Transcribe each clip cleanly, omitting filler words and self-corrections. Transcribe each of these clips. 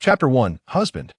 Chapter 1. Husband.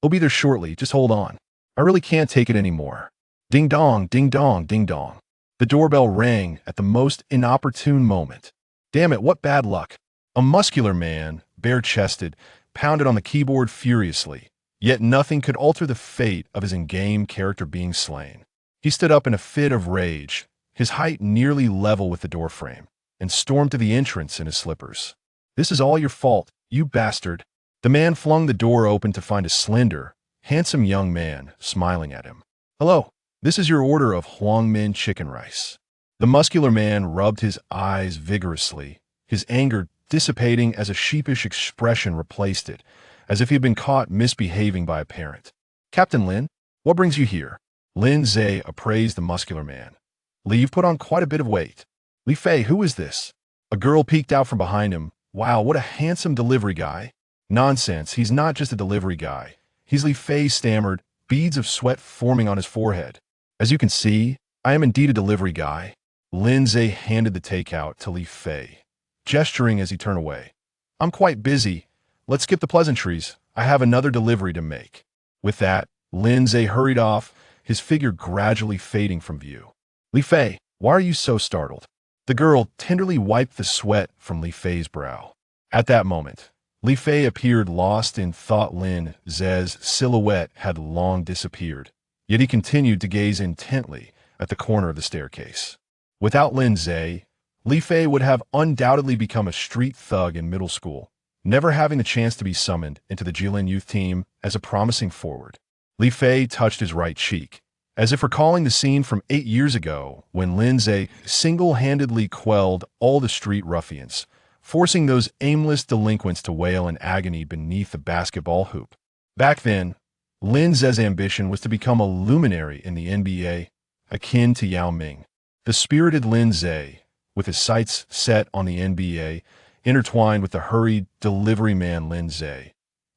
I'll be there shortly, just hold on. I really can't take it anymore. Ding dong, ding dong, ding dong. The doorbell rang at the most inopportune moment. Damn it, what bad luck. A muscular man, bare-chested, pounded on the keyboard furiously, yet nothing could alter the fate of his in-game character being slain. He stood up in a fit of rage, his height nearly level with the doorframe, and stormed to the entrance in his slippers. This is all your fault, you bastard. The man flung the door open to find a slender, handsome young man smiling at him. Hello, this is your order of Huang Min chicken rice. The muscular man rubbed his eyes vigorously, his anger dissipating as a sheepish expression replaced it, as if he had been caught misbehaving by a parent. Captain Lin, what brings you here? Lin Ze appraised the muscular man. Li, you've put on quite a bit of weight. Li Fei, who is this? A girl peeked out from behind him. Wow, what a handsome delivery guy. Nonsense, he's not just a delivery guy. He's Li Fei stammered, beads of sweat forming on his forehead. As you can see, I am indeed a delivery guy. Lin Ze handed the takeout to Li Fei, gesturing as he turned away. I'm quite busy. Let's skip the pleasantries. I have another delivery to make. With that, Lin Ze hurried off, his figure gradually fading from view. Li Fei, why are you so startled? The girl tenderly wiped the sweat from Li Fei's brow. At that moment, Li Fei appeared lost in thought. Lin Ze's silhouette had long disappeared, yet he continued to gaze intently at the corner of the staircase. Without Lin Ze, Li Fei would have undoubtedly become a street thug in middle school, never having the chance to be summoned into the Jilin youth team as a promising forward. Li Fei touched his right cheek, as if recalling the scene from 8 years ago when Lin Ze single-handedly quelled all the street ruffians, forcing those aimless delinquents to wail in agony beneath the basketball hoop. Back then, Lin Ze's ambition was to become a luminary in the NBA, akin to Yao Ming. The spirited Lin Ze, with his sights set on the NBA, intertwined with the hurried delivery man Lin Ze,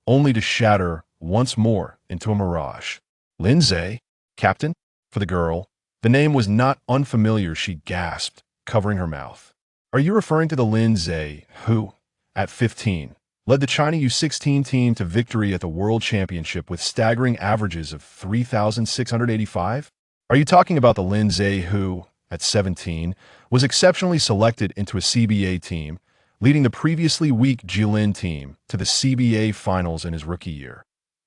only to shatter once more into a mirage. Lin Ze? Captain? For the girl, the name was not unfamiliar. She gasped, covering her mouth. Are you referring to the Lin Ze who, at 15, led the China U16 team to victory at the World Championship with staggering averages of 3,685? Are you talking about the Lin Ze who, at 17, was exceptionally selected into a CBA team, leading the previously weak Jilin team to the CBA finals in his rookie year,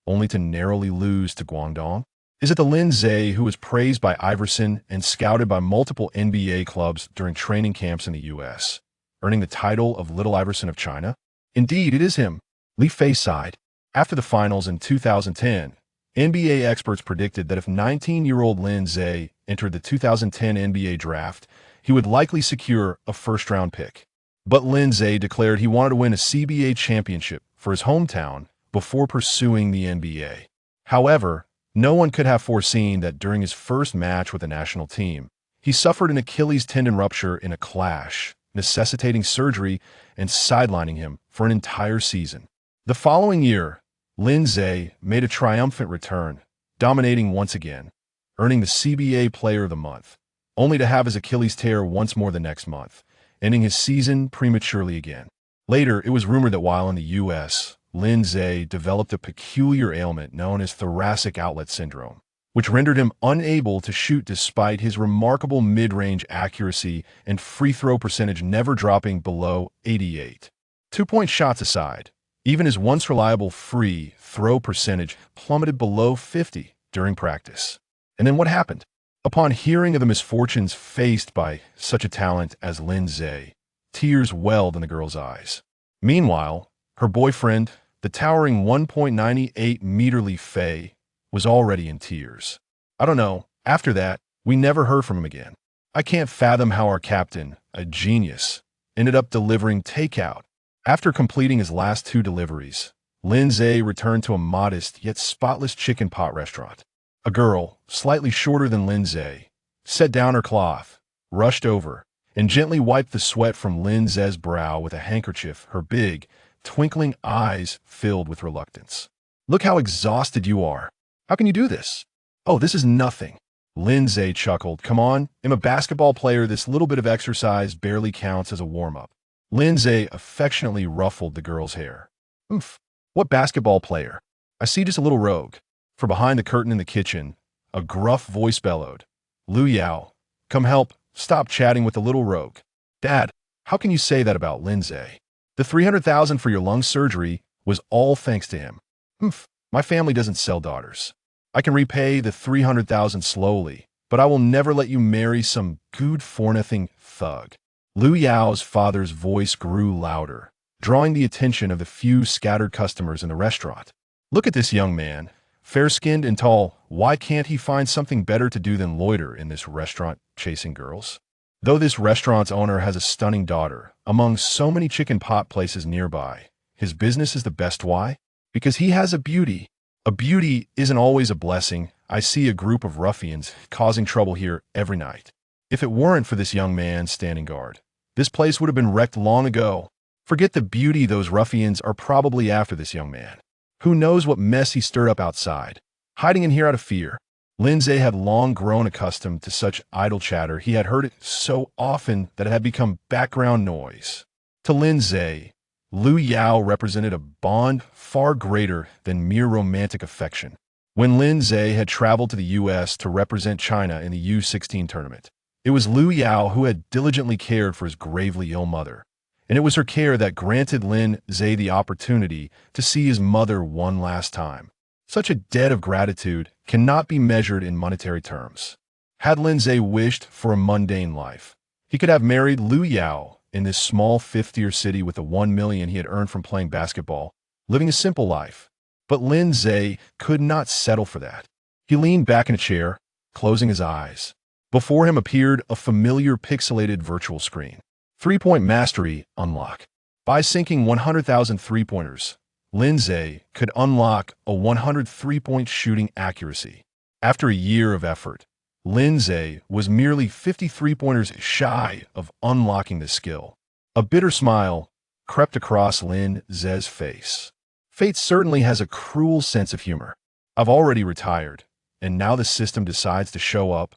only to narrowly lose to Guangdong? Is it the Lin Ze who was praised by Iverson and scouted by multiple NBA clubs during training camps in the U.S., earning the title of Little Iverson of China? Indeed, it is him. Li Fei sighed. After the finals in 2010, NBA experts predicted that if 19-year-old Lin Ze entered the 2010 NBA draft, he would likely secure a first-round pick. But Lin Ze declared he wanted to win a CBA championship for his hometown before pursuing the NBA. However, no one could have foreseen that during his first match with the national team, he suffered an Achilles tendon rupture in a clash, necessitating surgery and sidelining him for an entire season. The following year, Lin Ze made a triumphant return, dominating once again, earning the CBA Player of the Month, only to have his Achilles tear once more the next month, ending his season prematurely again. Later, it was rumored that while in the U.S., Lin Ze developed a peculiar ailment known as thoracic outlet syndrome, which rendered him unable to shoot despite his remarkable mid-range accuracy and free throw percentage never dropping below 88. Two-point shots aside, even his once reliable free throw percentage plummeted below 50 during practice. And then what happened? Upon hearing of the misfortunes faced by such a talent as Lin Ze, tears welled in the girl's eyes. Meanwhile, her boyfriend, the towering 1.98-meter Li Fei, was already in tears. I don't know, after that, we never heard from him again. I can't fathom how our captain, a genius, ended up delivering takeout. After completing his last 2 deliveries, Lin Ze returned to a modest yet spotless chicken pot restaurant. A girl, slightly shorter than Lin Ze, set down her cloth, rushed over, and gently wiped the sweat from Lin Ze's brow with a handkerchief, her big, twinkling eyes filled with reluctance. Look how exhausted you are. How can you do this? Oh, this is nothing. Lin Ze chuckled. Come on, I'm a basketball player. This little bit of exercise barely counts as a warm-up. Lin Ze affectionately ruffled the girl's hair. Oof, What basketball player? I see just a little rogue. From behind the curtain in the kitchen, a gruff voice bellowed. Lu Yao, come help. Stop chatting with the little rogue. Dad, how can you say that about Lin Ze? The 300,000 for your lung surgery was all thanks to him. Humph, my family doesn't sell daughters. I can repay the 300,000 slowly, but I will never let you marry some good-for-nothing thug. Lu Yao's father's voice grew louder, drawing the attention of the few scattered customers in the restaurant. Look at this young man, fair-skinned and tall. Why can't he find something better to do than loiter in this restaurant chasing girls? Though this restaurant's owner has a stunning daughter, among so many chicken pot places nearby, his business is the best. Why? Because he has a beauty. A beauty isn't always a blessing. I see a group of ruffians causing trouble here every night. If it weren't for this young man standing guard, this place would have been wrecked long ago. Forget the beauty, those ruffians are probably after this young man. Who knows what mess he stirred up outside, hiding in here out of fear. Lin Ze had long grown accustomed to such idle chatter. He had heard it so often that it had become background noise. To Lin Ze, Lu Yao represented a bond far greater than mere romantic affection. When Lin Ze had traveled to the U.S. to represent China in the U-16 tournament, it was Lu Yao who had diligently cared for his gravely ill mother, and it was her care that granted Lin Ze the opportunity to see his mother one last time. Such a debt of gratitude cannot be measured in monetary terms. Had Lin Ze wished for a mundane life, he could have married Lu Yao in this small fifth-tier city with the 1 million he had earned from playing basketball, living a simple life. But Lin Ze could not settle for that. He leaned back in a chair, closing his eyes. Before him appeared a familiar pixelated virtual screen. 3-point mastery unlock. By sinking 100,000 three-pointers, Lin Ze could unlock a 103-point shooting accuracy. After a year of effort, Lin Ze was merely 53 pointers shy of unlocking this skill. A bitter smile crept across Lin Ze's face. Fate certainly has a cruel sense of humor. I've already retired, and now the system decides to show up.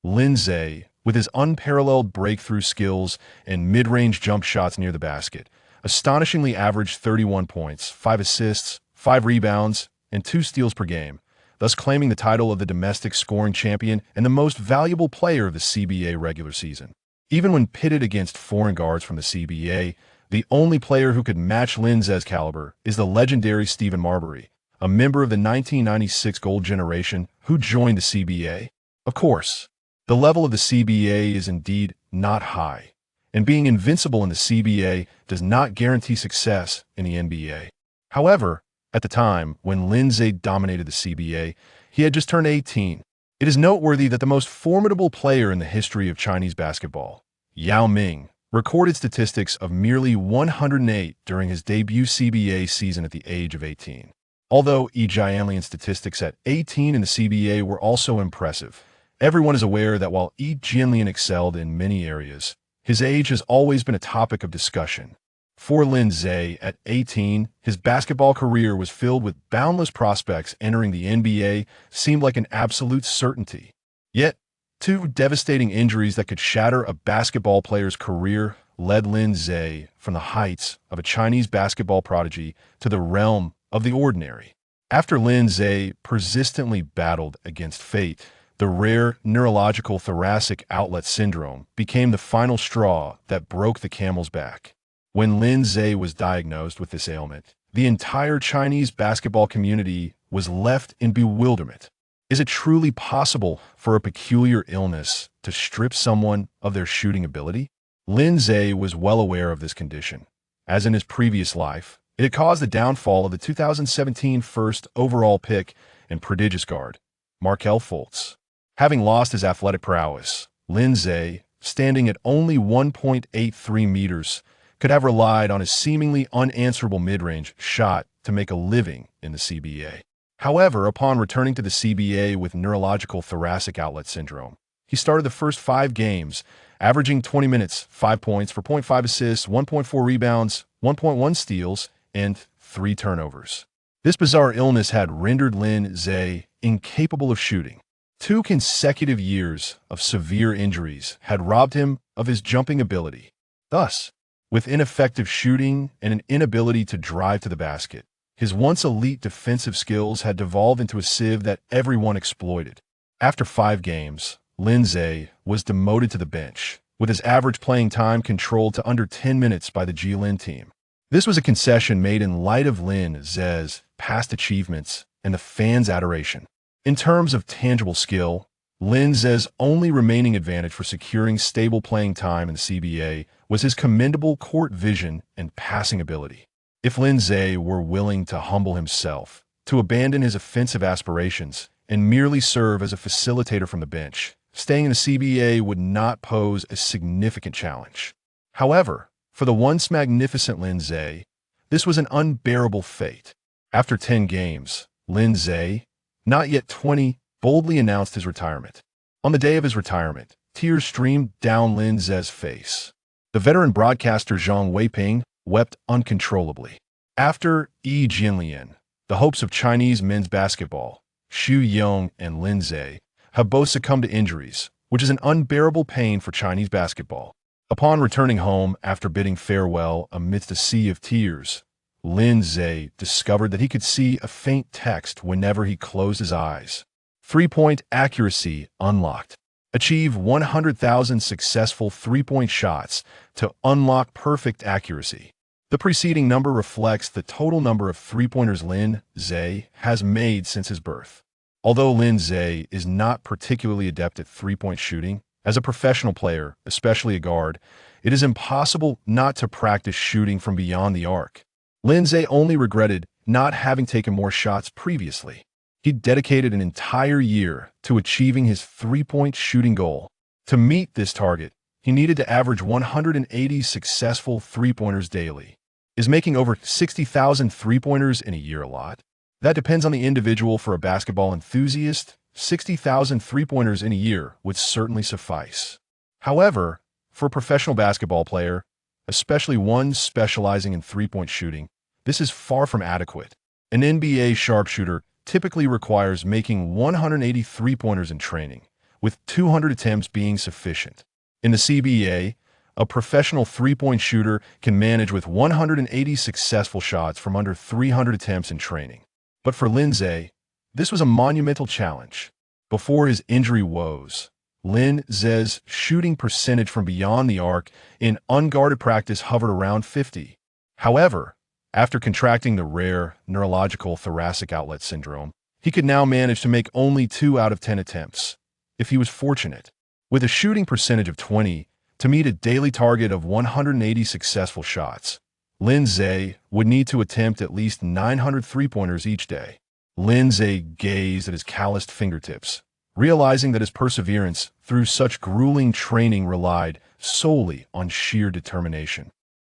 Lin Ze, with his unparalleled breakthrough skills and mid-range jump shots near the basket, astonishingly averaged 31 points, 5 assists, 5 rebounds, and 2 steals per game, thus claiming the title of the domestic scoring champion and the most valuable player of the CBA regular season. Even when pitted against foreign guards from the CBA, the only player who could match Lin Ze's caliber is the legendary Stephen Marbury, a member of the 1996 Gold Generation who joined the CBA. Of course, the level of the CBA is indeed not high, and being invincible in the CBA does not guarantee success in the NBA. However, at the time when Lin Ze dominated the CBA, he had just turned 18. It is noteworthy that the most formidable player in the history of Chinese basketball, Yao Ming, recorded statistics of merely 108 during his debut CBA season at the age of 18. Although Yi Jianlian's statistics at 18 in the CBA were also impressive, everyone is aware that while Yi Jianlian excelled in many areas, his age has always been a topic of discussion. For Lin Ze, at 18, his basketball career was filled with boundless prospects. Entering the NBA seemed like an absolute certainty. Yet, 2 devastating injuries that could shatter a basketball player's career led Lin Ze from the heights of a Chinese basketball prodigy to the realm of the ordinary. After Lin Ze persistently battled against fate, the rare neurological thoracic outlet syndrome became the final straw that broke the camel's back. When Lin Ze was diagnosed with this ailment, the entire Chinese basketball community was left in bewilderment. Is it truly possible for a peculiar illness to strip someone of their shooting ability? Lin Ze was well aware of this condition. As in his previous life, it had caused the downfall of the 2017 first overall pick and prodigious guard, Markelle Fultz. Having lost his athletic prowess, Lin Ze, standing at only 1.83 meters, could have relied on his seemingly unanswerable mid-range shot to make a living in the CBA. However, upon returning to the CBA with neurological thoracic outlet syndrome, he started the first 5 games, averaging 20 minutes, 5 points, 4.5 assists, 1.4 rebounds, 1.1 steals, and 3 turnovers. This bizarre illness had rendered Lin Ze incapable of shooting. 2 consecutive years of severe injuries had robbed him of his jumping ability. Thus, with ineffective shooting and an inability to drive to the basket, His once elite defensive skills had devolved into a sieve that everyone exploited. After 5 games, Lin Ze was demoted to the bench, with his average playing time controlled to under 10 minutes by the Jilin team. This was a concession made in light of Lin Ze's past achievements and the fans' adoration. In terms of tangible skill, Lin Ze's only remaining advantage for securing stable playing time in the CBA was his commendable court vision and passing ability. If Lin Ze were willing to humble himself, to abandon his offensive aspirations, and merely serve as a facilitator from the bench, staying in the CBA would not pose a significant challenge. However, for the once magnificent Lin Ze, this was an unbearable fate. After 10 games, Lin Ze, not yet 20, boldly announced his retirement. On the day of his retirement, tears streamed down Lin Ze's face. The veteran broadcaster Zhang Weiping wept uncontrollably. After Yi Jinlian, the hopes of Chinese men's basketball, Xu Yong and Lin Ze, have both succumbed to injuries, which is an unbearable pain for Chinese basketball. Upon returning home after bidding farewell amidst a sea of tears, Lin Ze discovered that he could see a faint text whenever he closed his eyes. 3-point accuracy unlocked. Achieve 100,000 successful 3-point shots to unlock perfect accuracy. The preceding number reflects the total number of 3-pointers Lin Ze has made since his birth. Although Lin Ze is not particularly adept at 3-point shooting, as a professional player, especially a guard, it is impossible not to practice shooting from beyond the arc. Lin Ze only regretted not having taken more shots previously. He dedicated an entire year to achieving his 3-point shooting goal. To meet this target, he needed to average 180 successful 3-pointers daily. Is making over 60,000 3-pointers in a year a lot? That depends on the individual. For a basketball enthusiast, 60,000 3-pointers in a year would certainly suffice. However, for a professional basketball player, especially one specializing in 3-point shooting, this is far from adequate. An NBA sharpshooter typically requires making 180 3-pointers in training, with 200 attempts being sufficient. In the CBA, a professional 3-point shooter can manage with 180 successful shots from under 300 attempts in training. But for Lin Ze, this was a monumental challenge. Before his injury woes, Lin Ze's shooting percentage from beyond the arc in unguarded practice hovered around 50. However, after contracting the rare neurological thoracic outlet syndrome, he could now manage to make only 2 out of 10 attempts, if he was fortunate. With a shooting percentage of 20, to meet a daily target of 180 successful shots, Lin Ze would need to attempt at least 900 3-pointers each day. Lin Ze gazed at his calloused fingertips, realizing that his perseverance through such grueling training relied solely on sheer determination.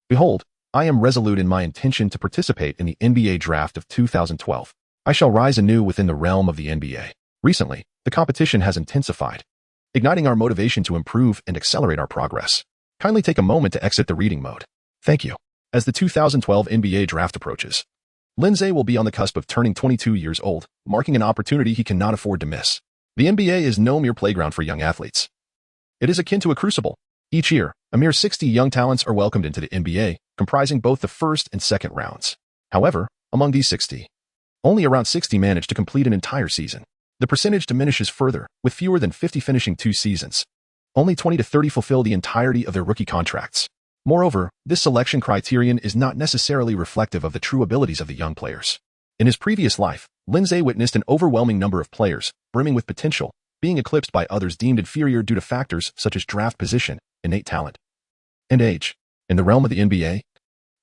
Behold, I am resolute in my intention to participate in the NBA draft of 2012. I shall rise anew within the realm of the NBA. Recently, the competition has intensified, igniting our motivation to improve and accelerate our progress. Kindly take a moment to exit the reading mode. Thank you. As the 2012 NBA draft approaches, Lin Ze will be on the cusp of turning 22 years old, marking an opportunity he cannot afford to miss. The NBA is no mere playground for young athletes. It is akin to a crucible. Each year, a mere 60 young talents are welcomed into the NBA, comprising both the first and second rounds. However, among these 60, only around 60 manage to complete an entire season. The percentage diminishes further, with fewer than 50 finishing 2 seasons. Only 20 to 30 fulfill the entirety of their rookie contracts. Moreover, this selection criterion is not necessarily reflective of the true abilities of the young players. In his previous life, Lin Ze witnessed an overwhelming number of players, brimming with potential, being eclipsed by others deemed inferior due to factors such as draft position, innate talent, and age. In the realm of the NBA,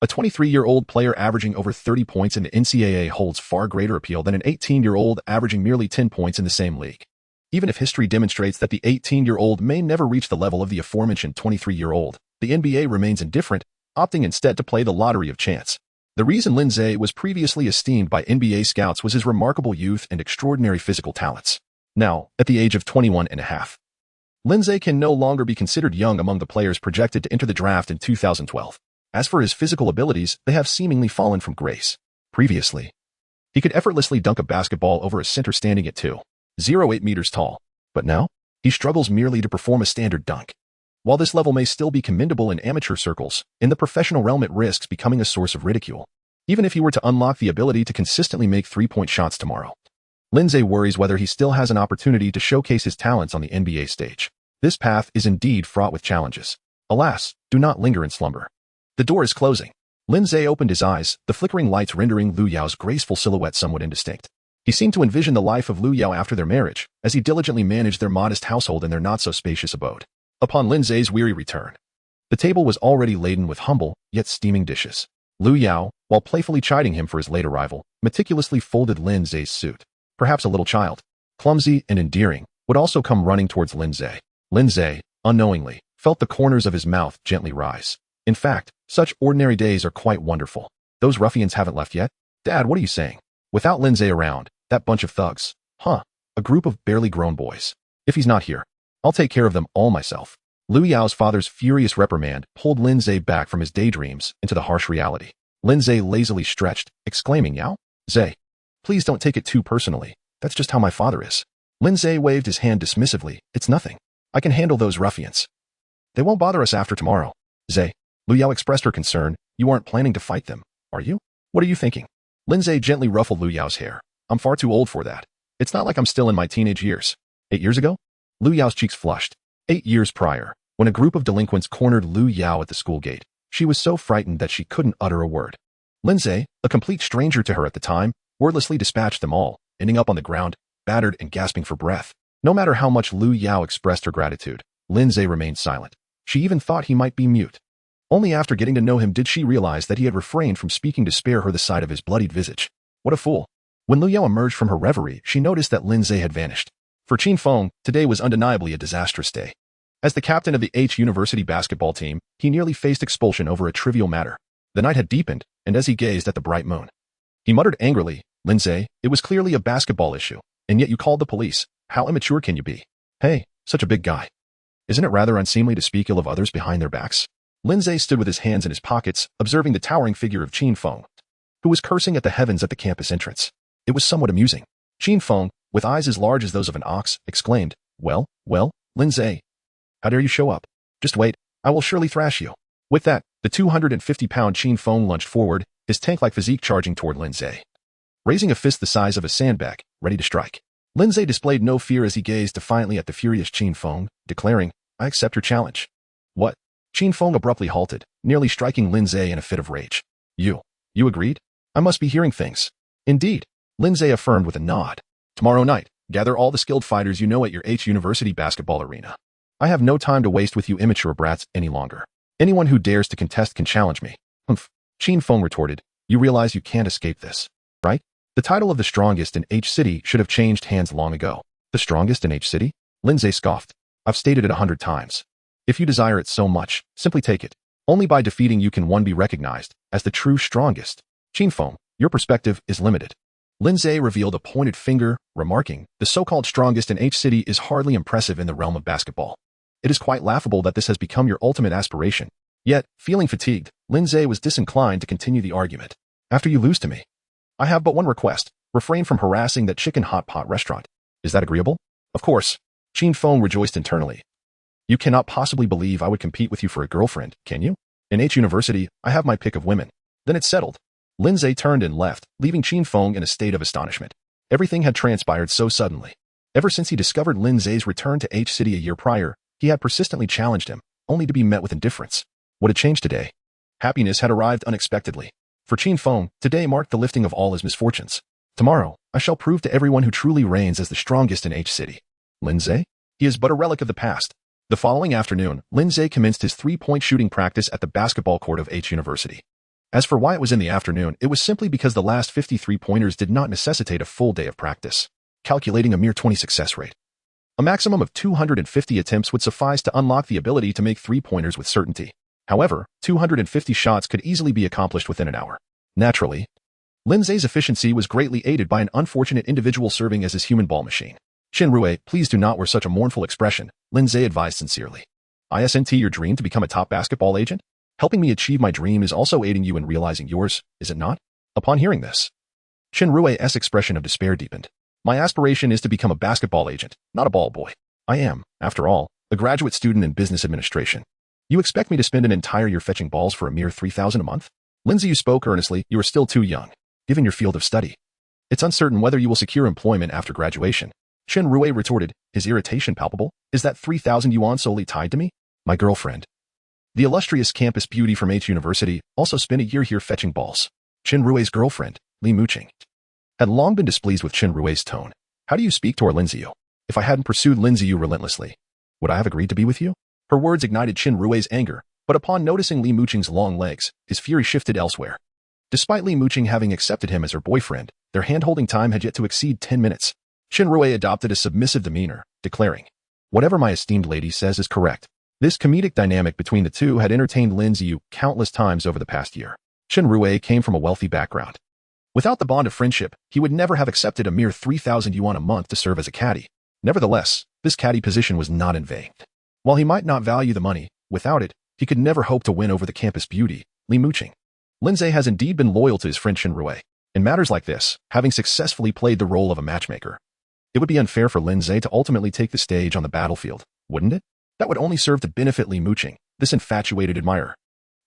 a 23-year-old player averaging over 30 points in the NCAA holds far greater appeal than an 18-year-old averaging merely 10 points in the same league. Even if history demonstrates that the 18-year-old may never reach the level of the aforementioned 23-year-old, the NBA remains indifferent, opting instead to play the lottery of chance. The reason Lin Ze was previously esteemed by NBA scouts was his remarkable youth and extraordinary physical talents. Now, at the age of 21 and a half, Lin Ze can no longer be considered young among the players projected to enter the draft in 2012. As for his physical abilities, they have seemingly fallen from grace. Previously, he could effortlessly dunk a basketball over a center standing at 2.08 meters tall. But now, he struggles merely to perform a standard dunk. While this level may still be commendable in amateur circles, in the professional realm it risks becoming a source of ridicule. even if he were to unlock the ability to consistently make three-point shots tomorrow. Lin Ze worries whether he still has an opportunity to showcase his talents on the NBA stage. This path is indeed fraught with challenges. Alas, do not linger in slumber. The door is closing. Lin Ze opened his eyes, the flickering lights rendering Lu Yao's graceful silhouette somewhat indistinct. He seemed to envision the life of Lu Yao after their marriage, as he diligently managed their modest household in their not-so-spacious abode. Upon Lin Ze's weary return, the table was already laden with humble, yet steaming dishes. Lu Yao, while playfully chiding him for his late arrival, meticulously folded Lin Ze's suit. Perhaps a little child, clumsy and endearing, would also come running towards Lin Ze. Lin Ze, unknowingly, felt the corners of his mouth gently rise. In fact, such ordinary days are quite wonderful. Those ruffians haven't left yet? Dad, what are you saying? Without Lin Ze around, that bunch of thugs. A group of barely grown boys. If he's not here, I'll take care of them all myself. Lu Yao's father's furious reprimand pulled Lin Ze back from his daydreams into the harsh reality. Lin Ze lazily stretched, exclaiming, Yao? Ze, please don't take it too personally. That's just how my father is. Lin Ze waved his hand dismissively. It's nothing. I can handle those ruffians. They won't bother us after tomorrow. Ze, Lu Yao expressed her concern. You aren't planning to fight them, are you? What are you thinking? Lin Ze gently ruffled Lu Yao's hair. I'm far too old for that. It's not like I'm still in my teenage years. 8 years ago? Lu Yao's cheeks flushed. 8 years prior, when a group of delinquents cornered Lu Yao at the school gate, she was so frightened that she couldn't utter a word. Lin Ze, a complete stranger to her at the time, wordlessly dispatched them all, ending up on the ground, battered and gasping for breath. No matter how much Lu Yao expressed her gratitude, Lin Ze remained silent. She even thought he might be mute. Only after getting to know him did she realize that he had refrained from speaking to spare her the sight of his bloodied visage. What a fool. When Lu Yao emerged from her reverie, she noticed that Lin Ze had vanished. For Qin Feng, today was undeniably a disastrous day. As the captain of the H University basketball team, he nearly faced expulsion over a trivial matter. The night had deepened, and as he gazed at the bright moon, he muttered angrily, Lin Ze, it was clearly a basketball issue, and yet you called the police. How immature can you be? Hey, such a big guy. Isn't it rather unseemly to speak ill of others behind their backs? Lin Ze stood with his hands in his pockets, observing the towering figure of Qin Feng, who was cursing at the heavens at the campus entrance. It was somewhat amusing. Qin Feng, with eyes as large as those of an ox, exclaimed, Well, Lin Ze, how dare you show up? Just wait, I will surely thrash you. With that, the 250-pound Qin Feng lunged forward, his tank-like physique charging toward Lin Ze, raising a fist the size of a sandbag, ready to strike. Lin Ze displayed no fear as he gazed defiantly at the furious Qin Feng, declaring, I accept your challenge. What? Qin Feng abruptly halted, nearly striking Lin Ze in a fit of rage. You agreed? I must be hearing things. Indeed, Lin Ze affirmed with a nod. Tomorrow night, gather all the skilled fighters you know at your H University basketball arena. I have no time to waste with you immature brats any longer. Anyone who dares to contest can challenge me. Humph. Qin Feng retorted, you realize you can't escape this, right? The title of the strongest in H City should have changed hands long ago. The strongest in H City? Lin Ze scoffed. I've stated it 100 times. If you desire it so much, simply take it. Only by defeating you can one be recognized as the true strongest. Qin Feng, your perspective is limited. Lin Ze revealed a pointed finger, remarking, the so-called strongest in H City is hardly impressive in the realm of basketball. It is quite laughable that this has become your ultimate aspiration. Yet, feeling fatigued, Lin Ze was disinclined to continue the argument. After you lose to me, I have but one request. Refrain from harassing that chicken hot pot restaurant. Is that agreeable? Of course. Qin Feng rejoiced internally. You cannot possibly believe I would compete with you for a girlfriend, can you? In H University, I have my pick of women. Then it's settled. Lin Ze turned and left, leaving Qin Feng in a state of astonishment. Everything had transpired so suddenly. Ever since he discovered Lin Ze's return to H City a year prior, he had persistently challenged him, only to be met with indifference. What had changed today? Happiness had arrived unexpectedly. For Qin Feng, today marked the lifting of all his misfortunes. Tomorrow, I shall prove to everyone who truly reigns as the strongest in H City. Lin Ze? He is but a relic of the past. The following afternoon, Lin Ze commenced his three-point shooting practice at the basketball court of H University. As for why it was in the afternoon, it was simply because the last 53 pointers did not necessitate a full day of practice, calculating a mere 20 success rate. A maximum of 250 attempts would suffice to unlock the ability to make three-pointers with certainty. However, 250 shots could easily be accomplished within an hour. Naturally, Lin Ze's efficiency was greatly aided by an unfortunate individual serving as his human ball machine. Shinrue, please do not wear such a mournful expression, Lin Ze advised sincerely. Isn't your dream to become a top basketball agent? Helping me achieve my dream is also aiding you in realizing yours, is it not? Upon hearing this, Shinrue's expression of despair deepened. My aspiration is to become a basketball agent, not a ball boy. I am, after all, a graduate student in business administration. You expect me to spend an entire year fetching balls for a mere 3,000 a month? Lin Ze spoke earnestly. You are still too young, given your field of study. It's uncertain whether you will secure employment after graduation. Chen Rui retorted, his irritation palpable. Is that 3,000 yuan solely tied to me? My girlfriend. The illustrious campus beauty from H University also spent a year here fetching balls. Chen Rui's girlfriend, Li Muqing, had long been displeased with Chen Rui's tone. How do you speak to our Lin Ze? If I hadn't pursued Lin Ze relentlessly, would I have agreed to be with you? Her words ignited Chen Rui's anger, but upon noticing Li Muqing's long legs, his fury shifted elsewhere. Despite Li Muqing having accepted him as her boyfriend, their hand-holding time had yet to exceed 10 minutes. Chen Rui adopted a submissive demeanor, declaring, whatever my esteemed lady says is correct. This comedic dynamic between the two had entertained Lin Ze countless times over the past year. Chen Rui came from a wealthy background. Without the bond of friendship, he would never have accepted a mere 3,000 yuan a month to serve as a caddy. Nevertheless, this caddy position was not in vain. While he might not value the money, without it, he could never hope to win over the campus beauty, Li Muqing. Lin Ze has indeed been loyal to his friend Chen Rui. In matters like this, having successfully played the role of a matchmaker, it would be unfair for Lin Ze to ultimately take the stage on the battlefield, wouldn't it? That would only serve to benefit Li Muqing, this infatuated admirer.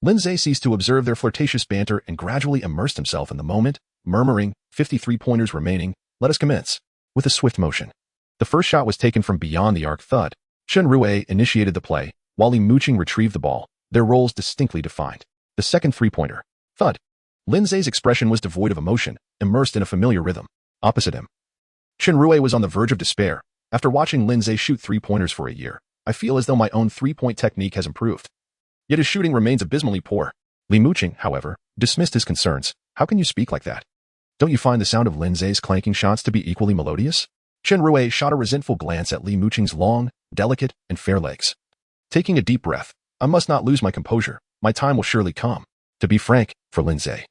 Lin Ze ceased to observe their flirtatious banter and gradually immersed himself in the moment, murmuring, 53 pointers remaining, let us commence. With a swift motion. The first shot was taken from beyond the arc. Thud. Chen Rui initiated the play, while Li Muqing retrieved the ball, their roles distinctly defined. The second three-pointer. Thud. Lin Ze's expression was devoid of emotion, immersed in a familiar rhythm. Opposite him, Chen Rui was on the verge of despair. After watching Lin Ze shoot three-pointers for a year, I feel as though my own three-point technique has improved. Yet his shooting remains abysmally poor. Li Muqing, however, dismissed his concerns. How can you speak like that? Don't you find the sound of Lin Ze's clanking shots to be equally melodious? Chen Rui shot a resentful glance at Li Muqing's long, delicate, and fair legs. Taking a deep breath, I must not lose my composure. My time will surely come. To be frank, for Lin Ze,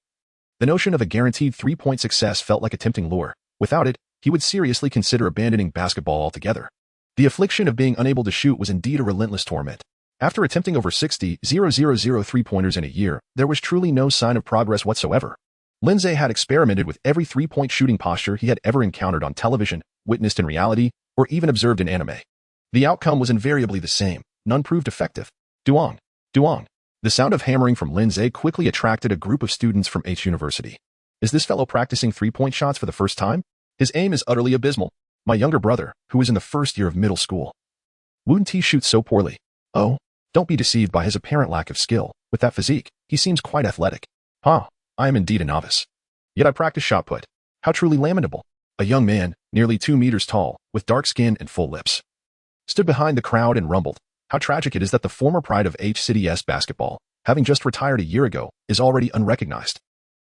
the notion of a guaranteed three-point success felt like a tempting lure. Without it, he would seriously consider abandoning basketball altogether. The affliction of being unable to shoot was indeed a relentless torment. After attempting over 60,000 three-pointers in a year, there was truly no sign of progress whatsoever. Lin Ze had experimented with every three-point shooting posture he had ever encountered on television, witnessed in reality, or even observed in anime. The outcome was invariably the same. None proved effective. Duong. Duong. The sound of hammering from Lin Ze quickly attracted a group of students from H University. Is this fellow practicing three-point shots for the first time? His aim is utterly abysmal. My younger brother, who is in the first year of middle school, wouldn't he shoot so poorly? Oh, don't be deceived by his apparent lack of skill. With that physique, he seems quite athletic. I am indeed a novice. Yet I practice shot put. How truly lamentable. A young man, nearly 2 meters tall, with dark skin and full lips, stood behind the crowd and rumbled. How tragic it is that the former pride of H-City's basketball, having just retired a year ago, is already unrecognized.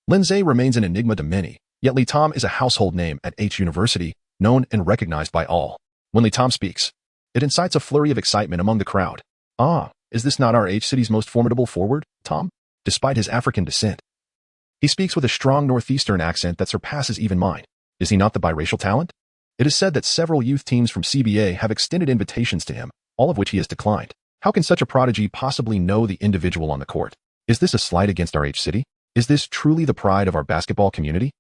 Lin Ze remains an enigma to many, yet Li Tom is a household name at H University, known and recognized by all. When Li Tom speaks, it incites a flurry of excitement among the crowd. Is this not our H-City's most formidable forward, Tom? Despite his African descent, he speaks with a strong northeastern accent that surpasses even mine. Is he not the biracial talent? It is said that several youth teams from CBA have extended invitations to him, all of which he has declined. How can such a prodigy possibly know the individual on the court? Is this a slight against our H-City? Is this truly the pride of our basketball community?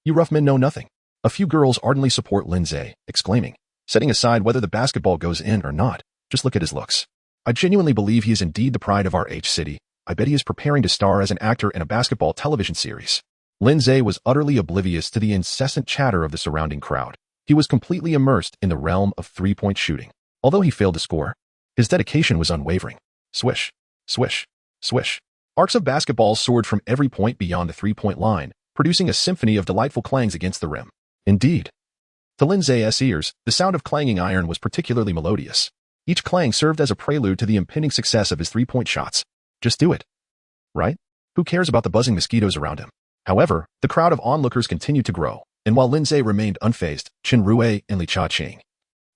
You rough men know nothing. A few girls ardently support Lin Ze, exclaiming, setting aside whether the basketball goes in or not, just look at his looks. I genuinely believe he is indeed the pride of our H-City. I bet he is preparing to star as an actor in a basketball television series. Lin Ze was utterly oblivious to the incessant chatter of the surrounding crowd. He was completely immersed in the realm of three-point shooting. Although he failed to score, his dedication was unwavering. Swish, swish, swish. Arcs of basketballs soared from every point beyond the three-point line, producing a symphony of delightful clangs against the rim. Indeed, to Lin Ze's ears, the sound of clanging iron was particularly melodious. Each clang served as a prelude to the impending success of his three-point shots. Just do it. Right? Who cares about the buzzing mosquitoes around him? However, the crowd of onlookers continued to grow, and while Lin Ze remained unfazed, Chen Rui and Li Cha-Ching,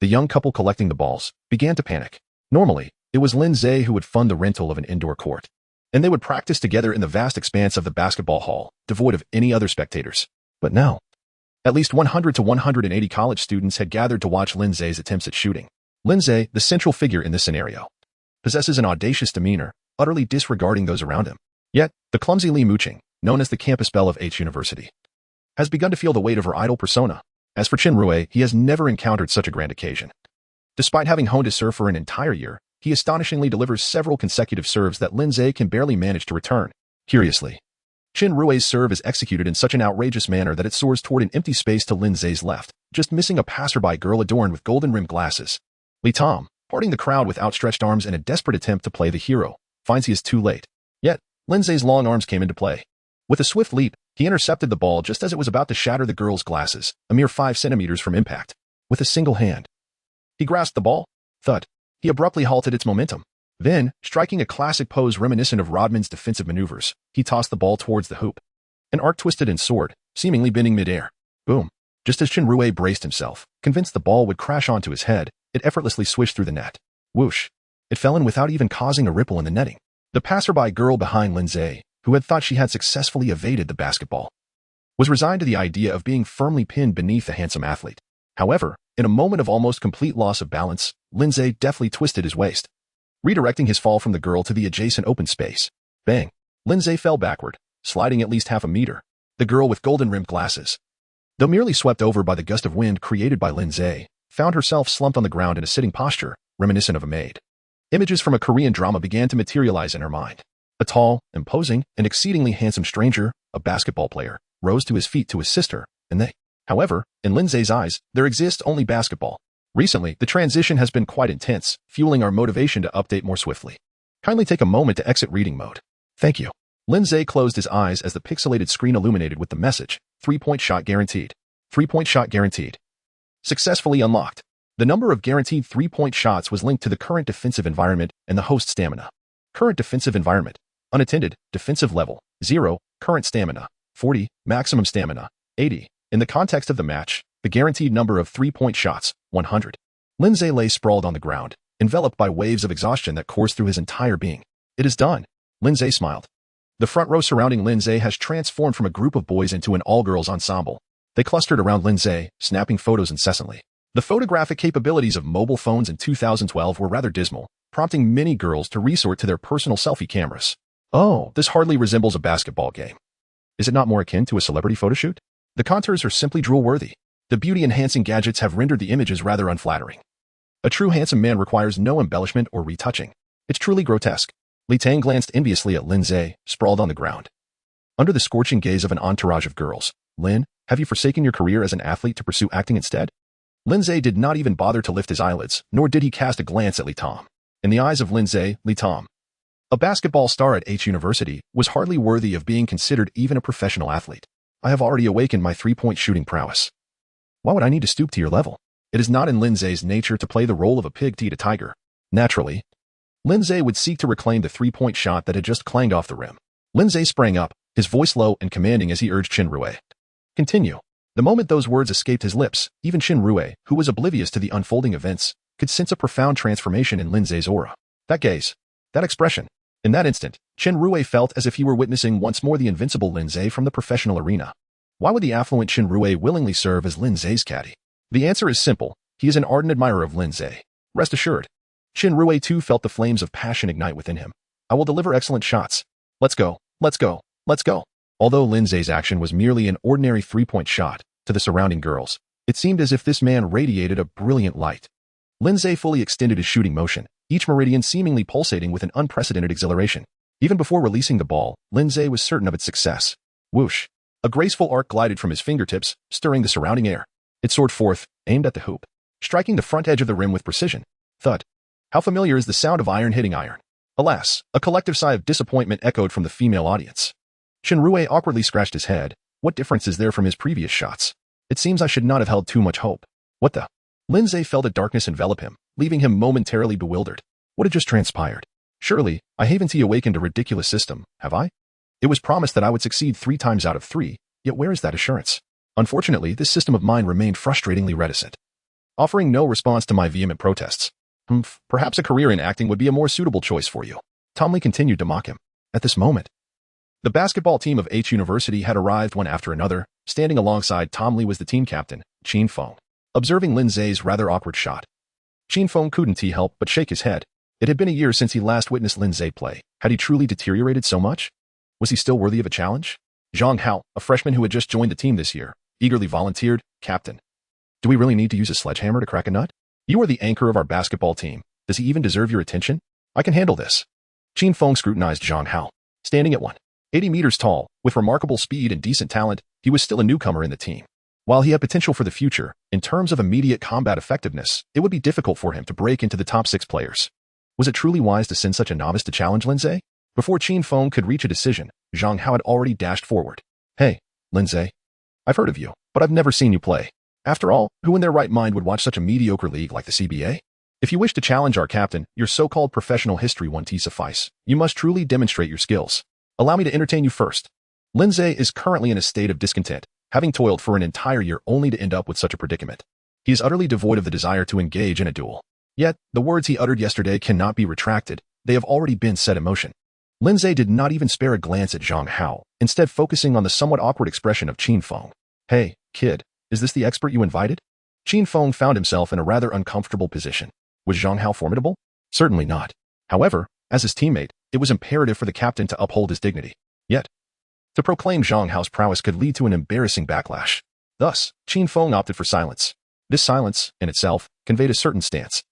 the young couple collecting the balls, began to panic. Normally, it was Lin Ze who would fund the rental of an indoor court, and they would practice together in the vast expanse of the basketball hall, devoid of any other spectators. But now, at least 100 to 180 college students had gathered to watch Lin Ze's attempts at shooting. Lin Ze, the central figure in this scenario, possesses an audacious demeanor, utterly disregarding those around him. Yet, the clumsy Li Muqing, known as the campus belle of H University, has begun to feel the weight of her idol persona. As for Chen Rui, he has never encountered such a grand occasion. Despite having honed his serve for an entire year, he astonishingly delivers several consecutive serves that Lin Ze can barely manage to return. Curiously, Chen Rui's serve is executed in such an outrageous manner that it soars toward an empty space to Lin Ze's left, just missing a passerby girl adorned with golden-rimmed glasses. Li Tom, parting the crowd with outstretched arms in a desperate attempt to play the hero, finds he is too late. Yet, Lin Ze's long arms came into play. With a swift leap, he intercepted the ball just as it was about to shatter the girl's glasses, a mere 5 centimeters from impact. With a single hand, he grasped the ball. Thud. He abruptly halted its momentum. Then, striking a classic pose reminiscent of Rodman's defensive maneuvers, he tossed the ball towards the hoop. An arc twisted and soared, seemingly bending midair. Boom. Just as Chen Rui braced himself, convinced the ball would crash onto his head, it effortlessly swished through the net. Whoosh. It fell in without even causing a ripple in the netting. The passerby girl behind Lin Ze, who had thought she had successfully evaded the basketball, was resigned to the idea of being firmly pinned beneath the handsome athlete. However, in a moment of almost complete loss of balance, Lin Ze deftly twisted his waist, redirecting his fall from the girl to the adjacent open space. Bang! Lin Ze fell backward, sliding at least half a meter. The girl with golden-rimmed glasses, though merely swept over by the gust of wind created by Lin Ze, found herself slumped on the ground in a sitting posture, reminiscent of a maid. Images from a Korean drama began to materialize in her mind. A tall, imposing, and exceedingly handsome stranger, a basketball player, rose to his feet to assist her, and they. However, in Lin Ze's eyes, there exists only basketball. Recently, the transition has been quite intense, fueling our motivation to update more swiftly. Kindly take a moment to exit reading mode. Thank you. Lin Ze closed his eyes as the pixelated screen illuminated with the message, 3-point shot guaranteed. 3-point shot guaranteed. Successfully unlocked. The number of guaranteed 3-point shots was linked to the current defensive environment and the host stamina. Current defensive environment. Unattended, defensive level, 0, current stamina, 40, maximum stamina, 80. In the context of the match, the guaranteed number of 3-point shots, 100. Lin Ze lay sprawled on the ground, enveloped by waves of exhaustion that coursed through his entire being. It is done. Lin Ze smiled. The front row surrounding Lin Ze has transformed from a group of boys into an all-girls ensemble. They clustered around Lin Ze, snapping photos incessantly. The photographic capabilities of mobile phones in 2012 were rather dismal, prompting many girls to resort to their personal selfie cameras. Oh, this hardly resembles a basketball game. Is it not more akin to a celebrity photoshoot? The contours are simply drool-worthy. The beauty-enhancing gadgets have rendered the images rather unflattering. A true handsome man requires no embellishment or retouching. It's truly grotesque. Li Tang glanced enviously at Lin Ze, sprawled on the ground. Under the scorching gaze of an entourage of girls, Lin, have you forsaken your career as an athlete to pursue acting instead? Lin Ze did not even bother to lift his eyelids, nor did he cast a glance at Li Tom. In the eyes of Lin Ze, Li Tom, a basketball star at H University, was hardly worthy of being considered even a professional athlete. I have already awakened my 3-point shooting prowess. Why would I need to stoop to your level? It is not in Lin Ze's nature to play the role of a pig to eat a tiger. Naturally, Lin Ze would seek to reclaim the 3-point shot that had just clanged off the rim. Lin Ze sprang up, his voice low and commanding as he urged Chen Rui. Continue. The moment those words escaped his lips, even Chen Rui, who was oblivious to the unfolding events, could sense a profound transformation in Lin Ze's aura. That gaze, that expression. In that instant, Chen Rui felt as if he were witnessing once more the invincible Lin Ze from the professional arena. Why would the affluent Chen Rui willingly serve as Lin Ze's caddy? The answer is simple. He is an ardent admirer of Lin Ze. Rest assured. Chen Rui too felt the flames of passion ignite within him. I will deliver excellent shots. Let's go, let's go, let's go. Although Lin Ze's action was merely an ordinary 3-point shot, to the surrounding girls, it seemed as if this man radiated a brilliant light. Lin Ze fully extended his shooting motion, each meridian seemingly pulsating with an unprecedented exhilaration. Even before releasing the ball, Lin Ze was certain of its success. Whoosh. A graceful arc glided from his fingertips, stirring the surrounding air. It soared forth, aimed at the hoop, striking the front edge of the rim with precision. Thud. How familiar is the sound of iron hitting iron? Alas, a collective sigh of disappointment echoed from the female audience. Chen Rui awkwardly scratched his head. What difference is there from his previous shots? It seems I should not have held too much hope. What the? Lin Ze felt a darkness envelop him, leaving him momentarily bewildered. What had just transpired? Surely, I haven't awakened a ridiculous system, have I? It was promised that I would succeed 3 times out of 3, yet where is that assurance? Unfortunately, this system of mine remained frustratingly reticent, offering no response to my vehement protests. Perhaps a career in acting would be a more suitable choice for you. Tom Lee continued to mock him. At this moment, the basketball team of H University had arrived one after another. Standing alongside Tom Lee was the team captain, Qin Feng. Observing Lin Ze's rather awkward shot, Qin Feng couldn't help but shake his head. It had been a year since he last witnessed Lin Ze play. Had he truly deteriorated so much? Was he still worthy of a challenge? Zhang Hao, a freshman who had just joined the team this year, eagerly volunteered, Captain. Do we really need to use a sledgehammer to crack a nut? You are the anchor of our basketball team. Does he even deserve your attention? I can handle this. Qin Feng scrutinized Zhang Hao, standing at 1. 80 meters tall, with remarkable speed and decent talent, he was still a newcomer in the team. While he had potential for the future, in terms of immediate combat effectiveness, it would be difficult for him to break into the top 6 players. Was it truly wise to send such a novice to challenge Lin Ze? Before Qin Feng could reach a decision, Zhang Hao had already dashed forward. Hey, Lin Ze. I've heard of you, but I've never seen you play. After all, who in their right mind would watch such a mediocre league like the CBA? If you wish to challenge our captain, your so-called professional history won't suffice. You must truly demonstrate your skills. Allow me to entertain you first. Lin Ze is currently in a state of discontent, having toiled for an entire year only to end up with such a predicament. He is utterly devoid of the desire to engage in a duel. Yet, the words he uttered yesterday cannot be retracted. They have already been set in motion. Lin Ze did not even spare a glance at Zhang Hao, instead focusing on the somewhat awkward expression of Qin Feng. Hey, kid, is this the expert you invited? Qin Feng found himself in a rather uncomfortable position. Was Zhang Hao formidable? Certainly not. However, as his teammate, it was imperative for the captain to uphold his dignity. Yet, to proclaim Zhang Hao's prowess could lead to an embarrassing backlash. Thus, Qin Feng opted for silence. This silence, in itself, conveyed a certain stance.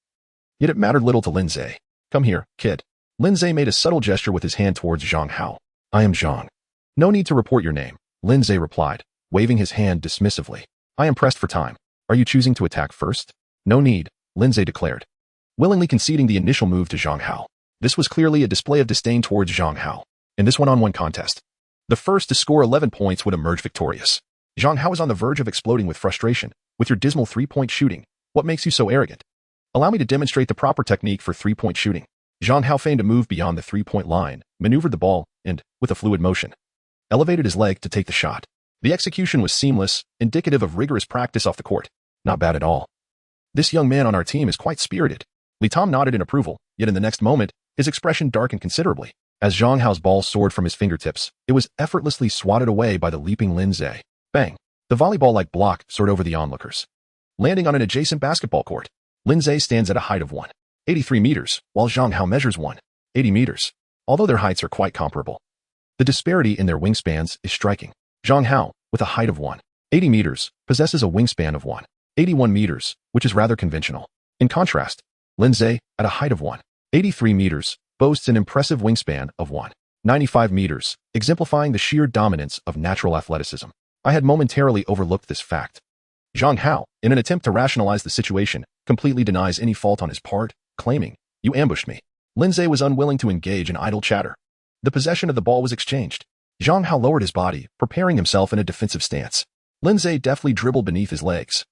Yet it mattered little to Lin Ze. Come here, kid. Lin Ze made a subtle gesture with his hand towards Zhang Hao. I am Zhang. No need to report your name, Lin Ze replied, waving his hand dismissively. I am pressed for time. Are you choosing to attack first? No need, Lin Ze declared, willingly conceding the initial move to Zhang Hao. This was clearly a display of disdain towards Zhang Hao. In this one-on-one contest, the first to score 11 points would emerge victorious. Zhang Hao is on the verge of exploding with frustration. With your dismal 3-point shooting, what makes you so arrogant? Allow me to demonstrate the proper technique for 3-point shooting. Zhang Hao feigned a move beyond the 3-point line, maneuvered the ball, and, with a fluid motion, elevated his leg to take the shot. The execution was seamless, indicative of rigorous practice off the court. Not bad at all. This young man on our team is quite spirited. Li Tom nodded in approval, yet in the next moment, his expression darkened considerably. As Zhang Hao's ball soared from his fingertips, it was effortlessly swatted away by the leaping Lin Ze. Bang! The volleyball-like block soared over the onlookers, landing on an adjacent basketball court. Lin Ze stands at a height of 183 meters, while Zhang Hao measures 180 meters. Although their heights are quite comparable, the disparity in their wingspans is striking. Zhang Hao, with a height of 180 meters, possesses a wingspan of 181 meters, which is rather conventional. In contrast, Lin Ze, at a height of 183 meters, boasts an impressive wingspan of 195 meters, exemplifying the sheer dominance of natural athleticism. I had momentarily overlooked this fact. Zhang Hao, in an attempt to rationalize the situation, completely denies any fault on his part, claiming, "You ambushed me." Lin Ze was unwilling to engage in idle chatter. The possession of the ball was exchanged. Zhang Hao lowered his body, preparing himself in a defensive stance. Lin Ze deftly dribbled beneath his legs,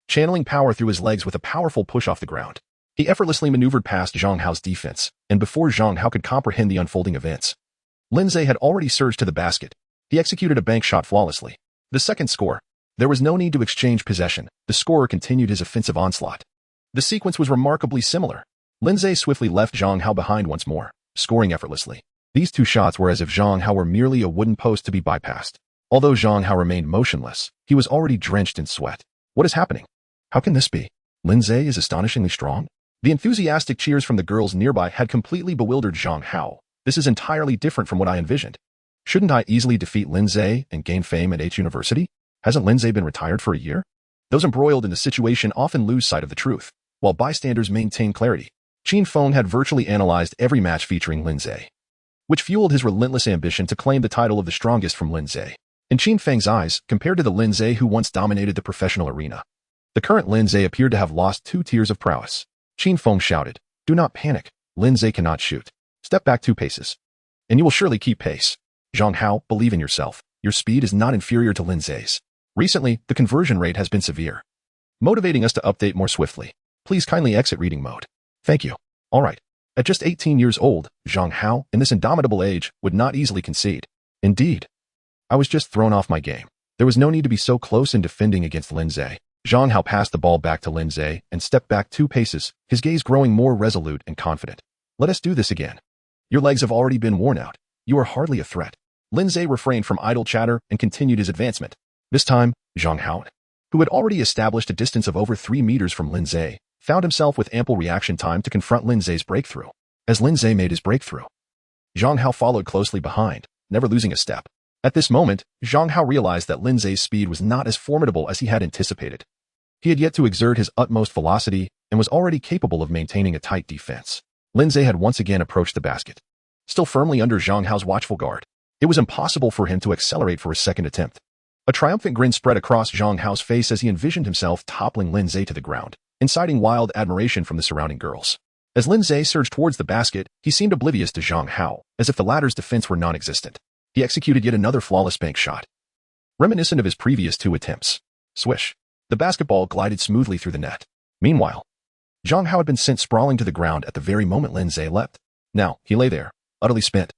channeling power through his legs with a powerful push off the ground. He effortlessly maneuvered past Zhang Hao's defense, and before Zhang Hao could comprehend the unfolding events, Lin Ze had already surged to the basket. He executed a bank shot flawlessly. The second score. There was no need to exchange possession. The scorer continued his offensive onslaught. The sequence was remarkably similar. Lin Ze swiftly left Zhang Hao behind once more, scoring effortlessly. These two shots were as if Zhang Hao were merely a wooden post to be bypassed. Although Zhang Hao remained motionless, he was already drenched in sweat. What is happening? How can this be? Lin Ze is astonishingly strong? The enthusiastic cheers from the girls nearby had completely bewildered Zhang Hao. This is entirely different from what I envisioned. Shouldn't I easily defeat Lin Ze and gain fame at H University? Hasn't Lin Ze been retired for a year? Those embroiled in the situation often lose sight of the truth, while bystanders maintain clarity. Qin Feng had virtually analyzed every match featuring Lin Ze, which fueled his relentless ambition to claim the title of the strongest from Lin Ze. In Qin Feng's eyes, compared to the Lin Ze who once dominated the professional arena, the current Lin Ze appeared to have lost 2 tiers of prowess. Qin Feng shouted, "Do not panic. Lin Ze cannot shoot. Step back 2 paces, and you will surely keep pace. Zhang Hao, believe in yourself. Your speed is not inferior to Lin Ze's. Recently, the conversion rate has been severe, motivating us to update more swiftly. Please kindly exit reading mode. Thank you. All right." At just 18 years old, Zhang Hao, in this indomitable age, would not easily concede. Indeed, I was just thrown off my game. There was no need to be so close in defending against Lin Ze. Zhang Hao passed the ball back to Lin Ze and stepped back 2 paces, his gaze growing more resolute and confident. Let us do this again. Your legs have already been worn out. You are hardly a threat. Lin Ze refrained from idle chatter and continued his advancement. This time, Zhang Hao, who had already established a distance of over 3 meters from Lin Ze, found himself with ample reaction time to confront Lin Ze's breakthrough. As Lin Ze made his breakthrough, Zhang Hao followed closely behind, never losing a step. At this moment, Zhang Hao realized that Lin Ze's speed was not as formidable as he had anticipated. He had yet to exert his utmost velocity and was already capable of maintaining a tight defense. Lin Ze had once again approached the basket, still firmly under Zhang Hao's watchful guard. It was impossible for him to accelerate for a second attempt. A triumphant grin spread across Zhang Hao's face as he envisioned himself toppling Lin Ze to the ground, inciting wild admiration from the surrounding girls. As Lin Ze surged towards the basket, he seemed oblivious to Zhang Hao, as if the latter's defense were non-existent. He executed yet another flawless bank shot, reminiscent of his previous 2 attempts. Swish. The basketball glided smoothly through the net. Meanwhile, Zhang Hao had been sent sprawling to the ground at the very moment Lin Ze leapt. Now, he lay there, utterly spent.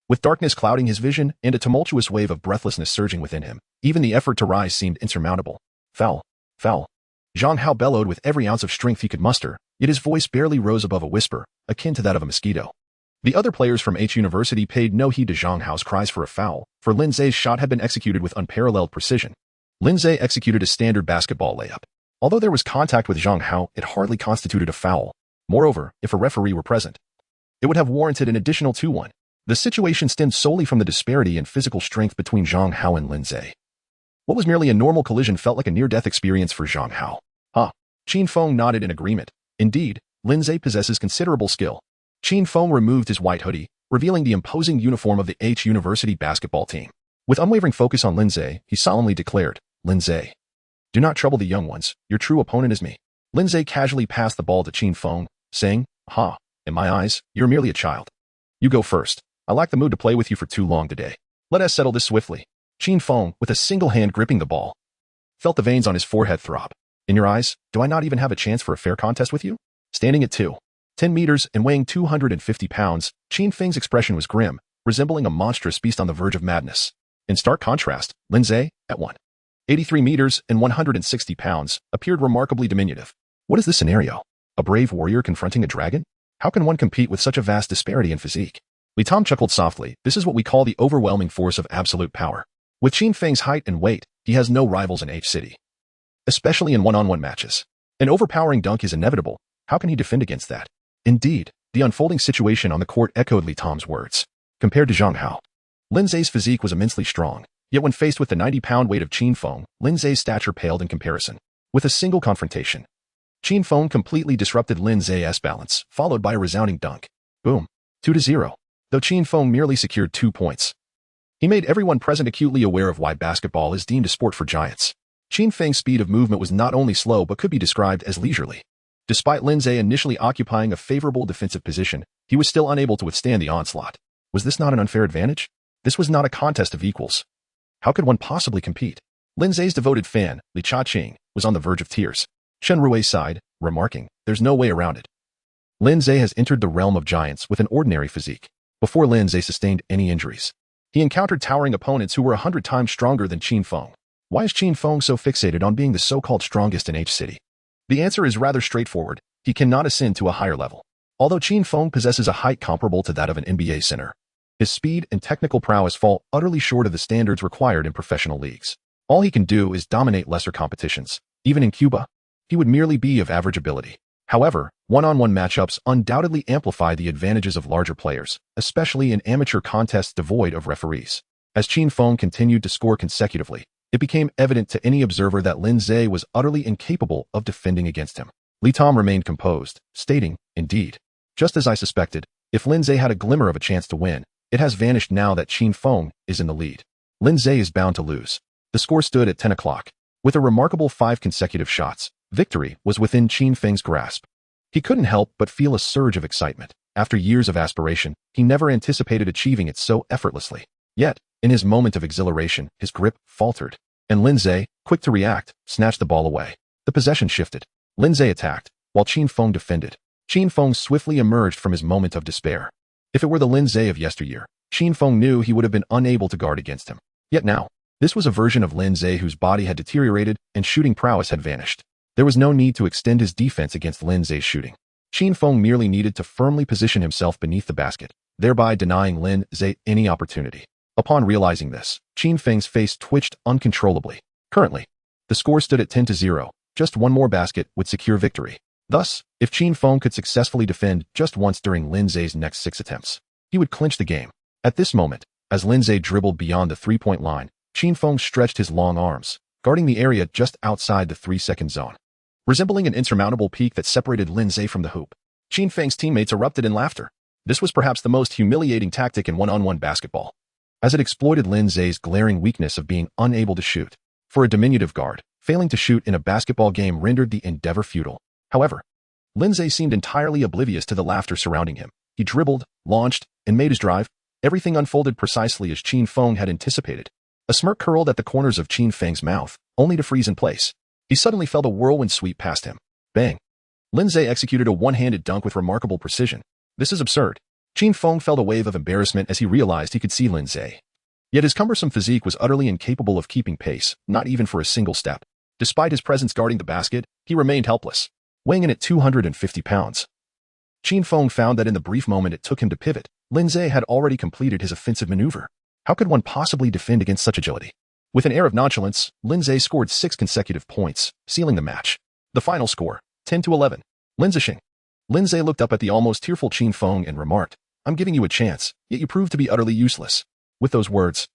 With darkness clouding his vision and a tumultuous wave of breathlessness surging within him, even the effort to rise seemed insurmountable. Foul. Foul. Zhang Hao bellowed with every ounce of strength he could muster, yet his voice barely rose above a whisper, akin to that of a mosquito. The other players from H University paid no heed to Zhang Hao's cries for a foul, for Lin Ze's shot had been executed with unparalleled precision. Lin Ze executed a standard basketball layup. Although there was contact with Zhang Hao, it hardly constituted a foul. Moreover, if a referee were present, it would have warranted an additional 2-1. The situation stemmed solely from the disparity in physical strength between Zhang Hao and Lin Ze. What was merely a normal collision felt like a near-death experience for Zhang Hao. Qin Feng nodded in agreement. Indeed, Lin Ze possesses considerable skill. Qin Feng removed his white hoodie, revealing the imposing uniform of the H University basketball team. With unwavering focus on Lin Ze, he solemnly declared, "Lin Ze, do not trouble the young ones. Your true opponent is me." Lin Ze casually passed the ball to Qin Feng, saying, "In my eyes, you're merely a child. You go first. I lack the mood to play with you for too long today. Let us settle this swiftly." Qin Feng, with a single hand gripping the ball, felt the veins on his forehead throb. "In your eyes, do I not even have a chance for a fair contest with you?" Standing at 10 meters and weighing 250 pounds, Qin Feng's expression was grim, resembling a monstrous beast on the verge of madness. In stark contrast, Lin Ze, at 83 meters and 160 pounds, appeared remarkably diminutive. What is this scenario? A brave warrior confronting a dragon? How can one compete with such a vast disparity in physique? Li Tom chuckled softly. This is what we call the overwhelming force of absolute power. With Qin Feng's height and weight, he has no rivals in H City, especially in one-on-one matches. An overpowering dunk is inevitable. How can he defend against that? Indeed, the unfolding situation on the court echoed Li Tom's words. Compared to Zhang Hao, Lin Ze's physique was immensely strong, yet when faced with the 90-pound weight of Qin Feng, Lin Ze's stature paled in comparison. With a single confrontation, Qin Feng completely disrupted Lin Ze's balance, followed by a resounding dunk. Boom. 2-0. Though Qin Feng merely secured 2 points, he made everyone present acutely aware of why basketball is deemed a sport for giants. Qin Feng's speed of movement was not only slow but could be described as leisurely. Despite Lin Ze initially occupying a favorable defensive position, he was still unable to withstand the onslaught. Was this not an unfair advantage? This was not a contest of equals. How could one possibly compete? Lin Ze's devoted fan, Li Chaqing, was on the verge of tears. Shen Rui sighed, remarking, "There's no way around it. Lin Ze has entered the realm of giants with an ordinary physique." Before Lin Ze sustained any injuries, he encountered towering opponents who were 100 times stronger than Qin Feng. Why is Qin Feng so fixated on being the so-called strongest in H City? The answer is rather straightforward. He cannot ascend to a higher level. Although Qin Feng possesses a height comparable to that of an NBA center, his speed and technical prowess fall utterly short of the standards required in professional leagues. All he can do is dominate lesser competitions. Even in Cuba, he would merely be of average ability. However, one-on-one matchups undoubtedly amplify the advantages of larger players, especially in amateur contests devoid of referees. As Qin Feng continued to score consecutively, it became evident to any observer that Lin Ze was utterly incapable of defending against him. Li Tom remained composed, stating, "Indeed, just as I suspected, if Lin Ze had a glimmer of a chance to win, it has vanished now that Qin Feng is in the lead. Lin Ze is bound to lose." The score stood at 10 o'clock. With a remarkable 5 consecutive shots, victory was within Qin Feng's grasp. He couldn't help but feel a surge of excitement. After years of aspiration, he never anticipated achieving it so effortlessly. Yet, in his moment of exhilaration, his grip faltered, and Lin Ze, quick to react, snatched the ball away. The possession shifted. Lin Ze attacked, while Qin Feng defended. Qin Feng swiftly emerged from his moment of despair. If it were the Lin Ze of yesteryear, Qin Feng knew he would have been unable to guard against him. Yet now, this was a version of Lin Ze whose body had deteriorated and shooting prowess had vanished. There was no need to extend his defense against Lin Ze's shooting. Qin Feng merely needed to firmly position himself beneath the basket, thereby denying Lin Ze any opportunity. Upon realizing this, Qin Feng's face twitched uncontrollably. Currently, the score stood at 10-0. Just one more basket would secure victory. Thus, if Qin Feng could successfully defend just once during Lin Ze's next 6 attempts, he would clinch the game. At this moment, as Lin Ze dribbled beyond the 3-point line, Qin Feng stretched his long arms, guarding the area just outside the 3-second zone. Resembling an insurmountable peak that separated Lin Ze from the hoop, Qin Feng's teammates erupted in laughter. This was perhaps the most humiliating tactic in one-on-one basketball. as it exploited Lin Ze's glaring weakness of being unable to shoot. For a diminutive guard, failing to shoot in a basketball game rendered the endeavor futile. However, Lin Ze seemed entirely oblivious to the laughter surrounding him. He dribbled, launched, and made his drive. Everything unfolded precisely as Qin Feng had anticipated. A smirk curled at the corners of Qin Feng's mouth, only to freeze in place. He suddenly felt a whirlwind sweep past him. Bang! Lin Ze executed a one-handed dunk with remarkable precision. This is absurd. Qin Feng felt a wave of embarrassment as he realized he could see Lin Ze. Yet his cumbersome physique was utterly incapable of keeping pace, not even for a single step. Despite his presence guarding the basket, he remained helpless, weighing in at 250 pounds. Qin Feng found that in the brief moment it took him to pivot, Lin Ze had already completed his offensive maneuver. How could one possibly defend against such agility? With an air of nonchalance, Lin Ze scored 6 consecutive points, sealing the match. The final score, 10-11. Lin Ze. Lin Ze looked up at the almost tearful Qin Feng and remarked, "I'm giving you a chance, yet you proved to be utterly useless." With those words,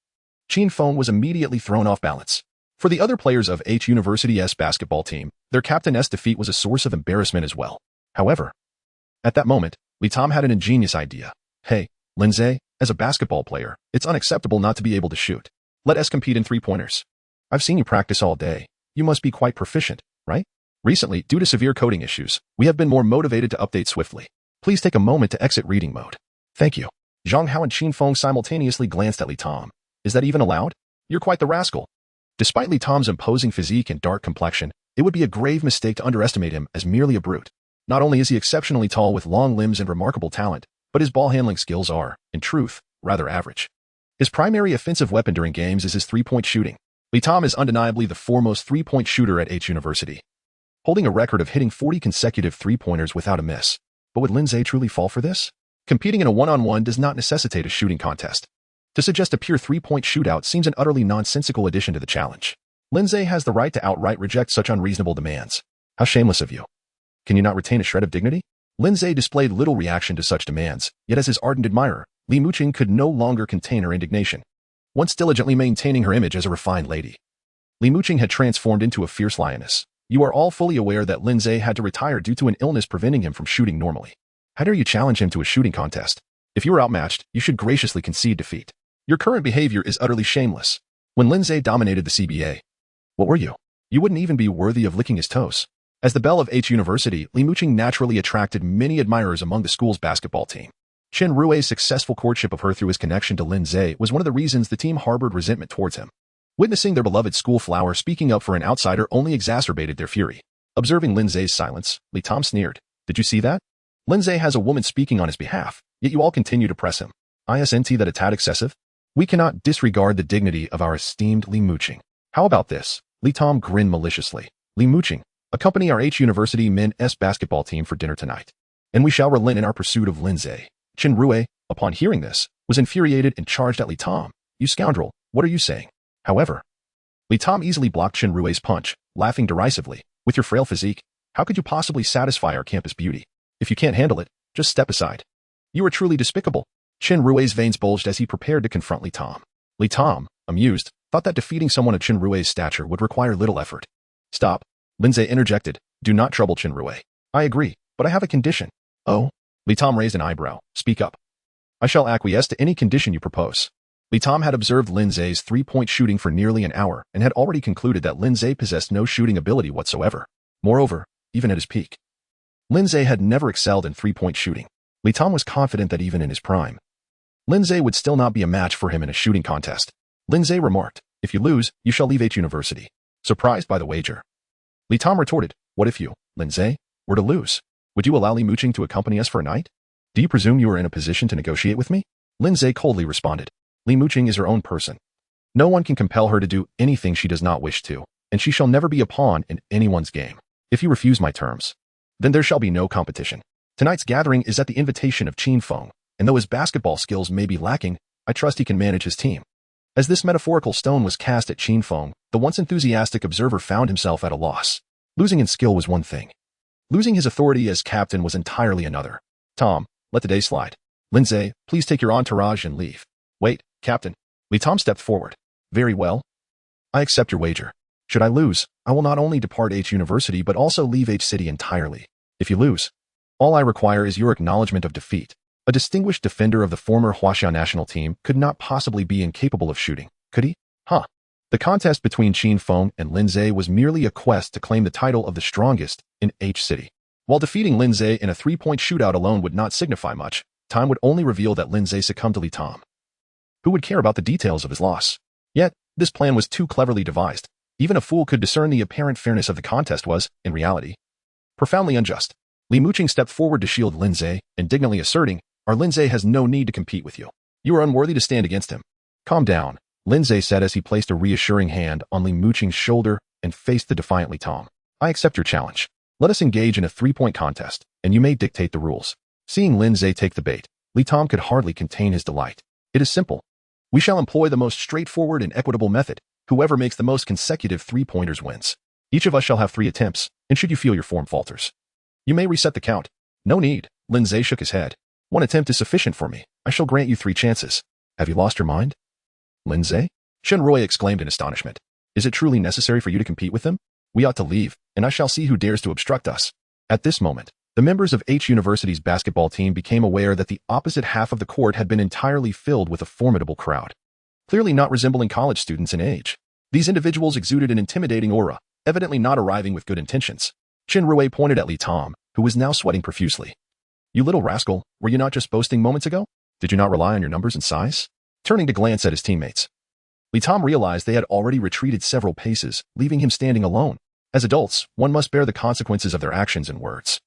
Qin Feng was immediately thrown off balance. For the other players of H University's basketball team, their captain's defeat was a source of embarrassment as well. However, at that moment, Li Tom had an ingenious idea. Hey, Lin Ze, as a basketball player, it's unacceptable not to be able to shoot. Let us compete in three-pointers. I've seen you practice all day. You must be quite proficient, right? Recently, due to severe coding issues, we have been more motivated to update swiftly. Please take a moment to exit reading mode. Thank you. Zhang Hao and Qin Feng simultaneously glanced at Li Tom. Is that even allowed? You're quite the rascal. Despite Li Tom's imposing physique and dark complexion, it would be a grave mistake to underestimate him as merely a brute. Not only is he exceptionally tall with long limbs and remarkable talent, but his ball handling skills are, in truth, rather average. His primary offensive weapon during games is his three-point shooting. Li Tom is undeniably the foremost three-point shooter at H University, holding a record of hitting 40 consecutive three-pointers without a miss. But would Lin Ze truly fall for this? Competing in a one-on-one does not necessitate a shooting contest. To suggest a pure three-point shootout seems an utterly nonsensical addition to the challenge. Lin Ze has the right to outright reject such unreasonable demands. How shameless of you. Can you not retain a shred of dignity? Lin Ze displayed little reaction to such demands, yet as his ardent admirer, Li Muqing could no longer contain her indignation. Once diligently maintaining her image as a refined lady, Li Muqing had transformed into a fierce lioness. You are all fully aware that Lin Ze had to retire due to an illness preventing him from shooting normally. How dare you challenge him to a shooting contest? If you are outmatched, you should graciously concede defeat. Your current behavior is utterly shameless. When Lin Ze dominated the CBA, what were you? You wouldn't even be worthy of licking his toes. As the belle of H University, Li Muqing naturally attracted many admirers among the school's basketball team. Chen Rui's successful courtship of her through his connection to Lin Ze was one of the reasons the team harbored resentment towards him. Witnessing their beloved school flower speaking up for an outsider only exacerbated their fury. Observing Lin Ze's silence, Li Tom sneered. Did you see that? Lin Ze has a woman speaking on his behalf, yet you all continue to press him. Isn't that a tad excessive? We cannot disregard the dignity of our esteemed Li Muqing. How about this? Li Tom grinned maliciously. Li Muqing, accompany our H University men's basketball team for dinner tonight, and we shall relent in our pursuit of Lin Ze. Chen Rui, upon hearing this, was infuriated and charged at Li Tom. You scoundrel, what are you saying? However, Li Tom easily blocked Chen Rui's punch, laughing derisively. With your frail physique, how could you possibly satisfy our campus beauty? If you can't handle it, just step aside. You are truly despicable. Chen Rui's veins bulged as he prepared to confront Li Tom. Li Tom, amused, thought that defeating someone of Chen Rui's stature would require little effort. Stop. Lin Ze interjected. Do not trouble Chen Rui. I agree, but I have a condition. Oh? Li Tom raised an eyebrow. Speak up. I shall acquiesce to any condition you propose. Li Tom had observed Lin Ze's three-point shooting for nearly an hour and had already concluded that Lin Ze possessed no shooting ability whatsoever. Moreover, even at his peak, Lin Ze had never excelled in three-point shooting. Li Tom was confident that even in his prime, Lin Ze would still not be a match for him in a shooting contest. Lin Ze remarked, if you lose, you shall leave H University. Surprised by the wager, Li Tom retorted, what if you, Lin Ze, were to lose? Would you allow Li Muqing to accompany us for a night? Do you presume you are in a position to negotiate with me? Lin Ze coldly responded. Li Muqing is her own person. No one can compel her to do anything she does not wish to, and she shall never be a pawn in anyone's game. If you refuse my terms, then there shall be no competition. Tonight's gathering is at the invitation of Qin Feng, and though his basketball skills may be lacking, I trust he can manage his team. As this metaphorical stone was cast at Qin Feng, the once enthusiastic observer found himself at a loss. Losing in skill was one thing. Losing his authority as captain was entirely another. Tom, let the day slide. Lin Ze, please take your entourage and leave. Wait, Captain. Li Tom stepped forward. Very well. I accept your wager. Should I lose, I will not only depart H University but also leave H City entirely. If you lose, all I require is your acknowledgement of defeat. A distinguished defender of the former Huaxiao national team could not possibly be incapable of shooting, could he? Huh. The contest between Qin Feng and Lin Ze was merely a quest to claim the title of the strongest in H City. While defeating Lin Ze in a three-point shootout alone would not signify much, time would only reveal that Lin Ze succumbed to Li Tom. Who would care about the details of his loss? Yet, this plan was too cleverly devised. Even a fool could discern the apparent fairness of the contest was, in reality, profoundly unjust. Li Muqing stepped forward to shield Lin Ze, indignantly asserting, "Our Lin Ze has no need to compete with you. You are unworthy to stand against him." "Calm down," Lin Ze said as he placed a reassuring hand on Li Muqing's shoulder and faced the defiant Li Tom. "I accept your challenge. Let us engage in a three-point contest, and you may dictate the rules." Seeing Lin Ze take the bait, Li Tom could hardly contain his delight. "It is simple. We shall employ the most straightforward and equitable method. Whoever makes the most consecutive three-pointers wins. Each of us shall have 3 attempts, and should you feel your form falters, you may reset the count." "No need," Lin Ze shook his head. "1 attempt is sufficient for me. I shall grant you 3 chances. Have you lost your mind?" "Lin Ze?" Chen Rui exclaimed in astonishment. "Is it truly necessary for you to compete with him? We ought to leave, and I shall see who dares to obstruct us." At this moment, the members of H University's basketball team became aware that the opposite half of the court had been entirely filled with a formidable crowd. Clearly not resembling college students in age, these individuals exuded an intimidating aura, evidently not arriving with good intentions. Chen Rui pointed at Li Tom, who was now sweating profusely. "You little rascal, were you not just boasting moments ago? Did you not rely on your numbers and size?" Turning to glance at his teammates, Li Tom realized they had already retreated several paces, leaving him standing alone. As adults, one must bear the consequences of their actions and words.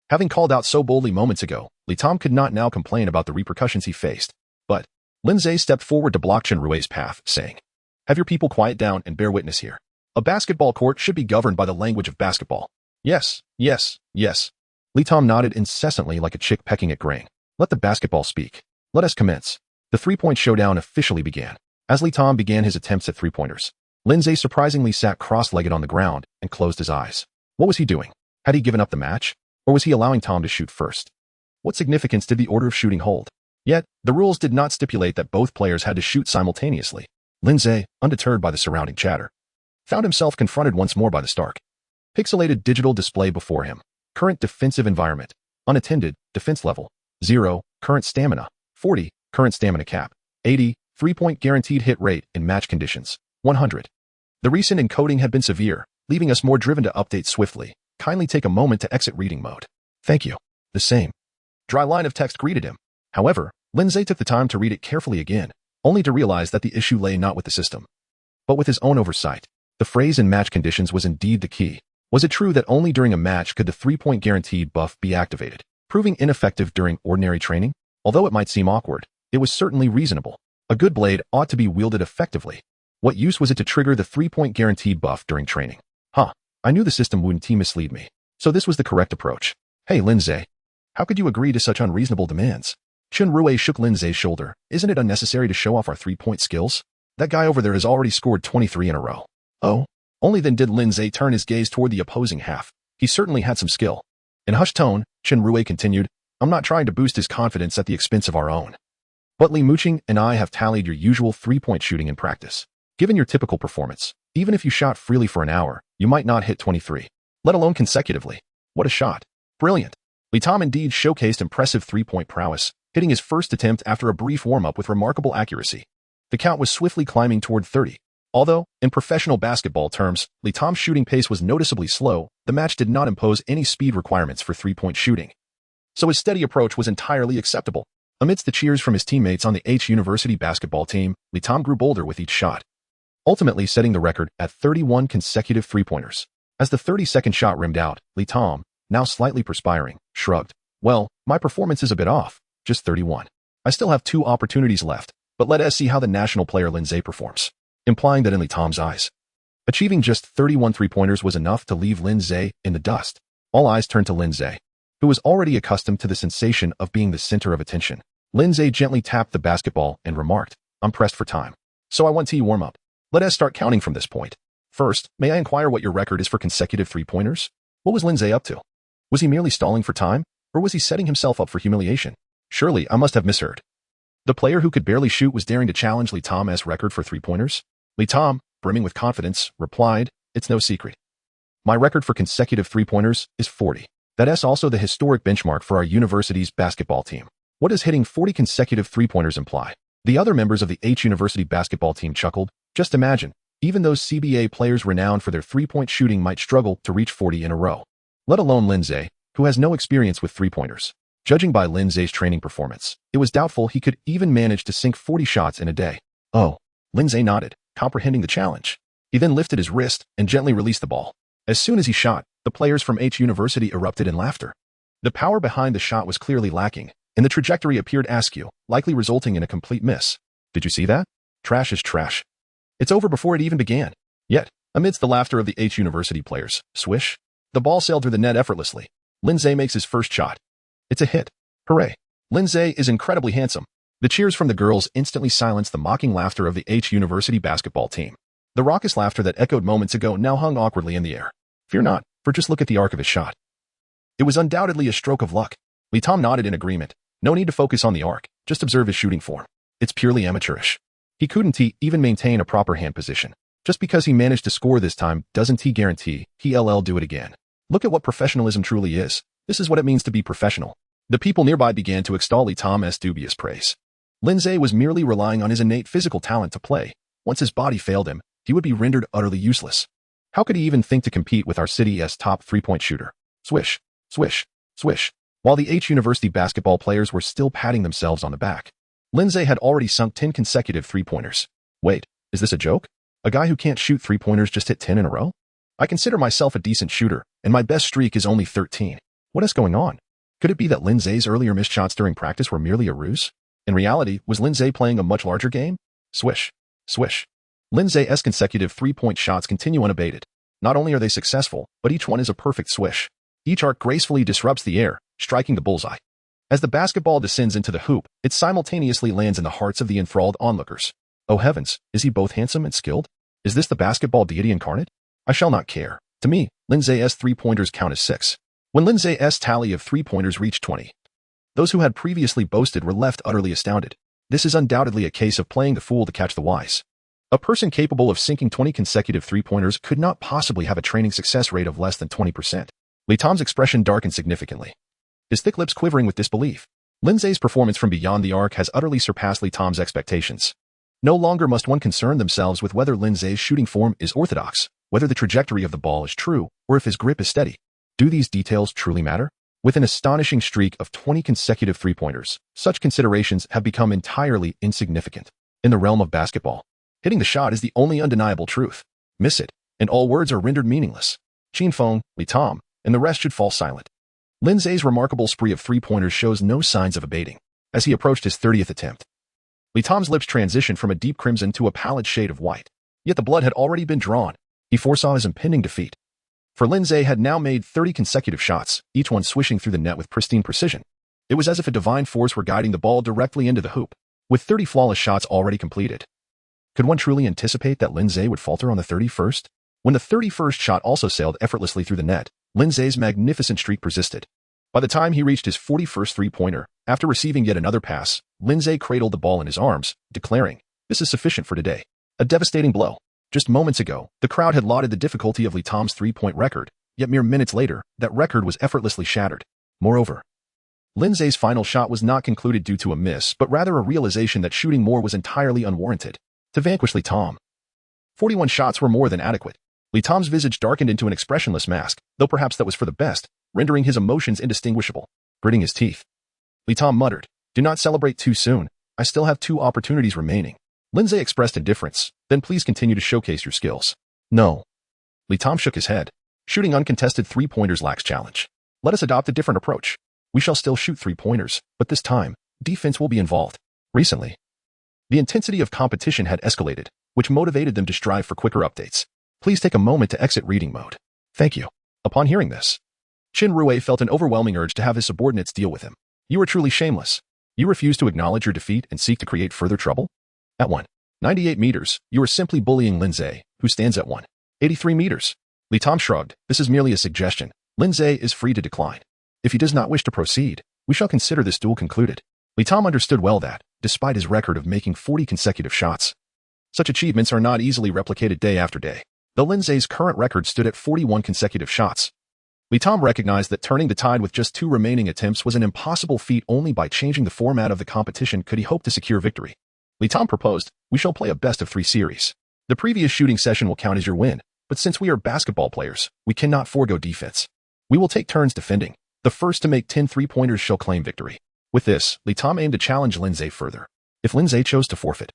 Having called out so boldly moments ago, Li Tom could not now complain about the repercussions he faced. But Lin Ze stepped forward to block Chen Rui's path, saying, "Have your people quiet down and bear witness here. A basketball court should be governed by the language of basketball." "Yes, yes, yes." Li Tom nodded incessantly like a chick pecking at grain. "Let the basketball speak. Let us commence." The three-point showdown officially began. As Li Tom began his attempts at three-pointers, Lin Ze surprisingly sat cross-legged on the ground and closed his eyes. What was he doing? Had he given up the match? Or was he allowing Tom to shoot first? What significance did the order of shooting hold? Yet, the rules did not stipulate that both players had to shoot simultaneously. Lin Ze, undeterred by the surrounding chatter, found himself confronted once more by the stark, pixelated digital display before him. Current defensive environment. Unattended, defense level. 0, current stamina. 40, current stamina cap. 80, three-point guaranteed hit rate in match conditions. 100. The recent encoding had been severe, leaving us more driven to update swiftly. Kindly take a moment to exit reading mode. Thank you. The same dry line of text greeted him. However, Lin Ze took the time to read it carefully again, only to realize that the issue lay not with the system, but with his own oversight. The phrase in match conditions was indeed the key. Was it true that only during a match could the three-point guaranteed buff be activated, proving ineffective during ordinary training? Although it might seem awkward, it was certainly reasonable. A good blade ought to be wielded effectively. What use was it to trigger the three-point guaranteed buff during training? I knew the system wouldn't mislead me, so this was the correct approach. "Hey, Lin Ze, how could you agree to such unreasonable demands?" Chen Rui shook Lin Ze's shoulder. "Isn't it unnecessary to show off our three-point skills? That guy over there has already scored 23 in a row." "Oh?" Only then did Lin Ze turn his gaze toward the opposing half. He certainly had some skill. In a hushed tone, Chen Rui continued, "I'm not trying to boost his confidence at the expense of our own. But Li Muqing and I have tallied your usual three-point shooting in practice. Given your typical performance, even if you shot freely for an hour, you might not hit 23, let alone consecutively. What a shot. Brilliant." Li Tom indeed showcased impressive three-point prowess, hitting his first attempt after a brief warm-up with remarkable accuracy. The count was swiftly climbing toward 30. Although, in professional basketball terms, Li Tom's shooting pace was noticeably slow, the match did not impose any speed requirements for three-point shooting. So his steady approach was entirely acceptable. Amidst the cheers from his teammates on the H University basketball team, Li Tom grew bolder with each shot, ultimately setting the record at 31 consecutive three-pointers. As the 30-second shot rimmed out, Li Tom, now slightly perspiring, shrugged. "Well, my performance is a bit off, just 31. I still have 2 opportunities left, but let us see how the national player Lin Ze performs," implying that in Li Tom's eyes, achieving just 31 three-pointers was enough to leave Lin Ze in the dust. All eyes turned to Lin Ze, who was already accustomed to the sensation of being the center of attention. Lin Ze gently tapped the basketball and remarked, "I'm pressed for time, so I want to warm up. Let us start counting from this point. First, may I inquire what your record is for consecutive three-pointers?" What was Lin Ze up to? Was he merely stalling for time, or was he setting himself up for humiliation? Surely I must have misheard. The player who could barely shoot was daring to challenge Li Tom's record for three-pointers? Li Tom, brimming with confidence, replied, "It's no secret. My record for consecutive three-pointers is 40. That is also the historic benchmark for our university's basketball team." What does hitting 40 consecutive three-pointers imply? The other members of the H University basketball team chuckled. Just imagine, even those CBA players renowned for their three-point shooting might struggle to reach 40 in a row. Let alone Lin Ze, who has no experience with three-pointers. Judging by Lin Ze's training performance, it was doubtful he could even manage to sink 40 shots in a day. Oh, Lin Ze nodded, comprehending the challenge. He then lifted his wrist and gently released the ball. As soon as he shot, the players from H University erupted in laughter. The power behind the shot was clearly lacking, and the trajectory appeared askew, likely resulting in a complete miss. Did you see that? Trash is trash. It's over before it even began. Yet, amidst the laughter of the H University players, swish, the ball sailed through the net effortlessly. Lin Ze makes his first shot. It's a hit. Hooray. Lin Ze is incredibly handsome. The cheers from the girls instantly silenced the mocking laughter of the H University basketball team. The raucous laughter that echoed moments ago now hung awkwardly in the air. Fear not, for just look at the arc of his shot. It was undoubtedly a stroke of luck. Li Tom nodded in agreement. No need to focus on the arc, just observe his shooting form. It's purely amateurish. He couldn't even maintain a proper hand position. Just because he managed to score this time doesn't guarantee he'll do it again. Look at what professionalism truly is. This is what it means to be professional. The people nearby began to extol Li Tom's dubious praise. Lin Ze was merely relying on his innate physical talent to play. Once his body failed him, he would be rendered utterly useless. How could he even think to compete with our city's top three-point shooter? Swish, swish, swish. While the H University basketball players were still patting themselves on the back, Lin Ze had already sunk 10 consecutive three-pointers. Wait, is this a joke? A guy who can't shoot three-pointers just hit 10 in a row? I consider myself a decent shooter, and my best streak is only 13. What is going on? Could it be that Lin Ze's earlier missed shots during practice were merely a ruse? In reality, was Lin Ze playing a much larger game? Swish, swish. Lin Ze's consecutive three-point shots continue unabated. Not only are they successful, but each one is a perfect swish. Each arc gracefully disrupts the air, striking the bullseye. As the basketball descends into the hoop, it simultaneously lands in the hearts of the enthralled onlookers. Oh heavens, is he both handsome and skilled? Is this the basketball deity incarnate? I shall not care. To me, Lin Ze's three-pointers count as 6. When Lin Ze's tally of three-pointers reached 20, those who had previously boasted were left utterly astounded. This is undoubtedly a case of playing the fool to catch the wise. A person capable of sinking 20 consecutive three-pointers could not possibly have a training success rate of less than 20%. Li Tom's expression darkened significantly, his thick lips quivering with disbelief. Lin Ze's performance from beyond the arc has utterly surpassed Li Tom's expectations. No longer must one concern themselves with whether Lin Ze's shooting form is orthodox, whether the trajectory of the ball is true, or if his grip is steady. Do these details truly matter? With an astonishing streak of 20 consecutive three-pointers, such considerations have become entirely insignificant. In the realm of basketball, hitting the shot is the only undeniable truth. Miss it, and all words are rendered meaningless. Chin Feng, Li Tom, and the rest should fall silent. Lin Ze's remarkable spree of three-pointers shows no signs of abating. As he approached his 30th attempt, Li Tom's lips transitioned from a deep crimson to a pallid shade of white. Yet the blood had already been drawn. He foresaw his impending defeat. For Lin Ze had now made 30 consecutive shots, each one swishing through the net with pristine precision. It was as if a divine force were guiding the ball directly into the hoop, with 30 flawless shots already completed. Could one truly anticipate that Lin Ze would falter on the 31st? When the 31st shot also sailed effortlessly through the net, Lin Ze's magnificent streak persisted. By the time he reached his 41st three-pointer, after receiving yet another pass, Lin Ze cradled the ball in his arms, declaring, "This is sufficient for today." A devastating blow. Just moments ago, the crowd had lauded the difficulty of Li Tom's three-point record, yet mere minutes later, that record was effortlessly shattered. Moreover, Lin Ze's final shot was not concluded due to a miss, but rather a realization that shooting more was entirely unwarranted. To vanquish Li Tom, 41 shots were more than adequate. Li Tom's visage darkened into an expressionless mask, though perhaps that was for the best, rendering his emotions indistinguishable. Gritting his teeth, Li Tom muttered, "Do not celebrate too soon. I still have 2 opportunities remaining." Lin Ze expressed indifference. "Then please continue to showcase your skills." "No." Li Tom shook his head. "Shooting uncontested three-pointers lacks challenge. Let us adopt a different approach. We shall still shoot three-pointers, but this time, defense will be involved." Recently, the intensity of competition had escalated, which motivated them to strive for quicker updates. Please take a moment to exit reading mode. Thank you. Upon hearing this, Chen Rui felt an overwhelming urge to have his subordinates deal with him. You are truly shameless. You refuse to acknowledge your defeat and seek to create further trouble? At 198 meters, you are simply bullying Lin Ze, who stands at 183 meters. Li Tom shrugged. "This is merely a suggestion. Lin Ze is free to decline. If he does not wish to proceed, we shall consider this duel concluded." Li Tom understood well that, despite his record of making 40 consecutive shots, such achievements are not easily replicated day after day. Though Lin Ze's current record stood at 41 consecutive shots, Tom recognized that turning the tide with just 2 remaining attempts was an impossible feat. Only by changing the format of the competition could he hope to secure victory. Tom proposed, "We shall play a best-of-3 series. The previous shooting session will count as your win, but since we are basketball players, we cannot forego defense. We will take turns defending. The first to make 10 3-pointers shall claim victory." With this, Tom aimed to challenge Lin Ze further. If Lin Ze chose to forfeit,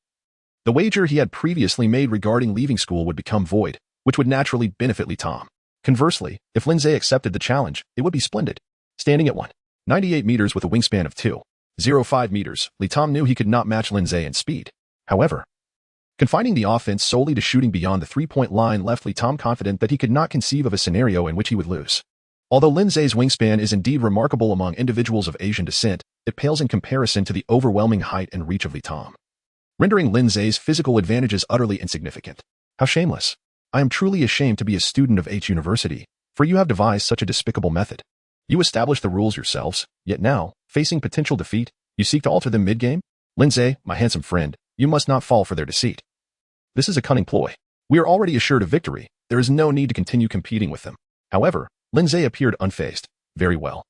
the wager he had previously made regarding leaving school would become void, which would naturally benefit Tom. Conversely, if Lin Ze accepted the challenge, it would be splendid. Standing at 198 meters with a wingspan of 205 meters, Tom knew he could not match Lin Ze in speed. However, confining the offense solely to shooting beyond the 3-point line left Tom confident that he could not conceive of a scenario in which he would lose. Although Lin Ze's wingspan is indeed remarkable among individuals of Asian descent, it pales in comparison to the overwhelming height and reach of Tom, rendering Lin Ze's physical advantages utterly insignificant. How shameless. I am truly ashamed to be a student of H University, for you have devised such a despicable method. You established the rules yourselves, yet now, facing potential defeat, you seek to alter them mid-game? Lin Ze, my handsome friend, you must not fall for their deceit. This is a cunning ploy. We are already assured of victory. There is no need to continue competing with them. However, Lin Ze appeared unfazed. Very well.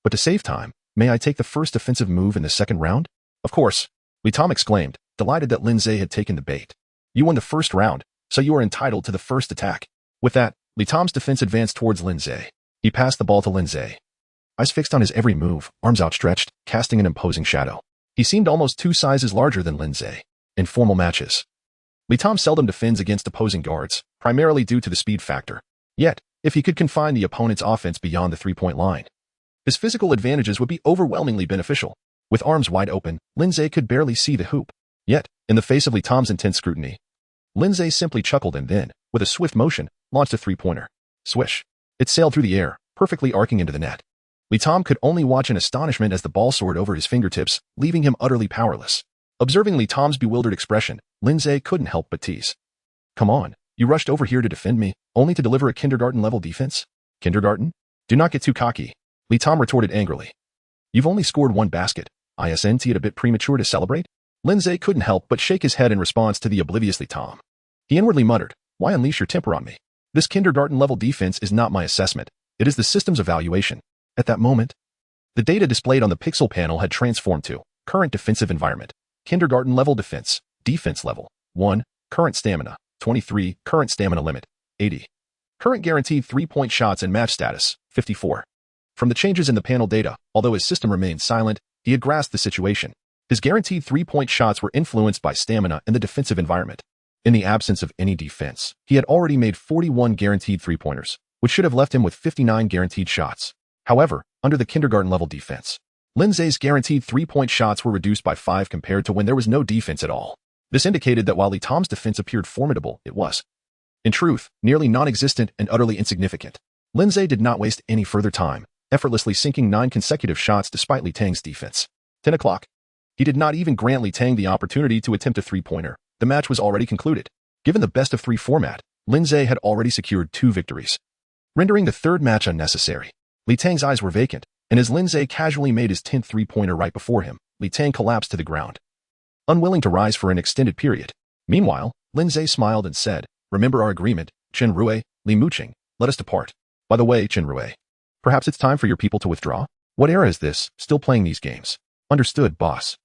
But to save time, may I take the first offensive move in the second round? Of course. Tom exclaimed, delighted that Lin Ze had taken the bait. You won the first round, so you are entitled to the first attack. With that, Tom's defense advanced towards Lin Ze. He passed the ball to Lin Ze. Eyes fixed on his every move, arms outstretched, casting an imposing shadow. He seemed almost 2 sizes larger than Lin Ze. In formal matches, Tom seldom defends against opposing guards, primarily due to the speed factor. Yet, if he could confine the opponent's offense beyond the 3-point line, his physical advantages would be overwhelmingly beneficial. With arms wide open, Lin Ze could barely see the hoop. Yet, in the face of Tom's intense scrutiny, Lin Ze simply chuckled and then, with a swift motion, launched a 3-pointer. Swish. It sailed through the air, perfectly arcing into the net. Tom could only watch in astonishment as the ball soared over his fingertips, leaving him utterly powerless. Observing Tom's bewildered expression, Lin Ze couldn't help but tease. Come on, you rushed over here to defend me, only to deliver a kindergarten-level defense? Kindergarten? Do not get too cocky. Tom retorted angrily. You've only scored 1 basket. Isn't it a bit premature to celebrate? Lin Ze couldn't help but shake his head in response to the oblivious Tom. He inwardly muttered, why unleash your temper on me? This kindergarten-level defense is not my assessment. It is the system's evaluation. At that moment, the data displayed on the pixel panel had transformed to current defensive environment, kindergarten-level defense, defense level, 1, current stamina, 23, current stamina limit, 80. Current guaranteed 3-point shots and match status, 54. From the changes in the panel data, although his system remained silent, he had grasped the situation. His guaranteed 3-point shots were influenced by stamina and the defensive environment. In the absence of any defense, he had already made 41 guaranteed 3-pointers, which should have left him with 59 guaranteed shots. However, under the kindergarten-level defense, Lin Ze's guaranteed 3-point shots were reduced by 5 compared to when there was no defense at all. This indicated that while Tom's defense appeared formidable, it was, in truth, nearly non-existent and utterly insignificant. Lin Ze did not waste any further time, effortlessly sinking 9 consecutive shots despite Li Tang's defense. 10 o'clock. He did not even grant Li Tang the opportunity to attempt a 3-pointer. The match was already concluded. Given the best-of-3 format, Lin Ze had already secured 2 victories, rendering the third match unnecessary. Li Tang's eyes were vacant, and as Lin Ze casually made his 10th 3-pointer right before him, Li Tang collapsed to the ground, unwilling to rise for an extended period. Meanwhile, Lin Ze smiled and said, remember our agreement, Chen Rui, Li Muqing, let us depart. By the way, Chen Rui, perhaps it's time for your people to withdraw? What era is this, still playing these games? Understood, boss.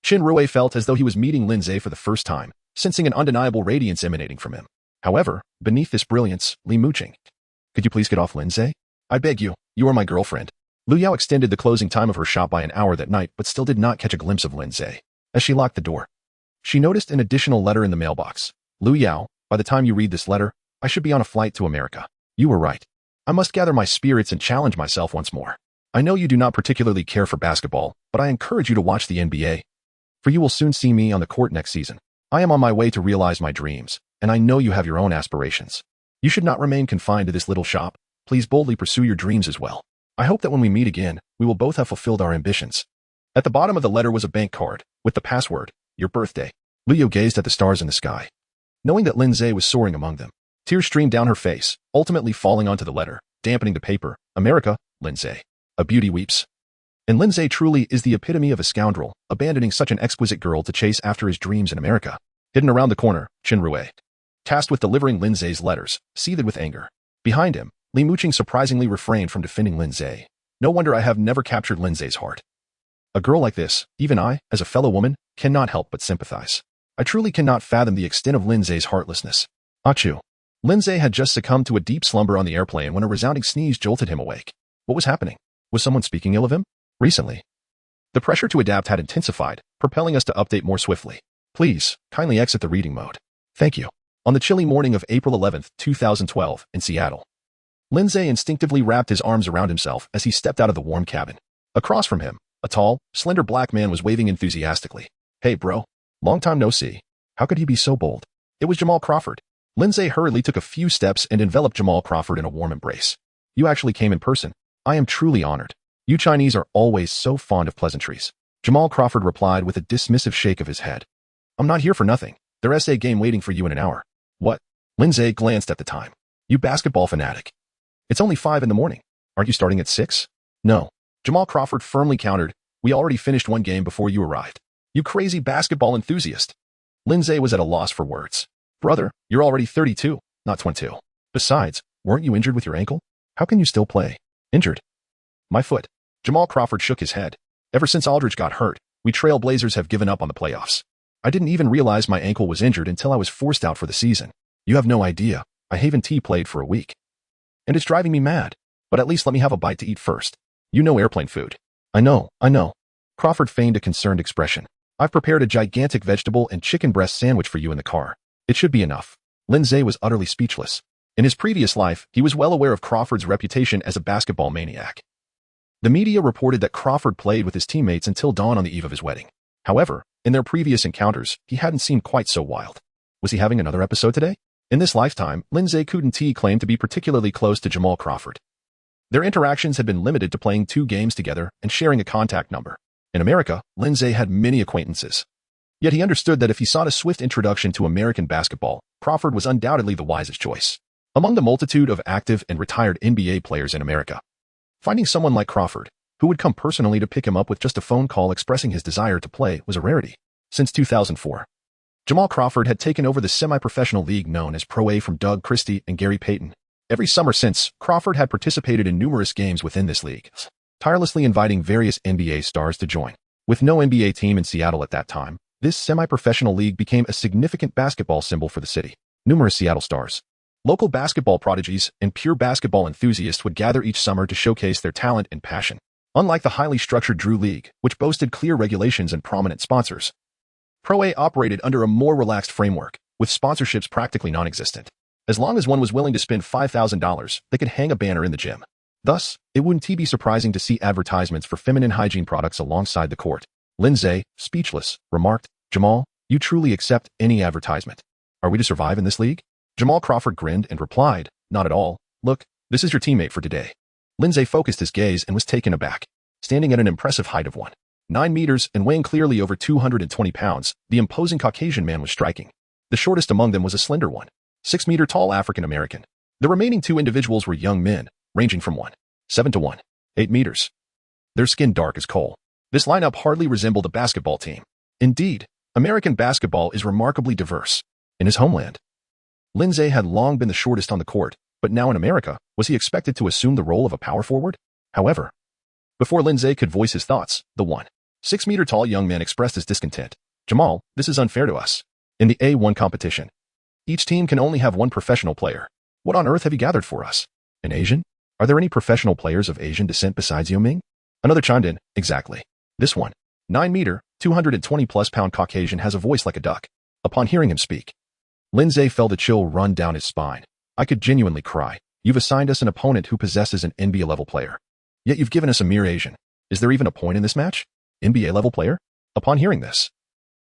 Chen Rui felt as though he was meeting Lin Ze for the first time, sensing an undeniable radiance emanating from him. However, beneath this brilliance, Li Muqing. Could you please get off, Lin Ze? I beg you, you are my girlfriend. Lu Yao extended the closing time of her shop by an hour that night but still did not catch a glimpse of Lin Ze. As she locked the door, she noticed an additional letter in the mailbox. Lu Yao, by the time you read this letter, I should be on a flight to America. You were right. I must gather my spirits and challenge myself once more. I know you do not particularly care for basketball, but I encourage you to watch the NBA. For you will soon see me on the court next season. I am on my way to realize my dreams, and I know you have your own aspirations. You should not remain confined to this little shop. Please boldly pursue your dreams as well. I hope that when we meet again, we will both have fulfilled our ambitions. At the bottom of the letter was a bank card, with the password, your birthday. Lu Yao gazed at the stars in the sky, knowing that Lin Ze was soaring among them. Tears streamed down her face, ultimately falling onto the letter, dampening the paper. America, Lin Ze. A beauty weeps. And Lin Ze truly is the epitome of a scoundrel, abandoning such an exquisite girl to chase after his dreams in America. Hidden around the corner, Chen Rui, tasked with delivering Lin Ze's letters, seethed with anger. Behind him, Li Muqing surprisingly refrained from defending Lin Ze. No wonder I have never captured Lin Ze's heart. A girl like this, even I, as a fellow woman, cannot help but sympathize. I truly cannot fathom the extent of Lin Ze's heartlessness. Achoo. Lin Ze had just succumbed to a deep slumber on the airplane when a resounding sneeze jolted him awake. What was happening? Was someone speaking ill of him? Recently. The pressure to adapt had intensified, propelling us to update more swiftly. Please, kindly exit the reading mode. Thank you. On the chilly morning of April 11, 2012, in Seattle, Lin Ze instinctively wrapped his arms around himself as he stepped out of the warm cabin. Across from him, a tall, slender black man was waving enthusiastically. Hey bro, long time no see. How could he be so bold? It was Jamal Crawford. Lin Ze hurriedly took a few steps and enveloped Jamal Crawford in a warm embrace. You actually came in person. I am truly honored. You Chinese are always so fond of pleasantries. Jamal Crawford replied with a dismissive shake of his head. I'm not here for nothing. There's a game waiting for you in an hour. What? Lin Ze glanced at the time. You basketball fanatic. It's only 5 in the morning. Aren't you starting at 6? No. Jamal Crawford firmly countered. We already finished one game before you arrived. You crazy basketball enthusiast. Lin Ze was at a loss for words. Brother, you're already 32, not 22. Besides, weren't you injured with your ankle? How can you still play? Injured? My foot. Jamal Crawford shook his head. Ever since Aldridge got hurt, we Trailblazers have given up on the playoffs. I didn't even realize my ankle was injured until I was forced out for the season. You have no idea. I haven't played for a week. And it's driving me mad. But at least let me have a bite to eat first. You know airplane food. I know. Crawford feigned a concerned expression. I've prepared a gigantic vegetable and chicken breast sandwich for you in the car. It should be enough. Lin Ze was utterly speechless. In his previous life, he was well aware of Crawford's reputation as a basketball maniac. The media reported that Crawford played with his teammates until dawn on the eve of his wedding. However, in their previous encounters, he hadn't seemed quite so wild. Was he having another episode today? In this lifetime, Lin Ze couldn't claim to be particularly close to Jamal Crawford. Their interactions had been limited to playing 2 games together and sharing a contact number. In America, Lin Ze had many acquaintances. Yet he understood that if he sought a swift introduction to American basketball, Crawford was undoubtedly the wisest choice. Among the multitude of active and retired NBA players in America, finding someone like Crawford, who would come personally to pick him up with just a phone call expressing his desire to play, was a rarity. Since 2004, Jamal Crawford had taken over the semi-professional league known as Pro A from Doug Christie and Gary Payton. Every summer since, Crawford had participated in numerous games within this league, tirelessly inviting various NBA stars to join. With no NBA team in Seattle at that time, this semi-professional league became a significant basketball symbol for the city. Numerous Seattle stars, local basketball prodigies, and pure basketball enthusiasts would gather each summer to showcase their talent and passion. Unlike the highly structured Drew League, which boasted clear regulations and prominent sponsors, Pro A operated under a more relaxed framework, with sponsorships practically non-existent. As long as one was willing to spend $5,000, they could hang a banner in the gym. Thus, it wouldn't be surprising to see advertisements for feminine hygiene products alongside the court. Lin Ze, speechless, remarked, Jamal, you truly accept any advertisement. Are we to survive in this league? Jamal Crawford grinned and replied, not at all. Look, this is your teammate for today. Lin Ze focused his gaze and was taken aback. Standing at an impressive height of 1.9 meters and weighing clearly over 220 pounds, the imposing Caucasian man was striking. The shortest among them was a slender 1.6-meter tall African-American. The remaining 2 individuals were young men, ranging from 1.7 to 1.8 meters. Their skin dark as coal. This lineup hardly resembled a basketball team. Indeed, American basketball is remarkably diverse. In his homeland, Lin Ze had long been the shortest on the court, but now in America, was he expected to assume the role of a power forward? However, before Lin Ze could voice his thoughts, the 1.6-meter tall young man expressed his discontent. Jamal, this is unfair to us. In the A1 competition, each team can only have 1 professional player. What on earth have you gathered for us? An Asian? Are there any professional players of Asian descent besides Yao Ming? Another chimed in, exactly. This 1.9-meter, 220-plus pound Caucasian has a voice like a duck. Upon hearing him speak, Lin Ze felt a chill run down his spine. I could genuinely cry. You've assigned us an opponent who possesses an NBA-level player. Yet you've given us a mere Asian. Is there even a point in this match? NBA-level player? Upon hearing this,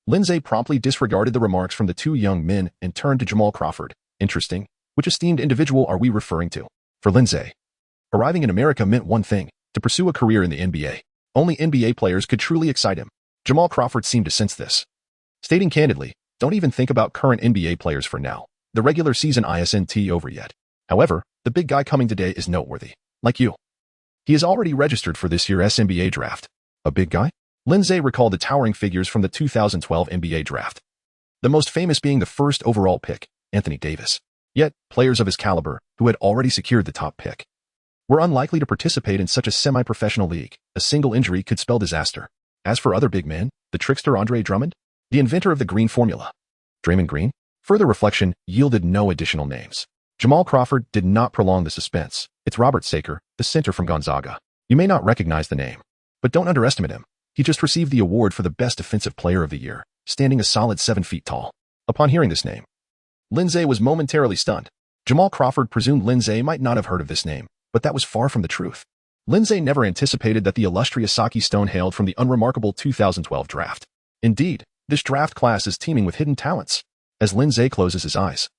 Lin Ze promptly disregarded the remarks from the 2 young men and turned to Jamal Crawford. Interesting. Which esteemed individual are we referring to? For Lin Ze, arriving in America meant one thing, to pursue a career in the NBA. Only NBA players could truly excite him. Jamal Crawford seemed to sense this. Stating candidly, don't even think about current NBA players for now. The regular season isn't over yet. However, the big guy coming today is noteworthy. Like you. He is already registered for this year's NBA draft. A big guy? Lin Ze recalled the towering figures from the 2012 NBA draft. The most famous being the first overall pick, Anthony Davis. Yet, players of his caliber, who had already secured the top pick, were unlikely to participate in such a semi-professional league. A single injury could spell disaster. As for other big men, the trickster Andre Drummond, the inventor of the green formula, Draymond Green, further reflection yielded no additional names. Jamal Crawford did not prolong the suspense. It's Robert Saker, the center from Gonzaga. You may not recognize the name, but don't underestimate him. He just received the award for the best defensive player of the year, standing a solid 7 feet tall. Upon hearing this name, Lin Ze was momentarily stunned. Jamal Crawford presumed Lin Ze might not have heard of this name, but that was far from the truth. Lin Ze never anticipated that the illustrious Saki Stone hailed from the unremarkable 2012 draft. Indeed, this draft class is teeming with hidden talents. As Lin Ze closes his eyes,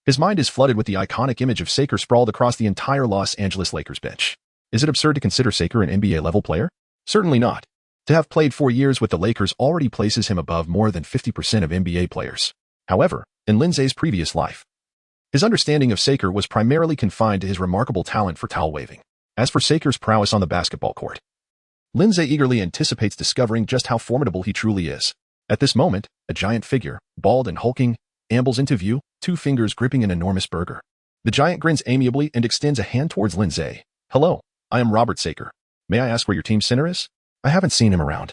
his mind is flooded with the iconic image of Saker sprawled across the entire Los Angeles Lakers bench. Is it absurd to consider Saker an NBA-level player? Certainly not. To have played 4 years with the Lakers already places him above more than 50% of NBA players. However, in Lin Ze's previous life, his understanding of Saker was primarily confined to his remarkable talent for towel waving. As for Saker's prowess on the basketball court, Lin Ze eagerly anticipates discovering just how formidable he truly is. At this moment, a giant figure, bald and hulking, ambles into view, 2 fingers gripping an enormous burger. The giant grins amiably and extends a hand towards Lin Ze. Hello, I am Robert Saker. May I ask where your team center is? I haven't seen him around.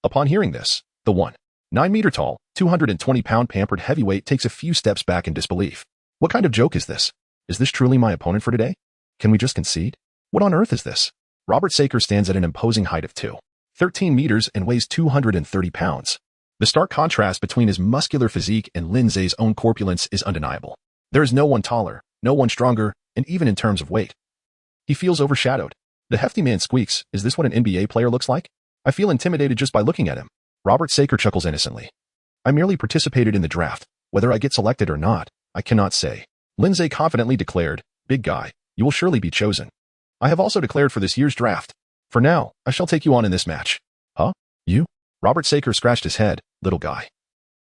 Upon hearing this, the 9-meter-tall, 220-pound pampered heavyweight takes a few steps back in disbelief. What kind of joke is this? Is this truly my opponent for today? Can we just concede? What on earth is this? Robert Saker stands at an imposing height of 13 meters and weighs 230 pounds. The stark contrast between his muscular physique and Lin Ze's own corpulence is undeniable. There is no one taller, no one stronger, and even in terms of weight, he feels overshadowed. The hefty man squeaks, is this what an NBA player looks like? I feel intimidated just by looking at him. Robert Saker chuckles innocently. I merely participated in the draft. Whether I get selected or not, I cannot say. Lin Ze confidently declared, big guy, you will surely be chosen. I have also declared for this year's draft. For now, I shall take you on in this match. Huh? You? Robert Saker scratched his head, little guy.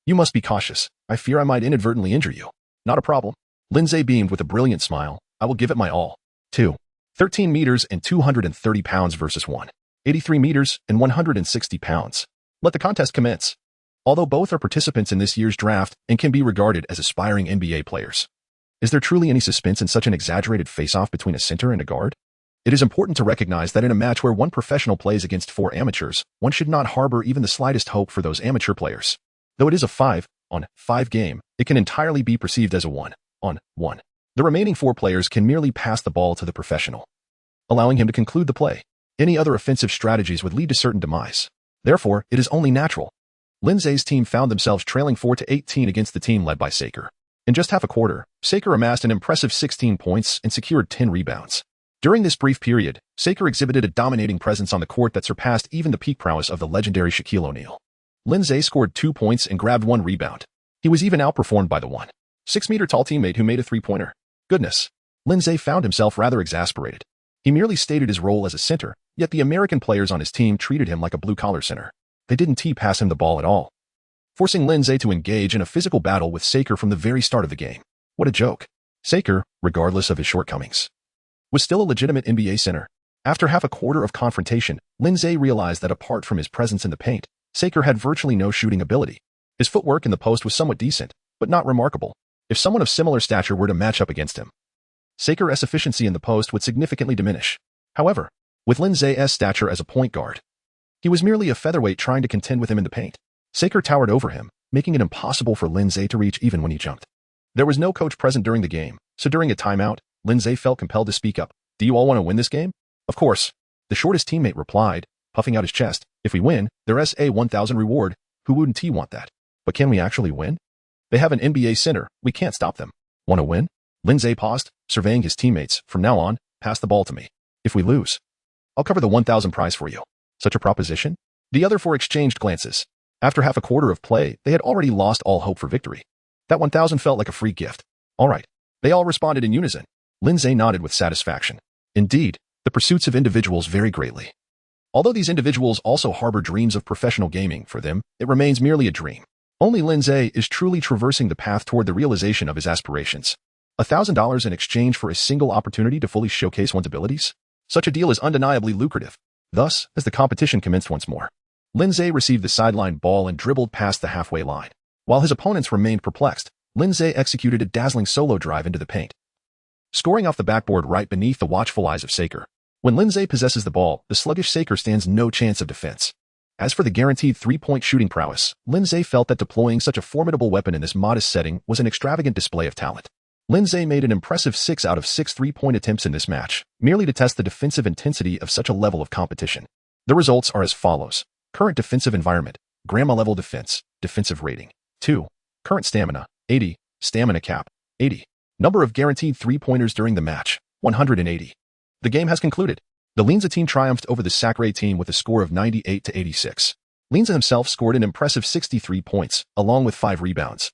You must be cautious. I fear I might inadvertently injure you. Not a problem. Lin Ze beamed with a brilliant smile. I will give it my all. 13 meters and 230 pounds versus 83 meters and 160 pounds. Let the contest commence. Although both are participants in this year's draft and can be regarded as aspiring NBA players, is there truly any suspense in such an exaggerated face-off between a center and a guard? It is important to recognize that in a match where one professional plays against 4 amateurs, one should not harbor even the slightest hope for those amateur players. Though it is a 5-on-5 game, it can entirely be perceived as a 1-on-1. The remaining 4 players can merely pass the ball to the professional, allowing him to conclude the play. Any other offensive strategies would lead to certain demise. Therefore, it is only natural. Lin Ze's team found themselves trailing 4-18 against the team led by Saker. In just half a quarter, Saker amassed an impressive 16 points and secured 10 rebounds. During this brief period, Saker exhibited a dominating presence on the court that surpassed even the peak prowess of the legendary Shaquille O'Neal. Lin Ze scored 2 points and grabbed 1 rebound. He was even outperformed by the 6-meter-tall teammate who made a 3-pointer. Goodness. Lin Ze found himself rather exasperated. He merely stated his role as a center, yet the American players on his team treated him like a blue-collar center. They didn't pass him the ball at all, forcing Lin Ze to engage in a physical battle with Saker from the very start of the game. What a joke. Saker, regardless of his shortcomings, was still a legitimate NBA center. After half a quarter of confrontation, Lin Ze realized that apart from his presence in the paint, Saker had virtually no shooting ability. His footwork in the post was somewhat decent, but not remarkable. If someone of similar stature were to match up against him, Saker's efficiency in the post would significantly diminish. However, with Lin Ze's stature as a point guard, he was merely a featherweight trying to contend with him in the paint. Saker towered over him, making it impossible for Lin Ze to reach even when he jumped. There was no coach present during the game, so during a timeout, Lin Ze felt compelled to speak up. Do you all want to win this game? Of course. The shortest teammate replied, puffing out his chest. If we win, there's a 1,000 reward. Who wouldn't want that? But can we actually win? They have an NBA center. We can't stop them. Want to win? Lin Ze paused, surveying his teammates. From now on, pass the ball to me. If we lose, I'll cover the 1,000 prize for you. Such a proposition? The other 4 exchanged glances. After half a quarter of play, they had already lost all hope for victory. That 1,000 felt like a free gift. All right. They all responded in unison. Lin Ze nodded with satisfaction. Indeed, the pursuits of individuals vary greatly. Although these individuals also harbor dreams of professional gaming, for them, it remains merely a dream. Only Lin Ze is truly traversing the path toward the realization of his aspirations. $1,000 in exchange for a single opportunity to fully showcase one's abilities? Such a deal is undeniably lucrative. Thus, as the competition commenced once more, Lin Ze received the sideline ball and dribbled past the halfway line. While his opponents remained perplexed, Lin Ze executed a dazzling solo drive into the paint, scoring off the backboard right beneath the watchful eyes of Saker. When Lin Ze possesses the ball, the sluggish Saker stands no chance of defense. As for the guaranteed three-point shooting prowess, Lin Ze felt that deploying such a formidable weapon in this modest setting was an extravagant display of talent. Lin Ze made an impressive 6 out of 6 three-point attempts in this match, merely to test the defensive intensity of such a level of competition. The results are as follows. Current defensive environment, Grandma level defense, defensive rating, 2. Current stamina, 80, stamina cap, 80. Number of guaranteed three-pointers during the match, 180. The game has concluded. The Lin Ze team triumphed over the Sacre team with a score of 98-86. Lin Ze himself scored an impressive 63 points, along with 5 rebounds,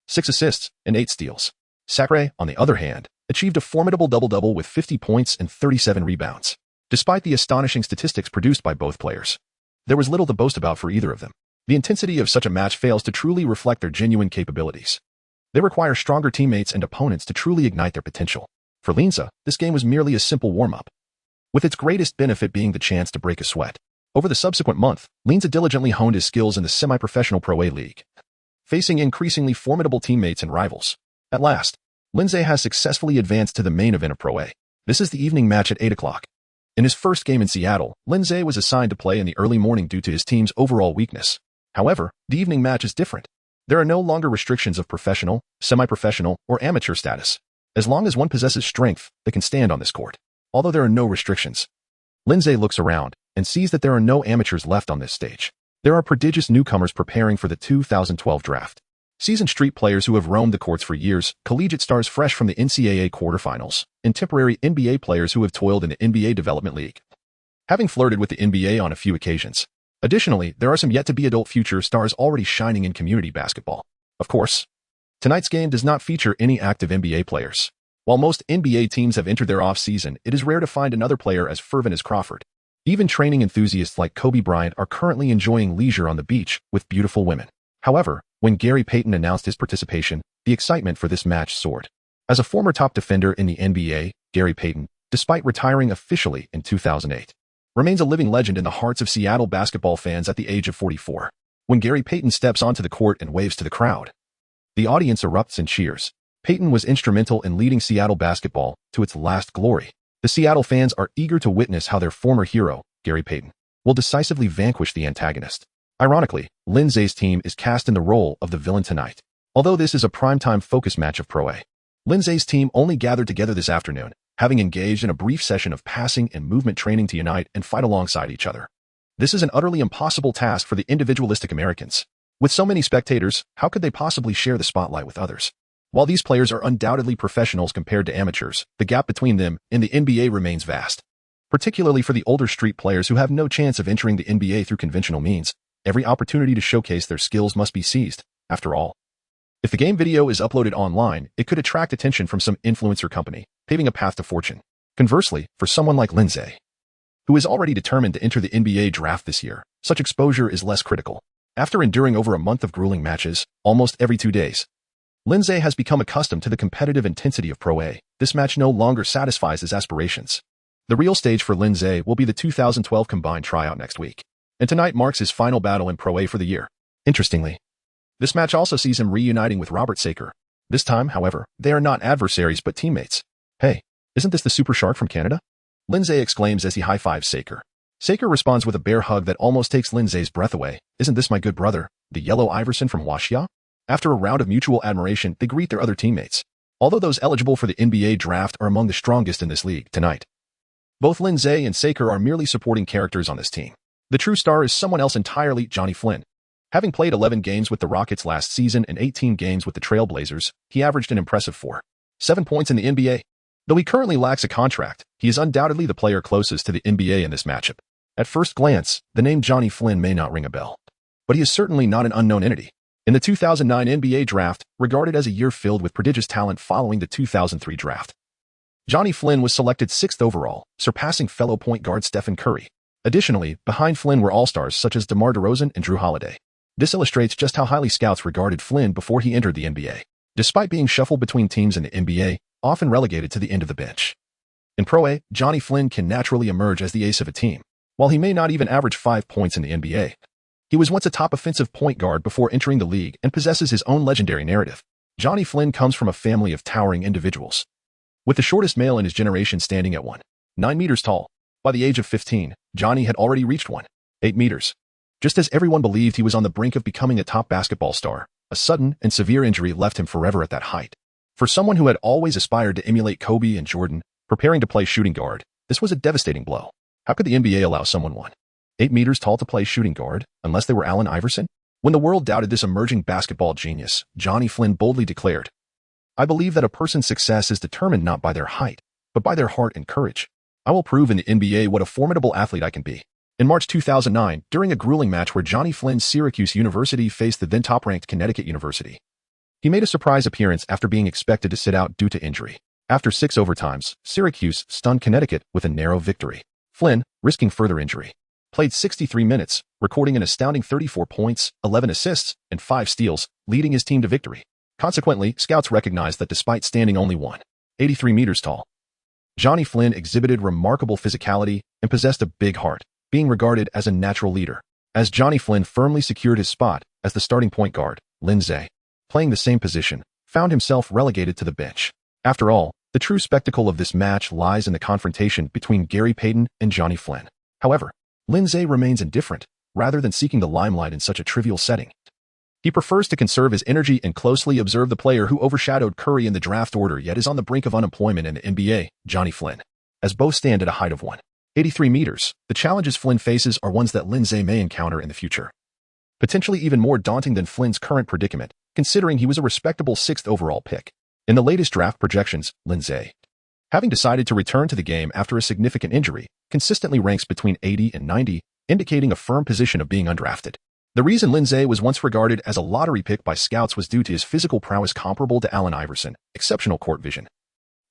6 assists, and 8 steals. Sacre, on the other hand, achieved a formidable double-double with 50 points and 37 rebounds. Despite the astonishing statistics produced by both players, there was little to boast about for either of them. The intensity of such a match fails to truly reflect their genuine capabilities. They require stronger teammates and opponents to truly ignite their potential. For Lin Ze, this game was merely a simple warm-up, with its greatest benefit being the chance to break a sweat. Over the subsequent month, Lin Ze diligently honed his skills in the semi-professional Pro A League, facing increasingly formidable teammates and rivals. At last, Lin Ze has successfully advanced to the main event of Pro A. This is the evening match at 8 o'clock. In his first game in Seattle, Lin Ze was assigned to play in the early morning due to his team's overall weakness. However, the evening match is different. There are no longer restrictions of professional, semi-professional, or amateur status. As long as one possesses strength, they can stand on this court. Although there are no restrictions, Lin Ze looks around and sees that there are no amateurs left on this stage. There are prodigious newcomers preparing for the 2012 draft. Seasoned street players who have roamed the courts for years, collegiate stars fresh from the NCAA quarterfinals, and temporary NBA players who have toiled in the NBA Development League, having flirted with the NBA on a few occasions. Additionally, there are some yet-to-be adult future stars already shining in community basketball. Of course, tonight's game does not feature any active NBA players. While most NBA teams have entered their off-season, it is rare to find another player as fervent as Crawford. Even training enthusiasts like Kobe Bryant are currently enjoying leisure on the beach with beautiful women. However, when Gary Payton announced his participation, the excitement for this match soared. As a former top defender in the NBA, Gary Payton, despite retiring officially in 2008, remains a living legend in the hearts of Seattle basketball fans at the age of 44. When Gary Payton steps onto the court and waves to the crowd, the audience erupts in cheers. Payton was instrumental in leading Seattle basketball to its last glory. The Seattle fans are eager to witness how their former hero, Gary Payton, will decisively vanquish the antagonist. Ironically, Lin Ze's team is cast in the role of the villain tonight. Although this is a primetime focus match of Pro A, Lin Ze's team only gathered together this afternoon, having engaged in a brief session of passing and movement training to unite and fight alongside each other. This is an utterly impossible task for the individualistic Americans. With so many spectators, how could they possibly share the spotlight with others? While these players are undoubtedly professionals compared to amateurs, the gap between them and the NBA remains vast. Particularly for the older street players who have no chance of entering the NBA through conventional means, every opportunity to showcase their skills must be seized. After all, if the game video is uploaded online, it could attract attention from some influencer company, paving a path to fortune. Conversely, for someone like Lin Ze, who is already determined to enter the NBA draft this year, such exposure is less critical. After enduring over a month of grueling matches, almost every 2 days, Lin Ze has become accustomed to the competitive intensity of Pro A. This match no longer satisfies his aspirations. The real stage for Lin Ze will be the 2012 combined tryout next week, and tonight marks his final battle in Pro A for the year. Interestingly, this match also sees him reuniting with Robert Saker. This time, however, they are not adversaries but teammates. Hey, isn't this the Super Shark from Canada? Lin Ze exclaims as he high-fives Saker. Saker responds with a bear hug that almost takes Lin Ze's breath away. Isn't this my good brother, the Yellow Iverson from Huaxia? After a round of mutual admiration, they greet their other teammates. Although those eligible for the NBA draft are among the strongest in this league tonight, both Lin Ze and Saker are merely supporting characters on this team. The true star is someone else entirely, Johnny Flynn. Having played 11 games with the Rockets last season and 18 games with the Trail Blazers, he averaged an impressive 4.7 points in the NBA. Though he currently lacks a contract, he is undoubtedly the player closest to the NBA in this matchup. At first glance, the name Johnny Flynn may not ring a bell, but he is certainly not an unknown entity. In the 2009 NBA draft, regarded as a year filled with prodigious talent following the 2003 draft, Johnny Flynn was selected 6th overall, surpassing fellow point guard Stephen Curry. Additionally, behind Flynn were all-stars such as DeMar DeRozan and Drew Holiday. This illustrates just how highly scouts regarded Flynn before he entered the NBA. Despite being shuffled between teams in the NBA, often relegated to the end of the bench, in Pro A, Johnny Flynn can naturally emerge as the ace of a team. While he may not even average 5 points in the NBA, he was once a top offensive point guard before entering the league and possesses his own legendary narrative. Johnny Flynn comes from a family of towering individuals, with the shortest male in his generation standing at 1.9 meters tall. By the age of 15, Johnny had already reached 1.8 meters. Just as everyone believed he was on the brink of becoming a top basketball star, a sudden and severe injury left him forever at that height. For someone who had always aspired to emulate Kobe and Jordan, preparing to play shooting guard, this was a devastating blow. How could the NBA allow someone 1.8 meters tall to play shooting guard, unless they were Allen Iverson? When the world doubted this emerging basketball genius, Johnny Flynn boldly declared, "I believe that a person's success is determined not by their height, but by their heart and courage. I will prove in the NBA what a formidable athlete I can be." In March 2009, during a grueling match where Johnny Flynn's Syracuse University faced the then top-ranked Connecticut University, he made a surprise appearance after being expected to sit out due to injury. After 6 overtimes, Syracuse stunned Connecticut with a narrow victory. Flynn, risking further injury, played 63 minutes, recording an astounding 34 points, 11 assists, and 5 steals, leading his team to victory. Consequently, scouts recognized that despite standing only 1.83 meters tall, Johnny Flynn exhibited remarkable physicality and possessed a big heart, being regarded as a natural leader. As Johnny Flynn firmly secured his spot as the starting point guard, Lin Ze, playing the same position, found himself relegated to the bench. After all, the true spectacle of this match lies in the confrontation between Gary Payton and Johnny Flynn. However, Lin Ze remains indifferent, rather than seeking the limelight in such a trivial setting. He prefers to conserve his energy and closely observe the player who overshadowed Curry in the draft order yet is on the brink of unemployment in the NBA, Johnny Flynn. As both stand at a height of 1.83 meters, the challenges Flynn faces are ones that Lin Ze may encounter in the future. Potentially even more daunting than Flynn's current predicament, considering he was a respectable 6th overall pick. In the latest draft projections, Lin Ze, having decided to return to the game after a significant injury, consistently ranks between 80 and 90, indicating a firm position of being undrafted. The reason Lin Ze was once regarded as a lottery pick by scouts was due to his physical prowess comparable to Allen Iverson, exceptional court vision,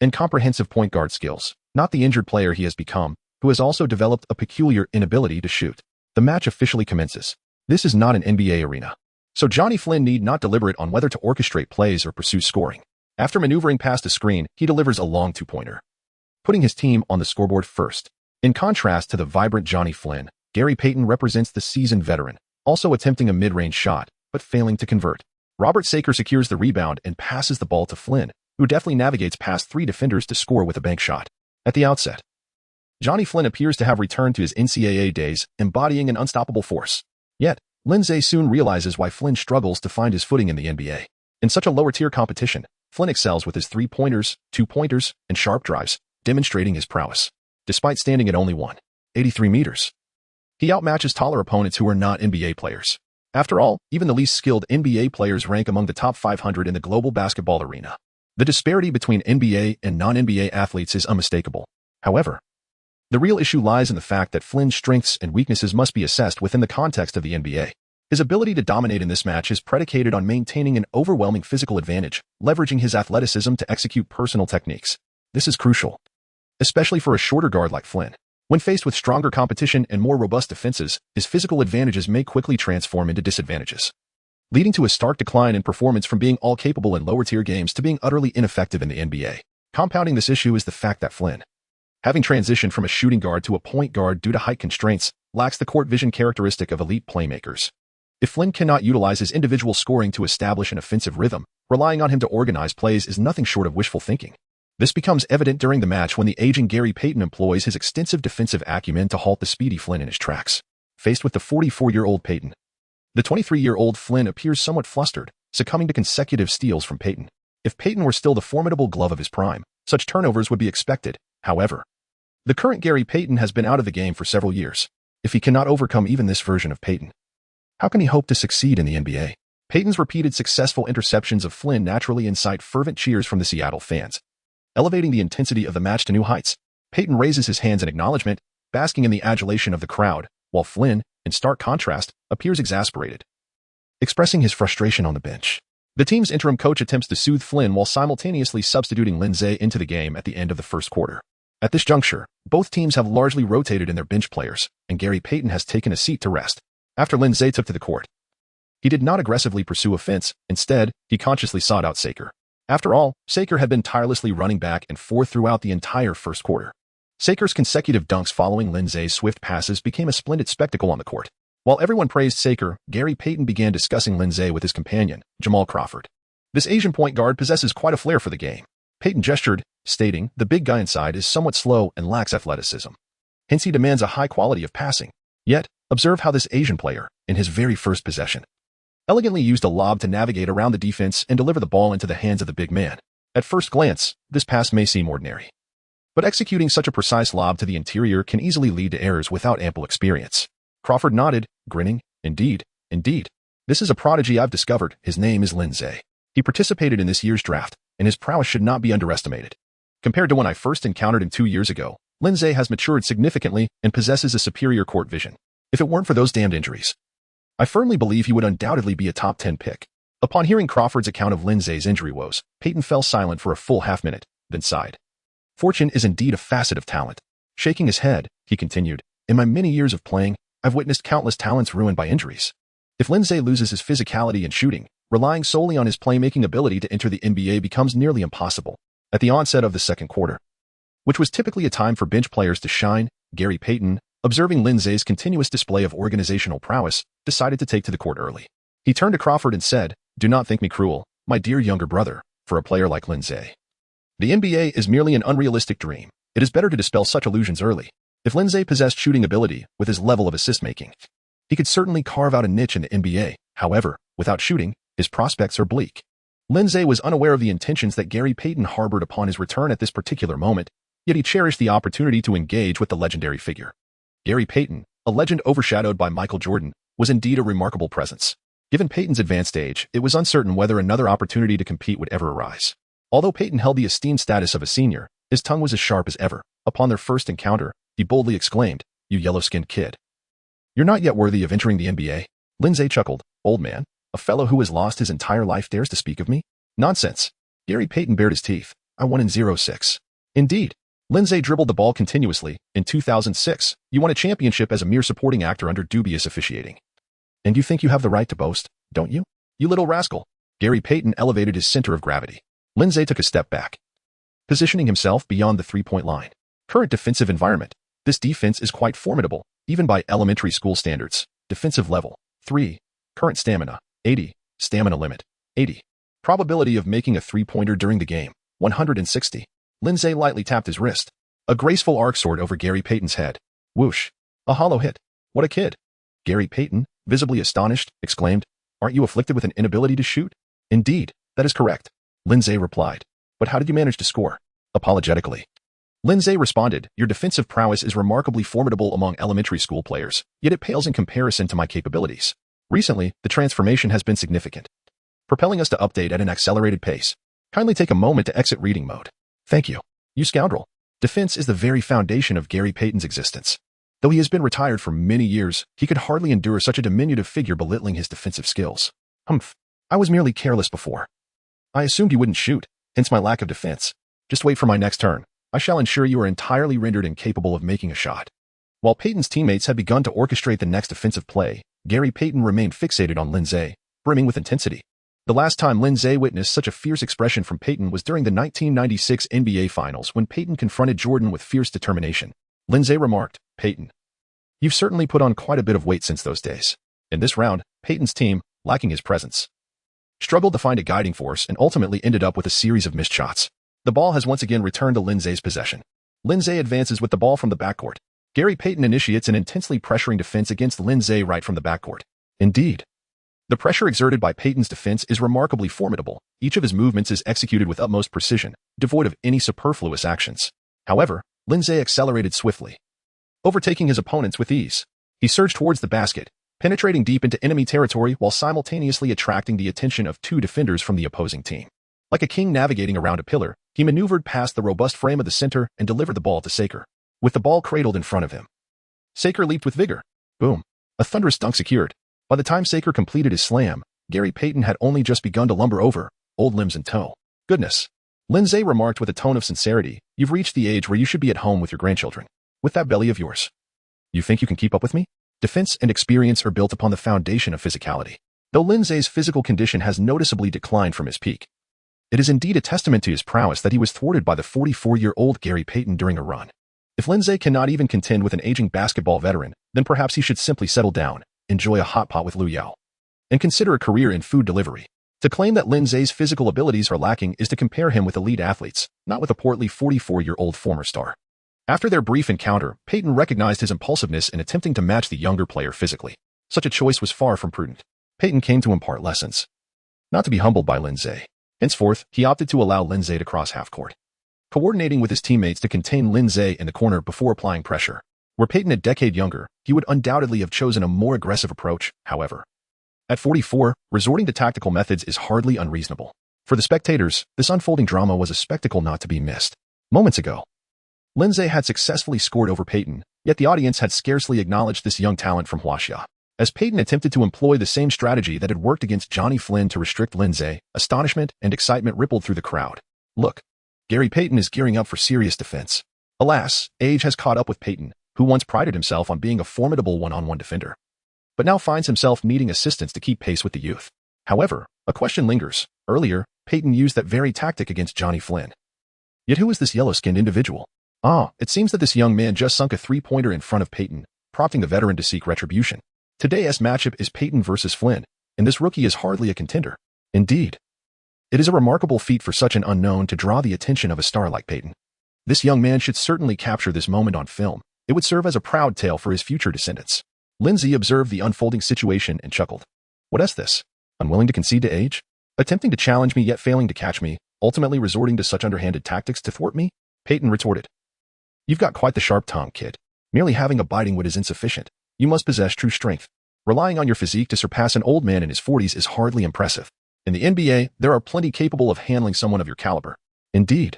and comprehensive point guard skills, not the injured player he has become, who has also developed a peculiar inability to shoot. The match officially commences. This is not an NBA arena, so Johnny Flynn need not deliberate on whether to orchestrate plays or pursue scoring. After maneuvering past a screen, he delivers a long two-pointer, putting his team on the scoreboard first. In contrast to the vibrant Johnny Flynn, Gary Payton represents the seasoned veteran, also attempting a mid-range shot, but failing to convert. Robert Saker secures the rebound and passes the ball to Flynn, who deftly navigates past 3 defenders to score with a bank shot. At the outset, Johnny Flynn appears to have returned to his NCAA days, embodying an unstoppable force. Yet, Lin Ze soon realizes why Flynn struggles to find his footing in the NBA. In such a lower-tier competition, Flynn excels with his 3-pointers, 2-pointers, and sharp drives, demonstrating his prowess. Despite standing at only 1.83 meters, he outmatches taller opponents who are not NBA players. After all, even the least skilled NBA players rank among the top 500 in the global basketball arena. The disparity between NBA and non-NBA athletes is unmistakable. However, the real issue lies in the fact that Flynn's strengths and weaknesses must be assessed within the context of the NBA. His ability to dominate in this match is predicated on maintaining an overwhelming physical advantage, leveraging his athleticism to execute personal techniques. This is crucial, especially for a shorter guard like Flynn. When faced with stronger competition and more robust defenses, his physical advantages may quickly transform into disadvantages, leading to a stark decline in performance from being all-capable in lower-tier games to being utterly ineffective in the NBA. Compounding this issue is the fact that Flynn, having transitioned from a shooting guard to a point guard due to height constraints, lacks the court vision characteristic of elite playmakers. If Flynn cannot utilize his individual scoring to establish an offensive rhythm, relying on him to organize plays is nothing short of wishful thinking. This becomes evident during the match when the aging Gary Payton employs his extensive defensive acumen to halt the speedy Flynn in his tracks. Faced with the 44-year-old Payton, the 23-year-old Flynn appears somewhat flustered, succumbing to consecutive steals from Payton. If Payton were still the formidable glove of his prime, such turnovers would be expected. However, the current Gary Payton has been out of the game for several years. If he cannot overcome even this version of Payton, how can he hope to succeed in the NBA? Payton's repeated successful interceptions of Flynn naturally incite fervent cheers from the Seattle fans, elevating the intensity of the match to new heights. Payton raises his hands in acknowledgement, basking in the adulation of the crowd, while Flynn, in stark contrast, appears exasperated, expressing his frustration on the bench. The team's interim coach attempts to soothe Flynn while simultaneously substituting Lin Ze into the game at the end of the first quarter. At this juncture, both teams have largely rotated in their bench players, and Gary Payton has taken a seat to rest. After Lin Ze took to the court, he did not aggressively pursue offense. Instead, he consciously sought out Saker. After all, Saker had been tirelessly running back and forth throughout the entire first quarter. Saker's consecutive dunks following Lin Ze's swift passes became a splendid spectacle on the court. While everyone praised Saker, Gary Payton began discussing Lin Ze with his companion, Jamal Crawford. This Asian point guard possesses quite a flair for the game. Peyton gestured, stating, the big guy inside is somewhat slow and lacks athleticism. Hence he demands a high quality of passing. Yet, observe how this Asian player, in his very first possession, elegantly used a lob to navigate around the defense and deliver the ball into the hands of the big man. At first glance, this pass may seem ordinary. But executing such a precise lob to the interior can easily lead to errors without ample experience. Crawford nodded, grinning, indeed. This is a prodigy I've discovered. His name is Lin Ze. He participated in this year's draft, and his prowess should not be underestimated. Compared to when I first encountered him 2 years ago, Lin Ze has matured significantly and possesses a superior court vision. If it weren't for those damned injuries, I firmly believe he would undoubtedly be a top 10 pick. Upon hearing Crawford's account of Lin Ze's injury woes, Peyton fell silent for a full half-minute, then sighed. Fortune is indeed a facet of talent. Shaking his head, he continued, in my many years of playing, I've witnessed countless talents ruined by injuries. If Lin Ze loses his physicality and shooting, relying solely on his playmaking ability to enter the NBA becomes nearly impossible. At the onset of the second quarter, which was typically a time for bench players to shine, Gary Payton, observing Lin Ze's continuous display of organizational prowess, decided to take to the court early. He turned to Crawford and said, do not think me cruel, my dear younger brother, for a player like Lin Ze. The NBA is merely an unrealistic dream. It is better to dispel such illusions early. If Lin Ze possessed shooting ability with his level of assist-making, he could certainly carve out a niche in the NBA. However, without shooting, his prospects are bleak. Lin Ze was unaware of the intentions that Gary Payton harbored upon his return at this particular moment, yet he cherished the opportunity to engage with the legendary figure. Gary Payton, a legend overshadowed by Michael Jordan, was indeed a remarkable presence. Given Payton's advanced age, it was uncertain whether another opportunity to compete would ever arise. Although Payton held the esteemed status of a senior, his tongue was as sharp as ever. Upon their first encounter, he boldly exclaimed, you yellow-skinned kid. You're not yet worthy of entering the NBA? Lin Ze chuckled, old man, a fellow who has lost his entire life dares to speak of me? Nonsense. Gary Payton bared his teeth. I won in 06. Indeed. Lin Ze dribbled the ball continuously. In 2006, you won a championship as a mere supporting actor under dubious officiating. And you think you have the right to boast, don't you? You little rascal. Gary Payton elevated his center of gravity. Lin Ze took a step back, positioning himself beyond the three-point line. Current defensive environment. This defense is quite formidable, even by elementary school standards. Defensive level, 3. Current stamina, 80. Stamina limit, 80. Probability of making a three-pointer during the game, 160. Lin Ze lightly tapped his wrist. A graceful arc soared over Gary Payton's head. Whoosh. A hollow hit. What a kid. Gary Payton, visibly astonished, exclaimed, aren't you afflicted with an inability to shoot? Indeed, that is correct. Lin Ze replied. But how did you manage to score? Apologetically. Lin Ze responded, your defensive prowess is remarkably formidable among elementary school players, yet it pales in comparison to my capabilities. Recently, the transformation has been significant, propelling us to update at an accelerated pace. Kindly take a moment to exit reading mode. Thank you. You scoundrel. Defense is the very foundation of Gary Payton's existence. Though he has been retired for many years, he could hardly endure such a diminutive figure belittling his defensive skills. Humph. I was merely careless before. I assumed you wouldn't shoot, hence my lack of defense. Just wait for my next turn. I shall ensure you are entirely rendered incapable of making a shot. While Payton's teammates had begun to orchestrate the next offensive play, Gary Payton remained fixated on Lin Ze, brimming with intensity. The last time Lin Ze witnessed such a fierce expression from Payton was during the 1996 NBA Finals when Payton confronted Jordan with fierce determination. Lin Ze remarked, Payton, you've certainly put on quite a bit of weight since those days. In this round, Payton's team, lacking his presence, struggled to find a guiding force and ultimately ended up with a series of missed shots. The ball has once again returned to Lin Ze's possession. Lin Ze advances with the ball from the backcourt. Gary Payton initiates an intensely pressuring defense against Lin Ze right from the backcourt. Indeed, the pressure exerted by Payton's defense is remarkably formidable. Each of his movements is executed with utmost precision, devoid of any superfluous actions. However, Lin Ze accelerated swiftly, overtaking his opponents with ease. He surged towards the basket, penetrating deep into enemy territory while simultaneously attracting the attention of two defenders from the opposing team. Like a king navigating around a pillar, he maneuvered past the robust frame of the center and delivered the ball to Saker. With the ball cradled in front of him, Saker leaped with vigor. Boom. A thunderous dunk secured. By the time Saker completed his slam, Gary Payton had only just begun to lumber over, old limbs in tow. Goodness. Lin Ze remarked with a tone of sincerity, you've reached the age where you should be at home with your grandchildren. With that belly of yours. You think you can keep up with me? Defense and experience are built upon the foundation of physicality. Though Lin Ze's physical condition has noticeably declined from his peak, it is indeed a testament to his prowess that he was thwarted by the 44-year-old Gary Payton during a run. If Lin Ze cannot even contend with an aging basketball veteran, then perhaps he should simply settle down, enjoy a hot pot with Liu Yao, and consider a career in food delivery. To claim that Lin Ze's physical abilities are lacking is to compare him with elite athletes, not with a portly 44-year-old former star. After their brief encounter, Peyton recognized his impulsiveness in attempting to match the younger player physically. Such a choice was far from prudent. Peyton came to impart lessons, not to be humbled by Lin Ze. Henceforth, he opted to allow Lin Ze to cross half-court, coordinating with his teammates to contain Lin Ze in the corner before applying pressure. Were Peyton a decade younger, he would undoubtedly have chosen a more aggressive approach, however. At 44, resorting to tactical methods is hardly unreasonable. For the spectators, this unfolding drama was a spectacle not to be missed. Moments ago, Lin Ze had successfully scored over Peyton, yet the audience had scarcely acknowledged this young talent from Huaxia. As Peyton attempted to employ the same strategy that had worked against Johnny Flynn to restrict Lin Ze, astonishment and excitement rippled through the crowd. Look, Gary Peyton is gearing up for serious defense. Alas, age has caught up with Peyton, who once prided himself on being a formidable one-on-one defender, but now finds himself needing assistance to keep pace with the youth. However, a question lingers. Earlier, Peyton used that very tactic against Johnny Flynn. Yet who is this yellow-skinned individual? It seems that this young man just sunk a three-pointer in front of Peyton, prompting the veteran to seek retribution. Today's matchup is Peyton versus Flynn, and this rookie is hardly a contender. Indeed, it is a remarkable feat for such an unknown to draw the attention of a star like Peyton. This young man should certainly capture this moment on film. It would serve as a proud tale for his future descendants. Lin Ze observed the unfolding situation and chuckled. What is this? Unwilling to concede to age? Attempting to challenge me yet failing to catch me, ultimately resorting to such underhanded tactics to thwart me? Peyton retorted. You've got quite the sharp tongue, kid. Merely having a biting wit is insufficient. You must possess true strength. Relying on your physique to surpass an old man in his 40s is hardly impressive. In the NBA, there are plenty capable of handling someone of your caliber. Indeed,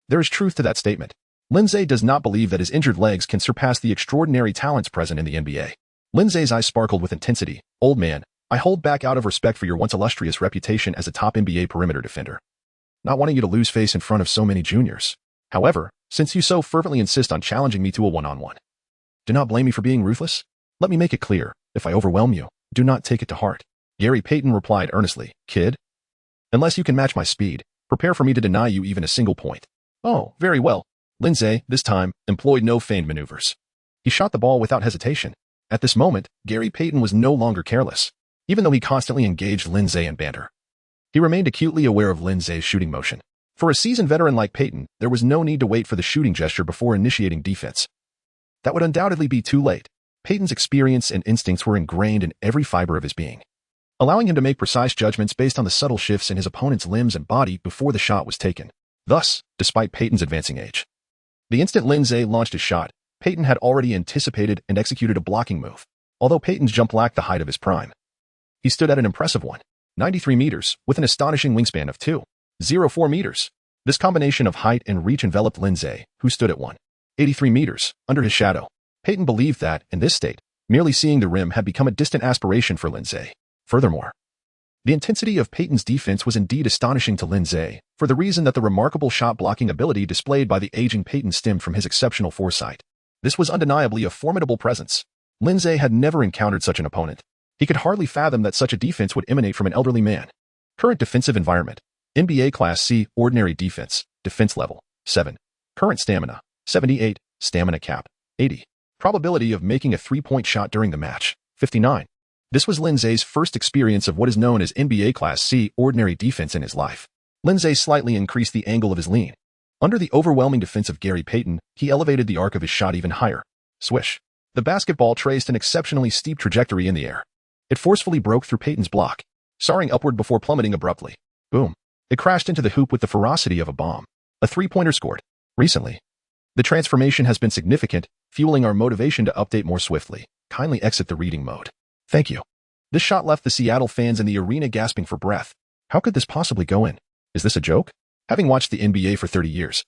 there is truth to that statement. Lin Ze does not believe that his injured legs can surpass the extraordinary talents present in the NBA. Lin Ze's eyes sparkled with intensity. Old man, I hold back out of respect for your once illustrious reputation as a top NBA perimeter defender, not wanting you to lose face in front of so many juniors. However, since you so fervently insist on challenging me to a one-on-one, do not blame me for being ruthless. Let me make it clear, if I overwhelm you, do not take it to heart. Gary Peyton replied earnestly, kid, unless you can match my speed, prepare for me to deny you even a single point. Oh, very well. Lin Ze, this time, employed no feigned maneuvers. He shot the ball without hesitation. At this moment, Gary Peyton was no longer careless. Even though he constantly engaged Lin Ze in banter, he remained acutely aware of Lin Ze's shooting motion. For a seasoned veteran like Peyton, there was no need to wait for the shooting gesture before initiating defense. That would undoubtedly be too late. Peyton's experience and instincts were ingrained in every fiber of his being, allowing him to make precise judgments based on the subtle shifts in his opponent's limbs and body before the shot was taken. Thus, despite Peyton's advancing age, the instant Lin Ze launched his shot, Peyton had already anticipated and executed a blocking move. Although Peyton's jump lacked the height of his prime, he stood at an impressive 193 meters with an astonishing wingspan of 204 meters. This combination of height and reach enveloped Lin Ze, who stood at 183 meters under his shadow. Peyton believed that, in this state, merely seeing the rim had become a distant aspiration for Lin Ze. Furthermore, the intensity of Peyton's defense was indeed astonishing to Lin Ze, for the reason that the remarkable shot-blocking ability displayed by the aging Peyton stemmed from his exceptional foresight. This was undeniably a formidable presence. Lin Ze had never encountered such an opponent. He could hardly fathom that such a defense would emanate from an elderly man. Current defensive environment. NBA Class C, ordinary defense, defense level, 7. Current stamina, 78, stamina cap, 80. Probability of making a three-point shot during the match, 59. This was Lin Ze's first experience of what is known as NBA Class C, ordinary defense in his life. Lin Ze slightly increased the angle of his lean. Under the overwhelming defense of Gary Peyton, he elevated the arc of his shot even higher. Swish. The basketball traced an exceptionally steep trajectory in the air. It forcefully broke through Peyton's block, soaring upward before plummeting abruptly. Boom. It crashed into the hoop with the ferocity of a bomb. A three-pointer scored. Recently, the transformation has been significant, fueling our motivation to update more swiftly. Kindly exit the reading mode. Thank you. This shot left the Seattle fans in the arena gasping for breath. How could this possibly go in? Is this a joke? Having watched the NBA for 30 years,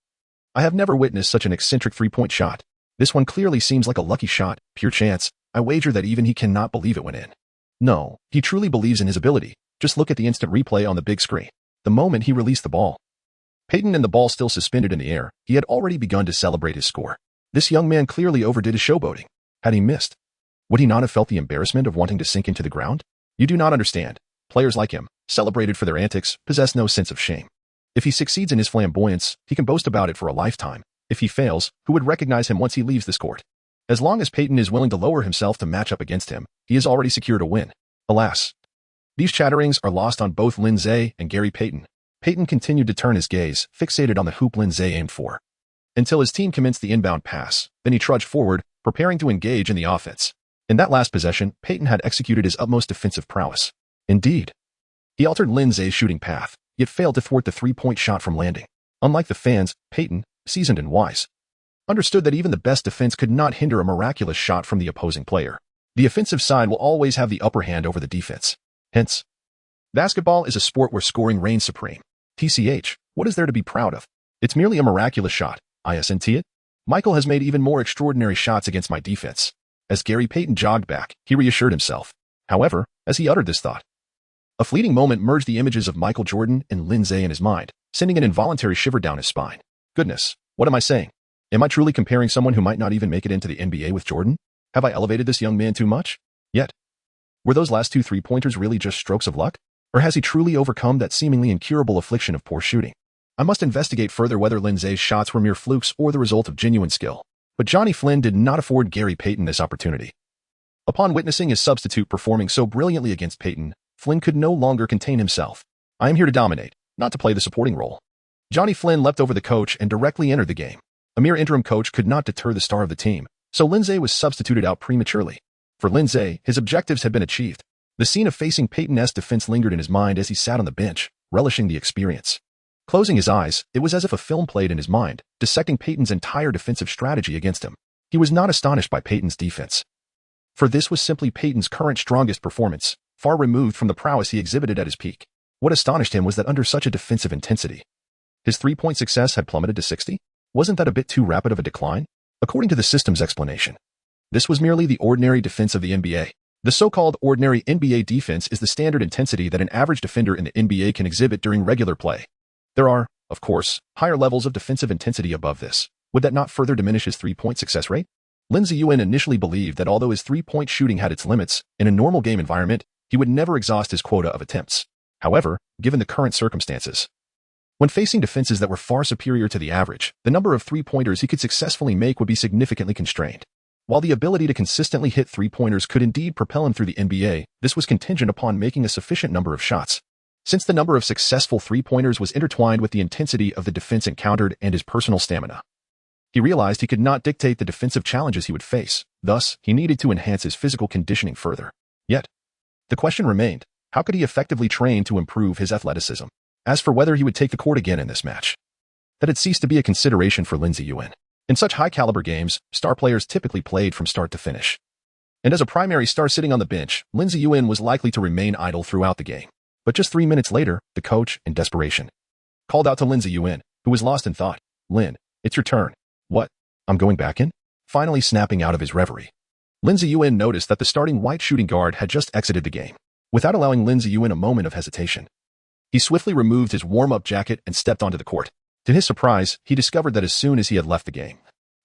I have never witnessed such an eccentric three-point shot. This one clearly seems like a lucky shot, pure chance. I wager that even he cannot believe it went in. No, he truly believes in his ability. Just look at the instant replay on the big screen. The moment he released the ball, Peyton and the ball still suspended in the air, he had already begun to celebrate his score. This young man clearly overdid his showboating. Had he missed, would he not have felt the embarrassment of wanting to sink into the ground? You do not understand. Players like him, celebrated for their antics, possess no sense of shame. If he succeeds in his flamboyance, he can boast about it for a lifetime. If he fails, who would recognize him once he leaves this court? As long as Peyton is willing to lower himself to match up against him, he has already secured a win. Alas, These chatterings are lost on both Lin Ze and Gary Payton. Payton continued to turn his gaze, fixated on the hoop Lin Ze aimed for, until his team commenced the inbound pass. Then he trudged forward, preparing to engage in the offense. In that last possession, Payton had executed his utmost defensive prowess. Indeed, he altered Lin Ze's shooting path, yet failed to thwart the three-point shot from landing. Unlike the fans, Payton, seasoned and wise, understood that even the best defense could not hinder a miraculous shot from the opposing player. The offensive side will always have the upper hand over the defense. Hence, basketball is a sport where scoring reigns supreme. TCH, what is there to be proud of? It's merely a miraculous shot. ISNT it? Michael has made even more extraordinary shots against my defense. As Gary Payton jogged back, he reassured himself. However, as he uttered this thought, a fleeting moment merged the images of Michael Jordan and Lin Ze in his mind, sending an involuntary shiver down his spine. Goodness, what am I saying? Am I truly comparing someone who might not even make it into the NBA with Jordan? Have I elevated this young man too much? Yet, were those last two three-pointers really just strokes of luck? Or has he truly overcome that seemingly incurable affliction of poor shooting? I must investigate further whether Lin Ze's shots were mere flukes or the result of genuine skill. But Johnny Flynn did not afford Gary Payton this opportunity. Upon witnessing his substitute performing so brilliantly against Payton, Flynn could no longer contain himself. I am here to dominate, not to play the supporting role. Johnny Flynn leapt over the coach and directly entered the game. A mere interim coach could not deter the star of the team, so Lin Ze was substituted out prematurely. For Lin Ze, his objectives had been achieved. The scene of facing Payton's defense lingered in his mind as he sat on the bench, relishing the experience. Closing his eyes, it was as if a film played in his mind, dissecting Payton's entire defensive strategy against him. He was not astonished by Payton's defense, for this was simply Payton's current strongest performance, far removed from the prowess he exhibited at his peak. What astonished him was that under such a defensive intensity, his three-point success had plummeted to 60? Wasn't that a bit too rapid of a decline? According to the system's explanation, this was merely the ordinary defense of the NBA. The so-called ordinary NBA defense is the standard intensity that an average defender in the NBA can exhibit during regular play. There are, of course, higher levels of defensive intensity above this. Would that not further diminish his three-point success rate? Lin Ze initially believed that although his three-point shooting had its limits, in a normal game environment, he would never exhaust his quota of attempts. However, given the current circumstances, when facing defenses that were far superior to the average, the number of three-pointers he could successfully make would be significantly constrained. While the ability to consistently hit three-pointers could indeed propel him through the NBA, this was contingent upon making a sufficient number of shots. Since the number of successful three-pointers was intertwined with the intensity of the defense encountered and his personal stamina, he realized he could not dictate the defensive challenges he would face. Thus, he needed to enhance his physical conditioning further. Yet, the question remained, how could he effectively train to improve his athleticism? As for whether he would take the court again in this match, that had ceased to be a consideration for Lin Ze. In such high-caliber games, star players typically played from start to finish. And as a primary star sitting on the bench, Lin Ze was likely to remain idle throughout the game. But just 3 minutes later, the coach, in desperation, called out to Lin Ze, who was lost in thought. Lin, it's your turn. What? I'm going back in? Finally snapping out of his reverie, Lin Ze noticed that the starting white shooting guard had just exited the game. Without allowing Lin Ze a moment of hesitation, he swiftly removed his warm-up jacket and stepped onto the court. To his surprise, he discovered that as soon as he had left the game,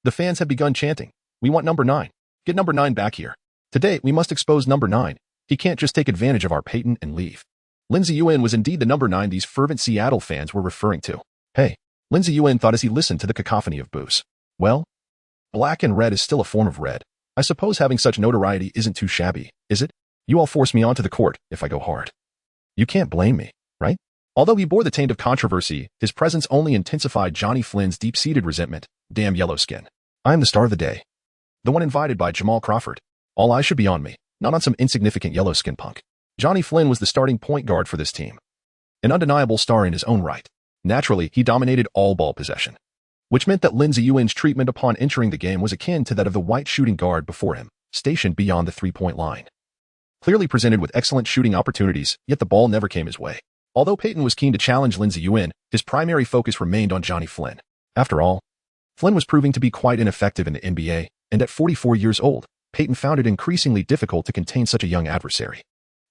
the fans had begun chanting, "We want number 9. Get number 9 back here. Today, we must expose number 9. He can't just take advantage of our Payton and leave." Lin Ze was indeed the number 9 these fervent Seattle fans were referring to. Hey, Lin Ze thought as he listened to the cacophony of boos. Well, black and red is still a form of red. I suppose having such notoriety isn't too shabby, is it? You all force me onto the court if I go hard. You can't blame me, right? Although he bore the taint of controversy, his presence only intensified Johnny Flynn's deep-seated resentment. Damn yellow skin. I am the star of the day. The one invited by Jamal Crawford. All eyes should be on me, not on some insignificant yellow skin punk. Johnny Flynn was the starting point guard for this team, an undeniable star in his own right. Naturally, he dominated all ball possession, which meant that Lin Ze's treatment upon entering the game was akin to that of the white shooting guard before him, stationed beyond the three-point line. Clearly presented with excellent shooting opportunities, yet the ball never came his way. Although Payton was keen to challenge Lin Ze, his primary focus remained on Johnny Flynn. After all, Flynn was proving to be quite ineffective in the NBA, and at 44 years old, Payton found it increasingly difficult to contain such a young adversary.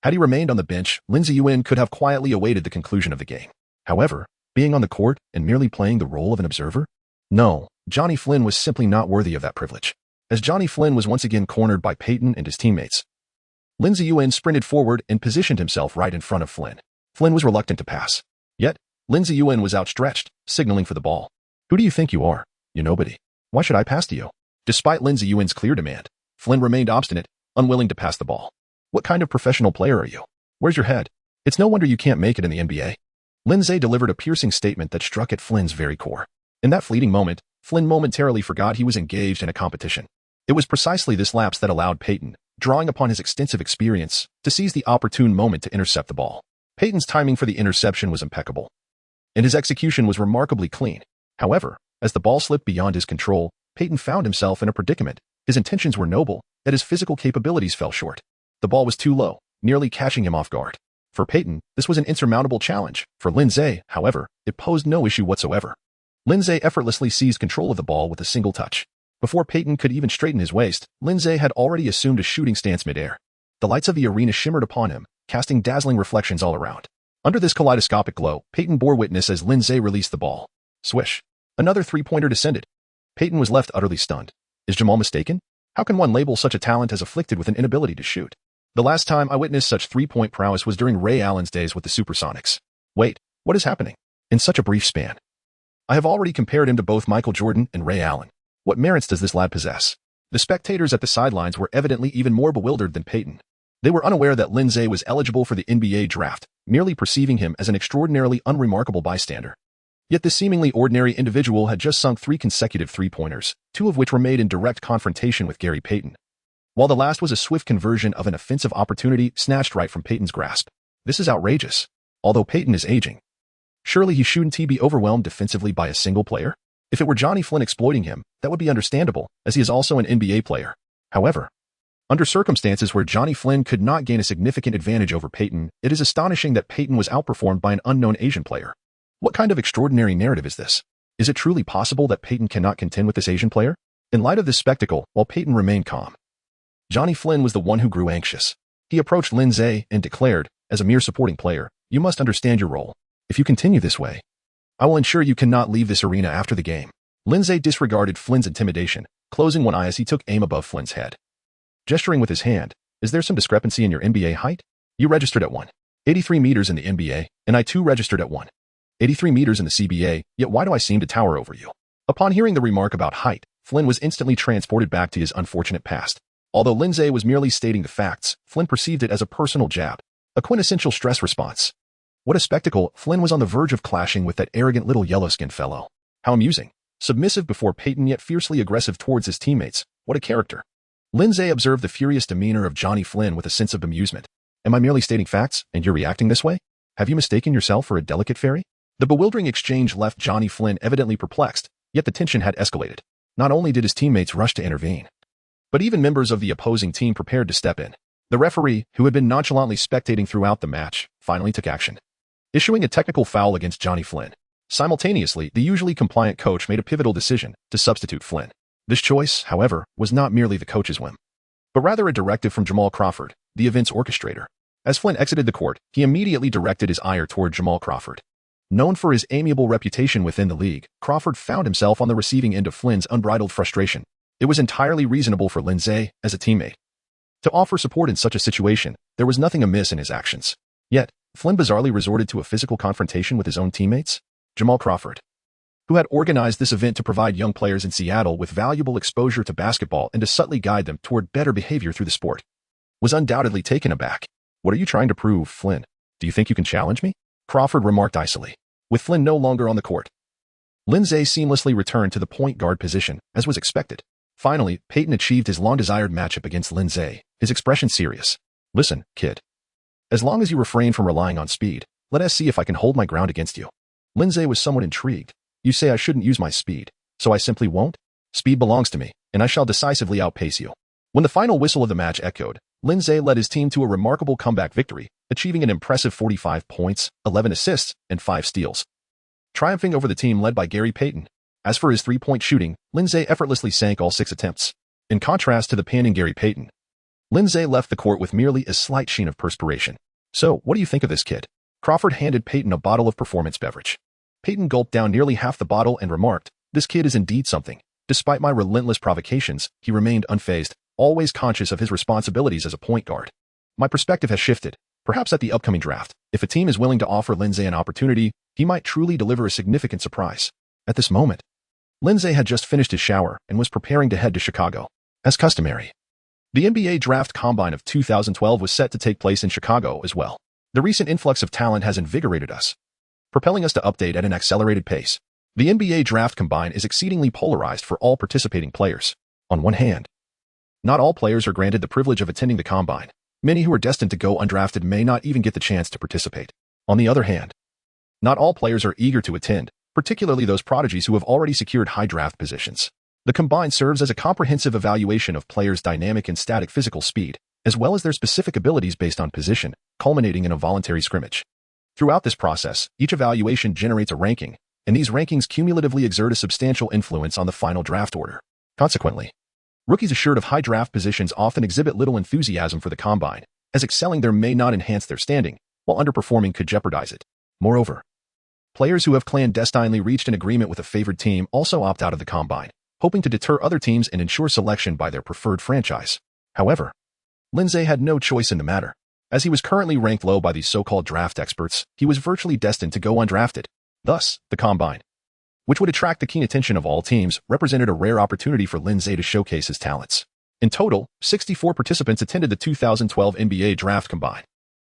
Had he remained on the bench, Lin Ze could have quietly awaited the conclusion of the game. However, being on the court and merely playing the role of an observer? No, Johnny Flynn was simply not worthy of that privilege. As Johnny Flynn was once again cornered by Payton and his teammates, Lin Ze sprinted forward and positioned himself right in front of Flynn. Flynn was reluctant to pass. Yet, Lin Ze was outstretched, signaling for the ball. Who do you think you are? You're nobody. Why should I pass to you? Despite Lin Ze's clear demand, Flynn remained obstinate, unwilling to pass the ball. What kind of professional player are you? Where's your head? It's no wonder you can't make it in the NBA. Lin Ze delivered a piercing statement that struck at Flynn's very core. In that fleeting moment, Flynn momentarily forgot he was engaged in a competition. It was precisely this lapse that allowed Peyton, drawing upon his extensive experience, to seize the opportune moment to intercept the ball. Peyton's timing for the interception was impeccable, and his execution was remarkably clean. However, as the ball slipped beyond his control, Peyton found himself in a predicament. His intentions were noble, yet his physical capabilities fell short. The ball was too low, nearly catching him off guard. For Peyton, this was an insurmountable challenge. For Lin Ze, however, it posed no issue whatsoever. Lin Ze effortlessly seized control of the ball with a single touch. Before Peyton could even straighten his waist, Lin Ze had already assumed a shooting stance midair. The lights of the arena shimmered upon him, casting dazzling reflections all around. Under this kaleidoscopic glow, Peyton bore witness as Lin Ze released the ball. Swish. Another three-pointer descended. Peyton was left utterly stunned. Is Jamal mistaken? How can one label such a talent as afflicted with an inability to shoot? The last time I witnessed such three-point prowess was during Ray Allen's days with the Supersonics. Wait, what is happening? In such a brief span. I have already compared him to both Michael Jordan and Ray Allen. What merits does this lad possess? The spectators at the sidelines were evidently even more bewildered than Peyton. They were unaware that Lin Ze was eligible for the NBA draft, merely perceiving him as an extraordinarily unremarkable bystander. Yet this seemingly ordinary individual had just sunk 3 consecutive three-pointers, 2 of which were made in direct confrontation with Gary Payton, while the last was a swift conversion of an offensive opportunity snatched right from Peyton's grasp. This is outrageous. Although Peyton is aging, surely he shouldn't be overwhelmed defensively by a single player? If it were Johnny Flynn exploiting him, that would be understandable, as he is also an NBA player. However, under circumstances where Johnny Flynn could not gain a significant advantage over Peyton, it is astonishing that Peyton was outperformed by an unknown Asian player. What kind of extraordinary narrative is this? Is it truly possible that Peyton cannot contend with this Asian player? In light of this spectacle, while Peyton remained calm, Johnny Flynn was the one who grew anxious. He approached Lin Ze and declared, as a mere supporting player, "You must understand your role. If you continue this way, I will ensure you cannot leave this arena after the game." Lin Ze disregarded Flynn's intimidation, closing one eye as he took aim above Flynn's head. Gesturing with his hand, "Is there some discrepancy in your NBA height? You registered at 183 meters in the NBA, and I too registered at 183 meters in the CBA, yet why do I seem to tower over you?" Upon hearing the remark about height, Flynn was instantly transported back to his unfortunate past. Although Lin Ze was merely stating the facts, Flynn perceived it as a personal jab, a quintessential stress response. What a spectacle! Flynn was on the verge of clashing with that arrogant little yellow-skinned fellow. How amusing. Submissive before Peyton, yet fiercely aggressive towards his teammates. What a character. Lin Ze observed the furious demeanor of Johnny Flynn with a sense of amusement. Am I merely stating facts, and you're reacting this way? Have you mistaken yourself for a delicate fairy? The bewildering exchange left Johnny Flynn evidently perplexed, yet the tension had escalated. Not only did his teammates rush to intervene, but even members of the opposing team prepared to step in. The referee, who had been nonchalantly spectating throughout the match, finally took action, issuing a technical foul against Johnny Flynn. Simultaneously, the usually compliant coach made a pivotal decision to substitute Flynn. This choice, however, was not merely the coach's whim, but rather a directive from Jamal Crawford, the event's orchestrator. As Flynn exited the court, he immediately directed his ire toward Jamal Crawford. Known for his amiable reputation within the league, Crawford found himself on the receiving end of Flynn's unbridled frustration. It was entirely reasonable for Lin Ze, as a teammate, to offer support in such a situation. There was nothing amiss in his actions. Yet, Flynn bizarrely resorted to a physical confrontation with his own teammates. Jamal Crawford, who had organized this event to provide young players in Seattle with valuable exposure to basketball and to subtly guide them toward better behavior through the sport, was undoubtedly taken aback. "What are you trying to prove, Flynn? Do you think you can challenge me?" Crawford remarked icily. With Flynn no longer on the court, Lin Ze seamlessly returned to the point guard position, as was expected. Finally, Peyton achieved his long-desired matchup against Lin Ze, his expression serious. "Listen, kid. As long as you refrain from relying on speed, let us see if I can hold my ground against you." Lin Ze was somewhat intrigued. "You say I shouldn't use my speed, so I simply won't? Speed belongs to me, and I shall decisively outpace you." When the final whistle of the match echoed, Lin Ze led his team to a remarkable comeback victory, achieving an impressive 45 points, 11 assists, and 5 steals, triumphing over the team led by Gary Payton. As for his three-point shooting, Lin Ze effortlessly sank all 6 attempts. In contrast to the panting Gary Payton, Lin Ze left the court with merely a slight sheen of perspiration. "So, what do you think of this kid?" Crawford handed Payton a bottle of performance beverage. Payton gulped down nearly half the bottle and remarked, "This kid is indeed something." Despite my relentless provocations, he remained unfazed, always conscious of his responsibilities as a point guard. "My perspective has shifted. Perhaps at the upcoming draft, if a team is willing to offer Lin Ze an opportunity, he might truly deliver a significant surprise." At this moment, Lin Ze had just finished his shower and was preparing to head to Chicago. As customary, the NBA Draft Combine of 2012 was set to take place in Chicago as well. The recent influx of talent has invigorated us, propelling us to update at an accelerated pace. The NBA Draft Combine is exceedingly polarized for all participating players. On one hand, not all players are granted the privilege of attending the Combine. Many who are destined to go undrafted may not even get the chance to participate. On the other hand, not all players are eager to attend, particularly those prodigies who have already secured high draft positions. The Combine serves as a comprehensive evaluation of players' dynamic and static physical speed, as well as their specific abilities based on position, culminating in a voluntary scrimmage. Throughout this process, each evaluation generates a ranking, and these rankings cumulatively exert a substantial influence on the final draft order. Consequently, rookies assured of high draft positions often exhibit little enthusiasm for the Combine, as excelling there may not enhance their standing, while underperforming could jeopardize it. Moreover, players who have clandestinely reached an agreement with a favored team also opt out of the Combine, hoping to deter other teams and ensure selection by their preferred franchise. However, Lin Ze had no choice in the matter. As he was currently ranked low by these so-called draft experts, he was virtually destined to go undrafted. Thus, the Combine, which would attract the keen attention of all teams, represented a rare opportunity for Lin Ze to showcase his talents. In total, 64 participants attended the 2012 NBA Draft Combine.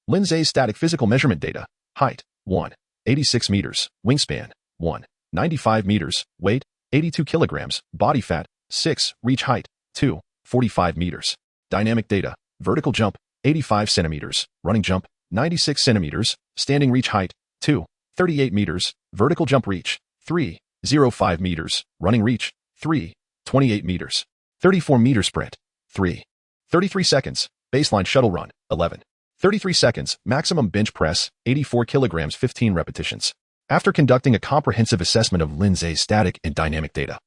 Lin Ze's static physical measurement data: height, 1, 86 meters, wingspan, 1, 95 meters, weight, 82 kilograms, body fat, 6, reach height, 2, 45 meters. Dynamic data: vertical jump, 85 centimeters, running jump, 96 centimeters, standing reach height, 2, 38 meters, vertical jump reach, 3, 05 meters, running reach, 3, 28 meters, 34 meter sprint, 3, 33 seconds, baseline shuttle run, 11, 33 seconds, maximum bench press, 84 kilograms, 15 repetitions. After conducting a comprehensive assessment of Lin Ze's static and dynamic data,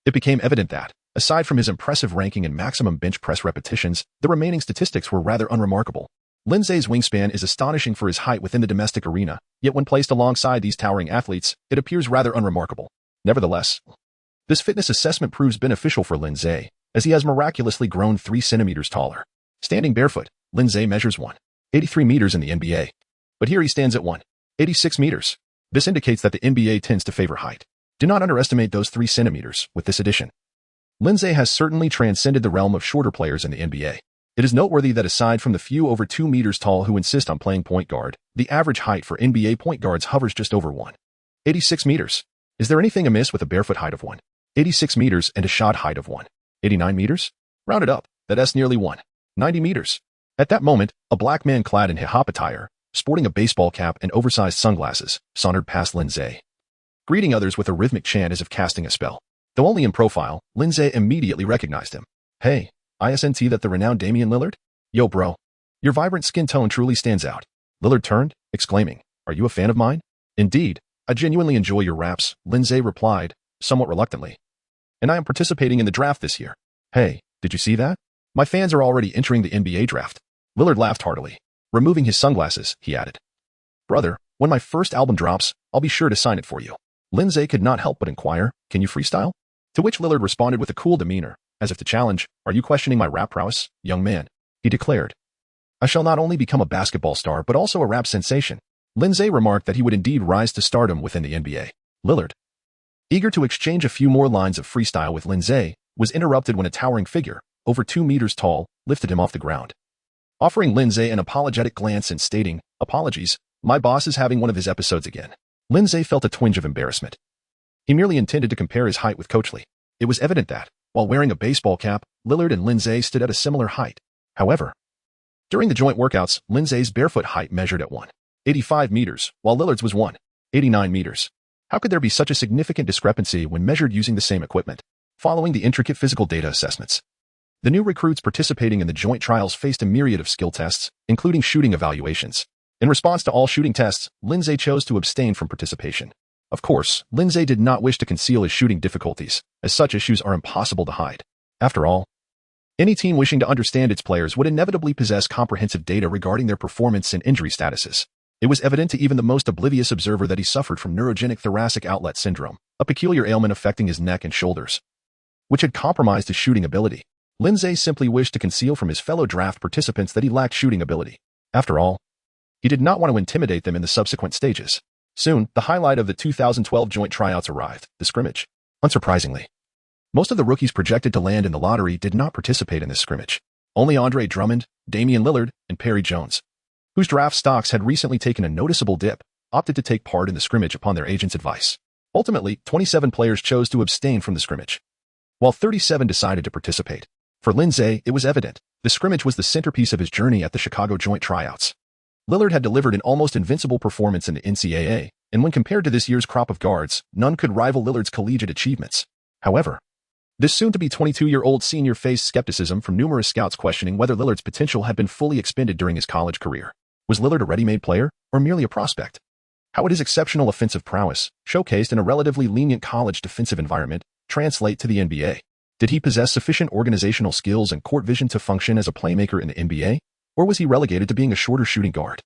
it became evident that, aside from his impressive ranking and maximum bench press repetitions, the remaining statistics were rather unremarkable. Lin Ze's wingspan is astonishing for his height within the domestic arena, yet when placed alongside these towering athletes, it appears rather unremarkable. Nevertheless, this fitness assessment proves beneficial for Lin Ze, as he has miraculously grown 3 centimeters taller. Standing barefoot, Lin Ze measures 1.83 meters in the NBA. But here he stands at 1.86 meters. This indicates that the NBA tends to favor height. Do not underestimate those 3 centimeters with this addition. Lin Ze has certainly transcended the realm of shorter players in the NBA. It is noteworthy that aside from the few over 2 meters tall who insist on playing point guard, the average height for NBA point guards hovers just over 1.86 meters. Is there anything amiss with a barefoot height of 1.86 meters and a shot height of 1.89 meters? Round it up, that's nearly 1.90 meters. At that moment, a black man clad in hip-hop attire, sporting a baseball cap and oversized sunglasses, sauntered past Lin Ze, greeting others with a rhythmic chant as if casting a spell. Though only in profile, Lin Ze immediately recognized him. Hey, isn't that the renowned Damian Lillard? Yo bro, your vibrant skin tone truly stands out. Lillard turned, exclaiming, are you a fan of mine? Indeed, I genuinely enjoy your raps, Lin Ze replied, somewhat reluctantly. And I am participating in the draft this year. Hey, did you see that? My fans are already entering the NBA draft. Lillard laughed heartily. Removing his sunglasses, he added, brother, when my first album drops, I'll be sure to sign it for you. Lin Ze could not help but inquire, can you freestyle? To which Lillard responded with a cool demeanor, as if to challenge, are you questioning my rap prowess, young man? He declared, I shall not only become a basketball star but also a rap sensation. Lin Ze remarked that he would indeed rise to stardom within the NBA. Lillard, eager to exchange a few more lines of freestyle with Lin Ze, was interrupted when a towering figure, over 2 meters tall, lifted him off the ground. Offering Lin Ze an apologetic glance and stating, apologies, my boss is having one of his episodes again. Lin Ze felt a twinge of embarrassment. He merely intended to compare his height with Coach Lee. It was evident that, while wearing a baseball cap, Lillard and Lin Ze stood at a similar height. However, during the joint workouts, Lin Ze's barefoot height measured at 1.85 meters, while Lillard's was 1.89 meters. How could there be such a significant discrepancy when measured using the same equipment? Following the intricate physical data assessments, the new recruits participating in the joint trials faced a myriad of skill tests, including shooting evaluations. In response to all shooting tests, Lin Ze chose to abstain from participation. Of course, Lin Ze did not wish to conceal his shooting difficulties, as such issues are impossible to hide. After all, any team wishing to understand its players would inevitably possess comprehensive data regarding their performance and injury statuses. It was evident to even the most oblivious observer that he suffered from neurogenic thoracic outlet syndrome, a peculiar ailment affecting his neck and shoulders, which had compromised his shooting ability. Lin Ze simply wished to conceal from his fellow draft participants that he lacked shooting ability. After all, he did not want to intimidate them in the subsequent stages. Soon, the highlight of the 2012 joint tryouts arrived, the scrimmage. Unsurprisingly, most of the rookies projected to land in the lottery did not participate in this scrimmage. Only Andre Drummond, Damian Lillard, and Perry Jones, whose draft stocks had recently taken a noticeable dip, opted to take part in the scrimmage upon their agent's advice. Ultimately, 27 players chose to abstain from the scrimmage, while 37 decided to participate. For Lin Ze, it was evident. The scrimmage was the centerpiece of his journey at the Chicago joint tryouts. Lillard had delivered an almost invincible performance in the NCAA, and when compared to this year's crop of guards, none could rival Lillard's collegiate achievements. However, this soon-to-be 22-year-old senior faced skepticism from numerous scouts questioning whether Lillard's potential had been fully expended during his college career. Was Lillard a ready-made player, or merely a prospect? How would his exceptional offensive prowess, showcased in a relatively lenient college defensive environment, translate to the NBA? Did he possess sufficient organizational skills and court vision to function as a playmaker in the NBA, or was he relegated to being a shorter shooting guard?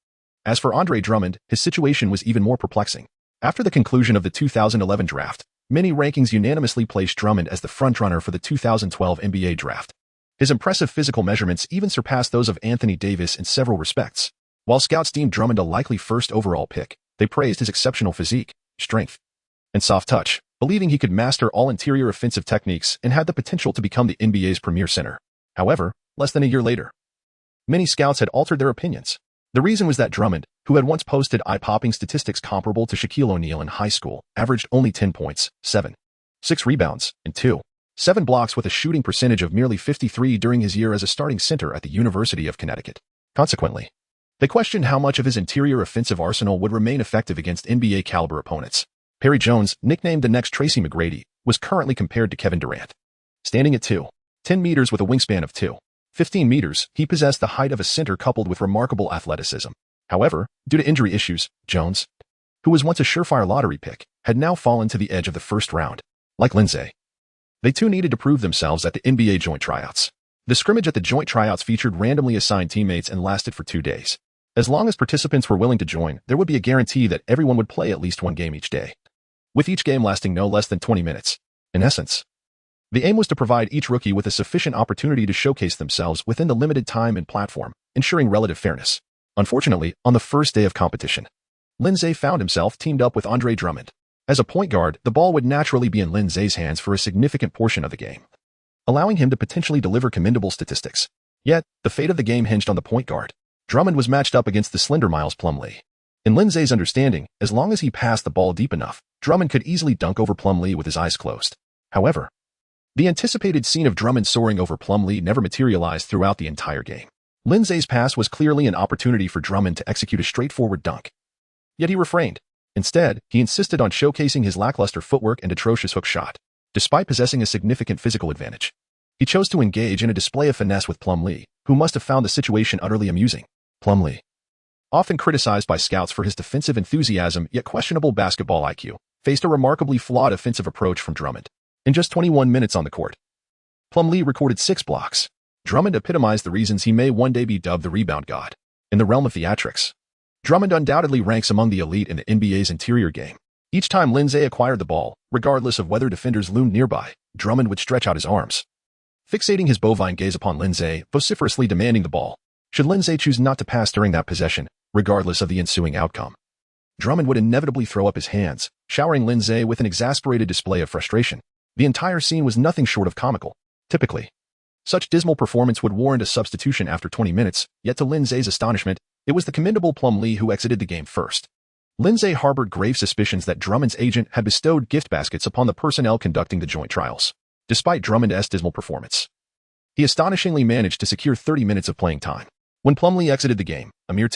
As for Andre Drummond, his situation was even more perplexing. After the conclusion of the 2011 draft, many rankings unanimously placed Drummond as the frontrunner for the 2012 NBA draft. His impressive physical measurements even surpassed those of Anthony Davis in several respects. While scouts deemed Drummond a likely first overall pick, they praised his exceptional physique, strength, and soft touch, believing he could master all interior offensive techniques and had the potential to become the NBA's premier center. However, less than a year later, many scouts had altered their opinions. The reason was that Drummond, who had once posted eye-popping statistics comparable to Shaquille O'Neal in high school, averaged only 10 points, 6 rebounds, and 7 blocks with a shooting percentage of merely 53 during his year as a starting center at the University of Connecticut. Consequently, they questioned how much of his interior offensive arsenal would remain effective against NBA-caliber opponents. Perry Jones, nicknamed the next Tracy McGrady, was currently compared to Kevin Durant. Standing at 2'10" meters with a wingspan of 2'15" meters, he possessed the height of a center coupled with remarkable athleticism. However, due to injury issues, Jones, who was once a surefire lottery pick, had now fallen to the edge of the first round. Like Lin Ze, they too needed to prove themselves at the NBA joint tryouts. The scrimmage at the joint tryouts featured randomly assigned teammates and lasted for 2 days. As long as participants were willing to join, there would be a guarantee that everyone would play at least one game each day, with each game lasting no less than 20 minutes. In essence, the aim was to provide each rookie with a sufficient opportunity to showcase themselves within the limited time and platform, ensuring relative fairness. Unfortunately, on the first day of competition, Lin Ze found himself teamed up with Andre Drummond. As a point guard, the ball would naturally be in Lin Ze's hands for a significant portion of the game, allowing him to potentially deliver commendable statistics. Yet, the fate of the game hinged on the point guard. Drummond was matched up against the slender Miles Plumlee. In Lin Ze's understanding, as long as he passed the ball deep enough, Drummond could easily dunk over Plumlee with his eyes closed. However, the anticipated scene of Drummond soaring over Plumlee never materialized throughout the entire game. Lin Ze's pass was clearly an opportunity for Drummond to execute a straightforward dunk. Yet he refrained. Instead, he insisted on showcasing his lackluster footwork and atrocious hook shot. Despite possessing a significant physical advantage, he chose to engage in a display of finesse with Plumlee, who must have found the situation utterly amusing. Plumlee, often criticized by scouts for his defensive enthusiasm yet questionable basketball IQ, faced a remarkably flawed offensive approach from Drummond. In just 21 minutes on the court, Plumlee recorded 6 blocks. Drummond epitomized the reasons he may one day be dubbed the rebound god. In the realm of theatrics, Drummond undoubtedly ranks among the elite in the NBA's interior game. Each time Lin Ze acquired the ball, regardless of whether defenders loomed nearby, Drummond would stretch out his arms, fixating his bovine gaze upon Lin Ze, vociferously demanding the ball. Should Lin Ze choose not to pass during that possession, regardless of the ensuing outcome, Drummond would inevitably throw up his hands, showering Lin Ze with an exasperated display of frustration. The entire scene was nothing short of comical. Typically, such dismal performance would warrant a substitution after 20 minutes, yet to Lin Ze's astonishment, it was the commendable Plumlee who exited the game first. Lin Ze harbored grave suspicions that Drummond's agent had bestowed gift baskets upon the personnel conducting the joint trials. Despite Drummond's dismal performance, he astonishingly managed to secure 30 minutes of playing time. When Plumlee exited the game, a mere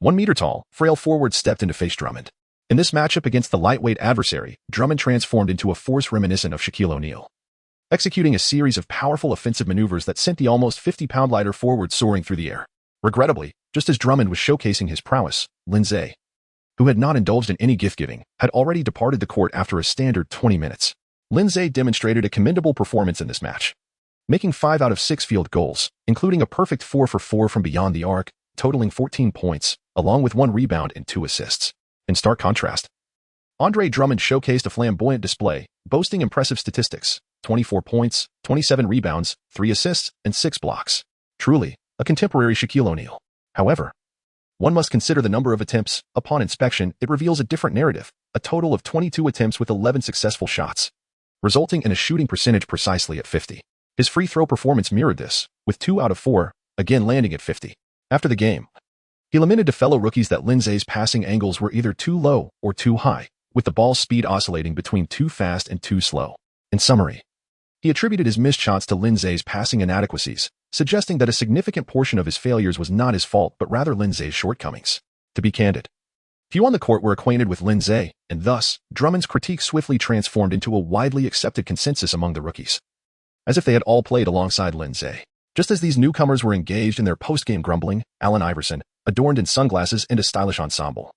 1 meter tall, frail forward stepped in to face Drummond. In this matchup against the lightweight adversary, Drummond transformed into a force reminiscent of Shaquille O'Neal, executing a series of powerful offensive maneuvers that sent the almost 50-pound lighter forward soaring through the air. Regrettably, just as Drummond was showcasing his prowess, Lin Ze, who had not indulged in any gift-giving, had already departed the court after a standard 20 minutes. Lin Ze demonstrated a commendable performance in this match, making 5 out of 6 field goals, including a perfect 4 for 4 from beyond the arc, totaling 14 points, along with 1 rebound and 2 assists. In stark contrast, Andre Drummond showcased a flamboyant display, boasting impressive statistics: 24 points, 27 rebounds, 3 assists, and 6 blocks. Truly, a contemporary Shaquille O'Neal. However, one must consider the number of attempts. Upon inspection, it reveals a different narrative, a total of 22 attempts with 11 successful shots, resulting in a shooting percentage precisely at 50. His free throw performance mirrored this, with 2 out of 4, again landing at 50. After the game, he He lamented to fellow rookies that Lin Ze's passing angles were either too low or too high, with the ball speed oscillating between too fast and too slow. In summary, he attributed his missed shots to Lin Ze's passing inadequacies, suggesting that a significant portion of his failures was not his fault but rather Lin Ze's shortcomings. To be candid, few on the court were acquainted with Lin Ze, and thus, Drummond's critique swiftly transformed into a widely accepted consensus among the rookies, as if they had all played alongside Lin Ze. Just as these newcomers were engaged in their post-game grumbling, Allen Iverson, adorned in sunglasses and a stylish ensemble,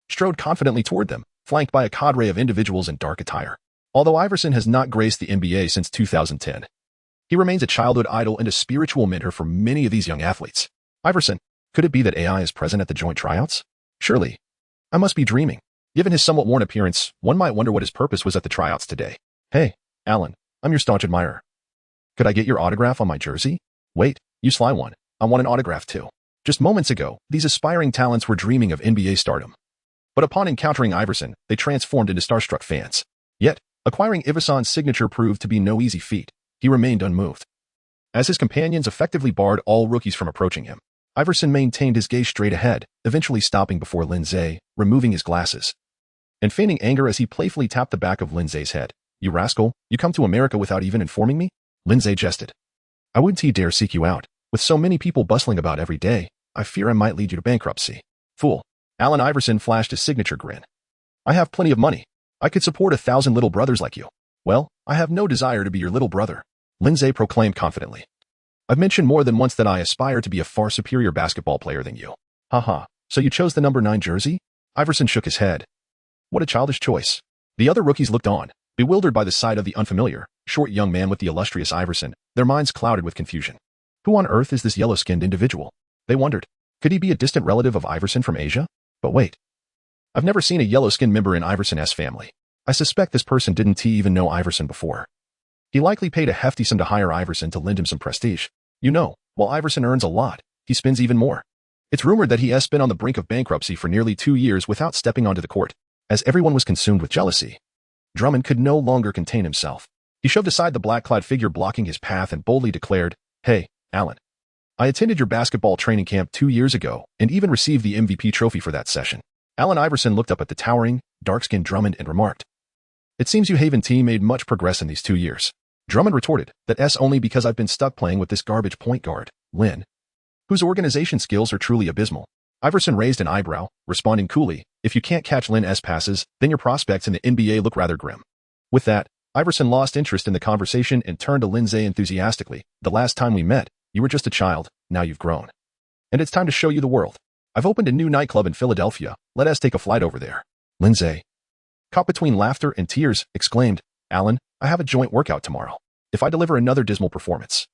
strode confidently toward them, flanked by a cadre of individuals in dark attire. Although Iverson has not graced the NBA since 2010, he remains a childhood idol and a spiritual mentor for many of these young athletes. Iverson, could it be that AI is present at the joint tryouts? Surely. I must be dreaming. Given his somewhat worn appearance, one might wonder what his purpose was at the tryouts today. Hey, Allen, I'm your staunch admirer. Could I get your autograph on my jersey? Wait, you sly one. I want an autograph too. Just moments ago, these aspiring talents were dreaming of NBA stardom. But upon encountering Iverson, they transformed into starstruck fans. Yet, acquiring Iverson's signature proved to be no easy feat. He remained unmoved. As his companions effectively barred all rookies from approaching him, Iverson maintained his gaze straight ahead, eventually stopping before Lin Ze, removing his glasses, and feigning anger as he playfully tapped the back of Lin Ze's head. You rascal, you come to America without even informing me? Lin Ze jested. I wouldn't dare seek you out. With so many people bustling about every day, I fear I might lead you to bankruptcy. Fool. Allen Iverson flashed a signature grin. I have plenty of money. I could support 1,000 little brothers like you. Well, I have no desire to be your little brother, Lin Ze proclaimed confidently. I've mentioned more than once that I aspire to be a far superior basketball player than you. Haha, so you chose the number 9 jersey? Iverson shook his head. What a childish choice. The other rookies looked on, bewildered by the sight of the unfamiliar, short young man with the illustrious Iverson, their minds clouded with confusion. Who on earth is this yellow-skinned individual? They wondered. Could he be a distant relative of Iverson from Asia? But wait. I've never seen a yellow-skinned member in Iverson's family. I suspect this person didn't even know Iverson before. He likely paid a hefty sum to hire Iverson to lend him some prestige. You know, while Iverson earns a lot, he spends even more. It's rumored that he has been on the brink of bankruptcy for nearly 2 years without stepping onto the court. As everyone was consumed with jealousy, Drummond could no longer contain himself. He shoved aside the black-clad figure blocking his path and boldly declared, Hey, Allen. I attended your basketball training camp 2 years ago and even received the MVP trophy for that session. Allen Iverson looked up at the towering, dark-skinned Drummond and remarked, It seems you Haven team made much progress in these 2 years. Drummond retorted, That's only because I've been stuck playing with this garbage point guard, Lin, whose organization skills are truly abysmal. Iverson raised an eyebrow, responding coolly, If you can't catch Lin's passes, then your prospects in the NBA look rather grim. With that, Iverson lost interest in the conversation and turned to Lin Ze enthusiastically. The last time we met, you were just a child, now you've grown. And it's time to show you the world. I've opened a new nightclub in Philadelphia, let us take a flight over there. Lin Ze, caught between laughter and tears, exclaimed, Allen, I have a joint workout tomorrow. If I deliver another dismal performance,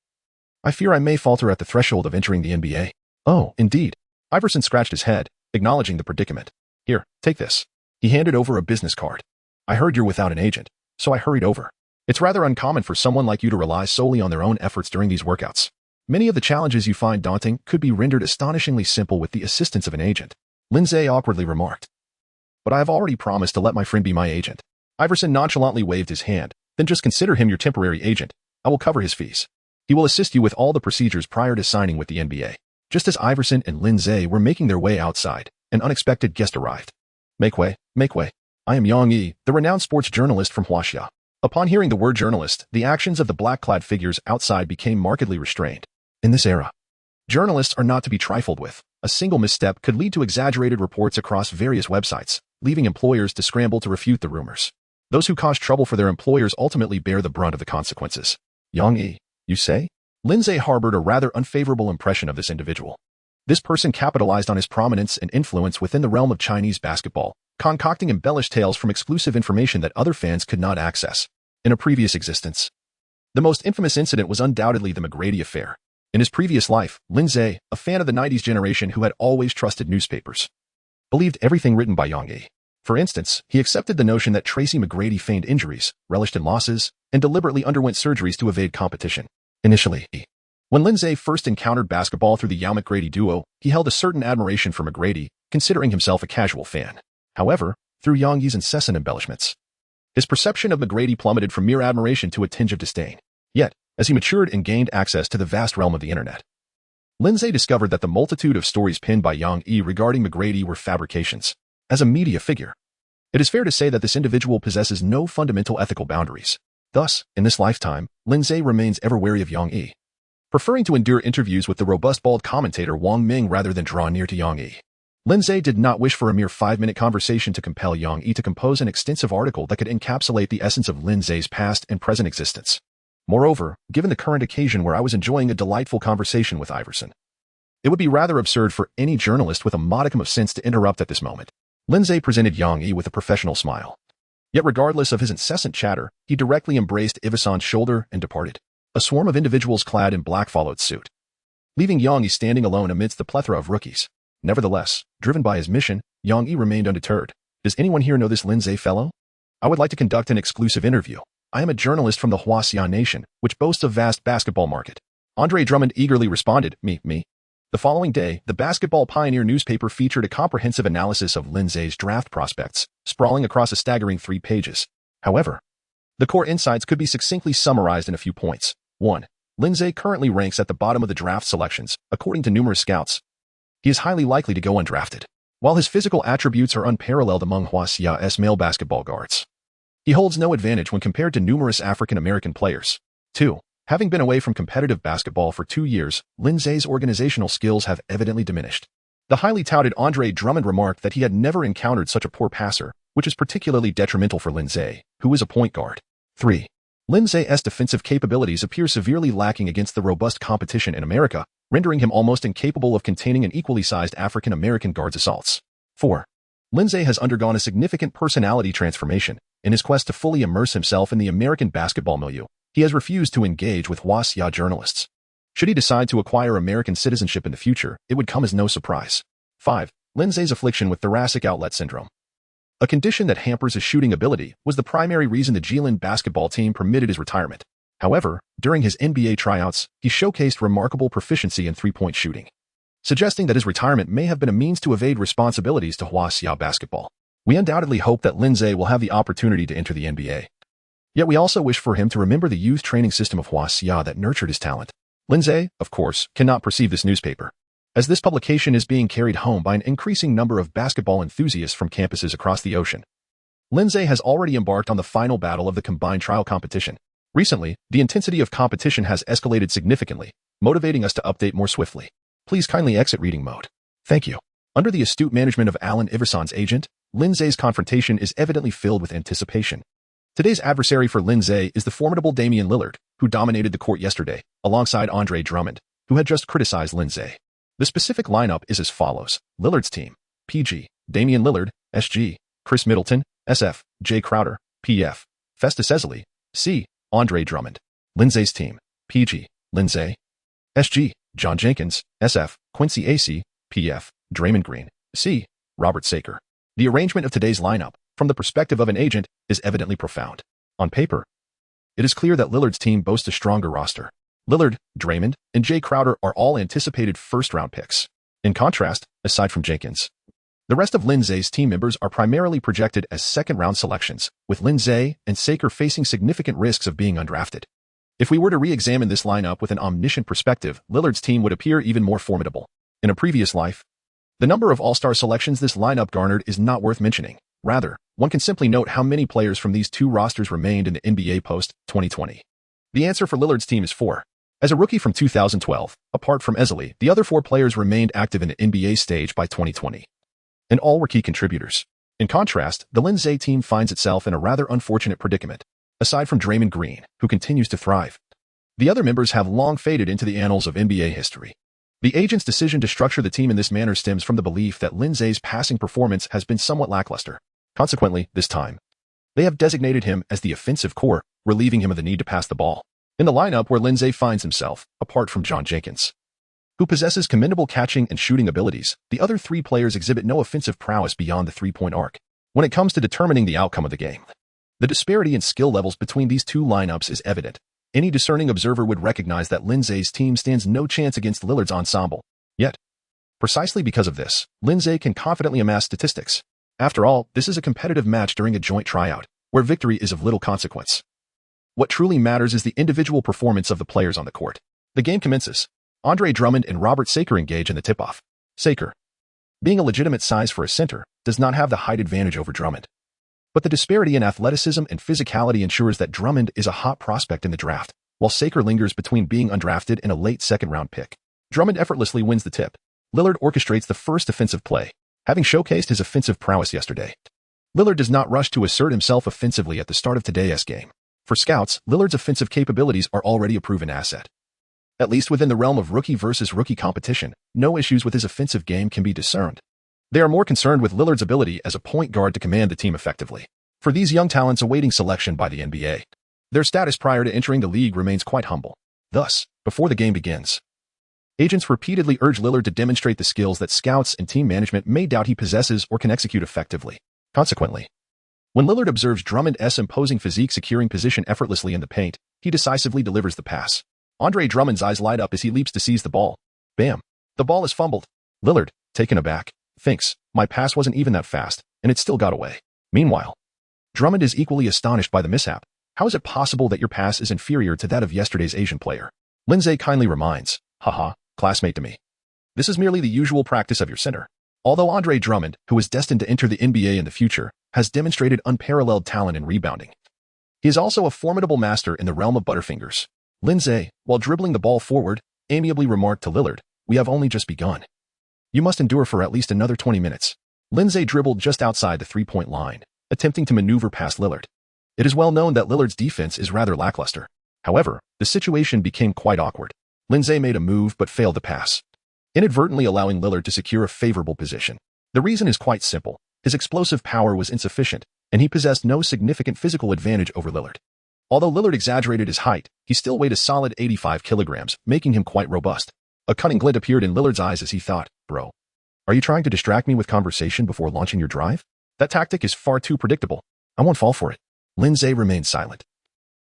I fear I may falter at the threshold of entering the NBA. Oh, indeed. Iverson scratched his head, acknowledging the predicament. Here, take this. He handed over a business card. I heard you're without an agent, so I hurried over. It's rather uncommon for someone like you to rely solely on their own efforts during these workouts. Many of the challenges you find daunting could be rendered astonishingly simple with the assistance of an agent, Lin Ze awkwardly remarked. But I have already promised to let my friend be my agent. Iverson nonchalantly waved his hand. Then just consider him your temporary agent. I will cover his fees. He will assist you with all the procedures prior to signing with the NBA. Just as Iverson and Lin Ze were making their way outside, an unexpected guest arrived. Make way, make way. I am Yang Yi, the renowned sports journalist from Huaxia. Upon hearing the word journalist, the actions of the black-clad figures outside became markedly restrained. In this era, journalists are not to be trifled with. A single misstep could lead to exaggerated reports across various websites, leaving employers to scramble to refute the rumors. Those who cause trouble for their employers ultimately bear the brunt of the consequences. Yang Yi, you say? Lin Ze harbored a rather unfavorable impression of this individual. This person capitalized on his prominence and influence within the realm of Chinese basketball, concocting embellished tales from exclusive information that other fans could not access. In a previous existence, the most infamous incident was undoubtedly the McGrady affair. In his previous life, Lin Ze, a fan of the 90s generation who had always trusted newspapers, believed everything written by Yang Yi. For instance, he accepted the notion that Tracy McGrady feigned injuries, relished in losses, and deliberately underwent surgeries to evade competition. Initially, when Lin Ze first encountered basketball through the Yao-McGrady duo, he held a certain admiration for McGrady, considering himself a casual fan. However, through Yang Yi's incessant embellishments, his perception of McGrady plummeted from mere admiration to a tinge of disdain. Yet, as he matured and gained access to the vast realm of the internet, Lin Ze discovered that the multitude of stories pinned by Yang Yi regarding McGrady were fabrications. As a media figure, it is fair to say that this individual possesses no fundamental ethical boundaries. Thus, in this lifetime, Lin Ze remains ever wary of Yang Yi, preferring to endure interviews with the robust bald commentator Wang Ming rather than draw near to Yang Yi. Lin Ze did not wish for a mere 5-minute conversation to compel Yang Yi to compose an extensive article that could encapsulate the essence of Lin Ze's past and present existence. Moreover, given the current occasion where I was enjoying a delightful conversation with Iverson, it would be rather absurd for any journalist with a modicum of sense to interrupt at this moment. Lin Ze presented Yang Yi with a professional smile. Yet regardless of his incessant chatter, he directly embraced Iverson's shoulder and departed. A swarm of individuals clad in black followed suit, leaving Yang Yi standing alone amidst the plethora of rookies. Nevertheless, driven by his mission, Yang Yi remained undeterred. Does anyone here know this Lin Ze fellow? I would like to conduct an exclusive interview. I am a journalist from the Huaxia Nation, which boasts a vast basketball market. Andre Drummond eagerly responded, Me. The following day, the Basketball Pioneer newspaper featured a comprehensive analysis of Lin Ze's draft prospects, sprawling across a staggering 3 pages. However, the core insights could be succinctly summarized in a few points. 1. Lin Ze currently ranks at the bottom of the draft selections, according to numerous scouts. He is highly likely to go undrafted. While his physical attributes are unparalleled among Huaxia's male basketball guards, he holds no advantage when compared to numerous African-American players. 2. Having been away from competitive basketball for 2 years, Lin Ze's organizational skills have evidently diminished. The highly touted Andre Drummond remarked that he had never encountered such a poor passer, which is particularly detrimental for Lin Ze, who is a point guard. 3. Lin Ze's defensive capabilities appear severely lacking against the robust competition in America, rendering him almost incapable of containing an equally sized African-American guard's assaults. 4. Lin Ze has undergone a significant personality transformation. In his quest to fully immerse himself in the American basketball milieu, he has refused to engage with Huaxia journalists. Should he decide to acquire American citizenship in the future, it would come as no surprise. 5. Lin Ze's affliction with thoracic outlet syndrome, a condition that hampers his shooting ability, was the primary reason the Jilin basketball team permitted his retirement. However, during his NBA tryouts, he showcased remarkable proficiency in three-point shooting, suggesting that his retirement may have been a means to evade responsibilities to Huaxia basketball. We undoubtedly hope that Lin Ze will have the opportunity to enter the NBA. Yet we also wish for him to remember the youth training system of Huaxia that nurtured his talent. Lin Ze, of course, cannot perceive this newspaper, as this publication is being carried home by an increasing number of basketball enthusiasts from campuses across the ocean. Lin Ze has already embarked on the final battle of the combined trial competition. Recently, the intensity of competition has escalated significantly, motivating us to update more swiftly. Please kindly exit reading mode. Thank you. Under the astute management of Alan Iverson's agent, Lin Ze's confrontation is evidently filled with anticipation. Today's adversary for Lin Ze is the formidable Damian Lillard, who dominated the court yesterday, alongside Andre Drummond, who had just criticized Lin Ze. The specific lineup is as follows. Lillard's team: PG, Damian Lillard, SG, Chris Middleton, SF, Jay Crowder, PF, Festus Ezeli, C, Andre Drummond. Lin Ze's team: PG, Lin Ze, SG, John Jenkins, SF, Quincy AC, PF, Draymond Green, C, Robert Saker. The arrangement of today's lineup, from the perspective of an agent, is evidently profound. On paper, it is clear that Lillard's team boasts a stronger roster. Lillard, Draymond, and Jay Crowder are all anticipated first-round picks. In contrast, aside from Jenkins, the rest of Lin Ze's team members are primarily projected as second-round selections, with Lin Ze and Saker facing significant risks of being undrafted. If we were to re-examine this lineup with an omniscient perspective, Lillard's team would appear even more formidable. In a previous life, the number of all-star selections this lineup garnered is not worth mentioning. Rather, one can simply note how many players from these two rosters remained in the NBA post-2020. The answer for Lillard's team is 4. As a rookie from 2012, apart from Ezeli, the other 4 players remained active in the NBA stage by 2020. And all were key contributors. In contrast, the Lin Ze team finds itself in a rather unfortunate predicament. Aside from Draymond Green, who continues to thrive, the other members have long faded into the annals of NBA history. The agent's decision to structure the team in this manner stems from the belief that Lin Ze's passing performance has been somewhat lackluster. Consequently, this time, they have designated him as the offensive core, relieving him of the need to pass the ball. In the lineup where Lin Ze finds himself, apart from John Jenkins, who possesses commendable catching and shooting abilities, the other 3 players exhibit no offensive prowess beyond the three-point arc. When it comes to determining the outcome of the game, the disparity in skill levels between these two lineups is evident. Any discerning observer would recognize that Lin Ze's team stands no chance against Lillard's ensemble. Yet, precisely because of this, Lin Ze can confidently amass statistics. After all, this is a competitive match during a joint tryout, where victory is of little consequence. What truly matters is the individual performance of the players on the court. The game commences. Andre Drummond and Robert Saker engage in the tip-off. Saker, being a legitimate size for a center, does not have the height advantage over Drummond. But the disparity in athleticism and physicality ensures that Drummond is a hot prospect in the draft, while Saker lingers between being undrafted and a late second-round pick. Drummond effortlessly wins the tip. Lillard orchestrates the first offensive play, having showcased his offensive prowess yesterday. Lillard does not rush to assert himself offensively at the start of today's game. For scouts, Lillard's offensive capabilities are already a proven asset. At least within the realm of rookie versus rookie competition, no issues with his offensive game can be discerned. They are more concerned with Lillard's ability as a point guard to command the team effectively. For these young talents awaiting selection by the NBA, their status prior to entering the league remains quite humble. Thus, before the game begins, agents repeatedly urge Lillard to demonstrate the skills that scouts and team management may doubt he possesses or can execute effectively. Consequently, when Lillard observes Drummond's imposing physique securing position effortlessly in the paint, he decisively delivers the pass. Andre Drummond's eyes light up as he leaps to seize the ball. Bam! The ball is fumbled. Lillard, taken aback, thinks, my pass wasn't even that fast, and it still got away. Meanwhile, Drummond is equally astonished by the mishap. How is it possible that your pass is inferior to that of yesterday's Asian player? Lin Ze kindly reminds, haha, classmate to me. This is merely the usual practice of your center. Although Andre Drummond, who is destined to enter the NBA in the future, has demonstrated unparalleled talent in rebounding, he is also a formidable master in the realm of butterfingers. Lin Ze, while dribbling the ball forward, amiably remarked to Lillard, we have only just begun. You must endure for at least another 20 minutes. Lin Ze dribbled just outside the three-point line, attempting to maneuver past Lillard. It is well known that Lillard's defense is rather lackluster. However, the situation became quite awkward. Lin Ze made a move but failed to pass, inadvertently allowing Lillard to secure a favorable position. The reason is quite simple. His explosive power was insufficient, and he possessed no significant physical advantage over Lillard. Although Lillard exaggerated his height, he still weighed a solid 85 kilograms, making him quite robust. A cunning glint appeared in Lillard's eyes as he thought, bro, are you trying to distract me with conversation before launching your drive? That tactic is far too predictable. I won't fall for it. Lin Ze remained silent,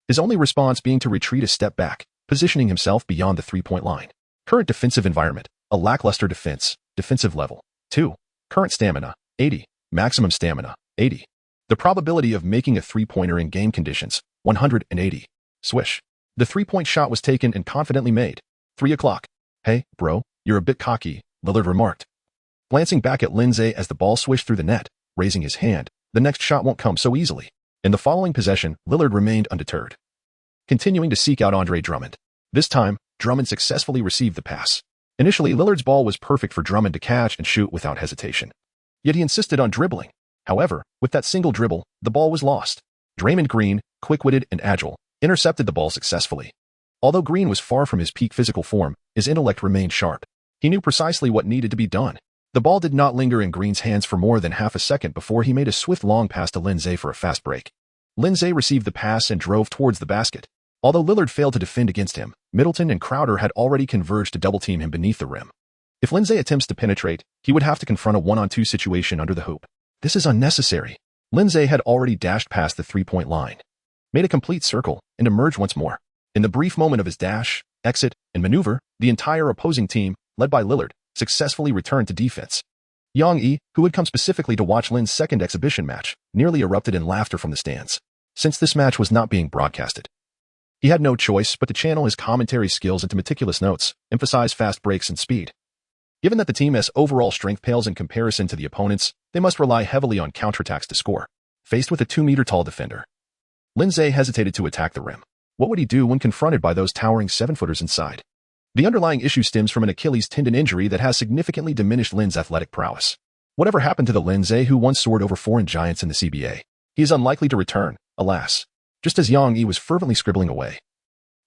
his only response being to retreat a step back, positioning himself beyond the three-point line. Current defensive environment, a lackluster defense, defensive level, 2. Current stamina, 80. Maximum stamina, 80. The probability of making a three-pointer in game conditions, 180. Swish. The three-point shot was taken and confidently made. 3 o'clock. Hey, bro, you're a bit cocky, Lillard remarked, glancing back at Lin Ze as the ball swished through the net, raising his hand. The next shot won't come so easily. In the following possession, Lillard remained undeterred, continuing to seek out Andre Drummond. This time, Drummond successfully received the pass. Initially, Lillard's ball was perfect for Drummond to catch and shoot without hesitation. Yet he insisted on dribbling. However, with that single dribble, the ball was lost. Draymond Green, quick-witted and agile, intercepted the ball successfully. Although Green was far from his peak physical form, his intellect remained sharp. He knew precisely what needed to be done. The ball did not linger in Green's hands for more than half a second before he made a swift long pass to Lin Ze for a fast break. Lin Ze received the pass and drove towards the basket. Although Lillard failed to defend against him, Middleton and Crowder had already converged to double-team him beneath the rim. If Lin Ze attempts to penetrate, he would have to confront a one-on-two situation under the hoop. This is unnecessary. Lin Ze had already dashed past the three-point line, made a complete circle, and emerged once more. In the brief moment of his dash, exit, and maneuver, the entire opposing team, led by Lillard, successfully returned to defense. Yang Yi, who had come specifically to watch Lin's second exhibition match, nearly erupted in laughter from the stands. Since this match was not being broadcasted, he had no choice but to channel his commentary skills into meticulous notes, emphasize fast breaks and speed. Given that the team's overall strength pales in comparison to the opponents, they must rely heavily on counterattacks to score. Faced with a 2-meter-tall defender, Lin Ze hesitated to attack the rim. What would he do when confronted by those towering 7-footers inside? The underlying issue stems from an Achilles tendon injury that has significantly diminished Lin's athletic prowess. Whatever happened to the Lin Ze who once soared over foreign giants in the CBA? He is unlikely to return, alas. Just as Yang Yi was fervently scribbling away,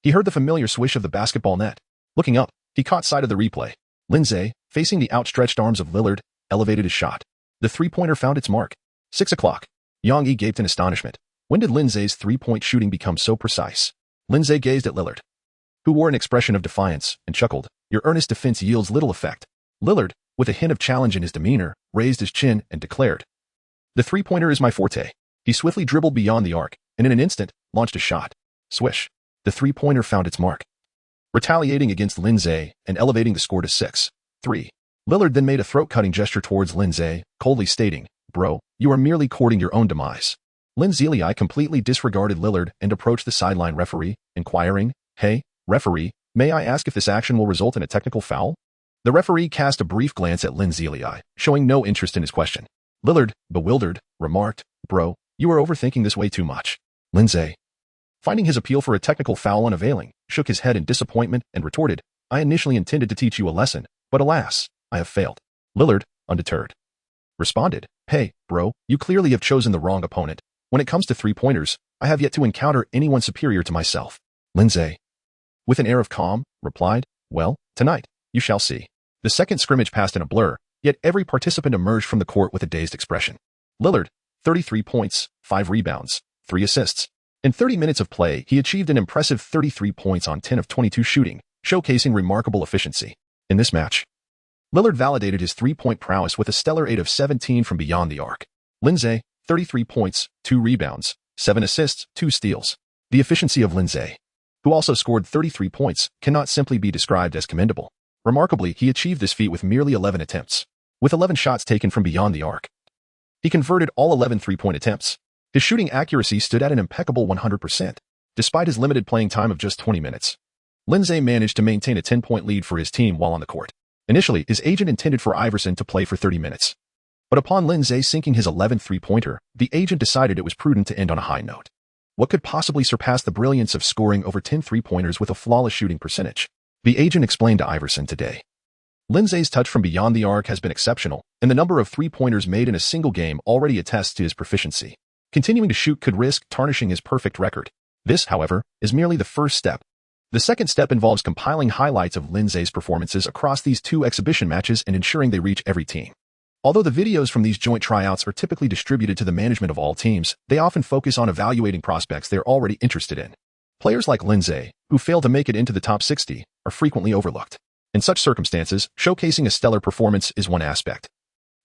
he heard the familiar swish of the basketball net. Looking up, he caught sight of the replay. Lin Ze, facing the outstretched arms of Lillard, elevated his shot. The three-pointer found its mark. 6 o'clock. Yang Yi gaped in astonishment. When did Lin Ze's three-point shooting become so precise? Lin Ze gazed at Lillard, who wore an expression of defiance, and chuckled. Your earnest defense yields little effect. Lillard, with a hint of challenge in his demeanor, raised his chin and declared, the three-pointer is my forte. He swiftly dribbled beyond the arc, and in an instant, launched a shot. Swish. The three-pointer found its mark, retaliating against Lin Ze and elevating the score to 6-3. Lillard then made a throat-cutting gesture towards Lin Ze, coldly stating, bro, you are merely courting your own demise. Lin Ze completely disregarded Lillard and approached the sideline referee, inquiring, hey, referee, May I ask if this action will result in a technical foul? The referee cast a brief glance at Lin Ze, showing no interest in his question. Lillard, bewildered, remarked, "Bro, you are overthinking this way too much." Lin Ze, finding his appeal for a technical foul unavailing, shook his head in disappointment and retorted, "I initially intended to teach you a lesson, but alas, I have failed." Lillard, undeterred, responded, "Hey, bro, you clearly have chosen the wrong opponent. When it comes to three-pointers, I have yet to encounter anyone superior to myself." Lin Ze, with an air of calm, replied, "Well, tonight, you shall see." The second scrimmage passed in a blur, yet every participant emerged from the court with a dazed expression. Lillard, 33 points, 5 rebounds, 3 assists. In 30 minutes of play, he achieved an impressive 33 points on 10 of 22 shooting, showcasing remarkable efficiency. In this match, Lillard validated his three-point prowess with a stellar 8 of 17 from beyond the arc. Lin Ze, 33 points, 2 rebounds, 7 assists, 2 steals. The efficiency of Lin Ze, who also scored 33 points, cannot simply be described as commendable. Remarkably, he achieved this feat with merely 11 attempts. With 11 shots taken from beyond the arc, he converted all 11 three-point attempts. His shooting accuracy stood at an impeccable 100%. Despite his limited playing time of just 20 minutes, Lin Ze managed to maintain a 10-point lead for his team while on the court. Initially, his agent intended for Iverson to play for 30 minutes. But upon Lin Ze sinking his 11th three-pointer, the agent decided it was prudent to end on a high note. What could possibly surpass the brilliance of scoring over 10 three-pointers with a flawless shooting percentage? The agent explained to Iverson today. Lin Ze's touch from beyond the arc has been exceptional, and the number of three-pointers made in a single game already attests to his proficiency. Continuing to shoot could risk tarnishing his perfect record. This, however, is merely the first step. The second step involves compiling highlights of Lin Ze's performances across these 2 exhibition matches and ensuring they reach every team. Although the videos from these joint tryouts are typically distributed to the management of all teams, they often focus on evaluating prospects they're already interested in. Players like Lin Ze, who fail to make it into the top 60, are frequently overlooked. In such circumstances, showcasing a stellar performance is one aspect.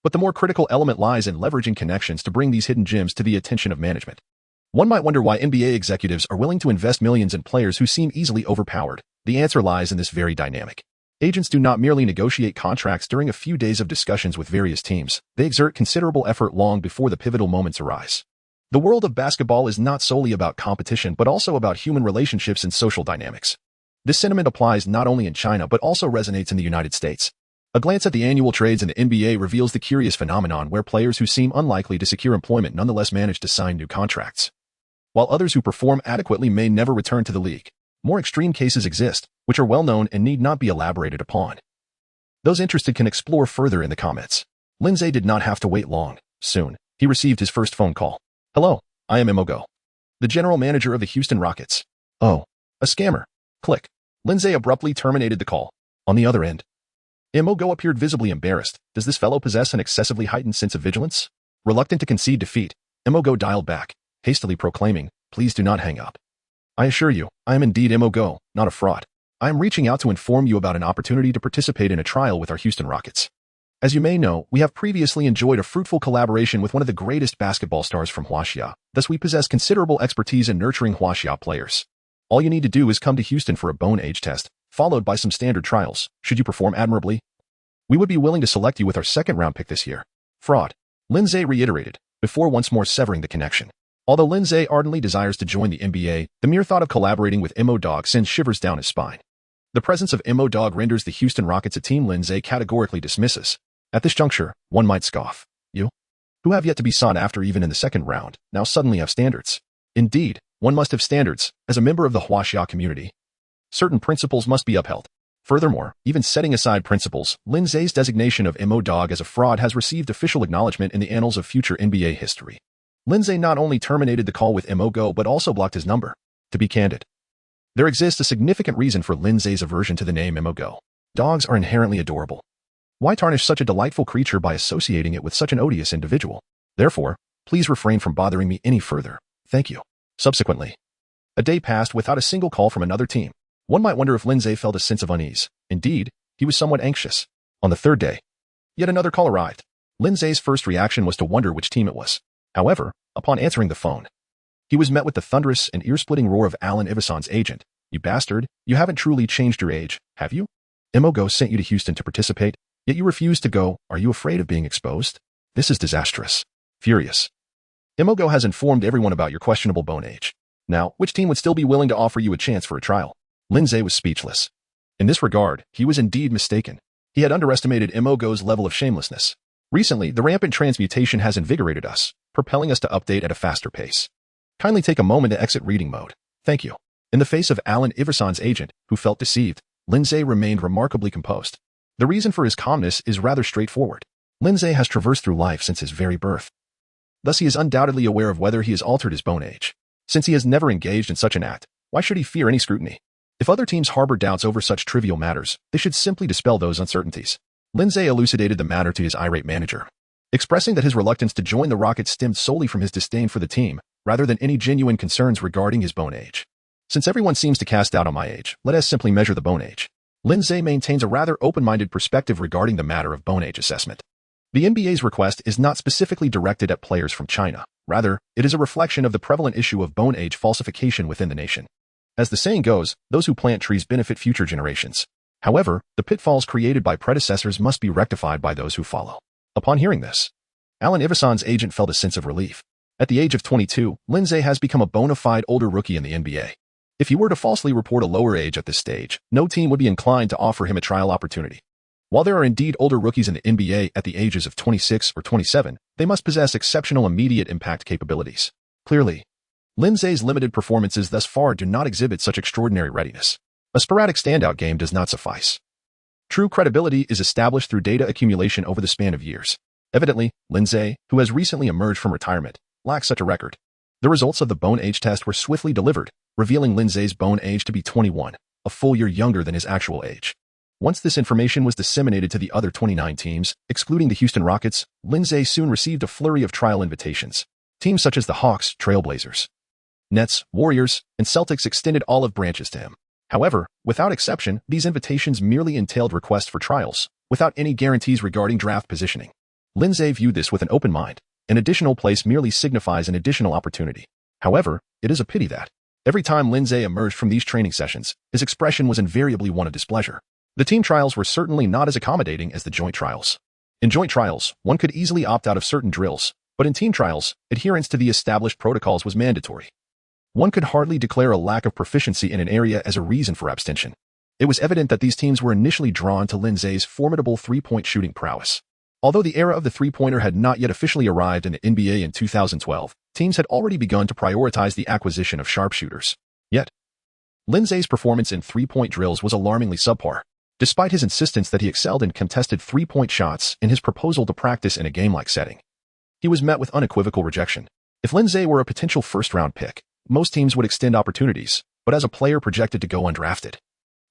But the more critical element lies in leveraging connections to bring these hidden gems to the attention of management. One might wonder why NBA executives are willing to invest millions in players who seem easily overpowered. The answer lies in this very dynamic. Agents do not merely negotiate contracts during a few days of discussions with various teams. They exert considerable effort long before the pivotal moments arise. The world of basketball is not solely about competition but also about human relationships and social dynamics. This sentiment applies not only in China but also resonates in the United States. A glance at the annual trades in the NBA reveals the curious phenomenon where players who seem unlikely to secure employment nonetheless manage to sign new contracts, while others who perform adequately may never return to the league. More extreme cases exist, which are well known and need not be elaborated upon. Those interested can explore further in the comments. Lin Ze did not have to wait long. Soon, he received his first phone call. "Hello, I am Imogo, the general manager of the Houston Rockets." "Oh, a scammer." Click. Lin Ze abruptly terminated the call. On the other end, Imogo appeared visibly embarrassed. Does this fellow possess an excessively heightened sense of vigilance? Reluctant to concede defeat, Imogo dialed back, hastily proclaiming, "Please do not hang up. I assure you, I am indeed Imogo, not a fraud. I am reaching out to inform you about an opportunity to participate in a trial with our Houston Rockets. As you may know, we have previously enjoyed a fruitful collaboration with one of the greatest basketball stars from Huaxia. Thus, we possess considerable expertise in nurturing Huaxia players. All you need to do is come to Houston for a bone age test, followed by some standard trials. Should you perform admirably, we would be willing to select you with our second-round pick this year." Fraud, Lin Ze reiterated, before once more severing the connection. Although Lin Ze ardently desires to join the NBA, the mere thought of collaborating with Imo-Dog sends shivers down his spine. The presence of Imo-Dog renders the Houston Rockets a team Lin Ze categorically dismisses. At this juncture, one might scoff. You, who have yet to be sought after even in the second round, now suddenly have standards. Indeed, one must have standards. As a member of the Huaxia community, certain principles must be upheld. Furthermore, even setting aside principles, Lin Ze's designation of Imo-Dog as a fraud has received official acknowledgement in the annals of future NBA history. Lin Ze not only terminated the call with Imogo but also blocked his number. To be candid, there exists a significant reason for Lin Ze's aversion to the name Imogo. Dogs are inherently adorable. Why tarnish such a delightful creature by associating it with such an odious individual? Therefore, please refrain from bothering me any further. Thank you. Subsequently, a day passed without a single call from another team. One might wonder if Lin Ze felt a sense of unease. Indeed, he was somewhat anxious. On the third day, yet another call arrived. Lin Ze's first reaction was to wonder which team it was. However, upon answering the phone, he was met with the thunderous and ear-splitting roar of Alan Ivason's agent. "You bastard, you haven't truly changed your age, have you? Imogo sent you to Houston to participate, yet you refuse to go. Are you afraid of being exposed? This is disastrous." Furious, Imogo has informed everyone about your questionable bone age. Now, which team would still be willing to offer you a chance for a trial? Lin Ze was speechless. In this regard, he was indeed mistaken. He had underestimated Imogo's level of shamelessness. Recently, the rampant transmutation has invigorated us, propelling us to update at a faster pace. Kindly take a moment to exit reading mode. Thank you. In the face of Alan Iverson's agent, who felt deceived, Lin Ze remained remarkably composed. The reason for his calmness is rather straightforward. Lin Ze has traversed through life since his very birth. Thus he is undoubtedly aware of whether he has altered his bone age. Since he has never engaged in such an act, why should he fear any scrutiny? If other teams harbor doubts over such trivial matters, they should simply dispel those uncertainties. Lin Ze elucidated the matter to his irate manager, expressing that his reluctance to join the Rockets stemmed solely from his disdain for the team, rather than any genuine concerns regarding his bone age. Since everyone seems to cast doubt on my age, let us simply measure the bone age. Lin Ze maintains a rather open-minded perspective regarding the matter of bone age assessment. The NBA's request is not specifically directed at players from China. Rather, it is a reflection of the prevalent issue of bone age falsification within the nation. As the saying goes, those who plant trees benefit future generations. However, the pitfalls created by predecessors must be rectified by those who follow. Upon hearing this, Alan Iverson's agent felt a sense of relief. At the age of 22, Lin Ze has become a bona fide older rookie in the NBA. If he were to falsely report a lower age at this stage, no team would be inclined to offer him a trial opportunity. While there are indeed older rookies in the NBA at the ages of 26 or 27, they must possess exceptional immediate impact capabilities. Clearly, Lin Ze's limited performances thus far do not exhibit such extraordinary readiness. A sporadic standout game does not suffice. True credibility is established through data accumulation over the span of years. Evidently, Lin Ze, who has recently emerged from retirement, lacks such a record. The results of the bone age test were swiftly delivered, revealing Lin Ze's bone age to be 21, a full year younger than his actual age. Once this information was disseminated to the other 29 teams, excluding the Houston Rockets, Lin Ze soon received a flurry of trial invitations. Teams such as the Hawks, Trailblazers, Nets, Warriors, and Celtics extended olive branches to him. However, without exception, these invitations merely entailed requests for trials, without any guarantees regarding draft positioning. Lin Ze viewed this with an open mind. An additional place merely signifies an additional opportunity. However, it is a pity that, every time Lin Ze emerged from these training sessions, his expression was invariably one of displeasure. The team trials were certainly not as accommodating as the joint trials. In joint trials, one could easily opt out of certain drills, but in team trials, adherence to the established protocols was mandatory. One could hardly declare a lack of proficiency in an area as a reason for abstention. It was evident that these teams were initially drawn to Lin Ze's formidable three-point shooting prowess. Although the era of the three-pointer had not yet officially arrived in the NBA in 2012, teams had already begun to prioritize the acquisition of sharpshooters. Yet, Lin Ze's performance in three-point drills was alarmingly subpar. Despite his insistence that he excelled in contested three-point shots in his proposal to practice in a game-like setting, he was met with unequivocal rejection. If Lin Ze were a potential first-round pick, most teams would extend opportunities, but as a player projected to go undrafted,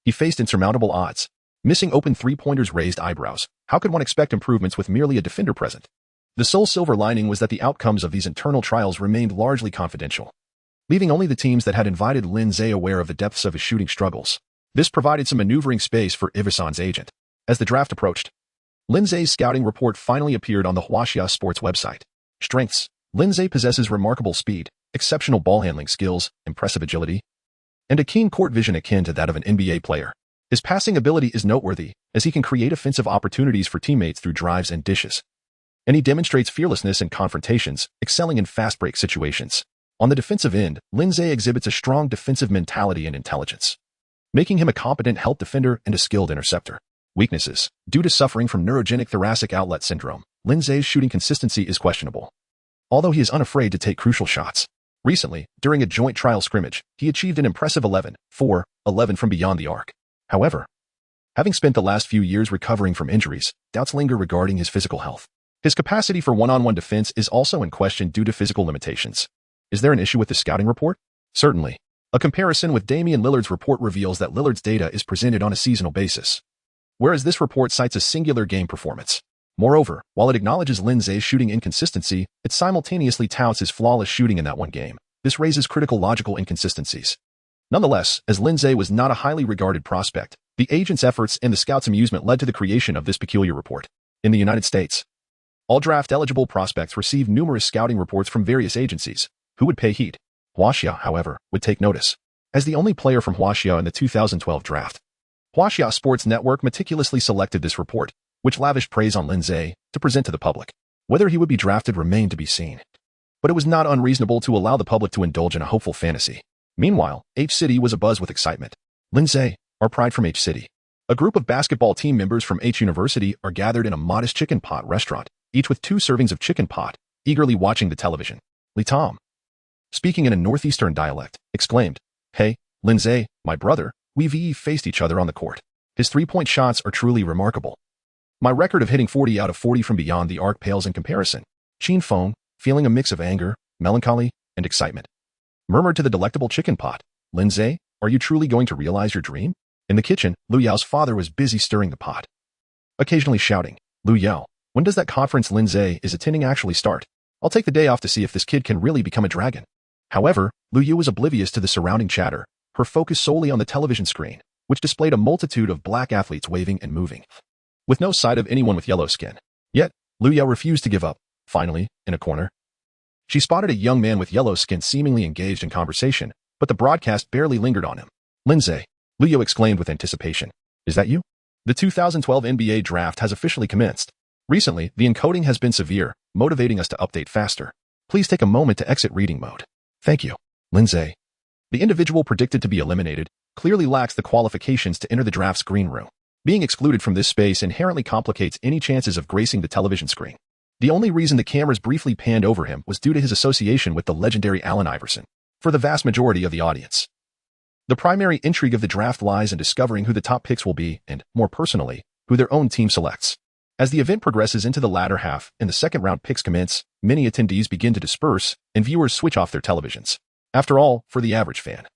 he faced insurmountable odds. Missing open three-pointers raised eyebrows. How could one expect improvements with merely a defender present? The sole silver lining was that the outcomes of these internal trials remained largely confidential, leaving only the teams that had invited Lin Ze aware of the depths of his shooting struggles. This provided some maneuvering space for Iverson's agent. As the draft approached, Lin Ze's scouting report finally appeared on the Huaxia Sports website. Strengths: Lin Ze possesses remarkable speed, exceptional ball handling skills, impressive agility, and a keen court vision akin to that of an NBA player. His passing ability is noteworthy, as he can create offensive opportunities for teammates through drives and dishes. And he demonstrates fearlessness in confrontations, excelling in fast-break situations. On the defensive end, Lin Ze exhibits a strong defensive mentality and intelligence, making him a competent help defender and a skilled interceptor. Weaknesses: due to suffering from neurogenic thoracic outlet syndrome, Lin Ze's shooting consistency is questionable, although he is unafraid to take crucial shots. Recently, during a joint trial scrimmage, he achieved an impressive 11-4-11 from beyond the arc. However, having spent the last few years recovering from injuries, doubts linger regarding his physical health. His capacity for one-on-one defense is also in question due to physical limitations. Is there an issue with the scouting report? Certainly. A comparison with Damian Lillard's report reveals that Lillard's data is presented on a seasonal basis, whereas this report cites a singular game performance. Moreover, while it acknowledges Lin Ze's shooting inconsistency, it simultaneously touts his flawless shooting in that one game. This raises critical logical inconsistencies. Nonetheless, as Lin Ze was not a highly regarded prospect, the agent's efforts and the scout's amusement led to the creation of this peculiar report. In the United States, all draft-eligible prospects received numerous scouting reports from various agencies, who would pay heed. Huaxia, however, would take notice. As the only player from Huaxia in the 2012 draft, Huaxia Sports Network meticulously selected this report, which lavished praise on Lin Ze, to present to the public. Whether he would be drafted remained to be seen, but it was not unreasonable to allow the public to indulge in a hopeful fantasy. Meanwhile, H-City was abuzz with excitement. Lin Ze, our pride from H-City, A group of basketball team members from H University are gathered in a modest chicken pot restaurant, each with 2 servings of chicken pot, eagerly watching the television. Li Tom, speaking in a northeastern dialect, exclaimed, "Hey, Lin Ze, my brother, we've faced each other on the court. His 3-point shots are truly remarkable. My record of hitting 40 out of 40 from beyond the arc pales in comparison." Chin Feng, feeling a mix of anger, melancholy, and excitement, murmured to the delectable chicken pot, "Lin Ze, are you truly going to realize your dream?" In the kitchen, Lu Yao's father was busy stirring the pot, occasionally shouting, "Lu Yao, when does that conference Lin Ze is attending actually start? I'll take the day off to see if this kid can really become a dragon." However, Lu Yu was oblivious to the surrounding chatter, her focus solely on the television screen, which displayed a multitude of black athletes waving and moving, with no sight of anyone with yellow skin. Yet, Lu Yao refused to give up. Finally, in a corner, she spotted a young man with yellow skin seemingly engaged in conversation, but the broadcast barely lingered on him. "Lin Ze," Lu Yao exclaimed with anticipation. "Is that you?" The 2012 NBA draft has officially commenced. Recently, the encoding has been severe, motivating us to update faster. Please take a moment to exit reading mode. Thank you, Lin Ze. The individual predicted to be eliminated clearly lacks the qualifications to enter the draft's green room. Being excluded from this space inherently complicates any chances of gracing the television screen. The only reason the cameras briefly panned over him was due to his association with the legendary Allen Iverson. For the vast majority of the audience, the primary intrigue of the draft lies in discovering who the top picks will be and, more personally, who their own team selects. As the event progresses into the latter half and the second-round picks commence, many attendees begin to disperse and viewers switch off their televisions. After all, for the average fan,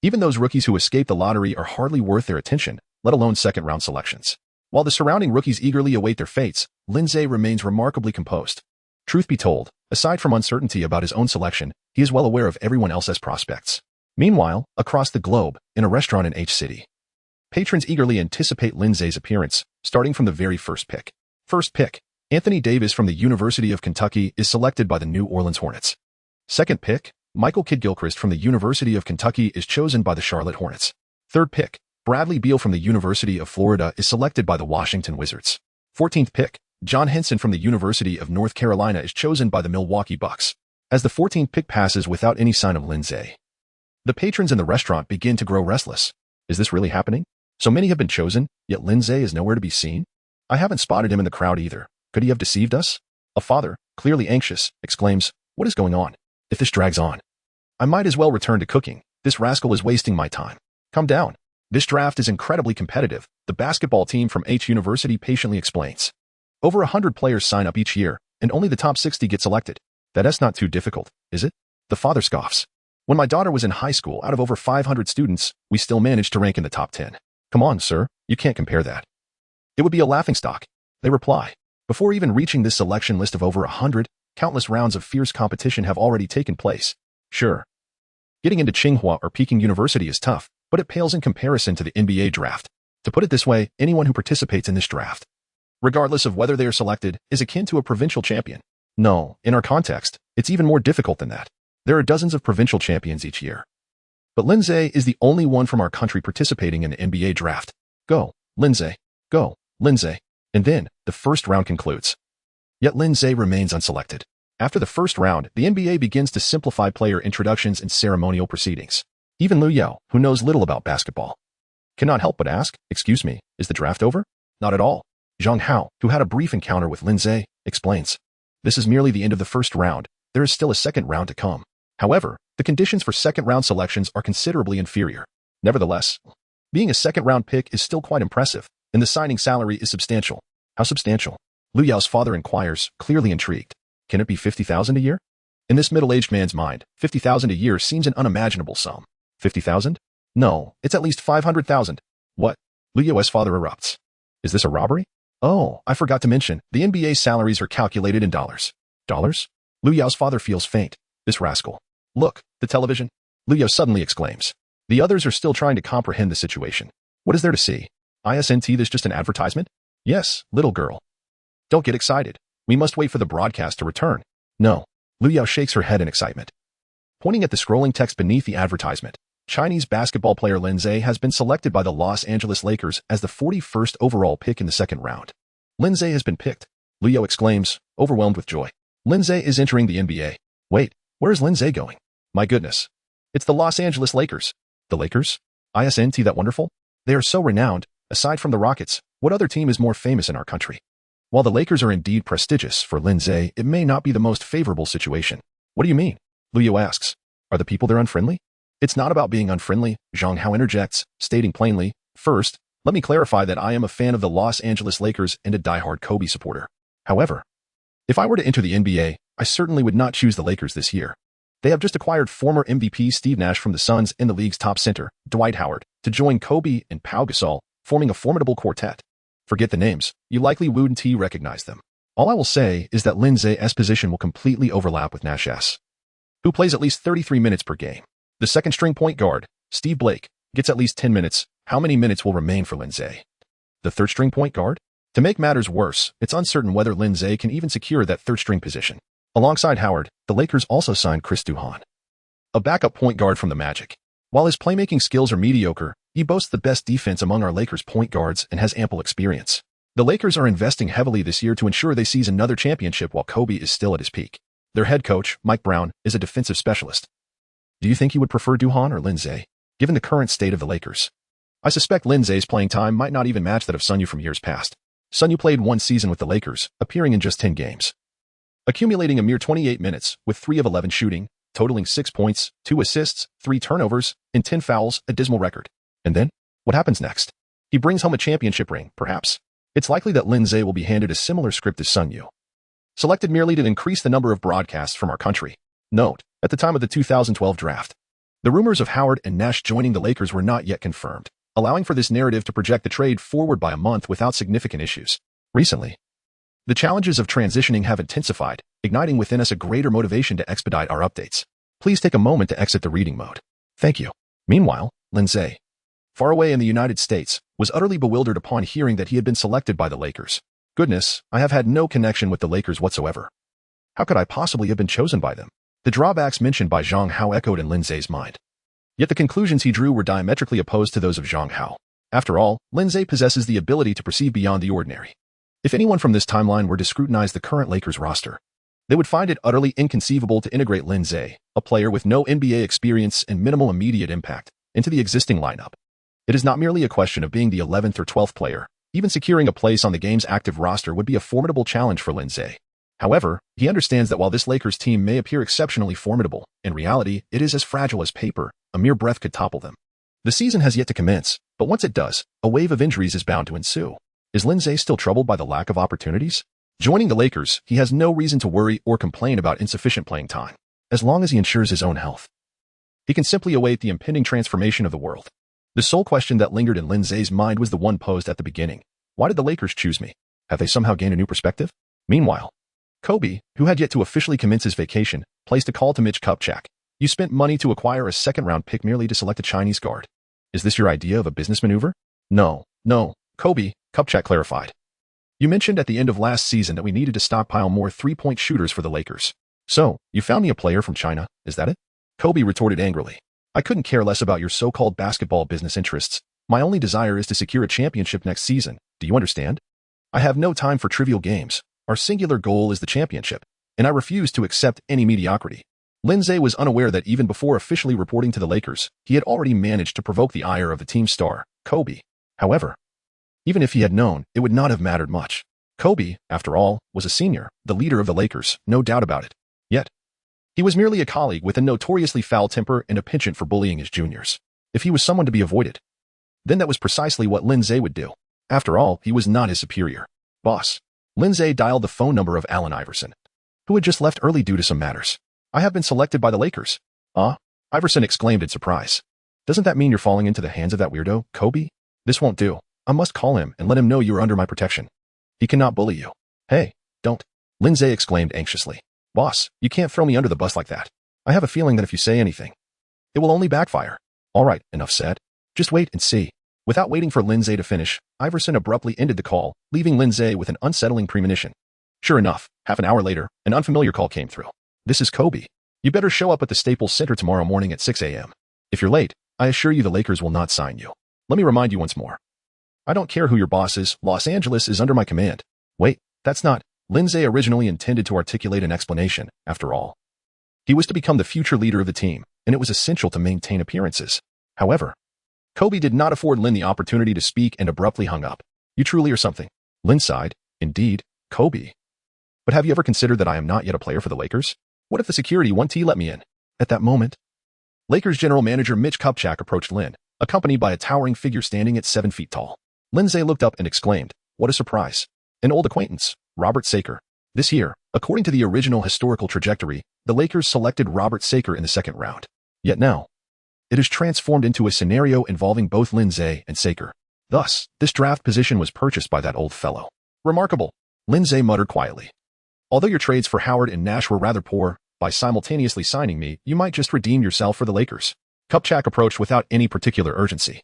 even those rookies who escape the lottery are hardly worth their attention, let alone second-round selections. While the surrounding rookies eagerly await their fates, Lin Ze remains remarkably composed. Truth be told, aside from uncertainty about his own selection, he is well aware of everyone else's prospects. Meanwhile, across the globe, in a restaurant in H City, patrons eagerly anticipate Lin Ze's appearance, starting from the very first pick. First pick, Anthony Davis from the University of Kentucky is selected by the New Orleans Hornets. Second pick, Michael Kidd-Gilchrist from the University of Kentucky is chosen by the Charlotte Hornets. Third pick, Bradley Beal from the University of Florida is selected by the Washington Wizards. 14th pick, John Henson from the University of North Carolina is chosen by the Milwaukee Bucks. As the 14th pick passes without any sign of Lin Ze, the patrons in the restaurant begin to grow restless. Is this really happening? So many have been chosen, yet Lin Ze is nowhere to be seen? I haven't spotted him in the crowd either. Could he have deceived us? A father, clearly anxious, exclaims, "What is going on? If this drags on, I might as well return to cooking. This rascal is wasting my time." Calm down. This draft is incredibly competitive, the basketball team from H University patiently explains. Over 100 players sign up each year, and only the top 60 get selected. That's not too difficult, is it? The father scoffs. When my daughter was in high school, out of over 500 students, we still managed to rank in the top 10. Come on, sir, you can't compare that. It would be a laughingstock, they reply. Before even reaching this selection list of over 100, countless rounds of fierce competition have already taken place. Sure, getting into Tsinghua or Peking University is tough, but it pales in comparison to the NBA draft. To put it this way, anyone who participates in this draft, regardless of whether they are selected, is akin to a provincial champion. No, in our context, it's even more difficult than that. There are dozens of provincial champions each year. But Lin Ze is the only one from our country participating in the NBA draft. Go, Lin Ze. Go, Lin Ze. And then, the first round concludes. Yet Lin Ze remains unselected. After the first round, the NBA begins to simplify player introductions and ceremonial proceedings. Even Lu Yao, who knows little about basketball, cannot help but ask, "Excuse me, is the draft over?" Not at all. Zhang Hao, who had a brief encounter with Lin Ze, explains. This is merely the end of the first round. There is still a second round to come. However, the conditions for second-round selections are considerably inferior. Nevertheless, being a second-round pick is still quite impressive, and the signing salary is substantial. How substantial? Lu Yao's father inquires, clearly intrigued. Can it be 50,000 a year? In this middle-aged man's mind, 50,000 a year seems an unimaginable sum. 50,000? No, it's at least 500,000. What? Lu Yao's father erupts. Is this a robbery? Oh, I forgot to mention, the NBA salaries are calculated in dollars. Dollars? Lu Yao's father feels faint. This rascal. Look, the television. Lu Yao suddenly exclaims. The others are still trying to comprehend the situation. What is there to see? Isn't this just an advertisement? Yes, little girl. Don't get excited. We must wait for the broadcast to return. No. Lu Yao shakes her head in excitement, pointing at the scrolling text beneath the advertisement. Chinese basketball player Lin Ze has been selected by the Los Angeles Lakers as the 41st overall pick in the second round. Lin Ze has been picked. Lu Yao exclaims, overwhelmed with joy. Lin Ze is entering the NBA. Wait, where is Lin Ze going? My goodness. It's the Los Angeles Lakers. The Lakers? Isn't that wonderful? They are so renowned, Aside from the Rockets, what other team is more famous in our country? While the Lakers are indeed prestigious, for Lin Ze, it may not be the most favorable situation. What do you mean? Luyo asks. Are the people there unfriendly? It's not about being unfriendly, Zhang Hao interjects, stating plainly. First, let me clarify that I am a fan of the Los Angeles Lakers and a diehard Kobe supporter. However, if I were to enter the NBA, I certainly would not choose the Lakers this year. They have just acquired former MVP Steve Nash from the Suns and the league's top center, Dwight Howard, to join Kobe and Pau Gasol, forming a formidable quartet. Forget the names, you likely wouldn't recognize them. All I will say is that Lin Ze's position will completely overlap with Nash's, who plays at least 33 minutes per game. The second-string point guard, Steve Blake, gets at least 10 minutes. How many minutes will remain for Lin Ze? The third-string point guard? To make matters worse, it's uncertain whether Lin Ze can even secure that third-string position. Alongside Howard, the Lakers also signed Chris Duhon, a backup point guard from the Magic. While his playmaking skills are mediocre, he boasts the best defense among our Lakers point guards and has ample experience. The Lakers are investing heavily this year to ensure they seize another championship while Kobe is still at his peak. Their head coach, Mike Brown, is a defensive specialist. Do you think he would prefer Duhon or Lin Ze, given the current state of the Lakers? I suspect Lin Ze's playing time might not even match that of Sun Yu from years past. Sun Yu played one season with the Lakers, appearing in just 10 games, accumulating a mere 28 minutes with 3 of 11 shooting, totaling 6 points, 2 assists, 3 turnovers, and 10 fouls, a dismal record. And then, what happens next? He brings home a championship ring, perhaps. It's likely that Lin Ze will be handed a similar script as Sun Yu, selected merely to increase the number of broadcasts from our country. Note, at the time of the 2012 draft, the rumors of Howard and Nash joining the Lakers were not yet confirmed, allowing for this narrative to project the trade forward by a month without significant issues. Recently, the challenges of transitioning have intensified, igniting within us a greater motivation to expedite our updates. Please take a moment to exit the reading mode. Thank you. Meanwhile, Lin Ze, far away in the United States, was utterly bewildered upon hearing that he had been selected by the Lakers. Goodness, I have had no connection with the Lakers whatsoever. How could I possibly have been chosen by them? The drawbacks mentioned by Zhang Hao echoed in Lin Ze's mind. Yet the conclusions he drew were diametrically opposed to those of Zhang Hao. After all, Lin Ze possesses the ability to perceive beyond the ordinary. If anyone from this timeline were to scrutinize the current Lakers roster, they would find it utterly inconceivable to integrate Lin Ze, a player with no NBA experience and minimal immediate impact, into the existing lineup. It is not merely a question of being the 11th or 12th player. Even securing a place on the game's active roster would be a formidable challenge for Lin Ze. However, he understands that while this Lakers team may appear exceptionally formidable, in reality, it is as fragile as paper. A mere breath could topple them. The season has yet to commence, but once it does, a wave of injuries is bound to ensue. Is Lin Ze still troubled by the lack of opportunities? Joining the Lakers, he has no reason to worry or complain about insufficient playing time, as long as he ensures his own health. He can simply await the impending transformation of the world. The sole question that lingered in Lin Ze's mind was the one posed at the beginning. Why did the Lakers choose me? Have they somehow gained a new perspective? Meanwhile, Kobe, who had yet to officially commence his vacation, placed a call to Mitch Kupchak. You spent money to acquire a second-round pick merely to select a Chinese guard. Is this your idea of a business maneuver? No, Kobe, Kupchak clarified. You mentioned at the end of last season that we needed to stockpile more three-point shooters for the Lakers. So, you found me a player from China, is that it? Kobe retorted angrily. I couldn't care less about your so-called basketball business interests. My only desire is to secure a championship next season. Do you understand? I have no time for trivial games. Our singular goal is the championship, and I refuse to accept any mediocrity. Lin Ze was unaware that even before officially reporting to the Lakers, he had already managed to provoke the ire of the team's star, Kobe. However, even if he had known, it would not have mattered much. Kobe, after all, was a senior, the leader of the Lakers, no doubt about it. Yet, he was merely a colleague with a notoriously foul temper and a penchant for bullying his juniors. If he was someone to be avoided, then that was precisely what Lin Ze would do. After all, he was not his superior. Boss. Lin Ze dialed the phone number of Allen Iverson, who had just left early due to some matters. I have been selected by the Lakers. Iverson exclaimed in surprise. Doesn't that mean you're falling into the hands of that weirdo, Kobe? This won't do. I must call him and let him know you are under my protection. He cannot bully you. Hey, don't. Lin Ze exclaimed anxiously. Boss, you can't throw me under the bus like that. I have a feeling that if you say anything, it will only backfire. All right, enough said. Just wait and see. Without waiting for Lin Ze to finish, Iverson abruptly ended the call, leaving Lin Ze with an unsettling premonition. Sure enough, half an hour later, an unfamiliar call came through. This is Kobe. You better show up at the Staples Center tomorrow morning at 6 a.m. If you're late, I assure you the Lakers will not sign you. Let me remind you once more. I don't care who your boss is, Los Angeles is under my command. Wait, that's not. Lin Ze originally intended to articulate an explanation, after all. He was to become the future leader of the team, and it was essential to maintain appearances. However, Kobe did not afford Lin the opportunity to speak and abruptly hung up. You truly are something. Lin sighed. Indeed, Kobe. But have you ever considered that I am not yet a player for the Lakers? What if the security won't let me in? At that moment, Lakers general manager Mitch Kupchak approached Lin, accompanied by a towering figure standing at 7 feet tall. Lin Ze looked up and exclaimed, "What a surprise. An old acquaintance, Robert Saker." This year, according to the original historical trajectory, the Lakers selected Robert Saker in the second round. Yet now, it is transformed into a scenario involving both Lin Ze and Saker. Thus, this draft position was purchased by that old fellow. Remarkable, Lin Ze muttered quietly. Although your trades for Howard and Nash were rather poor, by simultaneously signing me, you might just redeem yourself for the Lakers. Kupchak approached without any particular urgency.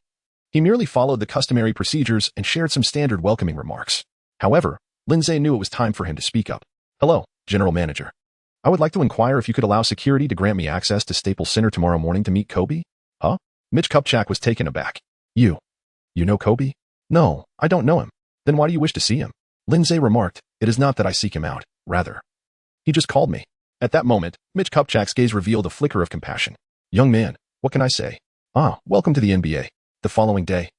He merely followed the customary procedures and shared some standard welcoming remarks. However, Lin Ze knew it was time for him to speak up. "Hello, General Manager. I would like to inquire if you could allow security to grant me access to Staples Center tomorrow morning to meet Kobe?" "Huh?" Mitch Kupchak was taken aback. You know Kobe?" "No, I don't know him." "Then why do you wish to see him?" Lin Ze remarked, "It is not that I seek him out, rather. He just called me." At that moment, Mitch Kupchak's gaze revealed a flicker of compassion. "Young man, what can I say? Welcome to the NBA." The following day,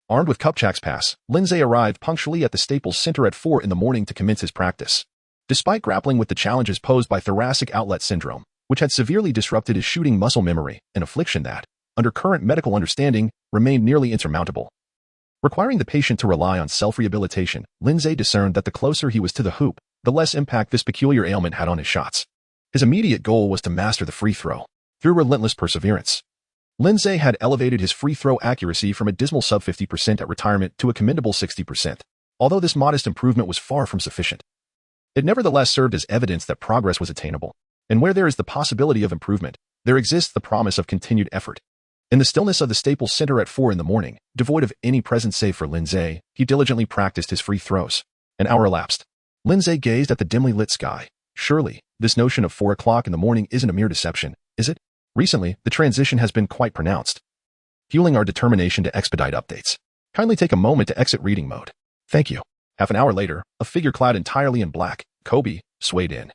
armed with Kupchak's pass, Lin Ze arrived punctually at the Staples Center at 4 in the morning to commence his practice. Despite grappling with the challenges posed by thoracic outlet syndrome, which had severely disrupted his shooting muscle memory, an affliction that, under current medical understanding, remained nearly insurmountable. Requiring the patient to rely on self-rehabilitation, Lin Ze discerned that the closer he was to the hoop, the less impact this peculiar ailment had on his shots. His immediate goal was to master the free throw. Through relentless perseverance, Lin Ze had elevated his free throw accuracy from a dismal sub 50% at retirement to a commendable 60%. Although this modest improvement was far from sufficient, it nevertheless served as evidence that progress was attainable. And where there is the possibility of improvement, there exists the promise of continued effort. In the stillness of the Staples Center at 4 in the morning, devoid of any presence save for Lin Ze, he diligently practiced his free throws. An hour elapsed. Lin Ze gazed at the dimly lit sky. Surely, this notion of 4 o'clock in the morning isn't a mere deception, is it? Recently, the transition has been quite pronounced, fueling our determination to expedite updates. Kindly take a moment to exit reading mode. Thank you. Half an hour later, a figure clad entirely in black, Kobe, swayed in,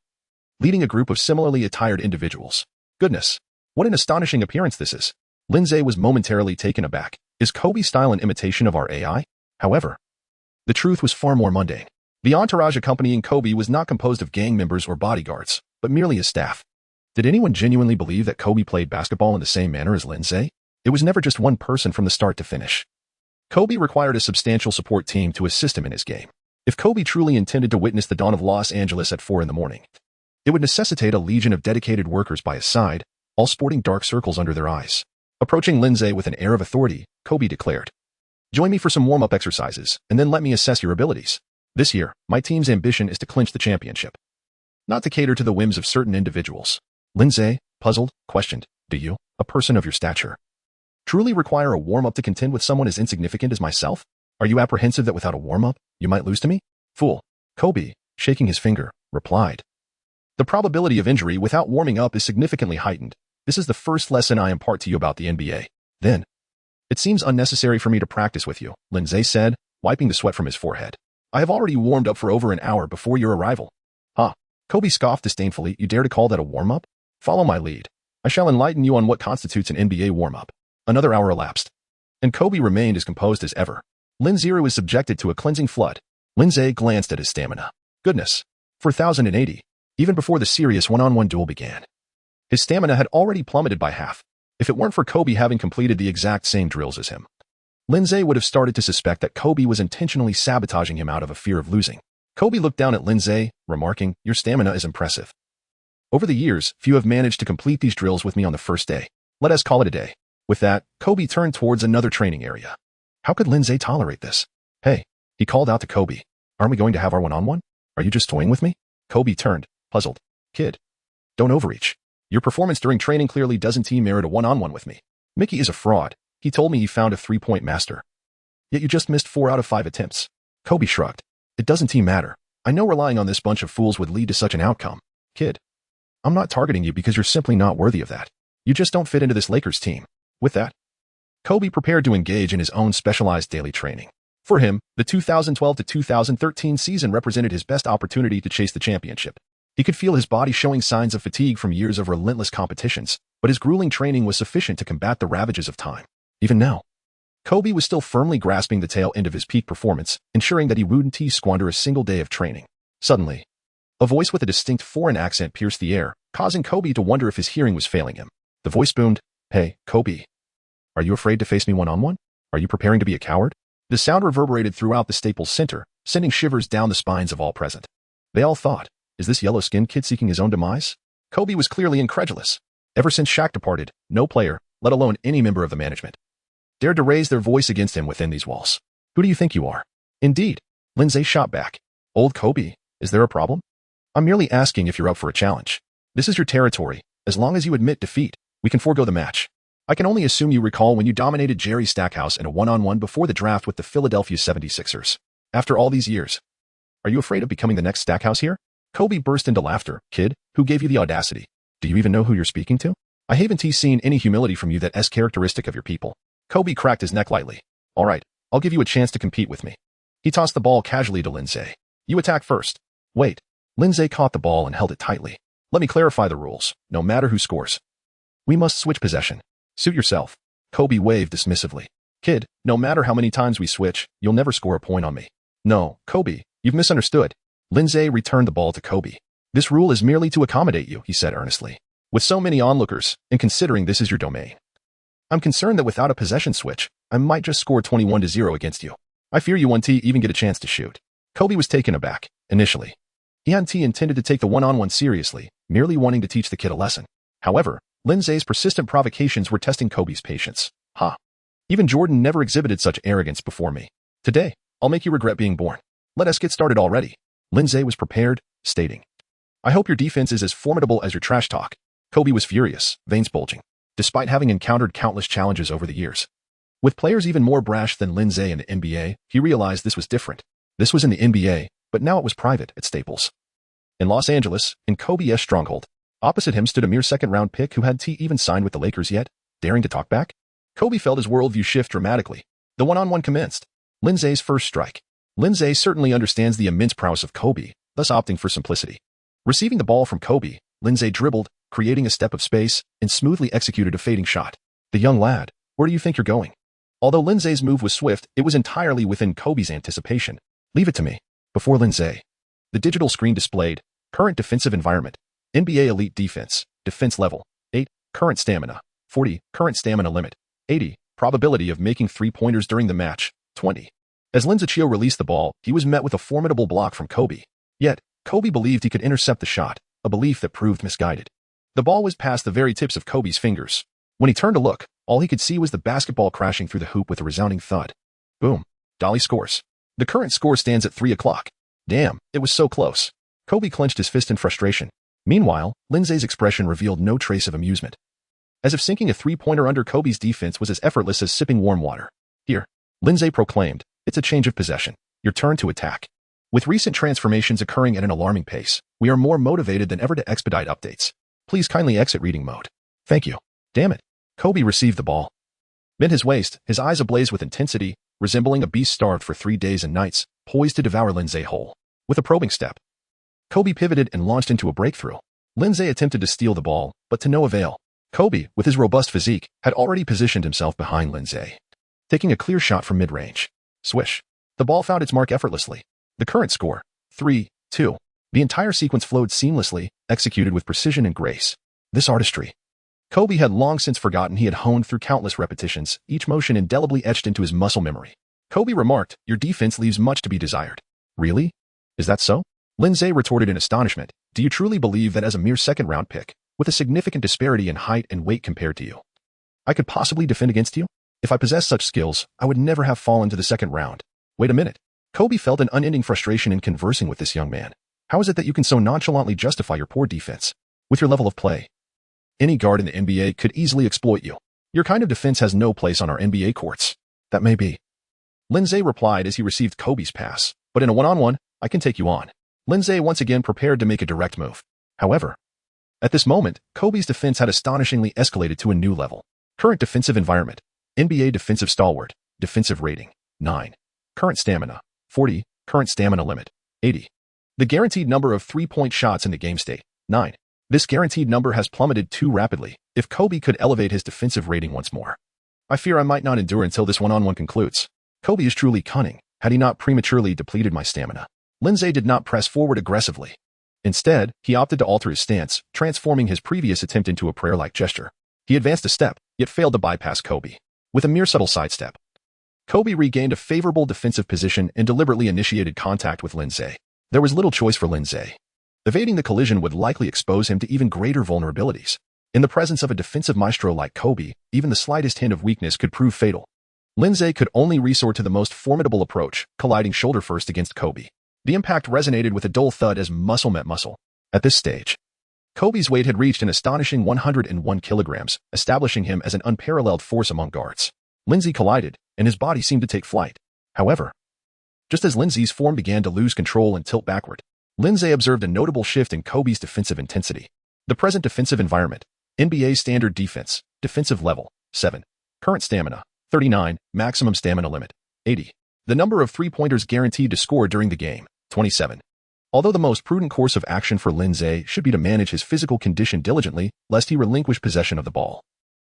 leading a group of similarly attired individuals. Goodness, what an astonishing appearance this is. Lin Ze was momentarily taken aback. Is Kobe's style an imitation of our AI? However, the truth was far more mundane. The entourage accompanying Kobe was not composed of gang members or bodyguards, but merely his staff. Did anyone genuinely believe that Kobe played basketball in the same manner as Lin Ze? It was never just one person from the start to finish. Kobe required a substantial support team to assist him in his game. If Kobe truly intended to witness the dawn of Los Angeles at 4 in the morning, it would necessitate a legion of dedicated workers by his side, all sporting dark circles under their eyes. Approaching Lin Ze with an air of authority, Kobe declared, "Join me for some warm-up exercises, and then let me assess your abilities. This year, my team's ambition is to clinch the championship, not to cater to the whims of certain individuals." Lin Ze, puzzled, questioned, "Do you, a person of your stature, truly require a warm-up to contend with someone as insignificant as myself? Are you apprehensive that without a warm-up, you might lose to me?" "Fool." Kobe, shaking his finger, replied, "The probability of injury without warming up is significantly heightened. This is the first lesson I impart to you about the NBA. Then, it seems unnecessary for me to practice with you," Lin Ze said, wiping the sweat from his forehead. "I have already warmed up for over an hour before your arrival." "Huh?" Kobe scoffed disdainfully. "You dare to call that a warm-up? Follow my lead. I shall enlighten you on what constitutes an NBA warm-up." Another hour elapsed, and Kobe remained as composed as ever. Lin Ze was subjected to a cleansing flood. Lin Ze glanced at his stamina. Goodness, 4,080, even before the serious one-on-one duel began. His stamina had already plummeted by half. If it weren't for Kobe having completed the exact same drills as him, Lin Ze would have started to suspect that Kobe was intentionally sabotaging him out of a fear of losing. Kobe looked down at Lin Ze, remarking, "Your stamina is impressive. Over the years, few have managed to complete these drills with me on the first day. Let us call it a day." With that, Kobe turned towards another training area. How could Lin Ze tolerate this? "Hey," he called out to Kobe. "Aren't we going to have our one-on-one? Are you just toying with me?" Kobe turned, puzzled. "Kid, don't overreach. Your performance during training clearly doesn't merit a one-on-one with me. Mickey is a fraud. He told me he found a three-point master. Yet you just missed 4 out of 5 attempts." Kobe shrugged. "It doesn't matter. I know relying on this bunch of fools would lead to such an outcome. Kid, I'm not targeting you because you're simply not worthy of that. You just don't fit into this Lakers team." With that, Kobe prepared to engage in his own specialized daily training. For him, the 2012 to 2013 season represented his best opportunity to chase the championship. He could feel his body showing signs of fatigue from years of relentless competitions, but his grueling training was sufficient to combat the ravages of time. Even now, Kobe was still firmly grasping the tail end of his peak performance, ensuring that he wouldn't squander a single day of training. Suddenly, a voice with a distinct foreign accent pierced the air, causing Kobe to wonder if his hearing was failing him. The voice boomed, "Hey, Kobe. Are you afraid to face me one-on-one? Are you preparing to be a coward?" The sound reverberated throughout the Staples Center, sending shivers down the spines of all present. They all thought, is this yellow-skinned kid seeking his own demise? Kobe was clearly incredulous. Ever since Shaq departed, no player, let alone any member of the management, dared to raise their voice against him within these walls. Who do you think you are? Indeed, Lin Ze shot back. Old Kobe, is there a problem? I'm merely asking if you're up for a challenge. This is your territory. As long as you admit defeat, we can forego the match. I can only assume you recall when you dominated Jerry Stackhouse in a one-on-one before the draft with the Philadelphia 76ers. After all these years, are you afraid of becoming the next Stackhouse here? Kobe burst into laughter. Kid, who gave you the audacity? Do you even know who you're speaking to? I haven't seen any humility from you that is characteristic of your people. Kobe cracked his neck lightly. All right, I'll give you a chance to compete with me. He tossed the ball casually to Lin Ze. You attack first. Wait. Lin Ze caught the ball and held it tightly. Let me clarify the rules. No matter who scores, we must switch possession. Suit yourself. Kobe waved dismissively. Kid, no matter how many times we switch, you'll never score a point on me. No, Kobe, you've misunderstood. Lin Ze returned the ball to Kobe. This rule is merely to accommodate you, he said earnestly. With so many onlookers, and considering this is your domain, I'm concerned that without a possession switch, I might just score 21-0 against you. I fear you won't even get a chance to shoot. Kobe was taken aback, initially. He hadn't intended to take the one-on-one seriously, merely wanting to teach the kid a lesson. However, Lin Ze's persistent provocations were testing Kobe's patience. Even Jordan never exhibited such arrogance before me. Today, I'll make you regret being born. Let us get started already. Lin Ze was prepared, stating, I hope your defense is as formidable as your trash talk. Kobe was furious, veins bulging, despite having encountered countless challenges over the years. With players even more brash than Lin Ze in the NBA, he realized this was different. This was in the NBA, but now it was private at Staples. In Los Angeles, in Kobe's stronghold, opposite him stood a mere second-round pick who hadn't even signed with the Lakers yet, daring to talk back. Kobe felt his worldview shift dramatically. The one-on-one commenced. Lin Ze's first strike. Lin Ze certainly understands the immense prowess of Kobe, thus opting for simplicity. Receiving the ball from Kobe, Lin Ze dribbled, creating a step of space, and smoothly executed a fading shot. The young lad, where do you think you're going? Although Lin Ze's move was swift, it was entirely within Kobe's anticipation. Leave it to me. Before Lin Ze, the digital screen displayed, current defensive environment, NBA elite defense, defense level, 8, current stamina, 40, current stamina limit, 80, probability of making three-pointers during the match, 20. As Lin Ze released the ball, he was met with a formidable block from Kobe. Yet, Kobe believed he could intercept the shot, a belief that proved misguided. The ball was past the very tips of Kobe's fingers. When he turned to look, all he could see was the basketball crashing through the hoop with a resounding thud. Boom. Dolly scores. The current score stands at 3 o'clock. Damn, it was so close. Kobe clenched his fist in frustration. Meanwhile, Lin Ze's expression revealed no trace of amusement. As if sinking a three-pointer under Kobe's defense was as effortless as sipping warm water. Here, Lin Ze proclaimed, it's a change of possession. Your turn to attack. With recent transformations occurring at an alarming pace, we are more motivated than ever to expedite updates. Please kindly exit reading mode. Thank you. Damn it. Kobe received the ball. Bent his waist, his eyes ablaze with intensity, resembling a beast starved for 3 days and nights, poised to devour Lin Ze whole. With a probing step, Kobe pivoted and launched into a breakthrough. Lin Ze attempted to steal the ball, but to no avail. Kobe, with his robust physique, had already positioned himself behind Lin Ze, taking a clear shot from mid-range. Swish. The ball found its mark effortlessly. The current score, 3-2. The entire sequence flowed seamlessly, executed with precision and grace. This artistry. Kobe had long since forgotten he had honed through countless repetitions, each motion indelibly etched into his muscle memory. Kobe remarked, your defense leaves much to be desired. Really? Is that so? Lin Ze retorted in astonishment. Do you truly believe that as a mere second-round pick, with a significant disparity in height and weight compared to you, I could possibly defend against you? If I possessed such skills, I would never have fallen to the second round. Wait a minute. Kobe felt an unending frustration in conversing with this young man. How is it that you can so nonchalantly justify your poor defense? With your level of play, any guard in the NBA could easily exploit you. Your kind of defense has no place on our NBA courts. That may be. Lin Ze replied as he received Kobe's pass. But in a one-on-one, I can take you on. Lin Ze once again prepared to make a direct move. However, at this moment, Kobe's defense had astonishingly escalated to a new level. Current defensive environment. NBA defensive stalwart. Defensive rating, 9. Current stamina, 40. Current stamina limit, 80. The guaranteed number of three-point shots in the game state, 9. This guaranteed number has plummeted too rapidly. If Kobe could elevate his defensive rating once more, I fear I might not endure until this one-on-one concludes. Kobe is truly cunning, had he not prematurely depleted my stamina. Lin Ze did not press forward aggressively. Instead, he opted to alter his stance, transforming his previous attempt into a prayer-like gesture. He advanced a step, yet failed to bypass Kobe. With a mere subtle sidestep, Kobe regained a favorable defensive position and deliberately initiated contact with Lin Ze. There was little choice for Lin Ze. Evading the collision would likely expose him to even greater vulnerabilities. In the presence of a defensive maestro like Kobe, even the slightest hint of weakness could prove fatal. Lin Ze could only resort to the most formidable approach, colliding shoulder first against Kobe. The impact resonated with a dull thud as muscle met muscle. At this stage, Kobe's weight had reached an astonishing 101 kilograms, establishing him as an unparalleled force among guards. Lin Ze collided, and his body seemed to take flight. However, just as Lin Ze's form began to lose control and tilt backward, Lin Ze observed a notable shift in Kobe's defensive intensity. The present defensive environment: NBA standard defense, defensive level, 7. Current stamina, 39, maximum stamina limit, 80. The number of three-pointers guaranteed to score during the game, 27. Although the most prudent course of action for Lin Ze should be to manage his physical condition diligently, lest he relinquish possession of the ball.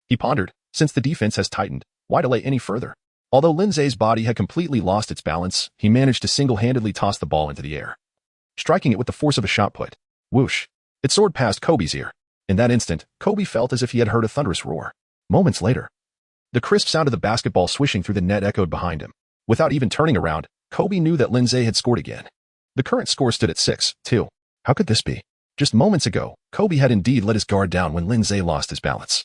He pondered, since the defense has tightened, why delay any further? Although Lin Ze's body had completely lost its balance, he managed to single-handedly toss the ball into the air, striking it with the force of a shot put. Whoosh! It soared past Kobe's ear. In that instant, Kobe felt as if he had heard a thunderous roar. Moments later, the crisp sound of the basketball swishing through the net echoed behind him. Without even turning around, Kobe knew that Lin Ze had scored again. The current score stood at 6-2. How could this be? Just moments ago, Kobe had indeed let his guard down when Lin Ze lost his balance,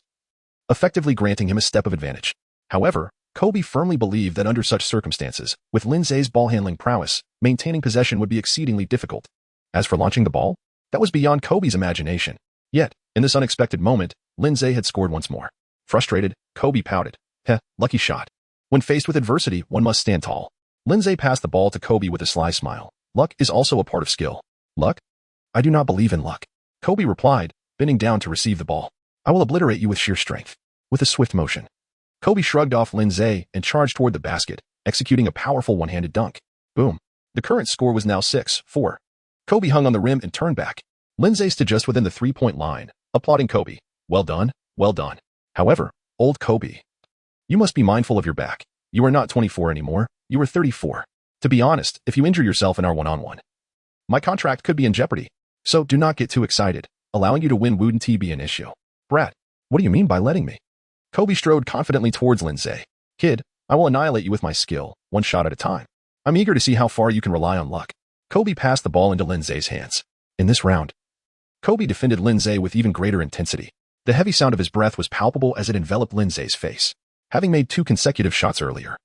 effectively granting him a step of advantage. However, Kobe firmly believed that under such circumstances, with Lin Ze's ball-handling prowess, maintaining possession would be exceedingly difficult. As for launching the ball, that was beyond Kobe's imagination. Yet, in this unexpected moment, Lin Ze had scored once more. Frustrated, Kobe pouted. Lucky shot. When faced with adversity, one must stand tall. Lin Ze passed the ball to Kobe with a sly smile. Luck is also a part of skill. Luck? I do not believe in luck. Kobe replied, bending down to receive the ball. I will obliterate you with sheer strength. With a swift motion, Kobe shrugged off Lin Ze and charged toward the basket, executing a powerful one-handed dunk. Boom. The current score was now 6-4. Kobe hung on the rim and turned back. Lin Ze stood just within the three-point line, applauding Kobe. Well done, well done. However, old Kobe, you must be mindful of your back. You are not 24 anymore, you are 34. To be honest, if you injure yourself in our one-on-one, my contract could be in jeopardy. So do not get too excited. Allowing you to win wouldn't be an issue. Brat, what do you mean by letting me? Kobe strode confidently towards Lin Ze. Kid, I will annihilate you with my skill, one shot at a time. I'm eager to see how far you can rely on luck. Kobe passed the ball into Lin Ze's hands. In this round, Kobe defended Lin Ze with even greater intensity. The heavy sound of his breath was palpable as it enveloped Lin Ze's face. Having made 2 consecutive shots earlier,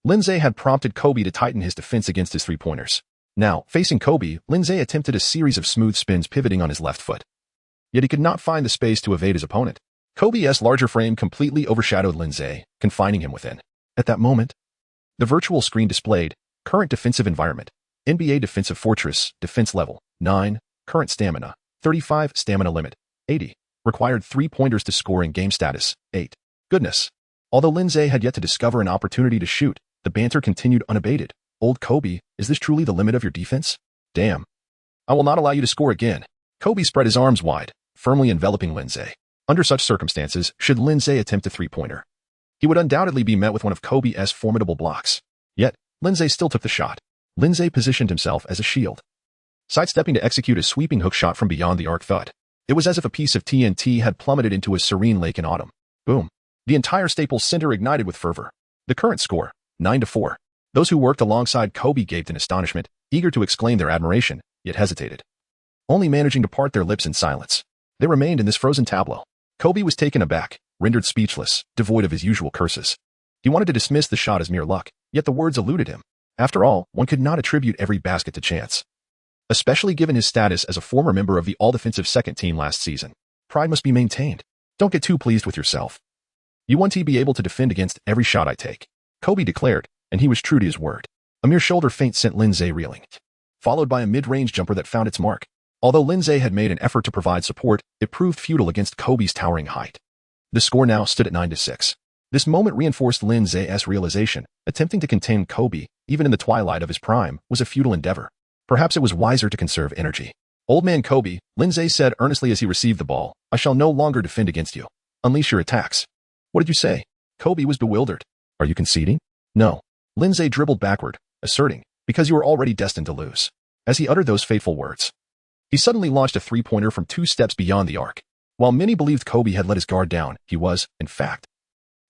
Lin Ze had prompted Kobe to tighten his defense against his three-pointers. Now, facing Kobe, Lin Ze attempted a series of smooth spins pivoting on his left foot. Yet he could not find the space to evade his opponent. Kobe's larger frame completely overshadowed Lin Ze, confining him within. At that moment, the virtual screen displayed, current defensive environment, NBA defensive fortress, defense level, 9, current stamina, 35, stamina limit, 80, required 3-pointers to score in game status, 8. Goodness. Although Lin Ze had yet to discover an opportunity to shoot, the banter continued unabated. Old Kobe, is this truly the limit of your defense? Damn. I will not allow you to score again. Kobe spread his arms wide, firmly enveloping Lin Ze. Under such circumstances, should Lin Ze attempt a 3-pointer, he would undoubtedly be met with one of Kobe's formidable blocks. Yet, Lin Ze still took the shot. Lin Ze positioned himself as a shield, sidestepping to execute a sweeping hook shot from beyond the arc thud. It was as if a piece of TNT had plummeted into a serene lake in autumn. Boom. The entire Staples Center ignited with fervor. The current score, 9-4. Those who worked alongside Kobe gaped in astonishment, eager to exclaim their admiration, yet hesitated, only managing to part their lips in silence. They remained in this frozen tableau. Kobe was taken aback, rendered speechless, devoid of his usual curses. He wanted to dismiss the shot as mere luck, yet the words eluded him. After all, one could not attribute every basket to chance, especially given his status as a former member of the all-defensive second team last season. Pride must be maintained. Don't get too pleased with yourself. You want to be able to defend against every shot I take, Kobe declared, and he was true to his word. A mere shoulder feint sent Lin Ze reeling, followed by a mid-range jumper that found its mark. Although Lin Ze had made an effort to provide support, it proved futile against Kobe's towering height. The score now stood at 9-6. This moment reinforced Lin Ze's realization, attempting to contain Kobe, even in the twilight of his prime, was a futile endeavor. Perhaps it was wiser to conserve energy. Old man Kobe, Lin Ze said earnestly as he received the ball, I shall no longer defend against you. Unleash your attacks. What did you say? Kobe was bewildered. Are you conceding? No. Lin Ze dribbled backward, asserting, because you were already destined to lose. As he uttered those fateful words, he suddenly launched a three-pointer from 2 steps beyond the arc. While many believed Kobe had let his guard down, he was, in fact,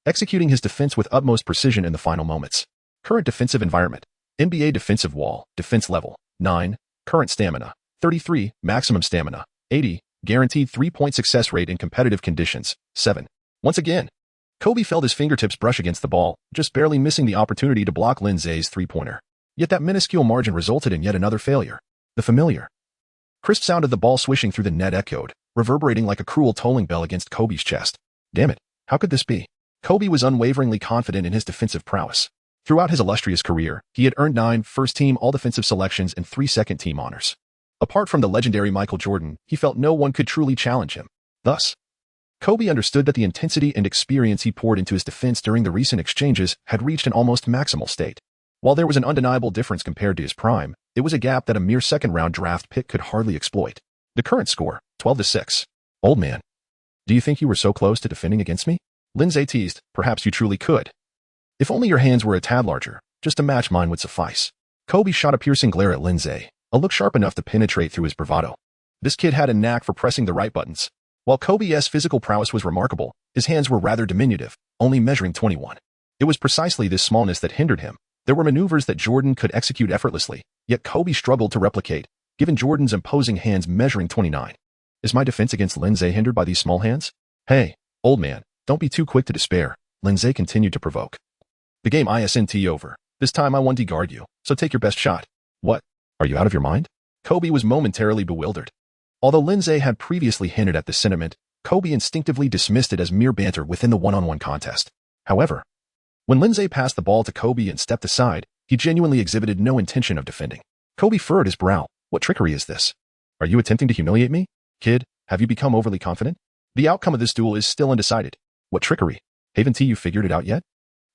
executing his defense with utmost precision in the final moments. Current defensive environment. NBA defensive wall, defense level, 9, current stamina, 33, maximum stamina, 80, guaranteed 3-point success rate in competitive conditions, 7. Once again, Kobe felt his fingertips brush against the ball, just barely missing the opportunity to block Lin Ze's three-pointer. Yet that minuscule margin resulted in yet another failure. The familiar crisp sound of the ball swishing through the net echoed, reverberating like a cruel tolling bell against Kobe's chest. Damn it, how could this be? Kobe was unwaveringly confident in his defensive prowess. Throughout his illustrious career, he had earned 9 first-team all-defensive selections and 3 second-team honors. Apart from the legendary Michael Jordan, he felt no one could truly challenge him. Thus, Kobe understood that the intensity and experience he poured into his defense during the recent exchanges had reached an almost maximal state. While there was an undeniable difference compared to his prime, it was a gap that a mere second-round draft pick could hardly exploit. The current score, 12-6. Old man, do you think you were so close to defending against me? Lin Ze teased, perhaps you truly could. If only your hands were a tad larger, just to match mine would suffice. Kobe shot a piercing glare at Lin Ze, a look sharp enough to penetrate through his bravado. This kid had a knack for pressing the right buttons. While Kobe's physical prowess was remarkable, his hands were rather diminutive, only measuring 21. It was precisely this smallness that hindered him. There were maneuvers that Jordan could execute effortlessly, yet Kobe struggled to replicate, given Jordan's imposing hands measuring 29. Is my defense against Lin Ze hindered by these small hands? Hey, old man, don't be too quick to despair, Lin Ze continued to provoke. The game isn't over. This time I want to guard you, so take your best shot. What? Are you out of your mind? Kobe was momentarily bewildered. Although Lin Ze had previously hinted at this sentiment, Kobe instinctively dismissed it as mere banter within the one-on-one contest. However, when Lin Ze passed the ball to Kobe and stepped aside, he genuinely exhibited no intention of defending. Kobe furrowed his brow. What trickery is this? Are you attempting to humiliate me? Kid, have you become overly confident? The outcome of this duel is still undecided. What trickery? Haven't you figured it out yet?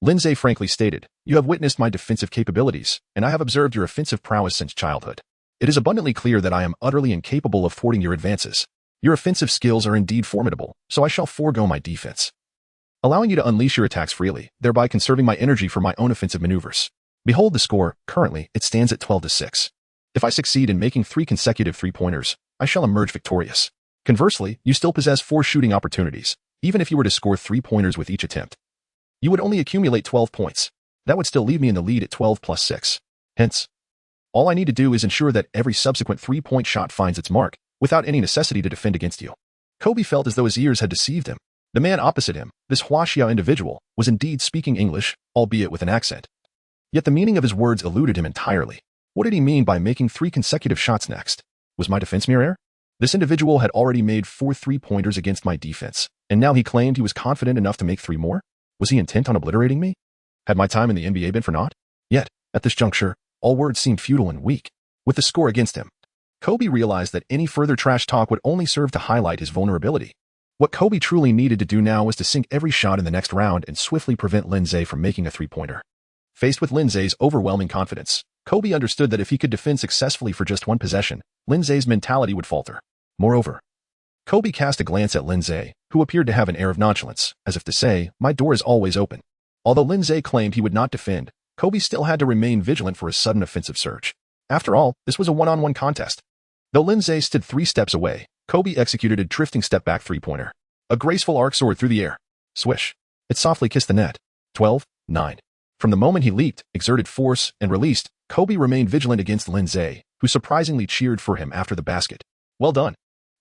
Lin Ze frankly stated, you have witnessed my defensive capabilities, and I have observed your offensive prowess since childhood. It is abundantly clear that I am utterly incapable of thwarting your advances. Your offensive skills are indeed formidable, so I shall forego my defense, allowing you to unleash your attacks freely, thereby conserving my energy for my own offensive maneuvers. Behold the score. Currently, it stands at 12-6. If I succeed in making 3 consecutive three-pointers, I shall emerge victorious. Conversely, you still possess 4 shooting opportunities. Even if you were to score 3-pointers with each attempt, you would only accumulate 12 points. That would still leave me in the lead at 12+6. Hence, all I need to do is ensure that every subsequent 3-point shot finds its mark, without any necessity to defend against you. Kobe felt as though his ears had deceived him. The man opposite him, this Huaxia individual, was indeed speaking English, albeit with an accent. Yet the meaning of his words eluded him entirely. What did he mean by making 3 consecutive shots next? Was my defense mere air? This individual had already made 4 3-pointers against my defense, and now he claimed he was confident enough to make 3 more? Was he intent on obliterating me? Had my time in the NBA been for naught? Yet, at this juncture, all words seemed futile and weak. With the score against him, Kobe realized that any further trash talk would only serve to highlight his vulnerability. What Kobe truly needed to do now was to sink every shot in the next round and swiftly prevent Lin Ze from making a 3-pointer. Faced with Lin Ze's overwhelming confidence, Kobe understood that if he could defend successfully for just 1 possession, Lin Ze's mentality would falter. Moreover, Kobe cast a glance at Lin Ze, who appeared to have an air of nonchalance, as if to say, my door is always open. Although Lin Ze claimed he would not defend, Kobe still had to remain vigilant for a sudden offensive surge. After all, this was a one-on-one contest. Though Lin Ze stood 3 steps away, Kobe executed a drifting step-back 3-pointer. A graceful arc soared through the air. Swish. It softly kissed the net. 12-9. From the moment he leaped, exerted force, and released, Kobe remained vigilant against Lin Ze, who surprisingly cheered for him after the basket. Well done.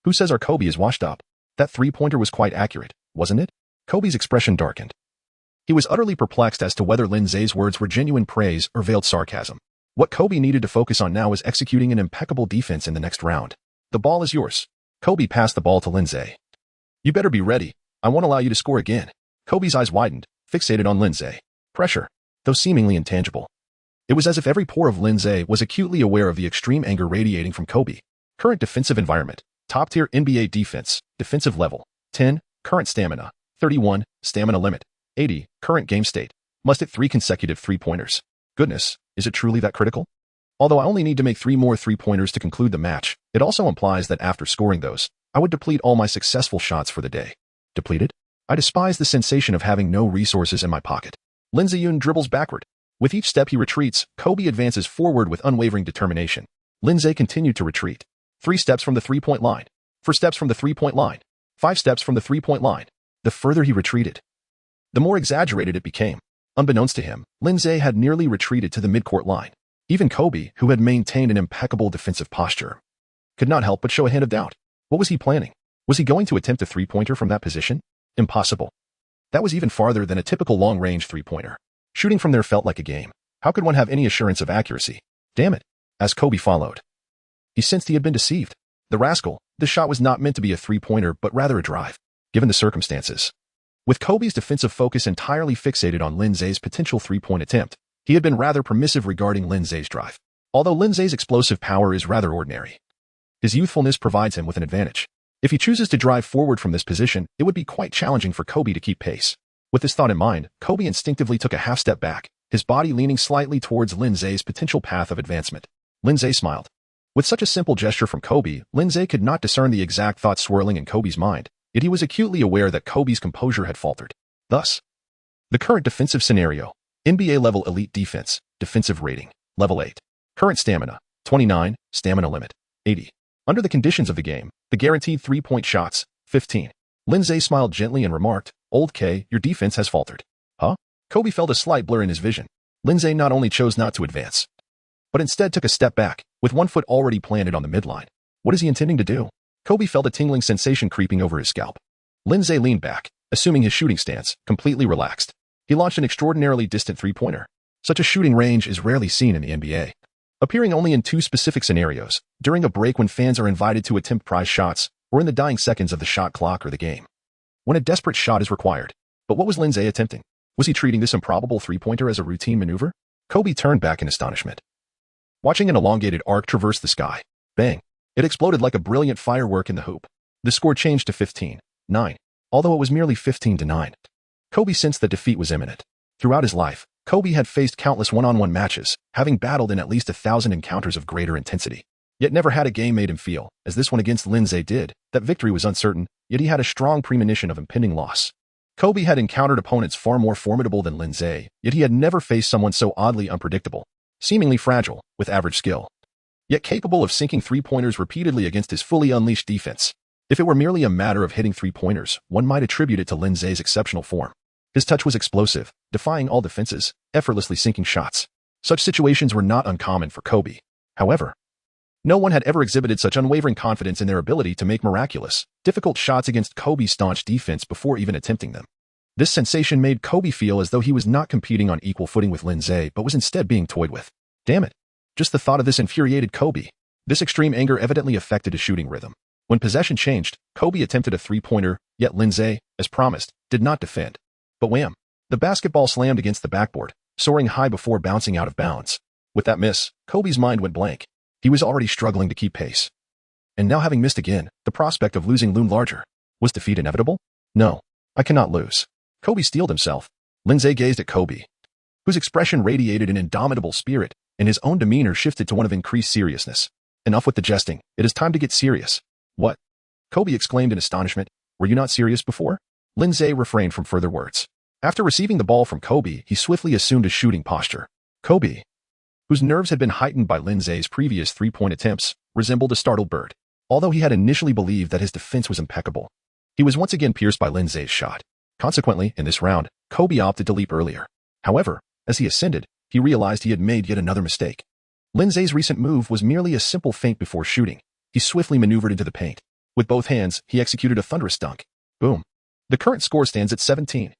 Who says our Kobe is washed up? That 3-pointer was quite accurate, wasn't it? Kobe's expression darkened. He was utterly perplexed as to whether Lin Ze's words were genuine praise or veiled sarcasm. What Kobe needed to focus on now was executing an impeccable defense in the next round. The ball is yours. Kobe passed the ball to Lin Ze. You better be ready. I won't allow you to score again. Kobe's eyes widened, fixated on Lin Ze. Pressure, though seemingly intangible. It was as if every pore of Lin Ze was acutely aware of the extreme anger radiating from Kobe. Current defensive environment. Top-tier NBA defense, defensive level, 10, current stamina, 31, stamina limit, 80, current game state. Must hit 3 consecutive 3-pointers. Goodness, is it truly that critical? Although I only need to make 3 more 3-pointers to conclude the match, it also implies that after scoring those, I would deplete all my successful shots for the day. Depleted? I despise the sensation of having no resources in my pocket. Lin Ze dribbles backward. With each step he retreats, Kobe advances forward with unwavering determination. Lin Ze continued to retreat. 3 steps from the 3-point line. 4 steps from the 3-point line. 5 steps from the 3-point line. The further he retreated, the more exaggerated it became. Unbeknownst to him, Lin Ze had nearly retreated to the midcourt line. Even Kobe, who had maintained an impeccable defensive posture, could not help but show a hint of doubt. What was he planning? Was he going to attempt a 3-pointer from that position? Impossible. That was even farther than a typical long-range 3-pointer. Shooting from there felt like a game. How could one have any assurance of accuracy? Damn it. As Kobe followed, he sensed he had been deceived. The rascal, the shot was not meant to be a 3-pointer but rather a drive, given the circumstances. With Kobe's defensive focus entirely fixated on Lin Ze's potential 3-point attempt, he had been rather permissive regarding Lin Ze's drive. Although Lin Ze's explosive power is rather ordinary, his youthfulness provides him with an advantage. If he chooses to drive forward from this position, it would be quite challenging for Kobe to keep pace. With this thought in mind, Kobe instinctively took a half step back, his body leaning slightly towards Lin Ze's potential path of advancement. Lin Ze smiled. With such a simple gesture from Kobe, Lin Ze could not discern the exact thought swirling in Kobe's mind, yet he was acutely aware that Kobe's composure had faltered. Thus, the current defensive scenario: NBA level elite defense, defensive rating, level 8. Current stamina, 29, stamina limit, 80. Under the conditions of the game, the guaranteed 3-point shots, 15. Lin Ze smiled gently and remarked, "Old K, your defense has faltered." Huh? Kobe felt a slight blur in his vision. Lin Ze not only chose not to advance, but instead took a step back, with one foot already planted on the midline. What is he intending to do? Kobe felt a tingling sensation creeping over his scalp. Lin Ze leaned back, assuming his shooting stance, completely relaxed. He launched an extraordinarily distant 3-pointer. Such a shooting range is rarely seen in the NBA. Appearing only in 2 specific scenarios: during a break when fans are invited to attempt prize shots, or in the dying seconds of the shot clock or the game, when a desperate shot is required. But what was Lin Ze attempting? Was he treating this improbable 3-pointer as a routine maneuver? Kobe turned back in astonishment, watching an elongated arc traverse the sky. Bang! It exploded like a brilliant firework in the hoop. The score changed to 15-9, although it was merely 15-9. Kobe sensed that defeat was imminent. Throughout his life, Kobe had faced countless one-on-one matches, having battled in at least 1,000 encounters of greater intensity. Yet never had a game made him feel, as this one against Lin Ze did, that victory was uncertain, yet he had a strong premonition of impending loss. Kobe had encountered opponents far more formidable than Lin Ze, yet he had never faced someone so oddly unpredictable, seemingly fragile, with average skill, yet capable of sinking 3-pointers repeatedly against his fully unleashed defense. If it were merely a matter of hitting 3-pointers, one might attribute it to Lin Ze's exceptional form. His touch was explosive, defying all defenses, effortlessly sinking shots. Such situations were not uncommon for Kobe. However, no one had ever exhibited such unwavering confidence in their ability to make miraculous, difficult shots against Kobe's staunch defense before even attempting them. This sensation made Kobe feel as though he was not competing on equal footing with Lin Ze, but was instead being toyed with. Damn it. Just the thought of this infuriated Kobe. This extreme anger evidently affected his shooting rhythm. When possession changed, Kobe attempted a 3-pointer, yet Lin Ze, as promised, did not defend. But wham! The basketball slammed against the backboard, soaring high before bouncing out of bounds. With that miss, Kobe's mind went blank. He was already struggling to keep pace. And now having missed again, the prospect of losing loomed larger. Was defeat inevitable? No, I cannot lose. Kobe steeled himself. Lin Ze gazed at Kobe, whose expression radiated an indomitable spirit, and his own demeanor shifted to one of increased seriousness. Enough with the jesting. It is time to get serious. What? Kobe exclaimed in astonishment. Were you not serious before? Lin Ze refrained from further words. After receiving the ball from Kobe, he swiftly assumed a shooting posture. Kobe, whose nerves had been heightened by Lin Ze's previous 3-point attempts, resembled a startled bird. Although he had initially believed that his defense was impeccable, he was once again pierced by Lin Ze's shot. Consequently, in this round, Kobe opted to leap earlier. However, as he ascended, he realized he had made yet another mistake. Lin Ze's recent move was merely a simple feint before shooting. He swiftly maneuvered into the paint. With both hands, he executed a thunderous dunk. Boom. The current score stands at 17-9.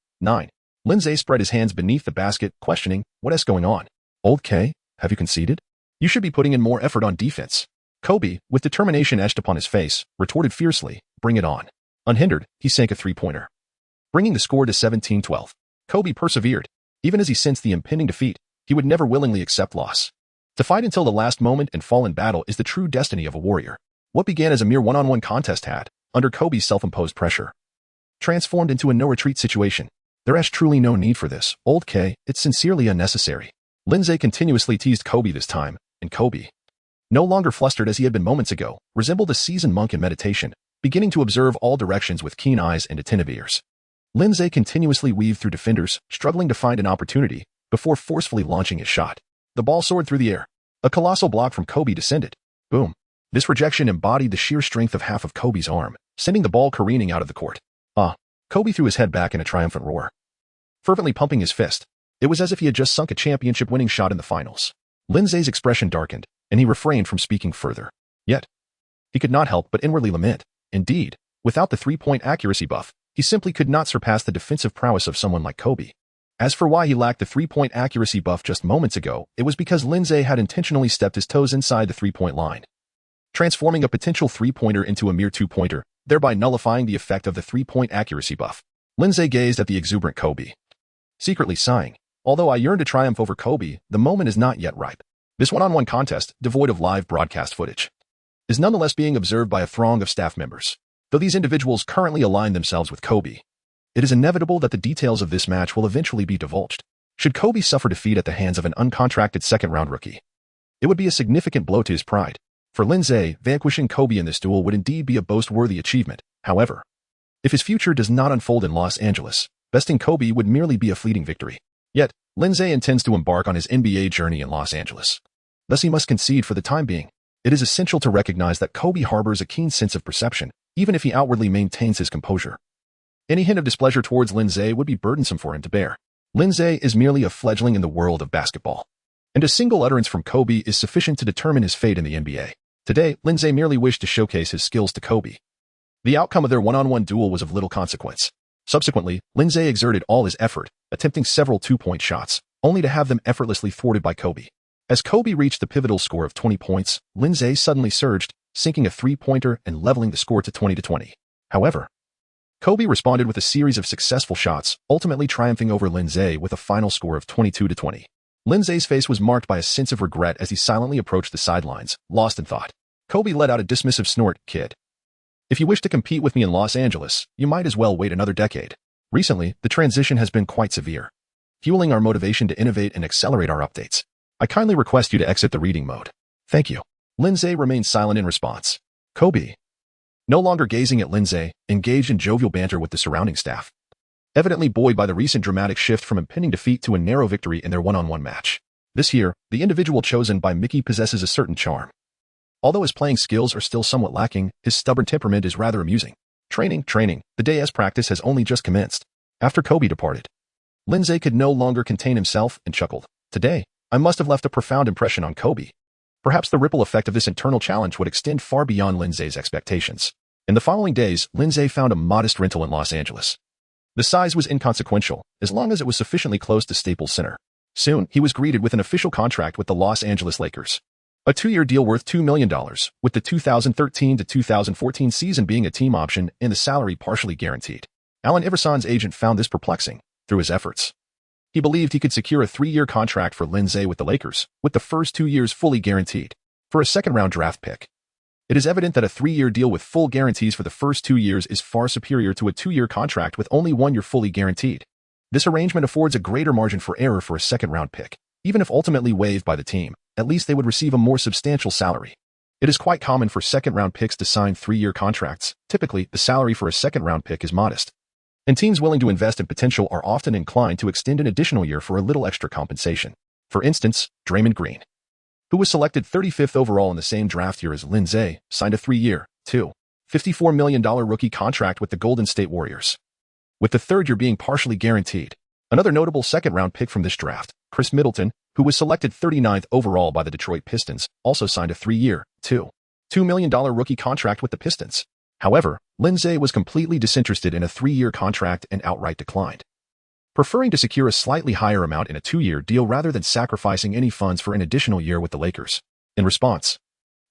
Lin Ze spread his hands beneath the basket, questioning, "What is going on? Old K, have you conceded? You should be putting in more effort on defense." Kobe, with determination etched upon his face, retorted fiercely, "Bring it on." Unhindered, he sank a 3-pointer, bringing the score to 17-12. Kobe persevered. Even as he sensed the impending defeat, he would never willingly accept loss. To fight until the last moment and fall in battle is the true destiny of a warrior. What began as a mere one-on-one contest had, under Kobe's self-imposed pressure, transformed into a no-retreat situation. There is truly no need for this, Old K, it's sincerely unnecessary. Lin Ze continuously teased Kobe this time, and Kobe, no longer flustered as he had been moments ago, resembled a seasoned monk in meditation, beginning to observe all directions with keen eyes and attentive ears. Lin Ze continuously weaved through defenders, struggling to find an opportunity, before forcefully launching his shot. The ball soared through the air. A colossal block from Kobe descended. Boom. This rejection embodied the sheer strength of half of Kobe's arm, sending the ball careening out of the court. Kobe threw his head back in a triumphant roar, fervently pumping his fist. It was as if he had just sunk a championship-winning shot in the finals. Lin Ze's expression darkened, and he refrained from speaking further. Yet, he could not help but inwardly lament. Indeed, without the three-point accuracy buff, he simply could not surpass the defensive prowess of someone like Kobe. As for why he lacked the three-point accuracy buff just moments ago, it was because Lin Ze had intentionally stepped his toes inside the three-point line, transforming a potential three-pointer into a mere two-pointer, thereby nullifying the effect of the three-point accuracy buff. Lin Ze gazed at the exuberant Kobe, secretly sighing. Although I yearn to triumph over Kobe, the moment is not yet ripe. This one-on-one contest, devoid of live broadcast footage, is nonetheless being observed by a throng of staff members. Though these individuals currently align themselves with Kobe, it is inevitable that the details of this match will eventually be divulged. Should Kobe suffer defeat at the hands of an uncontracted second-round rookie, it would be a significant blow to his pride. For Lin Ze, vanquishing Kobe in this duel would indeed be a boast-worthy achievement. However, if his future does not unfold in Los Angeles, besting Kobe would merely be a fleeting victory. Yet, Lin Ze intends to embark on his NBA journey in Los Angeles. Thus he must concede for the time being. It is essential to recognize that Kobe harbors a keen sense of perception, even if he outwardly maintains his composure. Any hint of displeasure towards Lin Ze would be burdensome for him to bear. Lin Ze is merely a fledgling in the world of basketball, and a single utterance from Kobe is sufficient to determine his fate in the NBA. Today, Lin Ze merely wished to showcase his skills to Kobe. The outcome of their one-on-one duel was of little consequence. Subsequently, Lin Ze exerted all his effort, attempting several two-point shots, only to have them effortlessly thwarted by Kobe. As Kobe reached the pivotal score of 20 points, Lin Ze suddenly surged, sinking a three-pointer and leveling the score to 20-20. However, Kobe responded with a series of successful shots, ultimately triumphing over Lin Ze with a final score of 22-20. Lin Ze's face was marked by a sense of regret as he silently approached the sidelines, lost in thought. Kobe let out a dismissive snort. Kid, if you wish to compete with me in Los Angeles, you might as well wait another decade. Recently, the transition has been quite severe, fueling our motivation to innovate and accelerate our updates. I kindly request you to exit the reading mode. Thank you. Lin Ze remained silent in response. Kobe, no longer gazing at Lin Ze, engaged in jovial banter with the surrounding staff, evidently buoyed by the recent dramatic shift from impending defeat to a narrow victory in their one-on-one match. This year, the individual chosen by Mickey possesses a certain charm. Although his playing skills are still somewhat lacking, his stubborn temperament is rather amusing. Training. The day's practice has only just commenced. After Kobe departed, Lin Ze could no longer contain himself and chuckled. Today, I must have left a profound impression on Kobe. Perhaps the ripple effect of this internal challenge would extend far beyond Lin Ze's expectations. In the following days, Lin Ze found a modest rental in Los Angeles. The size was inconsequential, as long as it was sufficiently close to Staples Center. Soon, he was greeted with an official contract with the Los Angeles Lakers. A 2-year deal worth $2 million, with the 2013 to 2014 season being a team option and the salary partially guaranteed. Allen Iverson's agent found this perplexing. Through his efforts, he believed he could secure a 3-year contract for Lin Ze with the Lakers, with the first 2 years fully guaranteed. For a second-round draft pick, it is evident that a 3-year deal with full guarantees for the first 2 years is far superior to a 2-year contract with only 1 year fully guaranteed. This arrangement affords a greater margin for error for a second-round pick. Even if ultimately waived by the team, at least they would receive a more substantial salary. It is quite common for second-round picks to sign 3-year contracts. Typically, the salary for a second-round pick is modest, and teams willing to invest in potential are often inclined to extend an additional year for a little extra compensation. For instance, Draymond Green, who was selected 35th overall in the same draft year as Lin Ze, signed a 3-year, $54 million rookie contract with the Golden State Warriors, with the third year being partially guaranteed. Another notable second-round pick from this draft, Chris Middleton, who was selected 39th overall by the Detroit Pistons, also signed a 3-year, $2 million rookie contract with the Pistons. However, Lin Ze was completely disinterested in a 3-year contract and outright declined, preferring to secure a slightly higher amount in a 2-year deal rather than sacrificing any funds for an additional year with the Lakers. In response,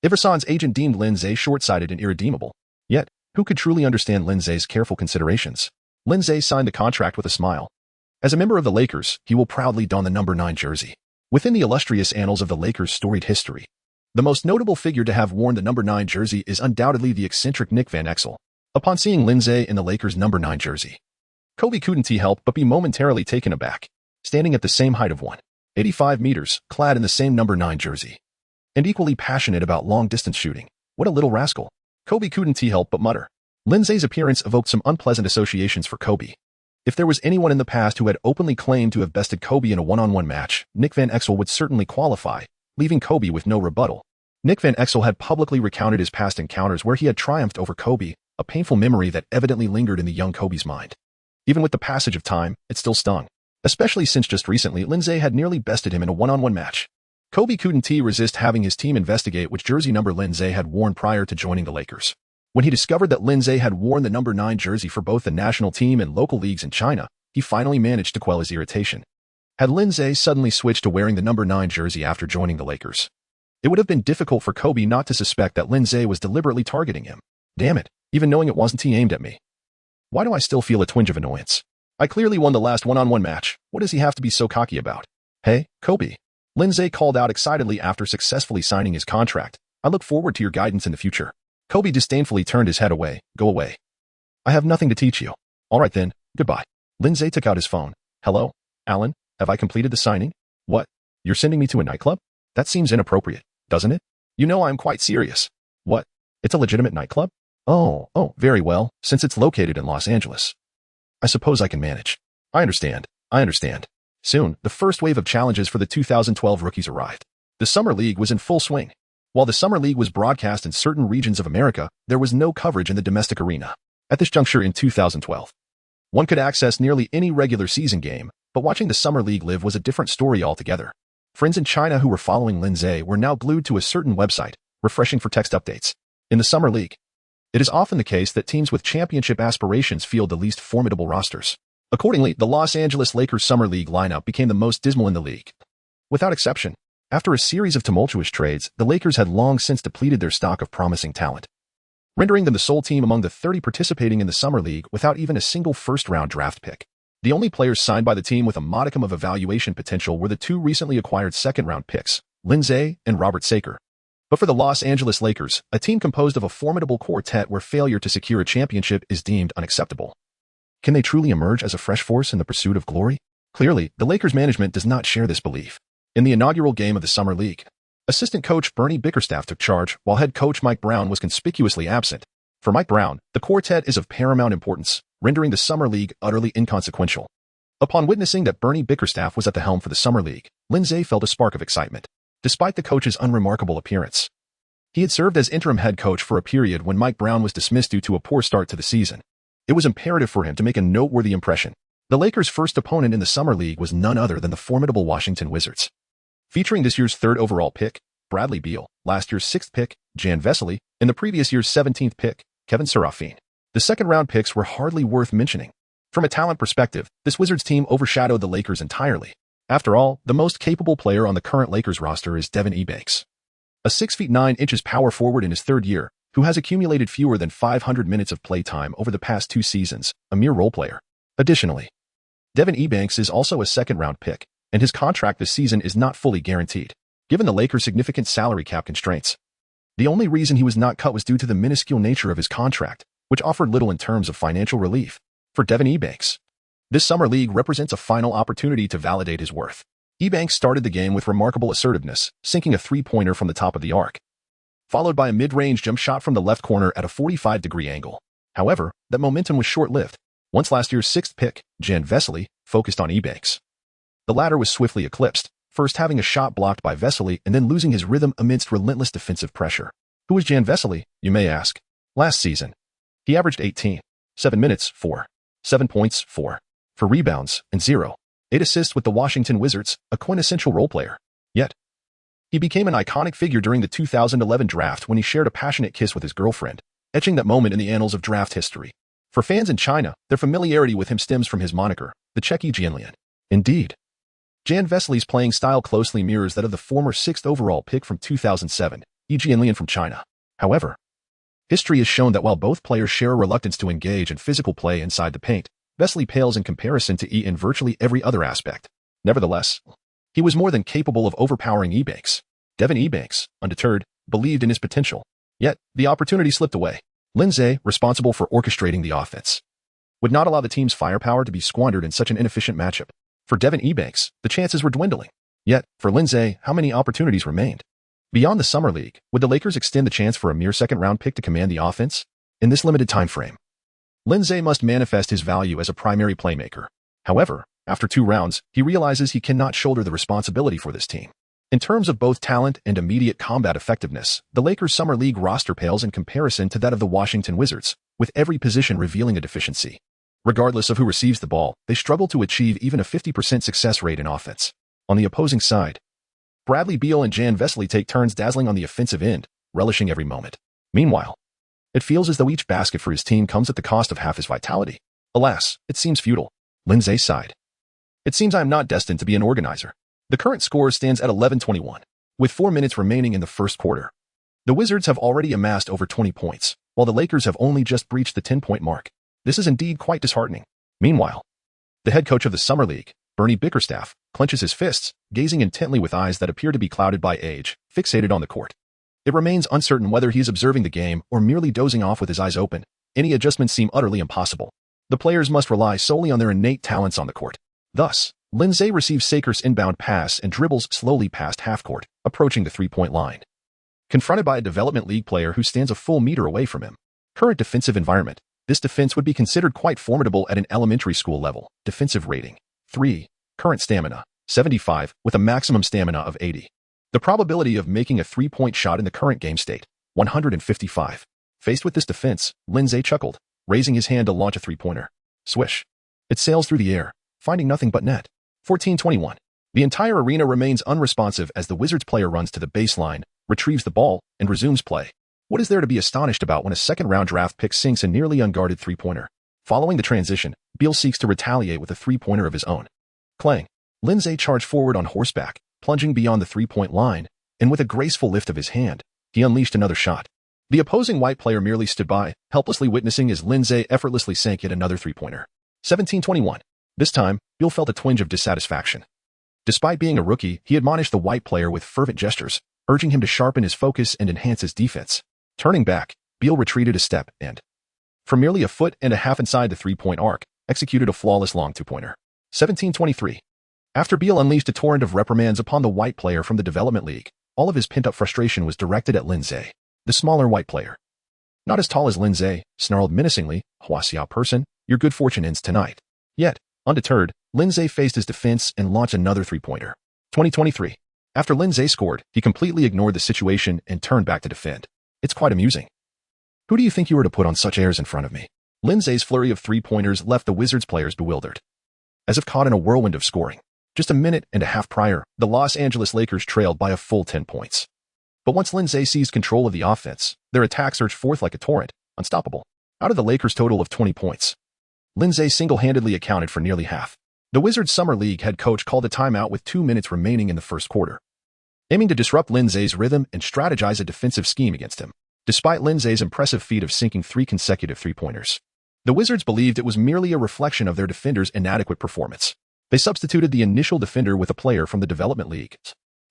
Iverson's agent deemed Lin Ze short-sighted and irredeemable. Yet, who could truly understand Lin Ze's careful considerations? Lin Ze signed the contract with a smile. As a member of the Lakers, he will proudly don the number 9 jersey. Within the illustrious annals of the Lakers' storied history, the most notable figure to have worn the number 9 jersey is undoubtedly the eccentric Nick Van Exel. Upon seeing Lin Ze in the Lakers' number 9 jersey, Kobe couldn't help but be momentarily taken aback. Standing at the same height of 185 meters, clad in the same number 9 jersey, and equally passionate about long-distance shooting. What a little rascal. Kobe couldn't help but mutter. Lin Ze's appearance evoked some unpleasant associations for Kobe. If there was anyone in the past who had openly claimed to have bested Kobe in a one-on-one match, Nick Van Exel would certainly qualify, leaving Kobe with no rebuttal. Nick Van Exel had publicly recounted his past encounters where he had triumphed over Kobe, a painful memory that evidently lingered in the young Kobe's mind. Even with the passage of time, it still stung, especially since just recently Lin Ze had nearly bested him in a one-on-one match. Kobe couldn't resist having his team investigate which jersey number Lin Ze had worn prior to joining the Lakers. When he discovered that Lin Ze had worn the number 9 jersey for both the national team and local leagues in China, he finally managed to quell his irritation. Had Lin Ze suddenly switched to wearing the number 9 jersey after joining the Lakers, it would have been difficult for Kobe not to suspect that Lin Ze was deliberately targeting him. Damn it, even knowing it wasn't he aimed at me. Why do I still feel a twinge of annoyance? I clearly won the last one-on-one match. What does he have to be so cocky about? Hey, Kobe. Lin Ze called out excitedly after successfully signing his contract. I look forward to your guidance in the future. Kobe disdainfully turned his head away. Go away. I have nothing to teach you. All right then, goodbye. Lin Ze took out his phone. Hello, Alan, have I completed the signing? What? You're sending me to a nightclub? That seems inappropriate, doesn't it? You know I'm quite serious. What? It's a legitimate nightclub? Oh, very well, since it's located in Los Angeles. I suppose I can manage. I understand. Soon, the first wave of challenges for the 2012 rookies arrived. The Summer League was in full swing. While the Summer League was broadcast in certain regions of America, there was no coverage in the domestic arena. At this juncture in 2012, one could access nearly any regular season game, but watching the Summer League live was a different story altogether. Friends in China who were following Lin Ze were now glued to a certain website, refreshing for text updates. In the Summer League, it is often the case that teams with championship aspirations field the least formidable rosters. Accordingly, the Los Angeles Lakers Summer League lineup became the most dismal in the league. Without exception, after a series of tumultuous trades, the Lakers had long since depleted their stock of promising talent, rendering them the sole team among the 30 participating in the Summer League without even a single first-round draft pick. The only players signed by the team with a modicum of evaluation potential were the 2 recently acquired second-round picks, Lin Ze and Robert Saker. But for the Los Angeles Lakers, a team composed of a formidable quartet where failure to secure a championship is deemed unacceptable. Can they truly emerge as a fresh force in the pursuit of glory? Clearly, the Lakers management does not share this belief. In the inaugural game of the Summer League, assistant coach Bernie Bickerstaff took charge while head coach Mike Brown was conspicuously absent. For Mike Brown, the quartet is of paramount importance, rendering the Summer League utterly inconsequential. Upon witnessing that Bernie Bickerstaff was at the helm for the Summer League, Lin Ze felt a spark of excitement. Despite the coach's unremarkable appearance, he had served as interim head coach for a period when Mike Brown was dismissed due to a poor start to the season. It was imperative for him to make a noteworthy impression. The Lakers' first opponent in the Summer League was none other than the formidable Washington Wizards. Featuring this year's 3rd overall pick, Bradley Beal, last year's 6th pick, Jan Vesely, and the previous year's 17th pick, Kevin Serafin. The second-round picks were hardly worth mentioning. From a talent perspective, this Wizards team overshadowed the Lakers entirely. After all, the most capable player on the current Lakers roster is Devin Ebanks, a 6'9" power forward in his 3rd year, who has accumulated fewer than 500 minutes of playtime over the past 2 seasons, a mere role player. Additionally, Devin Ebanks is also a second-round pick, and his contract this season is not fully guaranteed, given the Lakers' significant salary cap constraints. The only reason he was not cut was due to the minuscule nature of his contract, which offered little in terms of financial relief. For Devin Ebanks, this Summer League represents a final opportunity to validate his worth. Ebanks started the game with remarkable assertiveness, sinking a 3-pointer from the top of the arc, followed by a mid-range jump shot from the left corner at a 45-degree angle. However, that momentum was short-lived. Once last year's 6th pick, Jan Vesely, focused on Ebanks, the latter was swiftly eclipsed, first having a shot blocked by Vesely and then losing his rhythm amidst relentless defensive pressure. Who was Jan Vesely, you may ask? Last season, he averaged 18, 7 minutes, 4, 7 points, 4, 4 rebounds, and 0, 8 assists with the Washington Wizards, a quintessential role player. Yet, he became an iconic figure during the 2011 draft when he shared a passionate kiss with his girlfriend, etching that moment in the annals of draft history. For fans in China, their familiarity with him stems from his moniker, the Checky Jianlian. Indeed, Jan Vesely's playing style closely mirrors that of the former 6th overall pick from 2007, Yi Jianlian from China. However, history has shown that while both players share a reluctance to engage in physical play inside the paint, Vesely pales in comparison to Yi in virtually every other aspect. Nevertheless, he was more than capable of overpowering Ebanks. Devin Ebanks, undeterred, believed in his potential. Yet, the opportunity slipped away. Lin Ze, responsible for orchestrating the offense, would not allow the team's firepower to be squandered in such an inefficient matchup. For Devin Ebanks, the chances were dwindling. Yet, for Lin Ze, how many opportunities remained? Beyond the Summer League, would the Lakers extend the chance for a mere second-round pick to command the offense? In this limited time frame, Lin Ze must manifest his value as a primary playmaker. However, after 2 rounds, he realizes he cannot shoulder the responsibility for this team. In terms of both talent and immediate combat effectiveness, the Lakers' Summer League roster pales in comparison to that of the Washington Wizards, with every position revealing a deficiency. Regardless of who receives the ball, they struggle to achieve even a 50% success rate in offense. On the opposing side, Bradley Beal and Jan Vesely take turns dazzling on the offensive end, relishing every moment. Meanwhile, it feels as though each basket for his team comes at the cost of half his vitality. Alas, it seems futile. Lin Ze sighed. It seems I am not destined to be an organizer. The current score stands at 11-21, with 4 minutes remaining in the first quarter. The Wizards have already amassed over 20 points, while the Lakers have only just breached the 10-point mark. This is indeed quite disheartening. Meanwhile, the head coach of the Summer League, Bernie Bickerstaff, clenches his fists, gazing intently with eyes that appear to be clouded by age, fixated on the court. It remains uncertain whether he is observing the game or merely dozing off with his eyes open. Any adjustments seem utterly impossible. The players must rely solely on their innate talents on the court. Thus, Lin Ze receives Saker's inbound pass and dribbles slowly past half-court, approaching the 3-point line. Confronted by a development league player who stands a full meter away from him. Current defensive environment. This defense would be considered quite formidable at an elementary school level. Defensive rating, 3. Current stamina, 75, with a maximum stamina of 80. The probability of making a 3-point shot in the current game state, 155. Faced with this defense, Lin Ze chuckled, raising his hand to launch a 3-pointer. Swish. It sails through the air, finding nothing but net. 14-21. The entire arena remains unresponsive as the Wizards player runs to the baseline, retrieves the ball, and resumes play. What is there to be astonished about when a second-round draft pick sinks a nearly unguarded 3-pointer? Following the transition, Beal seeks to retaliate with a 3-pointer of his own. Clang. Lin Ze charged forward on horseback, plunging beyond the 3-point line, and with a graceful lift of his hand, he unleashed another shot. The opposing white player merely stood by, helplessly witnessing as Lin Ze effortlessly sank yet another 3-pointer. 17-21. This time, Beal felt a twinge of dissatisfaction. Despite being a rookie, he admonished the white player with fervent gestures, urging him to sharpen his focus and enhance his defense. Turning back, Beal retreated a step and, from merely a foot and a half inside the 3-point arc, executed a flawless long 2-pointer. 17-23. After Beal unleashed a torrent of reprimands upon the white player from the development league, all of his pent-up frustration was directed at Lin Ze, the smaller white player. Not as tall as Lin Ze, snarled menacingly, "Hua person, your good fortune ends tonight." Yet, undeterred, Lin Ze faced his defense and launched another 3-pointer. 20-23. After Lin Ze scored, he completely ignored the situation and turned back to defend. It's quite amusing. Who do you think you were to put on such airs in front of me? Lin Ze's flurry of 3-pointers left the Wizards players bewildered. As if caught in a whirlwind of scoring. Just a minute and a half prior, the Los Angeles Lakers trailed by a full 10 points. But once Lin Ze seized control of the offense, their attack surged forth like a torrent, unstoppable. Out of the Lakers' total of 20 points, Lin Ze single-handedly accounted for nearly half. The Wizards' Summer League head coach called a timeout with 2 minutes remaining in the first quarter, aiming to disrupt Lin Ze's rhythm and strategize a defensive scheme against him. Despite Lin Ze's impressive feat of sinking 3 consecutive 3-pointers, the Wizards believed it was merely a reflection of their defender's inadequate performance. They substituted the initial defender with a player from the development league,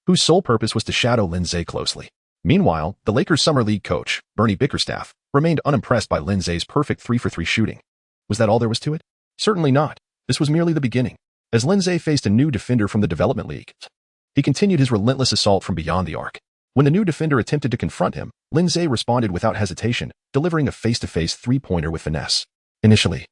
whose sole purpose was to shadow Lin Ze closely. Meanwhile, the Lakers' Summer League coach, Bernie Bickerstaff, remained unimpressed by Lin Ze's perfect 3-for-3 shooting. Was that all there was to it? Certainly not. This was merely the beginning. As Lin Ze faced a new defender from the development league, he continued his relentless assault from beyond the arc. When the new defender attempted to confront him, Lin Ze responded without hesitation, delivering a face-to-face 3-pointer with finesse. Initially,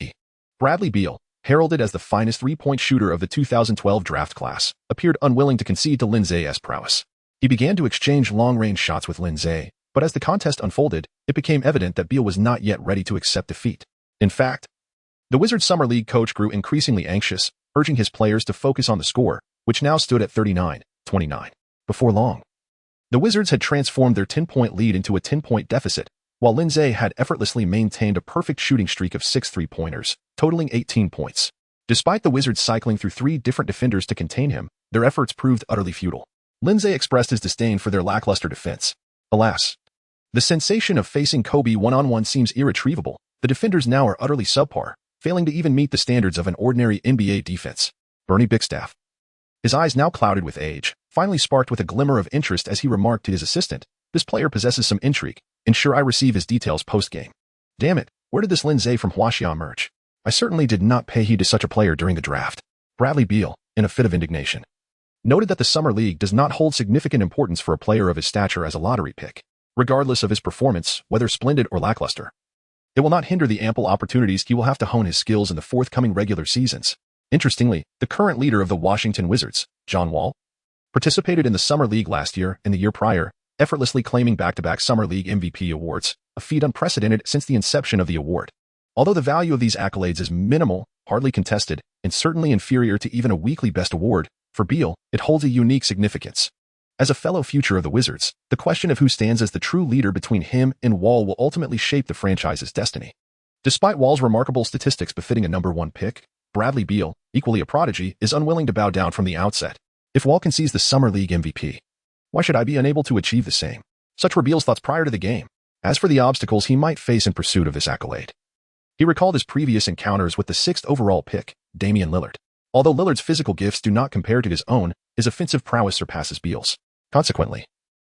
Bradley Beal, heralded as the finest 3-point shooter of the 2012 draft class, appeared unwilling to concede to Lin Ze's prowess. He began to exchange long-range shots with Lin Ze, but as the contest unfolded, it became evident that Beal was not yet ready to accept defeat. In fact, the Wizards' Summer League coach grew increasingly anxious, urging his players to focus on the score, which now stood at 39-29. Before long, the Wizards had transformed their 10-point lead into a 10-point deficit, while Lin Ze had effortlessly maintained a perfect shooting streak of 6 3-pointers, totaling 18 points. Despite the Wizards cycling through 3 different defenders to contain him, their efforts proved utterly futile. Lin Ze expressed his disdain for their lackluster defense. Alas, the sensation of facing Kobe one-on-one seems irretrievable. The defenders now are utterly subpar, failing to even meet the standards of an ordinary NBA defense. Bernie Bickerstaff, his eyes now clouded with age, finally sparked with a glimmer of interest as he remarked to his assistant, "This player possesses some intrigue. Ensure I receive his details post-game." Damn it, where did this Lin Ze from Huaxia emerge? I certainly did not pay heed to such a player during the draft. Bradley Beal, in a fit of indignation, noted that the Summer League does not hold significant importance for a player of his stature as a lottery pick, regardless of his performance, whether splendid or lackluster. It will not hinder the ample opportunities he will have to hone his skills in the forthcoming regular seasons. Interestingly, the current leader of the Washington Wizards, John Wall, participated in the Summer League last year and the year prior, effortlessly claiming back-to-back Summer League MVP awards, a feat unprecedented since the inception of the award. Although the value of these accolades is minimal, hardly contested, and certainly inferior to even a weekly best award, for Beal, it holds a unique significance. As a fellow future of the Wizards, the question of who stands as the true leader between him and Wall will ultimately shape the franchise's destiny. Despite Wall's remarkable statistics befitting a #1 pick, Bradley Beal, equally a prodigy, is unwilling to bow down from the outset. If Wall concedes the Summer League MVP, why should I be unable to achieve the same? Such were Beal's thoughts prior to the game. As for the obstacles he might face in pursuit of this accolade, he recalled his previous encounters with the 6th overall pick, Damian Lillard. Although Lillard's physical gifts do not compare to his own, his offensive prowess surpasses Beal's. Consequently,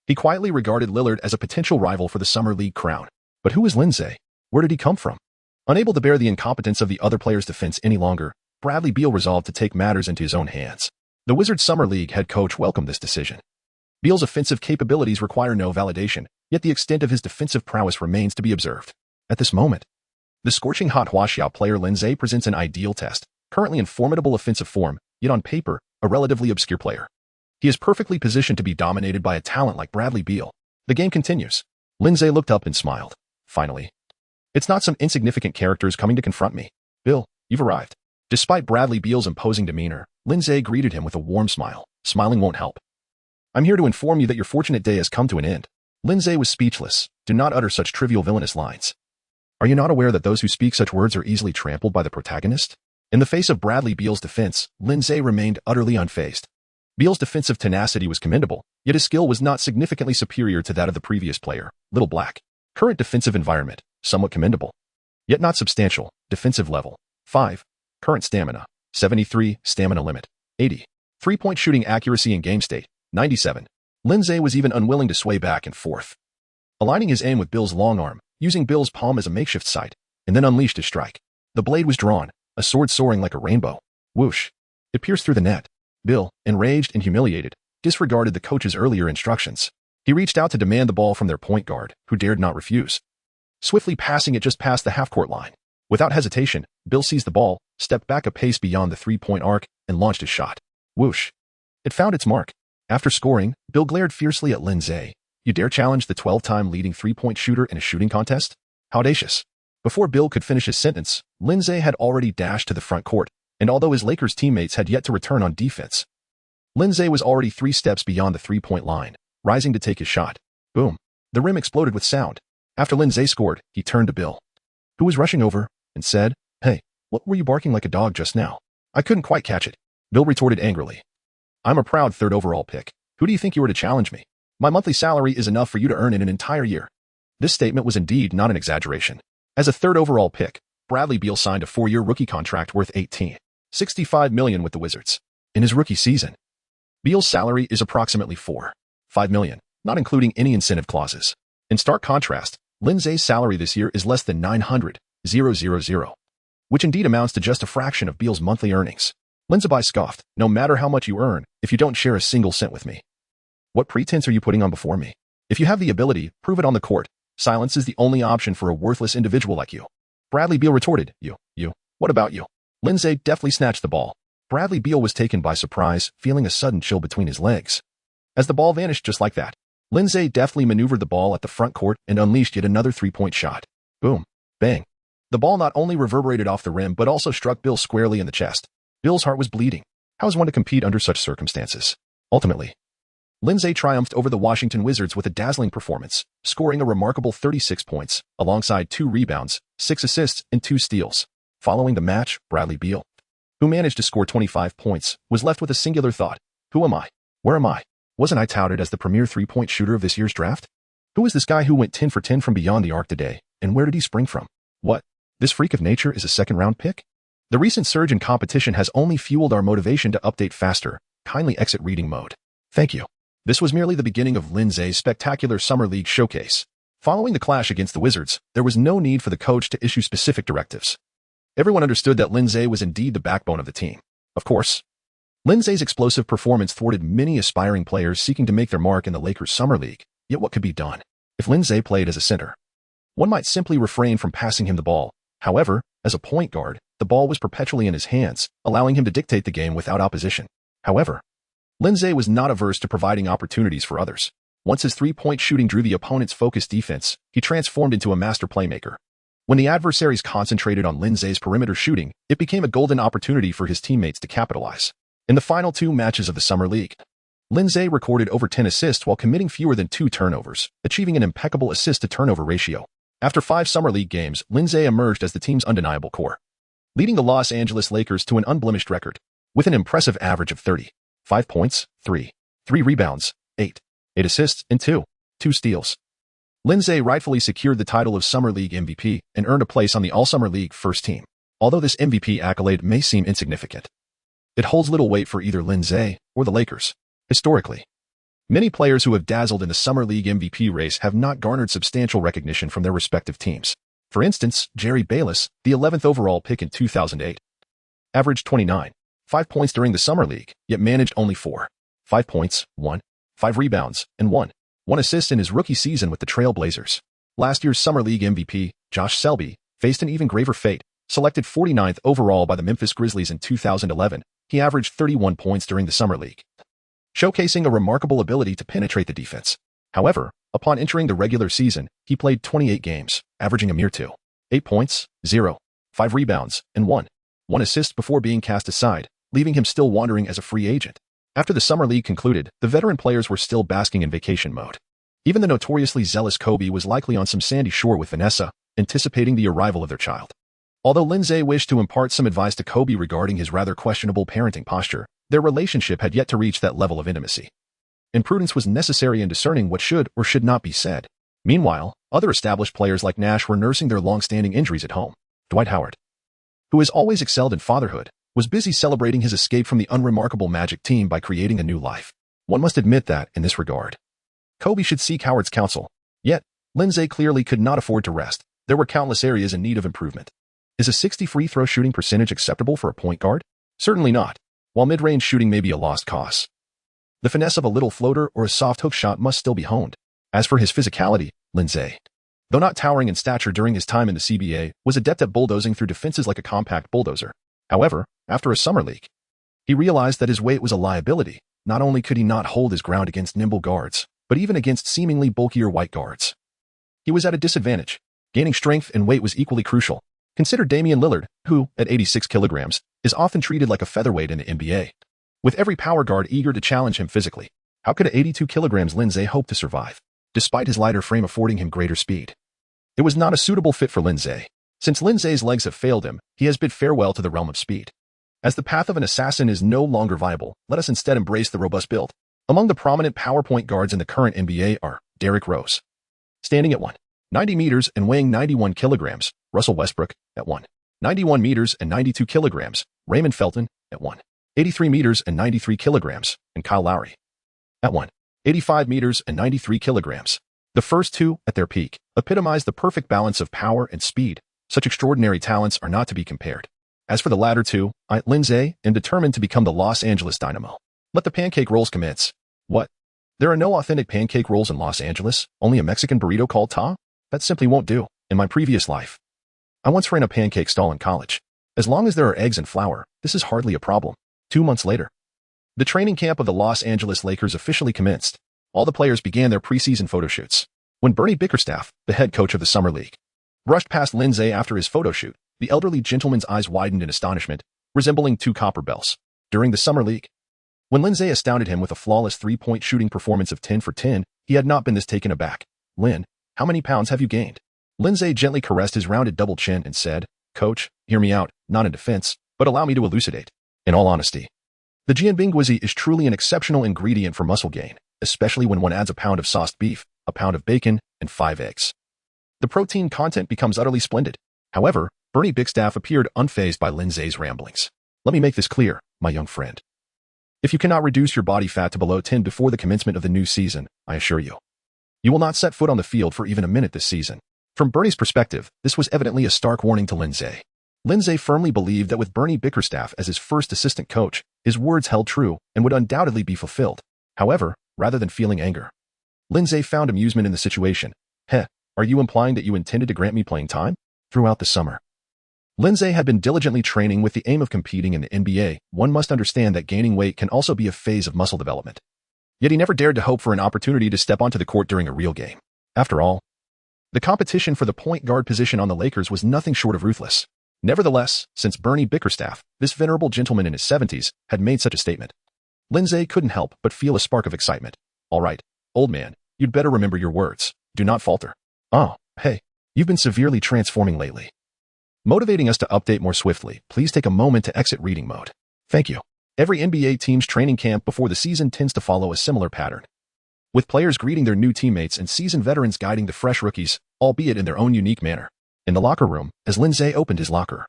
he quietly regarded Lillard as a potential rival for the Summer League crown. But who is Lin Ze? Where did he come from? Unable to bear the incompetence of the other players' defense any longer, Bradley Beal resolved to take matters into his own hands. The Wizards Summer League head coach welcomed this decision. Beal's offensive capabilities require no validation, yet the extent of his defensive prowess remains to be observed. At this moment, the scorching hot Huaxiao player Lin Ze presents an ideal test, currently in formidable offensive form, yet on paper, a relatively obscure player. He is perfectly positioned to be dominated by a talent like Bradley Beal. The game continues. Lin Ze looked up and smiled. Finally. It's not some insignificant characters coming to confront me. Bill, you've arrived. Despite Bradley Beal's imposing demeanor, Lin Ze greeted him with a warm smile. Smiling won't help. I'm here to inform you that your fortunate day has come to an end. Lin Ze was speechless. Do not utter such trivial villainous lines. Are you not aware that those who speak such words are easily trampled by the protagonist? In the face of Bradley Beal's defense, Lin Ze remained utterly unfazed. Beal's defensive tenacity was commendable, yet his skill was not significantly superior to that of the previous player, Little Black. Current defensive environment, somewhat commendable, yet not substantial. Defensive level, 5. Current stamina, 73. Stamina limit, 80. 3-point shooting accuracy in game state, 97. Lin Ze was even unwilling to sway back and forth, aligning his aim with Beal's long arm, using Beal's palm as a makeshift sight, and then unleashed his strike. The blade was drawn, a sword soaring like a rainbow. Whoosh! It pierced through the net. Beal, enraged and humiliated, disregarded the coach's earlier instructions. He reached out to demand the ball from their point guard, who dared not refuse, swiftly passing it just past the half-court line. Without hesitation, Beal seized the ball, stepped back a pace beyond the 3-point arc, and launched his shot. Whoosh! It found its mark. After scoring, Beal glared fiercely at Lin Ze. You dare challenge the 12-time leading 3-point shooter in a shooting contest? How audacious. Before Beal could finish his sentence, Lin Ze had already dashed to the front court, and although his Lakers teammates had yet to return on defense, Lin Ze was already 3 steps beyond the 3-point line, rising to take his shot. Boom. The rim exploded with sound. After Lin Ze scored, he turned to Beal, who was rushing over, and said, Hey, what were you barking like a dog just now? I couldn't quite catch it. Beal retorted angrily. I'm a proud 3rd overall pick. Who do you think you were to challenge me? My monthly salary is enough for you to earn in an entire year. This statement was indeed not an exaggeration. As a 3rd overall pick, Bradley Beal signed a 4-year rookie contract worth $18.65 million with the Wizards. In his rookie season, Beal's salary is approximately $4.5 million, not including any incentive clauses. In stark contrast, Lin Ze's salary this year is less than $900,000, which indeed amounts to just a fraction of Beal's monthly earnings. Lin Ze scoffed, no matter how much you earn, if you don't share a single cent with me. What pretense are you putting on before me? If you have the ability, prove it on the court. Silence is the only option for a worthless individual like you. Bradley Beal retorted, You, what about you? Lin Ze deftly snatched the ball. Bradley Beal was taken by surprise, feeling a sudden chill between his legs. As the ball vanished just like that, Lin Ze deftly maneuvered the ball at the front court and unleashed yet another 3-point shot. Boom. Bang. The ball not only reverberated off the rim but also struck Beal squarely in the chest. Beal's heart was bleeding. How is one to compete under such circumstances? Ultimately, Lin Ze triumphed over the Washington Wizards with a dazzling performance, scoring a remarkable 36 points, alongside 2 rebounds, 6 assists, and 2 steals. Following the match, Bradley Beal, who managed to score 25 points, was left with a singular thought. Who am I? Where am I? Wasn't I touted as the premier 3-point shooter of this year's draft? Who is this guy who went 10 for 10 from beyond the arc today, and where did he spring from? What? This freak of nature is a 2nd-round pick? The recent surge in competition has only fueled our motivation to update faster. Kindly exit reading mode. Thank you. This was merely the beginning of Lin Ze's spectacular Summer League showcase. Following the clash against the Wizards, there was no need for the coach to issue specific directives. Everyone understood that Lin Ze was indeed the backbone of the team. Of course, Lin Ze's explosive performance thwarted many aspiring players seeking to make their mark in the Lakers Summer League. Yet what could be done? If Lin Ze played as a center, One might simply refrain from passing him the ball. However, as a point guard, the ball was perpetually in his hands, allowing him to dictate the game without opposition. However, Lin Ze was not averse to providing opportunities for others. Once his three-point shooting drew the opponent's focused defense, he transformed into a master playmaker. When the adversaries concentrated on Lin Ze's perimeter shooting, it became a golden opportunity for his teammates to capitalize. In the final 2 matches of the Summer League, Lin Ze recorded over 10 assists while committing fewer than 2 turnovers, achieving an impeccable assist-to-turnover ratio. After 5 Summer League games, Lin Ze emerged as the team's undeniable core, leading the Los Angeles Lakers to an unblemished record, with an impressive average of 5 points, 3 rebounds, 8 assists, and 2 steals. Lin Ze rightfully secured the title of Summer League MVP and earned a place on the All-Summer League first team. Although this MVP accolade may seem insignificant, it holds little weight for either Lin Ze or the Lakers. Historically, many players who have dazzled in the Summer League MVP race have not garnered substantial recognition from their respective teams. For instance, Jerry Bayless, the 11th overall pick in 2008, averaged 5 points during the Summer League, yet managed only 5 points, 5 rebounds, and 1 assist in his rookie season with the Trail Blazers. Last year's Summer League MVP, Josh Selby, faced an even graver fate. Selected 49th overall by the Memphis Grizzlies in 2011, he averaged 31 points during the Summer League, showcasing a remarkable ability to penetrate the defense. However, upon entering the regular season, he played 28 games, averaging a mere 8 points, 5 rebounds, and 1 assist before being cast aside, leaving him still wandering as a free agent. After the Summer League concluded, the veteran players were still basking in vacation mode. Even the notoriously zealous Kobe was likely on some sandy shore with Vanessa, anticipating the arrival of their child. Although Lin Ze wished to impart some advice to Kobe regarding his rather questionable parenting posture, their relationship had yet to reach that level of intimacy, and prudence was necessary in discerning what should or should not be said. Meanwhile, other established players like Nash were nursing their long-standing injuries at home. Dwight Howard, who has always excelled in fatherhood, was busy celebrating his escape from the unremarkable Magic team by creating a new life. One must admit that, in this regard, Kobe should seek Howard's counsel. Yet, Lin Ze clearly could not afford to rest. There were countless areas in need of improvement. Is a 60 free throw shooting percentage acceptable for a point guard? Certainly not. While mid-range shooting may be a lost cause, the finesse of a little floater or a soft hook shot must still be honed. As for his physicality, Lin Ze, though not towering in stature during his time in the CBA, was adept at bulldozing through defenses like a compact bulldozer. However, after a Summer League, he realized that his weight was a liability. Not only could he not hold his ground against nimble guards, but even against seemingly bulkier white guards, he was at a disadvantage. Gaining strength and weight was equally crucial. Consider Damian Lillard, who, at 86 kilograms, is often treated like a featherweight in the NBA. With every power guard eager to challenge him physically, how could at 82 kilograms Lin Ze hope to survive, despite his lighter frame affording him greater speed? It was not a suitable fit for Lin Ze. Since Lin Ze's legs have failed him, he has bid farewell to the realm of speed. As the path of an assassin is no longer viable, let us instead embrace the robust build. Among the prominent power point guards in the current NBA are Derrick Rose, standing at 190 meters and weighing 91 kilograms, Russell Westbrook, at 191 meters and 92 kilograms, Raymond Felton, at 183 meters and 93 kilograms, and Kyle Lowry, at 185 meters and 93 kilograms. The first two, at their peak, epitomize the perfect balance of power and speed. Such extraordinary talents are not to be compared. As for the latter two, Lin Ze am determined to become the Los Angeles Dynamo. Let the pancake rolls commence. What? There are no authentic pancake rolls in Los Angeles, only a Mexican burrito called ta? That simply won't do. In my previous life, I once ran a pancake stall in college. As long as there are eggs and flour, this is hardly a problem. 2 months later, the training camp of the Los Angeles Lakers officially commenced. All the players began their preseason photo shoots. When Bernie Bickerstaff, the head coach of the Summer League, brushed past Lin Ze after his photo shoot, the elderly gentleman's eyes widened in astonishment, resembling 2 copper bells. During the Summer League, when Lin Ze astounded him with a flawless 3-point shooting performance of 10 for 10, he had not been this taken aback. Lin, how many pounds have you gained? Lin Ze gently caressed his rounded double chin and said, Coach, hear me out, not in defense, but allow me to elucidate. In all honesty, the gianbingwizzy is truly an exceptional ingredient for muscle gain, especially when one adds a pound of sauced beef, a pound of bacon, and 5 eggs. The protein content becomes utterly splendid. However, Bernie Bickerstaff appeared unfazed by Lin Ze's ramblings. Let me make this clear, my young friend. If you cannot reduce your body fat to below 10 before the commencement of the new season, I assure you, you will not set foot on the field for even a minute this season. From Bernie's perspective, this was evidently a stark warning to Lin Ze. Lin Ze firmly believed that with Bernie Bickerstaff as his first assistant coach, his words held true and would undoubtedly be fulfilled. However, rather than feeling anger, Lin Ze found amusement in the situation. Are Are you implying that you intended to grant me playing time? Throughout the summer, Lin Ze had been diligently training with the aim of competing in the NBA. One must understand that gaining weight can also be a phase of muscle development. Yet he never dared to hope for an opportunity to step onto the court during a real game. After all, the competition for the point guard position on the Lakers was nothing short of ruthless. Nevertheless, since Bernie Bickerstaff, this venerable gentleman in his 70s, had made such a statement, Lin Ze couldn't help but feel a spark of excitement. All right, old man, you'd better remember your words. Do not falter. Oh, hey, you've been severely transforming lately. Motivating us to update more swiftly, please take a moment to exit reading mode. Thank you. Every NBA team's training camp before the season tends to follow a similar pattern, with players greeting their new teammates and seasoned veterans guiding the fresh rookies, albeit in their own unique manner. In the locker room, as Lin Ze opened his locker,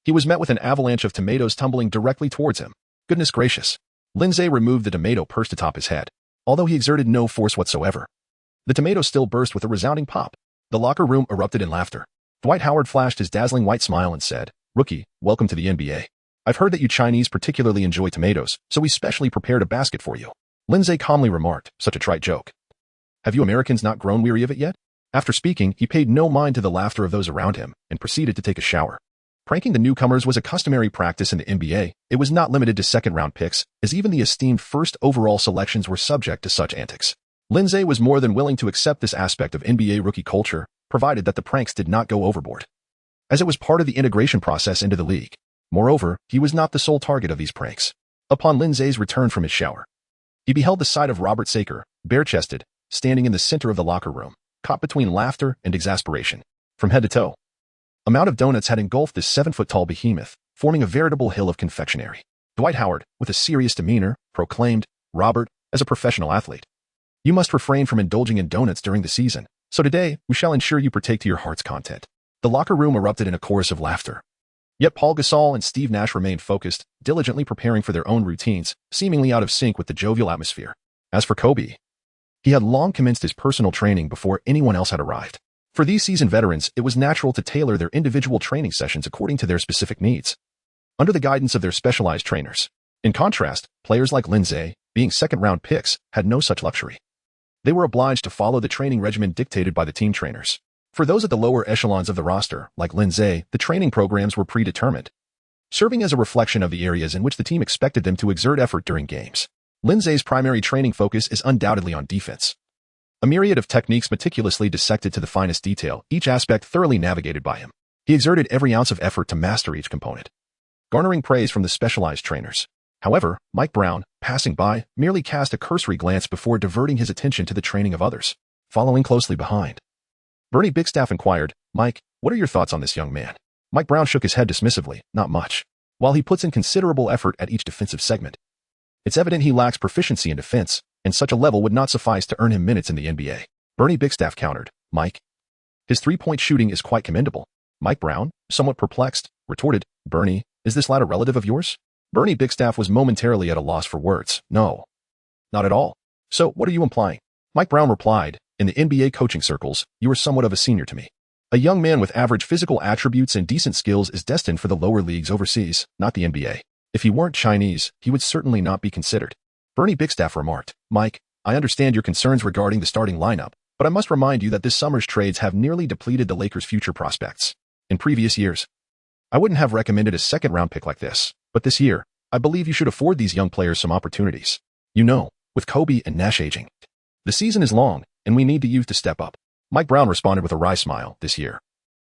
he was met with an avalanche of tomatoes tumbling directly towards him. Goodness gracious. Lin Ze removed the tomato perched atop his head, although he exerted no force whatsoever. The tomato still burst with a resounding pop. The locker room erupted in laughter. Dwight Howard flashed his dazzling white smile and said, "Rookie, welcome to the NBA. I've heard that you Chinese particularly enjoy tomatoes, so we specially prepared a basket for you." Lin Ze calmly remarked, "Such a trite joke. Have you Americans not grown weary of it yet?" After speaking, he paid no mind to the laughter of those around him and proceeded to take a shower. Pranking the newcomers was a customary practice in the NBA. It was not limited to second-round picks, as even the esteemed first overall selections were subject to such antics. Lin Ze was more than willing to accept this aspect of NBA rookie culture, provided that the pranks did not go overboard, as it was part of the integration process into the league. Moreover, he was not the sole target of these pranks. Upon Lin Ze's return from his shower, he beheld the sight of Robert Saker, bare-chested, standing in the center of the locker room, caught between laughter and exasperation. From head to toe, amount of donuts had engulfed this 7-foot-tall behemoth, forming a veritable hill of confectionery. Dwight Howard, with a serious demeanor, proclaimed, "Robert, as a professional athlete, you must refrain from indulging in donuts during the season, so today we shall ensure you partake to your heart's content." The locker room erupted in a chorus of laughter. Yet Paul Gasol and Steve Nash remained focused, diligently preparing for their own routines, seemingly out of sync with the jovial atmosphere. As for Kobe, he had long commenced his personal training before anyone else had arrived. For these seasoned veterans, it was natural to tailor their individual training sessions according to their specific needs, under the guidance of their specialized trainers. In contrast, players like Lin Ze, being second-round picks, had no such luxury. They were obliged to follow the training regimen dictated by the team trainers. For those at the lower echelons of the roster, like Lin Ze, the training programs were predetermined, serving as a reflection of the areas in which the team expected them to exert effort during games. Lin Ze's primary training focus is undoubtedly on defense. A myriad of techniques meticulously dissected to the finest detail, each aspect thoroughly navigated by him. He exerted every ounce of effort to master each component, garnering praise from the specialized trainers. However, Mike Brown, passing by, merely cast a cursory glance before diverting his attention to the training of others. Following closely behind, Bernie Bickerstaff inquired, "Mike, what are your thoughts on this young man?" Mike Brown shook his head dismissively, "Not much. While he puts in considerable effort at each defensive segment, it's evident he lacks proficiency in defense, and such a level would not suffice to earn him minutes in the NBA." Bernie Bickerstaff countered, "Mike, his three-point shooting is quite commendable." Mike Brown, somewhat perplexed, retorted, "Bernie, is this lad a relative of yours?" Bernie Bickerstaff was momentarily at a loss for words. "No, not at all. So what are you implying?" Mike Brown replied, "In the NBA coaching circles, you are somewhat of a senior to me. A young man with average physical attributes and decent skills is destined for the lower leagues overseas, not the NBA. If he weren't Chinese, he would certainly not be considered." Bernie Bickerstaff remarked, "Mike, I understand your concerns regarding the starting lineup, but I must remind you that this summer's trades have nearly depleted the Lakers' future prospects. In previous years, I wouldn't have recommended a second-round pick like this, but this year, I believe you should afford these young players some opportunities. You know, with Kobe and Nash aging, the season is long, and we need the youth to step up." Mike Brown responded with a wry smile. "This year,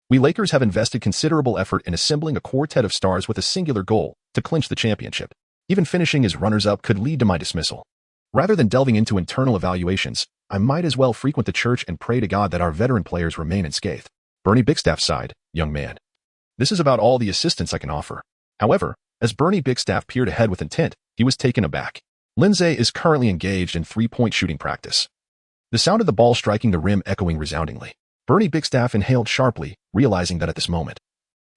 we Lakers have invested considerable effort in assembling a quartet of stars with a singular goal, to clinch the championship. Even finishing as runners-up could lead to my dismissal. Rather than delving into internal evaluations, I might as well frequent the church and pray to God that our veteran players remain unscathed." Bernie Bickerstaff sighed, "Young man, this is about all the assistance I can offer." However, as Bernie Bickerstaff peered ahead with intent, he was taken aback. Lin Ze is currently engaged in three-point shooting practice, the sound of the ball striking the rim echoing resoundingly. Bernie Bickerstaff inhaled sharply, realizing that at this moment,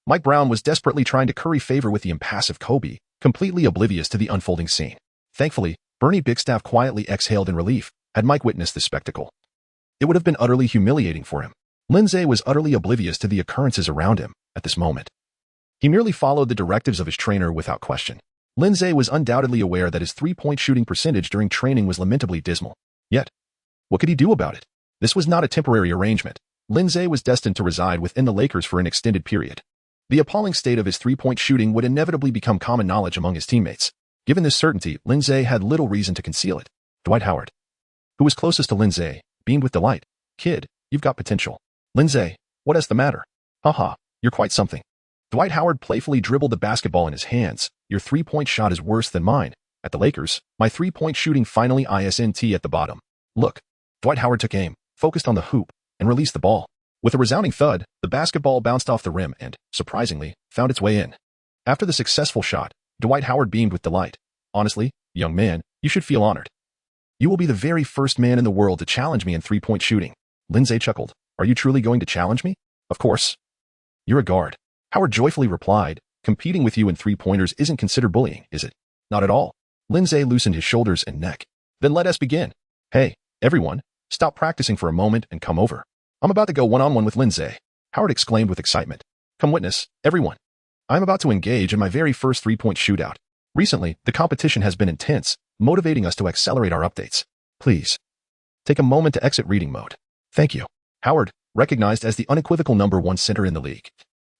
Mike Brown was desperately trying to curry favor with the impassive Kobe, completely oblivious to the unfolding scene. Thankfully, Bernie Bickerstaff quietly exhaled in relief. Had Mike witnessed this spectacle, it would have been utterly humiliating for him. Lin Ze was utterly oblivious to the occurrences around him at this moment. He merely followed the directives of his trainer without question. Lin Ze was undoubtedly aware that his three-point shooting percentage during training was lamentably dismal. Yet, what could he do about it? This was not a temporary arrangement. Lin Ze was destined to reside within the Lakers for an extended period. The appalling state of his three-point shooting would inevitably become common knowledge among his teammates. Given this certainty, Lin Ze had little reason to conceal it. Dwight Howard, who was closest to Lin Ze, beamed with delight. Kid, you've got potential. Lin Ze, what is the matter? Haha, you're quite something. Dwight Howard playfully dribbled the basketball in his hands. Your three-point shot is worse than mine. At the Lakers, my three-point shooting finally isn't at the bottom. Look. Dwight Howard took aim, focused on the hoop, and released the ball. With a resounding thud, the basketball bounced off the rim and, surprisingly, found its way in. After the successful shot, Dwight Howard beamed with delight. Honestly, young man, you should feel honored. You will be the very first man in the world to challenge me in three-point shooting. Lin Ze chuckled. Are you truly going to challenge me? Of course. You're a guard. Howard joyfully replied. Competing with you in three-pointers isn't considered bullying, is it? Not at all. Lin Ze loosened his shoulders and neck. Then let us begin. Hey, everyone, stop practicing for a moment and come over. I'm about to go one-on-one with Lin Ze. Howard exclaimed with excitement. Come witness, everyone. I'm about to engage in my very first three-point shootout. Recently, the competition has been intense, motivating us to accelerate our updates. Please, take a moment to exit reading mode. Thank you. Howard, recognized as the unequivocal #1 center in the league,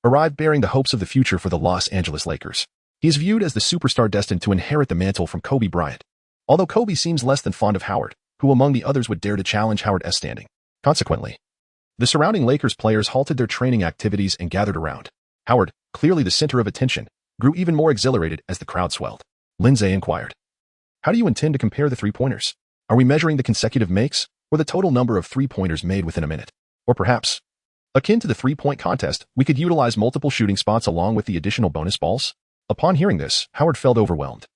arrived bearing the hopes of the future for the Los Angeles Lakers. He is viewed as the superstar destined to inherit the mantle from Kobe Bryant. Although Kobe seems less than fond of Howard, who among the others would dare to challenge Howard's standing? Consequently, the surrounding Lakers players halted their training activities and gathered around. Howard, clearly the center of attention, grew even more exhilarated as the crowd swelled. Lin Ze inquired, how do you intend to compare the three-pointers? Are we measuring the consecutive makes, or the total number of three-pointers made within a minute? Or perhaps, akin to the three-point contest, we could utilize multiple shooting spots along with the additional bonus balls? Upon hearing this, Howard felt overwhelmed.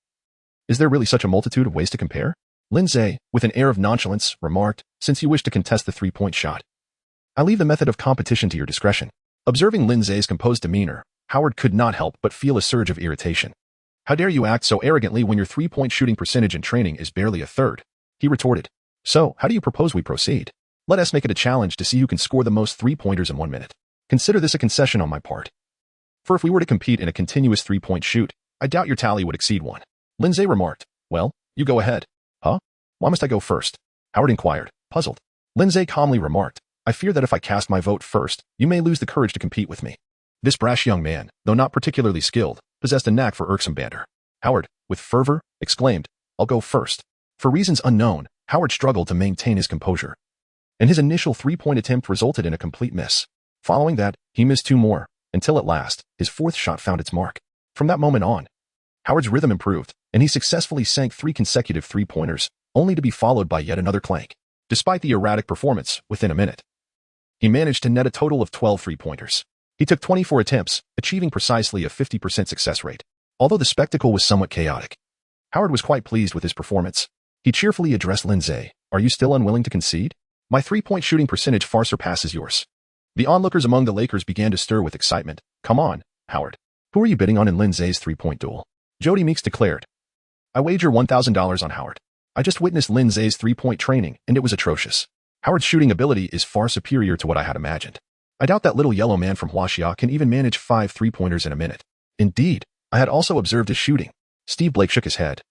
Is there really such a multitude of ways to compare? Lin Ze, with an air of nonchalance, remarked, since you wish to contest the three-point shot, I leave the method of competition to your discretion. Observing Lin Ze's composed demeanor, Howard could not help but feel a surge of irritation. How dare you act so arrogantly when your three-point shooting percentage in training is barely a third? He retorted. So, how do you propose we proceed? Let us make it a challenge to see who can score the most three-pointers in 1 minute. Consider this a concession on my part. For if we were to compete in a continuous three-point shoot, I doubt your tally would exceed 1. Lin Ze remarked. Well, you go ahead. Huh? Why must I go first? Howard inquired, puzzled. Lin Ze calmly remarked. I fear that if I cast my vote first, you may lose the courage to compete with me. This brash young man, though not particularly skilled, possessed a knack for irksome banter. Howard, with fervor, exclaimed, I'll go first. For reasons unknown, Howard struggled to maintain his composure, and his initial three-point attempt resulted in a complete miss. Following that, he missed 2 more, until at last, his 4th shot found its mark. From that moment on, Howard's rhythm improved, and he successfully sank 3 consecutive three-pointers, only to be followed by yet another clank. Despite the erratic performance, within a minute, he managed to net a total of 12 three-pointers. He took 24 attempts, achieving precisely a 50% success rate. Although the spectacle was somewhat chaotic, Howard was quite pleased with his performance. He cheerfully addressed Lin Ze. Are you still unwilling to concede? My three-point shooting percentage far surpasses yours. The onlookers among the Lakers began to stir with excitement. Come on, Howard. Who are you bidding on in Lin Ze's three-point duel? Jody Meeks declared. I wager $1,000 on Howard. I just witnessed Lin Ze's three-point training, and it was atrocious. Howard's shooting ability is far superior to what I had imagined. I doubt that little yellow man from Huaxia can even manage 5 three-pointers in a minute. Indeed, I had also observed his shooting. Steve Blake shook his head.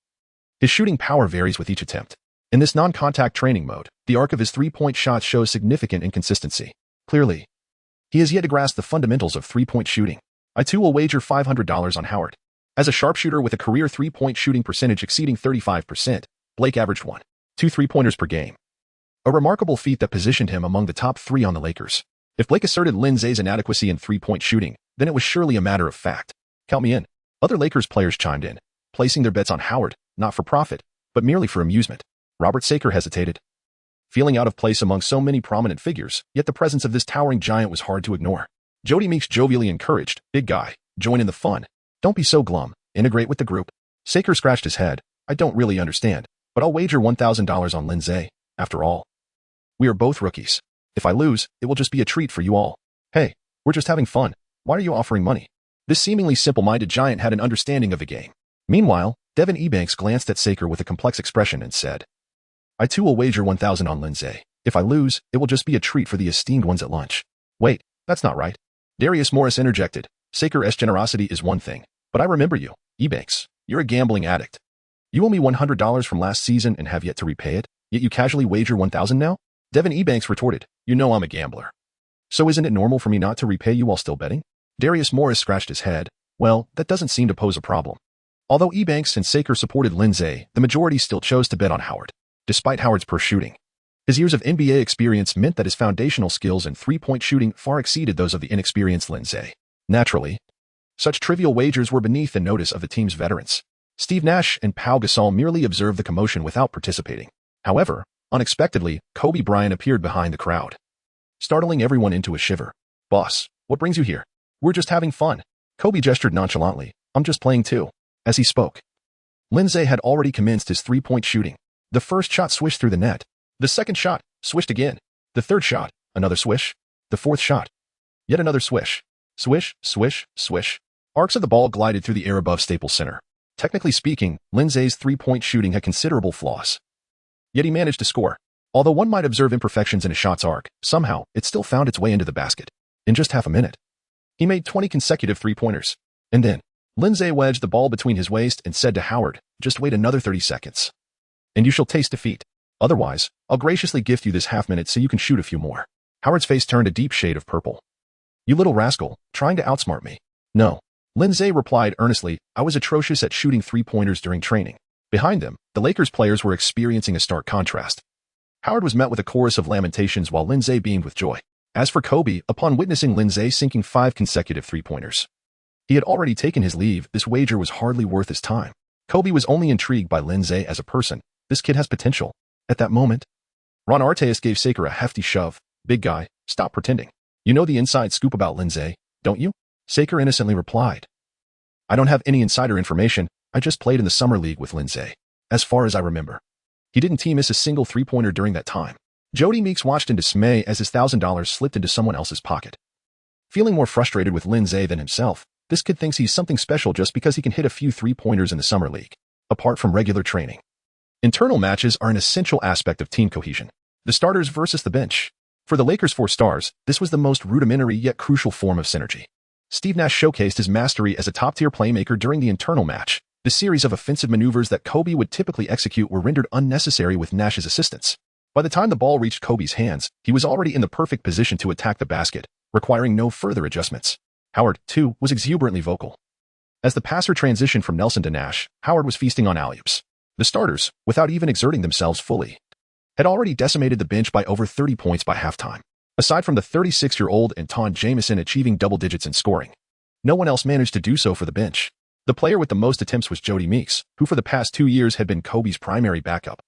His shooting power varies with each attempt. In this non-contact training mode, the arc of his three-point shots shows significant inconsistency. Clearly, he has yet to grasp the fundamentals of three-point shooting. I too will wager $500 on Howard. As a sharpshooter with a career three-point shooting percentage exceeding 35%, Blake averaged 1.2 three-pointers per game. A remarkable feat that positioned him among the top 3 on the Lakers. If Blake asserted Lin Ze's inadequacy in three-point shooting, then it was surely a matter of fact. Count me in. Other Lakers players chimed in, placing their bets on Howard, not for profit, but merely for amusement. Robert Saker hesitated, feeling out of place among so many prominent figures, yet the presence of this towering giant was hard to ignore. Jody Meeks jovially encouraged, big guy, join in the fun. Don't be so glum, integrate with the group. Saker scratched his head. I don't really understand, but I'll wager $1,000 on Lin Ze. After all, we are both rookies. If I lose, it will just be a treat for you all. Hey, we're just having fun. Why are you offering money? This seemingly simple-minded giant had an understanding of the game. Meanwhile, Devin Ebanks glanced at Saker with a complex expression and said, I too will wager $1,000 on Lin Ze. If I lose, it will just be a treat for the esteemed ones at lunch. Wait, that's not right. Darius Morris interjected. Saker's generosity is one thing, but I remember you, Ebanks. You're a gambling addict. You owe me $100 from last season and have yet to repay it, yet you casually wager $1,000 now? Devin Ebanks retorted, you know I'm a gambler. So isn't it normal for me not to repay you while still betting? Darius Morris scratched his head. Well, that doesn't seem to pose a problem. Although Ebanks and Saker supported Lin Ze, the majority still chose to bet on Howard, despite Howard's poor shooting. His years of NBA experience meant that his foundational skills in three-point shooting far exceeded those of the inexperienced Lin Ze. Naturally, such trivial wagers were beneath the notice of the team's veterans. Steve Nash and Pau Gasol merely observed the commotion without participating. However, unexpectedly, Kobe Bryant appeared behind the crowd, startling everyone into a shiver. "Boss, what brings you here?" "We're just having fun." Kobe gestured nonchalantly. "I'm just playing too." As he spoke, Lin Ze had already commenced his three-point shooting. The first shot swished through the net. The second shot swished again. The third shot, another swish. The fourth shot, yet another swish. Swish, swish, swish. Arcs of the ball glided through the air above Staples Center. Technically speaking, Lin Ze's three-point shooting had considerable flaws. Yet he managed to score. Although one might observe imperfections in a shot's arc, somehow it still found its way into the basket. In just half a minute, he made 20 consecutive three-pointers. And then, Lin Ze wedged the ball between his waist and said to Howard, "Just wait another 30 seconds. And you shall taste defeat. Otherwise, I'll graciously gift you this half-minute so you can shoot a few more." Howard's face turned a deep shade of purple. "You little rascal, trying to outsmart me." "No." Lin Ze replied earnestly, "I was atrocious at shooting three-pointers during training." Behind them, the Lakers players were experiencing a stark contrast. Howard was met with a chorus of lamentations while Lin Ze beamed with joy. As for Kobe, upon witnessing Lin Ze sinking 5 consecutive three-pointers, he had already taken his leave. This wager was hardly worth his time. Kobe was only intrigued by Lin Ze as a person. This kid has potential. At that moment, Ron Artest gave Saker a hefty shove. "Big guy, stop pretending. You know the inside scoop about Lin Ze, don't you?" Saker innocently replied, "I don't have any insider information. I just played in the summer league with Lin Ze. As far as I remember, he didn't miss a single three-pointer during that time." Jody Meeks watched in dismay as his $1,000 slipped into someone else's pocket. Feeling more frustrated with Lin Ze than himself, this kid thinks he's something special just because he can hit a few three-pointers in the summer league, apart from regular training. Internal matches are an essential aspect of team cohesion. The starters versus the bench. For the Lakers' 4 stars, this was the most rudimentary yet crucial form of synergy. Steve Nash showcased his mastery as a top-tier playmaker during the internal match. The series of offensive maneuvers that Kobe would typically execute were rendered unnecessary with Nash's assistance. By the time the ball reached Kobe's hands, he was already in the perfect position to attack the basket, requiring no further adjustments. Howard, too, was exuberantly vocal. As the passer transitioned from Nelson to Nash, Howard was feasting on alley-oops. The starters, without even exerting themselves fully, had already decimated the bench by over 30 points by halftime. Aside from the 36-year-old Anton Jamison achieving double digits in scoring, no one else managed to do so for the bench. The player with the most attempts was Jody Meeks, who for the past 2 years had been Kobe's primary backup,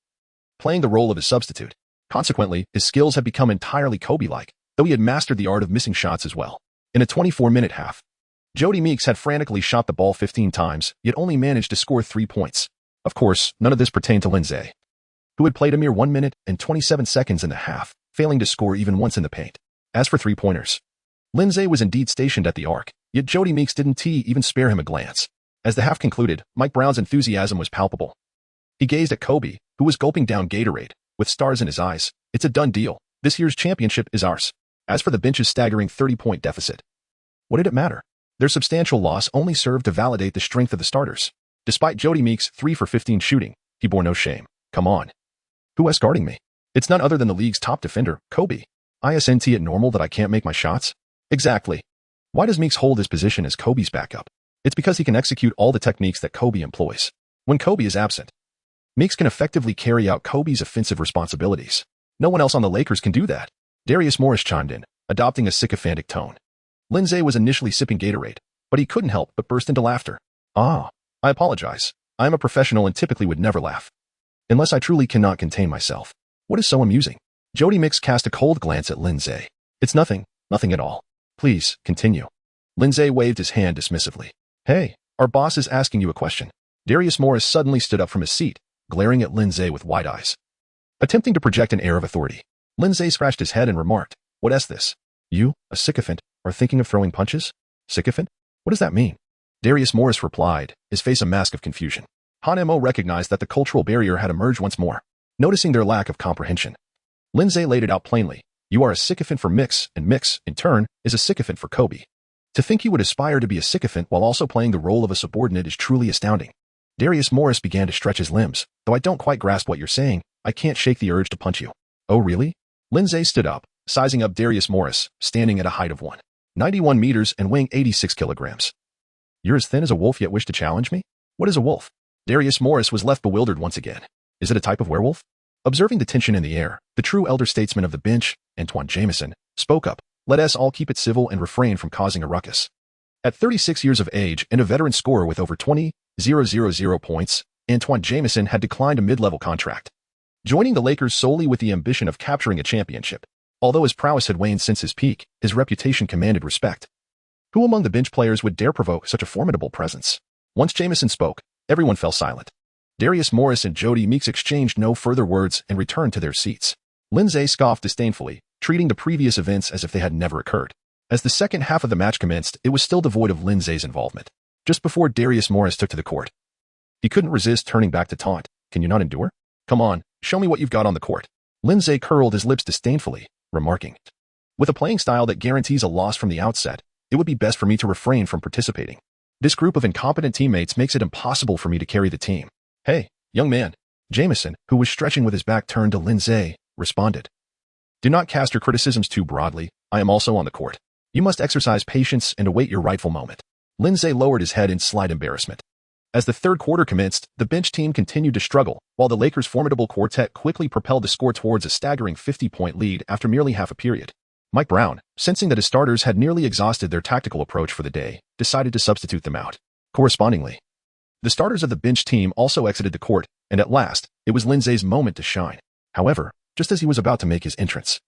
playing the role of his substitute. Consequently, his skills had become entirely Kobe-like, though he had mastered the art of missing shots as well. In a 24-minute half, Jody Meeks had frantically shot the ball 15 times, yet only managed to score 3 points. Of course, none of this pertained to Lin Ze, who had played a mere 1 minute and 27 seconds in the half, failing to score even once in the paint. As for three-pointers, Lin Ze was indeed stationed at the arc, yet Jody Meeks didn't even spare him a glance. As the half concluded, Mike Brown's enthusiasm was palpable. He gazed at Kobe, who was gulping down Gatorade, with stars in his eyes. "It's a done deal. This year's championship is ours." As for the bench's staggering 30-point deficit, what did it matter? Their substantial loss only served to validate the strength of the starters. Despite Jody Meeks' 3 for 15 shooting, he bore no shame. "Come on. Who is guarding me? It's none other than the league's top defender, Kobe. Isn't it normal that I can't make my shots?" Exactly. Why does Meeks hold his position as Kobe's backup? It's because he can execute all the techniques that Kobe employs. When Kobe is absent, Meeks can effectively carry out Kobe's offensive responsibilities. No one else on the Lakers can do that. Darius Morris chimed in, adopting a sycophantic tone. Lin Ze was initially sipping Gatorade, but he couldn't help but burst into laughter. "Ah, I apologize. I am a professional and typically would never laugh, unless I truly cannot contain myself. What is so amusing?" Jody Meeks cast a cold glance at Lin Ze. "It's nothing at all. Please, continue." Lin Ze waved his hand dismissively. "Hey, our boss is asking you a question." Darius Morris suddenly stood up from his seat, glaring at Lin Ze with wide eyes. Attempting to project an air of authority, Lin Ze scratched his head and remarked, "What is this? You, a sycophant, are thinking of throwing punches? Sycophant? What does that mean?" Darius Morris replied, his face a mask of confusion. Han Mo recognized that the cultural barrier had emerged once more. Noticing their lack of comprehension, Lin Ze laid it out plainly. "You are a sycophant for Mix, and Mix, in turn, is a sycophant for Kobe. To think you would aspire to be a sycophant while also playing the role of a subordinate is truly astounding." Darius Morris began to stretch his limbs. "Though I don't quite grasp what you're saying, I can't shake the urge to punch you." "Oh really?" Lin Ze stood up, sizing up Darius Morris, standing at a height of 191 meters and weighing 86 kilograms. You're as thin as a wolf yet wish to challenge me? What is a wolf? Darius Morris was left bewildered once again. Is it a type of werewolf? Observing the tension in the air, the true elder statesman of the bench, Antoine Jameson, spoke up. Let us all keep it civil and refrain from causing a ruckus. At 36 years of age and a veteran scorer with over 20,000 points, Antoine Jameson had declined a mid-level contract, joining the Lakers solely with the ambition of capturing a championship. Although his prowess had waned since his peak, his reputation commanded respect. Who among the bench players would dare provoke such a formidable presence? Once Jameson spoke, everyone fell silent. Darius Morris and Jody Meeks exchanged no further words and returned to their seats. Lin Ze scoffed disdainfully, treating the previous events as if they had never occurred. As the second half of the match commenced, it was still devoid of Lin Ze's involvement. Just before Darius Morris took to the court, he couldn't resist turning back to taunt. Can you not endure? Come on, show me what you've got on the court. Lin Ze curled his lips disdainfully, remarking, with a playing style that guarantees a loss from the outset, it would be best for me to refrain from participating. This group of incompetent teammates makes it impossible for me to carry the team. Hey, young man. Jameson, who was stretching with his back turned to Lin Ze, responded. Do not cast your criticisms too broadly. I am also on the court. You must exercise patience and await your rightful moment. Lin Ze lowered his head in slight embarrassment. As the third quarter commenced, the bench team continued to struggle, while the Lakers' formidable quartet quickly propelled the score towards a staggering 50-point lead after merely half a period. Mike Brown, sensing that his starters had nearly exhausted their tactical approach for the day, decided to substitute them out. Correspondingly, the starters of the bench team also exited the court, and at last, it was Lin Ze's moment to shine. However, just as he was about to make his entrance,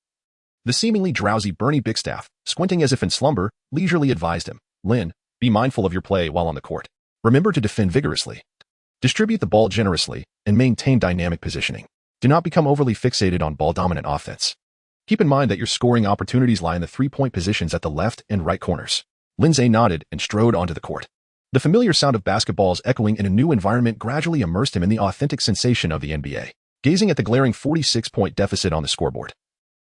the seemingly drowsy Bernie Bigstaff, squinting as if in slumber, leisurely advised him, Lin, be mindful of your play while on the court. Remember to defend vigorously, distribute the ball generously, and maintain dynamic positioning. Do not become overly fixated on ball-dominant offense. Keep in mind that your scoring opportunities lie in the three-point positions at the left and right corners. Lin Ze nodded and strode onto the court. The familiar sound of basketballs echoing in a new environment gradually immersed him in the authentic sensation of the NBA. Gazing at the glaring 46-point deficit on the scoreboard,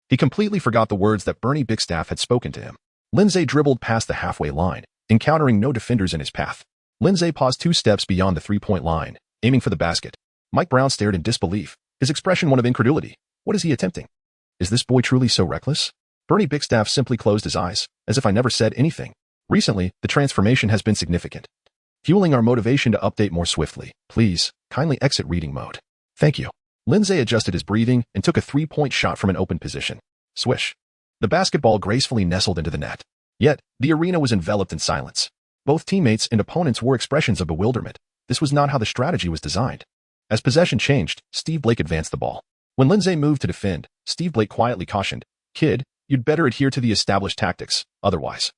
he completely forgot the words that Bernie Bigstaff had spoken to him. Lin Ze dribbled past the halfway line, encountering no defenders in his path. Lin Ze paused 2 steps beyond the three-point line, aiming for the basket. Mike Brown stared in disbelief, his expression one of incredulity. What is he attempting? Is this boy truly so reckless? Bernie Bigstaff simply closed his eyes, as if I never said anything. Recently, the transformation has been significant, fueling our motivation to update more swiftly. Please, kindly exit reading mode. Thank you. Lin Ze adjusted his breathing and took a 3-point shot from an open position. Swish. The basketball gracefully nestled into the net. Yet, the arena was enveloped in silence. Both teammates and opponents wore expressions of bewilderment. This was not how the strategy was designed. As possession changed, Steve Blake advanced the ball. When Lin Ze moved to defend, Steve Blake quietly cautioned, Kid, you'd better adhere to the established tactics, otherwise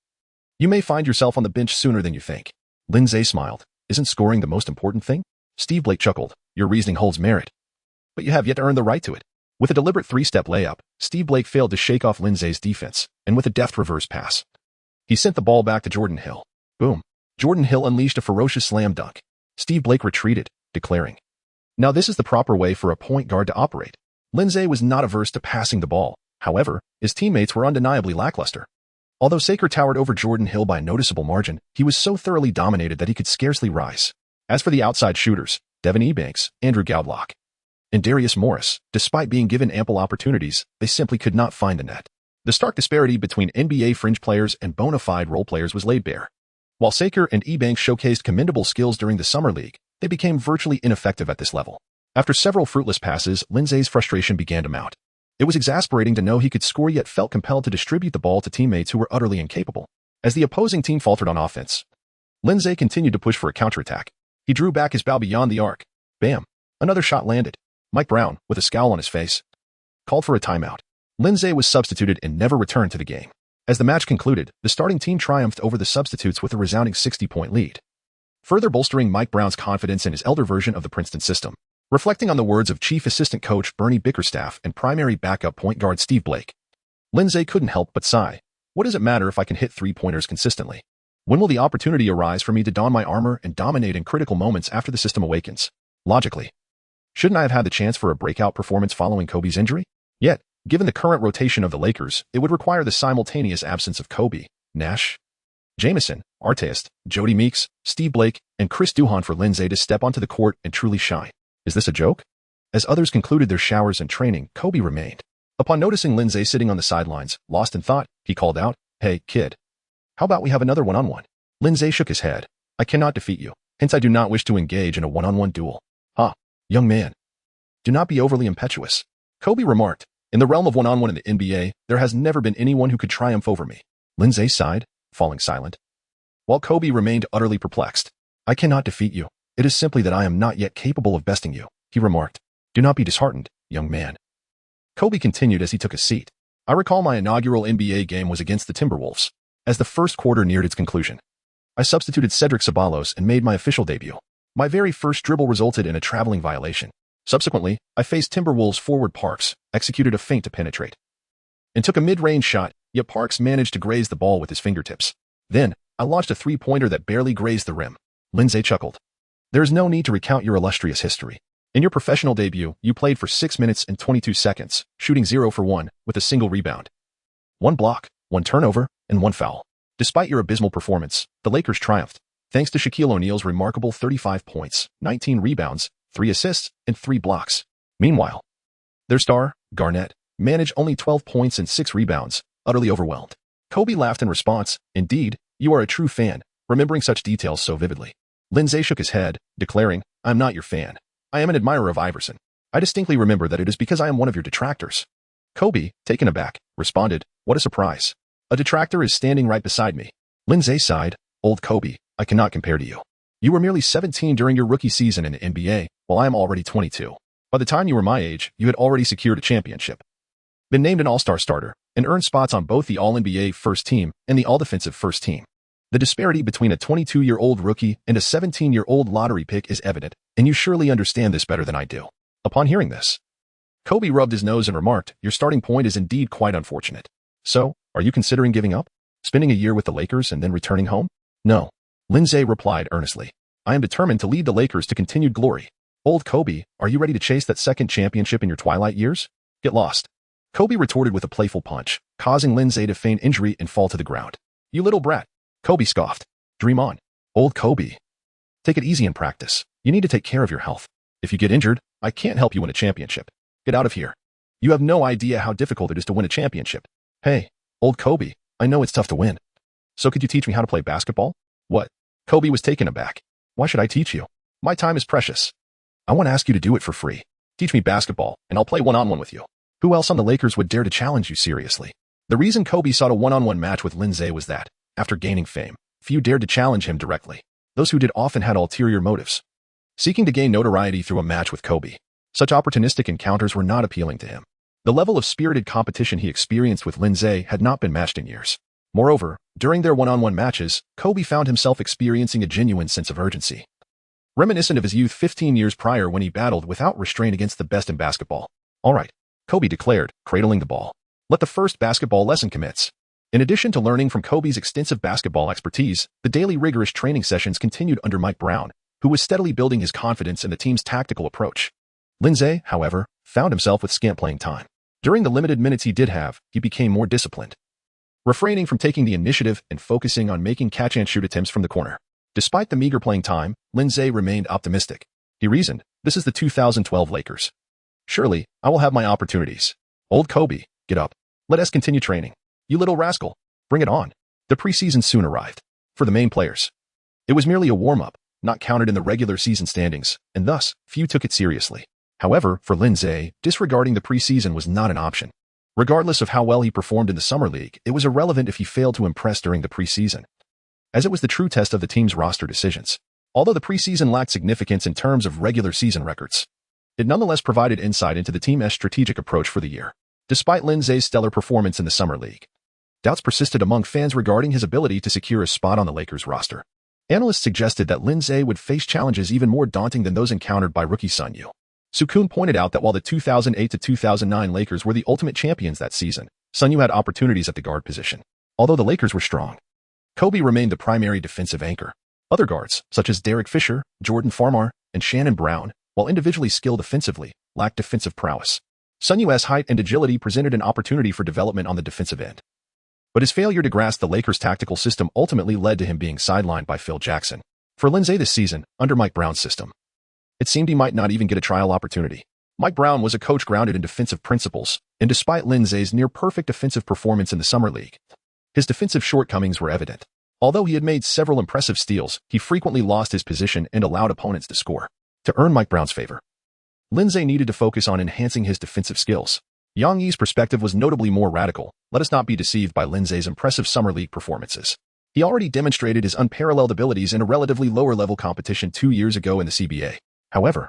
you may find yourself on the bench sooner than you think. Lin Ze smiled. Isn't scoring the most important thing? Steve Blake chuckled. Your reasoning holds merit, but you have yet to earn the right to it. With a deliberate 3-step layup, Steve Blake failed to shake off Lin Ze's defense, and with a deft reverse pass, he sent the ball back to Jordan Hill. Boom. Jordan Hill unleashed a ferocious slam dunk. Steve Blake retreated, declaring, now this is the proper way for a point guard to operate. Lin Ze was not averse to passing the ball. However, his teammates were undeniably lackluster. Although Saker towered over Jordan Hill by a noticeable margin, he was so thoroughly dominated that he could scarcely rise. As for the outside shooters, Devin Ebanks, Andrew Goudlock, and Darius Morris, despite being given ample opportunities, they simply could not find the net. The stark disparity between NBA fringe players and bona fide role players was laid bare. While Saker and Ebanks showcased commendable skills during the Summer League, they became virtually ineffective at this level. After several fruitless passes, Lin Ze's frustration began to mount. It was exasperating to know he could score yet felt compelled to distribute the ball to teammates who were utterly incapable. As the opposing team faltered on offense, Lin Ze continued to push for a counterattack. He drew back his bow beyond the arc. Bam! Another shot landed. Mike Brown, with a scowl on his face, called for a timeout. Lin Ze was substituted and never returned to the game. As the match concluded, the starting team triumphed over the substitutes with a resounding 60-point lead, further bolstering Mike Brown's confidence in his elder version of the Princeton system. Reflecting on the words of Chief Assistant Coach Bernie Bickerstaff and primary backup point guard Steve Blake, Lin Ze couldn't help but sigh. What does it matter if I can hit three-pointers consistently? When will the opportunity arise for me to don my armor and dominate in critical moments after the system awakens? Logically, shouldn't I have had the chance for a breakout performance following Kobe's injury? Yet, given the current rotation of the Lakers, it would require the simultaneous absence of Kobe, Nash, Jameson, Artest, Jody Meeks, Steve Blake, and Chris Duhon for Lin Ze to step onto the court and truly shine. Is this a joke? As others concluded their showers and training, Kobe remained. Upon noticing Lin Ze sitting on the sidelines, lost in thought, he called out, "Hey, kid. How about we have another one-on-one?" Lin Ze shook his head. "I cannot defeat you, hence I do not wish to engage in a one-on-one duel." "Ha, young man. Do not be overly impetuous," Kobe remarked. "In the realm of one-on-one in the NBA, there has never been anyone who could triumph over me." Lin Ze sighed, falling silent, while Kobe remained utterly perplexed. "I cannot defeat you. It is simply that I am not yet capable of besting you," he remarked. "Do not be disheartened, young man." Kobe continued as he took a seat. "I recall my inaugural NBA game was against the Timberwolves. As the first quarter neared its conclusion, I substituted Cedric Ceballos and made my official debut. My very first dribble resulted in a traveling violation. Subsequently, I faced Timberwolves forward Parks, executed a feint to penetrate, and took a mid-range shot, yet Parks managed to graze the ball with his fingertips. Then, I launched a three-pointer that barely grazed the rim." Lin Ze chuckled. "There is no need to recount your illustrious history. In your professional debut, you played for 6 minutes and 22 seconds, shooting 0 for 1, with a single rebound, 1 block, 1 turnover, and 1 foul. Despite your abysmal performance, the Lakers triumphed, thanks to Shaquille O'Neal's remarkable 35 points, 19 rebounds, 3 assists, and 3 blocks. Meanwhile, their star, Garnett, managed only 12 points and 6 rebounds, utterly overwhelmed." Kobe laughed in response. "Indeed, you are a true fan, remembering such details so vividly." Lin Ze shook his head, declaring, "I am not your fan. I am an admirer of Iverson. I distinctly remember that it is because I am one of your detractors." Kobe, taken aback, responded, "What a surprise. A detractor is standing right beside me." Lin Ze sighed, "Old Kobe, I cannot compare to you. You were merely 17 during your rookie season in the NBA, while I am already 22. By the time you were my age, you had already secured a championship, been named an All-Star starter, and earned spots on both the All-NBA first team and the All-Defensive first team. The disparity between a 22-year-old rookie and a 17-year-old lottery pick is evident, and you surely understand this better than I do." Upon hearing this, Kobe rubbed his nose and remarked, "Your starting point is indeed quite unfortunate. So, are you considering giving up? Spending a year with the Lakers and then returning home?" "No," Lin Ze replied earnestly. "I am determined to lead the Lakers to continued glory." "Old Kobe, are you ready to chase that second championship in your twilight years? Get lost." Kobe retorted with a playful punch, causing Lin Ze to feign injury and fall to the ground. "You little brat," Kobe scoffed. "Dream on. Old Kobe. Take it easy in practice. You need to take care of your health. If you get injured, I can't help you win a championship. Get out of here. You have no idea how difficult it is to win a championship." "Hey, old Kobe, I know it's tough to win. So could you teach me how to play basketball?" "What?" Kobe was taken aback. "Why should I teach you? My time is precious. I want to ask you to do it for free. Teach me basketball, and I'll play one-on-one with you." Who else on the Lakers would dare to challenge you seriously? The reason Kobe sought a one-on-one match with Lin Ze was that, after gaining fame, few dared to challenge him directly. Those who did often had ulterior motives, seeking to gain notoriety through a match with Kobe. Such opportunistic encounters were not appealing to him. The level of spirited competition he experienced with Lin Ze had not been matched in years. Moreover, during their one-on-one matches, Kobe found himself experiencing a genuine sense of urgency, reminiscent of his youth 15 years prior when he battled without restraint against the best in basketball. "All right," Kobe declared, cradling the ball. "Let the first basketball lesson commence." In addition to learning from Kobe's extensive basketball expertise, the daily rigorous training sessions continued under Mike Brown, who was steadily building his confidence in the team's tactical approach. Lin Ze, however, found himself with scant playing time. During the limited minutes he did have, he became more disciplined, refraining from taking the initiative and focusing on making catch-and-shoot attempts from the corner. Despite the meager playing time, Lin Ze remained optimistic. He reasoned, "This is the 2012 Lakers. Surely, I will have my opportunities. Old Kobe, get up. Let us continue training. You little rascal, bring it on." The preseason soon arrived. For the main players, it was merely a warm-up, not counted in the regular season standings, and thus, few took it seriously. However, for Lin Ze, disregarding the preseason was not an option. Regardless of how well he performed in the summer league, it was irrelevant if he failed to impress during the preseason, as it was the true test of the team's roster decisions. Although the preseason lacked significance in terms of regular season records, it nonetheless provided insight into the team's strategic approach for the year. Despite Lin Ze's stellar performance in the summer league, doubts persisted among fans regarding his ability to secure a spot on the Lakers roster. Analysts suggested that Lin Ze would face challenges even more daunting than those encountered by rookie Sun Yu-Sukun pointed out that while the 2008 to 2009 Lakers were the ultimate champions that season, Sun Yu had opportunities at the guard position. Although the Lakers were strong, Kobe remained the primary defensive anchor. Other guards, such as Derek Fisher, Jordan Farmar, and Shannon Brown, while individually skilled offensively, lacked defensive prowess. Sun Yu's height and agility presented an opportunity for development on the defensive end, but his failure to grasp the Lakers' tactical system ultimately led to him being sidelined by Phil Jackson. For Lin Ze this season, under Mike Brown's system, it seemed he might not even get a trial opportunity. Mike Brown was a coach grounded in defensive principles, and despite Lin Ze's near-perfect offensive performance in the Summer League, his defensive shortcomings were evident. Although he had made several impressive steals, he frequently lost his position and allowed opponents to score. To earn Mike Brown's favor, Lin Ze needed to focus on enhancing his defensive skills. Yang Yi's perspective was notably more radical. Let us not be deceived by Lin Ze's impressive Summer League performances. He already demonstrated his unparalleled abilities in a relatively lower-level competition 2 years ago in the CBA. However,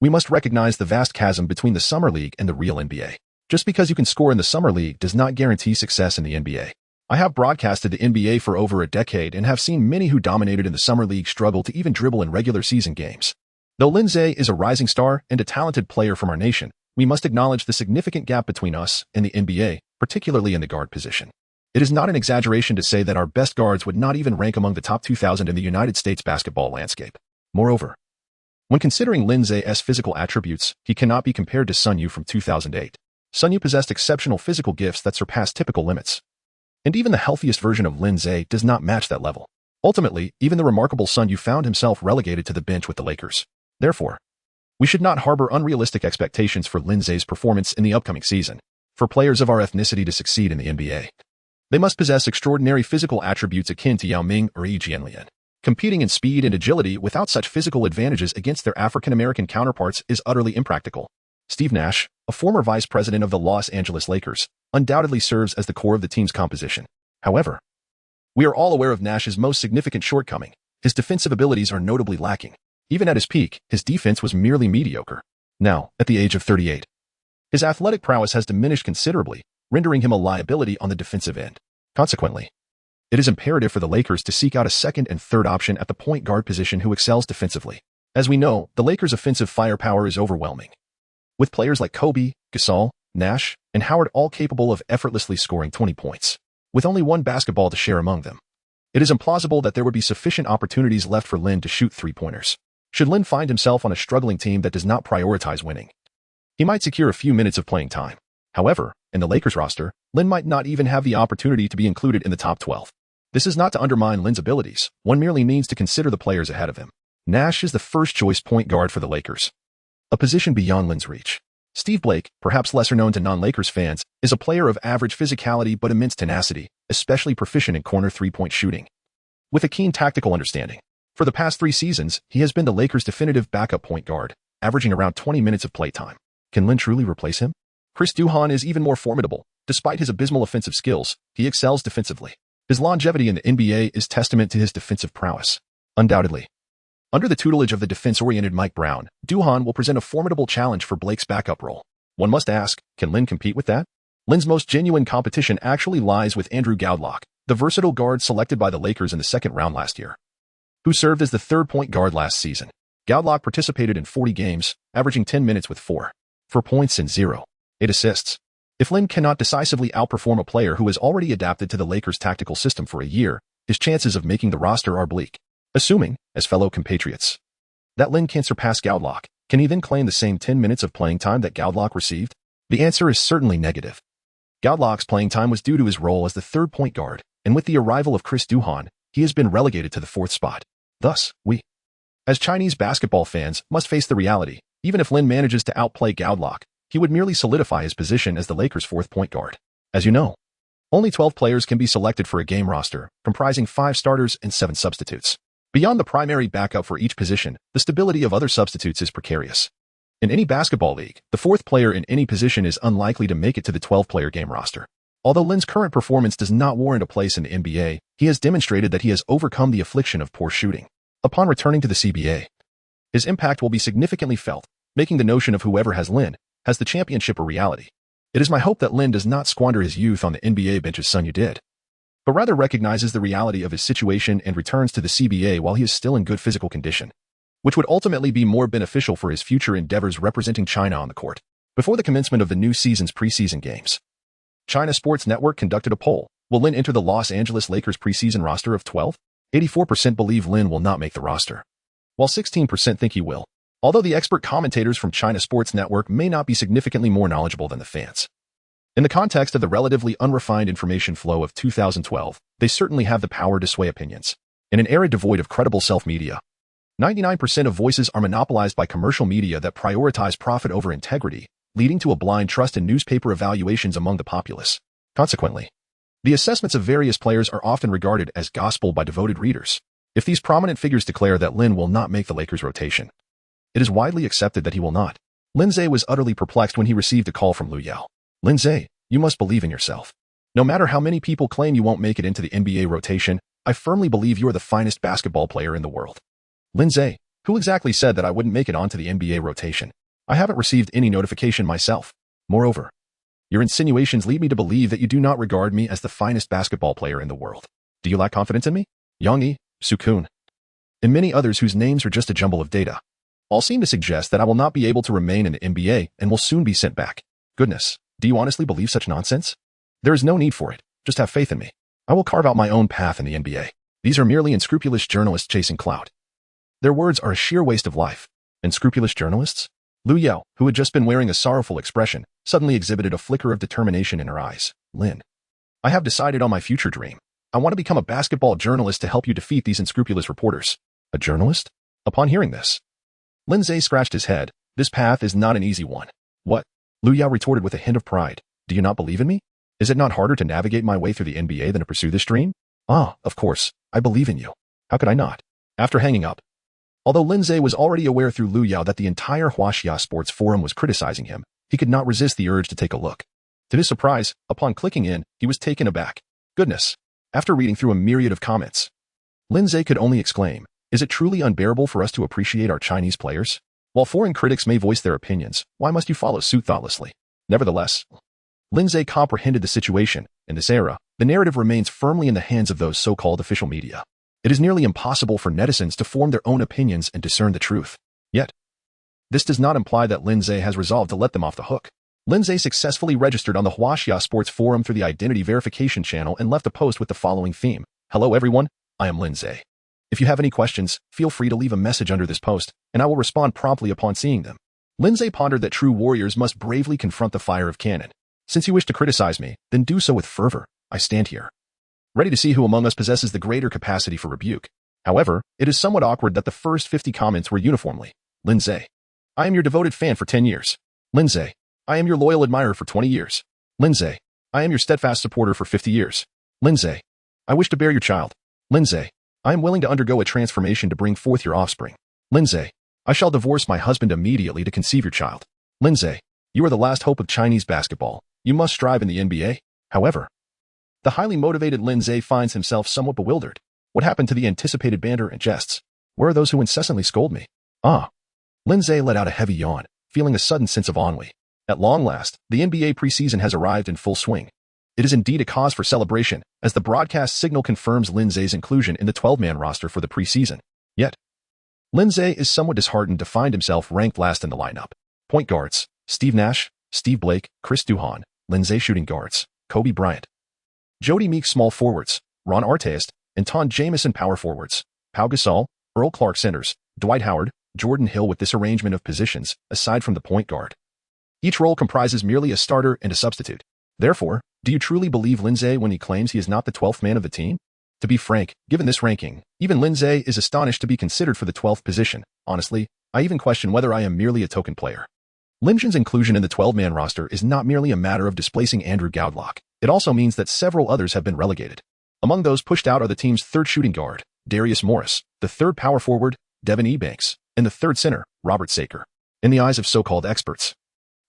we must recognize the vast chasm between the Summer League and the real NBA. Just because you can score in the Summer League does not guarantee success in the NBA. I have broadcasted the NBA for over a decade and have seen many who dominated in the Summer League struggle to even dribble in regular season games. Though Lin Ze is a rising star and a talented player from our nation, we must acknowledge the significant gap between us and the NBA, particularly in the guard position. It is not an exaggeration to say that our best guards would not even rank among the top 2,000 in the United States basketball landscape. Moreover, when considering Lin Ze's physical attributes, he cannot be compared to Sun Yu from 2008. Sun Yu possessed exceptional physical gifts that surpassed typical limits. And even the healthiest version of Lin Ze does not match that level. Ultimately, even the remarkable Sun Yu found himself relegated to the bench with the Lakers. Therefore, we should not harbor unrealistic expectations for Lin Ze's performance in the upcoming season. For players of our ethnicity to succeed in the NBA, they must possess extraordinary physical attributes akin to Yao Ming or Yi Jianlian. Competing in speed and agility without such physical advantages against their African-American counterparts is utterly impractical. Steve Nash, a former vice president of the Los Angeles Lakers, undoubtedly serves as the core of the team's composition. However, we are all aware of Nash's most significant shortcoming. His defensive abilities are notably lacking. Even at his peak, his defense was merely mediocre. Now, at the age of 38, his athletic prowess has diminished considerably, rendering him a liability on the defensive end. Consequently, it is imperative for the Lakers to seek out a second and third option at the point guard position who excels defensively. As we know, the Lakers' offensive firepower is overwhelming, with players like Kobe, Gasol, Nash, and Howard all capable of effortlessly scoring 20 points, with only one basketball to share among them. It is implausible that there would be sufficient opportunities left for Lin to shoot three-pointers. Should Lin find himself on a struggling team that does not prioritize winning, he might secure a few minutes of playing time. However, in the Lakers roster, Lin might not even have the opportunity to be included in the top 12. This is not to undermine Lin's abilities. One merely needs to consider the players ahead of him. Nash is the first-choice point guard for the Lakers, a position beyond Lin's reach. Steve Blake, perhaps lesser known to non-Lakers fans, is a player of average physicality but immense tenacity, especially proficient in corner three-point shooting, with a keen tactical understanding. For the past 3 seasons, he has been the Lakers' definitive backup point guard, averaging around 20 minutes of playtime. Can Lin truly replace him? Chris Duhon is even more formidable. Despite his abysmal offensive skills, he excels defensively. His longevity in the NBA is testament to his defensive prowess. Undoubtedly, under the tutelage of the defense-oriented Mike Brown, Duhon will present a formidable challenge for Blake's backup role. One must ask, can Lin compete with that? Lin's most genuine competition actually lies with Andrew Goudelock, the versatile guard selected by the Lakers in the second round last year, who served as the third point guard last season. Goudelock participated in 40 games, averaging 10 minutes with 4 points and 0 assists. If Lin cannot decisively outperform a player who has already adapted to the Lakers' tactical system for a year, his chances of making the roster are bleak. Assuming, as fellow compatriots, that Lin can surpass Goudelock, can he then claim the same 10 minutes of playing time that Goudelock received? The answer is certainly negative. Goudelock's playing time was due to his role as the third point guard, and with the arrival of Chris Duhon, he has been relegated to the 4th spot. Thus, we, as Chinese basketball fans, must face the reality. Even if Lin manages to outplay Goudelock, he would merely solidify his position as the Lakers' 4th point guard. As you know, only 12 players can be selected for a game roster, comprising 5 starters and 7 substitutes. Beyond the primary backup for each position, the stability of other substitutes is precarious. In any basketball league, the 4th player in any position is unlikely to make it to the 12-player game roster. Although Lin's current performance does not warrant a place in the NBA, he has demonstrated that he has overcome the affliction of poor shooting. Upon returning to the CBA, his impact will be significantly felt, making the notion of whoever has Lin has the championship a reality. It is my hope that Lin does not squander his youth on the NBA bench as Sun Yu did, but rather recognizes the reality of his situation and returns to the CBA while he is still in good physical condition, which would ultimately be more beneficial for his future endeavors representing China on the court. Before the commencement of the new season's preseason games, China Sports Network conducted a poll. Will Lin enter the Los Angeles Lakers preseason roster of 12? 84% believe Lin will not make the roster, while 16% think he will. Although the expert commentators from China Sports Network may not be significantly more knowledgeable than the fans, in the context of the relatively unrefined information flow of 2012, they certainly have the power to sway opinions. In an era devoid of credible self-media, 99% of voices are monopolized by commercial media that prioritize profit over integrity, leading to a blind trust in newspaper evaluations among the populace. Consequently, the assessments of various players are often regarded as gospel by devoted readers. If these prominent figures declare that Lin will not make the Lakers rotation, it is widely accepted that he will not. Lin Ze was utterly perplexed when he received a call from Liu Yao. Lin Ze, you must believe in yourself. No matter how many people claim you won't make it into the NBA rotation, I firmly believe you are the finest basketball player in the world. Lin Ze, who exactly said that I wouldn't make it onto the NBA rotation? I haven't received any notification myself. Moreover, your insinuations lead me to believe that you do not regard me as the finest basketball player in the world. Do you lack confidence in me? Yang Yi, Sukun, and many others whose names are just a jumble of data, all seem to suggest that I will not be able to remain in the NBA and will soon be sent back. Goodness, do you honestly believe such nonsense? There is no need for it. Just have faith in me. I will carve out my own path in the NBA. These are merely unscrupulous journalists chasing clout. Their words are a sheer waste of life. Unscrupulous journalists? Liu Yao, who had just been wearing a sorrowful expression, suddenly exhibited a flicker of determination in her eyes. Lin, I have decided on my future dream. I want to become a basketball journalist to help you defeat these unscrupulous reporters. A journalist? Upon hearing this, Lin Ze scratched his head. This path is not an easy one. What? Liu Yao retorted with a hint of pride. Do you not believe in me? Is it not harder to navigate my way through the NBA than to pursue this dream? Ah, of course, I believe in you. How could I not? After hanging up, although Lin Ze was already aware through Liu Yao that the entire Huaxia Sports Forum was criticizing him, he could not resist the urge to take a look. To his surprise, upon clicking in, he was taken aback. Goodness! After reading through a myriad of comments, Lin Ze could only exclaim, is it truly unbearable for us to appreciate our Chinese players? While foreign critics may voice their opinions, why must you follow suit thoughtlessly? Nevertheless, Lin Ze comprehended the situation. In this era, the narrative remains firmly in the hands of those so-called official media. It is nearly impossible for netizens to form their own opinions and discern the truth. Yet, this does not imply that Lin Ze has resolved to let them off the hook. Lin Ze successfully registered on the Huaxia Sports Forum through the identity verification channel and left a post with the following theme. Hello everyone, I am Lin Ze. If you have any questions, feel free to leave a message under this post, and I will respond promptly upon seeing them. Lin Ze pondered that true warriors must bravely confront the fire of cannon. Since you wish to criticize me, then do so with fervor. I stand here, ready to see who among us possesses the greater capacity for rebuke. However, it is somewhat awkward that the first 50 comments were uniformly, Lin Ze, I am your devoted fan for 10 years. Lin Ze, I am your loyal admirer for 20 years. Lin Ze, I am your steadfast supporter for 50 years. Lin Ze, I wish to bear your child. Lin Ze, I am willing to undergo a transformation to bring forth your offspring. Lin Ze, I shall divorce my husband immediately to conceive your child. Lin Ze, you are the last hope of Chinese basketball. You must strive in the NBA. However, the highly motivated Lin Ze finds himself somewhat bewildered. What happened to the anticipated banter and jests? Where are those who incessantly scold me? Ah. Lin Ze let out a heavy yawn, feeling a sudden sense of ennui. At long last, the NBA preseason has arrived in full swing. It is indeed a cause for celebration, as the broadcast signal confirms Lin Ze's inclusion in the 12-man roster for the preseason. Yet, Lin Ze is somewhat disheartened to find himself ranked last in the lineup. Point guards, Steve Nash, Steve Blake, Chris Duhon. Lin Ze shooting guards, Kobe Bryant, Jody Meek small forwards, Ron Artest, and Ton Jamison power forwards, Pau Gasol, Earl Clark centers, Dwight Howard, Jordan Hill. With this arrangement of positions, aside from the point guard, each role comprises merely a starter and a substitute. Therefore, do you truly believe Lin Ze when he claims he is not the 12th man of the team? To be frank, given this ranking, even Lin Ze is astonished to be considered for the 12th position. Honestly, I even question whether I am merely a token player. Lin Ze's inclusion in the 12-man roster is not merely a matter of displacing Andrew Goudlock. It also means that several others have been relegated. Among those pushed out are the team's third shooting guard, Darius Morris, the third power forward, Devin Ebanks, and the third center, Robert Saker. In the eyes of so-called experts,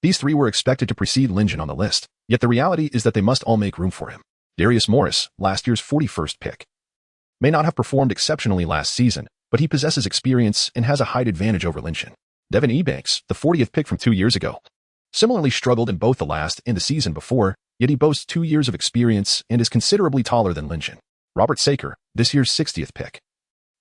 these three were expected to precede Lin Ze on the list, yet the reality is that they must all make room for him. Darius Morris, last year's 41st pick, may not have performed exceptionally last season, but he possesses experience and has a height advantage over Lin Ze. Devin Ebanks, the 40th pick from 2 years ago, similarly struggled in both the last and the season before, yet he boasts 2 years of experience and is considerably taller than Lin Ze. Robert Saker, this year's 60th pick,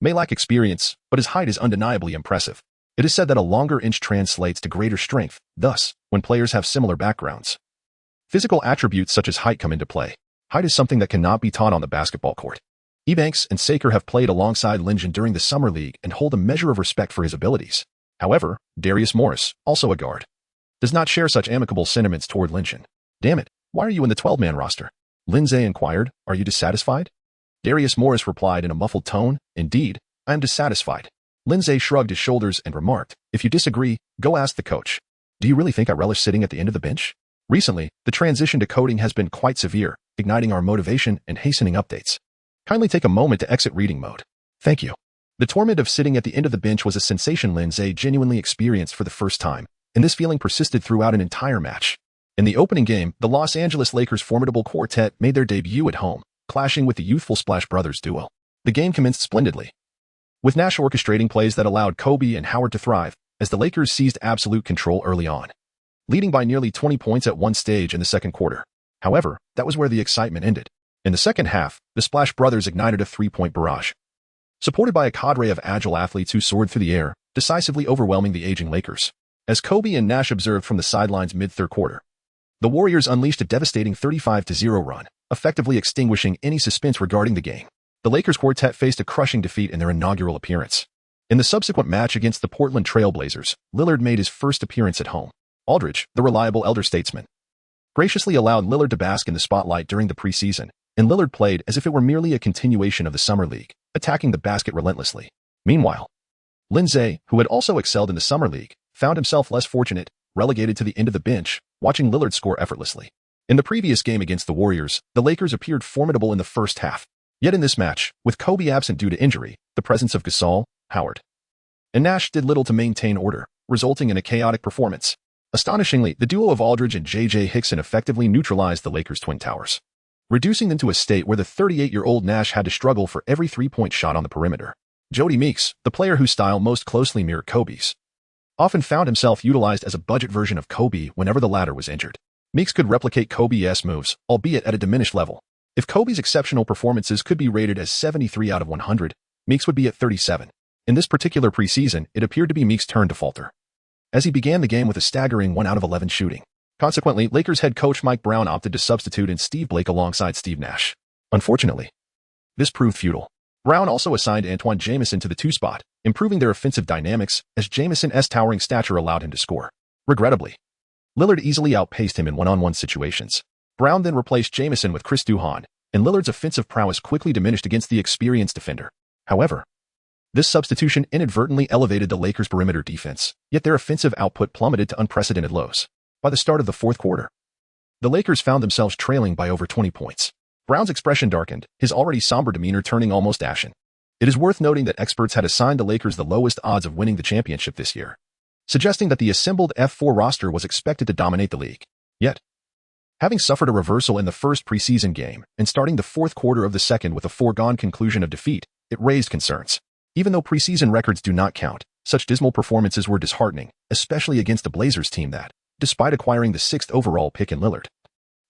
may lack experience, but his height is undeniably impressive. It is said that a longer inch translates to greater strength. Thus, when players have similar backgrounds, physical attributes such as height come into play. Height is something that cannot be taught on the basketball court. Ebanks and Saker have played alongside Lin Ze during the summer league and hold a measure of respect for his abilities. However, Darius Morris, also a guard, does not share such amicable sentiments toward Lin Ze. Damn it, why are you in the 12-man roster? Lin Ze inquired, are you dissatisfied? Darius Morris replied in a muffled tone, indeed, I am dissatisfied. Lin Ze shrugged his shoulders and remarked, "If you disagree, go ask the coach. Do you really think I relish sitting at the end of the bench? Recently, the transition to coding has been quite severe, igniting our motivation and hastening updates. Kindly take a moment to exit reading mode. Thank you." The torment of sitting at the end of the bench was a sensation Lin Ze genuinely experienced for the first time, and this feeling persisted throughout an entire match. In the opening game, the Los Angeles Lakers' formidable quartet made their debut at home, clashing with the youthful Splash Brothers duo. The game commenced splendidly, with Nash orchestrating plays that allowed Kobe and Howard to thrive, as the Lakers seized absolute control early on, leading by nearly 20 points at one stage in the second quarter. However, that was where the excitement ended. In the second half, the Splash Brothers ignited a three-point barrage, supported by a cadre of agile athletes who soared through the air, decisively overwhelming the aging Lakers. As Kobe and Nash observed from the sidelines mid-third quarter, the Warriors unleashed a devastating 35-0 run, effectively extinguishing any suspense regarding the game. The Lakers quartet faced a crushing defeat in their inaugural appearance. In the subsequent match against the Portland Trail Blazers, Lillard made his first appearance at home. Aldridge, the reliable elder statesman, graciously allowed Lillard to bask in the spotlight during the preseason, and Lillard played as if it were merely a continuation of the Summer League, attacking the basket relentlessly. Meanwhile, Lin Ze, who had also excelled in the Summer League, found himself less fortunate, relegated to the end of the bench, watching Lillard score effortlessly. In the previous game against the Warriors, the Lakers appeared formidable in the first half. Yet in this match, with Kobe absent due to injury, the presence of Gasol, Howard, and Nash did little to maintain order, resulting in a chaotic performance. Astonishingly, the duo of Aldridge and J.J. Hickson effectively neutralized the Lakers' Twin Towers, reducing them to a state where the 38-year-old Nash had to struggle for every three-point shot on the perimeter. Jody Meeks, the player whose style most closely mirrored Kobe's, often found himself utilized as a budget version of Kobe whenever the latter was injured. Meeks could replicate Kobe's moves, albeit at a diminished level. If Kobe's exceptional performances could be rated as 73 out of 100, Meeks would be at 37. In this particular preseason, it appeared to be Meeks' turn to falter, as he began the game with a staggering 1 out of 11 shooting. Consequently, Lakers head coach Mike Brown opted to substitute in Steve Blake alongside Steve Nash. Unfortunately, this proved futile. Brown also assigned Antoine Jamison to the 2 spot, improving their offensive dynamics as Jamison's towering stature allowed him to score. Regrettably, Lillard easily outpaced him in one-on-one situations. Brown then replaced Jamison with Chris Duhon, and Lillard's offensive prowess quickly diminished against the experienced defender. However, this substitution inadvertently elevated the Lakers' perimeter defense, yet their offensive output plummeted to unprecedented lows. By the start of the fourth quarter, the Lakers found themselves trailing by over 20 points. Brown's expression darkened, his already somber demeanor turning almost ashen. It is worth noting that experts had assigned the Lakers the lowest odds of winning the championship this year, suggesting that the assembled F4 roster was expected to dominate the league. Yet, having suffered a reversal in the first preseason game and starting the fourth quarter of the second with a foregone conclusion of defeat, it raised concerns. Even though preseason records do not count, such dismal performances were disheartening, especially against a Blazers team that, despite acquiring the 6th overall pick in Lillard,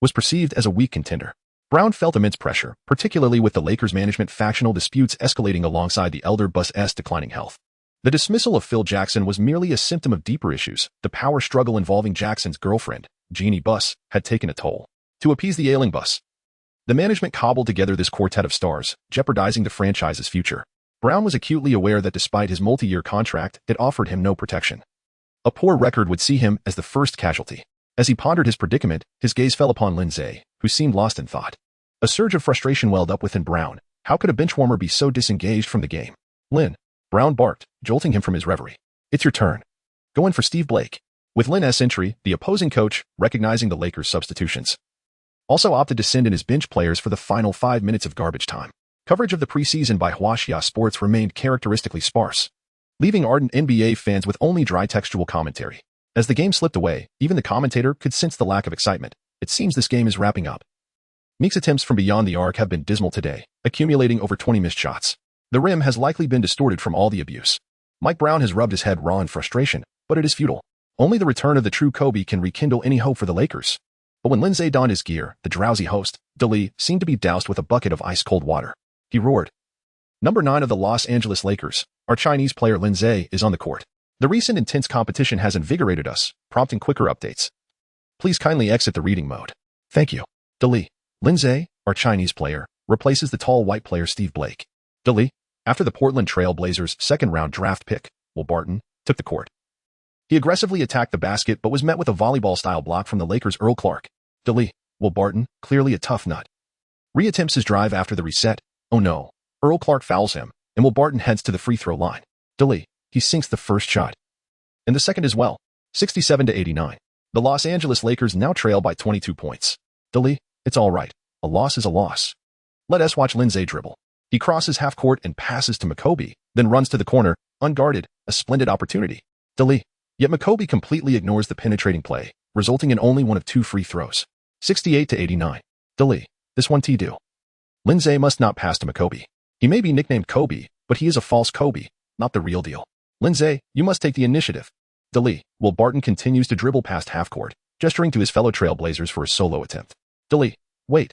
was perceived as a weak contender. Brown felt immense pressure, particularly with the Lakers management factional disputes escalating alongside the elder Buss's declining health. The dismissal of Phil Jackson was merely a symptom of deeper issues. The power struggle involving Jackson's girlfriend, Jeannie Buss, had taken a toll. To appease the ailing Buss, the management cobbled together this quartet of stars, jeopardizing the franchise's future. Brown was acutely aware that despite his multi-year contract, it offered him no protection. A poor record would see him as the first casualty. As he pondered his predicament, his gaze fell upon Lin Ze, who seemed lost in thought. A surge of frustration welled up within Brown. How could a benchwarmer be so disengaged from the game? Lin, Brown barked, jolting him from his reverie. It's your turn. Go in for Steve Blake. With Lin's entry, the opposing coach, recognizing the Lakers' substitutions, also opted to send in his bench players for the final 5 minutes of garbage time. Coverage of the preseason by Huaxia Sports remained characteristically sparse, leaving ardent NBA fans with only dry textual commentary. As the game slipped away, even the commentator could sense the lack of excitement. It seems this game is wrapping up. Meek's attempts from beyond the arc have been dismal today, accumulating over 20 missed shots. The rim has likely been distorted from all the abuse. Mike Brown has rubbed his head raw in frustration, but it is futile. Only the return of the true Kobe can rekindle any hope for the Lakers. But when Lin Ze donned his gear, the drowsy host, Lee, seemed to be doused with a bucket of ice-cold water. He roared. Number 9 of the Los Angeles Lakers, our Chinese player Lin Ze, is on the court. The recent intense competition has invigorated us, prompting quicker updates. Please kindly exit the reading mode. Thank you. Lee. Lin Ze, our Chinese player, replaces the tall white player Steve Blake. Lee, after the Portland Trail Blazers' second-round draft pick, Will Barton, took the court. He aggressively attacked the basket but was met with a volleyball-style block from the Lakers' Earl Clark. Lee, Will Barton, clearly a tough nut, reattempts his drive after the reset. Oh no. Earl Clark fouls him, and Will Barton heads to the free throw line. Delete. He sinks the first shot. And the second as well. 67-89. The Los Angeles Lakers now trail by 22 points. Delete. It's all right. A loss is a loss. Let us watch Lin Ze dribble. He crosses half court and passes to Maccoby, then runs to the corner, unguarded, a splendid opportunity. Delete. Yet Maccoby completely ignores the penetrating play, resulting in only one of 2 free throws. 68-89. Delete. This one T-do. Lin Ze must not pass to Maccoby. He may be nicknamed Kobe, but he is a false Kobe, not the real deal. Lin Ze, you must take the initiative. Delete. Will Barton continues to dribble past half court, gesturing to his fellow Trailblazers for a solo attempt. Delete. Wait.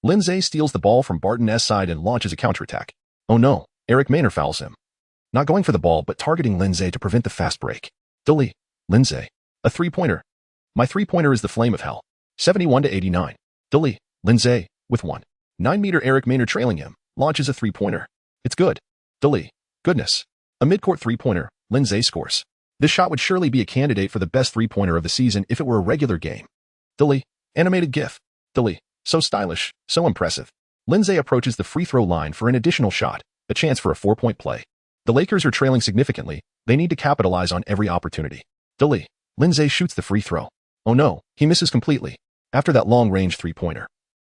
Lin Ze steals the ball from Barton's side and launches a counterattack. Oh no, Eric Maynor fouls him. Not going for the ball, but targeting Lin Ze to prevent the fast break. Delete. Lin Ze. A three-pointer. My three-pointer is the flame of hell. 71-89. Delete. Lin Ze, with 1. 9-meter Eric Maynor trailing him, launches a three-pointer. It's good. Delete. Goodness. A mid-court three-pointer, Lin Ze scores. This shot would surely be a candidate for the best three-pointer of the season if it were a regular game. Delete. Animated GIF. Delete. So stylish, so impressive. Lin Ze approaches the free throw line for an additional shot, a chance for a 4-point play. The Lakers are trailing significantly. They need to capitalize on every opportunity. Delete. Lin Ze shoots the free throw. Oh no, he misses completely. After that long-range three-pointer.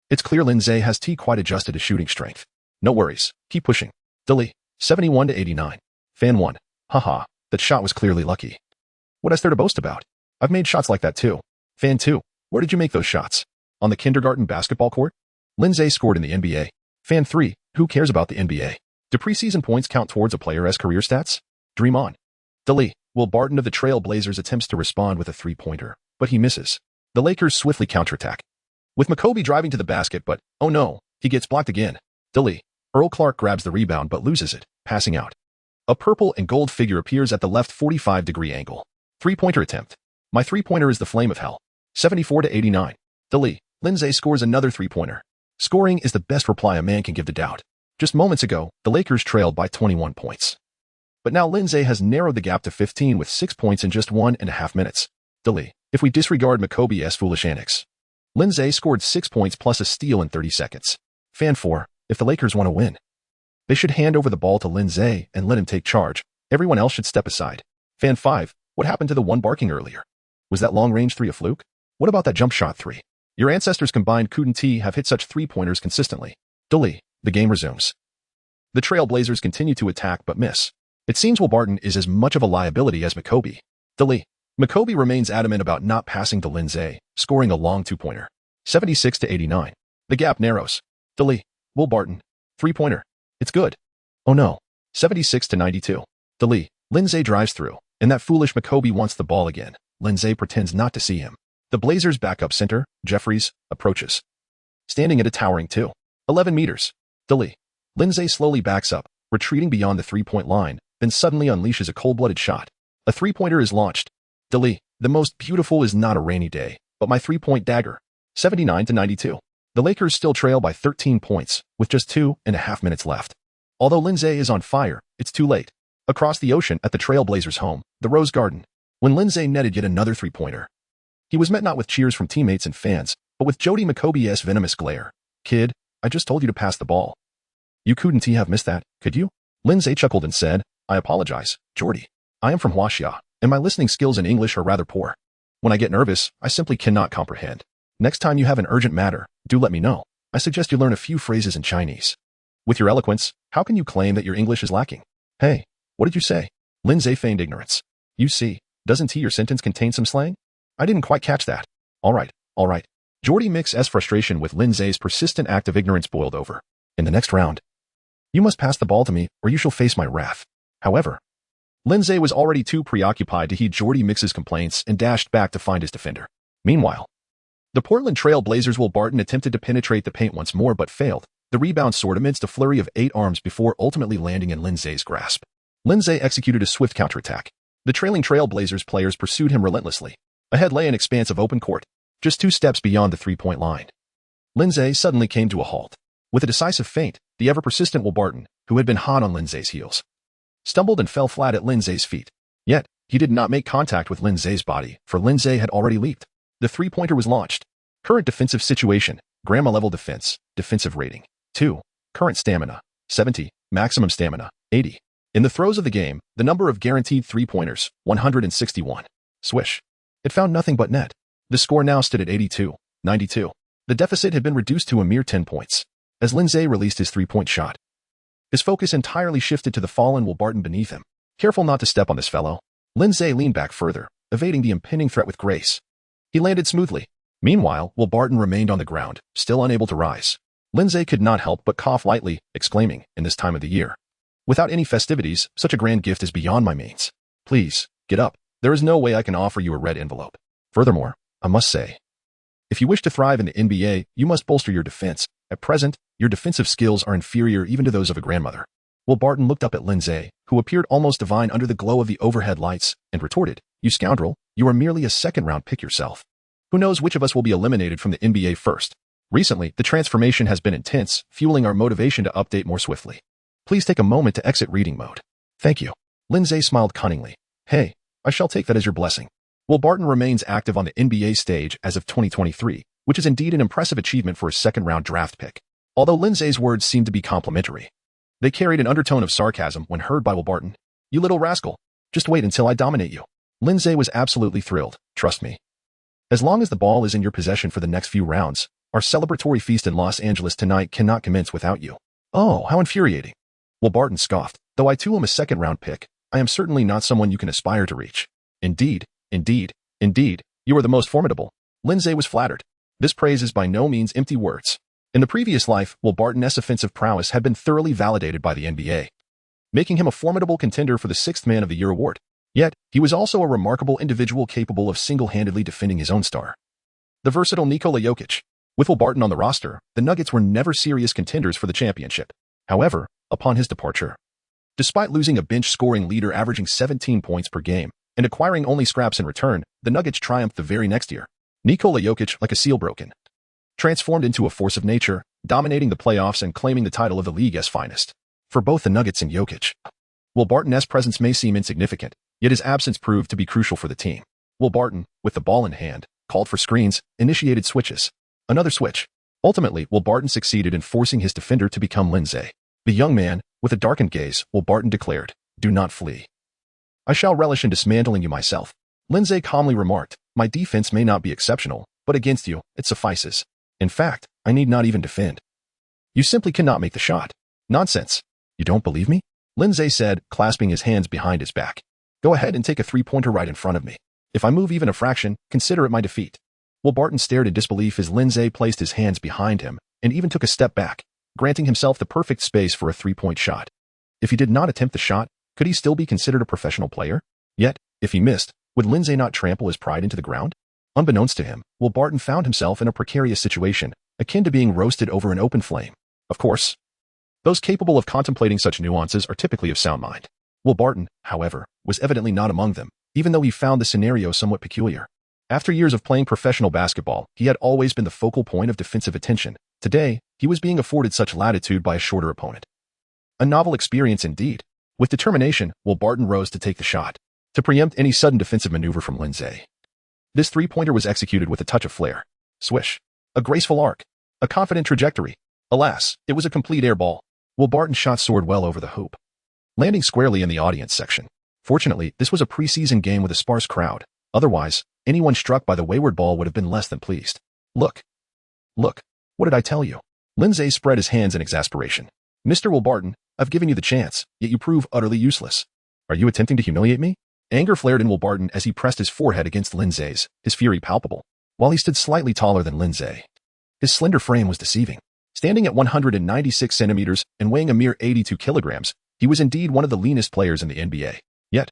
It's clear Lin Ze has quite adjusted his shooting strength. No worries, keep pushing. Delete. 71-89. Fan 1. Haha, that shot was clearly lucky. What is there to boast about? I've made shots like that too. Fan 2. Where did you make those shots? On the kindergarten basketball court? Lin Ze scored in the NBA. Fan 3. Who cares about the NBA? Do preseason points count towards a player's career stats? Dream on. Delete. Will Barton of the Trailblazers attempts to respond with a three-pointer, but he misses. The Lakers swiftly counterattack. With Maccoby driving to the basket, but, oh no, he gets blocked again. Delete. Earl Clark grabs the rebound but loses it, passing out. A purple and gold figure appears at the left 45-degree angle. Three-pointer attempt. My three-pointer is the flame of hell. 74-89. Delete. Lin Ze scores another three-pointer. Scoring is the best reply a man can give to doubt. Just moments ago, the Lakers trailed by 21 points. But now Lin Ze has narrowed the gap to 15 with 6 points in just 1.5 minutes. Delete. If we disregard Maccoby's foolish antics. Lin Ze scored 6 points plus a steal in 30 seconds. Fan 4. If the Lakers want to win, they should hand over the ball to Lin Ze and let him take charge. Everyone else should step aside. Fan 5. What happened to the one barking earlier? Was that long-range 3 a fluke? What about that jump shot 3? Your ancestors combined couldn't have hit such three-pointers consistently. Delete. The game resumes. The Trailblazers continue to attack but miss. It seems Will Barton is as much of a liability as Maccoby. Delete. Maccoby remains adamant about not passing to Lin Ze, scoring a long two-pointer. 76-89. The gap narrows. Delete. Will Barton. Three-pointer. It's good. Oh no. 76-92. Delete. Lin Ze drives through, and that foolish Maccoby wants the ball again. Lin Ze pretends not to see him. The Blazers' backup center, Jeffries, approaches. Standing at a towering 11 meters. Delete. Lin Ze slowly backs up, retreating beyond the three-point line, then suddenly unleashes a cold-blooded shot. A three-pointer is launched. Delete. The most beautiful is not a rainy day, but my three-point dagger. 79-92. The Lakers still trail by 13 points, with just 2.5 minutes left. Although Lin Ze is on fire, it's too late. Across the ocean at the Trailblazers' home, the Rose Garden, when Lin Ze netted yet another three-pointer. He was met not with cheers from teammates and fans, but with Jody Maccoby's venomous glare. Kid, I just told you to pass the ball. You couldn't have missed that, could you? Lin Ze chuckled and said, I apologize, Jordy. I am from Huaxia, and my listening skills in English are rather poor. When I get nervous, I simply cannot comprehend. Next time you have an urgent matter, do let me know. I suggest you learn a few phrases in Chinese. With your eloquence, how can you claim that your English is lacking? Hey, what did you say? Lin Ze feigned ignorance. You see, doesn't your sentence contain some slang? I didn't quite catch that. All right. Jordy Mix's frustration with Lin Ze's persistent act of ignorance boiled over. In the next round, you must pass the ball to me, or you shall face my wrath. However, Lin Ze was already too preoccupied to heed Jordy Mix's complaints and dashed back to find his defender. Meanwhile, the Portland Trail Blazers' Will Barton attempted to penetrate the paint once more but failed. The rebound soared amidst a flurry of 8 arms before ultimately landing in Lin Ze's grasp. Lin Ze executed a swift counterattack. The trailing Trail Blazers players pursued him relentlessly. Ahead lay an expanse of open court, just 2 steps beyond the three-point line. Lin Ze suddenly came to a halt. With a decisive feint, the ever-persistent Will Barton, who had been hot on Lin Ze's heels, stumbled and fell flat at Lin Ze's feet. Yet, he did not make contact with Lin Ze's body, for Lin Ze had already leaped. The three-pointer was launched. Current defensive situation, Grandma-level defense, defensive rating, 2. Current stamina, 70. Maximum stamina, 80. In the throes of the game, the number of guaranteed three-pointers, 161. Swish. It found nothing but net. The score now stood at 82-92. The deficit had been reduced to a mere 10 points. As Lin Ze released his three-point shot, his focus entirely shifted to the fallen Will Barton beneath him. Careful not to step on this fellow, Lin Ze leaned back further, evading the impending threat with grace. He landed smoothly. Meanwhile, Will Barton remained on the ground, still unable to rise. Lin Ze could not help but cough lightly, exclaiming, in this time of the year, "Without any festivities, such a grand gift is beyond my means. Please, get up. There is no way I can offer you a red envelope. Furthermore, I must say, if you wish to thrive in the NBA, you must bolster your defense. At present, your defensive skills are inferior even to those of a grandmother." Will Barton looked up at Lin Ze, who appeared almost divine under the glow of the overhead lights, and retorted, "You scoundrel, you are merely a second-round pick yourself. Who knows which of us will be eliminated from the NBA first? Recently, the transformation has been intense, fueling our motivation to update more swiftly. Please take a moment to exit reading mode." "Thank you." Lin Ze smiled cunningly. "Hey, I shall take that as your blessing." Will Barton remains active on the NBA stage as of 2023, which is indeed an impressive achievement for a second-round draft pick. Although Lin Ze's words seemed to be complimentary, they carried an undertone of sarcasm when heard by Will Barton. "You little rascal. Just wait until I dominate you." Lin Ze was absolutely thrilled, trust me. "As long as the ball is in your possession for the next few rounds, our celebratory feast in Los Angeles tonight cannot commence without you." "Oh, how infuriating." Will Barton scoffed. "Though I too am a second-round pick, I am certainly not someone you can aspire to reach." Indeed, you are the most formidable." Lin Ze was flattered. This praise is by no means empty words. In the previous life, Will Barton's offensive prowess had been thoroughly validated by the NBA, making him a formidable contender for the Sixth Man of the Year award. Yet, he was also a remarkable individual capable of single-handedly defending his own star. The versatile Nikola Jokic. With Will Barton on the roster, the Nuggets were never serious contenders for the championship. However, upon his departure, despite losing a bench-scoring leader averaging 17 points per game and acquiring only scraps in return, the Nuggets triumphed the very next year. Nikola Jokic, like a seal broken, transformed into a force of nature, dominating the playoffs and claiming the title of the league's finest. For both the Nuggets and Jokic, Will Barton's presence may seem insignificant, yet his absence proved to be crucial for the team. Will Barton, with the ball in hand, called for screens, initiated switches. Another switch. Ultimately, Will Barton succeeded in forcing his defender to become Lin Ze. The young man, with a darkened gaze, Will Barton declared, "Do not flee. I shall relish in dismantling you myself." Lin Ze calmly remarked, "My defense may not be exceptional, but against you, it suffices. In fact, I need not even defend. You simply cannot make the shot." "Nonsense. You don't believe me?" Lin Ze said, clasping his hands behind his back. "Go ahead and take a three-pointer right in front of me. If I move even a fraction, consider it my defeat." Will Barton stared in disbelief as Lin Ze placed his hands behind him and even took a step back, granting himself the perfect space for a three-point shot. If he did not attempt the shot, could he still be considered a professional player? Yet, if he missed, would Lin Ze not trample his pride into the ground? Unbeknownst to him, Will Barton found himself in a precarious situation, akin to being roasted over an open flame. Of course, those capable of contemplating such nuances are typically of sound mind. Will Barton, however, was evidently not among them, even though he found the scenario somewhat peculiar. After years of playing professional basketball, he had always been the focal point of defensive attention. Today, he was being afforded such latitude by a shorter opponent. A novel experience indeed. With determination, Will Barton rose to take the shot, to preempt any sudden defensive maneuver from Lin Ze. This three-pointer was executed with a touch of flair. Swish. A graceful arc. A confident trajectory. Alas, it was a complete air ball. Will Barton's shot soared well over the hoop, landing squarely in the audience section. Fortunately, this was a preseason game with a sparse crowd. Otherwise, anyone struck by the wayward ball would have been less than pleased. Look. What did I tell you?" Lin Ze spread his hands in exasperation. "Mr. Will Barton, I've given you the chance, yet you prove utterly useless. Are you attempting to humiliate me?" Anger flared in Will Barton as he pressed his forehead against Lin Ze's, his fury palpable. While he stood slightly taller than Lin Ze, his slender frame was deceiving. Standing at 196 centimeters and weighing a mere 82 kilograms, he was indeed one of the leanest players in the NBA. Yet,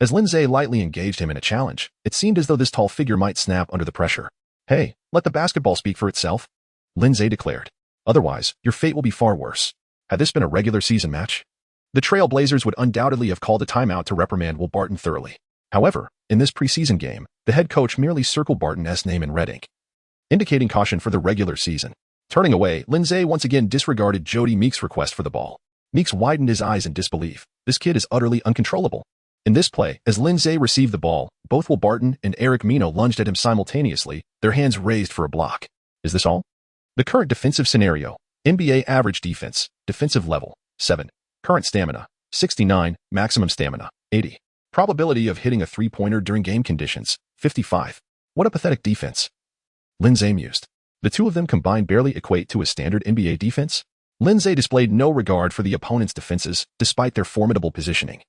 as Lin Ze lightly engaged him in a challenge, it seemed as though this tall figure might snap under the pressure. "Hey, let the basketball speak for itself," Lin Ze declared. "Otherwise, your fate will be far worse." Had this been a regular season match, the Trail Blazers would undoubtedly have called a timeout to reprimand Will Barton thoroughly. However, in this preseason game, the head coach merely circled Barton's name in red ink, indicating caution for the regular season. Turning away, Lin Ze once again disregarded Jody Meek's request for the ball. Meeks widened his eyes in disbelief. This kid is utterly uncontrollable. In this play, as Lin Ze received the ball, both Will Barton and Eric Mino lunged at him simultaneously, their hands raised for a block. Is this all? The current defensive scenario: NBA average defense, defensive level, 7. Current stamina, 69. Maximum stamina, 80. Probability of hitting a three-pointer during game conditions, 55. What a pathetic defense. Lin Ze mused. The two of them combined barely equate to a standard NBA defense. Lin Ze displayed no regard for the opponent's defenses, despite their formidable positioning.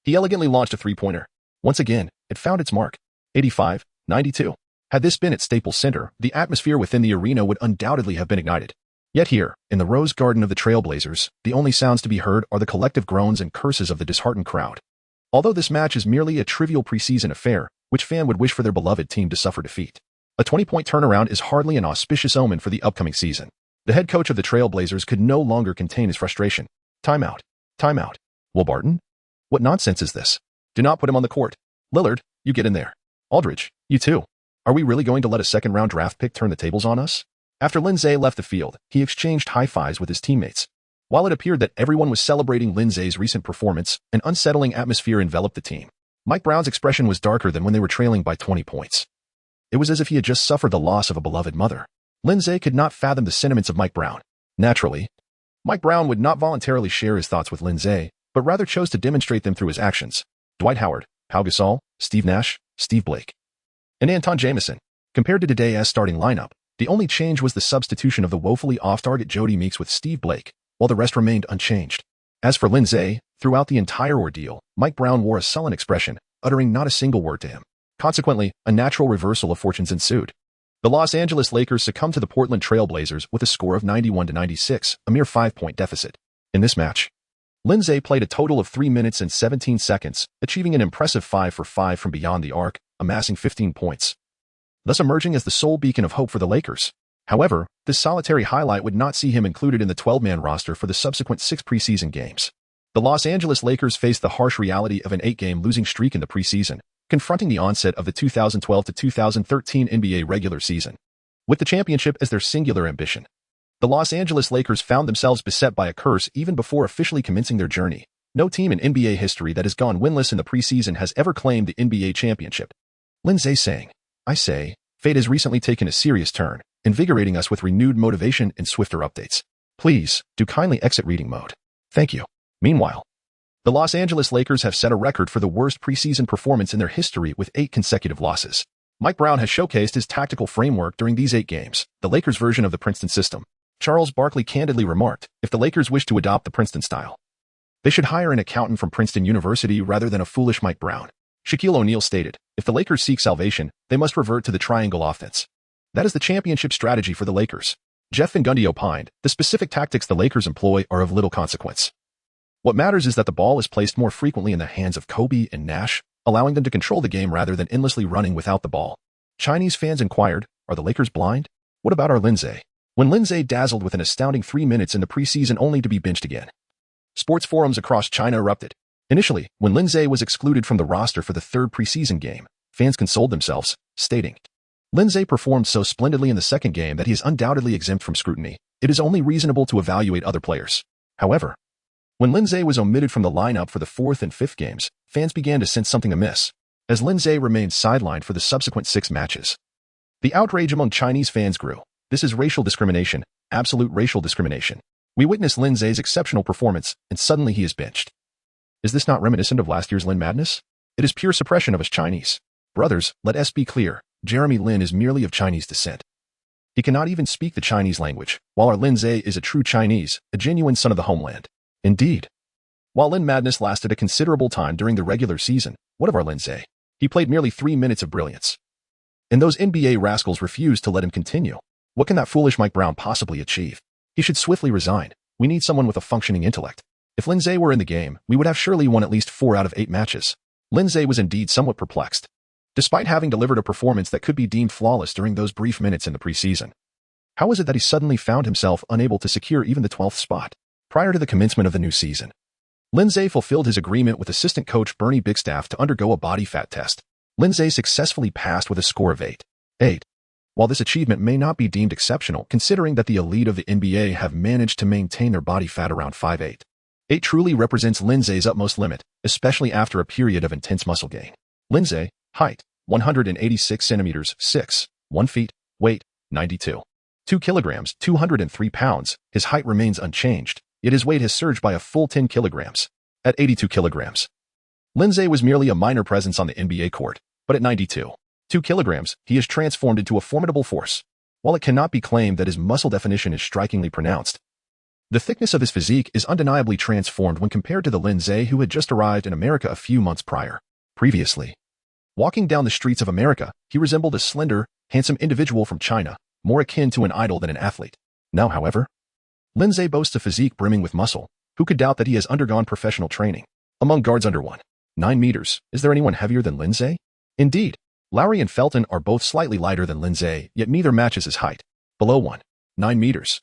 He elegantly launched a three-pointer. Once again, it found its mark. 85, 92. Had this been at Staples Center, the atmosphere within the arena would undoubtedly have been ignited. Yet here, in the Rose Garden of the Trailblazers, the only sounds to be heard are the collective groans and curses of the disheartened crowd. Although this match is merely a trivial preseason affair, which fan would wish for their beloved team to suffer defeat? A 20-point turnaround is hardly an auspicious omen for the upcoming season. The head coach of the Trailblazers could no longer contain his frustration. Timeout. Timeout. Will Barton? What nonsense is this? Do not put him on the court. Lillard, you get in there. Aldridge, you too. Are we really going to let a second-round draft pick turn the tables on us? After Lin Ze left the field, he exchanged high-fives with his teammates. While it appeared that everyone was celebrating Lin Ze's recent performance, an unsettling atmosphere enveloped the team. Mike Brown's expression was darker than when they were trailing by 20 points. It was as if he had just suffered the loss of a beloved mother. Lin Ze could not fathom the sentiments of Mike Brown. Naturally, Mike Brown would not voluntarily share his thoughts with Lin Ze, but rather chose to demonstrate them through his actions. Dwight Howard, Pau Gasol, Steve Nash, Steve Blake, and Anton Jamison. Compared to today's starting lineup, the only change was the substitution of the woefully off-target Jody Meeks with Steve Blake, while the rest remained unchanged. As for Lin Ze, throughout the entire ordeal, Mike Brown wore a sullen expression, uttering not a single word to him. Consequently, a natural reversal of fortunes ensued. The Los Angeles Lakers succumbed to the Portland Trail Blazers with a score of 91-96, a mere 5-point deficit. In this match, Lin Ze played a total of 3 minutes and 17 seconds, achieving an impressive 5 for 5 from beyond the arc, amassing 15 points, thus emerging as the sole beacon of hope for the Lakers. However, this solitary highlight would not see him included in the 12-man roster for the subsequent 6 preseason games. The Los Angeles Lakers faced the harsh reality of an 8-game losing streak in the preseason, confronting the onset of the 2012 to 2013 NBA regular season. With the championship as their singular ambition, the Los Angeles Lakers found themselves beset by a curse even before officially commencing their journey. No team in NBA history that has gone winless in the preseason has ever claimed the NBA championship. Lin Ze saying, I say, fate has recently taken a serious turn, invigorating us with renewed motivation and swifter updates. Please, do kindly exit reading mode. Thank you. Meanwhile, the Los Angeles Lakers have set a record for the worst preseason performance in their history with 8 consecutive losses. Mike Brown has showcased his tactical framework during these 8 games, the Lakers' version of the Princeton system. Charles Barkley candidly remarked, if the Lakers wish to adopt the Princeton style, they should hire an accountant from Princeton University rather than a foolish Mike Brown. Shaquille O'Neal stated, if the Lakers seek salvation, they must revert to the triangle offense. That is the championship strategy for the Lakers. Jeff Van Gundy opined, the specific tactics the Lakers employ are of little consequence. What matters is that the ball is placed more frequently in the hands of Kobe and Nash, allowing them to control the game rather than endlessly running without the ball. Chinese fans inquired, are the Lakers blind? What about our Lin Ze? When Lin Ze dazzled with an astounding 3 minutes in the preseason only to be benched again. Sports forums across China erupted. Initially, when Lin Ze was excluded from the roster for the 3rd preseason game, fans consoled themselves, stating, Lin Ze performed so splendidly in the 2nd game that he is undoubtedly exempt from scrutiny. It is only reasonable to evaluate other players. However, when Lin Ze was omitted from the lineup for the 4th and 5th games, fans began to sense something amiss, as Lin Ze remained sidelined for the subsequent 6 matches. The outrage among Chinese fans grew. This is racial discrimination, absolute racial discrimination. We witnessed Lin Ze's exceptional performance, and suddenly he is benched. Is this not reminiscent of last year's Lin Madness? It is pure suppression of us Chinese. Brothers, let us be clear, Jeremy Lin is merely of Chinese descent. He cannot even speak the Chinese language, while our Lin Ze is a true Chinese, a genuine son of the homeland. Indeed. While Lin Madness lasted a considerable time during the regular season, what of our Lin Ze? He played merely 3 minutes of brilliance. And those NBA rascals refused to let him continue. What can that foolish Mike Brown possibly achieve? He should swiftly resign. We need someone with a functioning intellect. If Lin Ze were in the game, we would have surely won at least 4 out of 8 matches. Lin Ze was indeed somewhat perplexed, despite having delivered a performance that could be deemed flawless during those brief minutes in the preseason. How was it that he suddenly found himself unable to secure even the 12th spot? Prior to the commencement of the new season, Lin Ze fulfilled his agreement with assistant coach Bernie Bigstaff to undergo a body fat test. Lin Ze successfully passed with a score of 8. While this achievement may not be deemed exceptional, considering that the elite of the NBA have managed to maintain their body fat around 5'8", 8 truly represents Lin Ze's utmost limit, especially after a period of intense muscle gain. Lin Ze, height, 186 centimeters, 6, 1 feet, weight, 92. 2 kilograms, 203 pounds. His height remains unchanged, yet his weight has surged by a full 10 kilograms. At 82 kilograms, Lin Ze was merely a minor presence on the NBA court, but at 92 kilograms, he is transformed into a formidable force. While it cannot be claimed that his muscle definition is strikingly pronounced, the thickness of his physique is undeniably transformed when compared to the Lin Ze who had just arrived in America a few months prior. Previously, walking down the streets of America, he resembled a slender, handsome individual from China, more akin to an idol than an athlete. Now, however, Lin Ze boasts a physique brimming with muscle. Who could doubt that he has undergone professional training? Among guards under 1.9 meters, is there anyone heavier than Lin Ze? Indeed, Lowry and Felton are both slightly lighter than Lin Ze, yet neither matches his height. Below 1.9 meters,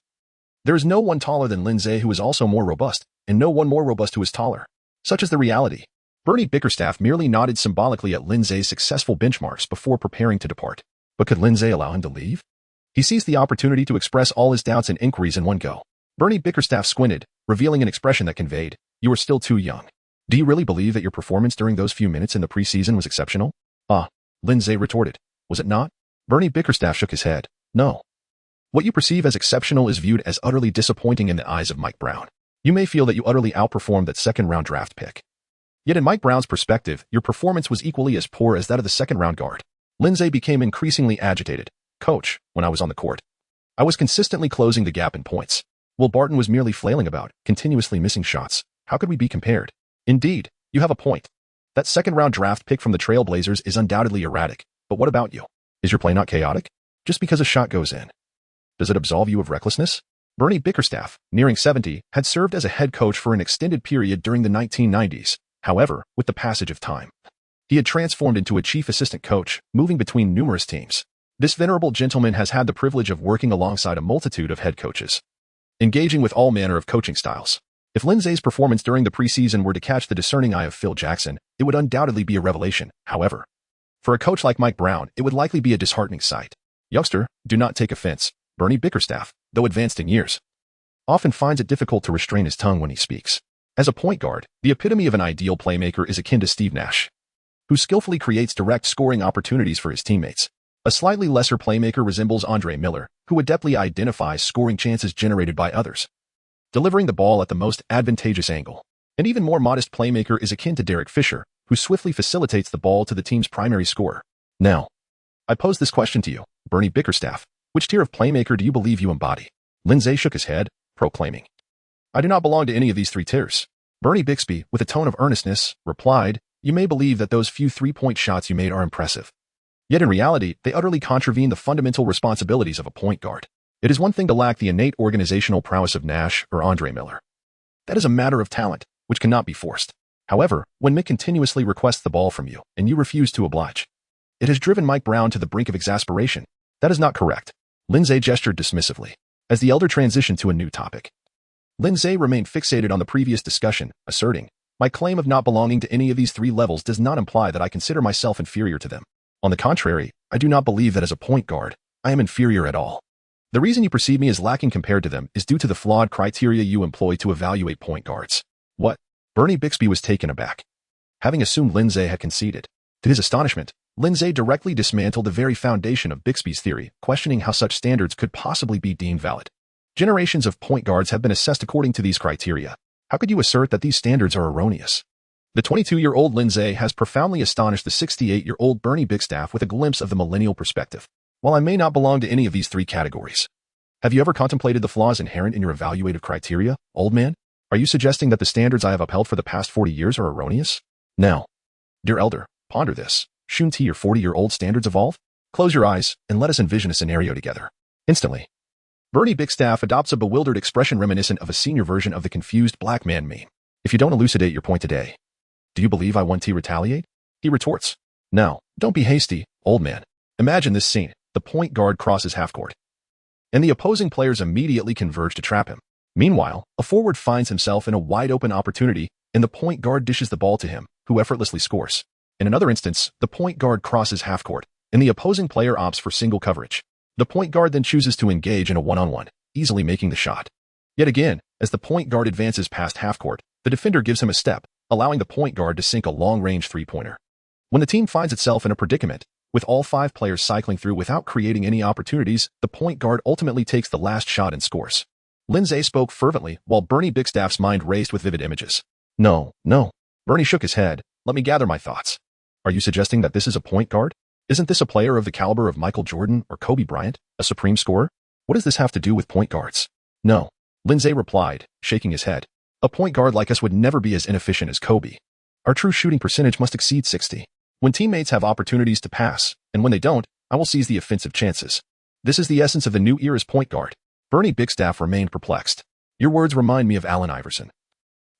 there is no one taller than Lin Ze who is also more robust, and no one more robust who is taller. Such is the reality. Bernie Bickerstaff merely nodded symbolically at Lin Ze's successful benchmarks before preparing to depart. But could Lin Ze allow him to leave? He seized the opportunity to express all his doubts and inquiries in one go. Bernie Bickerstaff squinted, revealing an expression that conveyed, "You are still too young. Do you really believe that your performance during those few minutes in the preseason was exceptional?" "Ah," Lin Ze retorted. "Was it not?" Bernie Bickerstaff shook his head. "No. What you perceive as exceptional is viewed as utterly disappointing in the eyes of Mike Brown. You may feel that you utterly outperformed that second-round draft pick. Yet in Mike Brown's perspective, your performance was equally as poor as that of the second-round guard." Lin Ze became increasingly agitated. "Coach, when I was on the court, I was consistently closing the gap in points. Will Barton was merely flailing about, continuously missing shots. How could we be compared?" "Indeed, you have a point. That second-round draft pick from the Trailblazers is undoubtedly erratic, but what about you? Is your play not chaotic? Just because a shot goes in, does it absolve you of recklessness?" Bernie Bickerstaff, nearing 70, had served as a head coach for an extended period during the 1990s. However, with the passage of time, he had transformed into a chief assistant coach, moving between numerous teams. This venerable gentleman has had the privilege of working alongside a multitude of head coaches, engaging with all manner of coaching styles. If Lin Ze's performance during the preseason were to catch the discerning eye of Phil Jackson, it would undoubtedly be a revelation. However, for a coach like Mike Brown, it would likely be a disheartening sight. "Youngster, do not take offense. Bernie Bickerstaff, though advanced in years, often finds it difficult to restrain his tongue when he speaks. As a point guard, the epitome of an ideal playmaker is akin to Steve Nash, who skillfully creates direct scoring opportunities for his teammates. A slightly lesser playmaker resembles Andre Miller, who adeptly identifies scoring chances generated by others, delivering the ball at the most advantageous angle. An even more modest playmaker is akin to Derek Fisher, who swiftly facilitates the ball to the team's primary scorer. Now, I pose this question to you, Bernie Bickerstaff. Which tier of playmaker do you believe you embody?" Lin Ze shook his head, proclaiming, "I do not belong to any of these three tiers." Bernie Bixby, with a tone of earnestness, replied, "You may believe that those few three-point shots you made are impressive. Yet in reality, they utterly contravene the fundamental responsibilities of a point guard. It is one thing to lack the innate organizational prowess of Nash or Andre Miller. That is a matter of talent, which cannot be forced. However, when Mick continuously requests the ball from you, and you refuse to oblige, it has driven Mike Brown to the brink of exasperation. That is not correct." Lin Ze gestured dismissively, as the elder transitioned to a new topic. Lin Ze remained fixated on the previous discussion, asserting, "My claim of not belonging to any of these three levels does not imply that I consider myself inferior to them. On the contrary, I do not believe that as a point guard, I am inferior at all. The reason you perceive me as lacking compared to them is due to the flawed criteria you employ to evaluate point guards." "What?" Bernie Bixby was taken aback, having assumed Lin Ze had conceded. To his astonishment, Lin Ze directly dismantled the very foundation of Bixby's theory, questioning how such standards could possibly be deemed valid. "Generations of point guards have been assessed according to these criteria. How could you assert that these standards are erroneous?" The 22-year-old Lin Ze has profoundly astonished the 68-year-old Bernie Bickerstaff with a glimpse of the millennial perspective. "While I may not belong to any of these three categories, have you ever contemplated the flaws inherent in your evaluative criteria, old man? Are you suggesting that the standards I have upheld for the past 40 years are erroneous? Now, dear elder, ponder this. Shouldn't your 40-year-old standards evolve? Close your eyes and let us envision a scenario together." Instantly, Bernie Bickerstaff adopts a bewildered expression reminiscent of a senior version of the confused black man meme. "If you don't elucidate your point today, do you believe I want to retaliate?" He retorts, "Now, don't be hasty, old man. Imagine this scene. The point guard crosses half court, and the opposing players immediately converge to trap him. Meanwhile, a forward finds himself in a wide-open opportunity, and the point guard dishes the ball to him, who effortlessly scores. In another instance, the point guard crosses half court, and the opposing player opts for single coverage. The point guard then chooses to engage in a one-on-one, easily making the shot. Yet again, as the point guard advances past half court, the defender gives him a step, allowing the point guard to sink a long-range three-pointer. When the team finds itself in a predicament, with all five players cycling through without creating any opportunities, the point guard ultimately takes the last shot and scores." Lin Ze spoke fervently, while Bernie Bickerstaff's mind raced with vivid images. No, no. Bernie shook his head. Let me gather my thoughts. Are you suggesting that this is a point guard? Isn't this a player of the caliber of Michael Jordan or Kobe Bryant, a supreme scorer? What does this have to do with point guards? No, Lin Ze replied, shaking his head. A point guard like us would never be as inefficient as Kobe. Our true shooting percentage must exceed 60. When teammates have opportunities to pass, and when they don't, I will seize the offensive chances. This is the essence of the new era's point guard. Bernie Bigstaff remained perplexed. Your words remind me of Allen Iverson.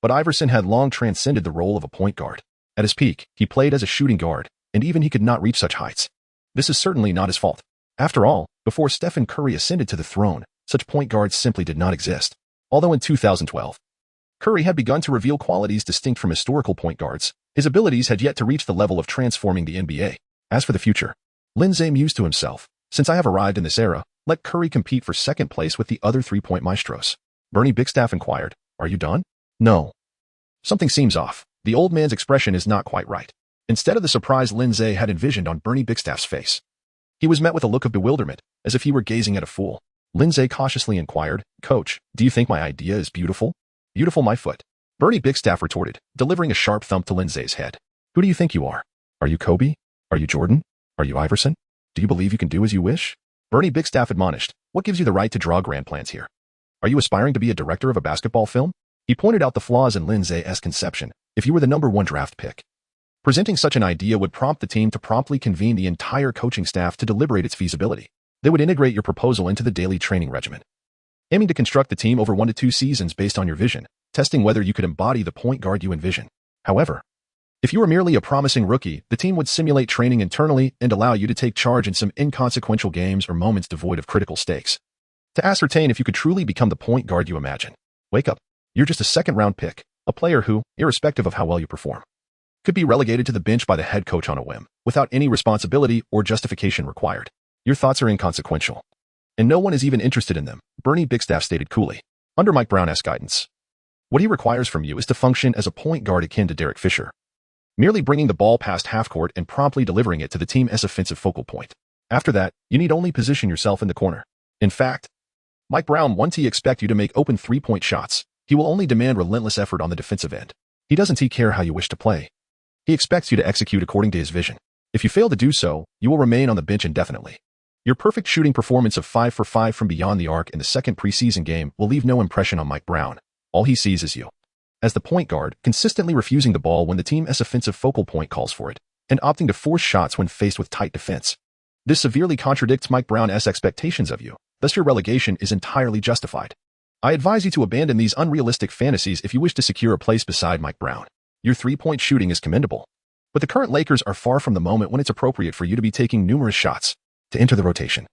But Iverson had long transcended the role of a point guard. At his peak, he played as a shooting guard, and even he could not reach such heights. This is certainly not his fault. After all, before Stephen Curry ascended to the throne, such point guards simply did not exist. Although in 2012, Curry had begun to reveal qualities distinct from historical point guards, his abilities had yet to reach the level of transforming the NBA. As for the future, Lin Ze mused to himself, since I have arrived in this era, let Curry compete for second place with the other three-point maestros. Bernie Bigstaff inquired, are you done? No. Something seems off. The old man's expression is not quite right. Instead of the surprise Lin Ze had envisioned on Bernie Bigstaff's face, he was met with a look of bewilderment, as if he were gazing at a fool. Lin Ze cautiously inquired, Coach, do you think my idea is beautiful? Beautiful, my foot. Bernie Bigstaff retorted, delivering a sharp thump to Lin Ze's head. Who do you think you are? Are you Kobe? Are you Jordan? Are you Iverson? Do you believe you can do as you wish? Bernie Bigstaff admonished, what gives you the right to draw grand plans here? Are you aspiring to be a director of a basketball film? He pointed out the flaws in Lin Ze's conception. If you were the #1 draft pick, presenting such an idea would prompt the team to promptly convene the entire coaching staff to deliberate its feasibility. They would integrate your proposal into the daily training regimen, aiming to construct the team over 1 to 2 seasons based on your vision, testing whether you could embody the point guard you envision. However, if you were merely a promising rookie, the team would simulate training internally and allow you to take charge in some inconsequential games or moments devoid of critical stakes, to ascertain if you could truly become the point guard you imagine. Wake up. You're just a second-round pick, a player who, irrespective of how well you perform, could be relegated to the bench by the head coach on a whim, without any responsibility or justification required. Your thoughts are inconsequential, and no one is even interested in them, Bernie Bigstaff stated coolly. Under Mike Brown's guidance, what he requires from you is to function as a point guard akin to Derek Fisher, merely bringing the ball past half-court and promptly delivering it to the team as offensive focal point. After that, you need only position yourself in the corner. In fact, Mike Brown won't expect you to make open three-point shots. He will only demand relentless effort on the defensive end. He doesn't care how you wish to play. He expects you to execute according to his vision. If you fail to do so, you will remain on the bench indefinitely. Your perfect shooting performance of 5 for 5 from beyond the arc in the second preseason game will leave no impression on Mike Brown. All he sees is you, as the point guard, consistently refusing the ball when the team's offensive focal point calls for it, and opting to force shots when faced with tight defense. This severely contradicts Mike Brown's expectations of you, thus your relegation is entirely justified. I advise you to abandon these unrealistic fantasies if you wish to secure a place beside Mike Brown. Your three-point shooting is commendable, but the current Lakers are far from the moment when it's appropriate for you to be taking numerous shots to enter the rotation.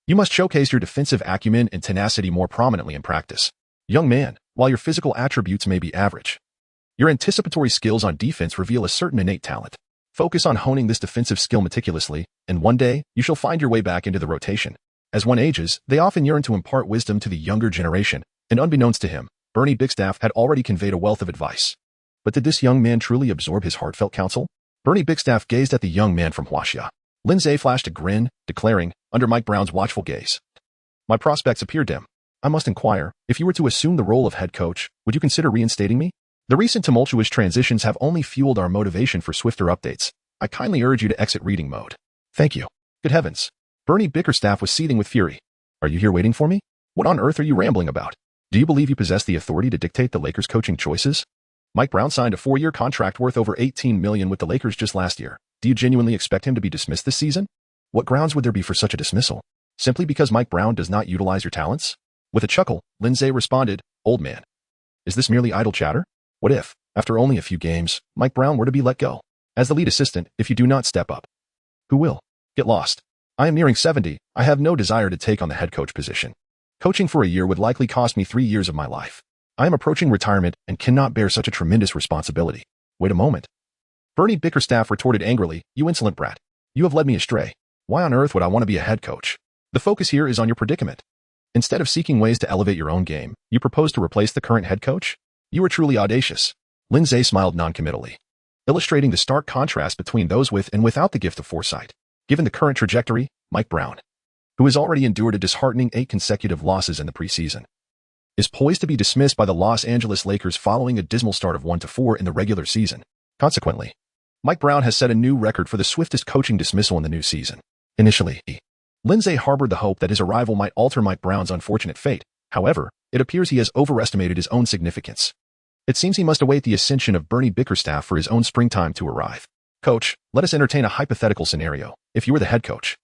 You must showcase your defensive acumen and tenacity more prominently in practice. Young man, while your physical attributes may be average, your anticipatory skills on defense reveal a certain innate talent. Focus on honing this defensive skill meticulously, and one day, you shall find your way back into the rotation. As one ages, they often yearn to impart wisdom to the younger generation, and unbeknownst to him, Bernie Bigstaff had already conveyed a wealth of advice. But did this young man truly absorb his heartfelt counsel? Bernie Bigstaff gazed at the young man from Huaxia. Lin Ze flashed a grin, declaring, under Mike Brown's watchful gaze, my prospects appear dim. I must inquire, if you were to assume the role of head coach, would you consider reinstating me? The recent tumultuous transitions have only fueled our motivation for swifter updates. I kindly urge you to exit reading mode. Thank you. Good heavens. Bernie Bickerstaff was seething with fury. Are you here waiting for me? What on earth are you rambling about? Do you believe you possess the authority to dictate the Lakers' coaching choices? Mike Brown signed a 4-year contract worth over $18 million with the Lakers just last year. Do you genuinely expect him to be dismissed this season? What grounds would there be for such a dismissal? Simply because Mike Brown does not utilize your talents? With a chuckle, Lin Ze responded, old man, is this merely idle chatter? What if, after only a few games, Mike Brown were to be let go? As the lead assistant, if you do not step up, who will? Get lost. I am nearing 70. I have no desire to take on the head coach position. Coaching for a year would likely cost me 3 years of my life. I am approaching retirement and cannot bear such a tremendous responsibility. Wait a moment. Bernie Bickerstaff retorted angrily, you insolent brat. You have led me astray. Why on earth would I want to be a head coach? The focus here is on your predicament. Instead of seeking ways to elevate your own game, you propose to replace the current head coach? You are truly audacious. Lin Ze smiled noncommittally, illustrating the stark contrast between those with and without the gift of foresight. Given the current trajectory, Mike Brown, who has already endured a disheartening 8 consecutive losses in the preseason, is poised to be dismissed by the Los Angeles Lakers following a dismal start of 1-4 in the regular season. Consequently, Mike Brown has set a new record for the swiftest coaching dismissal in the new season. Initially, Lin Ze harbored the hope that his arrival might alter Mike Brown's unfortunate fate. However, it appears he has overestimated his own significance. It seems he must await the ascension of Bernie Bickerstaff for his own springtime to arrive. Coach, let us entertain a hypothetical scenario. If you were the head coach,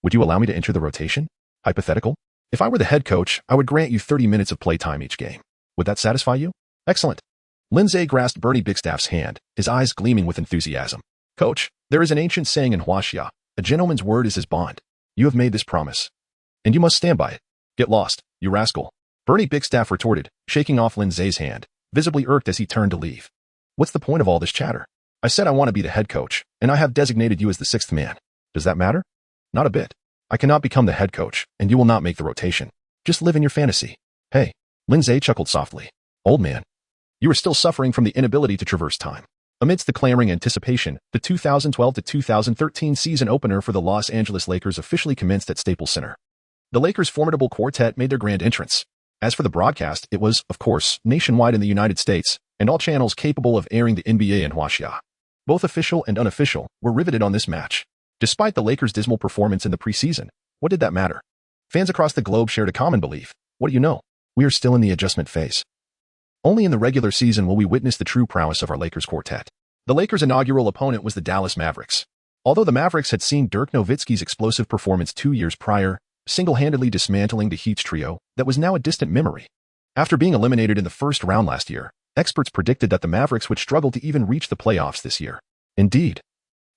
would you allow me to enter the rotation? Hypothetical? If I were the head coach, I would grant you 30 minutes of playtime each game. Would that satisfy you? Excellent. Lin Ze grasped Bernie Bickerstaff's hand, his eyes gleaming with enthusiasm. Coach, there is an ancient saying in Huaxia, a gentleman's word is his bond. You have made this promise, and you must stand by it. Get lost, you rascal. Bernie Bickerstaff retorted, shaking off Lin Ze's hand, visibly irked as he turned to leave. What's the point of all this chatter? I said I want to be the head coach, and I have designated you as the sixth man. Does that matter? Not a bit. I cannot become the head coach, and you will not make the rotation. Just live in your fantasy. Hey, Lin Ze chuckled softly. Old man, you are still suffering from the inability to traverse time. Amidst the clamoring anticipation, the 2012-2013 season opener for the Los Angeles Lakers officially commenced at Staples Center. The Lakers' formidable quartet made their grand entrance. As for the broadcast, it was, of course, nationwide in the United States, and all channels capable of airing the NBA in Huaxia. Both official and unofficial were riveted on this match. Despite the Lakers' dismal performance in the preseason, what did that matter? Fans across the globe shared a common belief. What do you know? We are still in the adjustment phase. Only in the regular season will we witness the true prowess of our Lakers quartet. The Lakers' inaugural opponent was the Dallas Mavericks. Although the Mavericks had seen Dirk Nowitzki's explosive performance 2 years prior, single-handedly dismantling the Heat's trio, that was now a distant memory. After being eliminated in the first round last year, experts predicted that the Mavericks would struggle to even reach the playoffs this year. Indeed,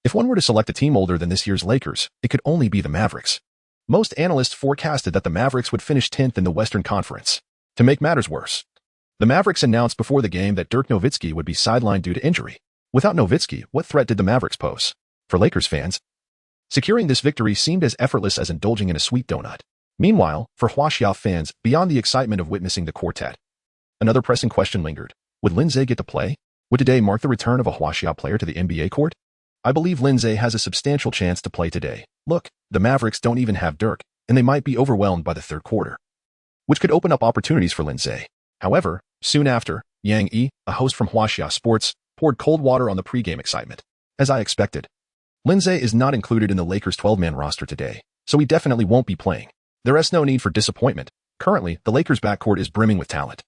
if one were to select a team older than this year's Lakers, it could only be the Mavericks. Most analysts forecasted that the Mavericks would finish 10th in the Western Conference. To make matters worse, the Mavericks announced before the game that Dirk Nowitzki would be sidelined due to injury. Without Nowitzki, what threat did the Mavericks pose? For Lakers fans, securing this victory seemed as effortless as indulging in a sweet donut. Meanwhile, for Huaxia fans, beyond the excitement of witnessing the quartet, another pressing question lingered. Would Lin Ze get to play? Would today mark the return of a Huaxia player to the NBA court? I believe Lin Ze has a substantial chance to play today. Look, the Mavericks don't even have Dirk, and they might be overwhelmed by the third quarter, which could open up opportunities for Lin Ze. However, soon after, Yang Yi, a host from Huaxia Sports, poured cold water on the pregame excitement. As I expected, Lin Ze is not included in the Lakers' 12-man roster today, so he definitely won't be playing. There is no need for disappointment. Currently, the Lakers' backcourt is brimming with talent.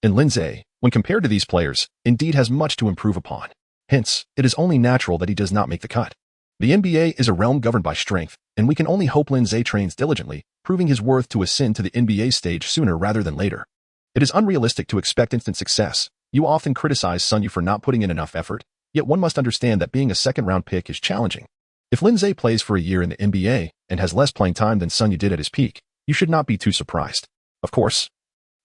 And Lin Ze, when compared to these players, indeed has much to improve upon. Hence, it is only natural that he does not make the cut. The NBA is a realm governed by strength, and we can only hope Lin Ze trains diligently, proving his worth to ascend to the NBA stage sooner rather than later. It is unrealistic to expect instant success. You often criticize Sun Yu for not putting in enough effort, yet one must understand that being a second-round pick is challenging. If Lin Ze plays for a year in the NBA and has less playing time than Sun Yu did at his peak, you should not be too surprised. Of course,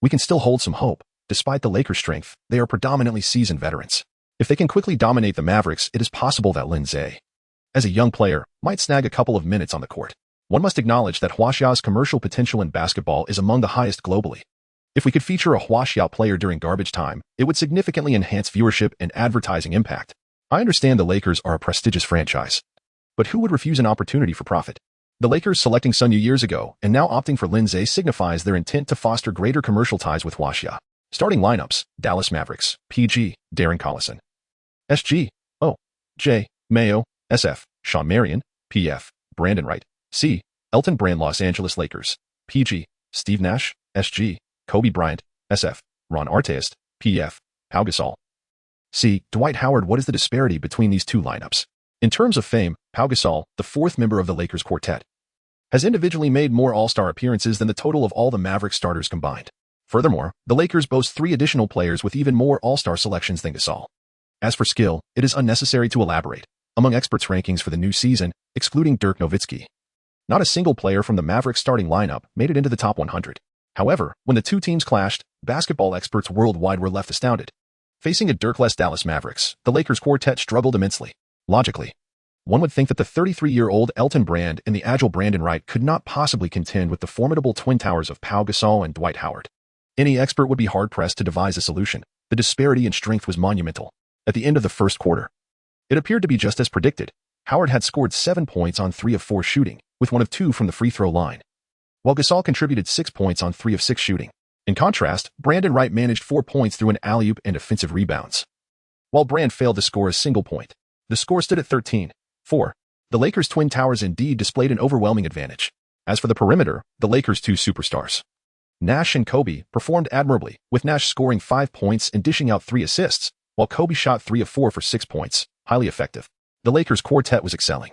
we can still hold some hope. Despite the Lakers' strength, they are predominantly seasoned veterans. If they can quickly dominate the Mavericks, it is possible that Lin Ze, as a young player, might snag a couple of minutes on the court. One must acknowledge that Huaxia's commercial potential in basketball is among the highest globally. If we could feature a Huaxia player during garbage time, it would significantly enhance viewership and advertising impact. I understand the Lakers are a prestigious franchise, but who would refuse an opportunity for profit? The Lakers selecting Sun Yu years ago and now opting for Lin Ze signifies their intent to foster greater commercial ties with Huaxia. Starting lineups: Dallas Mavericks, PG, Darren Collison, SG, O, J, Mayo, SF, Sean Marion, PF, Brandon Wright, C, Elton Brand. Los Angeles Lakers, PG, Steve Nash, SG, Kobe Bryant, SF, Ron Artest, PF, Pau Gasol, C, Dwight Howard. What is the disparity between these two lineups? In terms of fame, Pau Gasol, the fourth member of the Lakers quartet, has individually made more All-Star appearances than the total of all the Mavericks starters combined. Furthermore, the Lakers boast 3 additional players with even more All-Star selections than Gasol. As for skill, it is unnecessary to elaborate. Among experts' rankings for the new season, excluding Dirk Nowitzki, not a single player from the Mavericks starting lineup made it into the top 100. However, when the two teams clashed, basketball experts worldwide were left astounded. Facing a Dirk-less Dallas Mavericks, the Lakers quartet struggled immensely. Logically, one would think that the 33-year-old Elton Brand and the agile Brandon Wright could not possibly contend with the formidable twin towers of Pau Gasol and Dwight Howard. Any expert would be hard-pressed to devise a solution. The disparity in strength was monumental. At the end of the first quarter, it appeared to be just as predicted. Howard had scored 7 points on 3 of 4 shooting, with 1 of 2 from the free throw line, while Gasol contributed 6 points on 3 of 6 shooting. In contrast, Brandon Wright managed 4 points through an alley-oop and offensive rebounds, while Brand failed to score a single point. The score stood at 13-4. The Lakers' Twin Towers indeed displayed an overwhelming advantage. As for the perimeter, the Lakers' two superstars, Nash and Kobe, performed admirably, with Nash scoring 5 points and dishing out 3 assists, while Kobe shot 3 of 4 for 6 points, highly effective. The Lakers' quartet was excelling.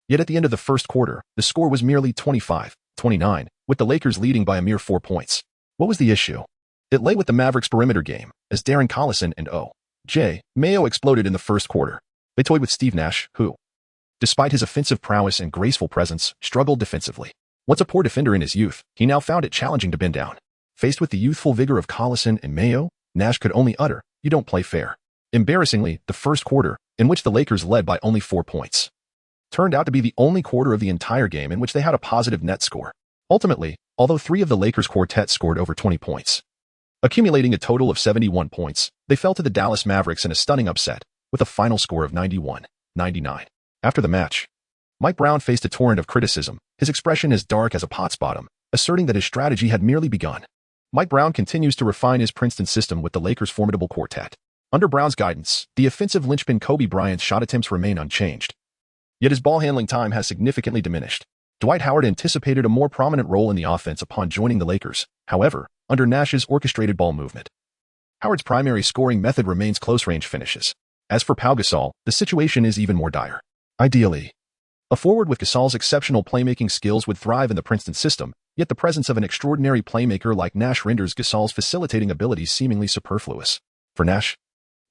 Yet at the end of the first quarter, the score was merely 25-29, with the Lakers leading by a mere 4 points. What was the issue? It lay with the Mavericks' perimeter game, as Darren Collison and O.J. Mayo exploded in the first quarter. They toyed with Steve Nash, who, despite his offensive prowess and graceful presence, struggled defensively. Once a poor defender in his youth, he now found it challenging to bend down. Faced with the youthful vigor of Collison and Mayo, Nash could only utter, "You don't play fair." Embarrassingly, the first quarter, in which the Lakers led by only 4 points, turned out to be the only quarter of the entire game in which they had a positive net score. Ultimately, although 3 of the Lakers' quartet scored over 20 points, accumulating a total of 71 points, they fell to the Dallas Mavericks in a stunning upset, with a final score of 91-99. After the match, Mike Brown faced a torrent of criticism, his expression as dark as a pot's bottom, asserting that his strategy had merely begun. Mike Brown continues to refine his Princeton system with the Lakers' formidable quartet. Under Brown's guidance, the offensive linchpin Kobe Bryant's shot attempts remain unchanged. Yet his ball handling time has significantly diminished. Dwight Howard anticipated a more prominent role in the offense upon joining the Lakers. However, under Nash's orchestrated ball movement, Howard's primary scoring method remains close-range finishes. As for Pau Gasol, the situation is even more dire. Ideally, a forward with Gasol's exceptional playmaking skills would thrive in the Princeton system, yet the presence of an extraordinary playmaker like Nash renders Gasol's facilitating abilities seemingly superfluous. For Nash,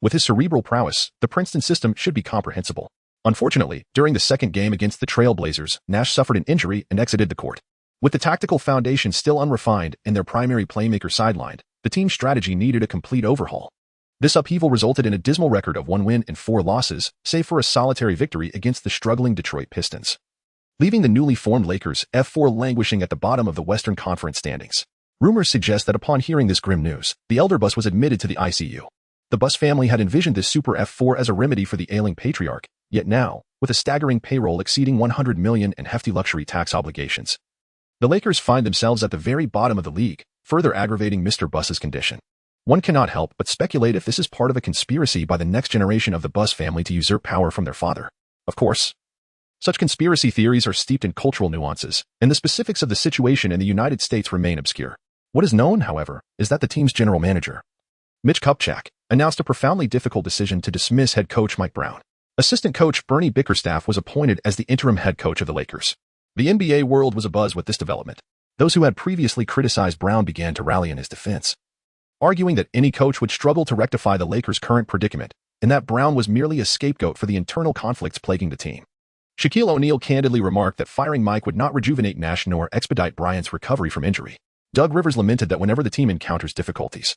with his cerebral prowess, the Princeton system should be comprehensible. Unfortunately, during the second game against the Trail Blazers, Nash suffered an injury and exited the court. With the tactical foundation still unrefined and their primary playmaker sidelined, the team's strategy needed a complete overhaul. This upheaval resulted in a dismal record of 1 win and 4 losses, save for a solitary victory against the struggling Detroit Pistons, leaving the newly formed Lakers F4 languishing at the bottom of the Western Conference standings. Rumors suggest that upon hearing this grim news, the elder Bus was admitted to the ICU. The Bus family had envisioned this Super F4 as a remedy for the ailing patriarch, yet now, with a staggering payroll exceeding $100 million and hefty luxury tax obligations, the Lakers find themselves at the very bottom of the league, further aggravating Mr. Bus's condition. One cannot help but speculate if this is part of a conspiracy by the next generation of the Bus family to usurp power from their father. Of course, such conspiracy theories are steeped in cultural nuances, and the specifics of the situation in the United States remain obscure. What is known, however, is that the team's general manager, Mitch Kupchak, announced a profoundly difficult decision to dismiss head coach Mike Brown. Assistant coach Bernie Bickerstaff was appointed as the interim head coach of the Lakers. The NBA world was abuzz with this development. Those who had previously criticized Brown began to rally in his defense, arguing that any coach would struggle to rectify the Lakers' current predicament, and that Brown was merely a scapegoat for the internal conflicts plaguing the team. Shaquille O'Neal candidly remarked that firing Mike would not rejuvenate Nash nor expedite Bryant's recovery from injury. Doug Rivers lamented that whenever the team encounters difficulties,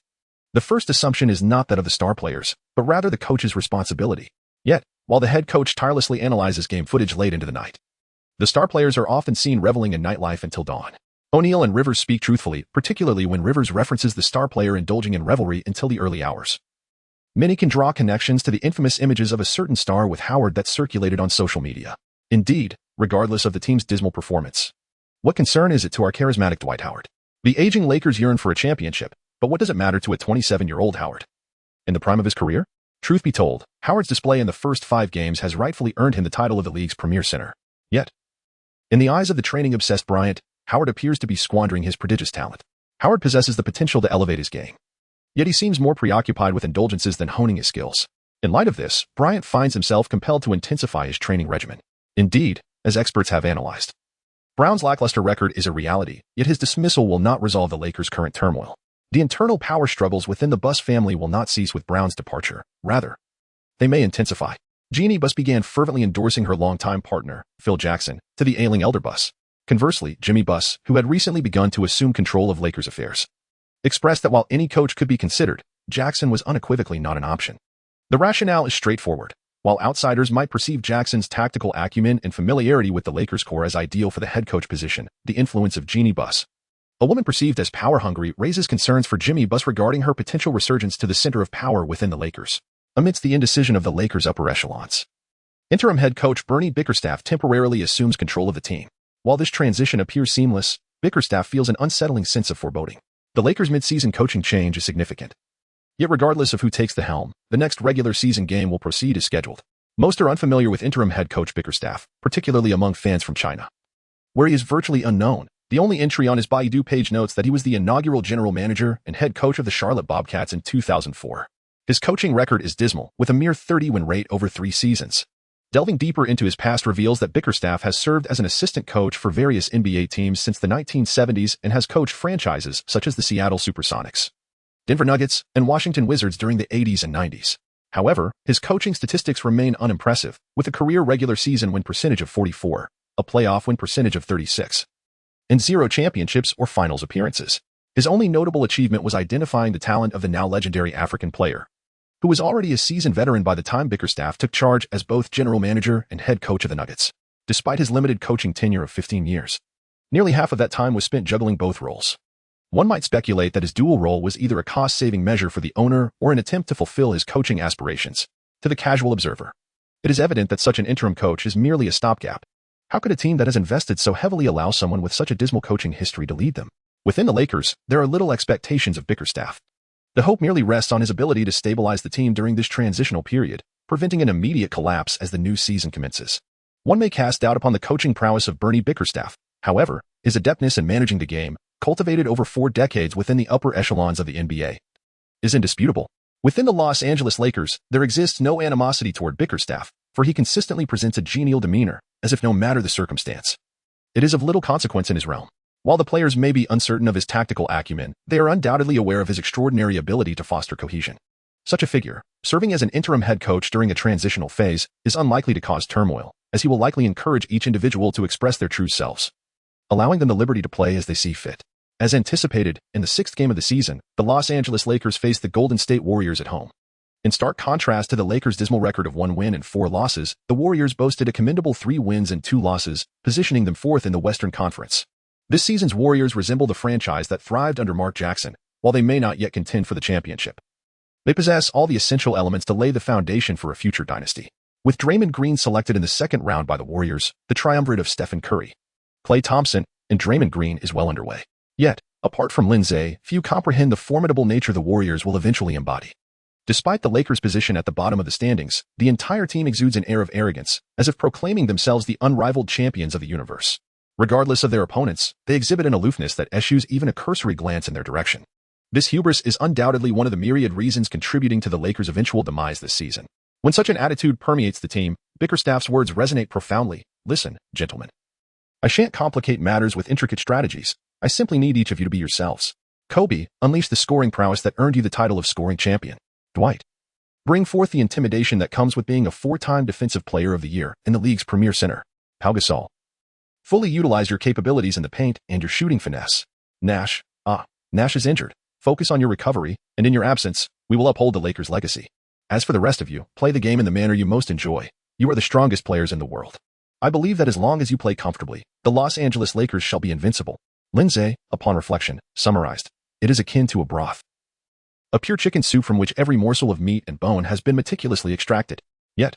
the first assumption is not that of the star players, but rather the coach's responsibility. Yet, while the head coach tirelessly analyzes game footage late into the night, the star players are often seen reveling in nightlife until dawn. O'Neal and Rivers speak truthfully, particularly when Rivers references the star player indulging in revelry until the early hours. Many can draw connections to the infamous images of a certain star with Howard that circulated on social media. Indeed, regardless of the team's dismal performance, what concern is it to our charismatic Dwight Howard? The aging Lakers yearn for a championship, but what does it matter to a 27-year-old Howard? In the prime of his career? Truth be told, Howard's display in the first 5 games has rightfully earned him the title of the league's premier center. Yet, in the eyes of the training-obsessed Bryant, Howard appears to be squandering his prodigious talent. Howard possesses the potential to elevate his game, yet he seems more preoccupied with indulgences than honing his skills. In light of this, Bryant finds himself compelled to intensify his training regimen. Indeed, as experts have analyzed, Brown's lackluster record is a reality, yet his dismissal will not resolve the Lakers' current turmoil. The internal power struggles within the Bus family will not cease with Brown's departure. Rather, they may intensify. Jeannie Buss began fervently endorsing her longtime partner, Phil Jackson, to the ailing elder Buss. Conversely, Jimmy Buss, who had recently begun to assume control of Lakers affairs, expressed that while any coach could be considered, Jackson was unequivocally not an option. The rationale is straightforward. While outsiders might perceive Jackson's tactical acumen and familiarity with the Lakers core as ideal for the head coach position, the influence of Jeannie Buss, a woman perceived as power-hungry, raises concerns for Jimmy Buss regarding her potential resurgence to the center of power within the Lakers, amidst the indecision of the Lakers' upper echelons. Interim head coach Bernie Bickerstaff temporarily assumes control of the team. While this transition appears seamless, Bickerstaff feels an unsettling sense of foreboding. The Lakers' mid-season coaching change is significant. Yet regardless of who takes the helm, the next regular season game will proceed as scheduled. Most are unfamiliar with interim head coach Bickerstaff, particularly among fans from China, where he is virtually unknown. The only entry on his Baidu page notes that he was the inaugural general manager and head coach of the Charlotte Bobcats in 2004. His coaching record is dismal, with a mere 30-win rate over 3 seasons. Delving deeper into his past reveals that Bickerstaff has served as an assistant coach for various NBA teams since the 1970s and has coached franchises such as the Seattle Supersonics, Denver Nuggets, and Washington Wizards during the 80s and 90s. However, his coaching statistics remain unimpressive, with a career regular season win percentage of 44, a playoff win percentage of 36, and 0 championships or finals appearances. His only notable achievement was identifying the talent of the now legendary African player, who was already a seasoned veteran by the time Bickerstaff took charge as both general manager and head coach of the Nuggets. Despite his limited coaching tenure of 15 years, nearly half of that time was spent juggling both roles. One might speculate that his dual role was either a cost-saving measure for the owner or an attempt to fulfill his coaching aspirations. To the casual observer, it is evident that such an interim coach is merely a stopgap. How could a team that has invested so heavily allow someone with such a dismal coaching history to lead them? Within the Lakers, there are little expectations of Bickerstaff. The hope merely rests on his ability to stabilize the team during this transitional period, preventing an immediate collapse as the new season commences. One may cast doubt upon the coaching prowess of Bernie Bickerstaff. However, his adeptness in managing the game, cultivated over 4 decades within the upper echelons of the NBA, is indisputable. Within the Los Angeles Lakers, there exists no animosity toward Bickerstaff, for he consistently presents a genial demeanor, as if no matter the circumstance, it is of little consequence in his realm. While the players may be uncertain of his tactical acumen, they are undoubtedly aware of his extraordinary ability to foster cohesion. Such a figure, serving as an interim head coach during a transitional phase, is unlikely to cause turmoil, as he will likely encourage each individual to express their true selves, allowing them the liberty to play as they see fit. As anticipated, in the 6th game of the season, the Los Angeles Lakers faced the Golden State Warriors at home. In stark contrast to the Lakers' dismal record of 1 win and 4 losses, the Warriors boasted a commendable 3 wins and 2 losses, positioning them 4th in the Western Conference. This season's Warriors resemble the franchise that thrived under Mark Jackson, while they may not yet contend for the championship. They possess all the essential elements to lay the foundation for a future dynasty. With Draymond Green selected in the 2nd round by the Warriors, the triumvirate of Stephen Curry, Klay Thompson, and Draymond Green is well underway. Yet, apart from Lin Ze, few comprehend the formidable nature the Warriors will eventually embody. Despite the Lakers' position at the bottom of the standings, the entire team exudes an air of arrogance, as if proclaiming themselves the unrivaled champions of the universe. Regardless of their opponents, they exhibit an aloofness that eschews even a cursory glance in their direction. This hubris is undoubtedly one of the myriad reasons contributing to the Lakers' eventual demise this season. When such an attitude permeates the team, Bickerstaff's words resonate profoundly. Listen, gentlemen. I shan't complicate matters with intricate strategies. I simply need each of you to be yourselves. Kobe, unleash the scoring prowess that earned you the title of scoring champion. Dwight, bring forth the intimidation that comes with being a 4-time Defensive Player of the Year and the league's premier center. Pau Gasol, fully utilize your capabilities in the paint and your shooting finesse. Nash is injured. Focus on your recovery, and in your absence, we will uphold the Lakers' legacy. As for the rest of you, play the game in the manner you most enjoy. You are the strongest players in the world. I believe that as long as you play comfortably, the Los Angeles Lakers shall be invincible. Lin Ze, upon reflection, summarized, it is akin to a broth, a pure chicken soup from which every morsel of meat and bone has been meticulously extracted. Yet,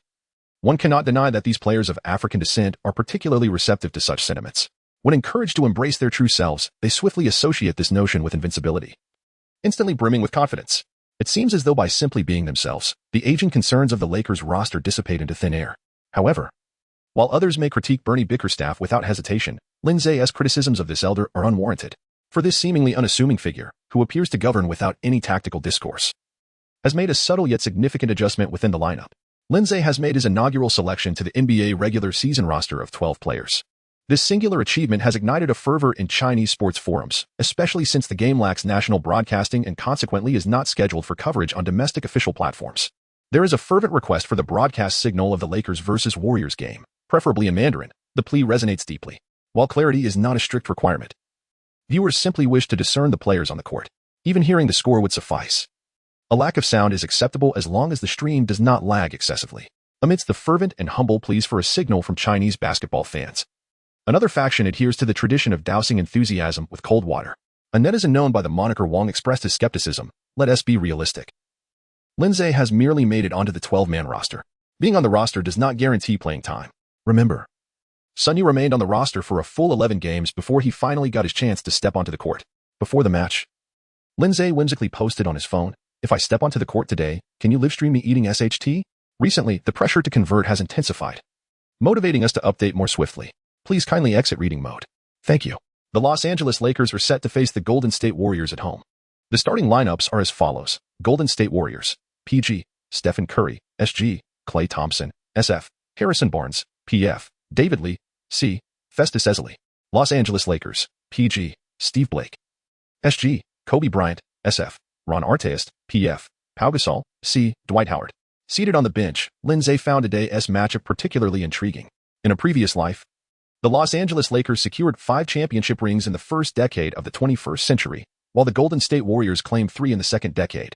one cannot deny that these players of African descent are particularly receptive to such sentiments. When encouraged to embrace their true selves, they swiftly associate this notion with invincibility, instantly brimming with confidence. It seems as though by simply being themselves, the aging concerns of the Lakers roster dissipate into thin air. However, while others may critique Bernie Bickerstaff without hesitation, Lin Ze's criticisms of this elder are unwarranted. For this seemingly unassuming figure, who appears to govern without any tactical discourse, has made a subtle yet significant adjustment within the lineup. Lin Ze has made his inaugural selection to the NBA regular season roster of 12 players. This singular achievement has ignited a fervor in Chinese sports forums, especially since the game lacks national broadcasting and consequently is not scheduled for coverage on domestic official platforms. There is a fervent request for the broadcast signal of the Lakers versus Warriors game, preferably in Mandarin. The plea resonates deeply. While clarity is not a strict requirement, viewers simply wish to discern the players on the court. Even hearing the score would suffice. A lack of sound is acceptable as long as the stream does not lag excessively. Amidst the fervent and humble pleas for a signal from Chinese basketball fans, another faction adheres to the tradition of dousing enthusiasm with cold water. A netizen known by the moniker Wong expressed his skepticism. Let us be realistic. Lin Ze has merely made it onto the 12-man roster. Being on the roster does not guarantee playing time. Remember, Sunny remained on the roster for a full 11 games before he finally got his chance to step onto the court. Before the match, Lin Ze whimsically posted on his phone, "If I step onto the court today, can you livestream me eating SHT?" Recently, the pressure to convert has intensified, motivating us to update more swiftly. Please kindly exit reading mode. Thank you. The Los Angeles Lakers are set to face the Golden State Warriors at home. The starting lineups are as follows. Golden State Warriors, PG, Stephen Curry, SG, Klay Thompson, SF, Harrison Barnes, PF, David Lee, C, Festus Ezeli. Los Angeles Lakers, PG, Steve Blake, SG, Kobe Bryant, SF, Ron Artest, PF, Pau Gasol, C, Dwight Howard. Seated on the bench, Lin Ze found today's matchup particularly intriguing. In a previous life, the Los Angeles Lakers secured 5 championship rings in the first decade of the 21st century, while the Golden State Warriors claimed 3 in the second decade.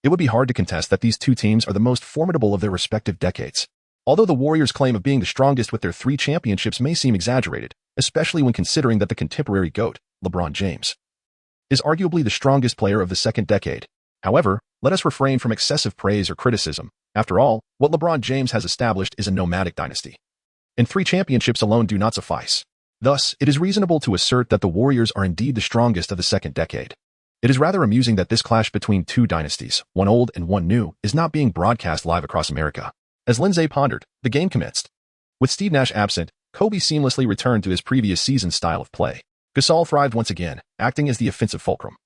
It would be hard to contest that these two teams are the most formidable of their respective decades. Although the Warriors' claim of being the strongest with their 3 championships may seem exaggerated, especially when considering that the contemporary GOAT, LeBron James, is arguably the strongest player of the second decade. However, let us refrain from excessive praise or criticism. After all, what LeBron James has established is a nomadic dynasty, and 3 championships alone do not suffice. Thus, it is reasonable to assert that the Warriors are indeed the strongest of the second decade. It is rather amusing that this clash between 2 dynasties, one old and one new, is not being broadcast live across America. As Lin Ze pondered, the game commenced. With Steve Nash absent, Kobe seamlessly returned to his previous season's style of play. Gasol thrived once again, acting as the offensive fulcrum,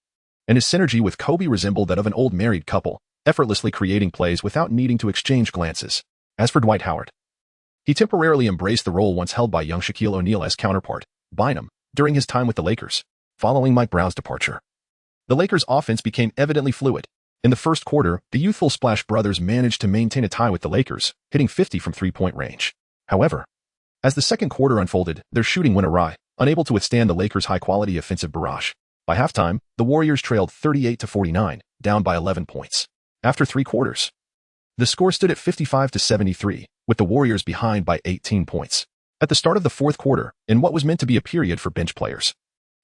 and his synergy with Kobe resembled that of an old married couple, effortlessly creating plays without needing to exchange glances. As for Dwight Howard, he temporarily embraced the role once held by young Shaquille O'Neal's counterpart, Bynum, during his time with the Lakers. Following Mike Brown's departure, the Lakers' offense became evidently fluid. In the first quarter, the youthful Splash Brothers managed to maintain a tie with the Lakers, hitting 50 from three-point range. However, as the second quarter unfolded, their shooting went awry, unable to withstand the Lakers' high-quality offensive barrage. By halftime, the Warriors trailed 38-49, down by 11 points. After 3 quarters, the score stood at 55-73, with the Warriors behind by 18 points. At the start of the fourth quarter, in what was meant to be a period for bench players,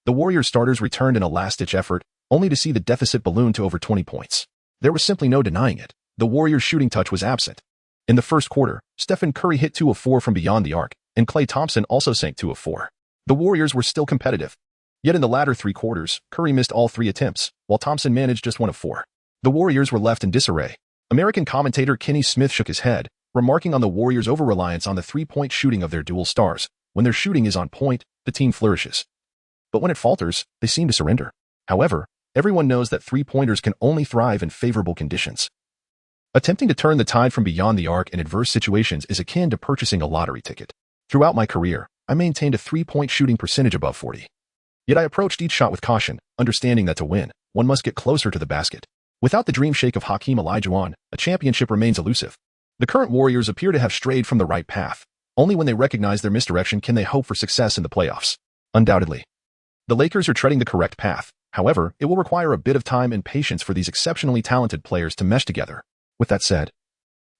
the Warriors starters returned in a last-ditch effort, only to see the deficit balloon to over 20 points. There was simply no denying it. The Warriors' shooting touch was absent. In the first quarter, Stephen Curry hit 2 of 4 from beyond the arc, and Klay Thompson also sank 2 of 4. The Warriors were still competitive. Yet in the latter 3 quarters, Curry missed all 3 attempts, while Thompson managed just 1 of 4. The Warriors were left in disarray. American commentator Kenny Smith shook his head, remarking on the Warriors' over-reliance on the 3-point shooting of their dual stars. When their shooting is on point, the team flourishes. But when it falters, they seem to surrender. However, everyone knows that 3-pointers can only thrive in favorable conditions. Attempting to turn the tide from beyond the arc in adverse situations is akin to purchasing a lottery ticket. Throughout my career, I maintained a 3-point shooting percentage above 40. Yet I approached each shot with caution, understanding that to win, one must get closer to the basket. Without the dream shake of Hakeem Olajuwon, a championship remains elusive. The current Warriors appear to have strayed from the right path. Only when they recognize their misdirection can they hope for success in the playoffs. Undoubtedly, the Lakers are treading the correct path. However, it will require a bit of time and patience for these exceptionally talented players to mesh together. With that said,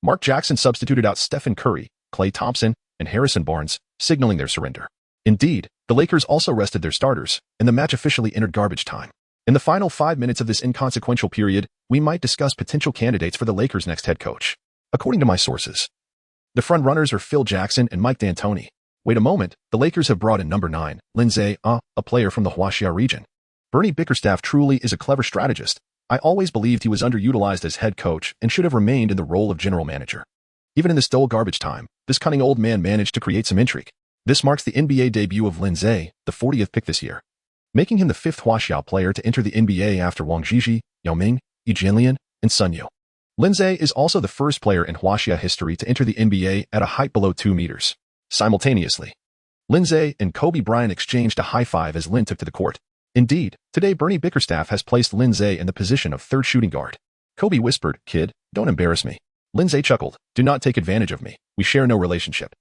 Mark Jackson substituted out Stephen Curry, Klay Thompson, and Harrison Barnes, signaling their surrender. Indeed, the Lakers also rested their starters, and the match officially entered garbage time. In the final 5 minutes of this inconsequential period, we might discuss potential candidates for the Lakers' next head coach. According to my sources, the front-runners are Phil Jackson and Mike D'Antoni. Wait a moment, the Lakers have brought in number 9, Lin Ze, a player from the Huaxia region. Bernie Bickerstaff truly is a clever strategist. I always believed he was underutilized as head coach and should have remained in the role of general manager. Even in this dull garbage time, this cunning old man managed to create some intrigue. This marks the NBA debut of Lin Ze, the 40th pick this year, making him the 5th Huaxia player to enter the NBA after Wang Zhizhi, Yao Ming, Yi Jianlian, and Sun Yu. Lin Ze is also the first player in Huaxia history to enter the NBA at a height below 2 meters. Simultaneously, Lin Ze and Kobe Bryant exchanged a high five as Lin took to the court. Indeed, today Bernie Bickerstaff has placed Lin Ze in the position of 3rd shooting guard. Kobe whispered, "Kid, don't embarrass me." Lin Ze chuckled, "Do not take advantage of me. We share no relationship.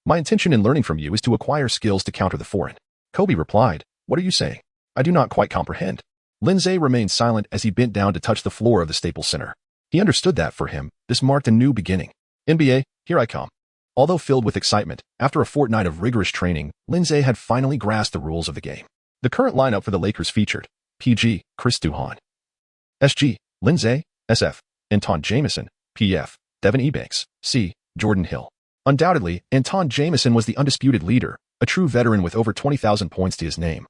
My intention in learning from you is to acquire skills to counter the foreign." Kobe replied, "What are you saying? I do not quite comprehend." Lin Ze remained silent as he bent down to touch the floor of the Staples Center. He understood that for him, this marked a new beginning. NBA, here I come. Although filled with excitement, after a fortnight of rigorous training, Lin Ze had finally grasped the rules of the game. The current lineup for the Lakers featured PG, Chris Duhon, SG, Lin Ze, SF, Anton Jamison, PF, Devin Ebanks, C, Jordan Hill. Undoubtedly, Anton Jamison was the undisputed leader, a true veteran with over 20,000 points to his name,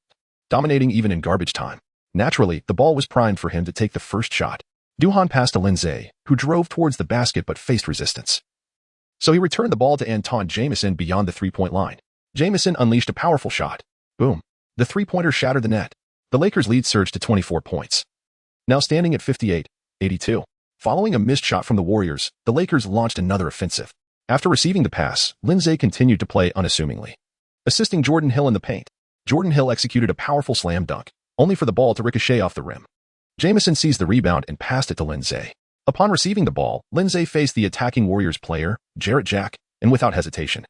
dominating even in garbage time. Naturally, the ball was primed for him to take the first shot. Duhan passed to Lin Ze, who drove towards the basket but faced resistance. So he returned the ball to Antawn Jamison beyond the three-point line. Jamison unleashed a powerful shot. Boom. The three-pointer shattered the net. The Lakers' lead surged to 24 points. Now standing at 58-82. Following a missed shot from the Warriors, the Lakers launched another offensive. After receiving the pass, Lin Ze continued to play unassumingly. Assisting Jordan Hill in the paint, Jordan Hill executed a powerful slam dunk, only for the ball to ricochet off the rim. Jamison seized the rebound and passed it to Lin Ze. Upon receiving the ball, Lin Ze faced the attacking Warriors player, Jarrett Jack, and without hesitation,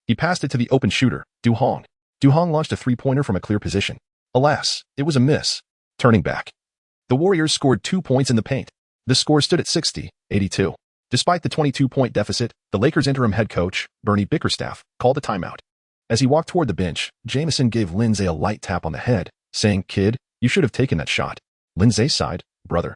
he passed it to the open shooter, Du Hong. Du Hong launched a three-pointer from a clear position. Alas, it was a miss. Turning back, the Warriors scored 2 points in the paint. The score stood at 60-82. Despite the 22-point deficit, the Lakers' interim head coach, Bernie Bickerstaff, called a timeout. As he walked toward the bench, Jamison gave Lin Ze a light tap on the head, saying, "Kid, you should have taken that shot." Lin Ze sighed, "Brother,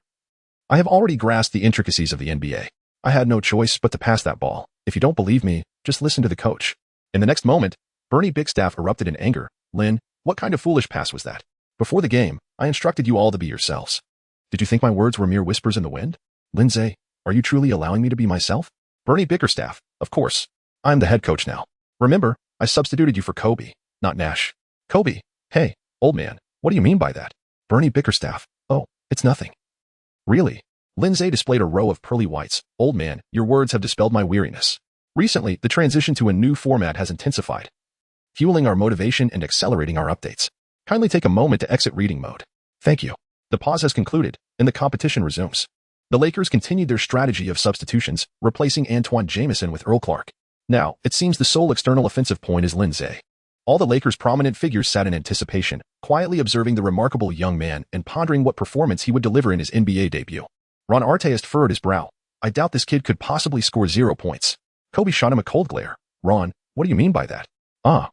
I have already grasped the intricacies of the NBA. I had no choice but to pass that ball. If you don't believe me, just listen to the coach." In the next moment, Bernie Bickerstaff erupted in anger. "Lin, what kind of foolish pass was that? Before the game, I instructed you all to be yourselves. Did you think my words were mere whispers in the wind? Lin Ze, are you truly allowing me to be myself?" Bernie Bickerstaff, "Of course. I'm the head coach now. Remember, I substituted you for Kobe, not Nash." "Kobe? Hey, old man, what do you mean by that?" Bernie Bickerstaff, "Oh, it's nothing." "Really?" Lin Ze displayed a row of pearly whites. "Old man, your words have dispelled my weariness. Recently, the transition to a new format has intensified, fueling our motivation and accelerating our updates. Kindly take a moment to exit reading mode. Thank you." The pause has concluded, and the competition resumes. The Lakers continued their strategy of substitutions, replacing Antawn Jamison with Earl Clark. Now, it seems the sole external offensive point is Lin Ze. All the Lakers' prominent figures sat in anticipation, quietly observing the remarkable young man and pondering what performance he would deliver in his NBA debut. Ron Artest furrowed his brow. "I doubt this kid could possibly score 0 points. Kobe shot him a cold glare." "Ron, what do you mean by that?" "Ah,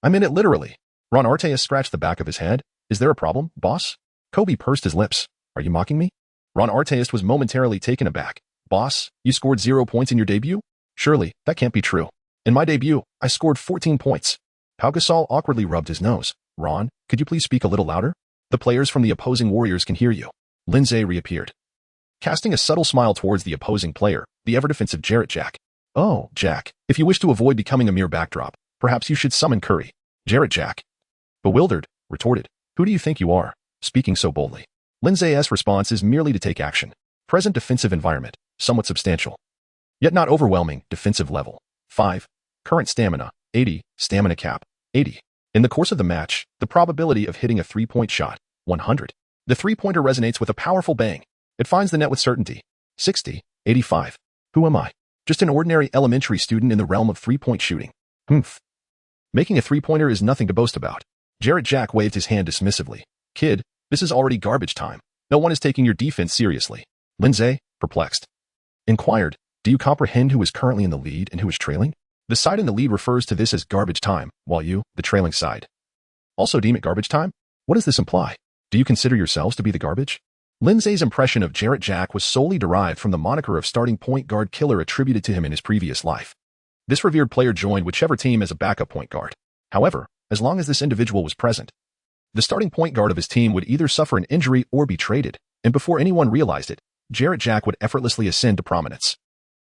I meant it literally." Ron Artest scratched the back of his head. "Is there a problem, boss?" Kobe pursed his lips. "Are you mocking me?" Ron Artest was momentarily taken aback. "Boss, you scored 0 points in your debut? Surely, that can't be true. In my debut, I scored 14 points. Pau Gasol awkwardly rubbed his nose. "Ron, could you please speak a little louder? The players from the opposing Warriors can hear you." Lin Ze reappeared, casting a subtle smile towards the opposing player, the ever-defensive Jarrett Jack. "Oh, Jack, if you wish to avoid becoming a mere backdrop, perhaps you should summon Curry." Jarrett Jack, bewildered, retorted, "Who do you think you are, speaking so boldly?" Lin Ze's response is merely to take action. Present defensive environment, somewhat substantial, yet not overwhelming. Defensive level, 5. Current stamina, 80. Stamina cap, 80. In the course of the match, the probability of hitting a three-point shot, 100. The three-pointer resonates with a powerful bang. It finds the net with certainty, 60. 85. Who am I? Just an ordinary elementary student in the realm of three-point shooting. Humph. Making a three-pointer is nothing to boast about. Jarrett Jack waved his hand dismissively. "Kid, this is already garbage time. No one is taking your defense seriously." Lin Ze, perplexed, inquired, "Do you comprehend who is currently in the lead and who is trailing?" The side in the lead refers to this as garbage time, while you, the trailing side, also deem it garbage time? What does this imply? Do you consider yourselves to be the garbage? Lin Ze's impression of Jarrett Jack was solely derived from the moniker of starting point guard killer attributed to him in his previous life. This revered player joined whichever team as a backup point guard. However, as long as this individual was present, the starting point guard of his team would either suffer an injury or be traded, and before anyone realized it, Jarrett Jack would effortlessly ascend to prominence.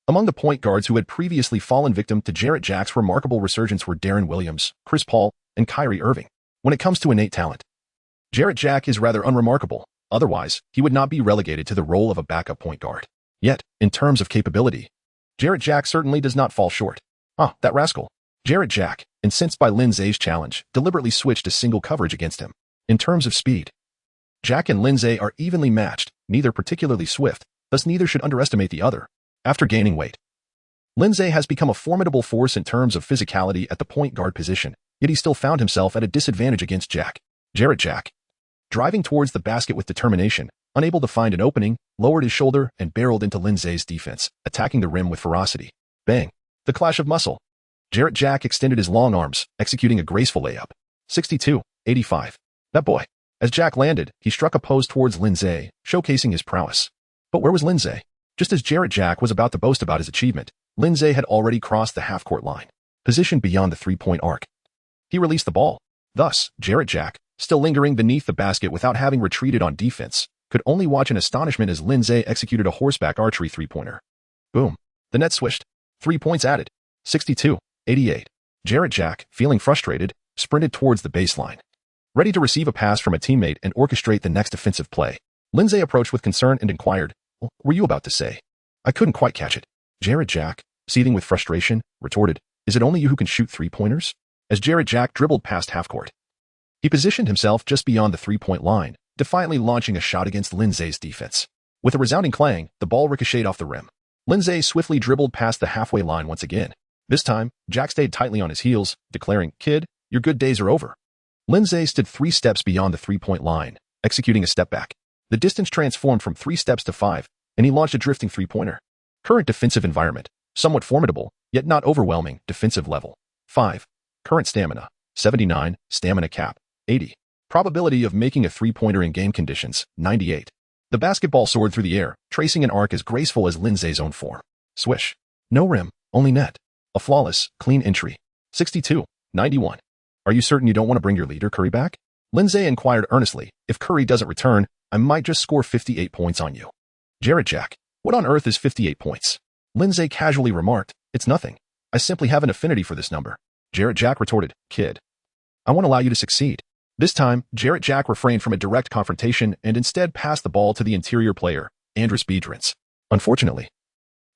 Among the point guards who had previously fallen victim to Jarrett Jack's remarkable resurgence were Darren Williams, Chris Paul, and Kyrie Irving. When it comes to innate talent, Jarrett Jack is rather unremarkable. Otherwise, he would not be relegated to the role of a backup point guard. Yet, in terms of capability, Jarrett Jack certainly does not fall short. "Ah, that rascal." Jarrett Jack, incensed by Lin Ze's challenge, deliberately switched to single coverage against him. In terms of speed, Jack and Lin Ze are evenly matched, neither particularly swift, thus neither should underestimate the other. After gaining weight, Lin Ze has become a formidable force in terms of physicality at the point guard position, yet he still found himself at a disadvantage against Jack. Jarrett Jack, driving towards the basket with determination, unable to find an opening, lowered his shoulder and barreled into Lin Ze's defense, attacking the rim with ferocity. Bang! The clash of muscle. Jarrett Jack extended his long arms, executing a graceful layup. 62-85. That boy. As Jack landed, he struck a pose towards Lin Ze, showcasing his prowess. But where was Lin Ze? Just as Jarrett Jack was about to boast about his achievement, Lin Ze had already crossed the half-court line, positioned beyond the three-point arc. He released the ball. Thus, Jarrett Jack, still lingering beneath the basket without having retreated on defense, could only watch in astonishment as Lin Ze executed a horseback archery three-pointer. Boom. The net swished. 3 points added. 62-88. Jarrett Jack, feeling frustrated, sprinted towards the baseline, ready to receive a pass from a teammate and orchestrate the next offensive play. Lin Ze approached with concern and inquired, "What were you about to say?" "I couldn't quite catch it." Jarrett Jack, seething with frustration, retorted, "Is it only you who can shoot three-pointers?" As Jarrett Jack dribbled past half-court, he positioned himself just beyond the three-point line, defiantly launching a shot against Lin Ze's defense. With a resounding clang, the ball ricocheted off the rim. Lin Ze swiftly dribbled past the halfway line once again. This time, Jack stayed tightly on his heels, declaring, "Kid, your good days are over." Lin Ze stood 3 steps beyond the three-point line, executing a step back. The distance transformed from 3 steps to 5, and he launched a drifting three-pointer. Current defensive environment, somewhat formidable, yet not overwhelming, defensive level. 5. Current stamina, 79, stamina cap, 80. Probability of making a three-pointer in game conditions, 98. The basketball soared through the air, tracing an arc as graceful as Lin Ze's own form. Swish. No rim, only net. A flawless, clean entry. 62-91. "Are you certain you don't want to bring your leader, Curry, back?" Lin Ze inquired earnestly. "If Curry doesn't return, I might just score 58 points on you." Jarrett Jack, "What on earth is 58 points?" Lin Ze casually remarked, "It's nothing. I simply have an affinity for this number." Jarrett Jack retorted, "Kid, I want to allow you to succeed." This time, Jarrett Jack refrained from a direct confrontation and instead passed the ball to the interior player, Andris Biedrins. Unfortunately,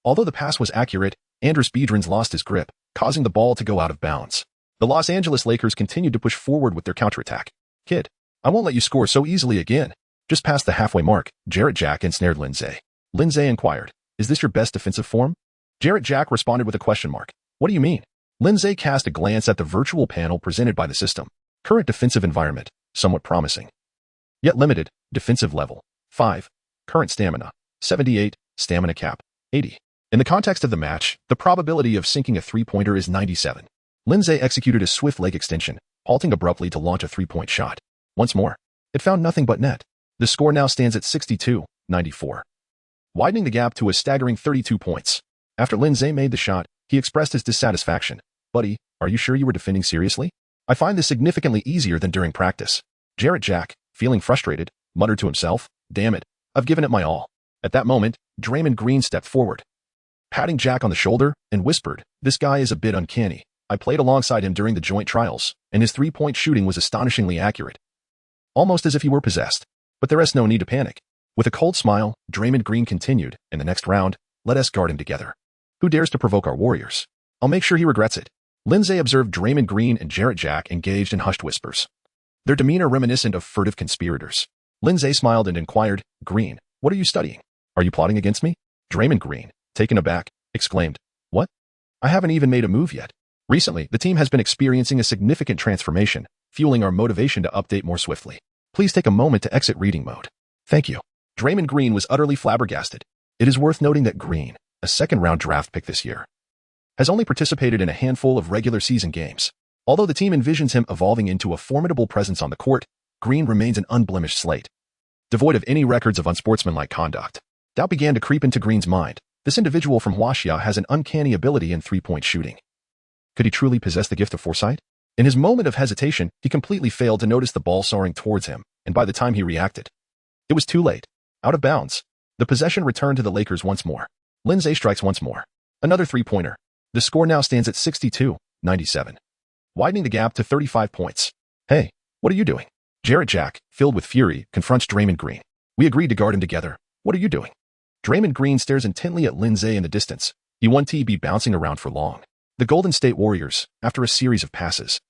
although the pass was accurate, Andris Biedrins lost his grip, causing the ball to go out of bounds. The Los Angeles Lakers continued to push forward with their counterattack. "Kid, I won't let you score so easily again." Just past the halfway mark, Jarrett Jack ensnared Lin Ze. Lin Ze inquired, "Is this your best defensive form?" Jarrett Jack responded with a question mark. "What do you mean?" Lin Ze cast a glance at the virtual panel presented by the system. Current defensive environment, somewhat promising, yet limited, defensive level, 5. Current stamina, 78, stamina cap, 80. In the context of the match, the probability of sinking a three-pointer is 97. Lin Ze executed a swift leg extension, halting abruptly to launch a three-point shot. Once more, it found nothing but net. The score now stands at 62-94, widening the gap to a staggering 32 points. After Lin Ze made the shot, he expressed his dissatisfaction. "Buddy, are you sure you were defending seriously? I find this significantly easier than during practice." Jarrett Jack, feeling frustrated, muttered to himself, "Damn it, I've given it my all." At that moment, Draymond Green stepped forward, patting Jack on the shoulder, and whispered, "This guy is a bit uncanny. I played alongside him during the joint trials, and his three-point shooting was astonishingly accurate. Almost as if he were possessed. But there is no need to panic." With a cold smile, Draymond Green continued, "In the next round, let us guard him together. Who dares to provoke our warriors? I'll make sure he regrets it." Lin Ze observed Draymond Green and Jarrett Jack engaged in hushed whispers, their demeanor reminiscent of furtive conspirators. Lin Ze smiled and inquired, "Green, what are you studying? Are you plotting against me?" Draymond Green, taken aback, exclaimed, "What? I haven't even made a move yet." Recently, the team has been experiencing a significant transformation, fueling our motivation to update more swiftly. Please take a moment to exit reading mode. Thank you. Draymond Green was utterly flabbergasted. It is worth noting that Green, a second-round draft pick this year, has only participated in a handful of regular season games. Although the team envisions him evolving into a formidable presence on the court, Green remains an unblemished slate, devoid of any records of unsportsmanlike conduct. Doubt began to creep into Green's mind. This individual from Huaxia has an uncanny ability in three-point shooting. Could he truly possess the gift of foresight? In his moment of hesitation, he completely failed to notice the ball soaring towards him, and by the time he reacted, it was too late. Out of bounds. The possession returned to the Lakers once more. Lin Ze strikes once more. Another three-pointer. The score now stands at 62-97, widening the gap to 35 points. "Hey, what are you doing?" Jarrett Jack, filled with fury, confronts Draymond Green. "We agreed to guard him together. What are you doing?" Draymond Green stares intently at Lin Ze in the distance. He won't be bouncing around for long. The Golden State Warriors, after a series of passes,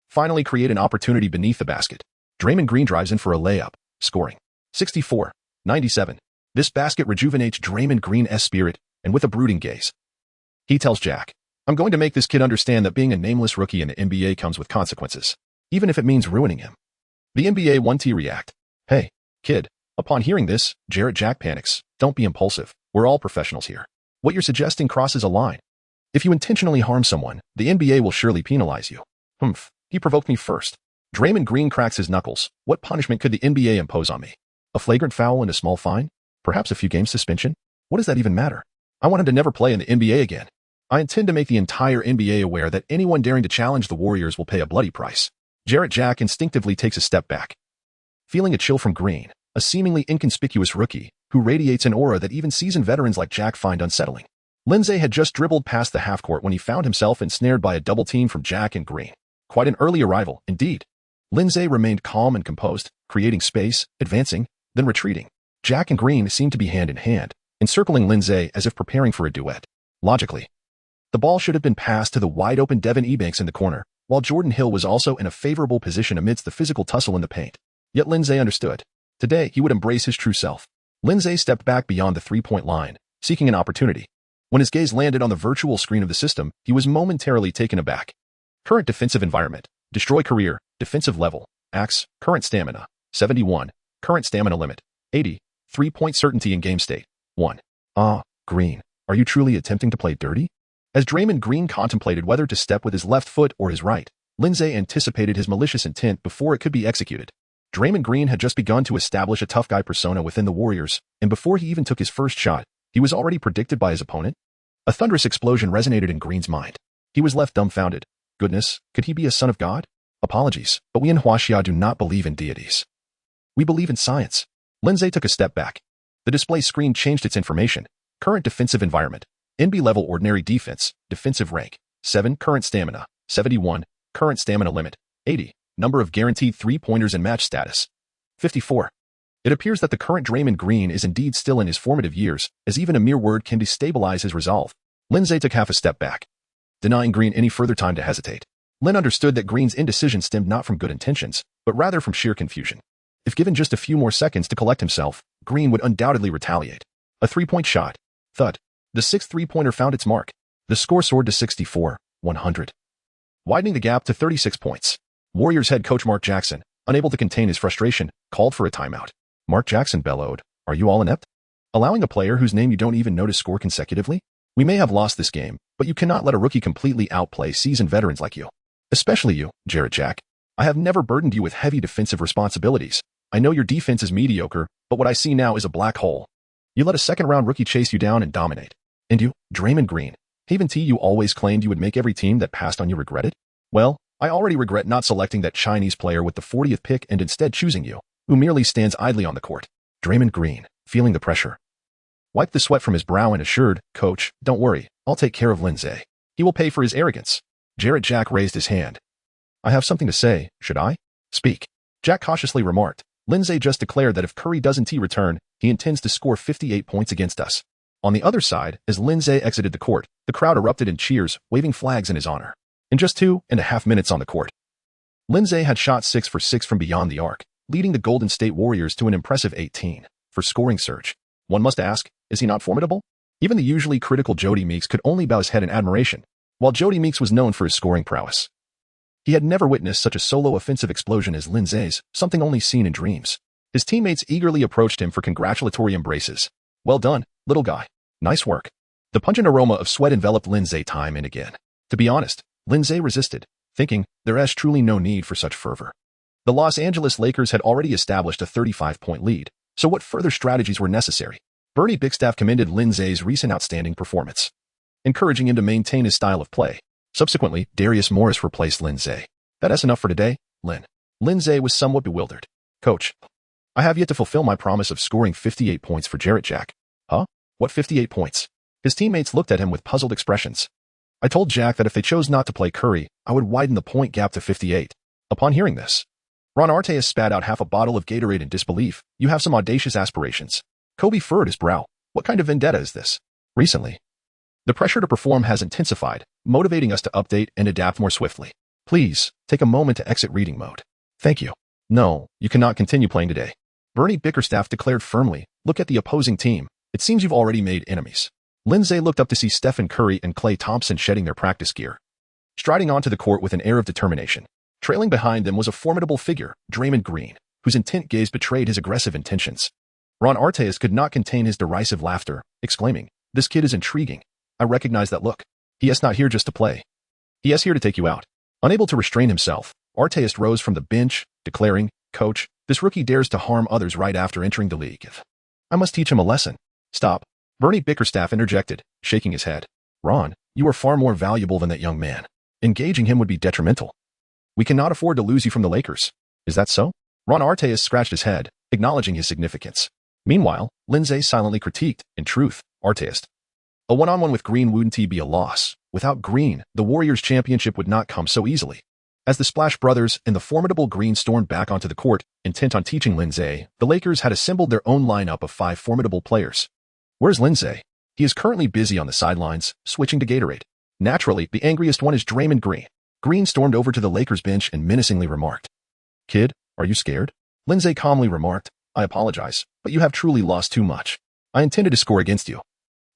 finally create an opportunity beneath the basket. Draymond Green drives in for a layup, scoring 64-97. This basket rejuvenates Draymond Green's spirit, and with a brooding gaze, he tells Jack, "I'm going to make this kid understand that being a nameless rookie in the NBA comes with consequences, even if it means ruining him." The NBA won't react. "Hey, kid." Upon hearing this, Jarrett Jack panics. "Don't be impulsive. We're all professionals here. What you're suggesting crosses a line. If you intentionally harm someone, the NBA will surely penalize you." "Humph, he provoked me first." Draymond Green cracks his knuckles. "What punishment could the NBA impose on me? A flagrant foul and a small fine? Perhaps a few games suspension? What does that even matter? I want him to never play in the NBA again. I intend to make the entire NBA aware that anyone daring to challenge the Warriors will pay a bloody price." Jarrett Jack instinctively takes a step back, feeling a chill from Green, a seemingly inconspicuous rookie who radiates an aura that even seasoned veterans like Jack find unsettling. Lin Ze had just dribbled past the half-court when he found himself ensnared by a double team from Jack and Green. Quite an early arrival, indeed. Lin Ze remained calm and composed, creating space, advancing, then retreating. Jack and Green seemed to be hand in hand, encircling Lin Ze as if preparing for a duet. Logically, the ball should have been passed to the wide-open Devin Ebanks in the corner, while Jordan Hill was also in a favorable position amidst the physical tussle in the paint. Yet Lin Ze understood. Today, he would embrace his true self. Lin Ze stepped back beyond the three-point line, seeking an opportunity. When his gaze landed on the virtual screen of the system, he was momentarily taken aback. Current defensive environment. Destroy career. Defensive level. Axe. Current stamina. 71. Current stamina limit. 80. 3-point certainty in game state. 1. Green. Are you truly attempting to play dirty? As Draymond Green contemplated whether to step with his left foot or his right, Lin Ze anticipated his malicious intent before it could be executed. Draymond Green had just begun to establish a tough guy persona within the Warriors, and before he even took his first shot, he was already predicted by his opponent. A thunderous explosion resonated in Green's mind. He was left dumbfounded. Goodness, could he be a son of God? Apologies, but we in Huaxia do not believe in deities. We believe in science. Lin Ze took a step back. The display screen changed its information. Current defensive environment. NB level ordinary defense. Defensive rank. 7. Current stamina. 71. Current stamina limit. 80. Number of guaranteed three-pointers and match status. 54. It appears that the current Draymond Green is indeed still in his formative years, as even a mere word can destabilize his resolve. Lin Ze took half a step back, denying Green any further time to hesitate. Lin understood that Green's indecision stemmed not from good intentions, but rather from sheer confusion. If given just a few more seconds to collect himself, Green would undoubtedly retaliate. A three-point shot. Thud. The sixth three-pointer found its mark. The score soared to 64-100, widening the gap to 36 points. Warriors head coach Mark Jackson, unable to contain his frustration, called for a timeout. Mark Jackson bellowed, "Are you all inept? Allowing a player whose name you don't even know to score consecutively? We may have lost this game, but you cannot let a rookie completely outplay seasoned veterans like you. Especially you, Jarrett Jack. I have never burdened you with heavy defensive responsibilities. I know your defense is mediocre, but what I see now is a black hole. You let a second-round rookie chase you down and dominate. And you, Draymond Green, Haven T, you always claimed you would make every team that passed on you regret it? Well, I already regret not selecting that Chinese player with the 40th pick and instead choosing you, who merely stands idly on the court." Draymond Green, feeling the pressure, wiped the sweat from his brow and assured, "Coach, don't worry, I'll take care of Lin Ze. He will pay for his arrogance." Jarrett Jack raised his hand. "I have something to say, should I?" "Speak." Jack cautiously remarked, "Lin Ze just declared that if Curry doesn't return, he intends to score 58 points against us." On the other side, as Lin Ze exited the court, the crowd erupted in cheers, waving flags in his honor. In just 2.5 minutes on the court, Lin Ze had shot 6 for 6 from beyond the arc, leading the Golden State Warriors to an impressive 18 for scoring surge. One must ask, is he not formidable? Even the usually critical Jody Meeks could only bow his head in admiration, while Jody Meeks was known for his scoring prowess. He had never witnessed such a solo offensive explosion as Lin Ze's, something only seen in dreams. His teammates eagerly approached him for congratulatory embraces. "Well done, little guy. Nice work." The pungent aroma of sweat enveloped Lin Ze time and again. To be honest, Lin Ze resisted, thinking there is truly no need for such fervor. The Los Angeles Lakers had already established a 35-point lead, so what further strategies were necessary? Bernie Bigstaff commended Lin Ze's recent outstanding performance, encouraging him to maintain his style of play. Subsequently, Darius Morris replaced Lin Ze. "That's enough for today, Lin." Lin Ze was somewhat bewildered. "Coach, I have yet to fulfill my promise of scoring 58 points for Jarrett Jack." "Huh? What 58 points?" His teammates looked at him with puzzled expressions. "I told Jack that if they chose not to play Curry, I would widen the point gap to 58. Upon hearing this, Ron Artest spat out half a bottle of Gatorade in disbelief. "You have some audacious aspirations." Kobe furrowed his brow. "What kind of vendetta is this?" "Recently, the pressure to perform has intensified, motivating us to update and adapt more swiftly. Please, take a moment to exit reading mode." "Thank you." "No, you cannot continue playing today." Bernie Bickerstaff declared firmly, "Look at the opposing team. It seems you've already made enemies." Lin Ze looked up to see Stephen Curry and Klay Thompson shedding their practice gear, striding onto the court with an air of determination. Trailing behind them was a formidable figure, Draymond Green, whose intent gaze betrayed his aggressive intentions. Ron Artest could not contain his derisive laughter, exclaiming, "This kid is intriguing. I recognize that look. He is not here just to play. He is here to take you out." Unable to restrain himself, Artest rose from the bench, declaring, "Coach, this rookie dares to harm others right after entering the league. I must teach him a lesson." "Stop." Bernie Bickerstaff interjected, shaking his head. "Ron, you are far more valuable than that young man. Engaging him would be detrimental." We cannot afford to lose you from the Lakers. Is that so? Ron Artest scratched his head, acknowledging his significance. Meanwhile, Lin Ze silently critiqued, in truth, Artest. A one-on-one with Green wouldn't be a loss. Without Green, the Warriors' championship would not come so easily. As the Splash Brothers and the formidable Green stormed back onto the court, intent on teaching Lin Ze, the Lakers had assembled their own lineup of 5 formidable players. Where's Lin Ze? He is currently busy on the sidelines, switching to Gatorade. Naturally, the angriest one is Draymond Green. Green stormed over to the Lakers bench and menacingly remarked, "Kid, are you scared?" Lin Ze calmly remarked, "I apologize, but you have truly lost too much. I intended to score against you.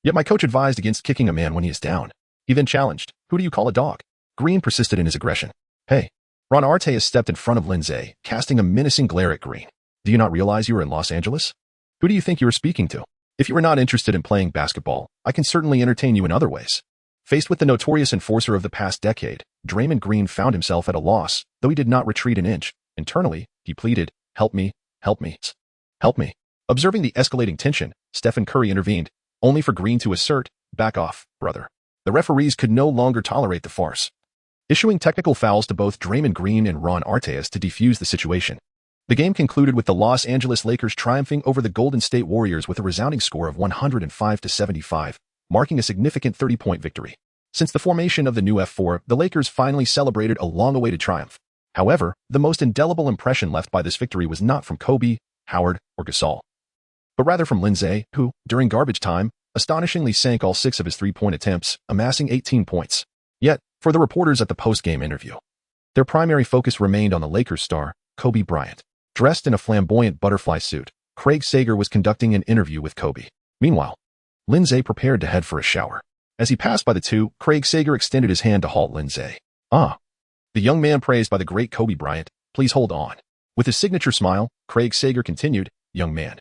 Yet my coach advised against kicking a man when he is down." He then challenged, "Who do you call a dog?" Green persisted in his aggression. "Hey." Ron Artest stepped in front of Lin Ze, casting a menacing glare at Green. "Do you not realize you are in Los Angeles? Who do you think you are speaking to? If you are not interested in playing basketball, I can certainly entertain you in other ways." Faced with the notorious enforcer of the past decade, Draymond Green found himself at a loss, though he did not retreat an inch. Internally, he pleaded, "Help me, help me, help me." Observing the escalating tension, Stephen Curry intervened, only for Green to assert, "Back off, brother." The referees could no longer tolerate the farce, issuing technical fouls to both Draymond Green and Ron Artest to defuse the situation. The game concluded with the Los Angeles Lakers triumphing over the Golden State Warriors with a resounding score of 105-75, marking a significant 30-point victory. Since the formation of the new F4, the Lakers finally celebrated a long-awaited triumph. However, the most indelible impression left by this victory was not from Kobe, Howard, or Gasol, but rather from Lin Ze, who, during garbage time, astonishingly sank all 6 of his 3-point attempts, amassing 18 points. Yet, for the reporters at the post-game interview, their primary focus remained on the Lakers star, Kobe Bryant. Dressed in a flamboyant butterfly suit, Craig Sager was conducting an interview with Kobe. Meanwhile, Lin Ze prepared to head for a shower. As he passed by the two, Craig Sager extended his hand to halt Lin Ze. "Ah." The young man praised by the great Kobe Bryant, "Please hold on." With his signature smile, Craig Sager continued, "Young man,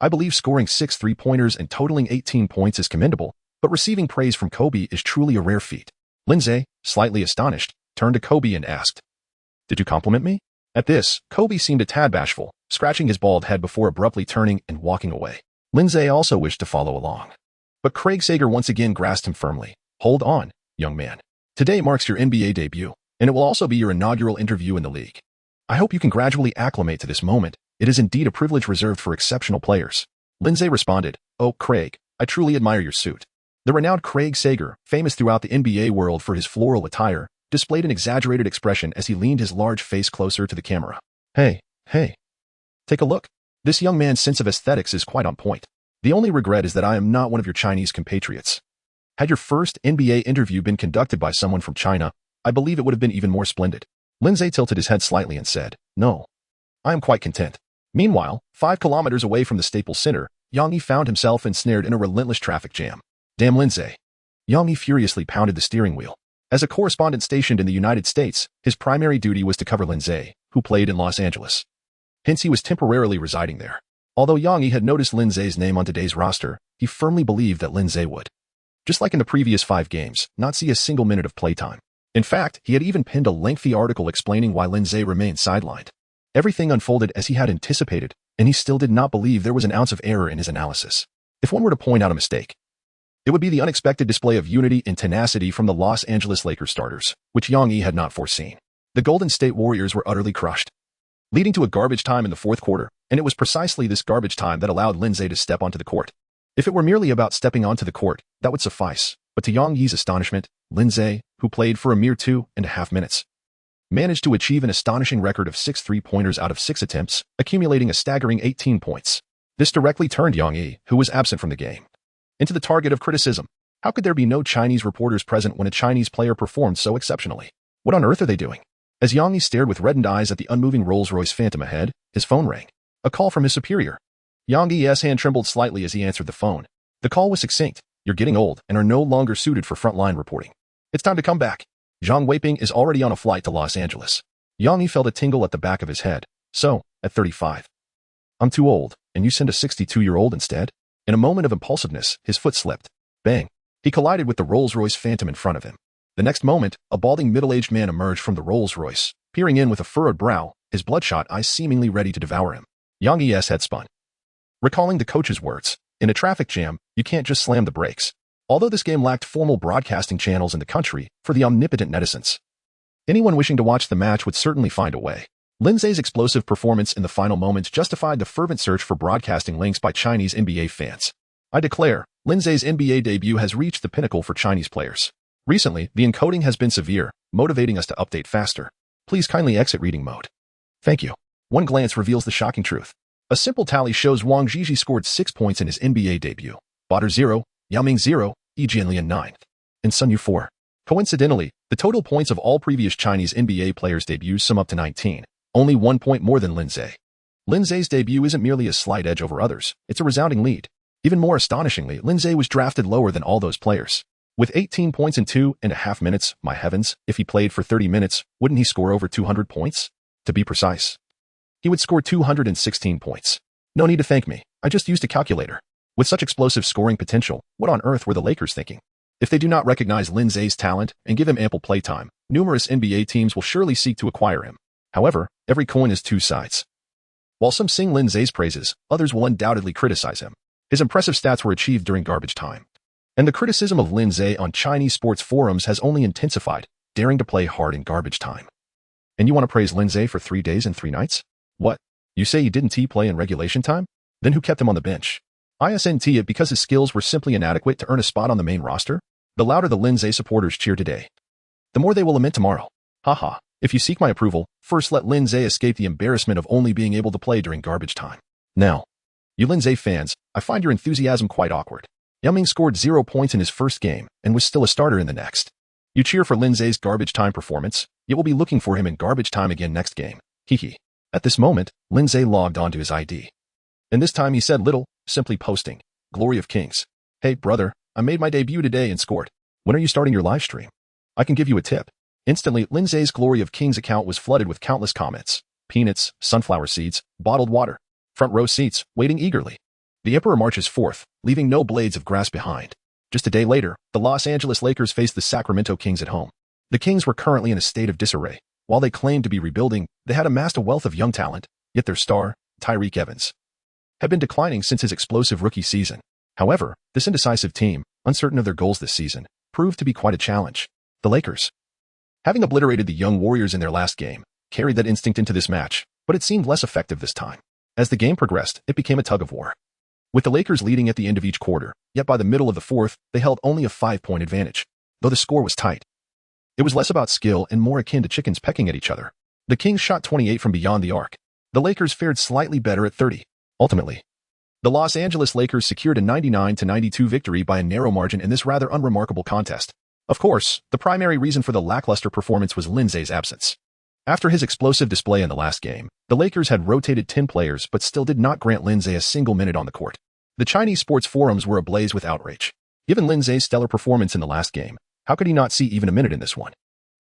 I believe scoring 6 3-pointers and totaling 18 points is commendable, but receiving praise from Kobe is truly a rare feat." Lin Ze, slightly astonished, turned to Kobe and asked, "Did you compliment me?" At this, Kobe seemed a tad bashful, scratching his bald head before abruptly turning and walking away. Lin Ze also wished to follow along, but Craig Sager once again grasped him firmly. "Hold on, young man. Today marks your NBA debut, and it will also be your inaugural interview in the league. I hope you can gradually acclimate to this moment. It is indeed a privilege reserved for exceptional players." Lin Ze responded, "Oh, Craig, I truly admire your suit." The renowned Craig Sager, famous throughout the NBA world for his floral attire, displayed an exaggerated expression as he leaned his large face closer to the camera. Hey, take a look. This young man's sense of aesthetics is quite on point. The only regret is that I am not one of your Chinese compatriots. Had your first NBA interview been conducted by someone from China, I believe it would have been even more splendid." Lin Ze tilted his head slightly and said, "No, I am quite content." Meanwhile, 5 kilometers away from the Staples Center, Yang Yi found himself ensnared in a relentless traffic jam. "Damn Lin Ze." Yang Yi furiously pounded the steering wheel. As a correspondent stationed in the United States, his primary duty was to cover Lin Ze, who played in Los Angeles. Hence he was temporarily residing there. Although Yang Yi had noticed Lin Ze's name on today's roster, he firmly believed that Lin Ze would, just like in the previous 5 games, not see a single minute of playtime. In fact, he had even penned a lengthy article explaining why Lin Ze remained sidelined. Everything unfolded as he had anticipated, and he still did not believe there was an ounce of error in his analysis. If one were to point out a mistake, it would be the unexpected display of unity and tenacity from the Los Angeles Lakers starters, which Yang Yi had not foreseen. The Golden State Warriors were utterly crushed, leading to a garbage time in the 4th quarter, and it was precisely this garbage time that allowed Lin Ze to step onto the court. If it were merely about stepping onto the court, that would suffice, but to Yang Yi's astonishment, Lin Ze, who played for a mere 2.5 minutes, managed to achieve an astonishing record of 6 3-pointers out of 6 attempts, accumulating a staggering 18 points. This directly turned Yang Yi, who was absent from the game, into the target of criticism. How could there be no Chinese reporters present when a Chinese player performed so exceptionally? What on earth are they doing? As Yang Yi stared with reddened eyes at the unmoving Rolls-Royce Phantom ahead, his phone rang. A call from his superior. Yang Yi's hand trembled slightly as he answered the phone. The call was succinct. "You're getting old and are no longer suited for frontline reporting. It's time to come back. Zhang Weiping is already on a flight to Los Angeles." Yang Yi felt a tingle at the back of his head. "So, at 35, I'm too old, and you send a 62-year-old instead?" In a moment of impulsiveness, his foot slipped. Bang! He collided with the Rolls-Royce Phantom in front of him. The next moment, a balding middle-aged man emerged from the Rolls-Royce, peering in with a furrowed brow, his bloodshot eyes seemingly ready to devour him. Yang Yi's head spun, recalling the coach's words, "In a traffic jam, you can't just slam the brakes." Although this game lacked formal broadcasting channels in the country, for the omnipotent netizens, Anyone wishing to watch the match would certainly find a way. Lin Ze's explosive performance in the final moments justified the fervent search for broadcasting links by Chinese NBA fans. I declare, Lin Ze's NBA debut has reached the pinnacle for Chinese players. Recently, the encoding has been severe, motivating us to update faster. Please kindly exit reading mode. Thank you. One glance reveals the shocking truth. A simple tally shows Wang Zhizhi scored 6 points in his NBA debut. Bader 0, Yao Ming 0, Yi Jianlian 9, and Sun Yu 4. Coincidentally, the total points of all previous Chinese NBA players' debuts sum up to 19, only 1 point more than Lin Ze. Lin Ze's debut isn't merely a slight edge over others, it's a resounding lead. Even more astonishingly, Lin Ze was drafted lower than all those players. With 18 points in 2.5 minutes, my heavens, if he played for 30 minutes, wouldn't he score over 200 points? To be precise, he would score 216 points. No need to thank me, I just used a calculator. With such explosive scoring potential, what on earth were the Lakers thinking? If they do not recognize Lin Ze's talent and give him ample playtime, numerous NBA teams will surely seek to acquire him. However, every coin has two sides. While some sing Lin Ze's praises, others will undoubtedly criticize him. His impressive stats were achieved during garbage time. And the criticism of Lin Ze on Chinese sports forums has only intensified, daring to play hard in garbage time. And you want to praise Lin Ze for 3 days and 3 nights? What? You say he didn't play in regulation time? Then who kept him on the bench? Isn't it because his skills were simply inadequate to earn a spot on the main roster? The louder the Lin Ze supporters cheer today, the more they will lament tomorrow. Haha, if you seek my approval, first let Lin Ze escape the embarrassment of only being able to play during garbage time. Now, you Lin Ze fans, I find your enthusiasm quite awkward. Yao Ming scored 0 points in his first game and was still a starter in the next. You cheer for Lin Ze's garbage time performance, yet will be looking for him in garbage time again next game. Hehe. At this moment, Lin Ze logged onto his ID. And this time he said little, simply posting, Glory of Kings. Hey brother, I made my debut today and scored. When are you starting your live stream? I can give you a tip. Instantly, Lin Ze's Glory of Kings account was flooded with countless comments. Peanuts, sunflower seeds, bottled water. Front row seats, waiting eagerly. The Emperor marches forth, leaving no blades of grass behind. Just a day later, the Los Angeles Lakers faced the Sacramento Kings at home. The Kings were currently in a state of disarray. While they claimed to be rebuilding, they had amassed a wealth of young talent, yet their star, Tyreke Evans, had been declining since his explosive rookie season. However, this indecisive team, uncertain of their goals this season, proved to be quite a challenge. The Lakers, having obliterated the young Warriors in their last game, carried that instinct into this match, but it seemed less effective this time. As the game progressed, it became a tug-of-war. With the Lakers leading at the end of each quarter, yet by the middle of the fourth, they held only a 5-point advantage. Though the score was tight, it was less about skill and more akin to chickens pecking at each other. The Kings shot 28 from beyond the arc. The Lakers fared slightly better at 30. Ultimately, the Los Angeles Lakers secured a 99-92 victory by a narrow margin in this rather unremarkable contest. Of course, the primary reason for the lackluster performance was Lin Ze's absence. After his explosive display in the last game, the Lakers had rotated 10 players but still did not grant Lin Ze a single minute on the court. The Chinese sports forums were ablaze with outrage. Given Lin Ze's stellar performance in the last game, how could he not see even a minute in this one?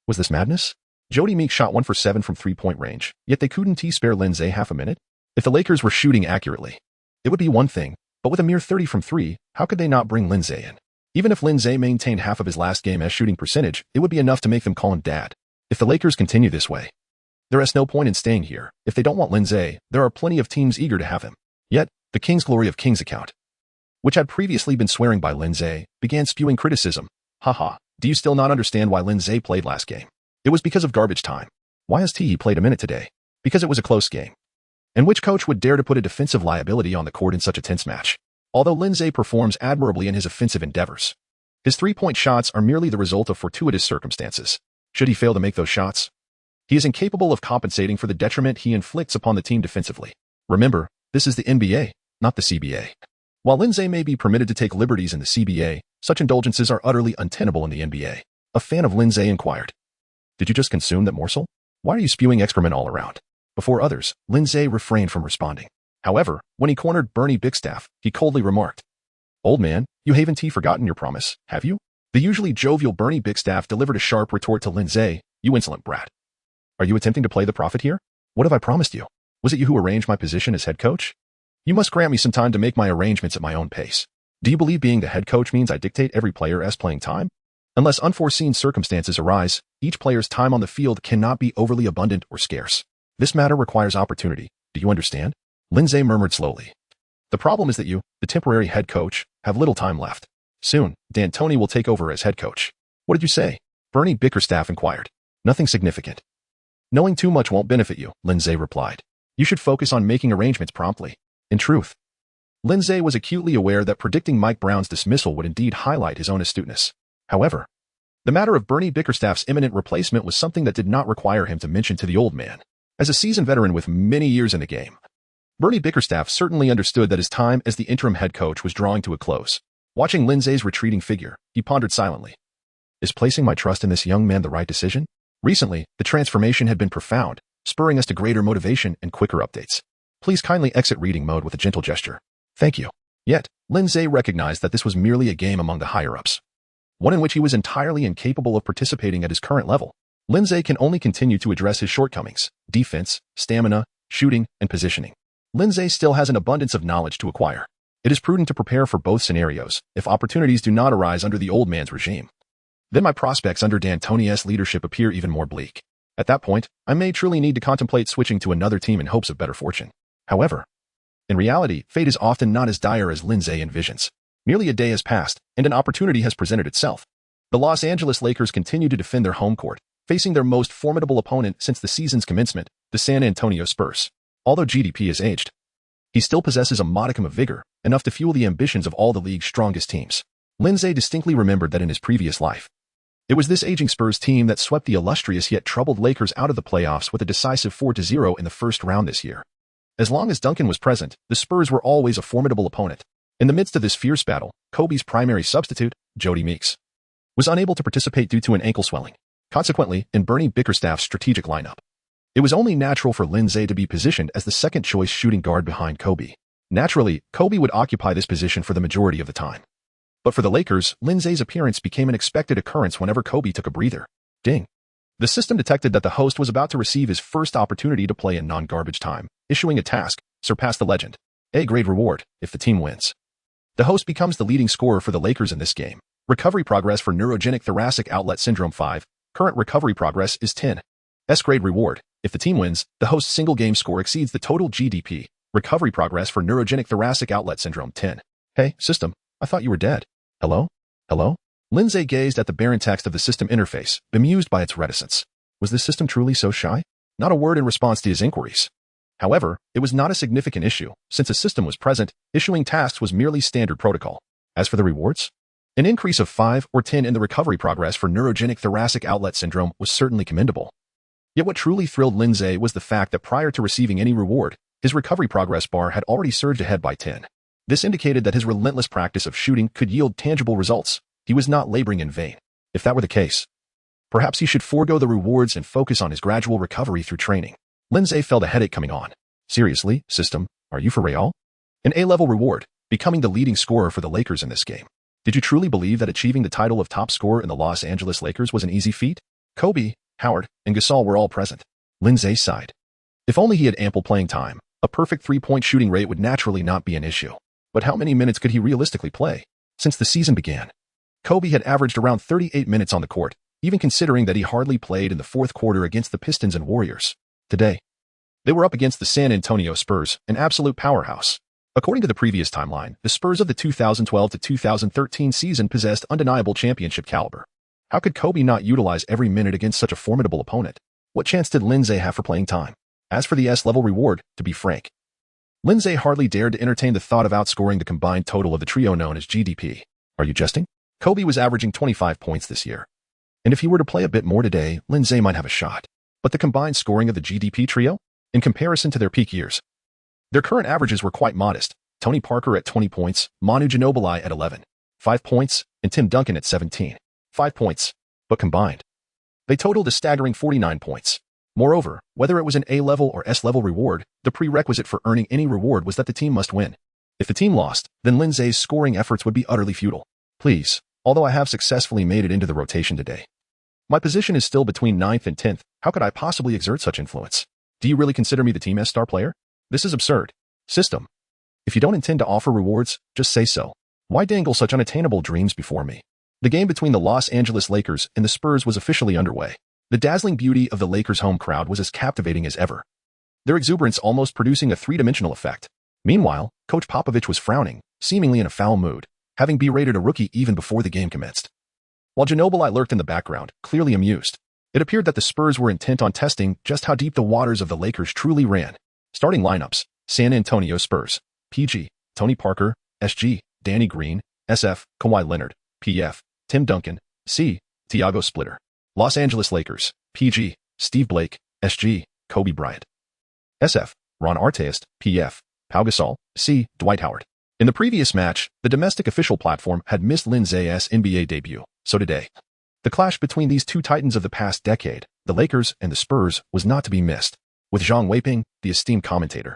Was this madness? Jody Meek shot 1 for 7 from 3-point range, yet they couldn't spare Lin Ze half a minute? If the Lakers were shooting accurately, it would be one thing, but with a mere 30 from 3, how could they not bring Lin Ze in? Even if Lin Ze maintained half of his last game as shooting percentage, it would be enough to make them call him dad. If the Lakers continue this way, there is no point in staying here. If they don't want Lin Ze, there are plenty of teams eager to have him. Yet, the King's Glory of Kings account, which had previously been swearing by Lin Ze, began spewing criticism. Haha, do you still not understand why Lin Ze played last game? It was because of garbage time. Why has he played a minute today? Because it was a close game. And which coach would dare to put a defensive liability on the court in such a tense match? Although Lin Ze performs admirably in his offensive endeavors, his 3-point shots are merely the result of fortuitous circumstances. Should he fail to make those shots, he is incapable of compensating for the detriment he inflicts upon the team defensively. Remember, this is the NBA, not the CBA. While Lin Ze may be permitted to take liberties in the CBA, such indulgences are utterly untenable in the NBA. A fan of Lin Ze inquired, "Did you just consume that morsel? Why are you spewing excrement all around?" Before others, Lin Ze refrained from responding. However, when he cornered Bernie Bigstaff, he coldly remarked, "Old man, you haven't forgotten your promise, have you?" The usually jovial Bernie Bigstaff delivered a sharp retort to Lin Ze, "You insolent brat. Are you attempting to play the prophet here? What have I promised you? Was it you who arranged my position as head coach? You must grant me some time to make my arrangements at my own pace. Do you believe being the head coach means I dictate every player's playing time? Unless unforeseen circumstances arise, each player's time on the field cannot be overly abundant or scarce. This matter requires opportunity. Do you understand?" Lin Ze murmured slowly. "The problem is that you, the temporary head coach, have little time left. Soon, D'Antoni will take over as head coach." "What did you say?" Bernie Bickerstaff inquired. Nothing significant. Knowing too much won't benefit you, Lin Ze replied. You should focus on making arrangements promptly. In truth, Lin Ze was acutely aware that predicting Mike Brown's dismissal would indeed highlight his own astuteness. However, the matter of Bernie Bickerstaff's imminent replacement was something that did not require him to mention to the old man. As a seasoned veteran with many years in the game, Bernie Bickerstaff certainly understood that his time as the interim head coach was drawing to a close. Watching Lin Ze's retreating figure, he pondered silently. Is placing my trust in this young man the right decision? Recently, the transformation had been profound, spurring us to greater motivation and quicker updates. Please kindly exit reading mode with a gentle gesture. Thank you. Yet, Lin Ze recognized that this was merely a game among the higher-ups, one in which he was entirely incapable of participating at his current level. Lin Ze can only continue to address his shortcomings: defense, stamina, shooting, and positioning. Lin Ze still has an abundance of knowledge to acquire. It is prudent to prepare for both scenarios if opportunities do not arise under the old man's regime. Then my prospects under D'Antoni's leadership appear even more bleak. At that point, I may truly need to contemplate switching to another team in hopes of better fortune. However, in reality, fate is often not as dire as Lin Ze envisions. Nearly a day has passed, and an opportunity has presented itself. The Los Angeles Lakers continue to defend their home court, facing their most formidable opponent since the season's commencement, the San Antonio Spurs. Although GDP is aged, he still possesses a modicum of vigor, enough to fuel the ambitions of all the league's strongest teams. Lin Ze distinctly remembered that in his previous life, it was this aging Spurs team that swept the illustrious yet troubled Lakers out of the playoffs with a decisive 4-0 in the first round this year. As long as Duncan was present, the Spurs were always a formidable opponent. In the midst of this fierce battle, Kobe's primary substitute, Jody Meeks, was unable to participate due to an ankle swelling. Consequently, in Bernie Bickerstaff's strategic lineup, it was only natural for Lin Ze to be positioned as the second-choice shooting guard behind Kobe. Naturally, Kobe would occupy this position for the majority of the time. But for the Lakers, Lin Ze's appearance became an expected occurrence whenever Kobe took a breather. Ding. The system detected that the host was about to receive his first opportunity to play in non-garbage time, issuing a task: surpass the legend. A-grade reward, if the team wins. The host becomes the leading scorer for the Lakers in this game. Recovery progress for neurogenic thoracic outlet syndrome 5. Current recovery progress is 10. S-grade reward. If the team wins, the host's single-game score exceeds the total GDP. Recovery progress for neurogenic thoracic outlet syndrome 10. Hey, system, I thought you were dead. Hello? Hello? Lin Ze gazed at the barren text of the system interface, bemused by its reticence. Was this system truly so shy? Not a word in response to his inquiries. However, it was not a significant issue, since a system was present. Issuing tasks was merely standard protocol. As for the rewards, an increase of 5 or 10 in the recovery progress for neurogenic thoracic outlet syndrome was certainly commendable. Yet what truly thrilled Lin Ze was the fact that prior to receiving any reward, his recovery progress bar had already surged ahead by 10. This indicated that his relentless practice of shooting could yield tangible results. He was not laboring in vain. If that were the case, perhaps he should forego the rewards and focus on his gradual recovery through training. Lin Ze felt a headache coming on. Seriously, system, are you for real? An A-level reward, becoming the leading scorer for the Lakers in this game. Did you truly believe that achieving the title of top scorer in the Los Angeles Lakers was an easy feat? Kobe, Howard, and Gasol were all present. Lin Ze sighed. If only he had ample playing time, a perfect three-point shooting rate would naturally not be an issue. But how many minutes could he realistically play? Since the season began, Kobe had averaged around 38 minutes on the court, even considering that he hardly played in the fourth quarter against the Pistons and Warriors. Today, they were up against the San Antonio Spurs, an absolute powerhouse. According to the previous timeline, the Spurs of the 2012 to 2013 season possessed undeniable championship caliber. How could Kobe not utilize every minute against such a formidable opponent? What chance did Lin Ze have for playing time? As for the S-level reward, to be frank, Lin Ze hardly dared to entertain the thought of outscoring the combined total of the trio known as GDP. Are you jesting? Kobe was averaging 25 points this year. And if he were to play a bit more today, Lin Ze might have a shot. But the combined scoring of the GDP trio? In comparison to their peak years, their current averages were quite modest. Tony Parker at 20 points, Manu Ginobili at 11, 5 points, and Tim Duncan at 17, 5 points. But combined, they totaled a staggering 49 points. Moreover, whether it was an A-level or S-level reward, the prerequisite for earning any reward was that the team must win. If the team lost, then Lin Ze's scoring efforts would be utterly futile. Please, although I have successfully made it into the rotation today, my position is still between 9th and 10th. How could I possibly exert such influence? Do you really consider me the team's star player? This is absurd. System, if you don't intend to offer rewards, just say so. Why dangle such unattainable dreams before me? The game between the Los Angeles Lakers and the Spurs was officially underway. The dazzling beauty of the Lakers' home crowd was as captivating as ever, their exuberance almost producing a three-dimensional effect. Meanwhile, Coach Popovich was frowning, seemingly in a foul mood, having berated a rookie even before the game commenced. While Ginobili lurked in the background, clearly amused. It appeared that the Spurs were intent on testing just how deep the waters of the Lakers truly ran. Starting lineups: San Antonio Spurs, PG, Tony Parker, SG, Danny Green, SF, Kawhi Leonard, PF, Tim Duncan, C, Tiago Splitter. Los Angeles Lakers, PG, Steve Blake, SG, Kobe Bryant. SF, Ron Artest, PF, Pau Gasol, C, Dwight Howard. In the previous match, the domestic official platform had missed Lin Ze's NBA debut, so today, the clash between these two titans of the past decade, the Lakers and the Spurs, was not to be missed, with Zhang Weiping, the esteemed commentator.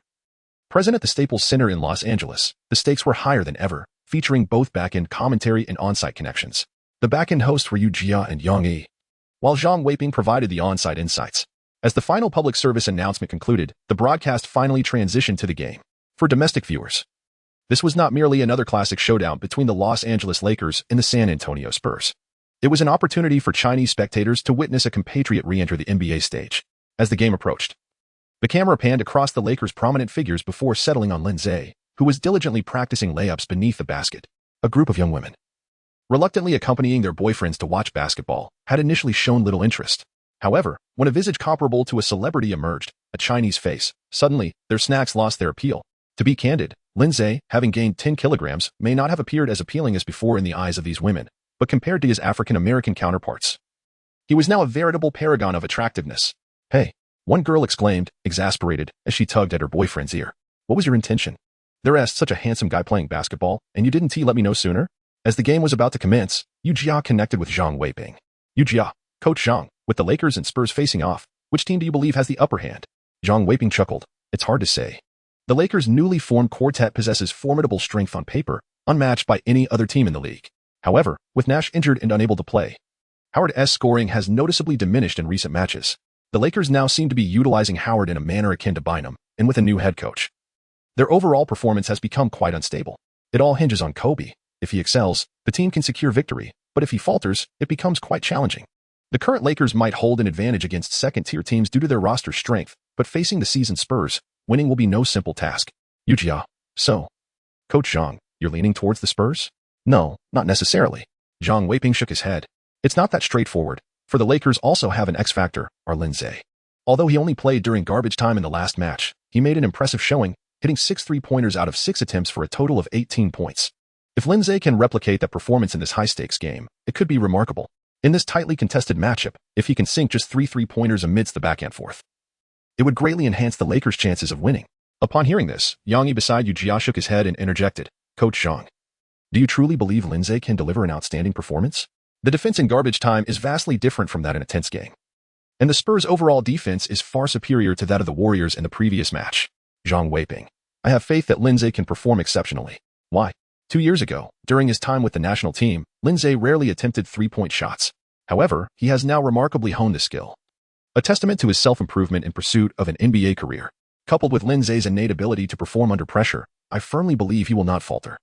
Present at the Staples Center in Los Angeles, the stakes were higher than ever, featuring both back-end commentary and on-site connections. The back-end hosts were Yu Jia and Yang Yi, while Zhang Weiping provided the on-site insights. As the final public service announcement concluded, the broadcast finally transitioned to the game. For domestic viewers, this was not merely another classic showdown between the Los Angeles Lakers and the San Antonio Spurs. It was an opportunity for Chinese spectators to witness a compatriot re-enter the NBA stage. As the game approached, the camera panned across the Lakers' prominent figures before settling on Lin Ze, who was diligently practicing layups beneath the basket. A group of young women, reluctantly accompanying their boyfriends to watch basketball, had initially shown little interest. However, when a visage comparable to a celebrity emerged, a Chinese face, suddenly, their snacks lost their appeal. To be candid, Lin Ze, having gained 10 kilograms, may not have appeared as appealing as before in the eyes of these women, but compared to his African-American counterparts, he was now a veritable paragon of attractiveness. "Hey," one girl exclaimed, exasperated, as she tugged at her boyfriend's ear. "What was your intention? There's such a handsome guy playing basketball, and you didn't let me know sooner?" As the game was about to commence, Yu Jia connected with Zhang Weiping. "Yu Jia, Coach Zhang, with the Lakers and Spurs facing off, which team do you believe has the upper hand?" Zhang Weiping chuckled. "It's hard to say. The Lakers' newly formed quartet possesses formidable strength on paper, unmatched by any other team in the league. However, with Nash injured and unable to play, Howard's scoring has noticeably diminished in recent matches. The Lakers now seem to be utilizing Howard in a manner akin to Bynum, and with a new head coach, their overall performance has become quite unstable. It all hinges on Kobe. If he excels, the team can secure victory, but if he falters, it becomes quite challenging. The current Lakers might hold an advantage against second-tier teams due to their roster strength, but facing the seasoned Spurs, winning will be no simple task." Yu Jia, "So, Coach Zhang, you're leaning towards the Spurs?" "No, not necessarily." Zhang Weiping shook his head. "It's not that straightforward, for the Lakers also have an X-factor, our Lin Ze. Although he only played during garbage time in the last match, he made an impressive showing, hitting 6 three-pointers out of 6 attempts for a total of 18 points. If Lin Ze can replicate that performance in this high-stakes game, it could be remarkable. In this tightly contested matchup, if he can sink just 3 three-pointers amidst the back-and-forth, it would greatly enhance the Lakers' chances of winning." Upon hearing this, Yang Yi beside Yu Jia shook his head and interjected, "Coach Zhang, do you truly believe Lin Ze can deliver an outstanding performance? The defense in garbage time is vastly different from that in a tense game, and the Spurs' overall defense is far superior to that of the Warriors in the previous match." Zhang Weiping, "I have faith that Lin Ze can perform exceptionally. Why? 2 years ago, during his time with the national team, Lin Ze rarely attempted three-point shots. However, he has now remarkably honed the skill. A testament to his self-improvement in pursuit of an NBA career. Coupled with Lin Ze's innate ability to perform under pressure, I firmly believe he will not falter."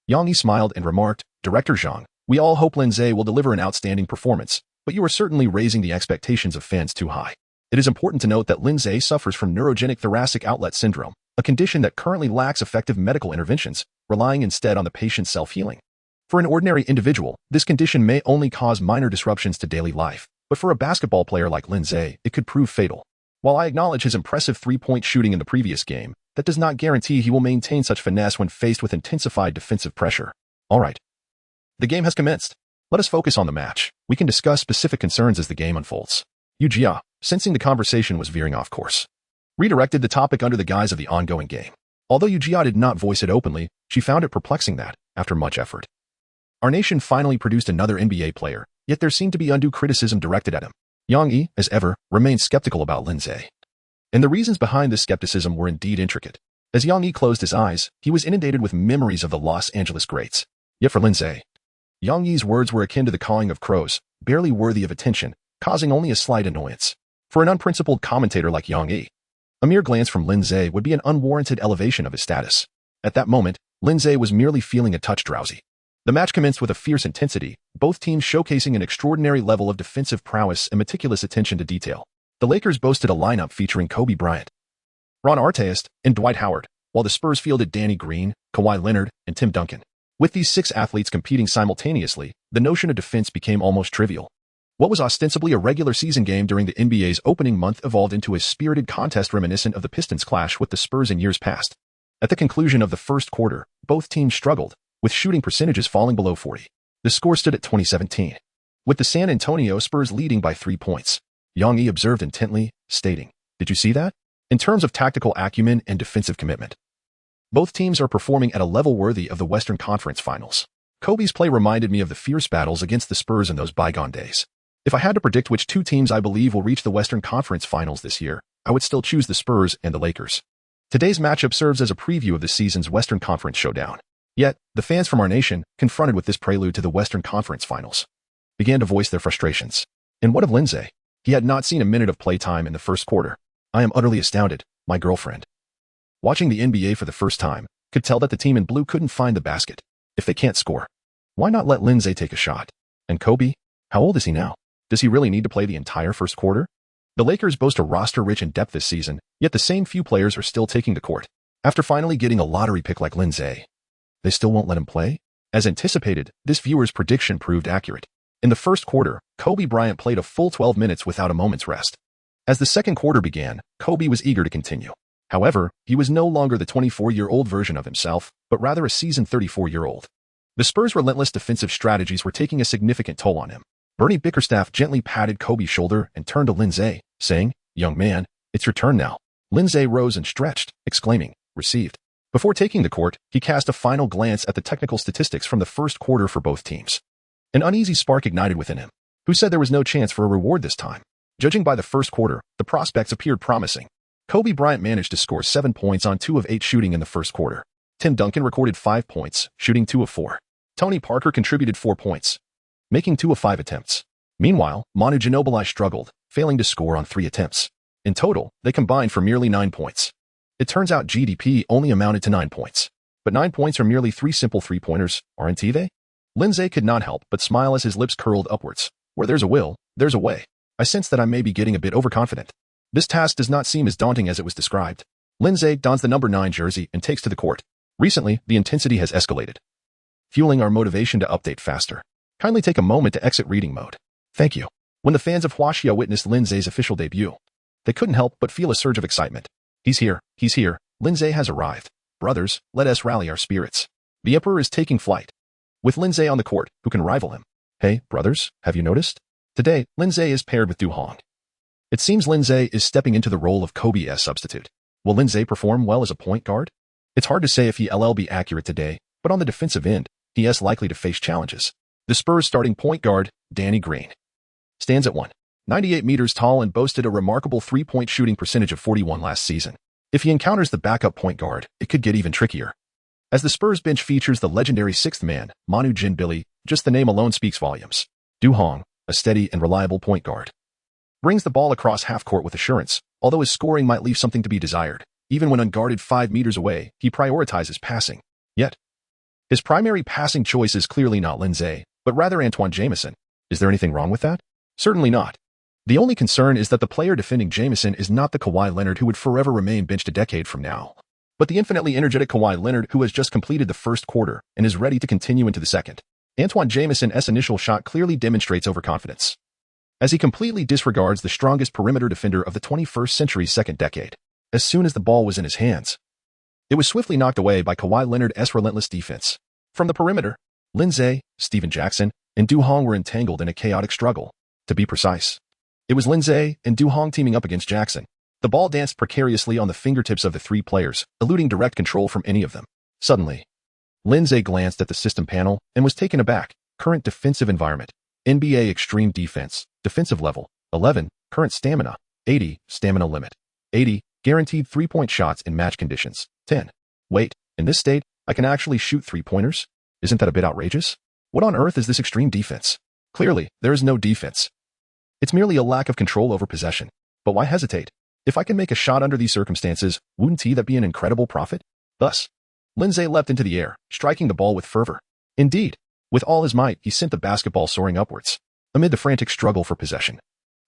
Yang Yi smiled and remarked, "Director Zhang, we all hope Lin Ze will deliver an outstanding performance, but you are certainly raising the expectations of fans too high. It is important to note that Lin Ze suffers from neurogenic thoracic outlet syndrome, a condition that currently lacks effective medical interventions, relying instead on the patient's self-healing. For an ordinary individual, this condition may only cause minor disruptions to daily life, but for a basketball player like Lin Ze, it could prove fatal. While I acknowledge his impressive three-point shooting in the previous game, that does not guarantee he will maintain such finesse when faced with intensified defensive pressure. All right. The game has commenced. Let us focus on the match. We can discuss specific concerns as the game unfolds." Yu Jia, sensing the conversation was veering off course, redirected the topic under the guise of the ongoing game. Although Yu Jia did not voice it openly, she found it perplexing that, after much effort, our nation finally produced another NBA player, yet there seemed to be undue criticism directed at him. Yang Yi, as ever, remained skeptical about Lin Ze. And the reasons behind this skepticism were indeed intricate. As Yang Yi closed his eyes, he was inundated with memories of the Los Angeles greats. Yet for Lin Ze, Yang Yi's words were akin to the cawing of crows, barely worthy of attention, causing only a slight annoyance. For an unprincipled commentator like Yang Yi, a mere glance from Lin Ze would be an unwarranted elevation of his status. At that moment, Lin Ze was merely feeling a touch drowsy. The match commenced with a fierce intensity, both teams showcasing an extraordinary level of defensive prowess and meticulous attention to detail. The Lakers boasted a lineup featuring Kobe Bryant, Ron Artest, and Dwight Howard, while the Spurs fielded Danny Green, Kawhi Leonard, and Tim Duncan. With these 6 athletes competing simultaneously, the notion of defense became almost trivial. What was ostensibly a regular season game during the NBA's opening month evolved into a spirited contest reminiscent of the Pistons' clash with the Spurs in years past. At the conclusion of the first quarter, both teams struggled, with shooting percentages falling below 40. The score stood at 20-17, with the San Antonio Spurs leading by 3 points. Yang Yi observed intently, stating, "Did you see that? In terms of tactical acumen and defensive commitment, both teams are performing at a level worthy of the Western Conference Finals." Kobe's play reminded me of the fierce battles against the Spurs in those bygone days. If I had to predict which two teams I believe will reach the Western Conference Finals this year, I would still choose the Spurs and the Lakers. Today's matchup serves as a preview of the season's Western Conference showdown. Yet, the fans from our nation, confronted with this prelude to the Western Conference Finals, began to voice their frustrations. And what of Lin Ze? He had not seen a minute of playtime in the first quarter. "I am utterly astounded," my girlfriend, watching the NBA for the first time, could tell that the team in blue couldn't find the basket. If they can't score, why not let Lin Ze take a shot? And Kobe? How old is he now? Does he really need to play the entire first quarter? The Lakers boast a roster rich in depth this season, yet the same few players are still taking the court. After finally getting a lottery pick like Lin Ze, they still won't let him play? As anticipated, this viewer's prediction proved accurate. In the first quarter, Kobe Bryant played a full 12 minutes without a moment's rest. As the second quarter began, Kobe was eager to continue. However, he was no longer the 24-year-old version of himself, but rather a seasoned 34-year-old. The Spurs' relentless defensive strategies were taking a significant toll on him. Bernie Bickerstaff gently patted Kobe's shoulder and turned to Lin Ze, saying, "Young man, it's your turn now." Lin Ze rose and stretched, exclaiming, "Received." Before taking the court, he cast a final glance at the technical statistics from the first quarter for both teams. An uneasy spark ignited within him. Who said there was no chance for a reward this time? Judging by the first quarter, the prospects appeared promising. Kobe Bryant managed to score 7 points on 2 of 8 shooting in the first quarter. Tim Duncan recorded 5 points, shooting 2 of 4. Tony Parker contributed 4 points, making 2 of 5 attempts. Meanwhile, Manu Ginobili struggled, failing to score on 3 attempts. In total, they combined for merely 9 points. It turns out GDP only amounted to 9 points. But 9 points are merely 3 simple three-pointers, aren't they? Lin Ze could not help but smile as his lips curled upwards. Where there's a will, there's a way. I sense that I may be getting a bit overconfident. This task does not seem as daunting as it was described. Lin Ze dons the number 9 jersey and takes to the court. Recently, the intensity has escalated, fueling our motivation to update faster. Kindly take a moment to exit reading mode. Thank you. When the fans of Huaxia witnessed Lin Ze's official debut, they couldn't help but feel a surge of excitement. He's here. Lin Ze has arrived. Brothers, let us rally our spirits. The Emperor is taking flight. With Lin Ze on the court, who can rival him? Hey, brothers, have you noticed? Today, Lin Ze is paired with Du Hong. It seems Lin Ze is stepping into the role of Kobe's substitute. Will Lin Ze perform well as a point guard? It's hard to say if he'll be accurate today, but on the defensive end, he is likely to face challenges. The Spurs' starting point guard, Danny Green, stands at 198 meters tall and boasted a remarkable three-point shooting percentage of 41 last season. If he encounters the backup point guard, it could get even trickier. As the Spurs bench features the legendary sixth man, Manu Ginobili, just the name alone speaks volumes. Du Hong, a steady and reliable point guard, brings the ball across half-court with assurance, although his scoring might leave something to be desired. Even when unguarded 5 meters away, he prioritizes passing. Yet, his primary passing choice is clearly not Lin Ze, but rather Antoine Jamison. Is there anything wrong with that? Certainly not. The only concern is that the player defending Jamison is not the Kawhi Leonard who would forever remain benched a decade from now, but the infinitely energetic Kawhi Leonard who has just completed the first quarter and is ready to continue into the second. Antoine Jamison's initial shot clearly demonstrates overconfidence, as he completely disregards the strongest perimeter defender of the 21st century's second decade. As soon as the ball was in his hands, it was swiftly knocked away by Kawhi Leonard's relentless defense. From the perimeter, Lin Ze, Steven Jackson, and Du Hong were entangled in a chaotic struggle. To be precise, it was Lin Ze and Du Hong teaming up against Jackson. The ball danced precariously on the fingertips of the three players, eluding direct control from any of them. Suddenly, Lin Ze glanced at the system panel and was taken aback. Current defensive environment: NBA extreme defense, defensive level 11, current stamina 80, stamina limit 80, guaranteed 3-point shots in match conditions 10. Wait, in this state, I can actually shoot 3-pointers? Isn't that a bit outrageous? What on earth is this extreme defense? Clearly, there is no defense. It's merely a lack of control over possession. But why hesitate? If I can make a shot under these circumstances, wouldn't that be an incredible profit? Thus, Lin Ze leapt into the air, striking the ball with fervor. Indeed, with all his might, he sent the basketball soaring upwards. Amid the frantic struggle for possession,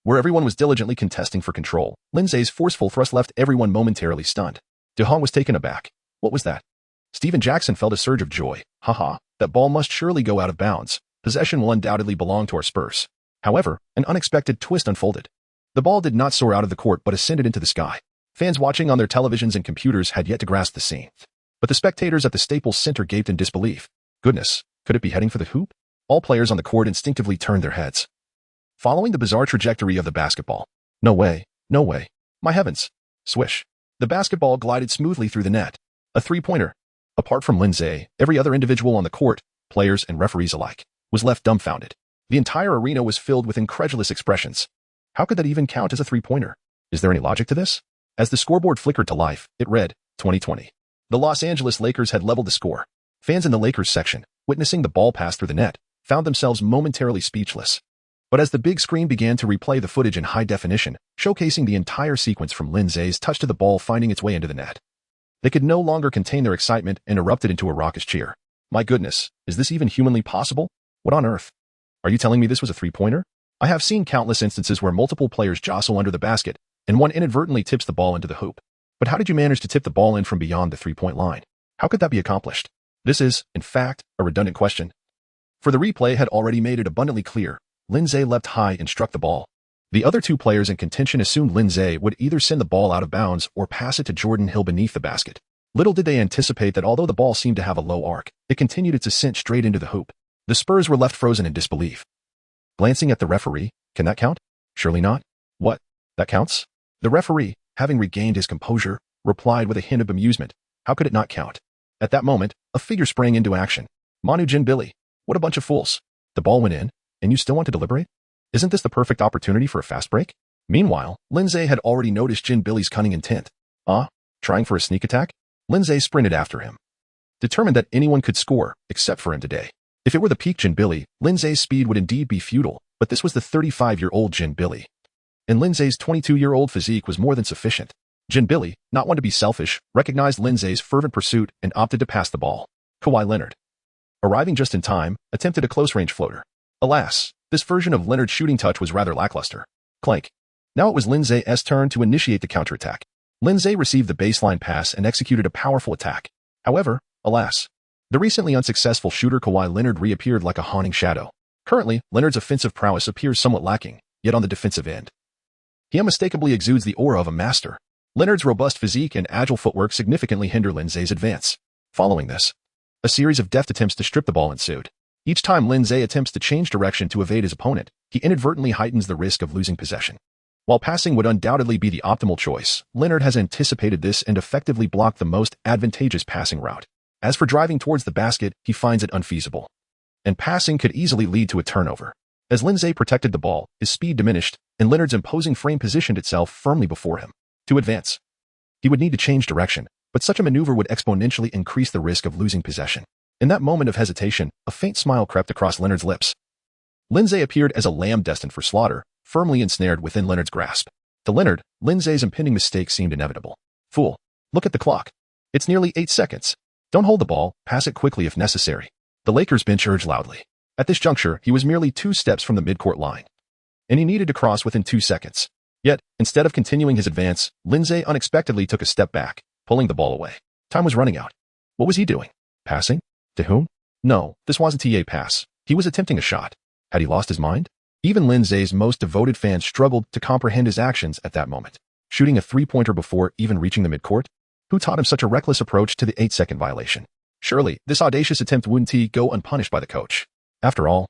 where everyone was diligently contesting for control, Lin Ze's forceful thrust left everyone momentarily stunned. Du Hong was taken aback. What was that? Steven Jackson felt a surge of joy. Haha, that ball must surely go out of bounds. Possession will undoubtedly belong to our Spurs. However, an unexpected twist unfolded. The ball did not soar out of the court but ascended into the sky. Fans watching on their televisions and computers had yet to grasp the scene. But the spectators at the Staples Center gaped in disbelief. Goodness, could it be heading for the hoop? All players on the court instinctively turned their heads, following the bizarre trajectory of the basketball. No way, no way. My heavens. Swish. The basketball glided smoothly through the net. A three-pointer. Apart from Lin Ze, every other individual on the court, players and referees alike, was left dumbfounded. The entire arena was filled with incredulous expressions. How could that even count as a three-pointer? Is there any logic to this? As the scoreboard flickered to life, it read, 2020. The Los Angeles Lakers had leveled the score. Fans in the Lakers section, witnessing the ball pass through the net, found themselves momentarily speechless. But as the big screen began to replay the footage in high definition, showcasing the entire sequence from Lin Ze's touch to the ball finding its way into the net, they could no longer contain their excitement and erupted into a raucous cheer. My goodness, is this even humanly possible? What on earth? Are you telling me this was a three-pointer? I have seen countless instances where multiple players jostle under the basket, and one inadvertently tips the ball into the hoop. But how did you manage to tip the ball in from beyond the three-point line? How could that be accomplished? This is, in fact, a redundant question. For the replay had already made it abundantly clear. Lin Ze leapt high and struck the ball. The other two players in contention assumed Lin Ze would either send the ball out of bounds or pass it to Jordan Hill beneath the basket. Little did they anticipate that although the ball seemed to have a low arc, it continued its ascent straight into the hoop. The Spurs were left frozen in disbelief. Glancing at the referee, can that count? Surely not. What? That counts? The referee, having regained his composure, replied with a hint of amusement. How could it not count? At that moment, a figure sprang into action. Manu Ginobili. What a bunch of fools. The ball went in, and you still want to deliberate? Isn't this the perfect opportunity for a fast break? Meanwhile, Lin Ze had already noticed Ginobili's cunning intent. Trying for a sneak attack? Lin Ze sprinted after him, determined that anyone could score, except for him today. If it were the peak Ginobili, Lin Ze's speed would indeed be futile, but this was the 35-year-old Ginobili. And Lin Ze's 22-year-old physique was more than sufficient. Ginobili, not one to be selfish, recognized Lin Ze's fervent pursuit and opted to pass the ball. Kawhi Leonard, arriving just in time, attempted a close-range floater. Alas, this version of Leonard's shooting touch was rather lackluster. Clank. Now it was Lin Ze's turn to initiate the counterattack. Lin Ze received the baseline pass and executed a powerful attack. However, alas, the recently unsuccessful shooter Kawhi Leonard reappeared like a haunting shadow. Currently, Leonard's offensive prowess appears somewhat lacking, yet on the defensive end, he unmistakably exudes the aura of a master. Leonard's robust physique and agile footwork significantly hinder Lin Ze's advance. Following this, a series of deft attempts to strip the ball ensued. Each time Lin Ze attempts to change direction to evade his opponent, he inadvertently heightens the risk of losing possession. While passing would undoubtedly be the optimal choice, Leonard has anticipated this and effectively blocked the most advantageous passing route. As for driving towards the basket, he finds it unfeasible. And passing could easily lead to a turnover. As Lin Ze protected the ball, his speed diminished, and Leonard's imposing frame positioned itself firmly before him. To advance, he would need to change direction, but such a maneuver would exponentially increase the risk of losing possession. In that moment of hesitation, a faint smile crept across Leonard's lips. Lin Ze appeared as a lamb destined for slaughter, firmly ensnared within Leonard's grasp. To Leonard, Lin Ze's impending mistake seemed inevitable. Fool, look at the clock. It's nearly 8 seconds. Don't hold the ball, pass it quickly if necessary. The Lakers bench urged loudly. At this juncture, he was merely 2 steps from the midcourt line, and he needed to cross within 2 seconds. Yet, instead of continuing his advance, Lin Ze unexpectedly took a step back, pulling the ball away. Time was running out. What was he doing? Passing? To whom? No, this wasn't a pass. He was attempting a shot. Had he lost his mind? Even Lin Ze's most devoted fans struggled to comprehend his actions at that moment. Shooting a three-pointer before even reaching the midcourt? Who taught him such a reckless approach to the 8-second violation? Surely, this audacious attempt wouldn't go unpunished by the coach. After all,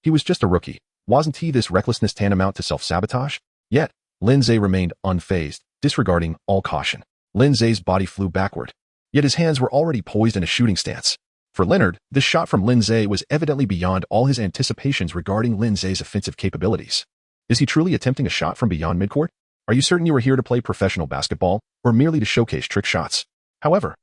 he was just a rookie. Wasn't this recklessness tantamount to self-sabotage? Yet, Lin Ze remained unfazed, disregarding all caution. Lin Ze's body flew backward, yet his hands were already poised in a shooting stance. For Leonard, this shot from Lin Ze was evidently beyond all his anticipations regarding Lin Ze's offensive capabilities. Is he truly attempting a shot from beyond midcourt? Are you certain you are here to play professional basketball, or merely to showcase trick shots? However,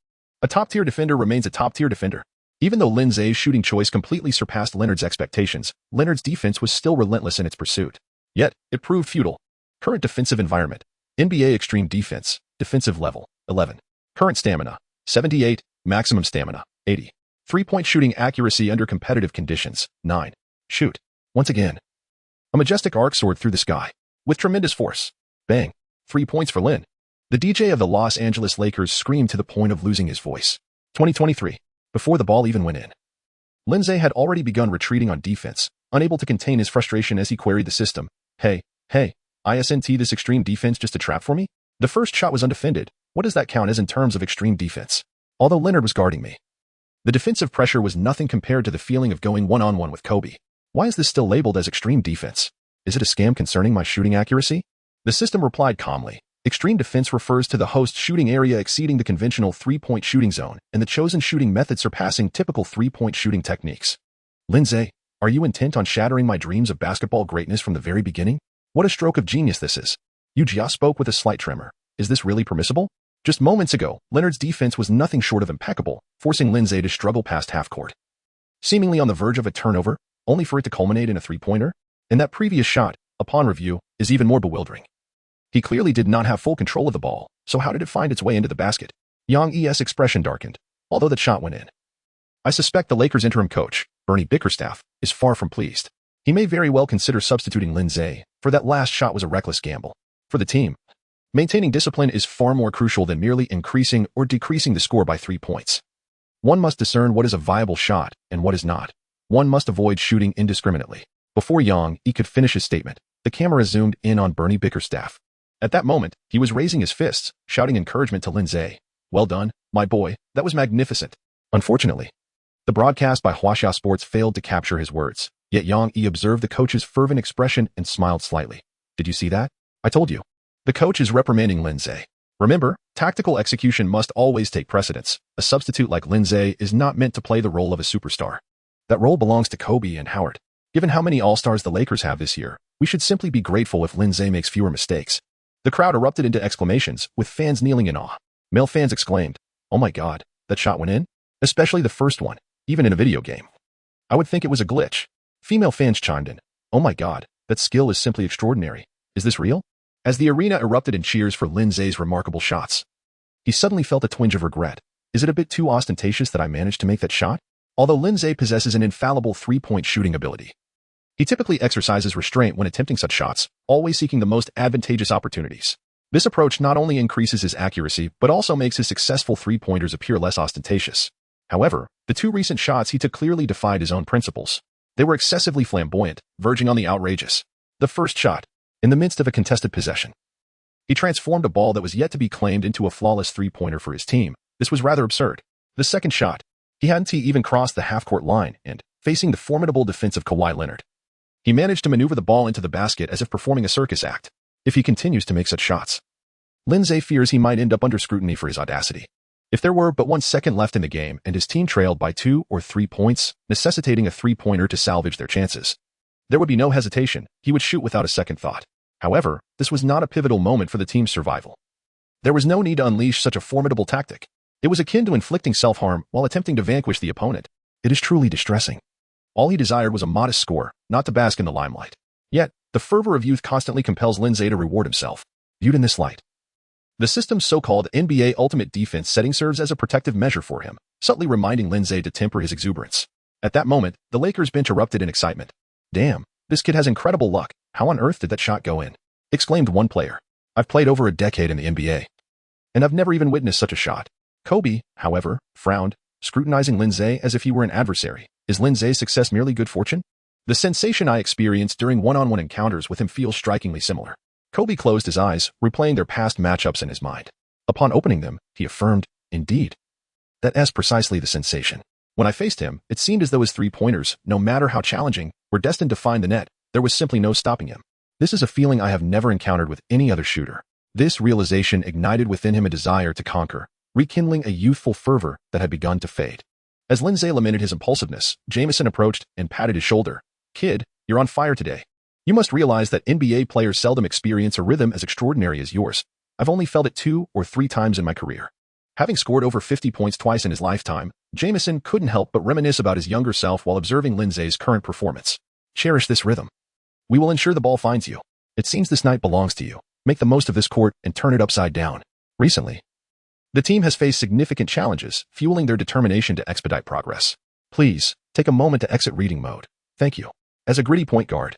a top-tier defender remains a top-tier defender. Even though Lin Ze's shooting choice completely surpassed Leonard's expectations, Leonard's defense was still relentless in its pursuit. Yet, it proved futile. Current defensive environment: NBA Extreme Defense, defensive level, 11. Current stamina, 78, maximum stamina, 80. 3-point shooting accuracy under competitive conditions, 9. Shoot. Once again. A majestic arc soared through the sky. With tremendous force. Bang. 3 points for Lin. The DJ of the Los Angeles Lakers screamed to the point of losing his voice. 2023. Before the ball even went in, Lin Ze had already begun retreating on defense, unable to contain his frustration as he queried the system. Hey, isn't this extreme defense just a trap for me? The first shot was undefended. What does that count as in terms of extreme defense? Although Leonard was guarding me. The defensive pressure was nothing compared to the feeling of going one-on-one with Kobe. Why is this still labeled as extreme defense? Is it a scam concerning my shooting accuracy? The system replied calmly. Extreme defense refers to the host shooting area exceeding the conventional three-point shooting zone and the chosen shooting method surpassing typical three-point shooting techniques. Lin Ze, are you intent on shattering my dreams of basketball greatness from the very beginning? What a stroke of genius this is. You just spoke with a slight tremor. Is this really permissible? Just moments ago, Leonard's defense was nothing short of impeccable, forcing Lin Ze to struggle past half-court. Seemingly on the verge of a turnover, only for it to culminate in a three-pointer? And that previous shot, upon review, is even more bewildering. He clearly did not have full control of the ball, so how did it find its way into the basket? Yang E's expression darkened, although the shot went in. I suspect the Lakers' interim coach, Bernie Bickerstaff, is far from pleased. He may very well consider substituting Lin Ze, for that last shot was a reckless gamble. For the team, maintaining discipline is far more crucial than merely increasing or decreasing the score by 3 points. One must discern what is a viable shot and what is not. One must avoid shooting indiscriminately. Before Yang E could finish his statement, the camera zoomed in on Bernie Bickerstaff. At that moment, he was raising his fists, shouting encouragement to Lin Ze. Well done, my boy, that was magnificent. Unfortunately, the broadcast by Huaxia Sports failed to capture his words, yet Yang E observed the coach's fervent expression and smiled slightly. Did you see that? I told you. The coach is reprimanding Lin Ze. Remember, tactical execution must always take precedence. A substitute like Lin Ze is not meant to play the role of a superstar. That role belongs to Kobe and Howard. Given how many all-stars the Lakers have this year, we should simply be grateful if Lin Ze makes fewer mistakes. The crowd erupted into exclamations, with fans kneeling in awe. Male fans exclaimed, "Oh my God, that shot went in?" Especially the first one, even in a video game. I would think it was a glitch. Female fans chimed in, "Oh my God, that skill is simply extraordinary. Is this real?" As the arena erupted in cheers for Lin Ze's remarkable shots, he suddenly felt a twinge of regret. Is it a bit too ostentatious that I managed to make that shot? Although Lin Ze possesses an infallible three-point shooting ability, he typically exercises restraint when attempting such shots, always seeking the most advantageous opportunities. This approach not only increases his accuracy, but also makes his successful three-pointers appear less ostentatious. However, the two recent shots he took clearly defied his own principles. They were excessively flamboyant, verging on the outrageous. The first shot, in the midst of a contested possession, he transformed a ball that was yet to be claimed into a flawless three-pointer for his team. This was rather absurd. The second shot, he hadn't even crossed the half-court line and, facing the formidable defense of Kawhi Leonard, he managed to maneuver the ball into the basket as if performing a circus act. If he continues to make such shots, Lin Ze fears he might end up under scrutiny for his audacity. If there were but 1 second left in the game and his team trailed by 2 or 3 points, necessitating a three-pointer to salvage their chances, there would be no hesitation. He would shoot without a second thought. However, this was not a pivotal moment for the team's survival. There was no need to unleash such a formidable tactic. It was akin to inflicting self-harm while attempting to vanquish the opponent. It is truly distressing. All he desired was a modest score, not to bask in the limelight. Yet, the fervor of youth constantly compels Lin Ze to reward himself. Viewed in this light, the system's so-called NBA Ultimate Defense setting serves as a protective measure for him, subtly reminding Lin Ze to temper his exuberance. At that moment, the Lakers bench erupted in excitement. "Damn, this kid has incredible luck. How on earth did that shot go in?" exclaimed one player. "I've played over a decade in the NBA, and I've never even witnessed such a shot." Kobe, however, frowned, scrutinizing Lin Ze as if he were an adversary. Is Lin Ze's success merely good fortune? The sensation I experienced during one-on-one encounters with him feels strikingly similar. Kobe closed his eyes, replaying their past matchups in his mind. Upon opening them, he affirmed, "Indeed. That's precisely the sensation. When I faced him, it seemed as though his three-pointers, no matter how challenging, were destined to find the net. There was simply no stopping him. This is a feeling I have never encountered with any other shooter." This realization ignited within him a desire to conquer, rekindling a youthful fervor that had begun to fade. As Lin Ze lamented his impulsiveness, Jamison approached and patted his shoulder. "Kid, you're on fire today. You must realize that NBA players seldom experience a rhythm as extraordinary as yours. I've only felt it 2 or 3 times in my career." Having scored over 50 points twice in his lifetime, Jamison couldn't help but reminisce about his younger self while observing Lin Ze's current performance. "Cherish this rhythm. We will ensure the ball finds you. It seems this night belongs to you. Make the most of this court and turn it upside down." Recently, the team has faced significant challenges, fueling their determination to expedite progress. Please, take a moment to exit reading mode. Thank you. As a gritty point guard,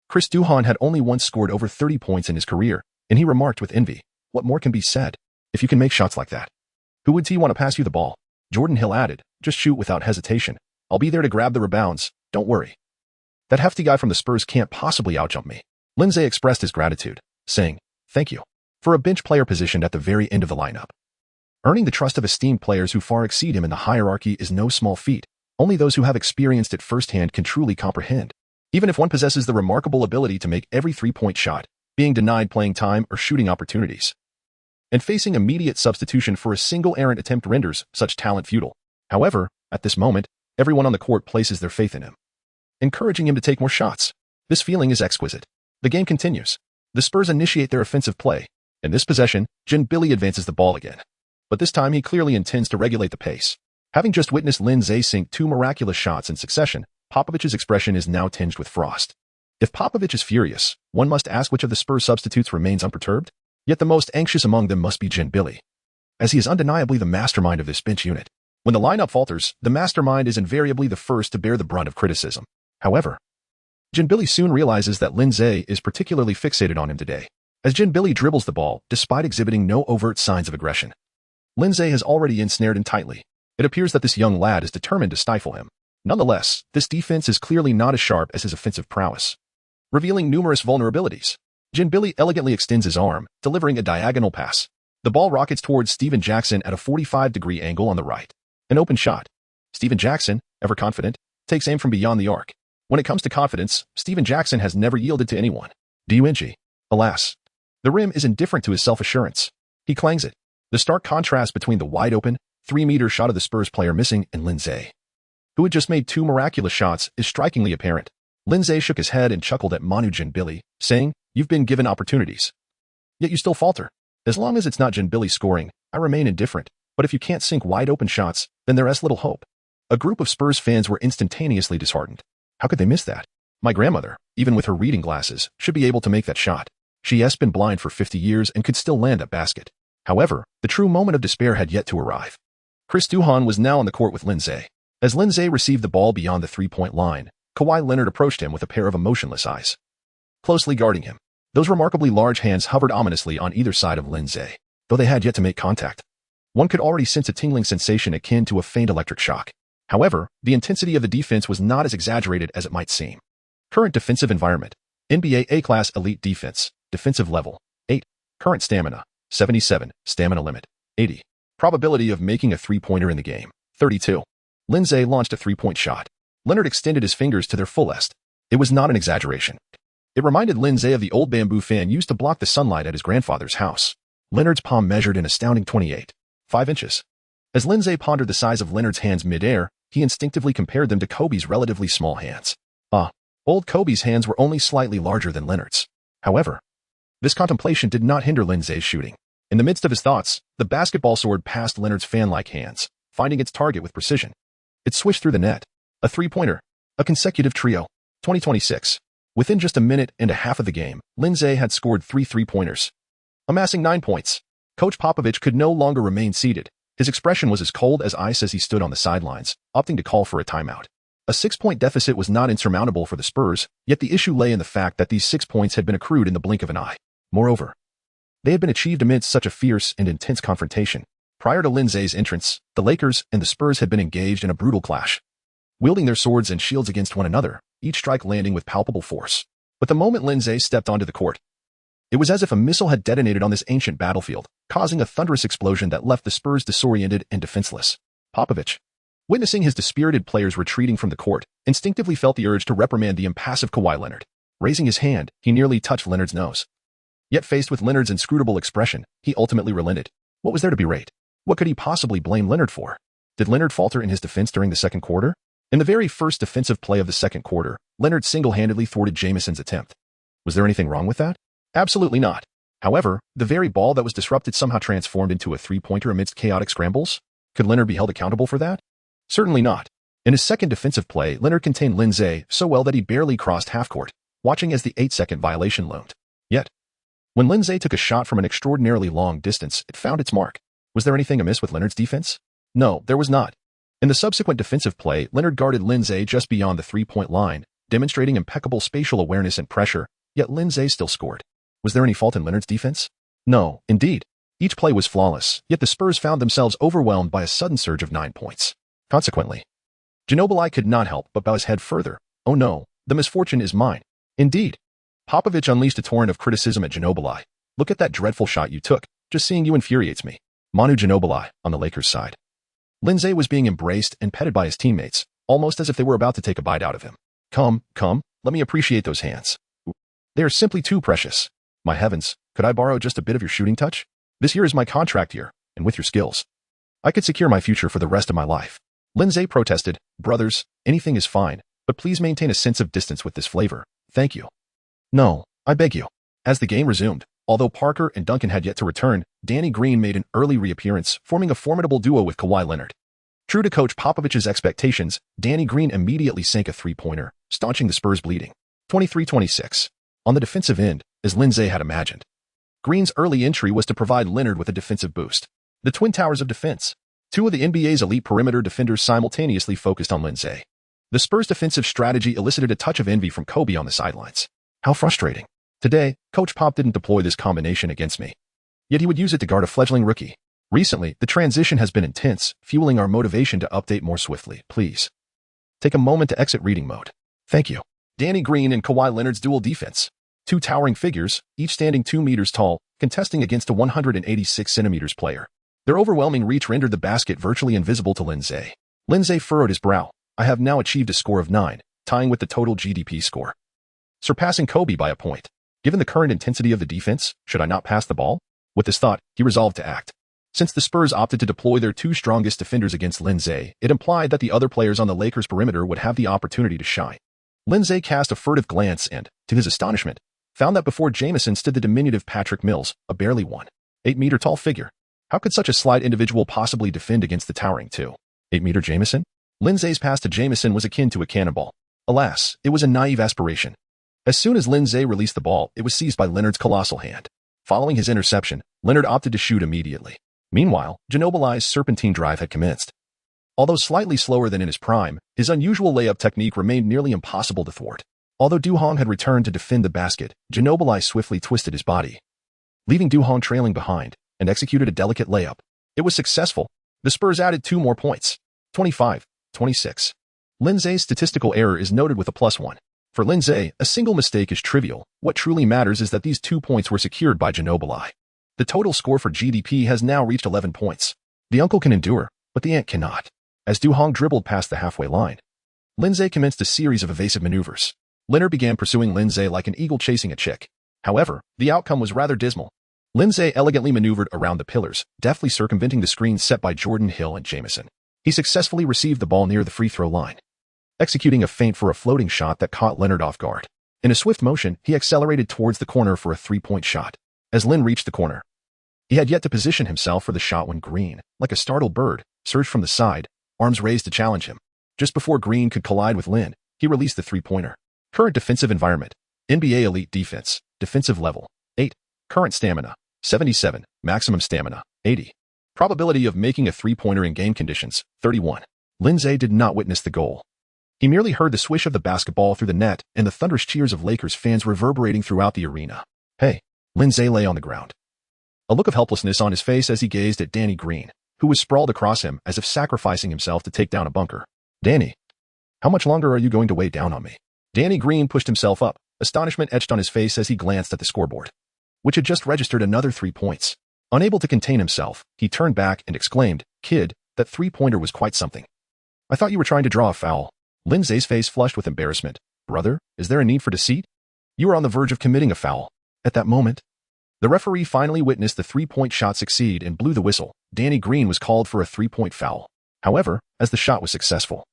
Chris Duhon had only once scored over 30 points in his career, and he remarked with envy, "What more can be said? If you can make shots like that, who would want to pass you the ball?" Jordan Hill added, "Just shoot without hesitation. I'll be there to grab the rebounds, don't worry." That hefty guy from the Spurs can't possibly outjump me. Lin Ze expressed his gratitude, saying, "Thank you," for a bench player positioned at the very end of the lineup. Earning the trust of esteemed players who far exceed him in the hierarchy is no small feat. Only those who have experienced it firsthand can truly comprehend. Even if one possesses the remarkable ability to make every three-point shot, being denied playing time or shooting opportunities, and facing immediate substitution for a single errant attempt renders such talent futile. However, at this moment, everyone on the court places their faith in him, encouraging him to take more shots. This feeling is exquisite. The game continues. The Spurs initiate their offensive play. In this possession, Ginobili advances the ball again. But this time he clearly intends to regulate the pace. Having just witnessed Lin Ze sink 2 miraculous shots in succession, Popovich's expression is now tinged with frost. If Popovich is furious, one must ask which of the Spurs substitutes remains unperturbed? Yet the most anxious among them must be Ginobili, as he is undeniably the mastermind of this bench unit. When the lineup falters, the mastermind is invariably the first to bear the brunt of criticism. However, Ginobili soon realizes that Lin Ze is particularly fixated on him today, as Ginobili dribbles the ball despite exhibiting no overt signs of aggression. Lin Ze has already ensnared him tightly. It appears that this young lad is determined to stifle him. Nonetheless, this defense is clearly not as sharp as his offensive prowess, revealing numerous vulnerabilities. Ginobili elegantly extends his arm, delivering a diagonal pass. The ball rockets towards Stephen Jackson at a 45-degree angle on the right. An open shot. Stephen Jackson, ever confident, takes aim from beyond the arc. When it comes to confidence, Stephen Jackson has never yielded to anyone. DUNG. Alas, the rim is indifferent to his self-assurance. He clangs it. The stark contrast between the wide-open, 3-meter shot of the Spurs player missing and Lin Ze, who had just made 2 miraculous shots, is strikingly apparent. Lin Ze shook his head and chuckled at Manu Ginobili, saying, "You've been given opportunities, yet you still falter. As long as it's not Ginobili scoring, I remain indifferent. But if you can't sink wide-open shots, then there is little hope." A group of Spurs fans were instantaneously disheartened. How could they miss that? My grandmother, even with her reading glasses, should be able to make that shot. She has been blind for 50 years and could still land that basket. However, the true moment of despair had yet to arrive. Chris Duhon was now on the court with Lin Ze. As Lin Ze received the ball beyond the three-point line, Kawhi Leonard approached him with a pair of emotionless eyes, closely guarding him. Those remarkably large hands hovered ominously on either side of Lin Ze, though they had yet to make contact. One could already sense a tingling sensation akin to a faint electric shock. However, the intensity of the defense was not as exaggerated as it might seem. Current defensive environment. NBA A-class elite defense. Defensive level. 8. Current stamina. 77. Stamina limit. 80. Probability of making a three-pointer in the game. 32. Lin Ze launched a three-point shot. Leonard extended his fingers to their fullest. It was not an exaggeration. It reminded Lin Ze of the old bamboo fan used to block the sunlight at his grandfather's house. Leonard's palm measured an astounding 28.5 inches. As Lin Ze pondered the size of Leonard's hands mid-air, he instinctively compared them to Kobe's relatively small hands. Old Kobe's hands were only slightly larger than Leonard's. However, this contemplation did not hinder Lin Ze's shooting. In the midst of his thoughts, the basketball soared past Leonard's fan-like hands, finding its target with precision. It swished through the net. A three-pointer. A consecutive trio. 2026. Within just a minute and a half of the game, Lin Ze had scored 3 three-pointers, amassing 9 points. Coach Popovich could no longer remain seated. His expression was as cold as ice as he stood on the sidelines, opting to call for a timeout. A 6-point deficit was not insurmountable for the Spurs, yet the issue lay in the fact that these 6 points had been accrued in the blink of an eye. Moreover, they had been achieved amidst such a fierce and intense confrontation. Prior to Lin Ze's entrance, the Lakers and the Spurs had been engaged in a brutal clash, wielding their swords and shields against one another, each strike landing with palpable force. But the moment Lin Ze stepped onto the court, it was as if a missile had detonated on this ancient battlefield, causing a thunderous explosion that left the Spurs disoriented and defenseless. Popovich, witnessing his dispirited players retreating from the court, instinctively felt the urge to reprimand the impassive Kawhi Leonard. Raising his hand, he nearly touched Leonard's nose. Yet faced with Leonard's inscrutable expression, he ultimately relented. What was there to berate? What could he possibly blame Leonard for? Did Leonard falter in his defense during the second quarter? In the very first defensive play of the second quarter, Leonard single-handedly thwarted Jamison's attempt. Was there anything wrong with that? Absolutely not. However, the very ball that was disrupted somehow transformed into a three-pointer amidst chaotic scrambles? Could Leonard be held accountable for that? Certainly not. In his second defensive play, Leonard contained Lin Ze so well that he barely crossed half-court, watching as the 8-second violation loomed. Yet, when Lin Ze took a shot from an extraordinarily long distance, it found its mark. Was there anything amiss with Leonard's defense? No, there was not. In the subsequent defensive play, Leonard guarded Lin Ze just beyond the three-point line, demonstrating impeccable spatial awareness and pressure, yet Lin Ze still scored. Was there any fault in Leonard's defense? No, indeed. Each play was flawless, yet the Spurs found themselves overwhelmed by a sudden surge of 9 points. Consequently, Ginobili could not help but bow his head further. Oh no, The misfortune is mine. Indeed. Popovich unleashed a torrent of criticism at Ginobili. Look at that dreadful shot you took. Just seeing you infuriates me. Manu Ginobili, on the Lakers side. Lin Ze was being embraced and petted by his teammates, almost as if they were about to take a bite out of him. Come, let me appreciate those hands. They are simply too precious. My heavens, could I borrow just a bit of your shooting touch? This year is my contract year, and with your skills, I could secure my future for the rest of my life. Lin Ze protested, brothers, anything is fine, but please maintain a sense of distance with this flavor. Thank you. No, I beg you. As the game resumed, although Parker and Duncan had yet to return, Danny Green made an early reappearance, forming a formidable duo with Kawhi Leonard. True to Coach Popovich's expectations, Danny Green immediately sank a three-pointer, staunching the Spurs' bleeding. 23-26. On the defensive end, as Lin Ze had imagined. Green's early entry was to provide Leonard with a defensive boost. The Twin Towers of defense. Two of the NBA's elite perimeter defenders simultaneously focused on Lin Ze. The Spurs' defensive strategy elicited a touch of envy from Kobe on the sidelines. How frustrating. Today, Coach Pop didn't deploy this combination against me. Yet he would use it to guard a fledgling rookie. Recently, the transition has been intense, fueling our motivation to update more swiftly. Please take a moment to exit reading mode. Thank you. Danny Green and Kawhi Leonard's dual defense. Two towering figures, each standing 2 meters tall, contesting against a 186 centimeters player. Their overwhelming reach rendered the basket virtually invisible to Lin Ze. Lin Ze furrowed his brow. I have now achieved a score of 9, tying with the total GDP score, surpassing Kobe by a point. Given the current intensity of the defense, should I not pass the ball? With this thought, he resolved to act. Since the Spurs opted to deploy their two strongest defenders against Lin Ze, it implied that the other players on the Lakers' perimeter would have the opportunity to shine. Lin Ze cast a furtive glance and, to his astonishment, found that before Jamison stood the diminutive Patrick Mills, a barely 1.8-meter-tall figure. How could such a slight individual possibly defend against the towering 2.8-meter Jamison? Lin Ze's pass to Jamison was akin to a cannonball. Alas, it was a naive aspiration. As soon as Lin Ze released the ball, it was seized by Leonard's colossal hand. Following his interception, Leonard opted to shoot immediately. Meanwhile, Ginobili's serpentine drive had commenced. Although slightly slower than in his prime, his unusual layup technique remained nearly impossible to thwart. Although Duhong had returned to defend the basket, Ginobili swiftly twisted his body, leaving Duhong trailing behind, and executed a delicate layup. It was successful. The Spurs added 2 more points. 25-26. Lin Ze's statistical error is noted with a +1. For Lin Ze, a single mistake is trivial. What truly matters is that these 2 points were secured by Ginobili. The total score for GDP has now reached 11 points. The uncle can endure, but the aunt cannot. As Duhong dribbled past the halfway line, Lin Ze commenced a series of evasive maneuvers. Leonard began pursuing Lin Ze like an eagle chasing a chick. However, the outcome was rather dismal. Lin Ze elegantly maneuvered around the pillars, deftly circumventing the screens set by Jordan Hill and Jamison. He successfully received the ball near the free throw line, executing a feint for a floating shot that caught Leonard off guard. In a swift motion, he accelerated towards the corner for a 3-point shot. As Lin reached the corner, he had yet to position himself for the shot when Green, like a startled bird, surged from the side, arms raised to challenge him. Just before Green could collide with Lin, he released the 3-pointer. Current defensive environment: NBA elite defense, defensive level 8, current stamina 77, maximum stamina 80. Probability of making a 3-pointer in game conditions 31. Lin Ze did not witness the goal. He merely heard the swish of the basketball through the net and the thunderous cheers of Lakers fans reverberating throughout the arena. Hey, Lin Ze lay on the ground, a look of helplessness on his face as he gazed at Danny Green, who was sprawled across him as if sacrificing himself to take down a bunker. Danny, how much longer are you going to weigh down on me? Danny Green pushed himself up, astonishment etched on his face as he glanced at the scoreboard, which had just registered another 3 points. Unable to contain himself, he turned back and exclaimed, "Kid, that 3-pointer was quite something. I thought you were trying to draw a foul." Lin Ze's face flushed with embarrassment. Brother, is there a need for deceit? You are on the verge of committing a foul. At that moment, the referee finally witnessed the 3-point shot succeed and blew the whistle. Danny Green was called for a 3-point foul. However, as the shot was successful,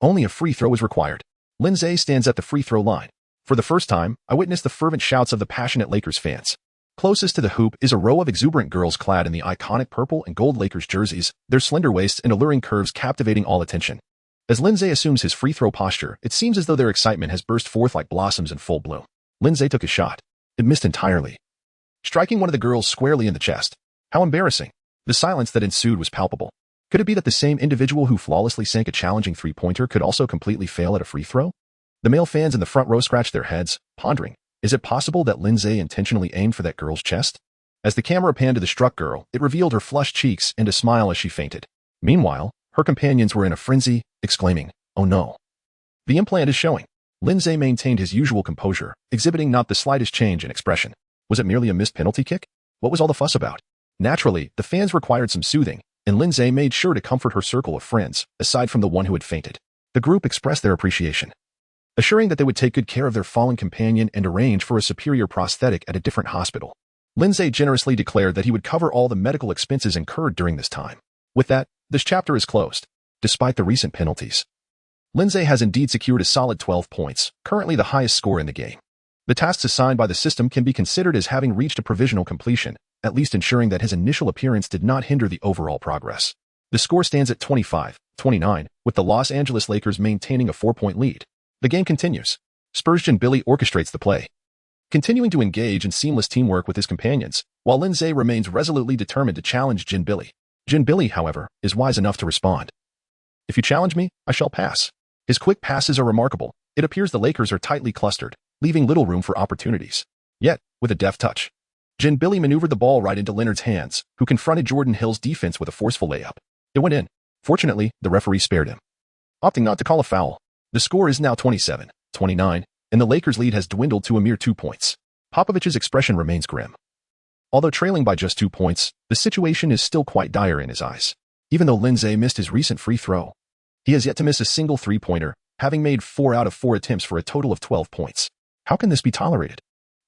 only a free throw was required. Lin Ze stands at the free throw line. For the first time, I witnessed the fervent shouts of the passionate Lakers fans. Closest to the hoop is a row of exuberant girls clad in the iconic purple and gold Lakers jerseys, their slender waists and alluring curves captivating all attention. As Lin Ze assumes his free throw posture, it seems as though their excitement has burst forth like blossoms in full bloom. Lin Ze took his shot. It missed entirely, striking one of the girls squarely in the chest. How embarrassing. The silence that ensued was palpable. Could it be that the same individual who flawlessly sank a challenging 3-pointer could also completely fail at a free throw? The male fans in the front row scratched their heads, pondering, is it possible that Lin Ze intentionally aimed for that girl's chest? As the camera panned to the struck girl, it revealed her flushed cheeks and a smile as she fainted. Meanwhile, her companions were in a frenzy, exclaiming, "Oh no. The implant is showing." Lin Ze maintained his usual composure, exhibiting not the slightest change in expression. Was it merely a missed penalty kick? What was all the fuss about? Naturally, the fans required some soothing, and Lin Ze made sure to comfort her circle of friends, aside from the one who had fainted. The group expressed their appreciation, assuring that they would take good care of their fallen companion and arrange for a superior prosthetic at a different hospital. Lin Ze generously declared that he would cover all the medical expenses incurred during this time. With that, this chapter is closed. Despite the recent penalties, Lin Ze has indeed secured a solid 12 points, currently the highest score in the game. The tasks assigned by the system can be considered as having reached a provisional completion, at least ensuring that his initial appearance did not hinder the overall progress. The score stands at 25-29, with the Los Angeles Lakers maintaining a 4-point lead. The game continues. Spurs Ginobili orchestrates the play, continuing to engage in seamless teamwork with his companions, while Lin Ze remains resolutely determined to challenge Ginobili. Ginobili, however, is wise enough to respond. "If you challenge me, I shall pass." His quick passes are remarkable. It appears the Lakers are tightly clustered, leaving little room for opportunities. Yet, with a deft touch, Ginobili maneuvered the ball right into Leonard's hands, who confronted Jordan Hill's defense with a forceful layup. It went in. Fortunately, the referee spared him, opting not to call a foul. The score is now 27-29, and the Lakers' lead has dwindled to a mere 2 points. Popovich's expression remains grim. Although trailing by just 2 points, the situation is still quite dire in his eyes. Even though Lin Ze missed his recent free throw, he has yet to miss a single three-pointer, having made 4 out of 4 attempts for a total of 12 points. How can this be tolerated?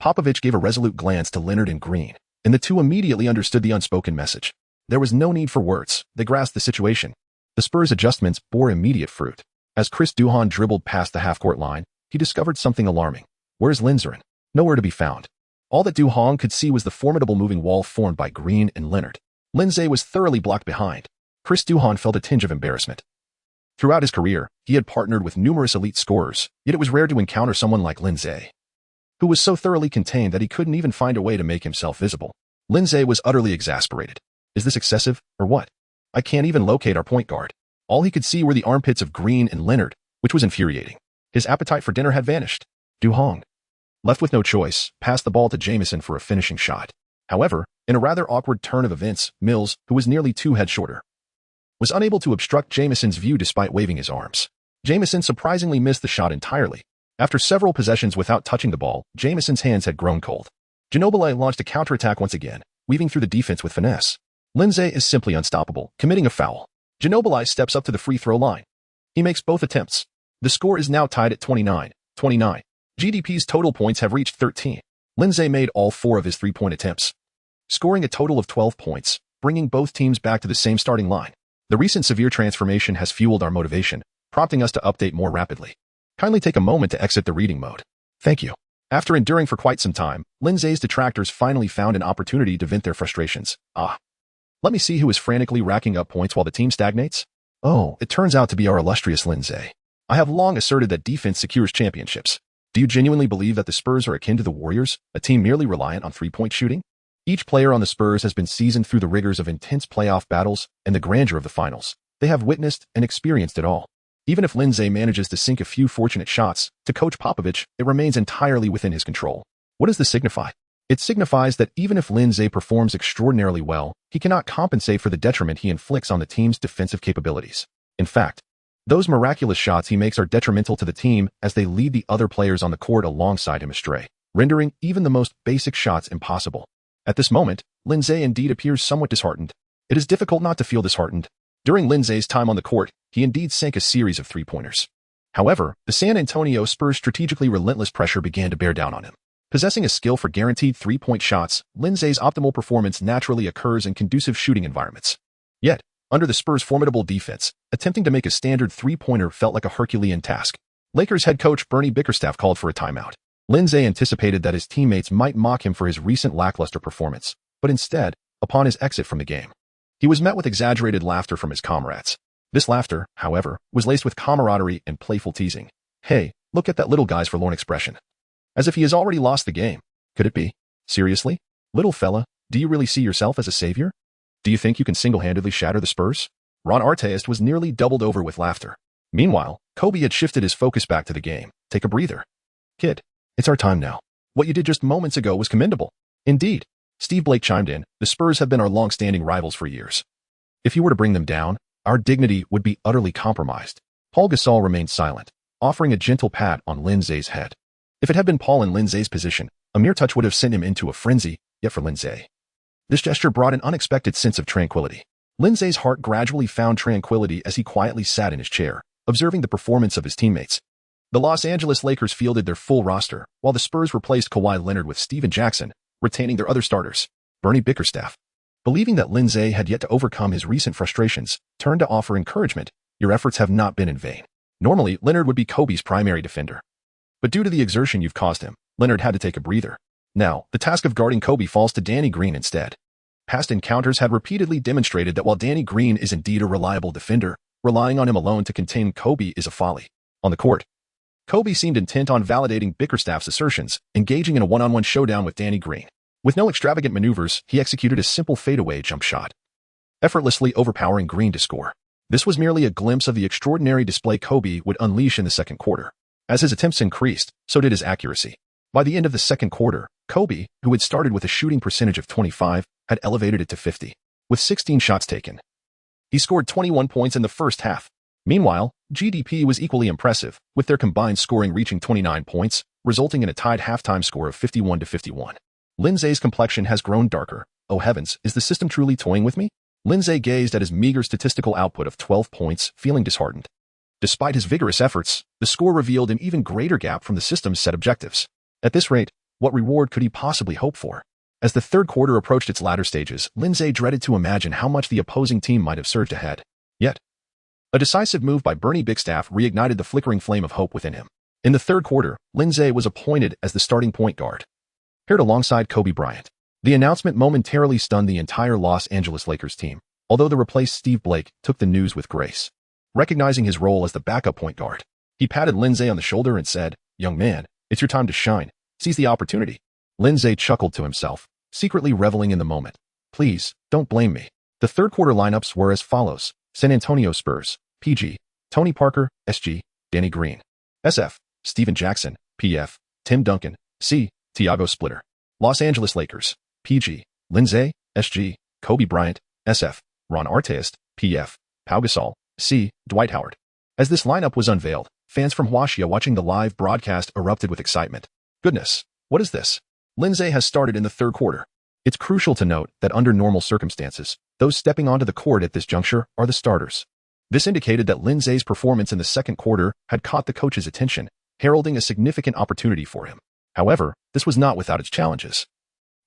Popovich gave a resolute glance to Leonard and Green, and the two immediately understood the unspoken message. There was no need for words. They grasped the situation. The Spurs' adjustments bore immediate fruit. As Chris Duhon dribbled past the half-court line, he discovered something alarming. Where's Lin Ze? Nowhere to be found. All that Duhon could see was the formidable moving wall formed by Green and Leonard. Lin Ze was thoroughly blocked behind. Chris Duhon felt a tinge of embarrassment. Throughout his career, he had partnered with numerous elite scorers, yet it was rare to encounter someone like Lin Ze, who was so thoroughly contained that he couldn't even find a way to make himself visible. Lin Ze was utterly exasperated. Is this excessive, or what? I can't even locate our point guard. All he could see were the armpits of Green and Leonard, which was infuriating. His appetite for dinner had vanished. Duhon, left with no choice, passed the ball to Jamison for a finishing shot. However, in a rather awkward turn of events, Mills, who was nearly 2 heads shorter, was unable to obstruct Jamison's view despite waving his arms. Jamison surprisingly missed the shot entirely. After several possessions without touching the ball, Jamison's hands had grown cold. Ginobili launched a counterattack once again, weaving through the defense with finesse. Lin Ze is simply unstoppable, committing a foul. Ginobili steps up to the free throw line. He makes both attempts. The score is now tied at 29-29. GDP's total points have reached 13. Lin Ze made all 4 of his three-point attempts, scoring a total of 12 points, bringing both teams back to the same starting line. The recent severe transformation has fueled our motivation, prompting us to update more rapidly. Kindly take a moment to exit the reading mode. Thank you. After enduring for quite some time, Lin Ze's detractors finally found an opportunity to vent their frustrations. Let me see who is frantically racking up points while the team stagnates. Oh, it turns out to be our illustrious Lin Ze. I have long asserted that defense secures championships. Do you genuinely believe that the Spurs are akin to the Warriors, a team merely reliant on three-point shooting? Each player on the Spurs has been seasoned through the rigors of intense playoff battles and the grandeur of the finals. They have witnessed and experienced it all. Even if Lin Ze manages to sink a few fortunate shots, to Coach Popovich, it remains entirely within his control. What does this signify? It signifies that even if Lin Ze performs extraordinarily well, he cannot compensate for the detriment he inflicts on the team's defensive capabilities. In fact, those miraculous shots he makes are detrimental to the team as they lead the other players on the court alongside him astray, rendering even the most basic shots impossible. At this moment, Lin Ze indeed appears somewhat disheartened. It is difficult not to feel disheartened. During Lin Ze's time on the court, he indeed sank a series of three-pointers. However, the San Antonio Spurs' strategically relentless pressure began to bear down on him. Possessing a skill for guaranteed three-point shots, Lin Ze's optimal performance naturally occurs in conducive shooting environments. Yet, under the Spurs' formidable defense, attempting to make a standard three-pointer felt like a Herculean task. Lakers head coach Bernie Bickerstaff called for a timeout. Lin Ze anticipated that his teammates might mock him for his recent lackluster performance, but instead, upon his exit from the game, he was met with exaggerated laughter from his comrades. This laughter, however, was laced with camaraderie and playful teasing. Hey, look at that little guy's forlorn expression. As if he has already lost the game. Could it be? Seriously? Little fella, do you really see yourself as a savior? Do you think you can single-handedly shatter the Spurs? Ron Artest was nearly doubled over with laughter. Meanwhile, Kobe had shifted his focus back to the game. Take a breather. Kid, it's our time now. What you did just moments ago was commendable. Indeed. Steve Blake chimed in, the Spurs have been our long-standing rivals for years. If you were to bring them down, our dignity would be utterly compromised. Paul Gasol remained silent, offering a gentle pat on Lin Ze's head. If it had been Paul in Lin Ze's position, a mere touch would have sent him into a frenzy, yet for Lin Ze, this gesture brought an unexpected sense of tranquility. Lin Ze's heart gradually found tranquility as he quietly sat in his chair, observing the performance of his teammates. The Los Angeles Lakers fielded their full roster, while the Spurs replaced Kawhi Leonard with Steven Jackson, retaining their other starters, Bernie Bickerstaff. Believing that Lin Ze had yet to overcome his recent frustrations, turned to offer encouragement. Your efforts have not been in vain. Normally, Leonard would be Kobe's primary defender. But due to the exertion you've caused him, Leonard had to take a breather. Now, the task of guarding Kobe falls to Danny Green instead. Past encounters had repeatedly demonstrated that while Danny Green is indeed a reliable defender, relying on him alone to contain Kobe is a folly. On the court, Kobe seemed intent on validating Bickerstaff's assertions, engaging in a one-on-one showdown with Danny Green. With no extravagant maneuvers, he executed a simple fadeaway jump shot, effortlessly overpowering Green to score. This was merely a glimpse of the extraordinary display Kobe would unleash in the second quarter. As his attempts increased, so did his accuracy. By the end of the second quarter, Kobe, who had started with a shooting percentage of 25, had elevated it to 50, with 16 shots taken. He scored 21 points in the first half. Meanwhile, GDP was equally impressive, with their combined scoring reaching 29 points, resulting in a tied halftime score of 51-51. Lin Ze's complexion has grown darker. Oh heavens, is the system truly toying with me? Lin Ze gazed at his meager statistical output of 12 points, feeling disheartened. Despite his vigorous efforts, the score revealed an even greater gap from the system's set objectives. At this rate, what reward could he possibly hope for? As the third quarter approached its latter stages, Lin Ze dreaded to imagine how much the opposing team might have surged ahead. Yet, a decisive move by Bernie Bickerstaff reignited the flickering flame of hope within him. In the third quarter, Lin Ze was appointed as the starting point guard, paired alongside Kobe Bryant. The announcement momentarily stunned the entire Los Angeles Lakers team, although the replaced Steve Blake took the news with grace. Recognizing his role as the backup point guard, he patted Lin Ze on the shoulder and said, "Young man, it's your time to shine. Seize the opportunity." Lin Ze chuckled to himself, secretly reveling in the moment. Please, don't blame me. The third quarter lineups were as follows: San Antonio Spurs, PG, Tony Parker, SG, Danny Green, SF, Steven Jackson, PF, Tim Duncan, C, Tiago Splitter. Los Angeles Lakers, PG, Lin Ze, SG, Kobe Bryant, SF, Ron Artest, PF, Pau Gasol, C, Dwight Howard. As this lineup was unveiled, fans from Huaxia watching the live broadcast erupted with excitement. Goodness, what is this? Lin Ze has started in the third quarter. It's crucial to note that under normal circumstances, those stepping onto the court at this juncture are the starters. This indicated that Lin Ze's performance in the second quarter had caught the coach's attention, heralding a significant opportunity for him. However, this was not without its challenges.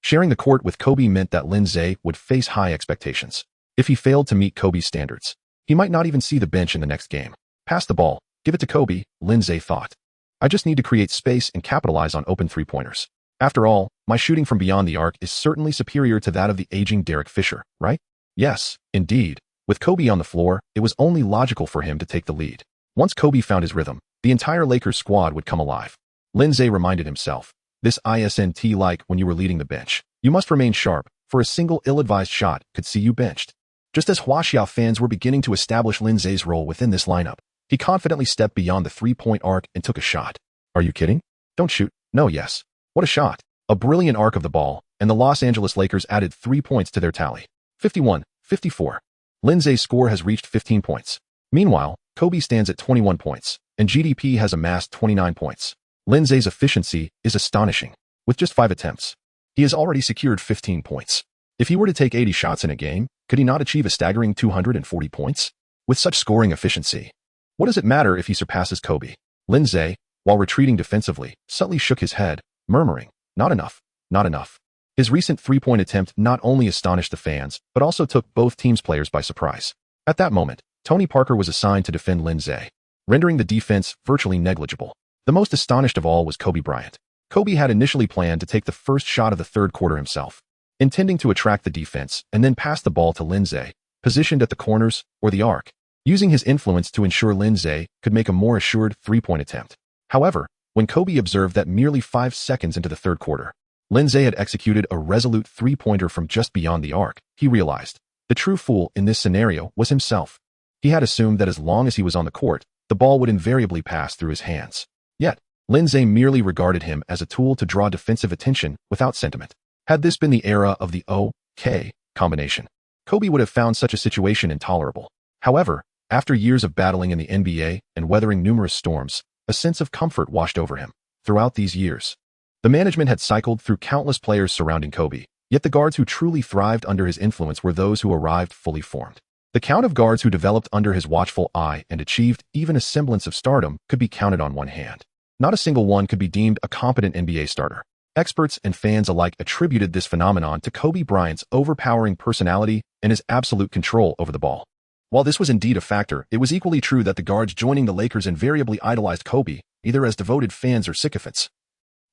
Sharing the court with Kobe meant that Lin Ze would face high expectations. If he failed to meet Kobe's standards, he might not even see the bench in the next game. Pass the ball, give it to Kobe, Lin Ze thought. I just need to create space and capitalize on open three-pointers. After all, my shooting from beyond the arc is certainly superior to that of the aging Derek Fisher, right? Yes, indeed. With Kobe on the floor, it was only logical for him to take the lead. Once Kobe found his rhythm, the entire Lakers squad would come alive. Lin Ze reminded himself, this isn't like when you were leading the bench. You must remain sharp, for a single ill-advised shot could see you benched. Just as Huaxia fans were beginning to establish Lin Ze's role within this lineup, he confidently stepped beyond the three-point arc and took a shot. Are you kidding? Don't shoot. No, yes. What a shot. A brilliant arc of the ball, and the Los Angeles Lakers added 3 points to their tally. 51-54. Lin Ze's score has reached 15 points. Meanwhile, Kobe stands at 21 points, and GDP has amassed 29 points. Lin Ze's efficiency is astonishing. With just 5 attempts, he has already secured 15 points. If he were to take 80 shots in a game, could he not achieve a staggering 240 points? With such scoring efficiency, what does it matter if he surpasses Kobe? Lin Ze, while retreating defensively, subtly shook his head, murmuring, not enough, not enough. His recent three-point attempt not only astonished the fans, but also took both teams' players by surprise. At that moment, Tony Parker was assigned to defend Lin Ze, rendering the defense virtually negligible. The most astonished of all was Kobe Bryant. Kobe had initially planned to take the first shot of the third quarter himself, intending to attract the defense and then pass the ball to Lin Ze, positioned at the corners or the arc, using his influence to ensure Lin Ze could make a more assured three-point attempt. However, when Kobe observed that merely 5 seconds into the third quarter, Lin Ze had executed a resolute three-pointer from just beyond the arc, he realized the true fool in this scenario was himself. He had assumed that as long as he was on the court, the ball would invariably pass through his hands. Yet, Lin Ze merely regarded him as a tool to draw defensive attention without sentiment. Had this been the era of the O-K combination, Kobe would have found such a situation intolerable. However, after years of battling in the NBA and weathering numerous storms, A sense of comfort washed over him. Throughout these years, the management had cycled through countless players surrounding Kobe, yet the guards who truly thrived under his influence were those who arrived fully formed. The count of guards who developed under his watchful eye and achieved even a semblance of stardom could be counted on one hand. Not a single one could be deemed a competent NBA starter. Experts and fans alike attributed this phenomenon to Kobe Bryant's overpowering personality and his absolute control over the ball. While this was indeed a factor, it was equally true that the guards joining the Lakers invariably idolized Kobe, either as devoted fans or sycophants.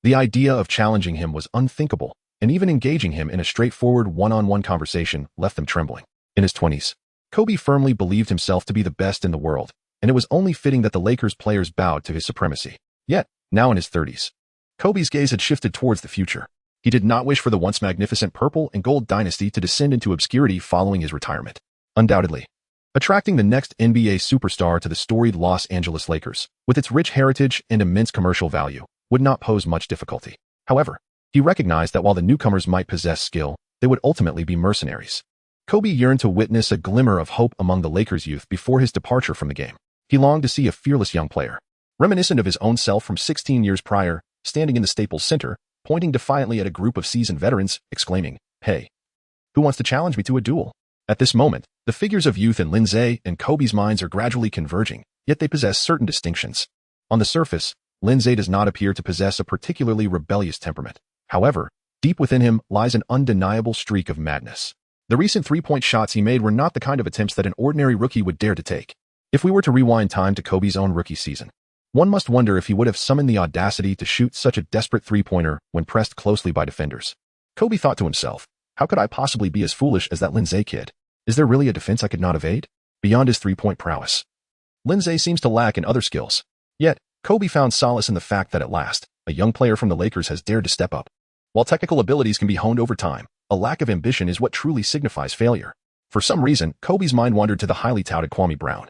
The idea of challenging him was unthinkable, and even engaging him in a straightforward one-on-one conversation left them trembling. In his 20s, Kobe firmly believed himself to be the best in the world, and it was only fitting that the Lakers players bowed to his supremacy. Yet, now in his 30s, Kobe's gaze had shifted towards the future. He did not wish for the once magnificent purple and gold dynasty to descend into obscurity following his retirement. Undoubtedly, attracting the next NBA superstar to the storied Los Angeles Lakers, with its rich heritage and immense commercial value, would not pose much difficulty. However, he recognized that while the newcomers might possess skill, they would ultimately be mercenaries. Kobe yearned to witness a glimmer of hope among the Lakers' youth before his departure from the game. He longed to see a fearless young player, reminiscent of his own self from 16 years prior, standing in the Staples Center, pointing defiantly at a group of seasoned veterans, exclaiming, "Hey, who wants to challenge me to a duel?" At this moment, the figures of youth in Lin Ze and Kobe's minds are gradually converging, yet they possess certain distinctions. On the surface, Lin Ze does not appear to possess a particularly rebellious temperament. However, deep within him lies an undeniable streak of madness. The recent three-point shots he made were not the kind of attempts that an ordinary rookie would dare to take. If we were to rewind time to Kobe's own rookie season, one must wonder if he would have summoned the audacity to shoot such a desperate three-pointer when pressed closely by defenders. Kobe thought to himself, how could I possibly be as foolish as that Lin Ze kid? Is there really a defense I could not evade? Beyond his three-point prowess, Lin Ze seems to lack in other skills. Yet, Kobe found solace in the fact that at last, a young player from the Lakers has dared to step up. While technical abilities can be honed over time, a lack of ambition is what truly signifies failure. For some reason, Kobe's mind wandered to the highly touted Kwame Brown,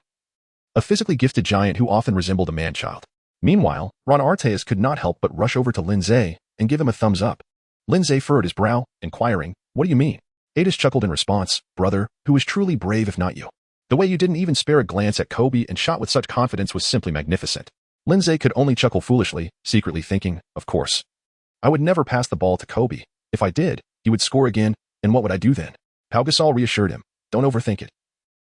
a physically gifted giant who often resembled a man-child. Meanwhile, Ron Artest could not help but rush over to Lin Ze and give him a thumbs up. Lin Ze furrowed his brow, inquiring, "What do you mean?" Artest chuckled in response, "Brother, who is truly brave if not you? The way you didn't even spare a glance at Kobe and shot with such confidence was simply magnificent." Lin Ze could only chuckle foolishly, secretly thinking, of course, I would never pass the ball to Kobe. If I did, he would score again, and what would I do then? Pau Gasol reassured him, "Don't overthink it.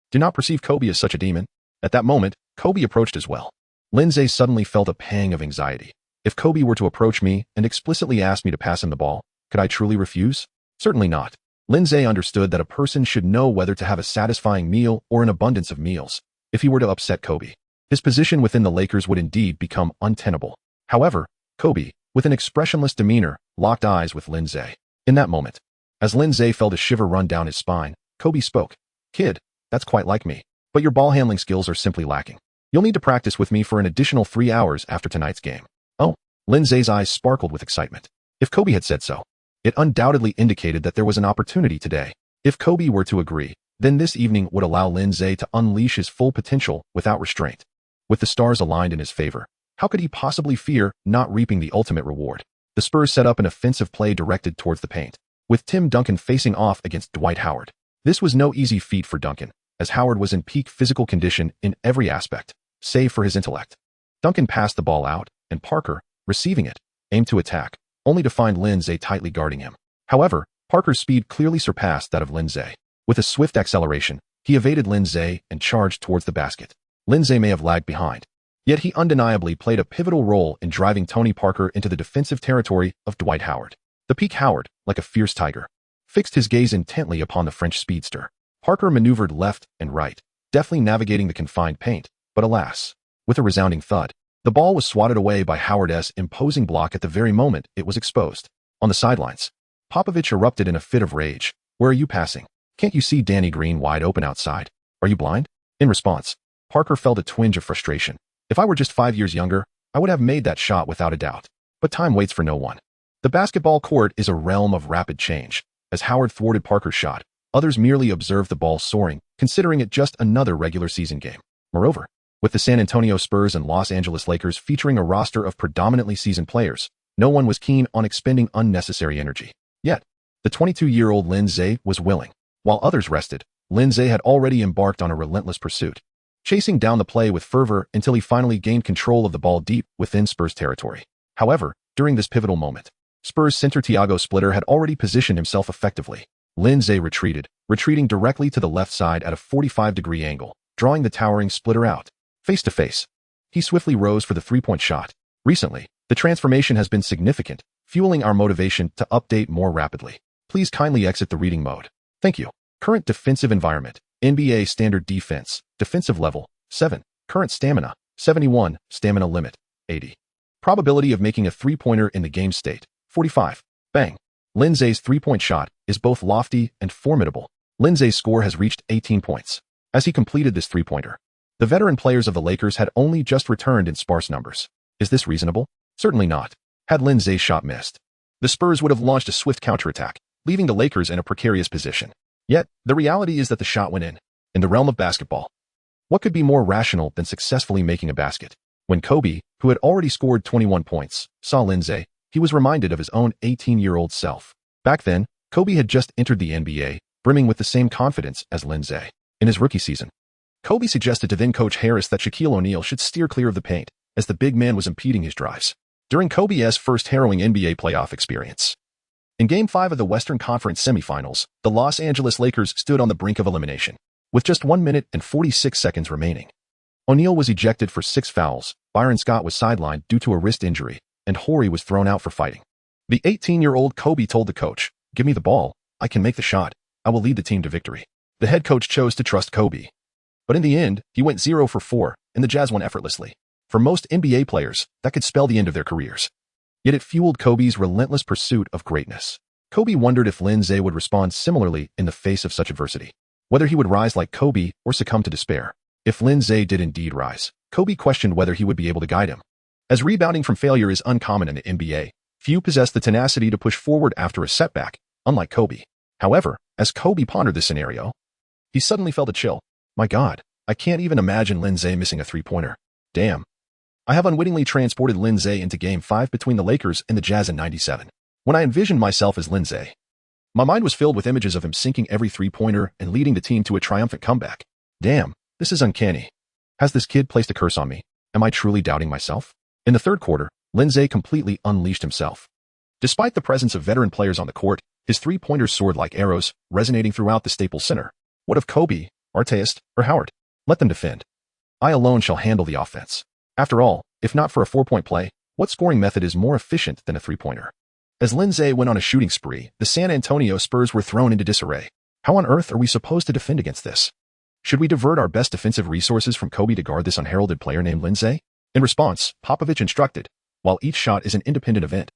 Do not perceive Kobe as such a demon." At that moment, Kobe approached as well. Lin Ze suddenly felt a pang of anxiety. If Kobe were to approach me and explicitly ask me to pass him the ball, could I truly refuse? Certainly not. Lin Ze understood that a person should know whether to have a satisfying meal or an abundance of meals. If he were to upset Kobe, his position within the Lakers would indeed become untenable. However, Kobe, with an expressionless demeanor, locked eyes with Lin Ze. In that moment, as Lin Ze felt a shiver run down his spine, Kobe spoke, "Kid, that's quite like me. But your ball handling skills are simply lacking. You'll need to practice with me for an additional 3 hours after tonight's game." Oh, Lin Ze's eyes sparkled with excitement. If Kobe had said so, it undoubtedly indicated that there was an opportunity today. If Kobe were to agree, then this evening would allow Lin Ze to unleash his full potential without restraint. With the stars aligned in his favor, how could he possibly fear not reaping the ultimate reward? The Spurs set up an offensive play directed towards the paint, with Tim Duncan facing off against Dwight Howard. This was no easy feat for Duncan, as Howard was in peak physical condition in every aspect, save for his intellect. Duncan passed the ball out, and Parker, receiving it, aimed to attack, only to find Lin Ze tightly guarding him. However, Parker's speed clearly surpassed that of Lin Ze. With a swift acceleration, he evaded Lin Ze and charged towards the basket. Lin Ze may have lagged behind, yet he undeniably played a pivotal role in driving Tony Parker into the defensive territory of Dwight Howard. The peak Howard, like a fierce tiger, fixed his gaze intently upon the French speedster. Parker maneuvered left and right, deftly navigating the confined paint, but alas, with a resounding thud, the ball was swatted away by Howard's imposing block at the very moment it was exposed. On the sidelines, Popovich erupted in a fit of rage. "Where are you passing? Can't you see Danny Green wide open outside? Are you blind?" In response, Parker felt a twinge of frustration. "If I were just 5 years younger, I would have made that shot without a doubt. But time waits for no one." The basketball court is a realm of rapid change. As Howard thwarted Parker's shot, others merely observed the ball soaring, considering it just another regular season game. Moreover, with the San Antonio Spurs and Los Angeles Lakers featuring a roster of predominantly seasoned players, no one was keen on expending unnecessary energy. Yet, the 22-year-old Lin Ze was willing. While others rested, Lin Ze had already embarked on a relentless pursuit. chasing down the play with fervor until he finally gained control of the ball deep within Spurs territory. However, during this pivotal moment, Spurs center Thiago Splitter had already positioned himself effectively. Lin Ze retreating directly to the left side at a 45-degree angle, drawing the towering Splitter out. Face to face, he swiftly rose for the three-point shot. Recently, the transformation has been significant, fueling our motivation to update more rapidly. Please kindly exit the reading mode. Thank you. Current defensive environment, NBA standard defense, defensive level, 7. Current stamina, 71, stamina limit, 80. Probability of making a three-pointer in the game state, 45. Bang. Lin Ze's three-point shot is both lofty and formidable. Lin Ze's score has reached 18 points. As he completed this three-pointer, the veteran players of the Lakers had only just returned in sparse numbers. Is this reasonable? Certainly not. Had Lin Ze's shot missed, the Spurs would have launched a swift counterattack, leaving the Lakers in a precarious position. Yet, the reality is that the shot went in. In the realm of basketball, what could be more rational than successfully making a basket? When Kobe, who had already scored 21 points, saw Lin Ze, he was reminded of his own 18-year-old self. Back then, Kobe had just entered the NBA, brimming with the same confidence as Lin Ze. In his rookie season, Kobe suggested to then-coach Harris that Shaquille O'Neal should steer clear of the paint, as the big man was impeding his drives. During Kobe's first harrowing NBA playoff experience, in Game 5 of the Western Conference semifinals, the Los Angeles Lakers stood on the brink of elimination. With just 1 minute and 46 seconds remaining, O'Neal was ejected for 6 fouls, Byron Scott was sidelined due to a wrist injury, and Horry was thrown out for fighting. The 18-year-old Kobe told the coach, "Give me the ball, I can make the shot, I will lead the team to victory." The head coach chose to trust Kobe. But in the end, he went 0 for 4, and the Jazz won effortlessly. For most NBA players, that could spell the end of their careers. Yet it fueled Kobe's relentless pursuit of greatness. Kobe wondered if Lin Ze would respond similarly in the face of such adversity. Whether he would rise like Kobe or succumb to despair. If Lin Ze did indeed rise, Kobe questioned whether he would be able to guide him. As rebounding from failure is uncommon in the NBA, few possess the tenacity to push forward after a setback, unlike Kobe. However, as Kobe pondered this scenario, he suddenly felt a chill. My God, I can't even imagine Lin Ze missing a three-pointer. Damn. I have unwittingly transported Lin Ze into Game 5 between the Lakers and the Jazz in '97. When I envisioned myself as Lin Ze, my mind was filled with images of him sinking every three-pointer and leading the team to a triumphant comeback. Damn, this is uncanny. Has this kid placed a curse on me? Am I truly doubting myself? In the third quarter, Lin Ze completely unleashed himself. Despite the presence of veteran players on the court, his three-pointers soared like arrows, resonating throughout the Staples Center. What of Kobe, Arteist, or Howard? Let them defend. I alone shall handle the offense. After all, if not for a 4-point play, what scoring method is more efficient than a three-pointer? As Lin Ze went on a shooting spree, the San Antonio Spurs were thrown into disarray. How on earth are we supposed to defend against this? Should we divert our best defensive resources from Kobe to guard this unheralded player named Lin Ze? In response, Popovich instructed, while each shot is an independent event.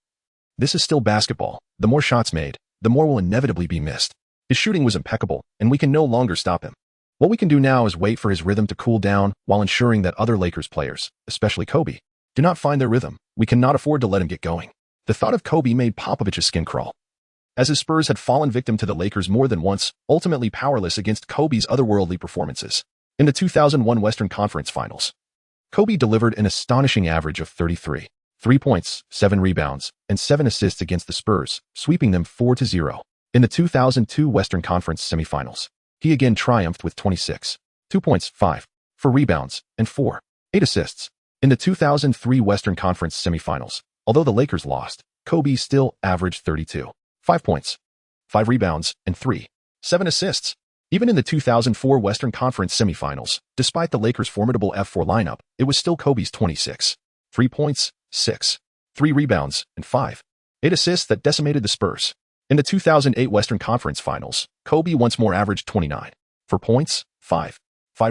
This is still basketball. The more shots made, the more will inevitably be missed. His shooting was impeccable, and we can no longer stop him. What we can do now is wait for his rhythm to cool down while ensuring that other Lakers players, especially Kobe, do not find their rhythm. We cannot afford to let him get going. The thought of Kobe made Popovich's skin crawl. As his Spurs had fallen victim to the Lakers more than once, ultimately powerless against Kobe's otherworldly performances. In the 2001 Western Conference Finals, Kobe delivered an astonishing average of 33, 3 points, 7 rebounds, and 7 assists against the Spurs, sweeping them 4-0. In the 2002 Western Conference Semifinals, he again triumphed with 26, 2 points, 5, 4 rebounds, and 8 assists. In the 2003 Western Conference Semifinals, although the Lakers lost, Kobe still averaged 32, 5 points, 5 rebounds, and 7 assists. Even in the 2004 Western Conference Semifinals, despite the Lakers' formidable F4 lineup, it was still Kobe's 26, 3 points, 6, 3 rebounds, and 8 assists that decimated the Spurs. In the 2008 Western Conference Finals, Kobe once more averaged 29, 4 points, 5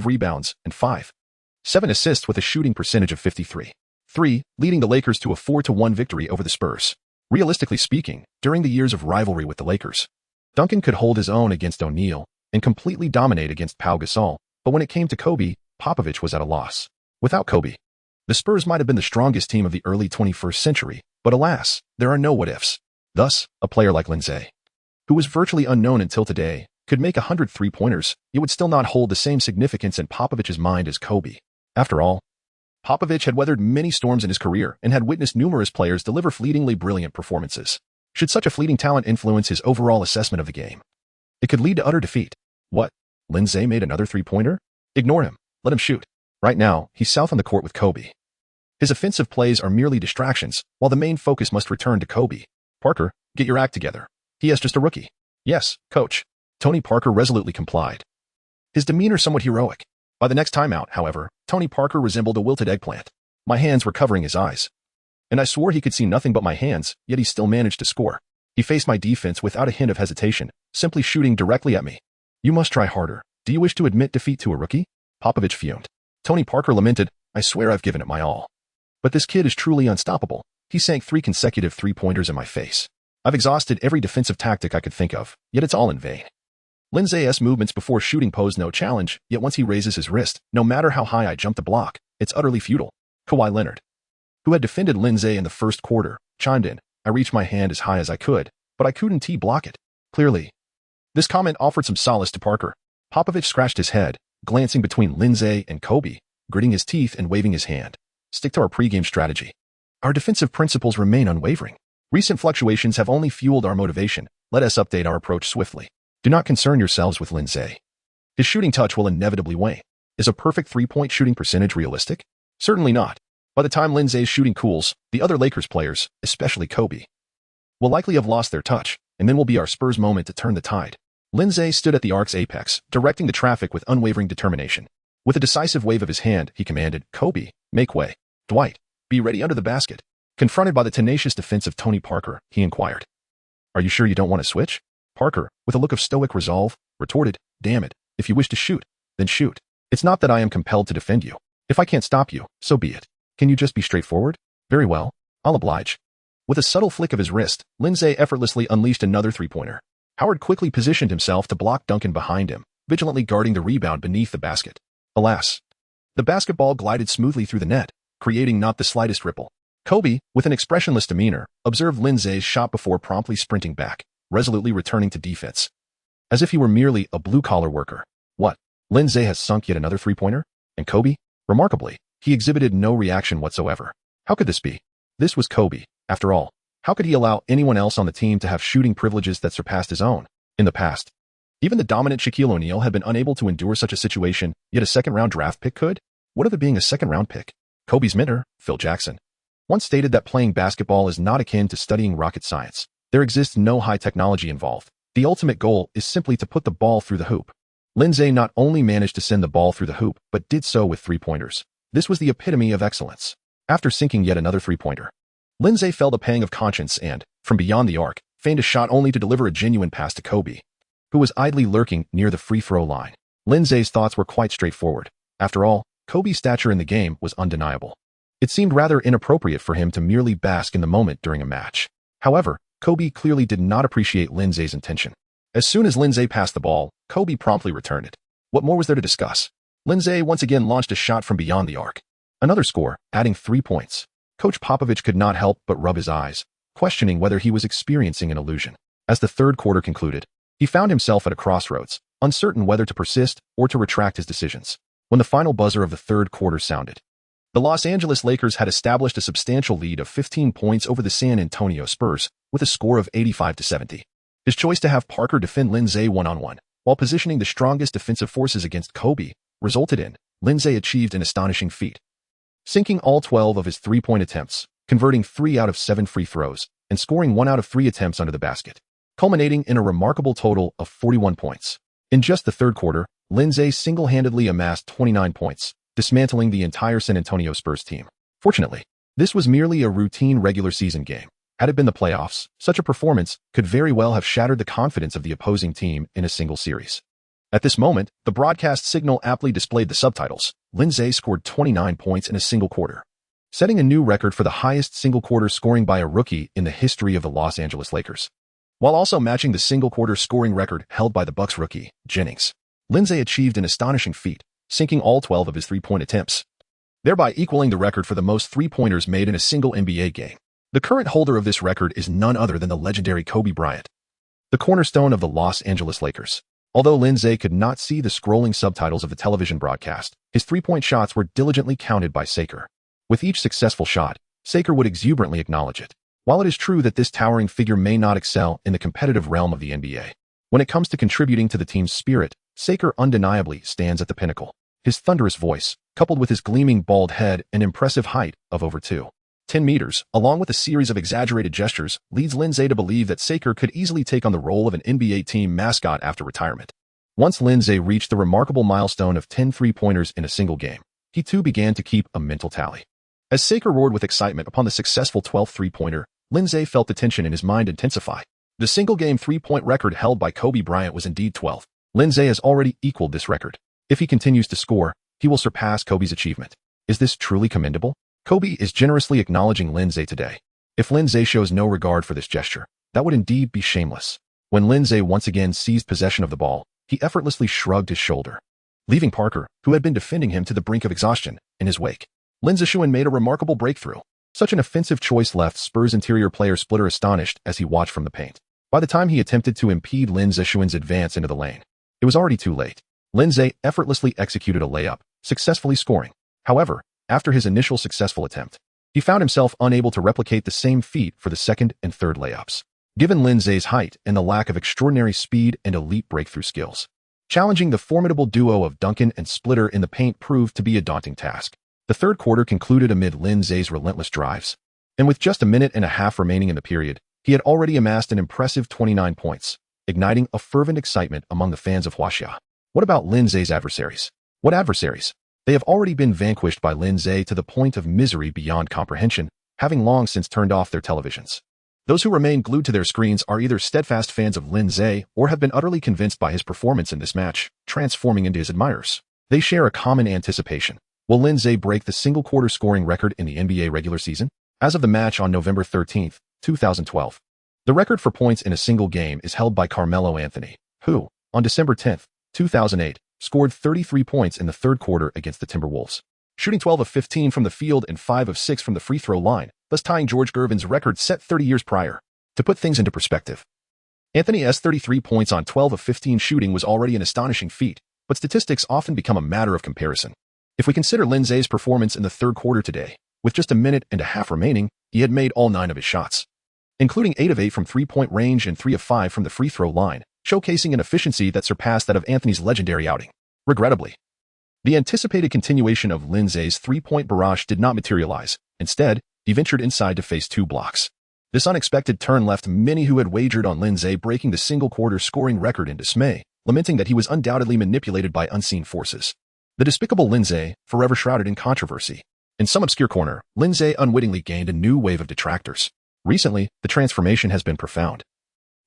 rebounds, and 7 assists with a shooting percentage of 53.3, leading the Lakers to a 4-1 victory over the Spurs. Realistically speaking, during the years of rivalry with the Lakers, Duncan could hold his own against O'Neal and completely dominate against Pau Gasol, but when it came to Kobe, Popovich was at a loss. Without Kobe, the Spurs might have been the strongest team of the early 21st century, but alas, there are no what-ifs. Thus, a player like Lin Ze, who was virtually unknown until today, could make 100 three-pointers, it would still not hold the same significance in Popovich's mind as Kobe. After all, Popovich had weathered many storms in his career and had witnessed numerous players deliver fleetingly brilliant performances. Should such a fleeting talent influence his overall assessment of the game, it could lead to utter defeat. What? Lin Ze made another three-pointer? Ignore him. Let him shoot. Right now, he's south on the court with Kobe. His offensive plays are merely distractions, while the main focus must return to Kobe. Parker, get your act together. He is just a rookie. Yes, coach. Tony Parker resolutely complied. His demeanor somewhat heroic. By the next timeout, however, Tony Parker resembled a wilted eggplant. My hands were covering his eyes. And I swore he could see nothing but my hands, yet he still managed to score. He faced my defense without a hint of hesitation, simply shooting directly at me. You must try harder. Do you wish to admit defeat to a rookie? Popovich fumed. Tony Parker lamented, I swear I've given it my all. But this kid is truly unstoppable. He sank 3 consecutive three-pointers in my face. I've exhausted every defensive tactic I could think of, yet it's all in vain. Lin Ze's movements before shooting pose no challenge, yet once he raises his wrist, no matter how high I jump to block, it's utterly futile. Kawhi Leonard, who had defended Lin Ze in the first quarter, chimed in. I reached my hand as high as I could, but I couldn't block it. Clearly. This comment offered some solace to Parker. Popovich scratched his head, glancing between Lin Ze and Kobe, gritting his teeth and waving his hand. Stick to our pregame strategy. Our defensive principles remain unwavering. Recent fluctuations have only fueled our motivation. Let us update our approach swiftly. Do not concern yourselves with Lin Ze. His shooting touch will inevitably wane. Is a perfect three-point shooting percentage realistic? Certainly not. By the time Lin Ze's shooting cools, the other Lakers players, especially Kobe, will likely have lost their touch, and then will be our Spurs moment to turn the tide. Lin Ze stood at the arc's apex, directing the traffic with unwavering determination. With a decisive wave of his hand, he commanded, Kobe, make way. Dwight, be ready under the basket. Confronted by the tenacious defense of Tony Parker, he inquired, Are you sure you don't want to switch? Parker, with a look of stoic resolve, retorted, Damn it, if you wish to shoot, then shoot. It's not that I am compelled to defend you. If I can't stop you, so be it. Can you just be straightforward? Very well, I'll oblige. With a subtle flick of his wrist, Lin Ze effortlessly unleashed another three-pointer. Howard quickly positioned himself to block Duncan behind him, vigilantly guarding the rebound beneath the basket. Alas, the basketball glided smoothly through the net, creating not the slightest ripple. Kobe, with an expressionless demeanor, observed Lin Ze's shot before promptly sprinting back, resolutely returning to defense. As if he were merely a blue-collar worker. What? Lin Ze has sunk yet another three-pointer? And Kobe? Remarkably, he exhibited no reaction whatsoever. How could this be? This was Kobe, after all. How could he allow anyone else on the team to have shooting privileges that surpassed his own? In the past, even the dominant Shaquille O'Neal had been unable to endure such a situation, yet a second-round draft pick could? What of it being a second-round pick? Kobe's mentor, Phil Jackson, once stated that playing basketball is not akin to studying rocket science. There exists no high technology involved. The ultimate goal is simply to put the ball through the hoop. Lin Ze not only managed to send the ball through the hoop, but did so with three-pointers. This was the epitome of excellence. After sinking yet another three-pointer, Lin Ze felt a pang of conscience and, from beyond the arc, feigned a shot only to deliver a genuine pass to Kobe, who was idly lurking near the free-throw line. Lin Ze's thoughts were quite straightforward. After all, Kobe's stature in the game was undeniable. It seemed rather inappropriate for him to merely bask in the moment during a match. However, Kobe clearly did not appreciate Lin Ze's intention. As soon as Lin Ze passed the ball, Kobe promptly returned it. What more was there to discuss? Lin Ze once again launched a shot from beyond the arc. Another score, adding 3 points. Coach Popovich could not help but rub his eyes, questioning whether he was experiencing an illusion. As the third quarter concluded, he found himself at a crossroads, uncertain whether to persist or to retract his decisions. When the final buzzer of the third quarter sounded, the Los Angeles Lakers had established a substantial lead of 15 points over the San Antonio Spurs, with a score of 85-70. His choice to have Parker defend Lin Ze one-on-one, while positioning the strongest defensive forces against Kobe, resulted in Lin Ze achieved an astonishing feat, sinking all 12 of his three-point attempts, converting 3 out of 7 free throws, and scoring 1 out of 3 attempts under the basket, culminating in a remarkable total of 41 points. In just the third quarter, Lin Ze single-handedly amassed 29 points, dismantling the entire San Antonio Spurs team. Fortunately, this was merely a routine regular season game. Had it been the playoffs, such a performance could very well have shattered the confidence of the opposing team in a single series. At this moment, the broadcast signal aptly displayed the subtitles. Lin Ze scored 29 points in a single quarter, setting a new record for the highest single quarter scoring by a rookie in the history of the Los Angeles Lakers, while also matching the single quarter scoring record held by the Bucks rookie, Jennings. Lin Ze achieved an astonishing feat, sinking all 12 of his three-point attempts, thereby equaling the record for the most three-pointers made in a single NBA game. The current holder of this record is none other than the legendary Kobe Bryant, the cornerstone of the Los Angeles Lakers. Although Lin Ze could not see the scrolling subtitles of the television broadcast, his three-point shots were diligently counted by Saker. With each successful shot, Saker would exuberantly acknowledge it. While it is true that this towering figure may not excel in the competitive realm of the NBA, when it comes to contributing to the team's spirit, Saker undeniably stands at the pinnacle. His thunderous voice, coupled with his gleaming bald head and impressive height of over 2.10 meters, along with a series of exaggerated gestures, leads Lin Ze to believe that Saker could easily take on the role of an NBA team mascot after retirement. Once Lin Ze reached the remarkable milestone of 10 three-pointers in a single game, he too began to keep a mental tally. As Saker roared with excitement upon the successful 12th three-pointer, Lin Ze felt the tension in his mind intensify. The single-game three-point record held by Kobe Bryant was indeed 12th. Lin Ze has already equaled this record. If he continues to score, he will surpass Kobe's achievement. Is this truly commendable? Kobe is generously acknowledging Lin Ze today. If Lin Ze shows no regard for this gesture, that would indeed be shameless. When Lin Ze once again seized possession of the ball, he effortlessly shrugged his shoulder, leaving Parker, who had been defending him to the brink of exhaustion, in his wake. Lin Ze made a remarkable breakthrough. Such an offensive choice left Spurs interior player Splitter astonished as he watched from the paint. By the time he attempted to impede Lin Ze's advance into the lane, it was already too late. Lin Ze effortlessly executed a layup, successfully scoring. However, after his initial successful attempt, he found himself unable to replicate the same feat for the second and third layups. Given Lin Ze's height and the lack of extraordinary speed and elite breakthrough skills, challenging the formidable duo of Duncan and Splitter in the paint proved to be a daunting task. The third quarter concluded amid Lin Ze's relentless drives, and with just a minute and a half remaining in the period, he had already amassed an impressive 29 points, igniting a fervent excitement among the fans of Huaxia. What about Lin Ze's adversaries? What adversaries? They have already been vanquished by Lin Ze to the point of misery beyond comprehension, having long since turned off their televisions. Those who remain glued to their screens are either steadfast fans of Lin Ze or have been utterly convinced by his performance in this match, transforming into his admirers. They share a common anticipation. Will Lin Ze break the single-quarter scoring record in the NBA regular season? As of the match on November 13, 2012, the record for points in a single game is held by Carmelo Anthony, who, on December 10, 2008, scored 33 points in the third quarter against the Timberwolves, shooting 12 of 15 from the field and 5 of 6 from the free throw line, thus tying George Gervin's record set 30 years prior. To put things into perspective, Anthony's 33 points on 12 of 15 shooting was already an astonishing feat, but statistics often become a matter of comparison. If we consider Lin Ze's performance in the third quarter today, with just a minute and a half remaining, he had made all 9 of his shots, including 8 of 8 from three-point range and 3 of 5 from the free throw line, showcasing an efficiency that surpassed that of Anthony's legendary outing. Regrettably, the anticipated continuation of Lin Ze's three-point barrage did not materialize. Instead, he ventured inside to face 2 blocks. This unexpected turn left many who had wagered on Lin Ze breaking the single-quarter scoring record in dismay, lamenting that he was undoubtedly manipulated by unseen forces. The despicable Lin Ze, forever shrouded in controversy. In some obscure corner, Lin Ze unwittingly gained a new wave of detractors. Recently, the transformation has been profound.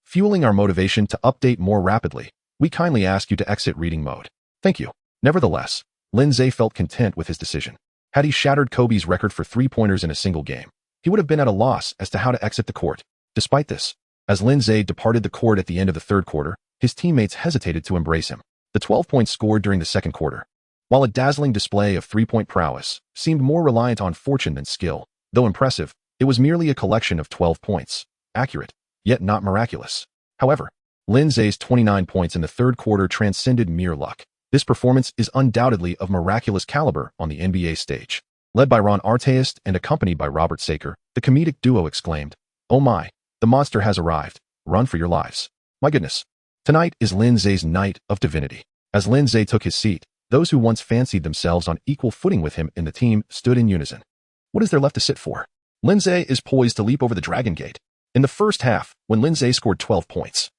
Fueling our motivation to update more rapidly, we kindly ask you to exit reading mode. Thank you. Nevertheless, Lin Ze felt content with his decision. Had he shattered Kobe's record for three-pointers in a single game, he would have been at a loss as to how to exit the court. Despite this, as Lin Ze departed the court at the end of the third quarter, his teammates hesitated to embrace him. The 12 points scored during the second quarter, while a dazzling display of three-point prowess, seemed more reliant on fortune than skill. Though impressive, it was merely a collection of 12 points, accurate, yet not miraculous. However, Lin Ze's 29 points in the third quarter transcended mere luck. This performance is undoubtedly of miraculous caliber on the NBA stage. Led by Ron Artest and accompanied by Robert Saker, the comedic duo exclaimed, "Oh my, the monster has arrived. Run for your lives." My goodness. Tonight is Lin Ze's night of divinity. As Lin Ze took his seat, those who once fancied themselves on equal footing with him in the team stood in unison. What is there left to sit for? Lin Ze is poised to leap over the Dragon Gate. In the first half, when Lin Ze scored 12 points,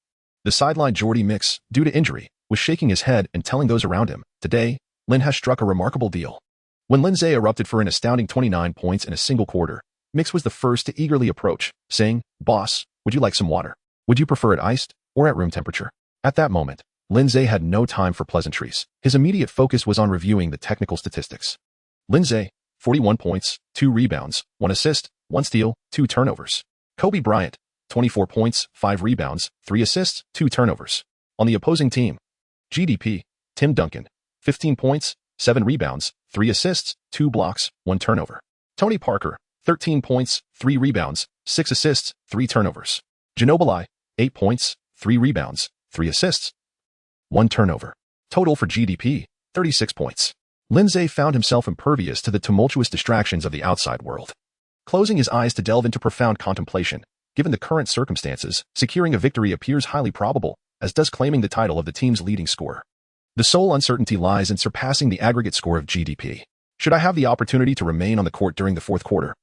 the sideline Jordy Mix, due to injury, was shaking his head and telling those around him, "Today, Lin has struck a remarkable deal." When Lin Ze erupted for an astounding 29 points in a single quarter, Mix was the first to eagerly approach, saying, "Boss, would you like some water? Would you prefer it iced or at room temperature?" At that moment, Lin Ze had no time for pleasantries. His immediate focus was on reviewing the technical statistics. Lin Ze, 41 points, 2 rebounds, 1 assist, 1 steal, 2 turnovers. Kobe Bryant, 24 points, 5 rebounds, 3 assists, 2 turnovers. On the opposing team, GDP, Tim Duncan, 15 points, 7 rebounds, 3 assists, 2 blocks, 1 turnover. Tony Parker, 13 points, 3 rebounds, 6 assists, 3 turnovers. Ginobili, 8 points, 3 rebounds, 3 assists, 1 turnover. Total for GDP, 36 points. Lin Ze found himself impervious to the tumultuous distractions of the outside world. Closing his eyes to delve into profound contemplation, given the current circumstances, securing a victory appears highly probable, as does claiming the title of the team's leading scorer. The sole uncertainty lies in surpassing the aggregate score of GDP. Should I have the opportunity to remain on the court during the fourth quarter?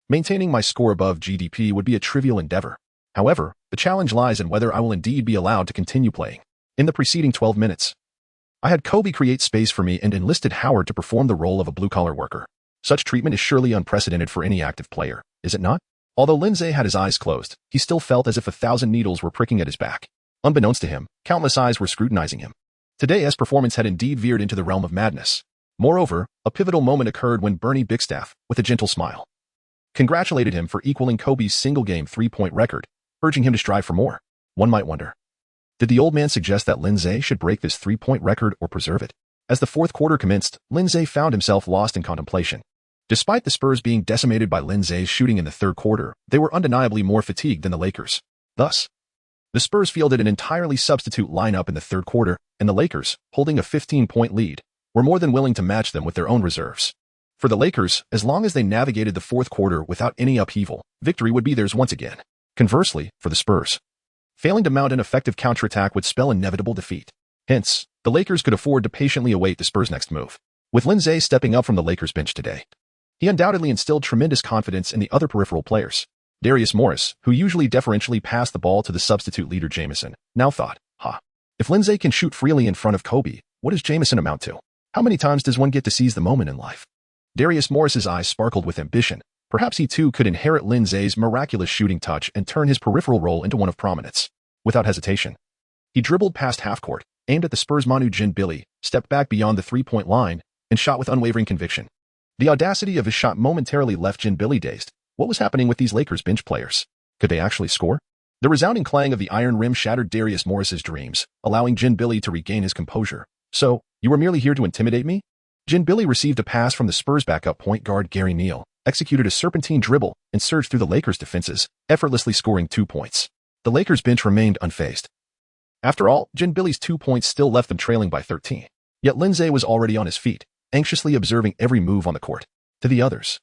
Maintaining my score above GDP would be a trivial endeavor. However, the challenge lies in whether I will indeed be allowed to continue playing. In the preceding 12 minutes, I had Kobe create space for me and enlisted Howard to perform the role of a blue-collar worker. Such treatment is surely unprecedented for any active player, is it not? Although Lin Ze had his eyes closed, he still felt as if 1,000 needles were pricking at his back. Unbeknownst to him, countless eyes were scrutinizing him. Today's performance had indeed veered into the realm of madness. Moreover, a pivotal moment occurred when Bernie Bigstaff, with a gentle smile, congratulated him for equaling Kobe's single-game three-point record, urging him to strive for more. One might wonder, did the old man suggest that Lin Ze should break this three-point record or preserve it? As the fourth quarter commenced, Lin Ze found himself lost in contemplation. Despite the Spurs being decimated by Lin Ze's shooting in the third quarter, they were undeniably more fatigued than the Lakers. Thus, the Spurs fielded an entirely substitute lineup in the third quarter, and the Lakers, holding a 15-point lead, were more than willing to match them with their own reserves. For the Lakers, as long as they navigated the fourth quarter without any upheaval, victory would be theirs once again. Conversely, for the Spurs, failing to mount an effective counterattack would spell inevitable defeat. Hence, the Lakers could afford to patiently await the Spurs' next move. With Lin Ze stepping up from the Lakers bench today, he undoubtedly instilled tremendous confidence in the other peripheral players. Darius Morris, who usually deferentially passed the ball to the substitute leader Jamison, now thought, if Lin Ze can shoot freely in front of Kobe, what does Jamison amount to? How many times does one get to seize the moment in life? Darius Morris's eyes sparkled with ambition. Perhaps he too could inherit Lin Ze's miraculous shooting touch and turn his peripheral role into one of prominence. Without hesitation, he dribbled past half-court, aimed at the Spurs' Manu Ginobili, stepped back beyond the three-point line, and shot with unwavering conviction. The audacity of his shot momentarily left Ginobili dazed. What was happening with these Lakers bench players? Could they actually score? The resounding clang of the iron rim shattered Darius Morris's dreams, allowing Ginobili to regain his composure. So, you were merely here to intimidate me? Ginobili received a pass from the Spurs' backup point guard Gary Neal, executed a serpentine dribble, and surged through the Lakers' defenses, effortlessly scoring 2 points. The Lakers' bench remained unfazed. After all, Ginobili's 2 points still left them trailing by 13. Yet Lin Ze was already on his feet, anxiously observing every move on the court. To the others,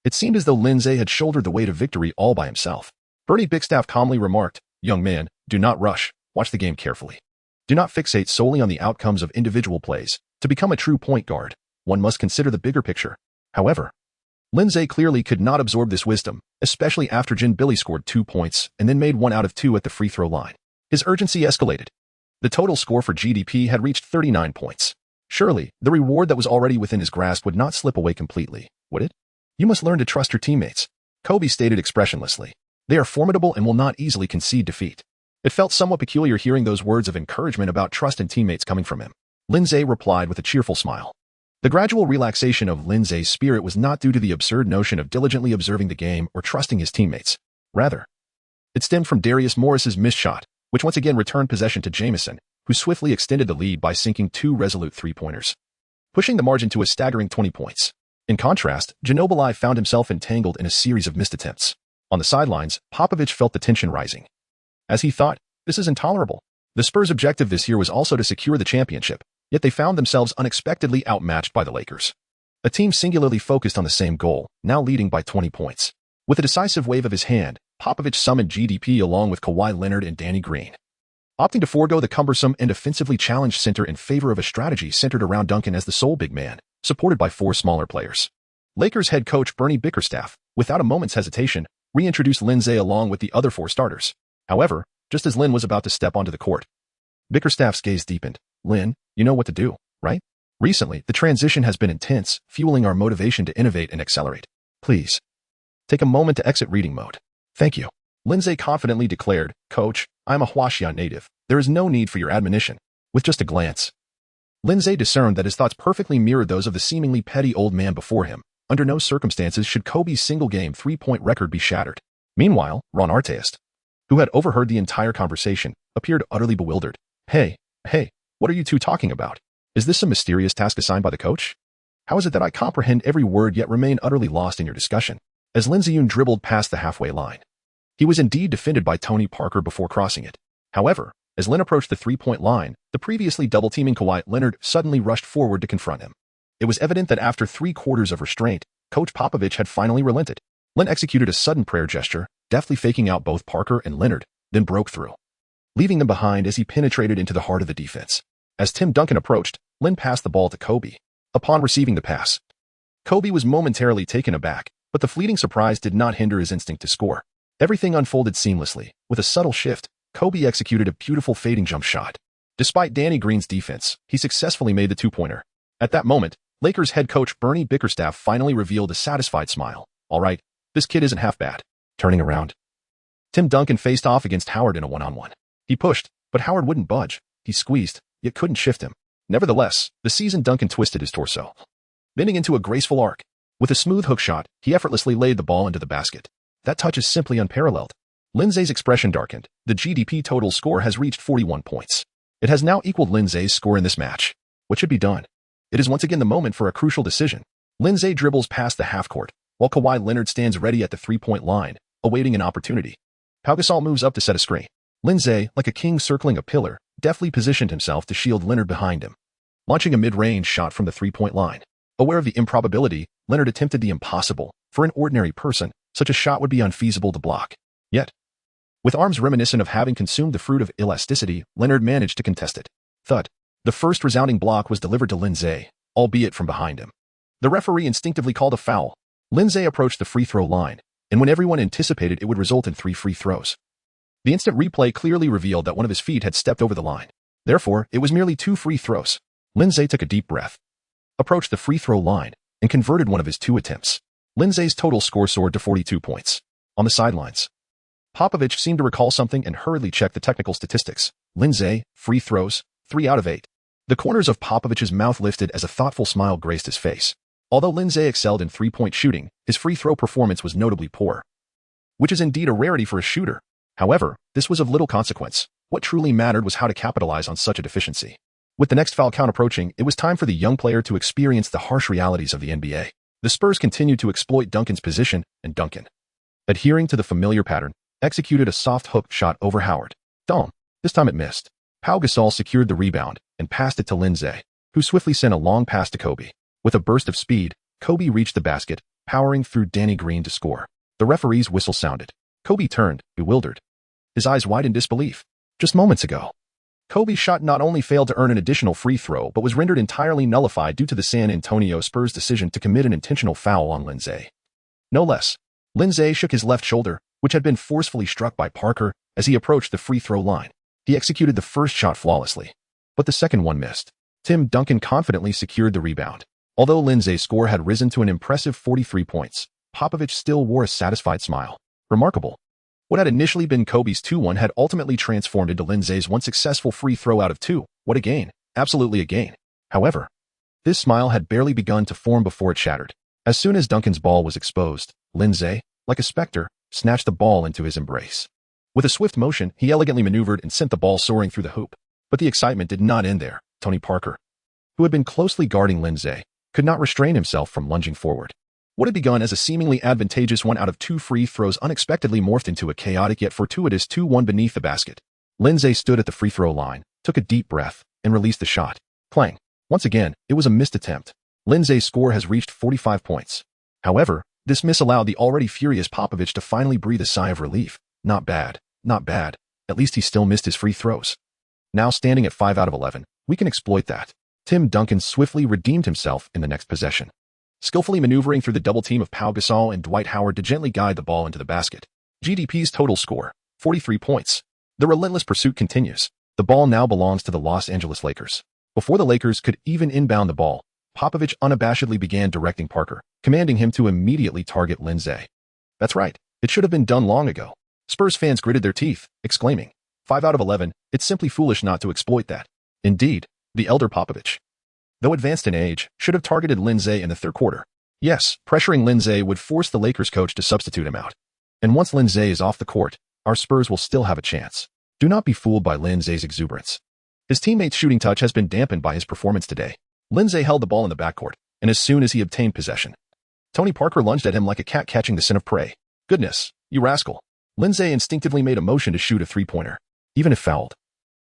it seemed as though Lin Ze had shouldered the weight of victory all by himself. Bernie Bigstaff calmly remarked, "Young man, do not rush, watch the game carefully. Do not fixate solely on the outcomes of individual plays. To become a true point guard, one must consider the bigger picture." However, Lin Ze clearly could not absorb this wisdom, especially after Ginobili scored 2 points and then made 1 out of 2 at the free throw line. His urgency escalated. The total score for GDP had reached 39 points. Surely, the reward that was already within his grasp would not slip away completely, would it? "You must learn to trust your teammates," Kobe stated expressionlessly. "They are formidable and will not easily concede defeat." It felt somewhat peculiar hearing those words of encouragement about trust in teammates coming from him. Lin Ze replied with a cheerful smile. The gradual relaxation of Lin Ze's spirit was not due to the absurd notion of diligently observing the game or trusting his teammates. Rather, it stemmed from Darius Morris's missed shot, which once again returned possession to Jamison, who swiftly extended the lead by sinking 2 resolute three-pointers, pushing the margin to a staggering 20 points. In contrast, Ginobili found himself entangled in a series of missed attempts. On the sidelines, Popovich felt the tension rising. As he thought, this is intolerable. The Spurs' objective this year was also to secure the championship, yet they found themselves unexpectedly outmatched by the Lakers, a team singularly focused on the same goal, now leading by 20 points. With a decisive wave of his hand, Popovich summoned GDP along with Kawhi Leonard and Danny Green, opting to forego the cumbersome and offensively challenged center in favor of a strategy centered around Duncan as the sole big man, supported by 4 smaller players. Lakers head coach Bernie Bickerstaff, without a moment's hesitation, reintroduced Lin Ze along with the other 4 starters. However, just as Lin was about to step onto the court, Bickerstaff's gaze deepened. "Lin, you know what to do, right? Recently, the transition has been intense, fueling our motivation to innovate and accelerate. Please, take a moment to exit reading mode." "Thank you," Lin Ze confidently declared. "Coach, I am a Huashian native. There is no need for your admonition." With just a glance, Lin Ze discerned that his thoughts perfectly mirrored those of the seemingly petty old man before him. Under no circumstances should Kobe's single-game three-point record be shattered. Meanwhile, Ron Artest, who had overheard the entire conversation, appeared utterly bewildered. Hey, what are you two talking about? Is this some mysterious task assigned by the coach? How is it that I comprehend every word yet remain utterly lost in your discussion?" As Lin Ze dribbled past the halfway line, he was indeed defended by Tony Parker before crossing it. However, as Lin approached the three-point line, the previously double-teaming Kawhi Leonard suddenly rushed forward to confront him. It was evident that after 3 quarters of restraint, Coach Popovich had finally relented. Lin executed a sudden prayer gesture, deftly faking out both Parker and Leonard, then broke through, leaving them behind as he penetrated into the heart of the defense. As Tim Duncan approached, Lin passed the ball to Kobe. Upon receiving the pass, Kobe was momentarily taken aback, but the fleeting surprise did not hinder his instinct to score. Everything unfolded seamlessly. With a subtle shift, Kobe executed a beautiful fading jump shot. Despite Danny Green's defense, he successfully made the two-pointer. At that moment, Lakers head coach Bernie Bickerstaff finally revealed a satisfied smile. All right, this kid isn't half bad. Turning around, Tim Duncan faced off against Howard in a one-on-one. He pushed, but Howard wouldn't budge. He squeezed, yet couldn't shift him. Nevertheless, the seasoned Duncan twisted his torso, bending into a graceful arc. With a smooth hook shot, he effortlessly laid the ball into the basket. That touch is simply unparalleled. Lin Ze's expression darkened. The GDP total score has reached 41 points. It has now equaled Lin Ze's score in this match. What should be done? It is once again the moment for a crucial decision. Lin Ze dribbles past the half-court, while Kawhi Leonard stands ready at the three-point line, awaiting an opportunity. Pau Gasol moves up to set a screen. Lin Ze, like a king circling a pillar, deftly positioned himself to shield Leonard behind him, launching a mid-range shot from the three-point line. Aware of the improbability, Leonard attempted the impossible. For an ordinary person, such a shot would be unfeasible to block. Yet, with arms reminiscent of having consumed the fruit of elasticity, Leonard managed to contest it. Thud. The first resounding block was delivered to Lin Ze, albeit from behind him. The referee instinctively called a foul. Lin Ze approached the free throw line, and when everyone anticipated it would result in 3 free throws, the instant replay clearly revealed that one of his feet had stepped over the line. Therefore, it was merely 2 free throws. Lin Ze took a deep breath, approached the free throw line, and converted one of his 2 attempts. Lin Ze's total score soared to 42 points. On the sidelines, Popovich seemed to recall something and hurriedly checked the technical statistics. Lin Ze, free throws, 3 out of 8. The corners of Popovich's mouth lifted as a thoughtful smile graced his face. Although Lin Ze excelled in three-point shooting, his free throw performance was notably poor, which is indeed a rarity for a shooter. However, this was of little consequence. What truly mattered was how to capitalize on such a deficiency. With the next foul count approaching, it was time for the young player to experience the harsh realities of the NBA. The Spurs continued to exploit Duncan's position, and Duncan, adhering to the familiar pattern, executed a soft hook shot over Howard. This time it missed. Pau Gasol secured the rebound and passed it to Lin Ze, who swiftly sent a long pass to Kobe. With a burst of speed, Kobe reached the basket, powering through Danny Green to score. The referee's whistle sounded. Kobe turned, bewildered, his eyes wide in disbelief. Just moments ago, Kobe's shot not only failed to earn an additional free throw but was rendered entirely nullified due to the San Antonio Spurs' decision to commit an intentional foul on Lin Ze. No less. Lin Ze shook his left shoulder, which had been forcefully struck by Parker, as he approached the free throw line. He executed the first shot flawlessly, but the second one missed. Tim Duncan confidently secured the rebound. Although Lin Ze's score had risen to an impressive 43 points, Popovich still wore a satisfied smile. Remarkable. What had initially been Kobe's 2-1 had ultimately transformed into Lin Ze's one successful free throw out of 2. What a gain. Absolutely a gain. However, this smile had barely begun to form before it shattered. As soon as Duncan's ball was exposed, Lin Ze, like a specter, snatched the ball into his embrace. With a swift motion, he elegantly maneuvered and sent the ball soaring through the hoop. But the excitement did not end there. Tony Parker, who had been closely guarding Lin Ze, could not restrain himself from lunging forward. What had begun as a seemingly advantageous 1 out of 2 free throws unexpectedly morphed into a chaotic yet fortuitous 2-1 beneath the basket. Lin Ze stood at the free throw line, took a deep breath, and released the shot. Clang. Once again, it was a missed attempt. Lin Ze's score has reached 45 points. However, this miss allowed the already furious Popovich to finally breathe a sigh of relief. Not bad. Not bad. At least he still missed his free throws. Now standing at 5 out of 11, we can exploit that. Tim Duncan swiftly redeemed himself in the next possession, skillfully maneuvering through the double team of Pau Gasol and Dwight Howard to gently guide the ball into the basket. GDP's total score, 43 points. The relentless pursuit continues. The ball now belongs to the Los Angeles Lakers. Before the Lakers could even inbound the ball, Popovich unabashedly began directing Parker, commanding him to immediately target Lin Ze. That's right. It should have been done long ago. Spurs fans gritted their teeth, exclaiming, 5 out of 11, it's simply foolish not to exploit that. Indeed, the elder Popovich, though advanced in age, should have targeted Lin Ze in the third quarter. Yes, pressuring Lin Ze would force the Lakers coach to substitute him out. And once Lin Ze is off the court, our Spurs will still have a chance. Do not be fooled by Lin Ze's exuberance. His teammate's shooting touch has been dampened by his performance today. Lin Ze held the ball in the backcourt, and as soon as he obtained possession, Tony Parker lunged at him like a cat catching the scent of prey. Goodness, you rascal. Lin Ze instinctively made a motion to shoot a three-pointer. Even if fouled,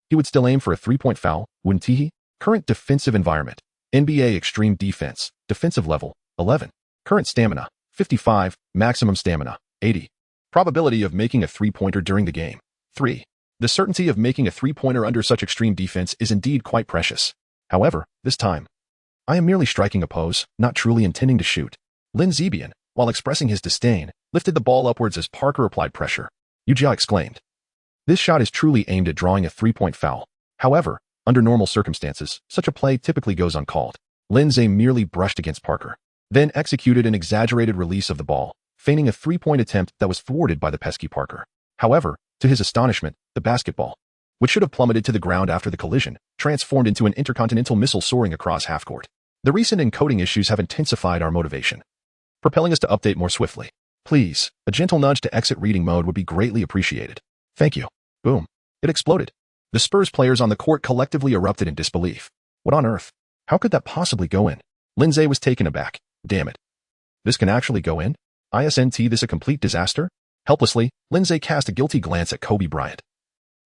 he would still aim for a three-point foul, wouldn't he? Current defensive environment. NBA extreme defense. Defensive level, 11. Current stamina, 55. Maximum stamina, 80. Probability of making a three-pointer during the game, 3. The certainty of making a three-pointer under such extreme defense is indeed quite precious. However, this time, I am merely striking a pose, not truly intending to shoot. Lin Ze, while expressing his disdain, lifted the ball upwards as Parker applied pressure. Yu exclaimed. This shot is truly aimed at drawing a three-point foul. However, under normal circumstances, such a play typically goes uncalled. Lin Ze merely brushed against Parker, then executed an exaggerated release of the ball, feigning a three-point attempt that was thwarted by the pesky Parker. However, to his astonishment, the basketball, which should have plummeted to the ground after the collision, transformed into an intercontinental missile soaring across half-court. The recent encoding issues have intensified our motivation, propelling us to update more swiftly. Please, a gentle nudge to exit reading mode would be greatly appreciated. Thank you. Boom. It exploded. The Spurs players on the court collectively erupted in disbelief. What on earth? How could that possibly go in? Lin Ze was taken aback. Damn it. This can actually go in? Isn't this a complete disaster? Helplessly, Lin Ze cast a guilty glance at Kobe Bryant,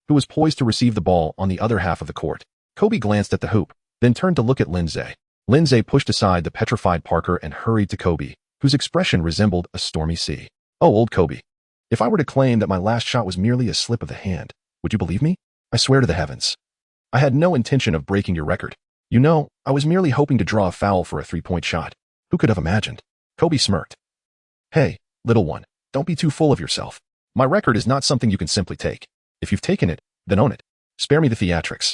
who was poised to receive the ball on the other half of the court. Kobe glanced at the hoop, then turned to look at Lin Ze. Lin Ze pushed aside the petrified Parker and hurried to Kobe, whose expression resembled a stormy sea. Oh, old Kobe. If I were to claim that my last shot was merely a slip of the hand, would you believe me? I swear to the heavens. I had no intention of breaking your record. You know, I was merely hoping to draw a foul for a three-point shot. Who could have imagined? Kobe smirked. Hey, little one, don't be too full of yourself. My record is not something you can simply take. If you've taken it, then own it. Spare me the theatrics.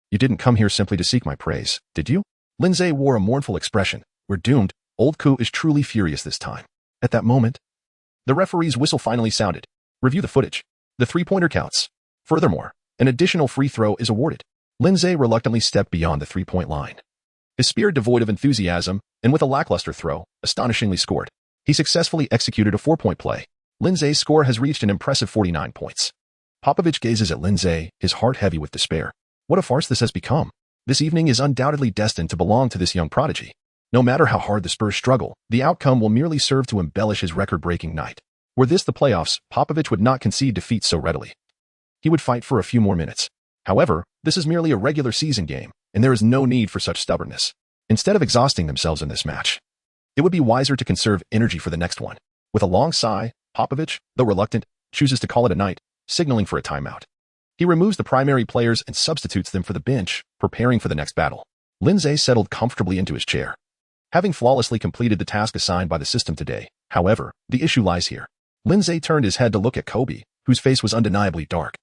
You didn't come here simply to seek my praise, did you? Lin Ze wore a mournful expression. We're doomed. Old Ku is truly furious this time. At that moment, the referee's whistle finally sounded. Review the footage. The three-pointer counts. Furthermore, an additional free throw is awarded. Lin Ze reluctantly stepped beyond the three-point line. His spirit devoid of enthusiasm, and with a lackluster throw, astonishingly scored. He successfully executed a four-point play. Lin Ze's score has reached an impressive 49 points. Popovich gazes at Lin Ze, his heart heavy with despair. What a farce this has become. This evening is undoubtedly destined to belong to this young prodigy. No matter how hard the Spurs struggle, the outcome will merely serve to embellish his record-breaking night. Were this the playoffs, Popovich would not concede defeat so readily. He would fight for a few more minutes. However, this is merely a regular season game, and there is no need for such stubbornness. Instead of exhausting themselves in this match, it would be wiser to conserve energy for the next one. With a long sigh, Popovich, though reluctant, chooses to call it a night, signaling for a timeout. He removes the primary players and substitutes them for the bench, preparing for the next battle. Lin Ze settled comfortably into his chair, having flawlessly completed the task assigned by the system today. However, the issue lies here. Lin Ze turned his head to look at Kobe, whose face was undeniably dark,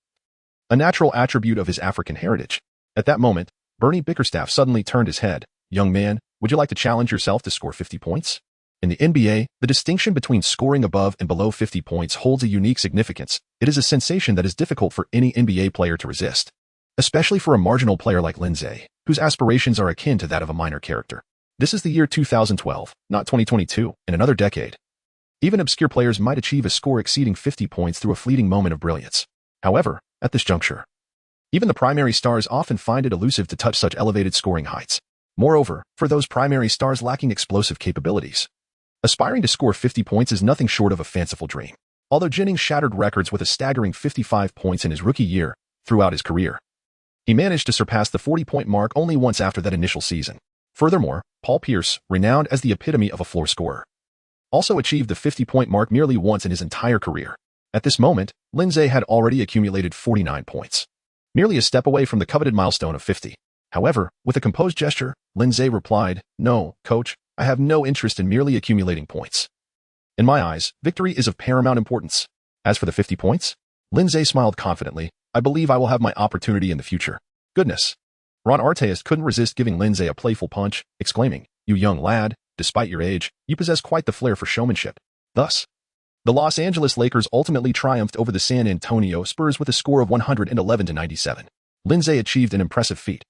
a natural attribute of his African heritage. At that moment, Bernie Bickerstaff suddenly turned his head. Young man, would you like to challenge yourself to score 50 points? In the NBA, the distinction between scoring above and below 50 points holds a unique significance. It is a sensation that is difficult for any NBA player to resist, especially for a marginal player like Lin Ze, whose aspirations are akin to that of a minor character. This is the year 2012, not 2022, in another decade. Even obscure players might achieve a score exceeding 50 points through a fleeting moment of brilliance. However, at this juncture, even the primary stars often find it elusive to touch such elevated scoring heights. Moreover, for those primary stars lacking explosive capabilities, aspiring to score 50 points is nothing short of a fanciful dream. Although Jennings shattered records with a staggering 55 points in his rookie year, throughout his career, he managed to surpass the 40-point mark only once after that initial season. Furthermore, Paul Pierce, renowned as the epitome of a floor scorer, also achieved the 50-point mark merely once in his entire career. At this moment, Lin Ze had already accumulated 49 points, merely a step away from the coveted milestone of 50. However, with a composed gesture, Lin Ze replied, "No, coach, I have no interest in merely accumulating points. In my eyes, victory is of paramount importance. As for the 50 points," Lin Ze smiled confidently, "I believe I will have my opportunity in the future." Goodness. Ron Artest couldn't resist giving Lin Ze a playful punch, exclaiming, "You young lad, despite your age, you possess quite the flair for showmanship." Thus, the Los Angeles Lakers ultimately triumphed over the San Antonio Spurs with a score of 111-97. Lin Ze achieved an impressive feat,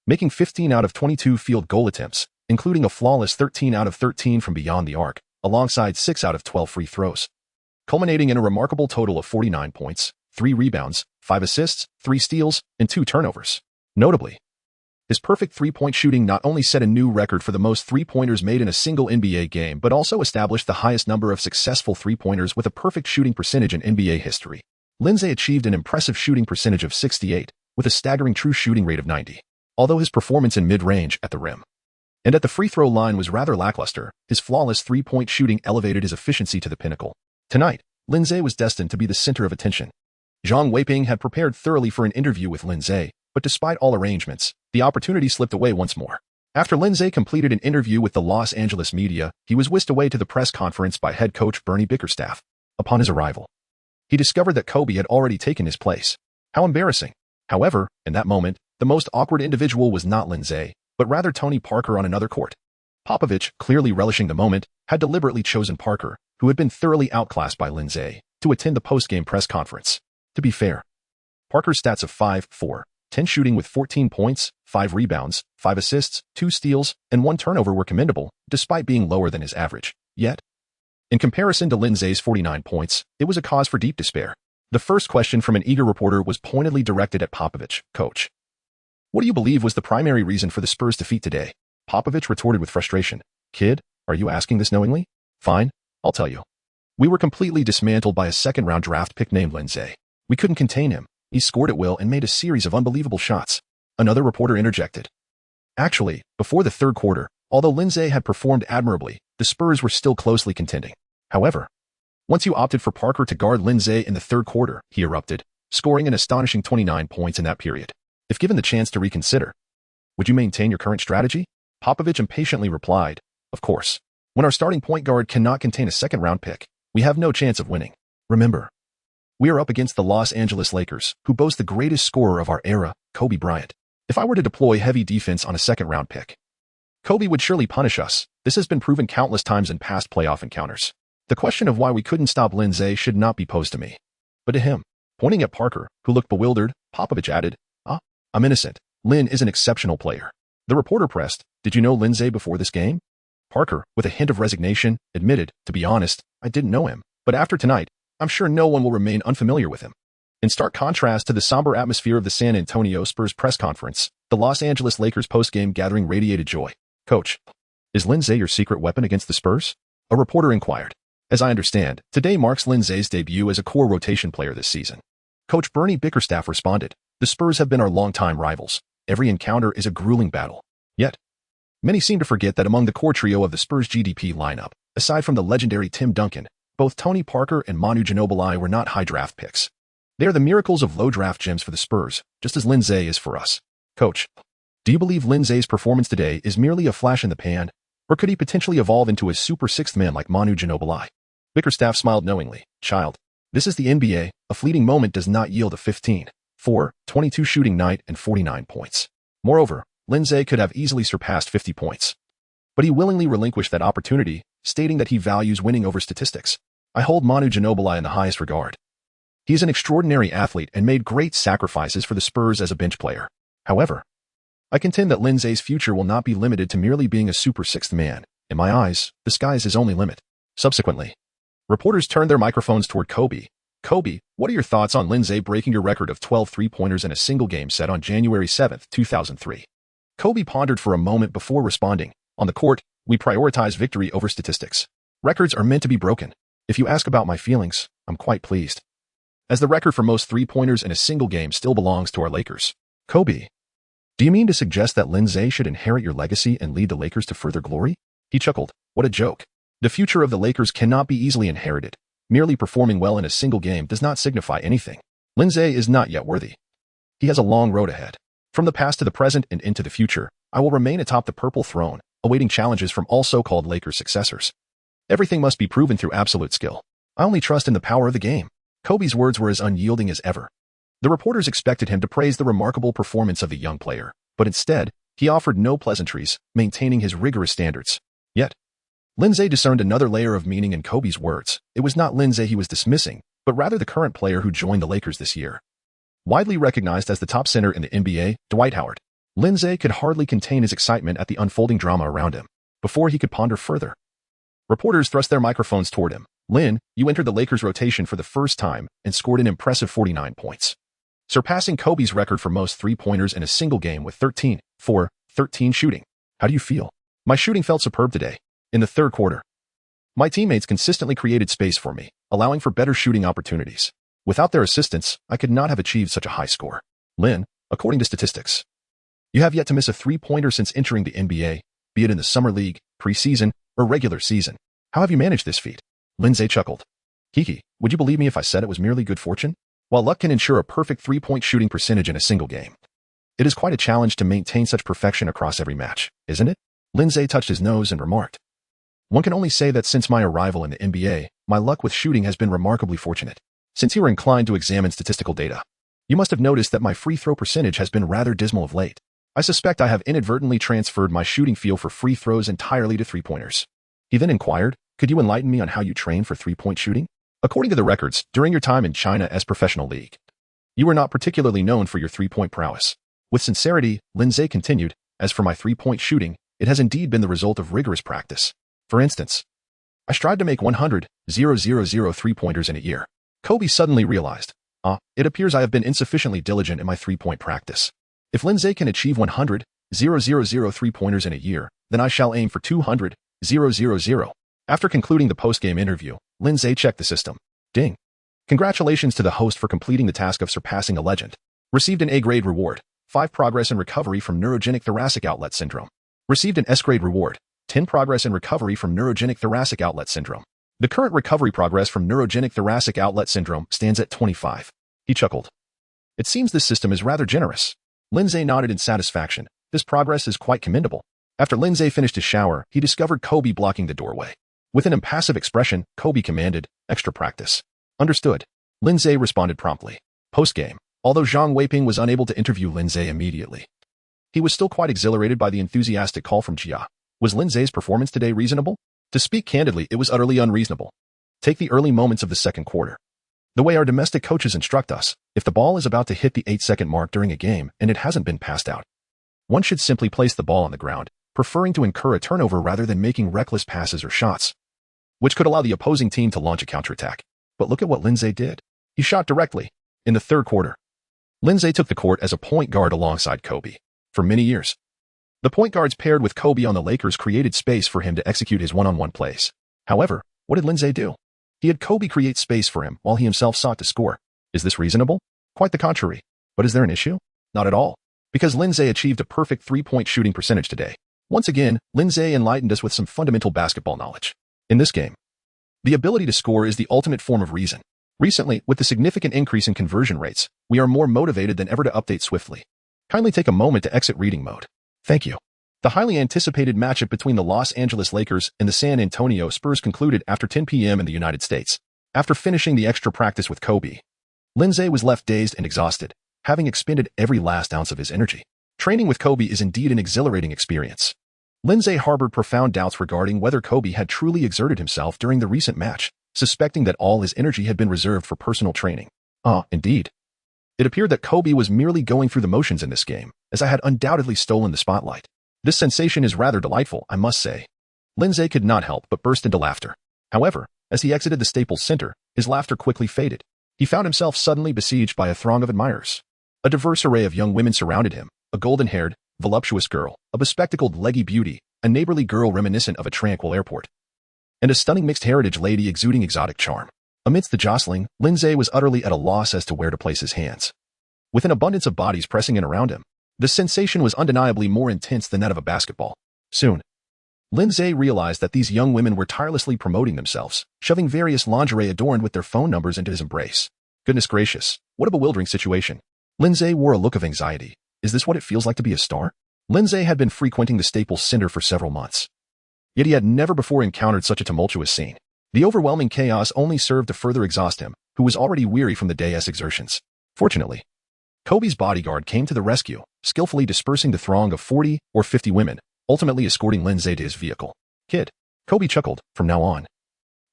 making 15 out of 22 field goal attempts, including a flawless 13 out of 13 from beyond the arc, alongside 6 out of 12 free throws, culminating in a remarkable total of 49 points, 3 rebounds, 5 assists, 3 steals, and 2 turnovers. Notably, his perfect three-point shooting not only set a new record for the most three-pointers made in a single NBA game but also established the highest number of successful three-pointers with a perfect shooting percentage in NBA history. Lin Ze achieved an impressive shooting percentage of 68, with a staggering true shooting rate of 90. Although his performance in mid-range, at the rim, and at the free throw line was rather lackluster, his flawless three-point shooting elevated his efficiency to the pinnacle. Tonight, Lin Ze was destined to be the center of attention. Zhang Weiping had prepared thoroughly for an interview with Lin Ze, but despite all arrangements, the opportunity slipped away once more. After Lin Ze completed an interview with the Los Angeles media, he was whisked away to the press conference by head coach Bernie Bickerstaff. Upon his arrival, he discovered that Kobe had already taken his place. How embarrassing. However, in that moment, the most awkward individual was not Lin Ze, but rather Tony Parker on another court. Popovich, clearly relishing the moment, had deliberately chosen Parker, who had been thoroughly outclassed by Lin Ze, to attend the post-game press conference. To be fair, Parker's stats of 5-4, 10 shooting with 14 points, 5 rebounds, 5 assists, 2 steals, and 1 turnover were commendable, despite being lower than his average. Yet, in comparison to Lin Ze's 49 points, it was a cause for deep despair. The first question from an eager reporter was pointedly directed at Popovich. Coach, what do you believe was the primary reason for the Spurs' defeat today? Popovich retorted with frustration. Kid, are you asking this knowingly? Fine, I'll tell you. We were completely dismantled by a second-round draft pick named Lin Ze. We couldn't contain him. He scored at will and made a series of unbelievable shots. Another reporter interjected. Actually, before the third quarter, although Lin Ze had performed admirably, the Spurs were still closely contending. However, once you opted for Parker to guard Lin Ze in the third quarter, he erupted, scoring an astonishing 29 points in that period. If given the chance to reconsider, would you maintain your current strategy? Popovich impatiently replied, of course. When our starting point guard cannot contain a second-round pick, we have no chance of winning. Remember, we are up against the Los Angeles Lakers, who boast the greatest scorer of our era, Kobe Bryant. If I were to deploy heavy defense on a second-round pick, Kobe would surely punish us. This has been proven countless times in past playoff encounters. The question of why we couldn't stop Lin Ze should not be posed to me, but to him. Pointing at Parker, who looked bewildered, Popovich added, I'm innocent. Lin is an exceptional player. The reporter pressed, did you know Lin Ze before this game? Parker, with a hint of resignation, admitted, to be honest, I didn't know him, but after tonight, I'm sure no one will remain unfamiliar with him. In stark contrast to the somber atmosphere of the San Antonio Spurs press conference, the Los Angeles Lakers post-game gathering radiated joy. Coach, is Lin Ze your secret weapon against the Spurs? A reporter inquired. As I understand, today marks Lin Ze's debut as a core rotation player this season. Coach Bernie Bickerstaff responded, the Spurs have been our longtime rivals. Every encounter is a grueling battle. Yet, many seem to forget that among the core trio of the Spurs GDP lineup, aside from the legendary Tim Duncan, both Tony Parker and Manu Ginobili were not high draft picks. They are the miracles of low draft gems for the Spurs, just as Lin Ze is for us. Coach, do you believe Lin Ze's performance today is merely a flash in the pan, or could he potentially evolve into a super sixth man like Manu Ginobili? Bickerstaff smiled knowingly. Child, this is the NBA. A fleeting moment does not yield a 15, 4, 22 shooting night and 49 points. Moreover, Lin Ze could have easily surpassed 50 points. But he willingly relinquished that opportunity, stating that he values winning over statistics. I hold Manu Ginobili in the highest regard. He is an extraordinary athlete and made great sacrifices for the Spurs as a bench player. However, I contend that Lin Ze's future will not be limited to merely being a super sixth man. In my eyes, the sky is his only limit. Subsequently, reporters turned their microphones toward Kobe. Kobe, what are your thoughts on Lin Ze breaking your record of 12 three-pointers in a single game set on January 7, 2003? Kobe pondered for a moment before responding. On the court, we prioritize victory over statistics. Records are meant to be broken. If you ask about my feelings, I'm quite pleased, as the record for most three-pointers in a single game still belongs to our Lakers. Kobe, do you mean to suggest that Lin Ze should inherit your legacy and lead the Lakers to further glory? He chuckled. What a joke. The future of the Lakers cannot be easily inherited. Merely performing well in a single game does not signify anything. Lin Ze is not yet worthy. He has a long road ahead. From the past to the present and into the future, I will remain atop the purple throne, awaiting challenges from all so-called Lakers successors. Everything must be proven through absolute skill. I only trust in the power of the game. Kobe's words were as unyielding as ever. The reporters expected him to praise the remarkable performance of the young player, but instead, he offered no pleasantries, maintaining his rigorous standards. Yet, Lin Ze discerned another layer of meaning in Kobe's words. It was not Lin Ze he was dismissing, but rather the current player who joined the Lakers this year. Widely recognized as the top center in the NBA, Dwight Howard, Lin Ze could hardly contain his excitement at the unfolding drama around him. Before he could ponder further, reporters thrust their microphones toward him. Lin, you entered the Lakers rotation for the first time and scored an impressive 49 points, surpassing Kobe's record for most three-pointers in a single game with 13, 4, 13 shooting. How do you feel? My shooting felt superb today. In the third quarter, my teammates consistently created space for me, allowing for better shooting opportunities. Without their assistance, I could not have achieved such a high score. Lin, according to statistics, you have yet to miss a three-pointer since entering the NBA, be it in the summer league, preseason, or regular season. How have you managed this feat? Lin Ze chuckled. Kiki, would you believe me if I said it was merely good fortune? While luck can ensure a perfect three-point shooting percentage in a single game, it is quite a challenge to maintain such perfection across every match, isn't it? Lin Ze touched his nose and remarked. One can only say that since my arrival in the NBA, my luck with shooting has been remarkably fortunate. Since you were inclined to examine statistical data, you must have noticed that my free throw percentage has been rather dismal of late. I suspect I have inadvertently transferred my shooting feel for free throws entirely to three-pointers. He then inquired, could you enlighten me on how you train for three-point shooting? According to the records, during your time in China as professional league, you were not particularly known for your three-point prowess. With sincerity, Lin Ze continued, as for my three-point shooting, it has indeed been the result of rigorous practice. For instance, I strive to make 100,000 three-pointers in a year. Kobe suddenly realized, it appears I have been insufficiently diligent in my three-point practice. If Lin Ze can achieve 100,000 three-pointers in a year, then I shall aim for 200,000. After concluding the post-game interview, Lin Ze checked the system. Ding. Congratulations to the host for completing the task of surpassing a legend. Received an A-grade reward, 5 progress and recovery from neurogenic thoracic outlet syndrome. Received an S-grade reward, 10 progress and recovery from neurogenic thoracic outlet syndrome. The current recovery progress from neurogenic thoracic outlet syndrome stands at 25. He chuckled. It seems this system is rather generous. Lin Ze nodded in satisfaction. This progress is quite commendable. After Lin Ze finished his shower, he discovered Kobe blocking the doorway. With an impassive expression, Kobe commanded, extra practice. Understood. Lin Ze responded promptly. Post-game, although Zhang Weiping was unable to interview Lin Ze immediately, he was still quite exhilarated by the enthusiastic call from Jia. Was Lin Ze's performance today reasonable? To speak candidly, it was utterly unreasonable. Take the early moments of the second quarter. The way our domestic coaches instruct us, if the ball is about to hit the 8-second mark during a game and it hasn't been passed out, one should simply place the ball on the ground, preferring to incur a turnover rather than making reckless passes or shots, which could allow the opposing team to launch a counterattack. But look at what Lin Ze did. He shot directly. In the third quarter, Lin Ze took the court as a point guard alongside Kobe. For many years, the point guards paired with Kobe on the Lakers created space for him to execute his one-on-one plays. However, what did Lin Ze do? He had Kobe create space for him while he himself sought to score. Is this reasonable? Quite the contrary. But is there an issue? Not at all. Because Lin Ze achieved a perfect three-point shooting percentage today. Once again, Lin Ze enlightened us with some fundamental basketball knowledge. In this game, the ability to score is the ultimate form of reason. Recently, with the significant increase in conversion rates, we are more motivated than ever to update swiftly. Kindly take a moment to exit reading mode. Thank you. The highly anticipated matchup between the Los Angeles Lakers and the San Antonio Spurs concluded after 10 p.m. in the United States. After finishing the extra practice with Kobe, Lin Ze was left dazed and exhausted, having expended every last ounce of his energy. Training with Kobe is indeed an exhilarating experience. Lin Ze harbored profound doubts regarding whether Kobe had truly exerted himself during the recent match, suspecting that all his energy had been reserved for personal training. Indeed. It appeared that Kobe was merely going through the motions in this game, as I had undoubtedly stolen the spotlight. This sensation is rather delightful, I must say. Lin Ze could not help but burst into laughter. However, as he exited the Staples Center, his laughter quickly faded. He found himself suddenly besieged by a throng of admirers. A diverse array of young women surrounded him, a golden-haired, voluptuous girl, a bespectacled leggy beauty, a neighborly girl reminiscent of a tranquil airport, and a stunning mixed-heritage lady exuding exotic charm. Amidst the jostling, Lin Ze was utterly at a loss as to where to place his hands. With an abundance of bodies pressing in around him, the sensation was undeniably more intense than that of a basketball. Soon, Lin Ze realized that these young women were tirelessly promoting themselves, shoving various lingerie adorned with their phone numbers into his embrace. Goodness gracious, what a bewildering situation. Lin Ze wore a look of anxiety. Is this what it feels like to be a star? Lin Ze had been frequenting the Staples Center for several months, yet he had never before encountered such a tumultuous scene. The overwhelming chaos only served to further exhaust him, who was already weary from the day's exertions. Fortunately, Kobe's bodyguard came to the rescue, skillfully dispersing the throng of 40 or 50 women, ultimately escorting Lin Ze to his vehicle. Kid, Kobe chuckled, from now on,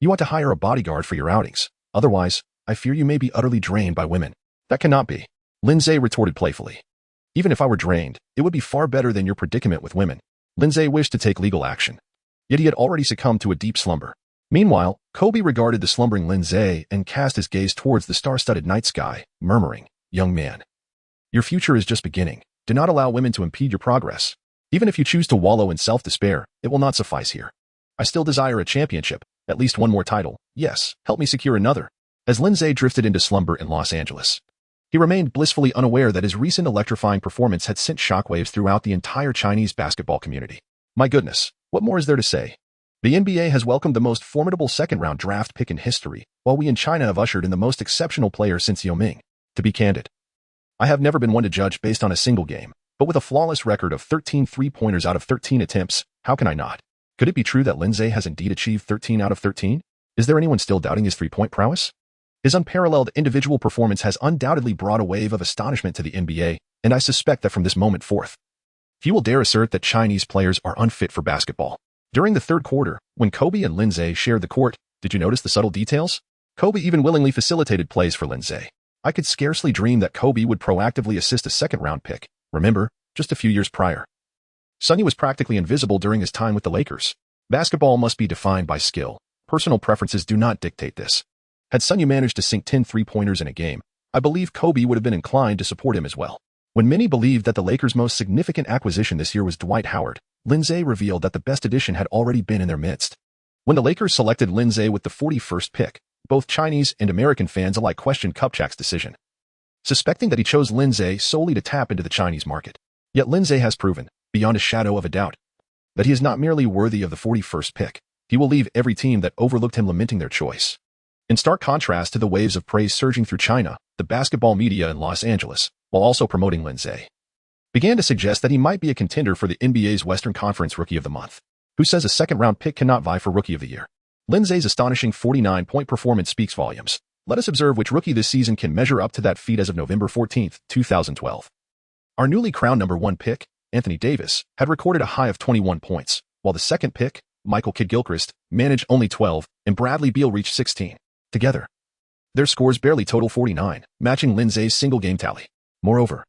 you ought to hire a bodyguard for your outings. Otherwise, I fear you may be utterly drained by women. That cannot be. Lin Ze retorted playfully. Even if I were drained, it would be far better than your predicament with women. Lin Ze wished to take legal action, yet he had already succumbed to a deep slumber. Meanwhile, Kobe regarded the slumbering Lin Ze and cast his gaze towards the star-studded night sky, murmuring, young man, your future is just beginning. Do not allow women to impede your progress. Even if you choose to wallow in self-despair, it will not suffice here. I still desire a championship, at least one more title. Yes, help me secure another. As Lin Ze drifted into slumber in Los Angeles, he remained blissfully unaware that his recent electrifying performance had sent shockwaves throughout the entire Chinese basketball community. My goodness, what more is there to say? The NBA has welcomed the most formidable second-round draft pick in history, while we in China have ushered in the most exceptional player since Yao Ming. To be candid, I have never been one to judge based on a single game, but with a flawless record of 13 three-pointers out of 13 attempts, how can I not? Could it be true that Lin Ze has indeed achieved 13 out of 13? Is there anyone still doubting his three-point prowess? His unparalleled individual performance has undoubtedly brought a wave of astonishment to the NBA, and I suspect that from this moment forth, few will dare assert that Chinese players are unfit for basketball. During the third quarter, when Kobe and Lin Ze shared the court, did you notice the subtle details? Kobe even willingly facilitated plays for Lin Ze. I could scarcely dream that Kobe would proactively assist a second-round pick. Remember, just a few years prior, Sonny was practically invisible during his time with the Lakers. Basketball must be defined by skill. Personal preferences do not dictate this. Had Sonny managed to sink 10 three-pointers in a game, I believe Kobe would have been inclined to support him as well. When many believed that the Lakers' most significant acquisition this year was Dwight Howard, Lin Ze revealed that the best addition had already been in their midst. When the Lakers selected Lin Ze with the 41st pick, both Chinese and American fans alike questioned Kupchak's decision, suspecting that he chose Lin Ze solely to tap into the Chinese market. Yet Lin Ze has proven, beyond a shadow of a doubt, that he is not merely worthy of the 41st pick. He will leave every team that overlooked him lamenting their choice. In stark contrast to the waves of praise surging through China, the basketball media in Los Angeles, while also promoting Lin Ze, began to suggest that he might be a contender for the NBA's Western Conference Rookie of the Month. Who says a second-round pick cannot vie for Rookie of the Year? Lin Ze's astonishing 49-point performance speaks volumes. Let us observe which rookie this season can measure up to that feat as of November 14, 2012. Our newly crowned number 1 pick, Anthony Davis, had recorded a high of 21 points, while the second pick, Michael Kidd-Gilchrist, managed only 12, and Bradley Beal reached 16. Together, their scores barely total 49, matching Lin Ze's single-game tally. Moreover,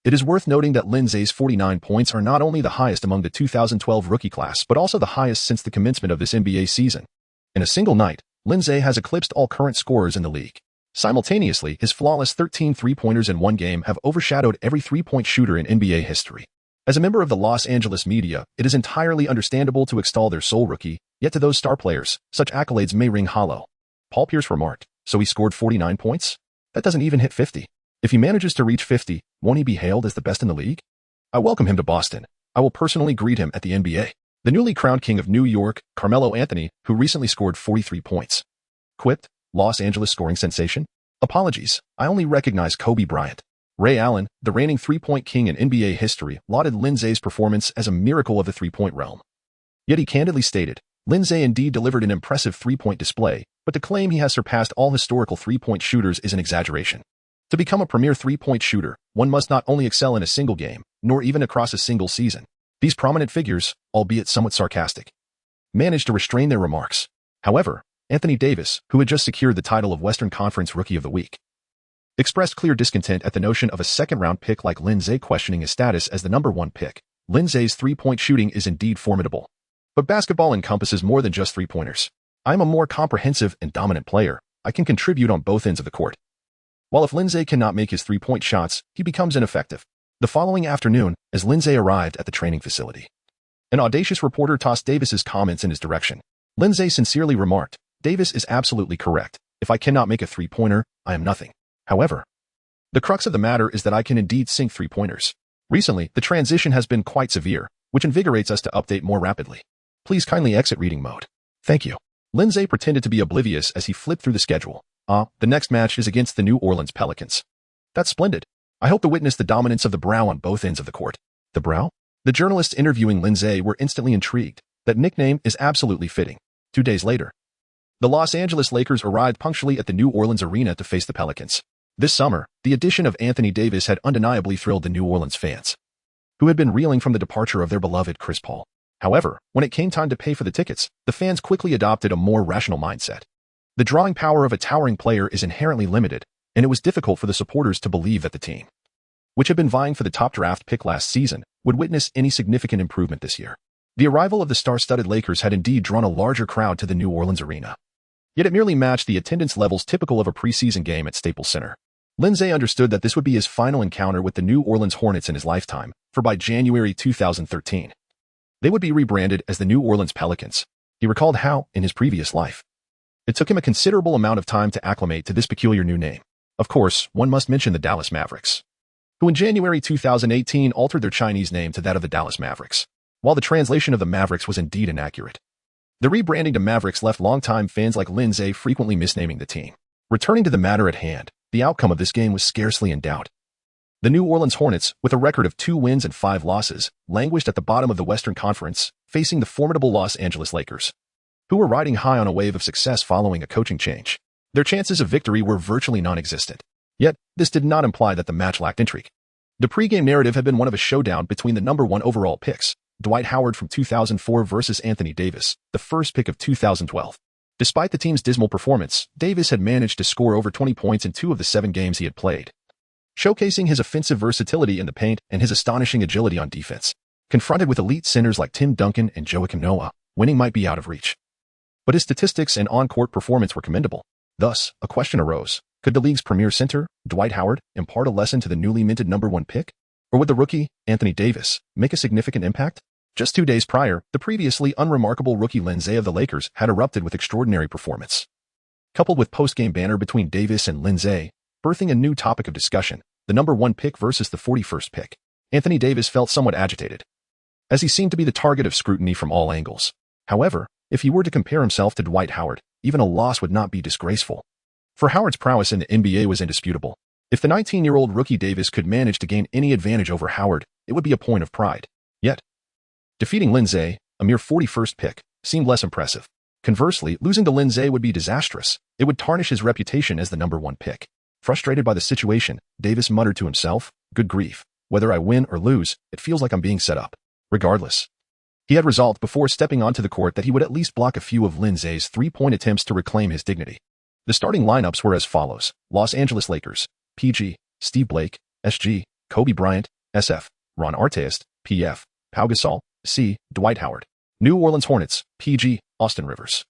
it is worth noting that Lin Ze's 49 points are not only the highest among the 2012 rookie class but also the highest since the commencement of this NBA season. In a single night, Lin Ze has eclipsed all current scorers in the league. Simultaneously, his flawless 13 three-pointers in one game have overshadowed every three-point shooter in NBA history. As a member of the Los Angeles media, it is entirely understandable to extol their sole rookie, yet to those star players, such accolades may ring hollow. Paul Pierce remarked, "So he scored 49 points? That doesn't even hit 50. If he manages to reach 50, won't he be hailed as the best in the league? I welcome him to Boston. I will personally greet him at the NBA." The newly crowned king of New York, Carmelo Anthony, who recently scored 43 points, quipped, "Los Angeles scoring sensation? Apologies, I only recognize Kobe Bryant." Ray Allen, the reigning three-point king in NBA history, lauded Lin Ze's performance as a miracle of the three-point realm. Yet he candidly stated, Lin Ze indeed delivered an impressive three-point display, but to claim he has surpassed all historical three-point shooters is an exaggeration. To become a premier three-point shooter, one must not only excel in a single game, nor even across a single season. These prominent figures, albeit somewhat sarcastic, managed to restrain their remarks. However, Anthony Davis, who had just secured the title of Western Conference Rookie of the Week, expressed clear discontent at the notion of a second-round pick like Lin Ze questioning his status as the number 1 pick. Lin Ze's three-point shooting is indeed formidable. But basketball encompasses more than just three-pointers. I am a more comprehensive and dominant player. I can contribute on both ends of the court. While if Lin Ze cannot make his three-point shots, he becomes ineffective. The following afternoon, as Lin Ze arrived at the training facility, an audacious reporter tossed Davis's comments in his direction. Lin Ze sincerely remarked, "Davis is absolutely correct. If I cannot make a three-pointer, I am nothing. However, the crux of the matter is that I can indeed sink three-pointers. Recently, the transition has been quite severe, which invigorates us to update more rapidly. Please kindly exit reading mode. Thank you." Lin Ze pretended to be oblivious as he flipped through the schedule. The next match is against the New Orleans Pelicans. That's splendid. I hope to witness the dominance of the brow on both ends of the court. The brow? The journalists interviewing Lin Ze were instantly intrigued. That nickname is absolutely fitting. 2 days later, the Los Angeles Lakers arrived punctually at the New Orleans arena to face the Pelicans. This summer, the addition of Anthony Davis had undeniably thrilled the New Orleans fans, who had been reeling from the departure of their beloved Chris Paul. However, when it came time to pay for the tickets, the fans quickly adopted a more rational mindset. The drawing power of a towering player is inherently limited, and it was difficult for the supporters to believe that the team, which had been vying for the top draft pick last season, would witness any significant improvement this year. The arrival of the star-studded Lakers had indeed drawn a larger crowd to the New Orleans arena. Yet it merely matched the attendance levels typical of a preseason game at Staples Center. Lin Ze understood that this would be his final encounter with the New Orleans Hornets in his lifetime, for by January 2013, they would be rebranded as the New Orleans Pelicans. He recalled how, in his previous life, it took him a considerable amount of time to acclimate to this peculiar new name. Of course, one must mention the Dallas Mavericks, who in January 2018 altered their Chinese name to that of the Dallas Mavericks. While the translation of the Mavericks was indeed inaccurate, The rebranding to Mavericks left longtime fans like Lin Ze frequently misnaming the team. Returning to the matter at hand, the outcome of this game was scarcely in doubt. The New Orleans Hornets, with a record of 2 wins and 5 losses, languished at the bottom of the Western Conference, facing the formidable Los Angeles Lakers, who were riding high on a wave of success following a coaching change. Their chances of victory were virtually non-existent. Yet, this did not imply that the match lacked intrigue. The pregame narrative had been one of a showdown between the number 1 overall picks, Dwight Howard from 2004 versus Anthony Davis, the first pick of 2012. Despite the team's dismal performance, Davis had managed to score over 20 points in 2 of the 7 games he had played, showcasing his offensive versatility in the paint and his astonishing agility on defense. Confronted with elite centers like Tim Duncan and Joakim Noah, winning might be out of reach. But his statistics and on-court performance were commendable. Thus, a question arose. Could the league's premier center, Dwight Howard, impart a lesson to the newly minted number 1 pick? Or would the rookie, Anthony Davis, make a significant impact? Just 2 days prior, the previously unremarkable rookie Lin Ze of the Lakers had erupted with extraordinary performance. Coupled with post-game banter between Davis and Lin Ze, birthing a new topic of discussion, the number 1 pick versus the 41st pick. Anthony Davis felt somewhat agitated, as he seemed to be the target of scrutiny from all angles. However, if he were to compare himself to Dwight Howard, even a loss would not be disgraceful. For Howard's prowess in the NBA was indisputable. If the 19-year-old rookie Davis could manage to gain any advantage over Howard, it would be a point of pride. Yet, defeating Lin Ze, a mere 41st pick, seemed less impressive. Conversely, losing to Lin Ze would be disastrous. It would tarnish his reputation as the number 1 pick. Frustrated by the situation, Davis muttered to himself, "Good grief. Whether I win or lose, it feels like I'm being set up." Regardless, he had resolved before stepping onto the court that he would at least block a few of Lin Ze's 3-point attempts to reclaim his dignity. The starting lineups were as follows: Los Angeles Lakers, PG, Steve Blake, SG, Kobe Bryant, SF, Ron Artest, PF, Pau Gasol, C, Dwight Howard. New Orleans Hornets, PG, Austin Rivers,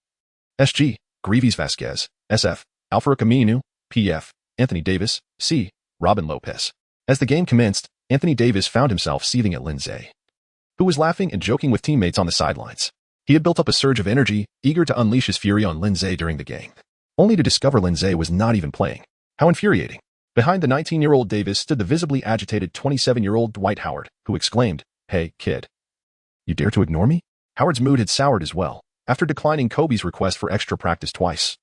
SG, Greaves Vasquez, SF, Alfred Camino, PF, Anthony Davis, C, Robin Lopez. As the game commenced, Anthony Davis found himself seething at Lin Ze, who was laughing and joking with teammates on the sidelines. He had built up a surge of energy, eager to unleash his fury on Lin Ze during the game, only to discover Lin Ze was not even playing. How infuriating. Behind the 19-year-old Davis stood the visibly agitated 27-year-old Dwight Howard, who exclaimed, "Hey, kid. You dare to ignore me?" Howard's mood had soured as well, after declining Kobe's request for extra practice twice.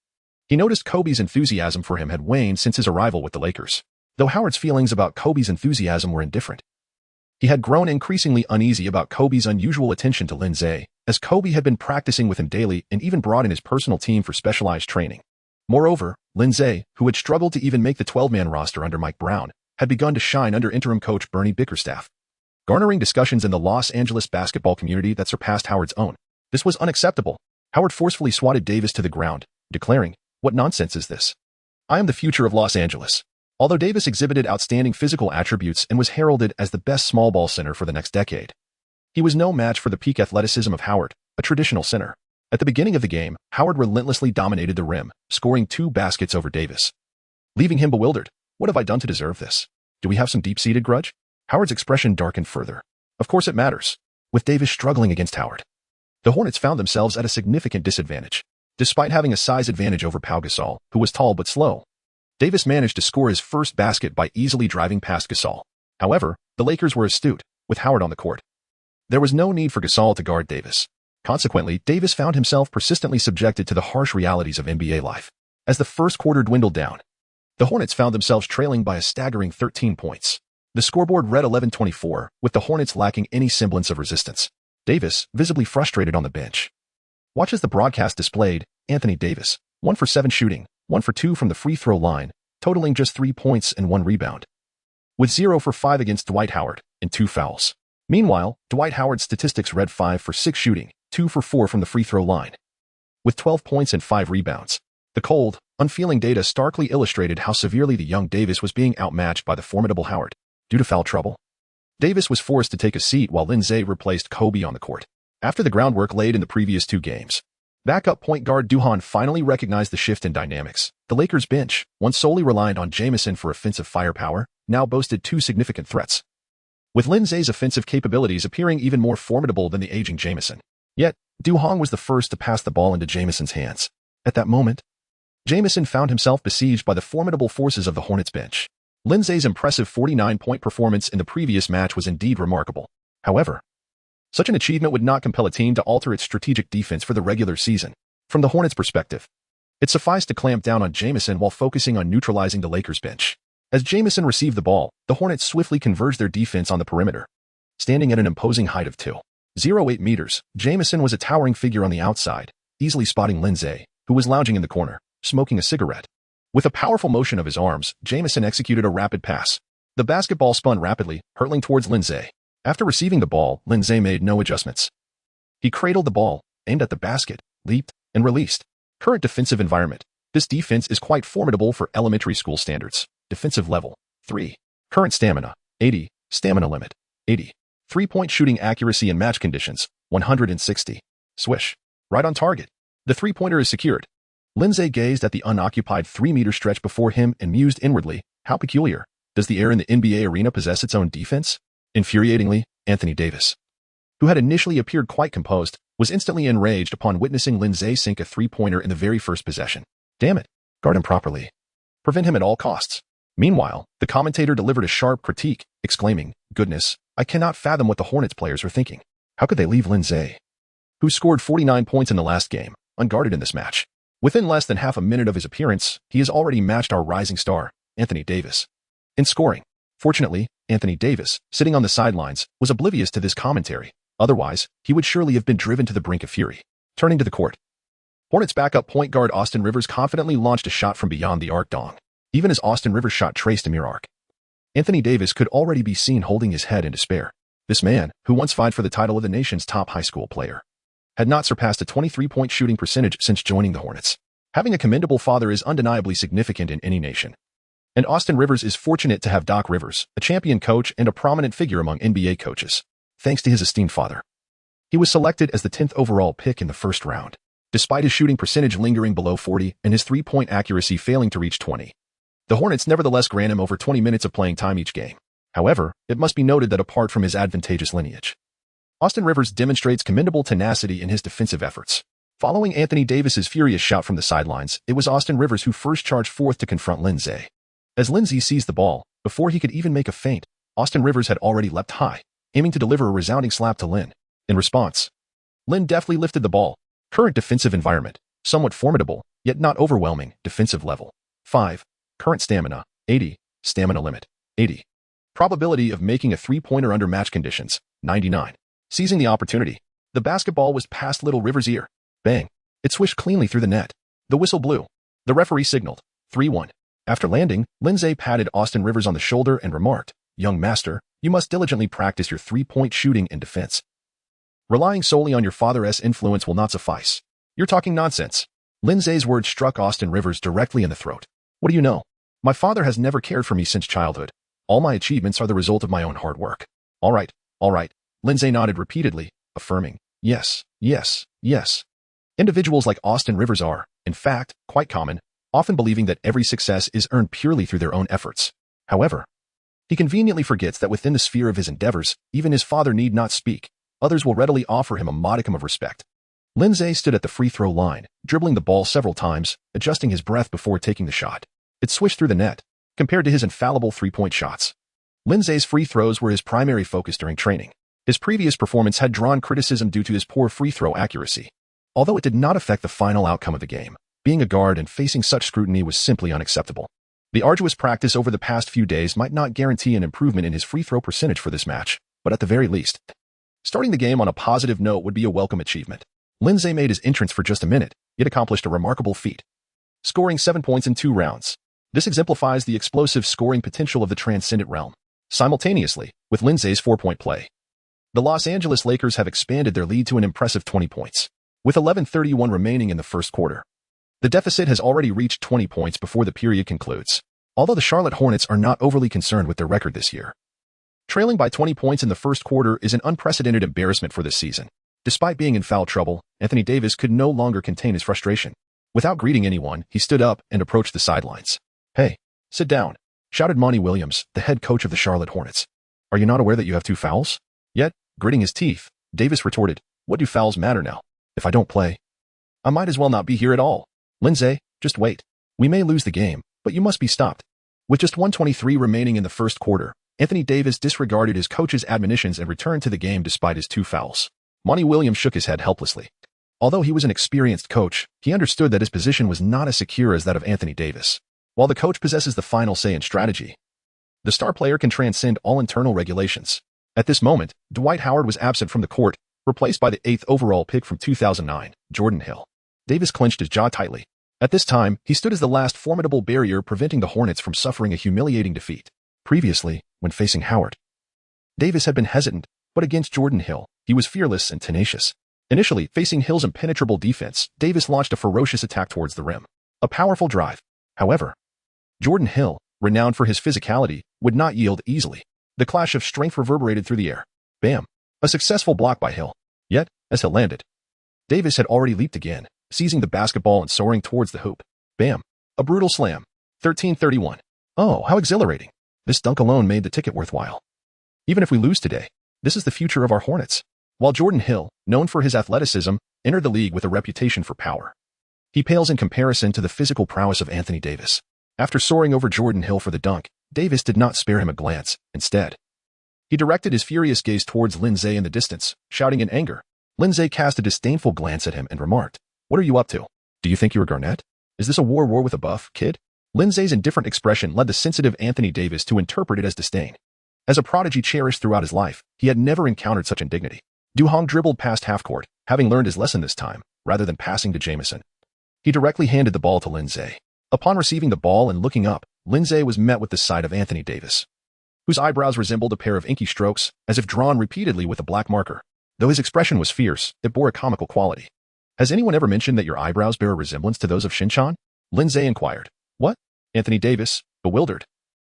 He noticed Kobe's enthusiasm for him had waned since his arrival with the Lakers. Though Howard's feelings about Kobe's enthusiasm were indifferent, he had grown increasingly uneasy about Kobe's unusual attention to Lin Ze, as Kobe had been practicing with him daily and even brought in his personal team for specialized training. Moreover, Lin Ze, who had struggled to even make the 12-man roster under Mike Brown, had begun to shine under interim coach Bernie Bickerstaff, garnering discussions in the Los Angeles basketball community that surpassed Howard's own. This was unacceptable. Howard forcefully swatted Davis to the ground, declaring, "What nonsense is this? I am the future of Los Angeles." Although Davis exhibited outstanding physical attributes and was heralded as the best small ball center for the next decade, he was no match for the peak athleticism of Howard, a traditional center. At the beginning of the game, Howard relentlessly dominated the rim, scoring 2 baskets over Davis, leaving him bewildered. What have I done to deserve this? Do we have some deep-seated grudge? Howard's expression darkened further. Of course it matters. With Davis struggling against Howard, the Hornets found themselves at a significant disadvantage. Despite having a size advantage over Pau Gasol, who was tall but slow, Davis managed to score his first basket by easily driving past Gasol. However, the Lakers were astute, with Howard on the court. There was no need for Gasol to guard Davis. Consequently, Davis found himself persistently subjected to the harsh realities of NBA life. As the first quarter dwindled down, the Hornets found themselves trailing by a staggering 13 points. The scoreboard read 11-24, with the Hornets lacking any semblance of resistance. Davis, visibly frustrated on the bench, watched as the broadcast displayed Anthony Davis, 1 for 7 shooting, 1 for 2 from the free throw line, totaling just 3 points and 1 rebound, with 0 for 5 against Dwight Howard and 2 fouls. Meanwhile, Dwight Howard's statistics read 5 for 6 shooting, 2 for 4 from the free throw line, with 12 points and 5 rebounds. The cold, unfeeling data starkly illustrated how severely the young Davis was being outmatched by the formidable Howard. Due to foul trouble, Davis was forced to take a seat while Lin Ze replaced Kobe on the court. After the groundwork laid in the previous 2 games, backup point guard Duhan finally recognized the shift in dynamics. The Lakers bench, once solely reliant on Jamison for offensive firepower, now boasted 2 significant threats, with Lin Ze's offensive capabilities appearing even more formidable than the aging Jamison. Yet, Duhan was the first to pass the ball into Jamison's hands. At that moment, Jamison found himself besieged by the formidable forces of the Hornets bench. Lin Ze's impressive 49-point performance in the previous match was indeed remarkable. However, Such an achievement would not compel a team to alter its strategic defense for the regular season. From the Hornets' perspective, it sufficed to clamp down on Jamison while focusing on neutralizing the Lakers' bench. As Jamison received the ball, the Hornets swiftly converged their defense on the perimeter. Standing at an imposing height of 2.08 meters, Jamison was a towering figure on the outside, easily spotting Lin Ze, who was lounging in the corner, smoking a cigarette. With a powerful motion of his arms, Jamison executed a rapid pass. The basketball spun rapidly, hurtling towards Lin Ze. After receiving the ball, Lin Ze made no adjustments. He cradled the ball, aimed at the basket, leaped, and released. Current defensive environment. This defense is quite formidable for elementary school standards. Defensive level, 3. Current stamina, 80. Stamina limit, 80. 3-point shooting accuracy in match conditions, 160. Swish. Right on target. The three-pointer is secured. Lin Ze gazed at the unoccupied 3-meter stretch before him and mused inwardly, how peculiar. Does the air in the NBA arena possess its own defense? Infuriatingly, Anthony Davis, who had initially appeared quite composed, was instantly enraged upon witnessing Lin Ze sink a three-pointer in the very first possession. Damn it. Guard him properly. Prevent him at all costs. Meanwhile, the commentator delivered a sharp critique, exclaiming, goodness, I cannot fathom what the Hornets players are thinking. How could they leave Lin Ze, who scored 49 points in the last game, unguarded in this match? Within less than half a minute of his appearance, he has already matched our rising star, Anthony Davis, in scoring. Fortunately, Anthony Davis, sitting on the sidelines, was oblivious to this commentary. Otherwise, he would surely have been driven to the brink of fury. Turning to the court, Hornets backup point guard Austin Rivers confidently launched a shot from beyond the arc dong. Even as Austin Rivers' shot traced a mere arc, Anthony Davis could already be seen holding his head in despair. This man, who once vied for the title of the nation's top high school player, had not surpassed a 23-point shooting percentage since joining the Hornets. Having a commendable father is undeniably significant in any nation. And Austin Rivers is fortunate to have Doc Rivers, a champion coach and a prominent figure among NBA coaches. Thanks to his esteemed father, he was selected as the 10th overall pick in the first round, despite his shooting percentage lingering below 40 and his three-point accuracy failing to reach 20. The Hornets nevertheless grant him over 20 minutes of playing time each game. However, it must be noted that apart from his advantageous lineage, Austin Rivers demonstrates commendable tenacity in his defensive efforts. Following Anthony Davis's furious shout from the sidelines, it was Austin Rivers who first charged forth to confront Lin Ze. As Lin Ze seized the ball, before he could even make a feint, Austin Rivers had already leapt high, aiming to deliver a resounding slap to Lin. In response, Lin deftly lifted the ball. Current defensive environment, somewhat formidable, yet not overwhelming. Defensive level, 5. Current stamina, 80. Stamina limit, 80. Probability of making a three-pointer under match conditions, 99. Seizing the opportunity, the basketball was past Little Rivers' ear. Bang. It swished cleanly through the net. The whistle blew. The referee signaled, 3-1. After landing, Lin Ze patted Austin Rivers on the shoulder and remarked, young master, you must diligently practice your three-point shooting and defense. Relying solely on your father's influence will not suffice. You're talking nonsense. Lin Ze's words struck Austin Rivers directly in the throat. What do you know? My father has never cared for me since childhood. All my achievements are the result of my own hard work. All right. Lin Ze nodded repeatedly, affirming, yes. Individuals like Austin Rivers are, in fact, quite common, often believing that every success is earned purely through their own efforts. However, he conveniently forgets that within the sphere of his endeavors, even his father need not speak. Others will readily offer him a modicum of respect. Lin Ze stood at the free throw line, dribbling the ball several times, adjusting his breath before taking the shot. It swished through the net. Compared to his infallible three-point shots, Lin Ze's free throws were his primary focus during training. His previous performance had drawn criticism due to his poor free throw accuracy. Although it did not affect the final outcome of the game, being a guard and facing such scrutiny was simply unacceptable. The arduous practice over the past few days might not guarantee an improvement in his free throw percentage for this match, but at the very least, starting the game on a positive note would be a welcome achievement. Lin Ze made his entrance for just a minute, yet accomplished a remarkable feat, scoring 7 points in 2 rounds. This exemplifies the explosive scoring potential of the transcendent realm. Simultaneously, with Lin Ze's 4-point play, the Los Angeles Lakers have expanded their lead to an impressive 20 points. With 11:31 remaining in the first quarter, the deficit has already reached 20 points before the period concludes. Although the Charlotte Hornets are not overly concerned with their record this year, trailing by 20 points in the first quarter is an unprecedented embarrassment for this season. Despite being in foul trouble, Anthony Davis could no longer contain his frustration. Without greeting anyone, he stood up and approached the sidelines. Hey, sit down, shouted Monty Williams, the head coach of the Charlotte Hornets. Are you not aware that you have 2 fouls? Yet, gritting his teeth, Davis retorted, what do fouls matter now? If I don't play, I might as well not be here at all. Lin Ze, just wait. We may lose the game, but you must be stopped. With just 1:23 remaining in the first quarter, Anthony Davis disregarded his coach's admonitions and returned to the game despite his 2 fouls. Monty Williams shook his head helplessly. Although he was an experienced coach, he understood that his position was not as secure as that of Anthony Davis. While the coach possesses the final say in strategy, the star player can transcend all internal regulations. At this moment, Dwight Howard was absent from the court, replaced by the 8th overall pick from 2009, Jordan Hill. Davis clenched his jaw tightly. At this time, he stood as the last formidable barrier preventing the Hornets from suffering a humiliating defeat. Previously, when facing Howard, Davis had been hesitant, but against Jordan Hill, he was fearless and tenacious. Initially, facing Hill's impenetrable defense, Davis launched a ferocious attack towards the rim. A powerful drive. However, Jordan Hill, renowned for his physicality, would not yield easily. The clash of strength reverberated through the air. Bam! A successful block by Hill. Yet, as Hill landed, Davis had already leaped again, seizing the basketball and soaring towards the hoop. Bam! A brutal slam. 13-31. Oh, how exhilarating. This dunk alone made the ticket worthwhile. Even if we lose today, this is the future of our Hornets. While Jordan Hill, known for his athleticism, entered the league with a reputation for power, he pales in comparison to the physical prowess of Anthony Davis. After soaring over Jordan Hill for the dunk, Davis did not spare him a glance. Instead, he directed his furious gaze towards Lin Ze in the distance, shouting in anger. Lin Ze cast a disdainful glance at him and remarked, "What are you up to? Do you think you're Garnett? Is this a war with a buff, kid?" Lin Ze's indifferent expression led the sensitive Anthony Davis to interpret it as disdain. As a prodigy cherished throughout his life, he had never encountered such indignity. Duhong dribbled past half-court, having learned his lesson this time, rather than passing to Jamison. He directly handed the ball to Lin Ze. Upon receiving the ball and looking up, Lin Ze was met with the sight of Anthony Davis, whose eyebrows resembled a pair of inky strokes, as if drawn repeatedly with a black marker. Though his expression was fierce, it bore a comical quality. "Has anyone ever mentioned that your eyebrows bear a resemblance to those of Shinchan?" Lin Ze inquired. "What?" Anthony Davis, bewildered,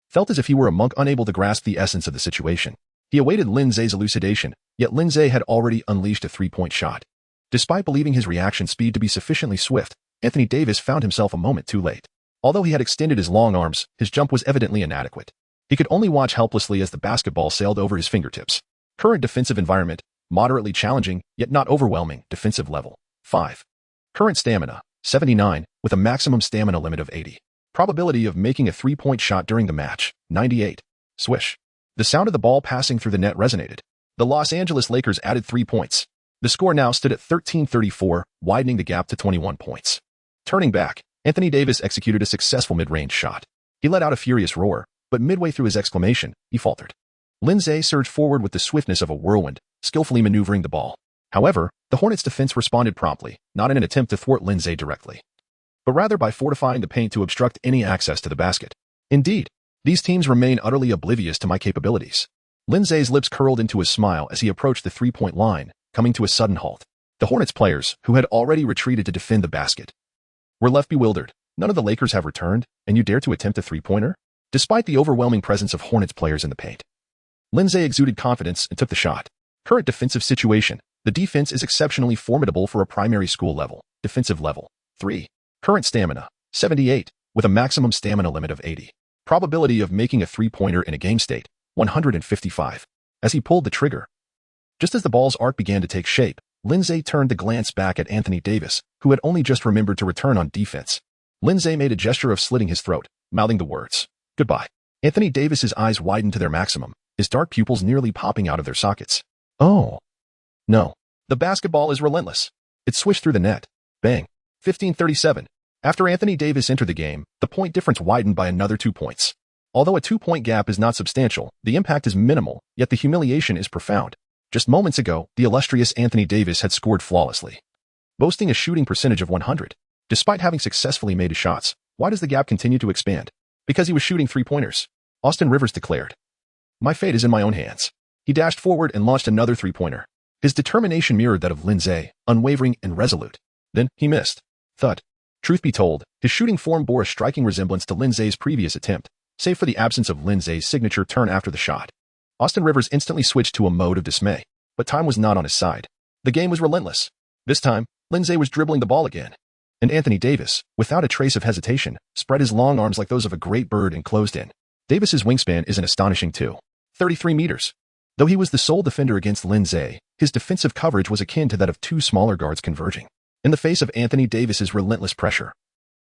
felt as if he were a monk unable to grasp the essence of the situation. He awaited Lin Ze's elucidation, yet Lin Ze had already unleashed a 3-point shot. Despite believing his reaction speed to be sufficiently swift, Anthony Davis found himself a moment too late. Although he had extended his long arms, his jump was evidently inadequate. He could only watch helplessly as the basketball sailed over his fingertips. Current defensive environment, moderately challenging, yet not overwhelming, defensive level, 5. Current stamina, 79, with a maximum stamina limit of 80. Probability of making a 3-point shot during the match, 98. Swish. The sound of the ball passing through the net resonated. The Los Angeles Lakers added 3 points. The score now stood at 13-34, widening the gap to 21 points. Turning back, Anthony Davis executed a successful mid-range shot. He let out a furious roar, but midway through his exclamation, he faltered. Lin Ze surged forward with the swiftness of a whirlwind, skillfully maneuvering the ball. However, the Hornets' defense responded promptly, not in an attempt to thwart Lin Ze directly, but rather by fortifying the paint to obstruct any access to the basket. Indeed, these teams remain utterly oblivious to my capabilities. Lin Ze's lips curled into a smile as he approached the 3-point line, coming to a sudden halt. The Hornets players, who had already retreated to defend the basket, were left bewildered. None of the Lakers have returned, and you dare to attempt a 3-pointer? Despite the overwhelming presence of Hornets players in the paint, Lin Ze exuded confidence and took the shot. Current defensive situation. The defense is exceptionally formidable for a primary school level, defensive level, 3. Current stamina, 78, with a maximum stamina limit of 80. Probability of making a 3-pointer in a game state, 155. As he pulled the trigger, just as the ball's arc began to take shape, Lin Ze turned to glance back at Anthony Davis, who had only just remembered to return on defense. Lin Ze made a gesture of slitting his throat, mouthing the words, "Goodbye." Anthony Davis's eyes widened to their maximum, his dark pupils nearly popping out of their sockets. Oh. No. The basketball is relentless. It swished through the net. Bang. 15-37. After Anthony Davis entered the game, the point difference widened by another 2 points. Although a 2-point gap is not substantial, the impact is minimal, yet the humiliation is profound. Just moments ago, the illustrious Anthony Davis had scored flawlessly, boasting a shooting percentage of 100. Despite having successfully made his shots, why does the gap continue to expand? Because he was shooting 3-pointers. Austin Rivers declared, "My fate is in my own hands." He dashed forward and launched another 3-pointer. His determination mirrored that of Lin Ze, unwavering and resolute. Then, he missed. Thud. Truth be told, his shooting form bore a striking resemblance to Lin Ze's previous attempt, save for the absence of Lin Ze's signature turn after the shot. Austin Rivers instantly switched to a mode of dismay, but time was not on his side. The game was relentless. This time, Lin Ze was dribbling the ball again, and Anthony Davis, without a trace of hesitation, spread his long arms like those of a great bird and closed in. Davis's wingspan is an astonishing 33 meters. Though he was the sole defender against Lin Ze, his defensive coverage was akin to that of 2 smaller guards converging. In the face of Anthony Davis's relentless pressure,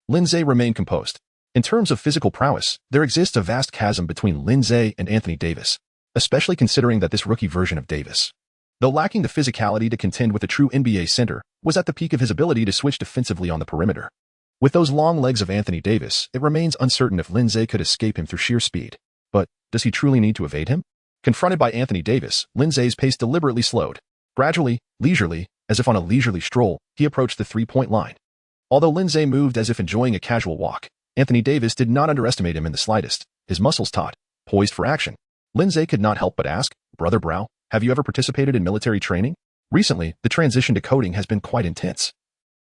Lin Ze remained composed. In terms of physical prowess, there exists a vast chasm between Lin Ze and Anthony Davis, especially considering that this rookie version of Davis, though lacking the physicality to contend with a true NBA center, was at the peak of his ability to switch defensively on the perimeter. With those long legs of Anthony Davis, it remains uncertain if Lin Ze could escape him through sheer speed. But does he truly need to evade him? Confronted by Anthony Davis, Lin Ze's pace deliberately slowed. Gradually, leisurely, as if on a leisurely stroll, he approached the three-point line. Although Lin Ze moved as if enjoying a casual walk, Anthony Davis did not underestimate him in the slightest, his muscles taut, poised for action. Lin Ze could not help but ask, "Brother Brow, have you ever participated in military training?" Recently, the transition to coding has been quite intense,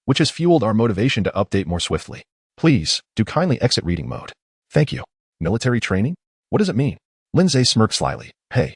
which has fueled our motivation to update more swiftly. Please, do kindly exit reading mode. Thank you. Military training? What does it mean? Lin Ze smirked slyly. Hey,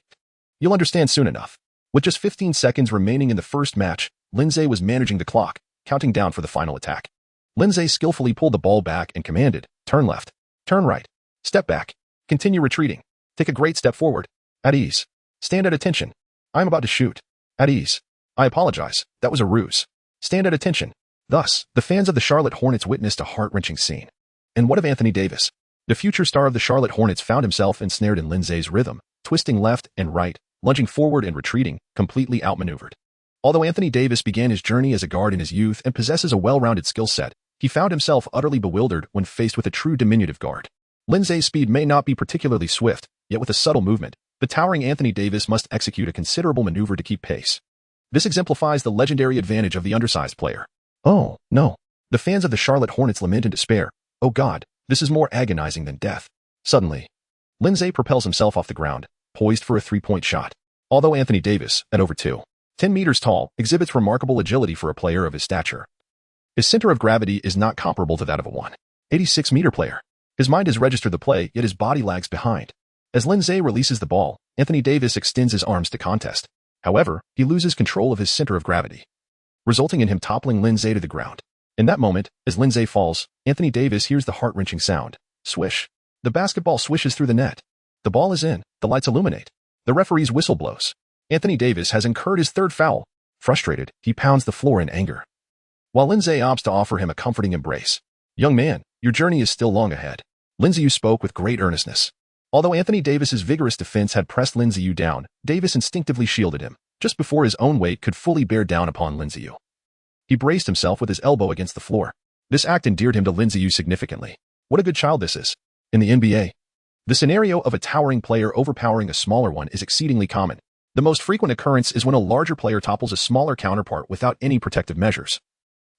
you'll understand soon enough. With just 15 seconds remaining in the first match, Lin Ze was managing the clock, counting down for the final attack. Lin Ze skillfully pulled the ball back and commanded, "Turn left, turn right, step back, continue retreating, take a great step forward, at ease, stand at attention. I'm about to shoot, at ease. I apologize, that was a ruse. Stand at attention." Thus, the fans of the Charlotte Hornets witnessed a heart-wrenching scene. And what of Anthony Davis? The future star of the Charlotte Hornets found himself ensnared in Lin Ze's rhythm, twisting left and right, lunging forward and retreating, completely outmaneuvered. Although Anthony Davis began his journey as a guard in his youth and possesses a well-rounded skill set, he found himself utterly bewildered when faced with a true diminutive guard. Lin Ze's speed may not be particularly swift, yet with a subtle movement, the towering Anthony Davis must execute a considerable maneuver to keep pace. This exemplifies the legendary advantage of the undersized player. Oh, no. The fans of the Charlotte Hornets lament in despair. Oh God, this is more agonizing than death. Suddenly, Lin Ze propels himself off the ground, poised for a three-point shot. Although Anthony Davis, at over 2.10 meters tall, exhibits remarkable agility for a player of his stature, his center of gravity is not comparable to that of a 1.86-meter player. His mind has registered the play, yet his body lags behind. As Lin Ze releases the ball, Anthony Davis extends his arms to contest. However, he loses control of his center of gravity, resulting in him toppling Lin Ze to the ground. In that moment, as Lin Ze falls, Anthony Davis hears the heart-wrenching sound. Swish. The basketball swishes through the net. The ball is in. The lights illuminate. The referee's whistle blows. Anthony Davis has incurred his third foul. Frustrated, he pounds the floor in anger, while Lin Ze opts to offer him a comforting embrace. "Young man, your journey is still long ahead." Lin Ze spoke with great earnestness. Although Anthony Davis's vigorous defense had pressed Lin Ze down, Davis instinctively shielded him, just before his own weight could fully bear down upon Lin Ze. He braced himself with his elbow against the floor. This act endeared him to Lin Ze significantly. What a good child this is. In the NBA, the scenario of a towering player overpowering a smaller one is exceedingly common. The most frequent occurrence is when a larger player topples a smaller counterpart without any protective measures,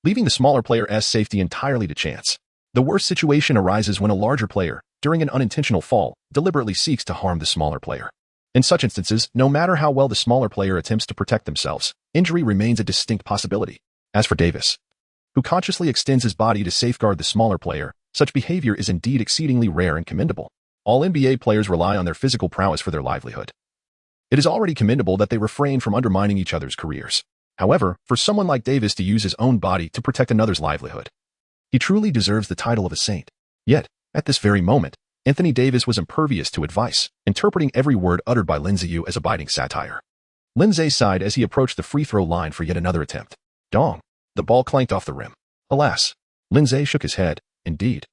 leaving the smaller player's safety entirely to chance. The worst situation arises when a larger player, during an unintentional fall, deliberately seeks to harm the smaller player. In such instances, no matter how well the smaller player attempts to protect themselves, injury remains a distinct possibility. As for Davis, who consciously extends his body to safeguard the smaller player, such behavior is indeed exceedingly rare and commendable. All NBA players rely on their physical prowess for their livelihood. It is already commendable that they refrain from undermining each other's careers. However, for someone like Davis to use his own body to protect another's livelihood, he truly deserves the title of a saint. Yet, at this very moment, Anthony Davis was impervious to advice, interpreting every word uttered by Lin Ze as a biting satire. Lin Ze sighed as he approached the free throw line for yet another attempt. Dong! The ball clanked off the rim. Alas! Lin Ze shook his head. Indeed,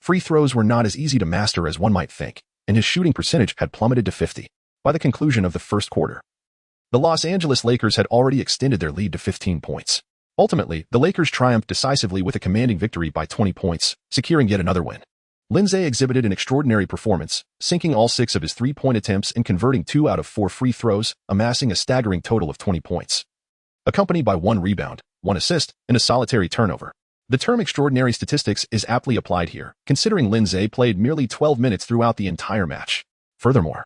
free throws were not as easy to master as one might think, and his shooting percentage had plummeted to 50 by the conclusion of the first quarter. The Los Angeles Lakers had already extended their lead to 15 points. Ultimately, the Lakers triumphed decisively with a commanding victory by 20 points, securing yet another win. Lin Ze exhibited an extraordinary performance, sinking all 6 of his three-point attempts and converting 2 out of 4 free throws, amassing a staggering total of 20 points, accompanied by 1 rebound, 1 assist, and a solitary turnover. The term extraordinary statistics is aptly applied here, considering Lin Ze played merely 12 minutes throughout the entire match. Furthermore,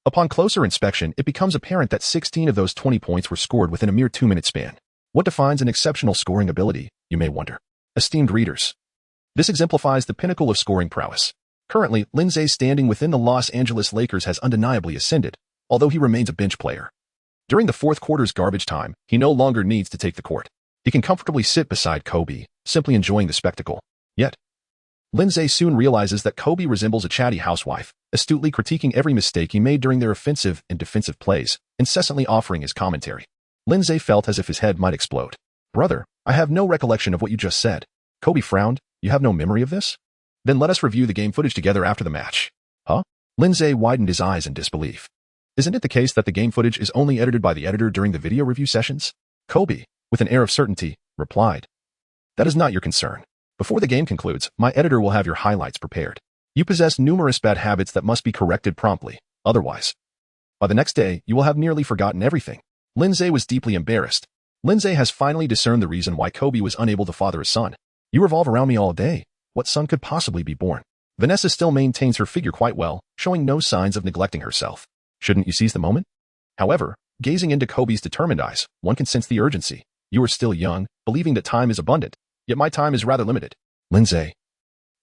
upon closer inspection, it becomes apparent that 16 of those 20 points were scored within a mere 2-minute span. What defines an exceptional scoring ability, you may wonder? Esteemed readers, this exemplifies the pinnacle of scoring prowess. Currently, Lin Ze's standing within the Los Angeles Lakers has undeniably ascended, although he remains a bench player. During the fourth quarter's garbage time, he no longer needs to take the court. He can comfortably sit beside Kobe, simply enjoying the spectacle. Yet, Lin Ze soon realizes that Kobe resembles a chatty housewife, astutely critiquing every mistake he made during their offensive and defensive plays, incessantly offering his commentary. Lin Ze felt as if his head might explode. "Brother, I have no recollection of what you just said." Kobe frowned. "You have no memory of this?" Then let us review the game footage together after the match. Huh? Lin Ze widened his eyes in disbelief. Isn't it the case that the game footage is only edited by the editor during the video review sessions? Kobe, with an air of certainty, replied. That is not your concern. Before the game concludes, my editor will have your highlights prepared. You possess numerous bad habits that must be corrected promptly. Otherwise, by the next day, you will have nearly forgotten everything. Lin Ze was deeply embarrassed. Lin Ze has finally discerned the reason why Kobe was unable to father a son. You revolve around me all day. What son could possibly be born? Vanessa still maintains her figure quite well, showing no signs of neglecting herself. Shouldn't you seize the moment? However, gazing into Kobe's determined eyes, one can sense the urgency. You are still young, believing that time is abundant, yet my time is rather limited. Lin Ze,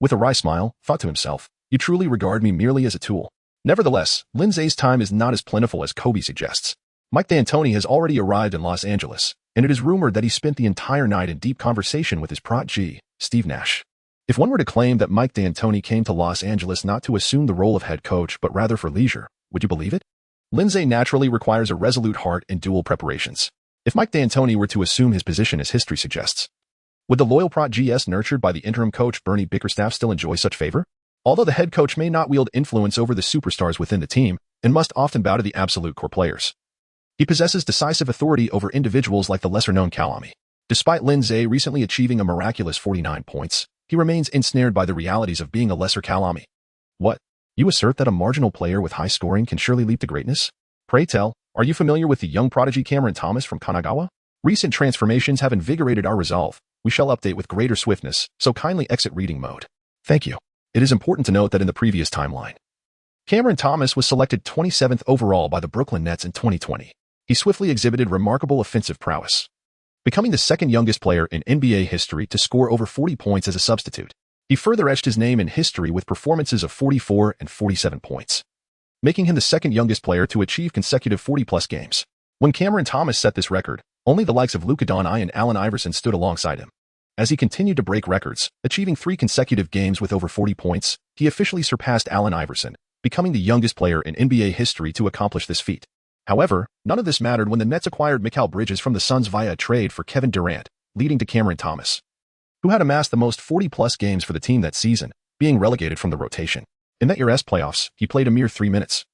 with a wry smile, thought to himself, you truly regard me merely as a tool. Nevertheless, Lin Ze's time is not as plentiful as Kobe suggests. Mike D'Antoni has already arrived in Los Angeles, and it is rumored that he spent the entire night in deep conversation with his prodigy, Steve Nash. If one were to claim that Mike D'Antoni came to Los Angeles not to assume the role of head coach but rather for leisure, would you believe it? Lin Ze naturally requires a resolute heart and dual preparations. If Mike D'Antoni were to assume his position as history suggests, would the loyal prodigy nurtured by the interim coach Bernie Bickerstaff still enjoy such favor? Although the head coach may not wield influence over the superstars within the team and must often bow to the absolute core players, he possesses decisive authority over individuals like the lesser-known Kalami. Despite Lin Ze recently achieving a miraculous 49 points, he remains ensnared by the realities of being a lesser Kalami. What? You assert that a marginal player with high scoring can surely leap to greatness? Pray tell, are you familiar with the young prodigy Cameron Thomas from Kanagawa? Recent transformations have invigorated our resolve. We shall update with greater swiftness, so kindly exit reading mode. Thank you. It is important to note that in the previous timeline, Cameron Thomas was selected 27th overall by the Brooklyn Nets in 2020. He swiftly exhibited remarkable offensive prowess, becoming the second youngest player in NBA history to score over 40 points as a substitute. He further etched his name in history with performances of 44 and 47 points, making him the second youngest player to achieve consecutive 40-plus games. When Cameron Thomas set this record, only the likes of Luka Doncic and Allen Iverson stood alongside him. As he continued to break records, achieving 3 consecutive games with over 40 points, he officially surpassed Allen Iverson, becoming the youngest player in NBA history to accomplish this feat. However, none of this mattered when the Nets acquired Mikal Bridges from the Suns via a trade for Kevin Durant, leading to Cameron Thomas, who had amassed the most 40-plus games for the team that season, being relegated from the rotation. In that year's playoffs, he played a mere 3 minutes,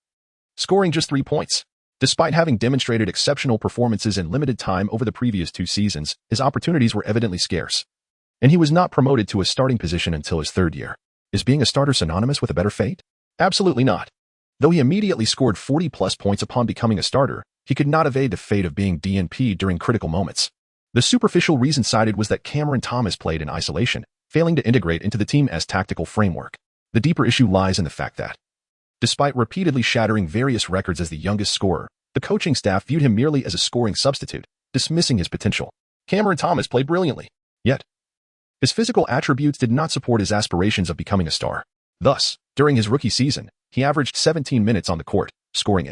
scoring just 3 points. Despite having demonstrated exceptional performances in limited time over the previous 2 seasons, his opportunities were evidently scarce, and he was not promoted to a starting position until his 3rd year. Is being a starter synonymous with a better fate? Absolutely not. Though he immediately scored 40-plus points upon becoming a starter, he could not evade the fate of being DNP during critical moments. The superficial reason cited was that Cameron Thomas played in isolation, failing to integrate into the team's tactical framework. The deeper issue lies in the fact that, despite repeatedly shattering various records as the youngest scorer, the coaching staff viewed him merely as a scoring substitute, dismissing his potential. Cameron Thomas played brilliantly, yet his physical attributes did not support his aspirations of becoming a star. Thus, during his rookie season, he averaged 17 minutes on the court, scoring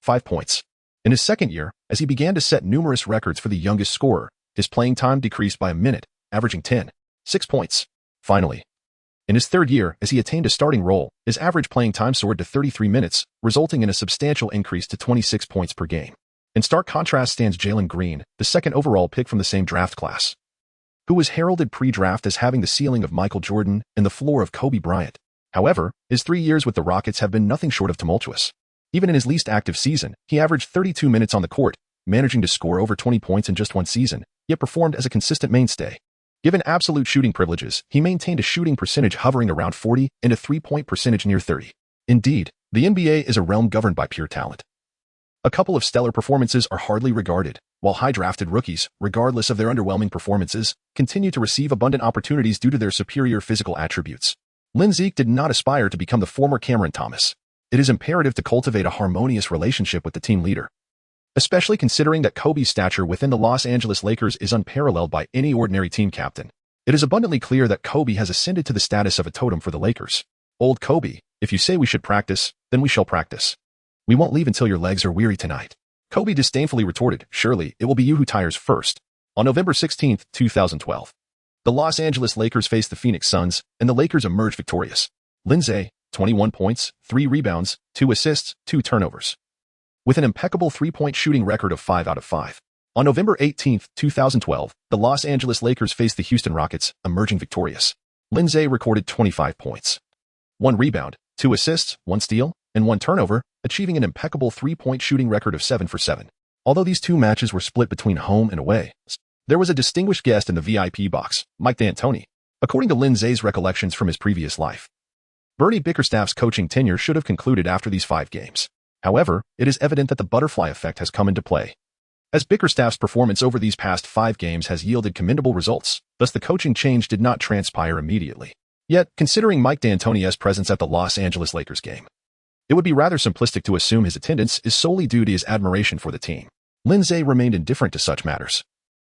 5 points. In his 2nd year, as he began to set numerous records for the youngest scorer, his playing time decreased by a minute, averaging 6 points. Finally, in his 3rd year, as he attained a starting role, his average playing time soared to 33 minutes, resulting in a substantial increase to 26 points per game. In stark contrast stands Jalen Green, the 2nd overall pick from the same draft class, who was heralded pre-draft as having the ceiling of Michael Jordan and the floor of Kobe Bryant. However, his 3 years with the Rockets have been nothing short of tumultuous. Even in his least active season, he averaged 32 minutes on the court, managing to score over 20 points in just 1 season, yet performed as a consistent mainstay. Given absolute shooting privileges, he maintained a shooting percentage hovering around 40 and a 3-point percentage near 30. Indeed, the NBA is a realm governed by pure talent. A couple of stellar performances are hardly regarded, while high-drafted rookies, regardless of their underwhelming performances, continue to receive abundant opportunities due to their superior physical attributes. Lin Ze did not aspire to become the former Cameron Thomas. It is imperative to cultivate a harmonious relationship with the team leader, especially considering that Kobe's stature within the Los Angeles Lakers is unparalleled by any ordinary team captain. It is abundantly clear that Kobe has ascended to the status of a totem for the Lakers. Old Kobe, if you say we should practice, then we shall practice. We won't leave until your legs are weary tonight. Kobe disdainfully retorted, surely it will be you who tires first. On November 16, 2012, the Los Angeles Lakers faced the Phoenix Suns, and the Lakers emerged victorious. Lin Ze, 21 points, 3 rebounds, 2 assists, 2 turnovers, with an impeccable 3-point shooting record of 5 out of 5. On November 18, 2012, the Los Angeles Lakers faced the Houston Rockets, emerging victorious. Lin Ze recorded 25 points. 1 rebound, 2 assists, 1 steal, and 1 turnover, achieving an impeccable 3-point shooting record of 7 for 7. Although these two matches were split between home and away, there was a distinguished guest in the VIP box, Mike D'Antoni, according to Lin Ze's recollections from his previous life. Bernie Bickerstaff's coaching tenure should have concluded after these 5 games. However, it is evident that the butterfly effect has come into play. As Bickerstaff's performance over these past 5 games has yielded commendable results, thus the coaching change did not transpire immediately. Yet, considering Mike D'Antoni's presence at the Los Angeles Lakers game, it would be rather simplistic to assume his attendance is solely due to his admiration for the team. Lin Ze remained indifferent to such matters.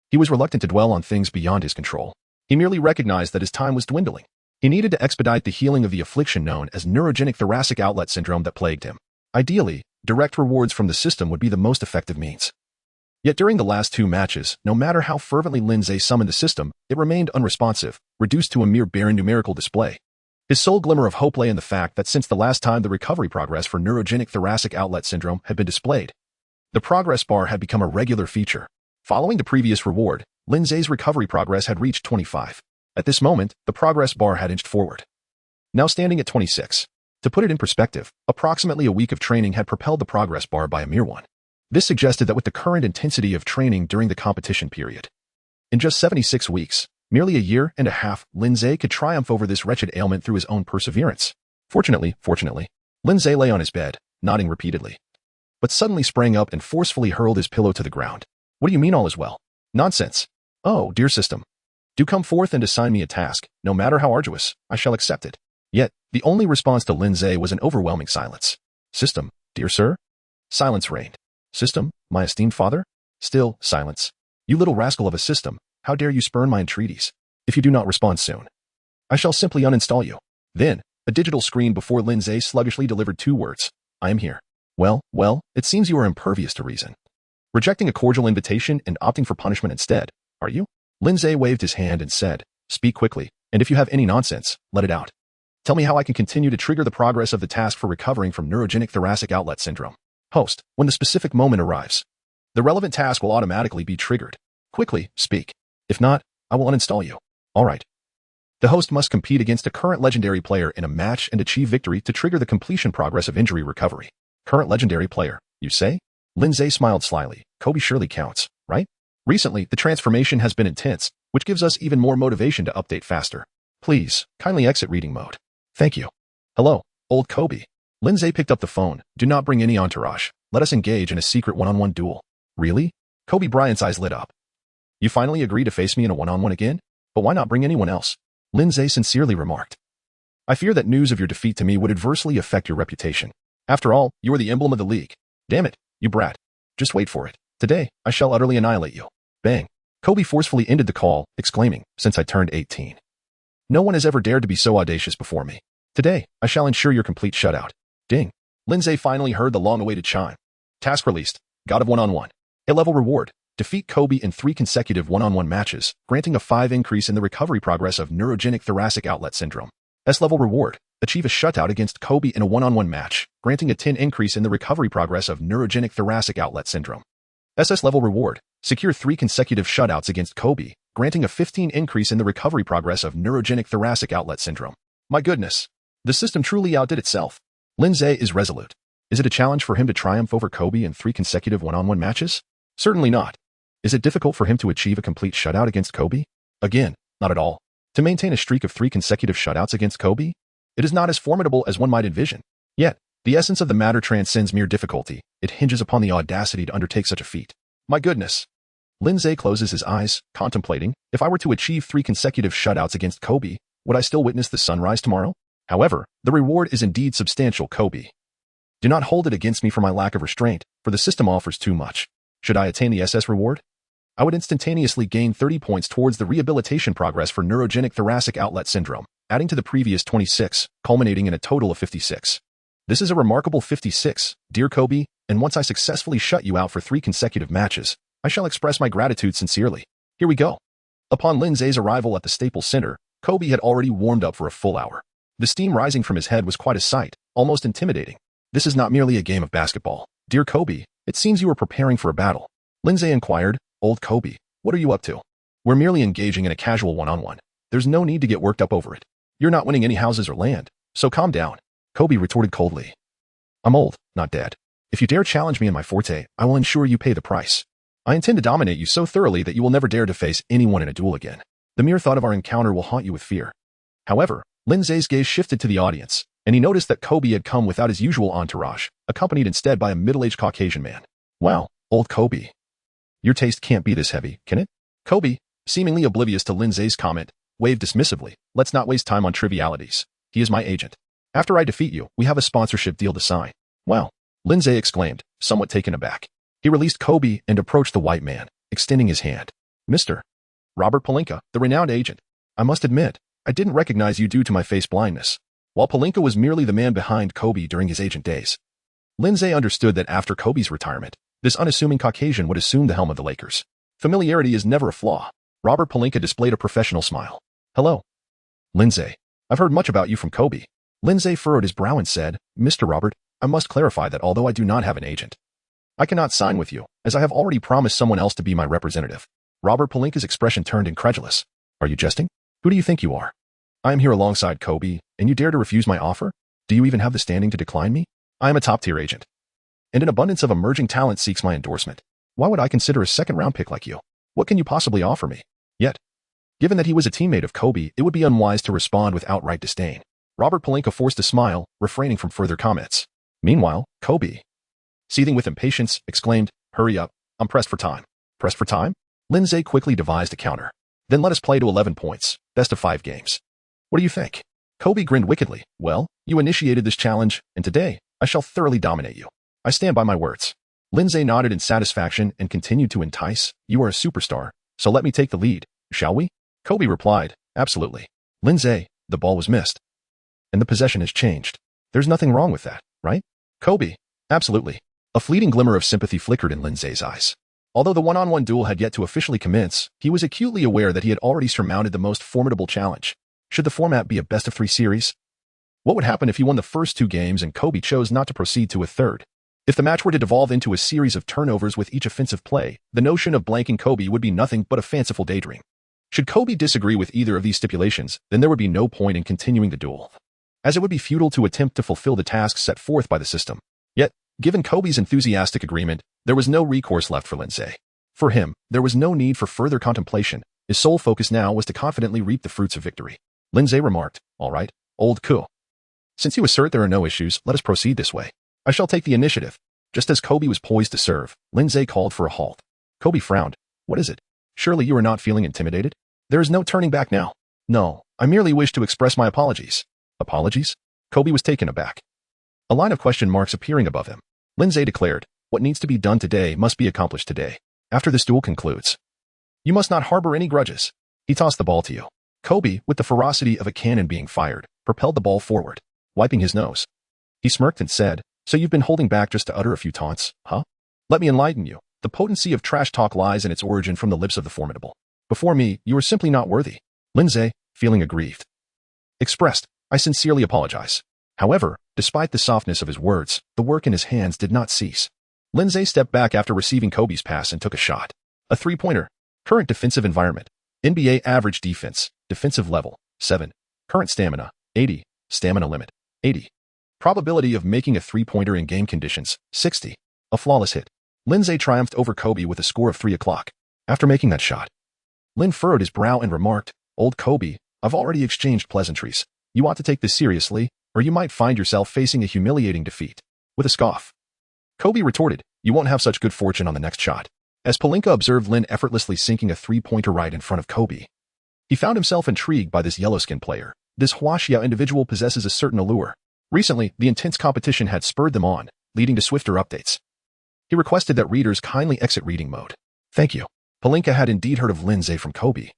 He was reluctant to dwell on things beyond his control. He merely recognized that his time was dwindling. He needed to expedite the healing of the affliction known as neurogenic thoracic outlet syndrome that plagued him. Ideally, direct rewards from the system would be the most effective means. Yet during the last 2 matches, no matter how fervently Lin Ze summoned the system, it remained unresponsive, reduced to a mere barren numerical display. His sole glimmer of hope lay in the fact that since the last time the recovery progress for neurogenic thoracic outlet syndrome had been displayed, the progress bar had become a regular feature. Following the previous reward, Lin Ze's recovery progress had reached 25. At this moment, the progress bar had inched forward, now standing at 26. To put it in perspective, approximately a week of training had propelled the progress bar by a mere 1. This suggested that with the current intensity of training during the competition period, in just 76 weeks, merely a year and a half, Lin Ze could triumph over this wretched ailment through his own perseverance. Fortunately, Lin Ze lay on his bed, nodding repeatedly, but suddenly sprang up and forcefully hurled his pillow to the ground. What do you mean all is well? Nonsense. Oh, dear system. Do come forth and assign me a task, no matter how arduous, I shall accept it. Yet, the only response to Lin Ze was an overwhelming silence. System, dear sir? Silence reigned. System, my esteemed father? Still, silence. You little rascal of a system, how dare you spurn my entreaties? If you do not respond soon, I shall simply uninstall you. Then, a digital screen before Lin Ze sluggishly delivered 2 words. I am here. Well, it seems you are impervious to reason. Rejecting a cordial invitation and opting for punishment instead, are you? Lin Ze waved his hand and said, speak quickly, and if you have any nonsense, let it out. Tell me how I can continue to trigger the progress of the task for recovering from neurogenic thoracic outlet syndrome. Host, when the specific moment arrives, the relevant task will automatically be triggered. Quickly, speak. If not, I will uninstall you. All right. The host must compete against a current legendary player in a match and achieve victory to trigger the completion progress of injury recovery. Current legendary player, you say? Lin Ze smiled slyly. Kobe surely counts, right? Recently, the transformation has been intense, which gives us even more motivation to update faster. Please, kindly exit reading mode. Thank you. Hello, old Kobe. Lin Ze picked up the phone. Do not bring any entourage. Let us engage in a secret one-on-one duel. Really? Kobe Bryant's eyes lit up. You finally agree to face me in a one-on-one again? But why not bring anyone else? Lin Ze sincerely remarked. I fear that news of your defeat to me would adversely affect your reputation. After all, you are the emblem of the league. Damn it, you brat. Just wait for it. Today, I shall utterly annihilate you. Bang. Kobe forcefully ended the call, exclaiming, since I turned 18. No one has ever dared to be so audacious before me. Today, I shall ensure your complete shutout. Ding. Lin Ze finally heard the long-awaited chime. Task released. God of one-on-one. A-level reward. Defeat Kobe in 3 consecutive one-on-one matches, granting a 5 increase in the recovery progress of neurogenic thoracic outlet syndrome. S-level reward. Achieve a shutout against Kobe in a one-on-one match, granting a 10 increase in the recovery progress of neurogenic thoracic outlet syndrome. SS-level reward. Secure 3 consecutive shutouts against Kobe, granting a 15 increase in the recovery progress of neurogenic thoracic outlet syndrome. My goodness. The system truly outdid itself. Lin Ze is resolute. Is it a challenge for him to triumph over Kobe in 3 consecutive one-on-one matches? Certainly not. Is it difficult for him to achieve a complete shutout against Kobe? Again, not at all. To maintain a streak of 3 consecutive shutouts against Kobe? It is not as formidable as one might envision. Yet, the essence of the matter transcends mere difficulty. It hinges upon the audacity to undertake such a feat. My goodness. Lin Ze closes his eyes, contemplating, if I were to achieve 3 consecutive shutouts against Kobe, would I still witness the sunrise tomorrow? However, the reward is indeed substantial, Kobe. Do not hold it against me for my lack of restraint, for the system offers too much. Should I attain the SS reward? I would instantaneously gain 30 points towards the rehabilitation progress for neurogenic thoracic outlet syndrome, adding to the previous 26, culminating in a total of 56. This is a remarkable 56, dear Kobe, and once I successfully shut you out for 3 consecutive matches, I shall express my gratitude sincerely. Here we go. Upon Lin Ze's arrival at the Staples Center, Kobe had already warmed up for a full hour. The steam rising from his head was quite a sight, almost intimidating. This is not merely a game of basketball. Dear Kobe, it seems you are preparing for a battle. Lin Ze inquired, Old Kobe, what are you up to? We're merely engaging in a casual one-on-one. There's no need to get worked up over it. You're not winning any houses or land, so calm down. Kobe retorted coldly. I'm old, not dead. If you dare challenge me in my forte, I will ensure you pay the price. I intend to dominate you so thoroughly that you will never dare to face anyone in a duel again. The mere thought of our encounter will haunt you with fear. However, Lin Ze's gaze shifted to the audience, and he noticed that Kobe had come without his usual entourage, accompanied instead by a middle-aged Caucasian man. Wow, old Kobe. Your taste can't be this heavy, can it? Kobe, seemingly oblivious to Lin Ze's comment, waved dismissively. Let's not waste time on trivialities. He is my agent. After I defeat you, we have a sponsorship deal to sign. Wow, Lin Ze exclaimed, somewhat taken aback. He released Kobe and approached the white man, extending his hand. Mr. Robert Palinka, the renowned agent. I must admit, I didn't recognize you due to my face blindness. While Palinka was merely the man behind Kobe during his agent days, Lin Ze understood that after Kobe's retirement, this unassuming Caucasian would assume the helm of the Lakers. Familiarity is never a flaw. Robert Palinka displayed a professional smile. Hello. Lin Ze. I've heard much about you from Kobe. Lin Ze furrowed his brow and said, Mr. Robert, I must clarify that although I do not have an agent, I cannot sign with you, as I have already promised someone else to be my representative. Robert Palinka's expression turned incredulous. Are you jesting? Who do you think you are? I am here alongside Kobe, and you dare to refuse my offer? Do you even have the standing to decline me? I am a top-tier agent, and an abundance of emerging talent seeks my endorsement. Why would I consider a second-round pick like you? What can you possibly offer me? Yet, given that he was a teammate of Kobe, it would be unwise to respond with outright disdain. Robert Palinka forced a smile, refraining from further comments. Meanwhile, Kobe, seething with impatience, exclaimed, Hurry up, I'm pressed for time. Pressed for time? Lin Ze quickly devised a counter. Then let us play to 11 points, best of 5 games. What do you think? Kobe grinned wickedly. Well, you initiated this challenge, and today, I shall thoroughly dominate you. I stand by my words. Lin Ze nodded in satisfaction and continued to entice. You are a superstar, so let me take the lead, shall we? Kobe replied, Absolutely. Lin Ze, the ball was missed, and the possession has changed. There's nothing wrong with that, right? Kobe, absolutely. A fleeting glimmer of sympathy flickered in Lin Ze's eyes. Although the one-on-one duel had yet to officially commence, he was acutely aware that he had already surmounted the most formidable challenge. Should the format be a best-of-3 series? What would happen if he won the first 2 games and Kobe chose not to proceed to a third? If the match were to devolve into a series of turnovers with each offensive play, the notion of blanking Kobe would be nothing but a fanciful daydream. Should Kobe disagree with either of these stipulations, then there would be no point in continuing the duel, as it would be futile to attempt to fulfill the tasks set forth by the system. Yet, given Kobe's enthusiastic agreement, there was no recourse left for Lin Ze. For him, there was no need for further contemplation. His sole focus now was to confidently reap the fruits of victory. Lin Ze remarked, All right, old Ko. Since you assert there are no issues, let us proceed this way. I shall take the initiative. Just as Kobe was poised to serve, Lin Ze called for a halt. Kobe frowned. What is it? Surely you are not feeling intimidated? There is no turning back now. No, I merely wish to express my apologies. Apologies? Kobe was taken aback, a line of question marks appearing above him. Lin Ze declared, What needs to be done today must be accomplished today. After this duel concludes, you must not harbor any grudges. He tossed the ball to you. Kobe, with the ferocity of a cannon being fired, propelled the ball forward, wiping his nose. He smirked and said, So you've been holding back just to utter a few taunts, huh? Let me enlighten you. The potency of trash talk lies in its origin from the lips of the formidable. Before me, you are simply not worthy. Lin Ze, feeling aggrieved, expressed, I sincerely apologize. However, despite the softness of his words, the work in his hands did not cease. Lin Ze stepped back after receiving Kobe's pass and took a shot. A 3-pointer. Current defensive environment. NBA average defense. Defensive level, 7. Current stamina, 80. Stamina limit, 80. Probability of making a 3-pointer in game conditions, 60. A flawless hit. Lin Ze triumphed over Kobe with a score of 3 o'clock. After making that shot, Lin furrowed his brow and remarked, Old Kobe, I've already exchanged pleasantries. You ought to take this seriously, or you might find yourself facing a humiliating defeat. With a scoff, Kobe retorted, You won't have such good fortune on the next shot. As Palinka observed Lin effortlessly sinking a 3-pointer right in front of Kobe, he found himself intrigued by this yellow-skinned player. This Huaxia individual possesses a certain allure. Recently, the intense competition had spurred them on, leading to swifter updates. He requested that readers kindly exit reading mode. Thank you. Palinka had indeed heard of Lin Ze from Kobe,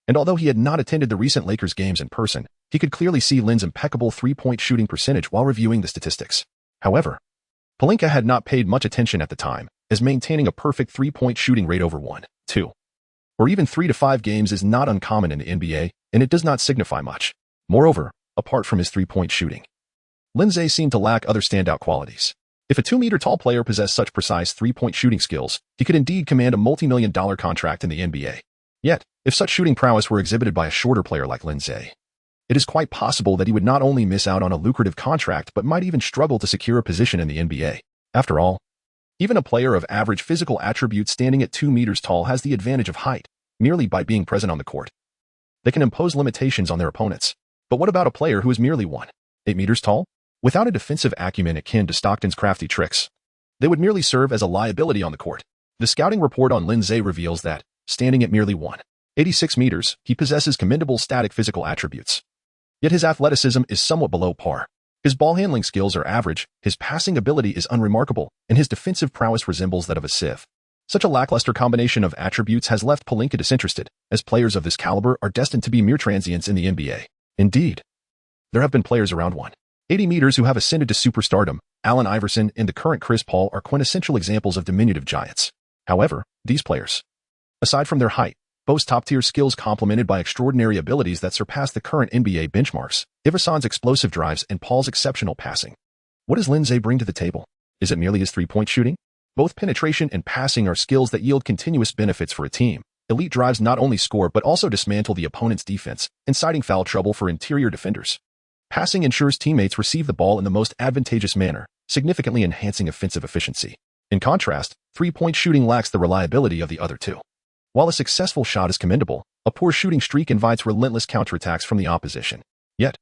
and although he had not attended the recent Lakers games in person, he could clearly see Lin's impeccable 3-point shooting percentage while reviewing the statistics. However, Palinka had not paid much attention at the time, as maintaining a perfect 3-point shooting rate over 1, 2, or even 3 to 5 games is not uncommon in the NBA, and it does not signify much. Moreover, apart from his 3-point shooting, Lin Ze seemed to lack other standout qualities. If a 2-meter-tall player possessed such precise 3-point shooting skills, he could indeed command a multi-million-dollar contract in the NBA. Yet, if such shooting prowess were exhibited by a shorter player like Lin Ze, it is quite possible that he would not only miss out on a lucrative contract but might even struggle to secure a position in the NBA. After all, even a player of average physical attributes standing at 2 meters tall has the advantage of height, merely by being present on the court. They can impose limitations on their opponents. But what about a player who is merely 1.8 meters tall? Without a defensive acumen akin to Stockton's crafty tricks, they would merely serve as a liability on the court. The scouting report on Lin Ze reveals that, standing at merely 1.86 meters, he possesses commendable static physical attributes. Yet his athleticism is somewhat below par. His ball handling skills are average, his passing ability is unremarkable, and his defensive prowess resembles that of a sieve. Such a lackluster combination of attributes has left Pelinka disinterested, as players of this caliber are destined to be mere transients in the NBA. Indeed, there have been players around 1.80 meters who have ascended to superstardom. Allen Iverson and the current Chris Paul are quintessential examples of diminutive giants. However, these players, aside from their height, boast top-tier skills complemented by extraordinary abilities that surpass the current NBA benchmarks, Iverson's explosive drives and Paul's exceptional passing. What does Lin Ze bring to the table? Is it merely his three-point shooting? Both penetration and passing are skills that yield continuous benefits for a team. Elite drives not only score but also dismantle the opponent's defense, inciting foul trouble for interior defenders. Passing ensures teammates receive the ball in the most advantageous manner, significantly enhancing offensive efficiency. In contrast, three-point shooting lacks the reliability of the other two. While a successful shot is commendable, a poor shooting streak invites relentless counterattacks from the opposition. Yet,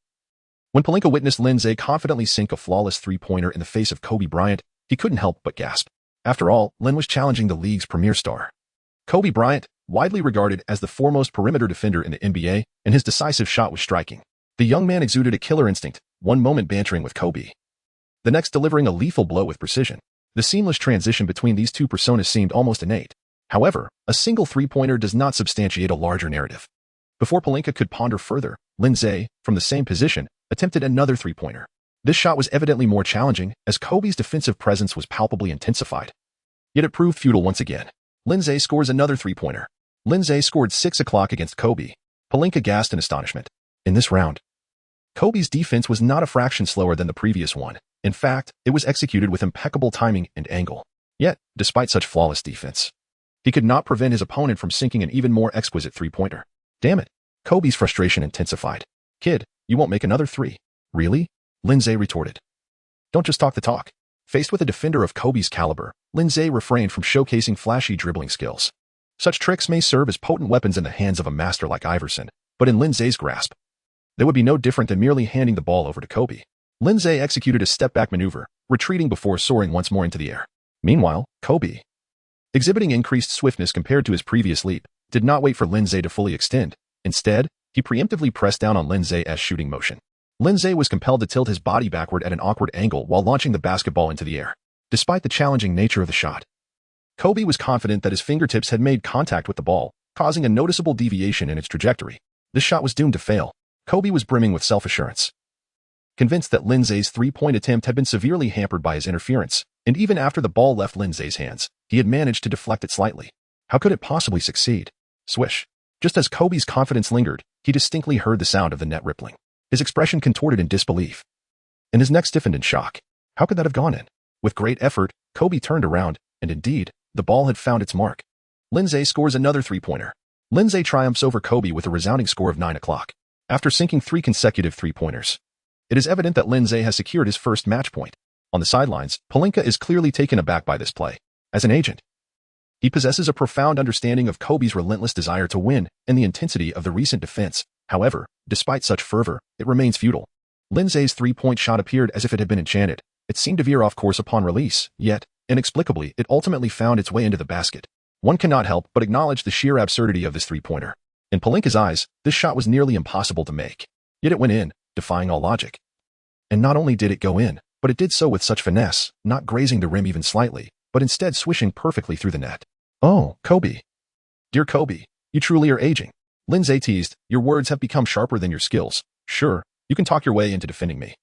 when Pelinka witnessed Lin Ze confidently sink a flawless three-pointer in the face of Kobe Bryant, he couldn't help but gasp. After all, Lin was challenging the league's premier star. Kobe Bryant, widely regarded as the foremost perimeter defender in the NBA, and his decisive shot was striking. The young man exuded a killer instinct, one moment bantering with Kobe, the next delivering a lethal blow with precision. The seamless transition between these two personas seemed almost innate. However, a single three-pointer does not substantiate a larger narrative. Before Pelinka could ponder further, Lin Ze, from the same position, attempted another three-pointer. This shot was evidently more challenging, as Kobe's defensive presence was palpably intensified. Yet it proved futile once again. Lin Ze scores another three-pointer. Lin Ze scored 6 o'clock against Kobe. Pelinka gasped in astonishment. In this round, Kobe's defense was not a fraction slower than the previous one. In fact, it was executed with impeccable timing and angle. Yet, despite such flawless defense, he could not prevent his opponent from sinking an even more exquisite three-pointer. Damn it. Kobe's frustration intensified. Kid, you won't make another three. Really? Lin Ze retorted. Don't just talk the talk. Faced with a defender of Kobe's caliber, Lin Ze refrained from showcasing flashy dribbling skills. Such tricks may serve as potent weapons in the hands of a master like Iverson, but in Lin Ze's grasp, they would be no different than merely handing the ball over to Kobe. Lin Ze executed a step-back maneuver, retreating before soaring once more into the air. Meanwhile, Kobe, exhibiting increased swiftness compared to his previous leap, did not wait for Lin Ze to fully extend. Instead, he preemptively pressed down on Lin Ze's shooting motion. Lin Ze was compelled to tilt his body backward at an awkward angle while launching the basketball into the air. Despite the challenging nature of the shot, Kobe was confident that his fingertips had made contact with the ball, causing a noticeable deviation in its trajectory. This shot was doomed to fail. Kobe was brimming with self-assurance, convinced that Lin Ze's three-point attempt had been severely hampered by his interference, and even after the ball left Lin Ze's hands, he had managed to deflect it slightly. How could it possibly succeed? Swish. Just as Kobe's confidence lingered, he distinctly heard the sound of the net rippling. His expression contorted in disbelief, and his neck stiffened in shock. How could that have gone in? With great effort, Kobe turned around, and indeed, the ball had found its mark. Lin Ze scores another three-pointer. Lin Ze triumphs over Kobe with a resounding score of 9 o'clock. After sinking 3 consecutive three-pointers, it is evident that Lin Ze has secured his first match point. On the sidelines, Pelinka is clearly taken aback by this play. As an agent, he possesses a profound understanding of Kobe's relentless desire to win and the intensity of the recent defense. However, despite such fervor, it remains futile. Lin Ze's three-point shot appeared as if it had been enchanted. It seemed to veer off course upon release, yet, inexplicably, it ultimately found its way into the basket. One cannot help but acknowledge the sheer absurdity of this three-pointer. In Pelinka's eyes, this shot was nearly impossible to make. Yet it went in, defying all logic. And not only did it go in, but it did so with such finesse, not grazing the rim even slightly, but instead swishing perfectly through the net. Oh, Kobe. Dear Kobe, you truly are aging. Lin Ze teased, your words have become sharper than your skills. Sure, you can talk your way into defending me,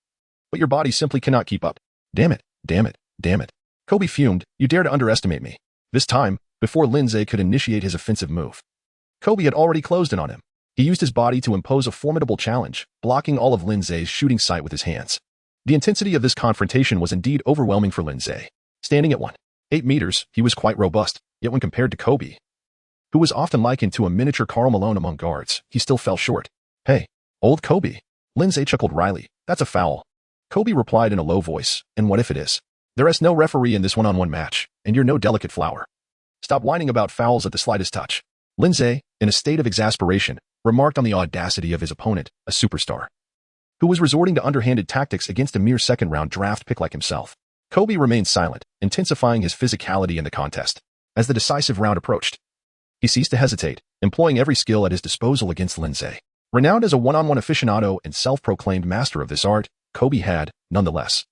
but your body simply cannot keep up. Damn it, damn it, damn it. Kobe fumed, you dare to underestimate me. This time, before Lin Ze could initiate his offensive move, Kobe had already closed in on him. He used his body to impose a formidable challenge, blocking all of Lin Ze's shooting sight with his hands. The intensity of this confrontation was indeed overwhelming for Lin Ze. Standing at 1.8 meters, he was quite robust, yet when compared to Kobe, Who was often likened to a miniature Karl Malone among guards, he still fell short. "Hey, old Kobe." Lin Ze chuckled wryly. "That's a foul." Kobe replied in a low voice, "And what if it is? There is no referee in this one-on-one match, and you're no delicate flower. Stop whining about fouls at the slightest touch." Lin Ze, in a state of exasperation, remarked on the audacity of his opponent, a superstar, who was resorting to underhanded tactics against a mere second-round draft pick like himself. Kobe remained silent, intensifying his physicality in the contest. As the decisive round approached, he ceased to hesitate, employing every skill at his disposal against Lin Ze. Renowned as a one-on-one aficionado and self-proclaimed master of this art, Kobe had, nonetheless,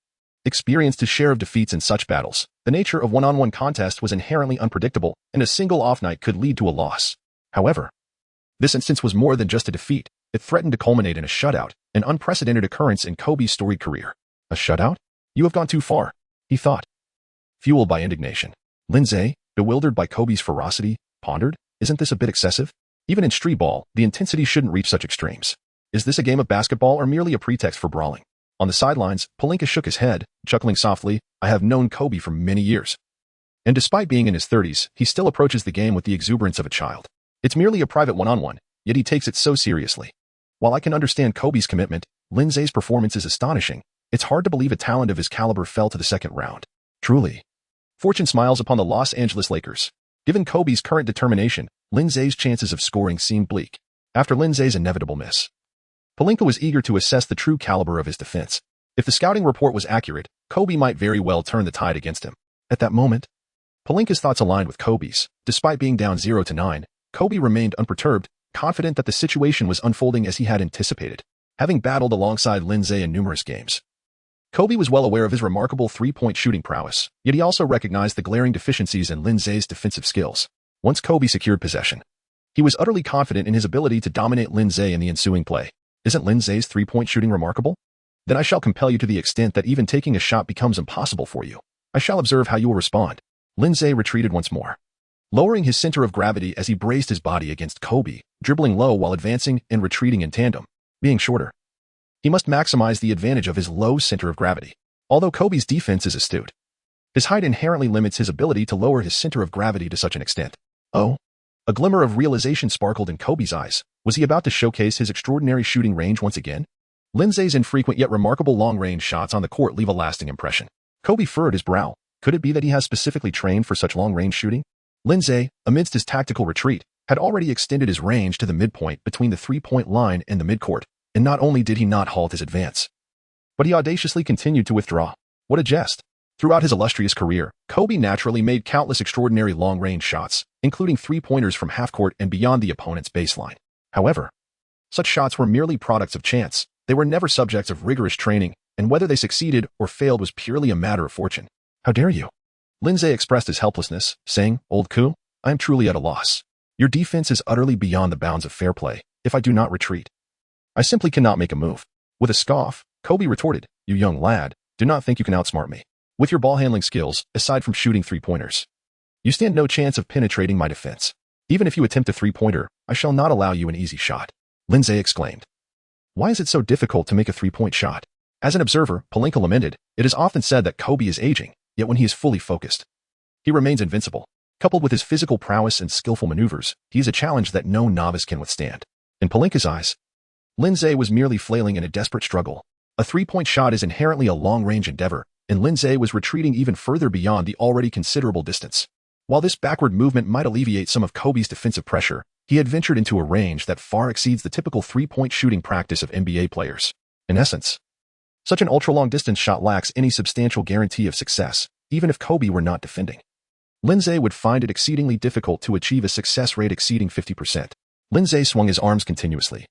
experienced his share of defeats in such battles. The nature of one-on-one contest was inherently unpredictable, and a single off night could lead to a loss. However, this instance was more than just a defeat. It threatened to culminate in a shutout, an unprecedented occurrence in Kobe's storied career. "A shutout? You have gone too far," he thought. Fueled by indignation, Lin Ze, bewildered by Kobe's ferocity, pondered, "Isn't this a bit excessive? Even in street ball, the intensity shouldn't reach such extremes. Is this a game of basketball or merely a pretext for brawling?" On the sidelines, Pelinka shook his head, chuckling softly. "I have known Kobe for many years. And despite being in his 30s, he still approaches the game with the exuberance of a child. It's merely a private one-on-one, yet he takes it so seriously. While I can understand Kobe's commitment, Lin Ze's performance is astonishing. It's hard to believe a talent of his caliber fell to the second round. Truly. Fortune smiles upon the Los Angeles Lakers. Given Kobe's current determination, Lin Ze's chances of scoring seemed bleak. After Lin Ze's inevitable miss, Pelinka was eager to assess the true caliber of his defense. If the scouting report was accurate, Kobe might very well turn the tide against him. At that moment, Pelinka's thoughts aligned with Kobe's. Despite being down 0-9, Kobe remained unperturbed, confident that the situation was unfolding as he had anticipated. Having battled alongside Lin Ze in numerous games, Kobe was well aware of his remarkable three-point shooting prowess, yet he also recognized the glaring deficiencies in Lin Ze's defensive skills. Once Kobe secured possession, he was utterly confident in his ability to dominate Lin Ze in the ensuing play. "Isn't Lin Ze's three-point shooting remarkable? Then I shall compel you to the extent that even taking a shot becomes impossible for you. I shall observe how you will respond." Lin Ze retreated once more, lowering his center of gravity as he braced his body against Kobe, dribbling low while advancing and retreating in tandem. Being shorter, he must maximize the advantage of his low center of gravity. Although Kobe's defense is astute, his height inherently limits his ability to lower his center of gravity to such an extent. Oh, a glimmer of realization sparkled in Kobe's eyes. Was he about to showcase his extraordinary shooting range once again? Lin Ze's infrequent yet remarkable long-range shots on the court leave a lasting impression. Kobe furrowed his brow. Could it be that he has specifically trained for such long-range shooting? Lin Ze, amidst his tactical retreat, had already extended his range to the midpoint between the three-point line and the midcourt, and not only did he not halt his advance, but he audaciously continued to withdraw. What a jest! Throughout his illustrious career, Kobe naturally made countless extraordinary long-range shots, including three-pointers from half-court and beyond the opponent's baseline. However, such shots were merely products of chance. They were never subjects of rigorous training, and whether they succeeded or failed was purely a matter of fortune. "How dare you?" Lin Ze expressed his helplessness, saying, "Old Ku, I am truly at a loss. Your defense is utterly beyond the bounds of fair play. If I do not retreat, I simply cannot make a move." With a scoff, Kobe retorted, "You young lad, do not think you can outsmart me. With your ball-handling skills, aside from shooting three-pointers, you stand no chance of penetrating my defense. Even if you attempt a three-pointer, I shall not allow you an easy shot." Lin Ze exclaimed, "Why is it so difficult to make a three-point shot?" As an observer, Pelinka lamented, "It is often said that Kobe is aging, yet when he is fully focused, he remains invincible. Coupled with his physical prowess and skillful maneuvers, he is a challenge that no novice can withstand." In Pelinka's eyes, Lin Ze was merely flailing in a desperate struggle. A three-point shot is inherently a long-range endeavor, and Lin Ze was retreating even further beyond the already considerable distance. While this backward movement might alleviate some of Kobe's defensive pressure, he had ventured into a range that far exceeds the typical three-point shooting practice of NBA players. In essence, such an ultra-long distance shot lacks any substantial guarantee of success, even if Kobe were not defending. Lin Ze would find it exceedingly difficult to achieve a success rate exceeding 50%. Lin Ze swung his arms continuously,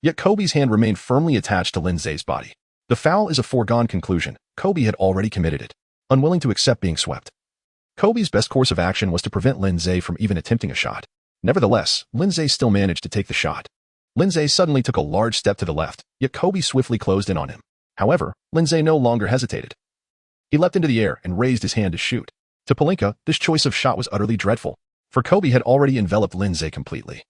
yet Kobe's hand remained firmly attached to Lin Ze's body. The foul is a foregone conclusion. Kobe had already committed it, unwilling to accept being swept. Kobe's best course of action was to prevent Lin Ze from even attempting a shot. Nevertheless, Lin Ze still managed to take the shot. Lin Ze suddenly took a large step to the left, yet Kobe swiftly closed in on him. However, Lin Ze no longer hesitated. He leapt into the air and raised his hand to shoot. To Pelinka, this choice of shot was utterly dreadful, for Kobe had already enveloped Lin Ze completely.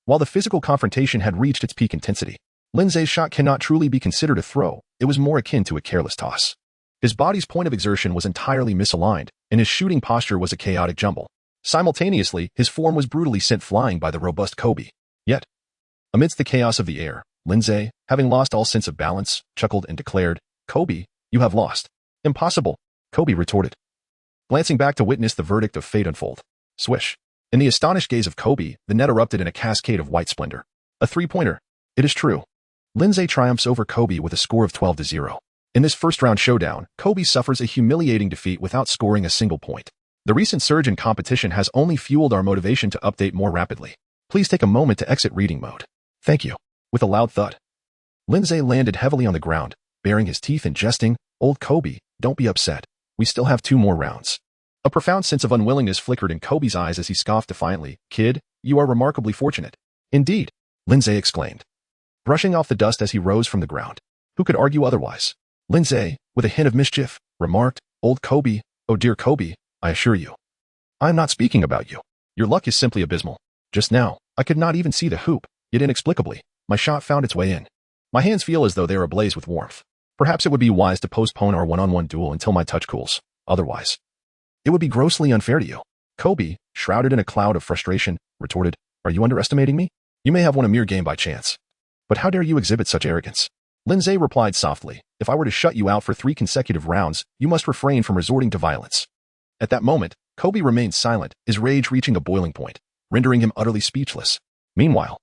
While the physical confrontation had reached its peak intensity, Lin Ze's shot cannot truly be considered a throw. It was more akin to a careless toss. His body's point of exertion was entirely misaligned, and his shooting posture was a chaotic jumble. Simultaneously, his form was brutally sent flying by the robust Kobe. Yet, amidst the chaos of the air, Lin Ze, having lost all sense of balance, chuckled and declared, "Kobe, you have lost." "Impossible," Kobe retorted, glancing back to witness the verdict of fate unfold. Swish. In the astonished gaze of Kobe, the net erupted in a cascade of white splendor. A three-pointer. It is true. Lin Ze triumphs over Kobe with a score of 12-0. In this first-round showdown, Kobe suffers a humiliating defeat without scoring a single point. The recent surge in competition has only fueled our motivation to update more rapidly. Please take a moment to exit reading mode. Thank you. With a loud thud, Lin Ze landed heavily on the ground, baring his teeth and jesting, "Old Kobe, don't be upset. We still have 2 more rounds." A profound sense of unwillingness flickered in Kobe's eyes as he scoffed defiantly. "Kid, you are remarkably fortunate." "Indeed," Lin Ze exclaimed, brushing off the dust as he rose from the ground. Who could argue otherwise? Lin Ze, with a hint of mischief, remarked, "Old Kobe, oh dear Kobe, I assure you, I am not speaking about you. Your luck is simply abysmal. Just now, I could not even see the hoop, yet inexplicably, my shot found its way in. My hands feel as though they are ablaze with warmth. Perhaps it would be wise to postpone our one-on-one duel until my touch cools. Otherwise, it would be grossly unfair to you." Kobe, shrouded in a cloud of frustration, retorted, "Are you underestimating me? You may have won a mere game by chance. But how dare you exhibit such arrogance?" Lin Ze replied softly, "If I were to shut you out for 3 consecutive rounds, you must refrain from resorting to violence." At that moment, Kobe remained silent, his rage reaching a boiling point, rendering him utterly speechless. Meanwhile,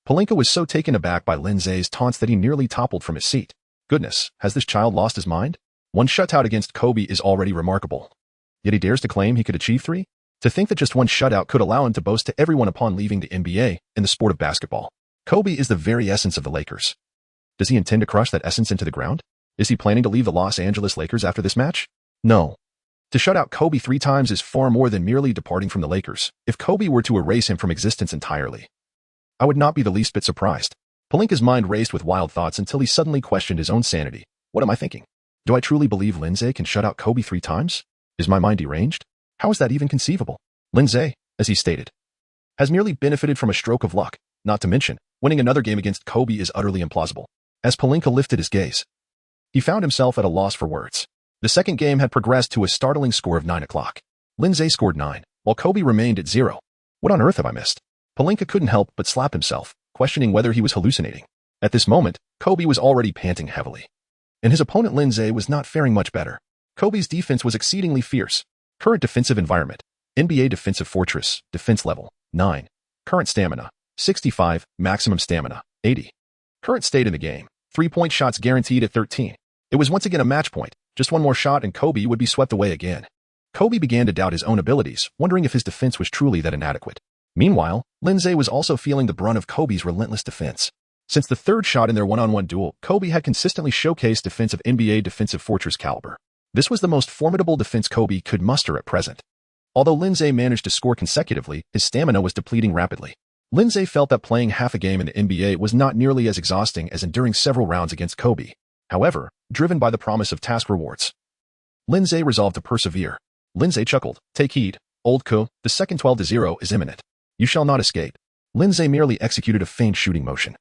Palinka was so taken aback by Lin Ze's taunts that he nearly toppled from his seat. Goodness, has this child lost his mind? One shutout against Kobe is already remarkable. Yet he dares to claim he could achieve 3? To think that just one shutout could allow him to boast to everyone upon leaving the NBA in the sport of basketball. Kobe is the very essence of the Lakers. Does he intend to crush that essence into the ground? Is he planning to leave the Los Angeles Lakers after this match? No. To shut out Kobe 3 times is far more than merely departing from the Lakers. If Kobe were to erase him from existence entirely, I would not be the least bit surprised. Palinka's mind raced with wild thoughts until he suddenly questioned his own sanity. What am I thinking? Do I truly believe Lin Ze can shut out Kobe 3 times? Is my mind deranged? How is that even conceivable? Lin Ze, as he stated, has merely benefited from a stroke of luck. Not to mention, winning another game against Kobe is utterly implausible. As Palinka lifted his gaze, he found himself at a loss for words. The second game had progressed to a startling score of 9 o'clock. Lin Ze scored 9, while Kobe remained at 0. What on earth have I missed? Palinka couldn't help but slap himself, questioning whether he was hallucinating. At this moment, Kobe was already panting heavily, and his opponent Lin Ze was not faring much better. Kobe's defense was exceedingly fierce. Current defensive environment, NBA defensive fortress, defense level, 9. Current stamina, 65, maximum stamina, 80. Current state in the game, 3-point shots guaranteed at 13. It was once again a match point. Just one more shot and Kobe would be swept away again. Kobe began to doubt his own abilities, wondering if his defense was truly that inadequate. Meanwhile, Lin Ze was also feeling the brunt of Kobe's relentless defense. Since the third shot in their one-on-one duel, Kobe had consistently showcased defense of NBA defensive fortress caliber. This was the most formidable defense Kobe could muster at present. Although Lin Ze managed to score consecutively, his stamina was depleting rapidly. Lin Ze felt that playing half a game in the NBA was not nearly as exhausting as enduring several rounds against Kobe. However, driven by the promise of task rewards, Lin Ze resolved to persevere. Lin Ze chuckled, "Take heed, old Ko, the second 12-0 is imminent. You shall not escape." Lin Ze merely executed a feigned shooting motion.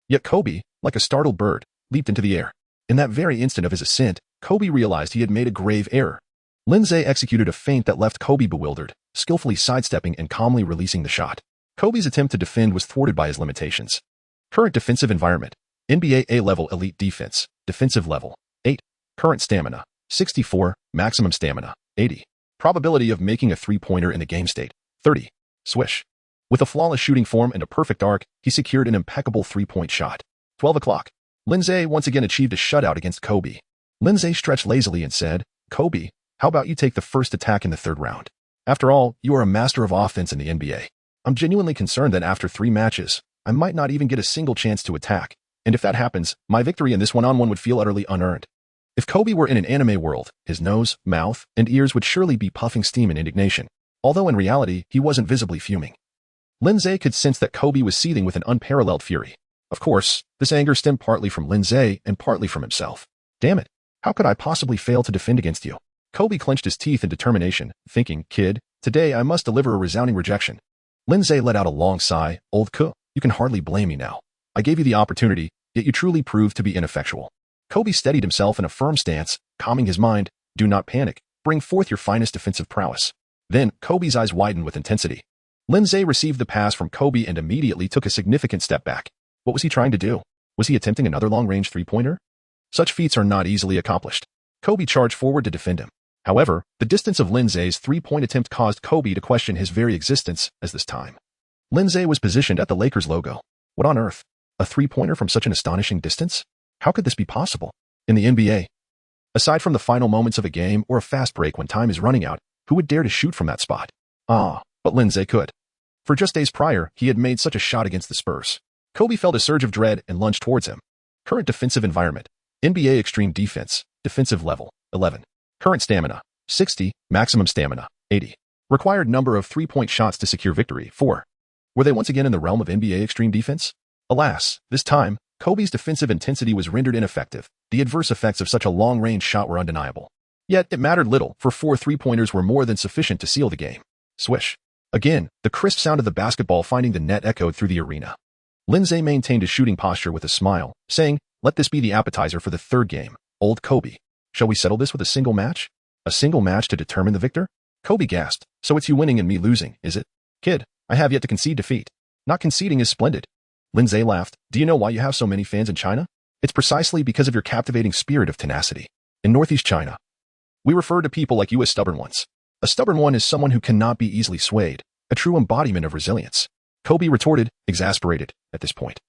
Yet Kobe, like a startled bird, leaped into the air. In that very instant of his ascent, Kobe realized he had made a grave error. Lin Ze executed a feint that left Kobe bewildered, skillfully sidestepping and calmly releasing the shot. Kobe's attempt to defend was thwarted by his limitations. Current defensive environment, NBA A-level elite defense, defensive level, 8. Current stamina, 64, maximum stamina, 80. Probability of making a three-pointer in the game state, 30. Swish. With a flawless shooting form and a perfect arc, he secured an impeccable 3-point shot. 12 o'clock. Lin Ze once again achieved a shutout against Kobe. Lin Ze stretched lazily and said, "Kobe, how about you take the first attack in the third round? After all, you are a master of offense in the NBA. I'm genuinely concerned that after 3 matches, I might not even get a single chance to attack, and if that happens, my victory in this one-on-one would feel utterly unearned." If Kobe were in an anime world, his nose, mouth, and ears would surely be puffing steam in indignation, although in reality, he wasn't visibly fuming. Lin Ze could sense that Kobe was seething with an unparalleled fury. Of course, this anger stemmed partly from Lin Ze and partly from himself. Damn it, how could I possibly fail to defend against you? Kobe clenched his teeth in determination, thinking, "Kid, today I must deliver a resounding rejection." Lin Ze let out a long sigh. "Old Ko, you can hardly blame me now. I gave you the opportunity, yet you truly proved to be ineffectual." Kobe steadied himself in a firm stance, calming his mind. "Do not panic. Bring forth your finest defensive prowess." Then, Kobe's eyes widened with intensity. Lin Ze received the pass from Kobe and immediately took a significant step back. What was he trying to do? Was he attempting another long-range three-pointer? Such feats are not easily accomplished. Kobe charged forward to defend him. However, the distance of Lin Ze's three-point attempt caused Kobe to question his very existence as this time. Lin Ze was positioned at the Lakers logo. What on earth? A three-pointer from such an astonishing distance? How could this be possible? In the NBA, aside from the final moments of a game or a fast break when time is running out, who would dare to shoot from that spot? But Lin Ze could. For just days prior, he had made such a shot against the Spurs. Kobe felt a surge of dread and lunged towards him. Current defensive environment. NBA extreme defense. Defensive level, 11. Current stamina, 60. Maximum stamina, 80. Required number of three-point shots to secure victory, 4. Were they once again in the realm of NBA extreme defense? Alas, this time, Kobe's defensive intensity was rendered ineffective. The adverse effects of such a long-range shot were undeniable. Yet, it mattered little, for 4 three-pointers were more than sufficient to seal the game. Swish. Again, the crisp sound of the basketball finding the net echoed through the arena. Lin Ze maintained his shooting posture with a smile, saying, "Let this be the appetizer for the third game, old Kobe. Shall we settle this with a single match? A single match to determine the victor?" Kobe gasped, "So it's you winning and me losing, is it? Kid, I have yet to concede defeat. Not conceding is splendid." Lin Ze laughed. "Do you know why you have so many fans in China? It's precisely because of your captivating spirit of tenacity. In Northeast China, we refer to people like you as stubborn ones. A stubborn one is someone who cannot be easily swayed, a true embodiment of resilience." Kobe retorted, exasperated, at this point.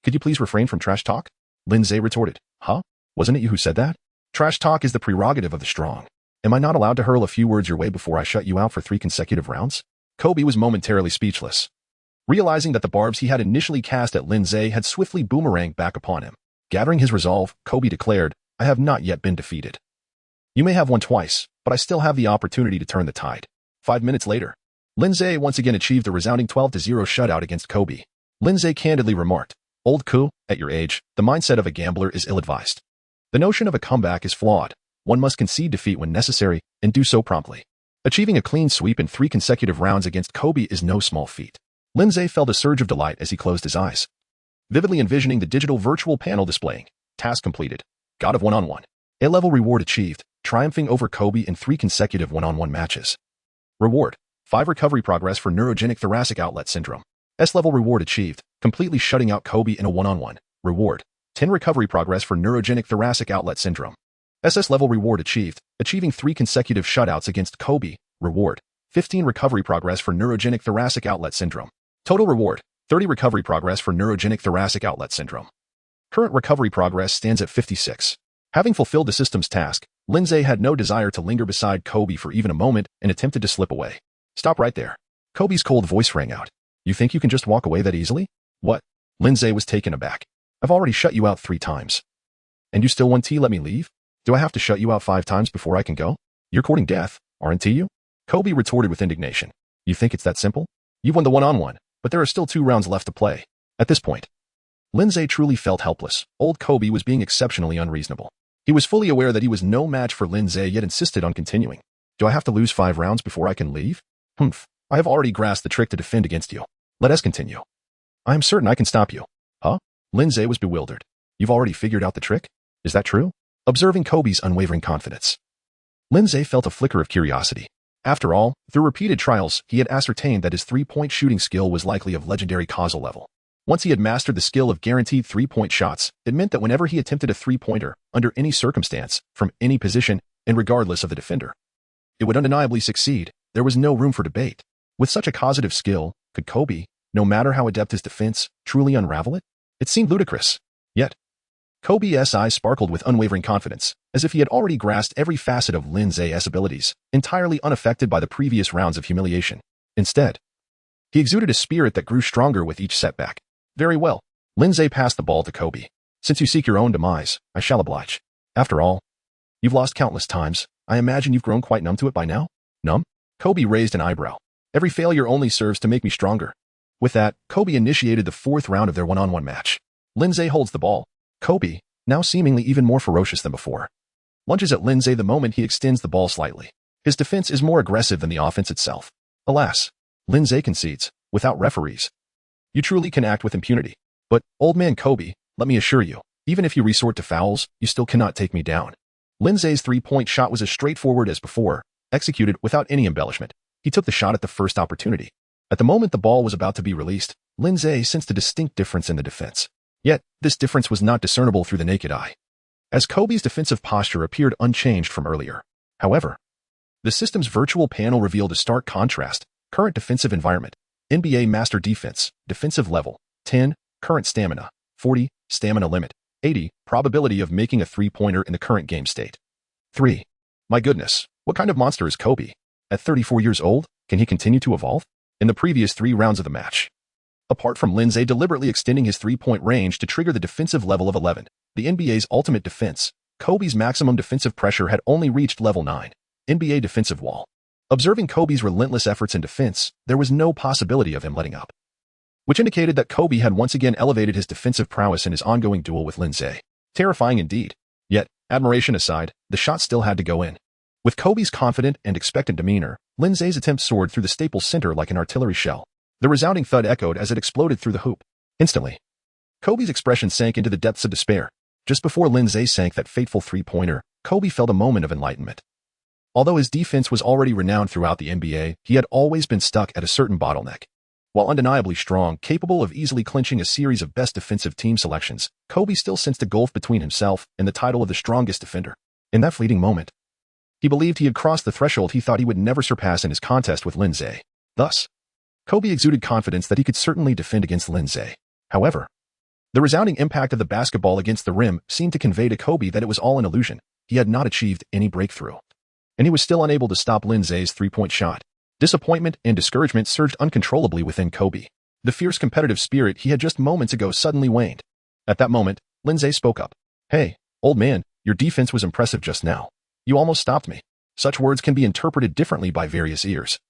"Could you please refrain from trash talk?" Lin Ze retorted. "Huh? Wasn't it you who said that? Trash talk is the prerogative of the strong. Am I not allowed to hurl a few words your way before I shut you out for 3 consecutive rounds?" Kobe was momentarily speechless. Realizing that the barbs he had initially cast at Lin Ze had swiftly boomeranged back upon him. Gathering his resolve, Kobe declared, "I have not yet been defeated. You may have won twice, but I still have the opportunity to turn the tide." 5 minutes later, Lin Ze once again achieved a resounding 12-0 shutout against Kobe. Lin Ze candidly remarked, "Old Ku, at your age, the mindset of a gambler is ill-advised. The notion of a comeback is flawed. One must concede defeat when necessary, and do so promptly. Achieving a clean sweep in 3 consecutive rounds against Kobe is no small feat." Lin Ze felt a surge of delight as he closed his eyes, vividly envisioning the digital virtual panel displaying, "Task completed. God of one-on-one. A-level reward achieved, triumphing over Kobe in 3 consecutive one-on-one matches. Reward, 5 recovery progress for neurogenic thoracic outlet syndrome. S-level reward achieved, completely shutting out Kobe in a one-on-one. Reward, 10 recovery progress for neurogenic thoracic outlet syndrome. SS-level reward achieved, achieving 3 consecutive shutouts against Kobe. Reward, 15 recovery progress for neurogenic thoracic outlet syndrome. Total reward, 30 recovery progress for neurogenic thoracic outlet syndrome. Current recovery progress stands at 56. Having fulfilled the system's task, Lin Ze had no desire to linger beside Kobe for even a moment and attempted to slip away. "Stop right there." Kobe's cold voice rang out. "You think you can just walk away that easily?" "What?" Lin Ze was taken aback. "I've already shut you out 3 times. And you still want to let me leave? Do I have to shut you out 5 times before I can go? You're courting death, aren't you?" Kobe retorted with indignation. "You think it's that simple? You've won the one-on-one, but there are still 2 rounds left to play." At this point, Lin Ze truly felt helpless. Old Kobe was being exceptionally unreasonable. He was fully aware that he was no match for Lin Ze, yet insisted on continuing. "Do I have to lose 5 rounds before I can leave? Humph. I have already grasped the trick to defend against you. Let us continue. I am certain I can stop you." "Huh?" Lin Ze was bewildered. "You've already figured out the trick? Is that true?" Observing Kobe's unwavering confidence, Lin Ze felt a flicker of curiosity. After all, through repeated trials, he had ascertained that his 3-point shooting skill was likely of legendary causal level. Once he had mastered the skill of guaranteed 3-point shots, it meant that whenever he attempted a 3-pointer, under any circumstance, from any position, and regardless of the defender, it would undeniably succeed. There was no room for debate. With such a causative skill, could Kobe, no matter how adept his defense, truly unravel it? It seemed ludicrous. Yet, Kobe's eyes sparkled with unwavering confidence, as if he had already grasped every facet of Lin Ze's abilities, entirely unaffected by the previous rounds of humiliation. Instead, he exuded a spirit that grew stronger with each setback. "Very well." Lin Ze passed the ball to Kobe. "Since you seek your own demise, I shall oblige. After all, you've lost countless times. I imagine you've grown quite numb to it by now?" "Numb?" Kobe raised an eyebrow. "Every failure only serves to make me stronger." With that, Kobe initiated the 4th round of their one-on-one match. Lin Ze holds the ball. Kobe, now seemingly even more ferocious than before, lunges at Lin Ze the moment he extends the ball slightly. His defense is more aggressive than the offense itself. Alas, Lin Ze concedes, without referees. "You truly can act with impunity. But, old man Kobe, let me assure you, even if you resort to fouls, you still cannot take me down." Lin Ze's 3-point shot was as straightforward as before, executed without any embellishment. He took the shot at the first opportunity. At the moment the ball was about to be released, Lin Ze sensed a distinct difference in the defense. Yet, this difference was not discernible through the naked eye, as Kobe's defensive posture appeared unchanged from earlier. However, the system's virtual panel revealed a stark contrast. Current defensive environment: NBA Master Defense, defensive level, 10, current stamina, 40, stamina limit, 80, probability of making a three-pointer in the current game state. 3. My goodness, what kind of monster is Kobe? At 34 years old, can he continue to evolve? In the previous 3 rounds of the match, apart from Lin Ze deliberately extending his three-point range to trigger the defensive level of 11, the NBA's ultimate defense, Kobe's maximum defensive pressure had only reached level 9, NBA defensive wall. Observing Kobe's relentless efforts in defense, there was no possibility of him letting up, which indicated that Kobe had once again elevated his defensive prowess in his ongoing duel with Lin Ze. Terrifying indeed. Yet, admiration aside, the shot still had to go in. With Kobe's confident and expectant demeanor, Lin Ze's attempt soared through the Staples center like an artillery shell. The resounding thud echoed as it exploded through the hoop. Instantly, Kobe's expression sank into the depths of despair. Just before Lin Ze sank that fateful three-pointer, Kobe felt a moment of enlightenment. Although his defense was already renowned throughout the NBA, he had always been stuck at a certain bottleneck. While undeniably strong, capable of easily clinching a series of best defensive team selections, Kobe still sensed a gulf between himself and the title of the strongest defender. In that fleeting moment, he believed he had crossed the threshold he thought he would never surpass in his contest with Lin Ze. Thus, Kobe exuded confidence that he could certainly defend against Lin Ze. However, the resounding impact of the basketball against the rim seemed to convey to Kobe that it was all an illusion. He had not achieved any breakthrough, and he was still unable to stop Lin Ze's three-point shot. Disappointment and discouragement surged uncontrollably within Kobe. The fierce competitive spirit he had just moments ago suddenly waned. At that moment, Lin Ze spoke up. "Hey, old man, your defense was impressive just now. You almost stopped me." Such words can be interpreted differently by various ears.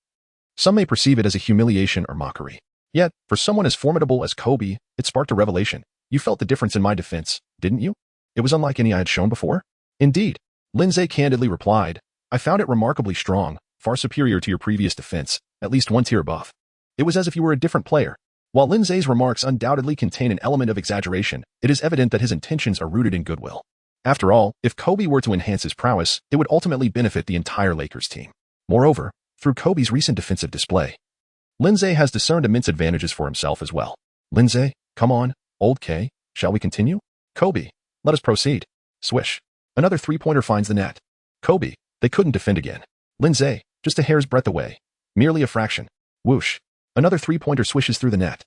Some may perceive it as a humiliation or mockery. Yet, for someone as formidable as Kobe, it sparked a revelation. "You felt the difference in my defense, didn't you? It was unlike any I had shown before." "Indeed," Lin Ze candidly replied. "I found it remarkably strong, far superior to your previous defense, at least one tier above. It was as if you were a different player." While Lin Ze's remarks undoubtedly contain an element of exaggeration, it is evident that his intentions are rooted in goodwill. After all, if Kobe were to enhance his prowess, it would ultimately benefit the entire Lakers team. Moreover, through Kobe's recent defensive display, Lin Ze has discerned immense advantages for himself as well. "Lin Ze, come on, old K, shall we continue?" "Kobe, let us proceed." Swish. Another three-pointer finds the net. Kobe, they couldn't defend again. Lin Ze, just a hair's breadth away. Merely a fraction. Whoosh. Another three-pointer swishes through the net.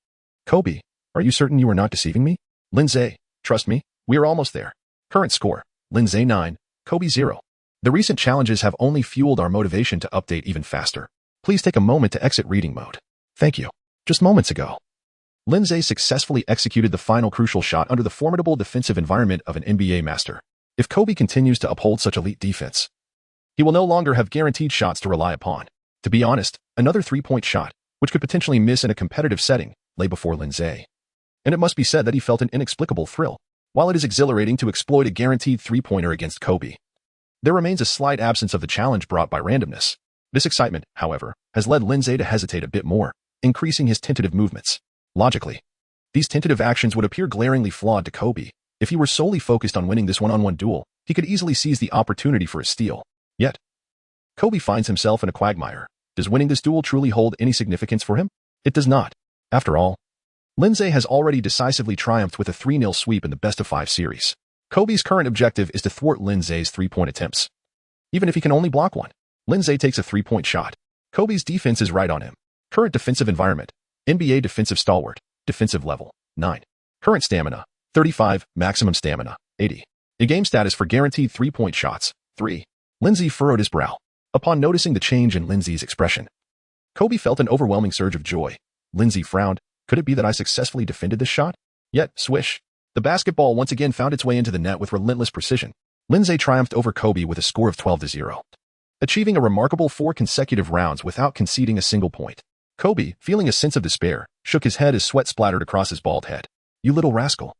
Kobe, are you certain you are not deceiving me? Lin Ze, trust me, we are almost there. Current score, Lin Ze 9, Kobe 0. The recent challenges have only fueled our motivation to update even faster. Please take a moment to exit reading mode. Thank you. Just moments ago, Lin Ze successfully executed the final crucial shot under the formidable defensive environment of an NBA master. If Kobe continues to uphold such elite defense, he will no longer have guaranteed shots to rely upon. To be honest, another three-point shot, which could potentially miss in a competitive setting, lay before Lin Ze. And it must be said that he felt an inexplicable thrill. While it is exhilarating to exploit a guaranteed three-pointer against Kobe, there remains a slight absence of the challenge brought by randomness. This excitement, however, has led Lin Ze to hesitate a bit more, increasing his tentative movements. Logically, these tentative actions would appear glaringly flawed to Kobe. If he were solely focused on winning this one-on-one duel, he could easily seize the opportunity for a steal. Yet, Kobe finds himself in a quagmire. Does winning this duel truly hold any significance for him? It does not. After all, Lin Ze has already decisively triumphed with a 3-0 sweep in the best-of-5 series. Kobe's current objective is to thwart Lin Ze's three-point attempts. Even if he can only block one, Lin Ze takes a three-point shot. Kobe's defense is right on him. Current defensive environment, NBA defensive stalwart, defensive level, 9. Current stamina, 35, maximum stamina, 80. A game status for guaranteed three-point shots, 3. Lin Ze furrowed his brow. Upon noticing the change in Lin Ze's expression, Kobe felt an overwhelming surge of joy. Lin Ze frowned. Could it be that I successfully defended this shot? Yet, swish. The basketball once again found its way into the net with relentless precision. Lin Ze triumphed over Kobe with a score of 12-0, achieving a remarkable 4 consecutive rounds without conceding a single point. Kobe, feeling a sense of despair, shook his head as sweat splattered across his bald head. "You little rascal.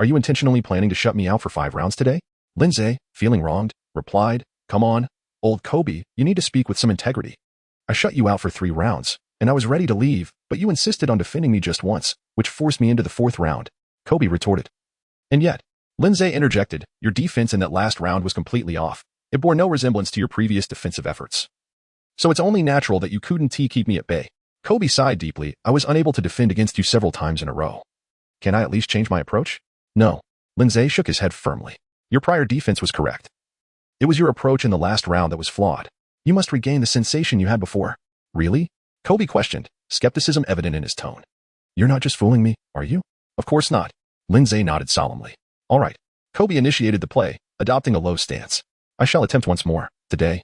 Are you intentionally planning to shut me out for 5 rounds today?" Lin Ze, feeling wronged, replied, "Come on, old Kobe, you need to speak with some integrity. I shut you out for 3 rounds, and I was ready to leave, but you insisted on defending me just once, which forced me into the 4th round." Kobe retorted. "And yet," Lin Ze interjected, "your defense in that last round was completely off. It bore no resemblance to your previous defensive efforts." So it's only natural that you couldn't keep me at bay. Kobe sighed deeply. I was unable to defend against you several times in a row. Can I at least change my approach? No. Lin Ze shook his head firmly. Your prior defense was correct. It was your approach in the last round that was flawed. You must regain the sensation you had before. Really? Kobe questioned, skepticism evident in his tone. You're not just fooling me, are you? Of course not. Lin Ze nodded solemnly. All right. Kobe initiated the play, adopting a low stance. I shall attempt once more, today.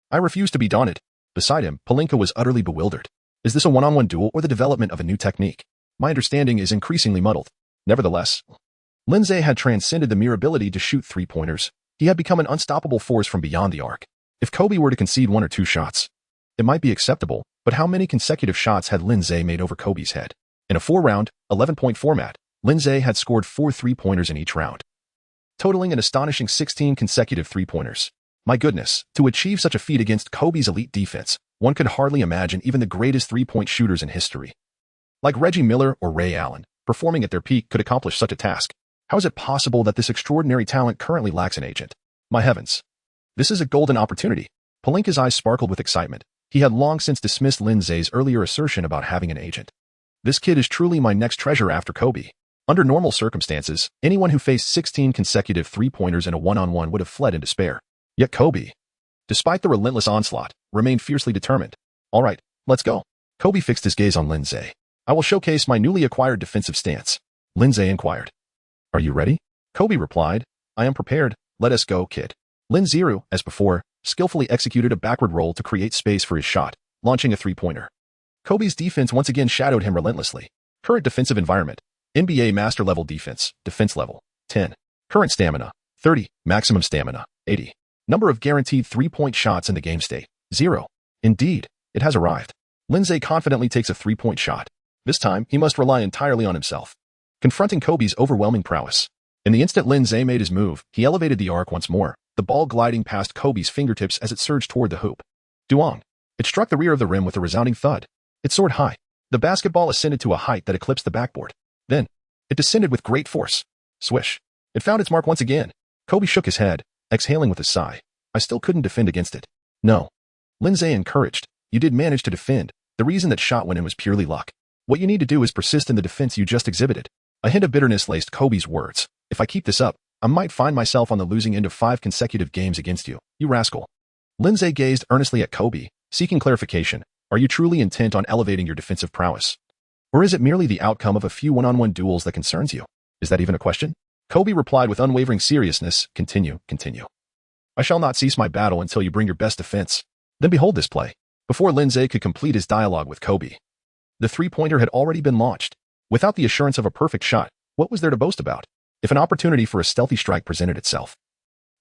I refuse to be daunted. Beside him, Palinka was utterly bewildered. Is this a one-on-one duel or the development of a new technique? My understanding is increasingly muddled. Nevertheless, Lin Ze had transcended the mere ability to shoot three-pointers. He had become an unstoppable force from beyond the arc. If Kobe were to concede 1 or 2 shots, it might be acceptable, but how many consecutive shots had Lin Ze made over Kobe's head? In a 4-round, 11-point format, Lin Ze had scored 4 three-pointers in each round, totaling an astonishing 16 consecutive three-pointers. My goodness, to achieve such a feat against Kobe's elite defense, one could hardly imagine even the greatest three-point shooters in history, like Reggie Miller or Ray Allen, performing at their peak, could accomplish such a task. How is it possible that this extraordinary talent currently lacks an agent? My heavens. This is a golden opportunity. Palinka's eyes sparkled with excitement. He had long since dismissed Lin Ze's earlier assertion about having an agent. This kid is truly my next treasure after Kobe. Under normal circumstances, anyone who faced 16 consecutive three-pointers in a one-on-one would have fled in despair. Yet Kobe, despite the relentless onslaught, remained fiercely determined. All right, let's go. Kobe fixed his gaze on Lin Ze. I will showcase my newly acquired defensive stance. Lin Ze inquired. Are you ready? Kobe replied. I am prepared. Let us go, kid. Lin Ze, as before, skillfully executed a backward roll to create space for his shot, launching a three-pointer. Kobe's defense once again shadowed him relentlessly. Current defensive environment. NBA Master Level Defense, Defense Level, 10. Current stamina, 30. Maximum stamina, 80. Number of guaranteed three-point shots in the game state, 0. Indeed, it has arrived. Lin Ze confidently takes a three-point shot. This time, he must rely entirely on himself, confronting Kobe's overwhelming prowess. In the instant Lin Ze made his move, he elevated the arc once more, the ball gliding past Kobe's fingertips as it surged toward the hoop. Duong. It struck the rear of the rim with a resounding thud. It soared high. The basketball ascended to a height that eclipsed the backboard. Then, it descended with great force. Swish. It found its mark once again. Kobe shook his head, exhaling with a sigh. I still couldn't defend against it. No. Lin Ze encouraged. You did manage to defend. The reason that shot went in was purely luck. What you need to do is persist in the defense you just exhibited. A hint of bitterness laced Kobe's words. If I keep this up, I might find myself on the losing end of 5 consecutive games against you, you rascal. Lin Ze gazed earnestly at Kobe, seeking clarification. Are you truly intent on elevating your defensive prowess? Or is it merely the outcome of a few one-on-one duels that concerns you? Is that even a question? Kobe replied with unwavering seriousness. Continue. I shall not cease my battle until you bring your best defense. Then behold this play. Before Lin Ze could complete his dialogue with Kobe, the three-pointer had already been launched. Without the assurance of a perfect shot, what was there to boast about? If an opportunity for a stealthy strike presented itself,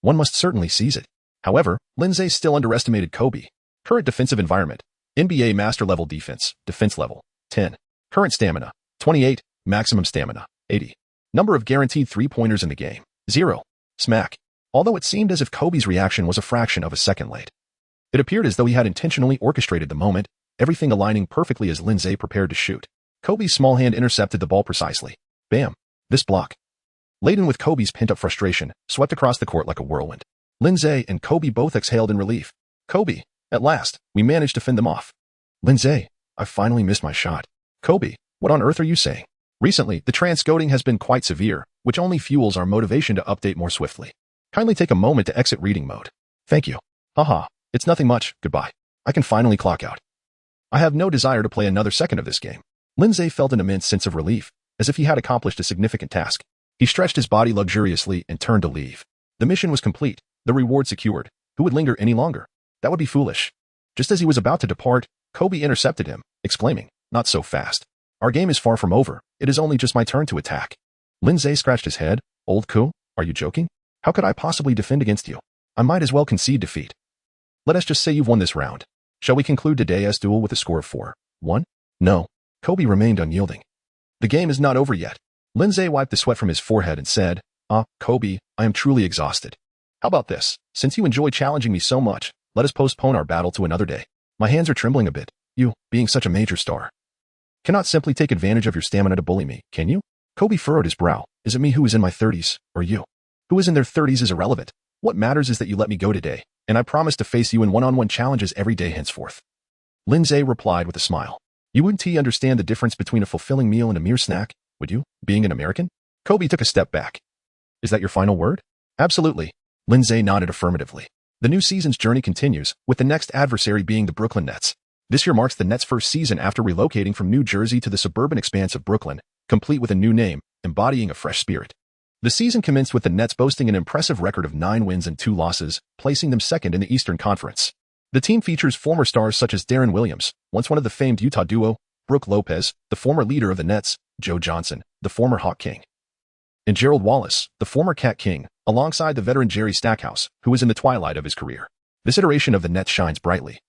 one must certainly seize it. However, Lin Ze still underestimated Kobe. Current defensive environment. NBA Master Level Defense, Defense Level, 10. Current stamina, 28. Maximum stamina, 80. Number of guaranteed three-pointers in the game, 0. Smack. Although it seemed as if Kobe's reaction was a fraction of a second late, it appeared as though he had intentionally orchestrated the moment, everything aligning perfectly as Lin Ze prepared to shoot. Kobe's small hand intercepted the ball precisely. Bam. This block, laden with Kobe's pent-up frustration, swept across the court like a whirlwind. Lin Ze and Kobe both exhaled in relief. Kobe, at last, we managed to fend them off. Lin Ze, I finally missed my shot. Kobe, what on earth are you saying? Recently, the transcoding has been quite severe, which only fuels our motivation to update more swiftly. Kindly take a moment to exit reading mode. Thank you. Haha, it's nothing much, goodbye. I can finally clock out. I have no desire to play another second of this game. Lin Ze felt an immense sense of relief, as if he had accomplished a significant task. He stretched his body luxuriously and turned to leave. The mission was complete, the reward secured. Who would linger any longer? That would be foolish. Just as he was about to depart, Kobe intercepted him, exclaiming, not so fast. Our game is far from over. It is only just my turn to attack. Lin Ze scratched his head. Old Ku, are you joking? How could I possibly defend against you? I might as well concede defeat. Let us just say you've won this round. Shall we conclude today's duel with a score of 4-1? No. Kobe remained unyielding. The game is not over yet. Lin Ze wiped the sweat from his forehead and said, Kobe, I am truly exhausted. How about this? Since you enjoy challenging me so much, let us postpone our battle to another day. My hands are trembling a bit. You, being such a major star, cannot simply take advantage of your stamina to bully me, can you? Kobe furrowed his brow. Is it me who is in my 30s, or you? Who is in their 30s is irrelevant. What matters is that you let me go today. and I promise to face you in one-on-one challenges every day henceforth. Lin Ze replied with a smile. You wouldn't understand the difference between a fulfilling meal and a mere snack, would you, being an American? Kobe took a step back. Is that your final word? Absolutely. Lin Ze nodded affirmatively. The new season's journey continues, with the next adversary being the Brooklyn Nets. This year marks the Nets' first season after relocating from New Jersey to the suburban expanse of Brooklyn, complete with a new name, embodying a fresh spirit. The season commenced with the Nets boasting an impressive record of 9 wins and 2 losses, placing them second in the Eastern Conference. The team features former stars such as Deron Williams, once one of the famed Utah duo, Brook Lopez, the former leader of the Nets, Joe Johnson, the former Hawk King, and Gerald Wallace, the former Cat King, alongside the veteran Jerry Stackhouse, who was in the twilight of his career. This iteration of the Nets shines brightly,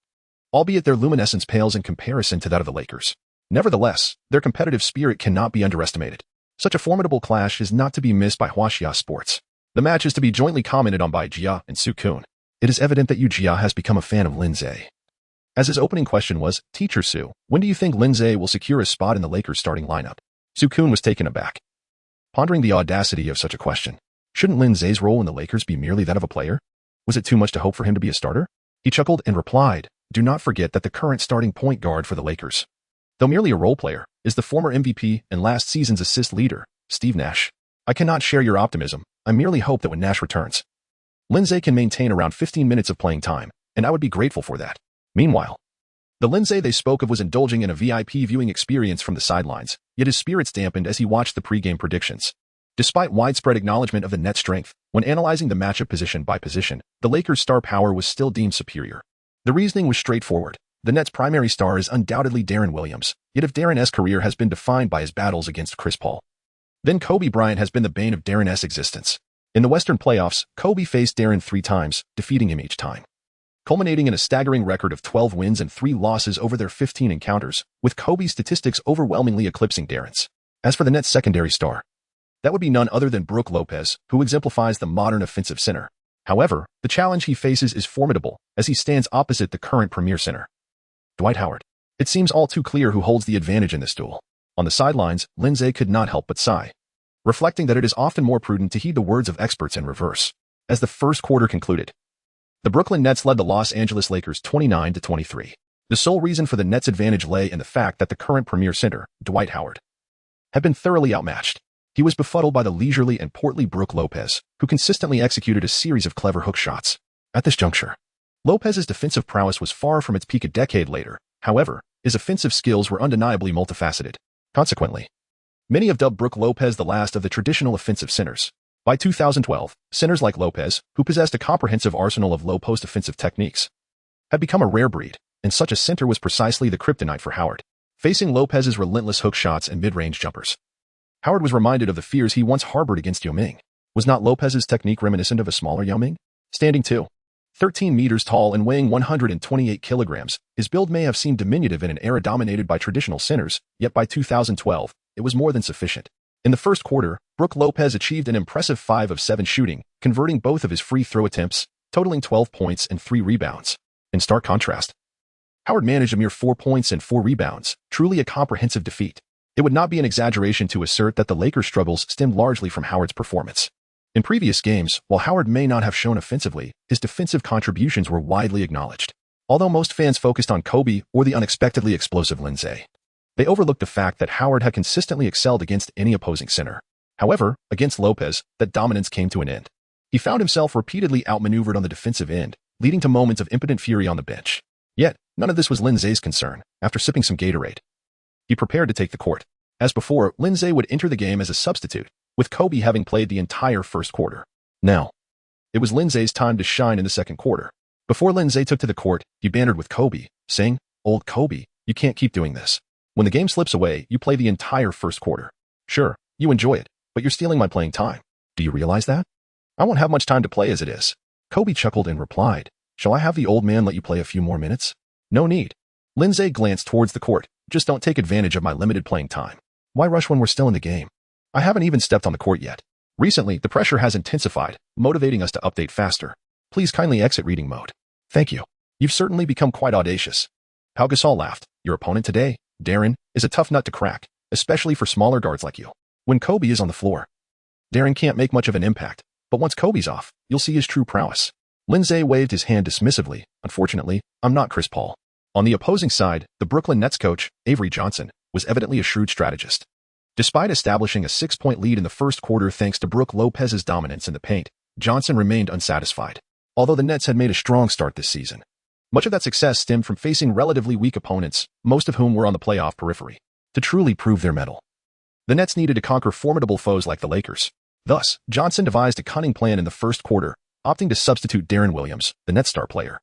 albeit their luminescence pales in comparison to that of the Lakers. Nevertheless, their competitive spirit cannot be underestimated. Such a formidable clash is not to be missed by Huaxia Sports. The match is to be jointly commented on by Jia and Su-kun. It is evident that Yu Jia has become a fan of Lin Ze. As his opening question was, Teacher Su, when do you think Lin Ze will secure his spot in the Lakers starting lineup? Su-kun was taken aback, pondering the audacity of such a question. Shouldn't Lin Ze's role in the Lakers be merely that of a player? Was it too much to hope for him to be a starter? He chuckled and replied, do not forget that the current starting point guard for the Lakers, though merely a role player, is the former MVP and last season's assist leader, Steve Nash. I cannot share your optimism. I merely hope that when Nash returns, Lin Ze can maintain around 15 minutes of playing time, and I would be grateful for that. Meanwhile, the Lin Ze they spoke of was indulging in a VIP viewing experience from the sidelines, yet his spirits dampened as he watched the pregame predictions. Despite widespread acknowledgement of the Nets' strength, when analyzing the matchup position by position, the Lakers' star power was still deemed superior. The reasoning was straightforward. The Nets' primary star is undoubtedly Deron Williams, yet if Deron's career has been defined by his battles against Chris Paul, then Kobe Bryant has been the bane of Deron's existence. In the Western playoffs, Kobe faced Deron 3 times, defeating him each time, culminating in a staggering record of 12 wins and 3 losses over their 15 encounters, with Kobe's statistics overwhelmingly eclipsing Deron's. As for the Nets' secondary star, that would be none other than Brook Lopez, who exemplifies the modern offensive center. However, the challenge he faces is formidable, as he stands opposite the current premier center, Dwight Howard. It seems all too clear who holds the advantage in this duel. On the sidelines, Lin Ze could not help but sigh, reflecting that it is often more prudent to heed the words of experts in reverse. As the first quarter concluded, the Brooklyn Nets led the Los Angeles Lakers 29-23. The sole reason for the Nets' advantage lay in the fact that the current premier center, Dwight Howard, had been thoroughly outmatched. He was befuddled by the leisurely and portly Brook Lopez, who consistently executed a series of clever hook shots. At this juncture, Lopez's defensive prowess was far from its peak a decade later. However, his offensive skills were undeniably multifaceted. Consequently, many have dubbed Brook Lopez the last of the traditional offensive centers. By 2012, centers like Lopez, who possessed a comprehensive arsenal of low-post offensive techniques, had become a rare breed, and such a center was precisely the kryptonite for Howard. Facing Lopez's relentless hook shots and mid-range jumpers, Howard was reminded of the fears he once harbored against Yao Ming. Was not Lopez's technique reminiscent of a smaller Yao Ming? Standing 13 meters tall and weighing 128 kilograms, his build may have seemed diminutive in an era dominated by traditional centers, yet by 2012, it was more than sufficient. In the first quarter, Brook Lopez achieved an impressive 5 of 7 shooting, converting both of his free throw attempts, totaling 12 points and 3 rebounds. In stark contrast, Howard managed a mere 4 points and 4 rebounds, truly a comprehensive defeat. It would not be an exaggeration to assert that the Lakers' struggles stemmed largely from Howard's performance. In previous games, while Howard may not have shown offensively, his defensive contributions were widely acknowledged. Although most fans focused on Kobe or the unexpectedly explosive Lin Ze, they overlooked the fact that Howard had consistently excelled against any opposing center. However, against Lopez, that dominance came to an end. He found himself repeatedly outmaneuvered on the defensive end, leading to moments of impotent fury on the bench. Yet, none of this was Lin Ze's concern. After sipping some Gatorade, he prepared to take the court. As before, Lin Ze would enter the game as a substitute, with Kobe having played the entire first quarter. Now, it was Lin Ze's time to shine in the second quarter. Before Lin Ze took to the court, he bantered with Kobe, saying, "Old Kobe, you can't keep doing this. When the game slips away, you play the entire first quarter. Sure, you enjoy it, but you're stealing my playing time. Do you realize that? I won't have much time to play as it is." Kobe chuckled and replied, "Shall I have the old man let you play a few more minutes?" "No need." Lin Ze glanced towards the court. "Just don't take advantage of my limited playing time. Why rush when we're still in the game? I haven't even stepped on the court yet. Recently, the pressure has intensified, motivating us to update faster. Please kindly exit reading mode. Thank you. You've certainly become quite audacious." Pau Gasol laughed. "Your opponent today, Deron, is a tough nut to crack, especially for smaller guards like you. When Kobe is on the floor, Deron can't make much of an impact, but once Kobe's off, you'll see his true prowess." Lin Ze waved his hand dismissively. Unfortunately, I'm not Chris Paul. On the opposing side, the Brooklyn Nets coach, Avery Johnson, was evidently a shrewd strategist. Despite establishing a 6-point lead in the first quarter thanks to Brook Lopez's dominance in the paint, Johnson remained unsatisfied. Although the Nets had made a strong start this season, much of that success stemmed from facing relatively weak opponents, most of whom were on the playoff periphery. To truly prove their mettle, the Nets needed to conquer formidable foes like the Lakers. Thus, Johnson devised a cunning plan in the first quarter, opting to substitute Deron Williams, the Nets star player.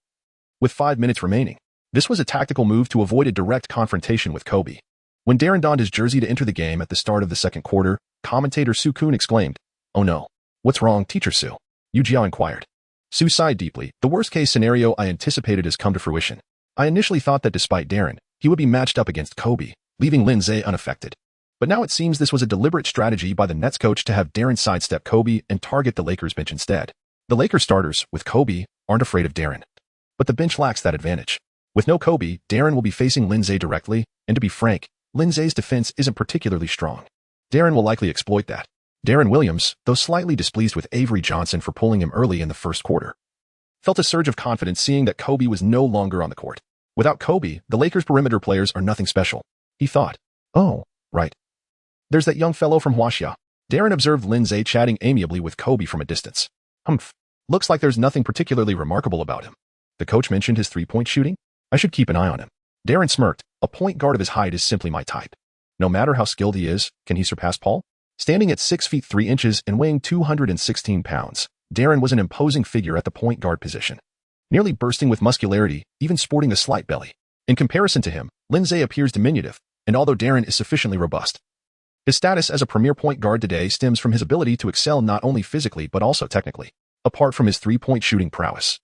With 5 minutes remaining, this was a tactical move to avoid a direct confrontation with Kobe. When Deron donned his jersey to enter the game at the start of the second quarter, commentator Sue Kuhn exclaimed, "Oh no. What's wrong, Teacher Sue?" Yu Jiao inquired. Sue sighed deeply. The worst-case scenario I anticipated has come to fruition. I initially thought that despite Deron, he would be matched up against Kobe, leaving Lin Ze unaffected. But now it seems this was a deliberate strategy by the Nets coach to have Deron sidestep Kobe and target the Lakers bench instead. The Lakers starters, with Kobe, aren't afraid of Deron. But the bench lacks that advantage. With no Kobe, Deron will be facing Lin Ze directly, and to be frank, Lin Ze's defense isn't particularly strong. Deron will likely exploit that. Deron Williams, though slightly displeased with Avery Johnson for pulling him early in the first quarter, felt a surge of confidence seeing that Kobe was no longer on the court. Without Kobe, the Lakers' perimeter players are nothing special. He thought, oh, right. There's that young fellow from Huaxia. Deron observed Lin Ze chatting amiably with Kobe from a distance. Humph. Looks like there's nothing particularly remarkable about him. The coach mentioned his three-point shooting. I should keep an eye on him. Deron smirked. A point guard of his height is simply my type. No matter how skilled he is, can he surpass Paul? Standing at 6 feet 3 inches and weighing 216 pounds, Deron was an imposing figure at the point guard position. Nearly bursting with muscularity, even sporting a slight belly. In comparison to him, Lin Ze appears diminutive, and although Deron is sufficiently robust, his status as a premier point guard today stems from his ability to excel not only physically but also technically. Apart from his three-point shooting prowess,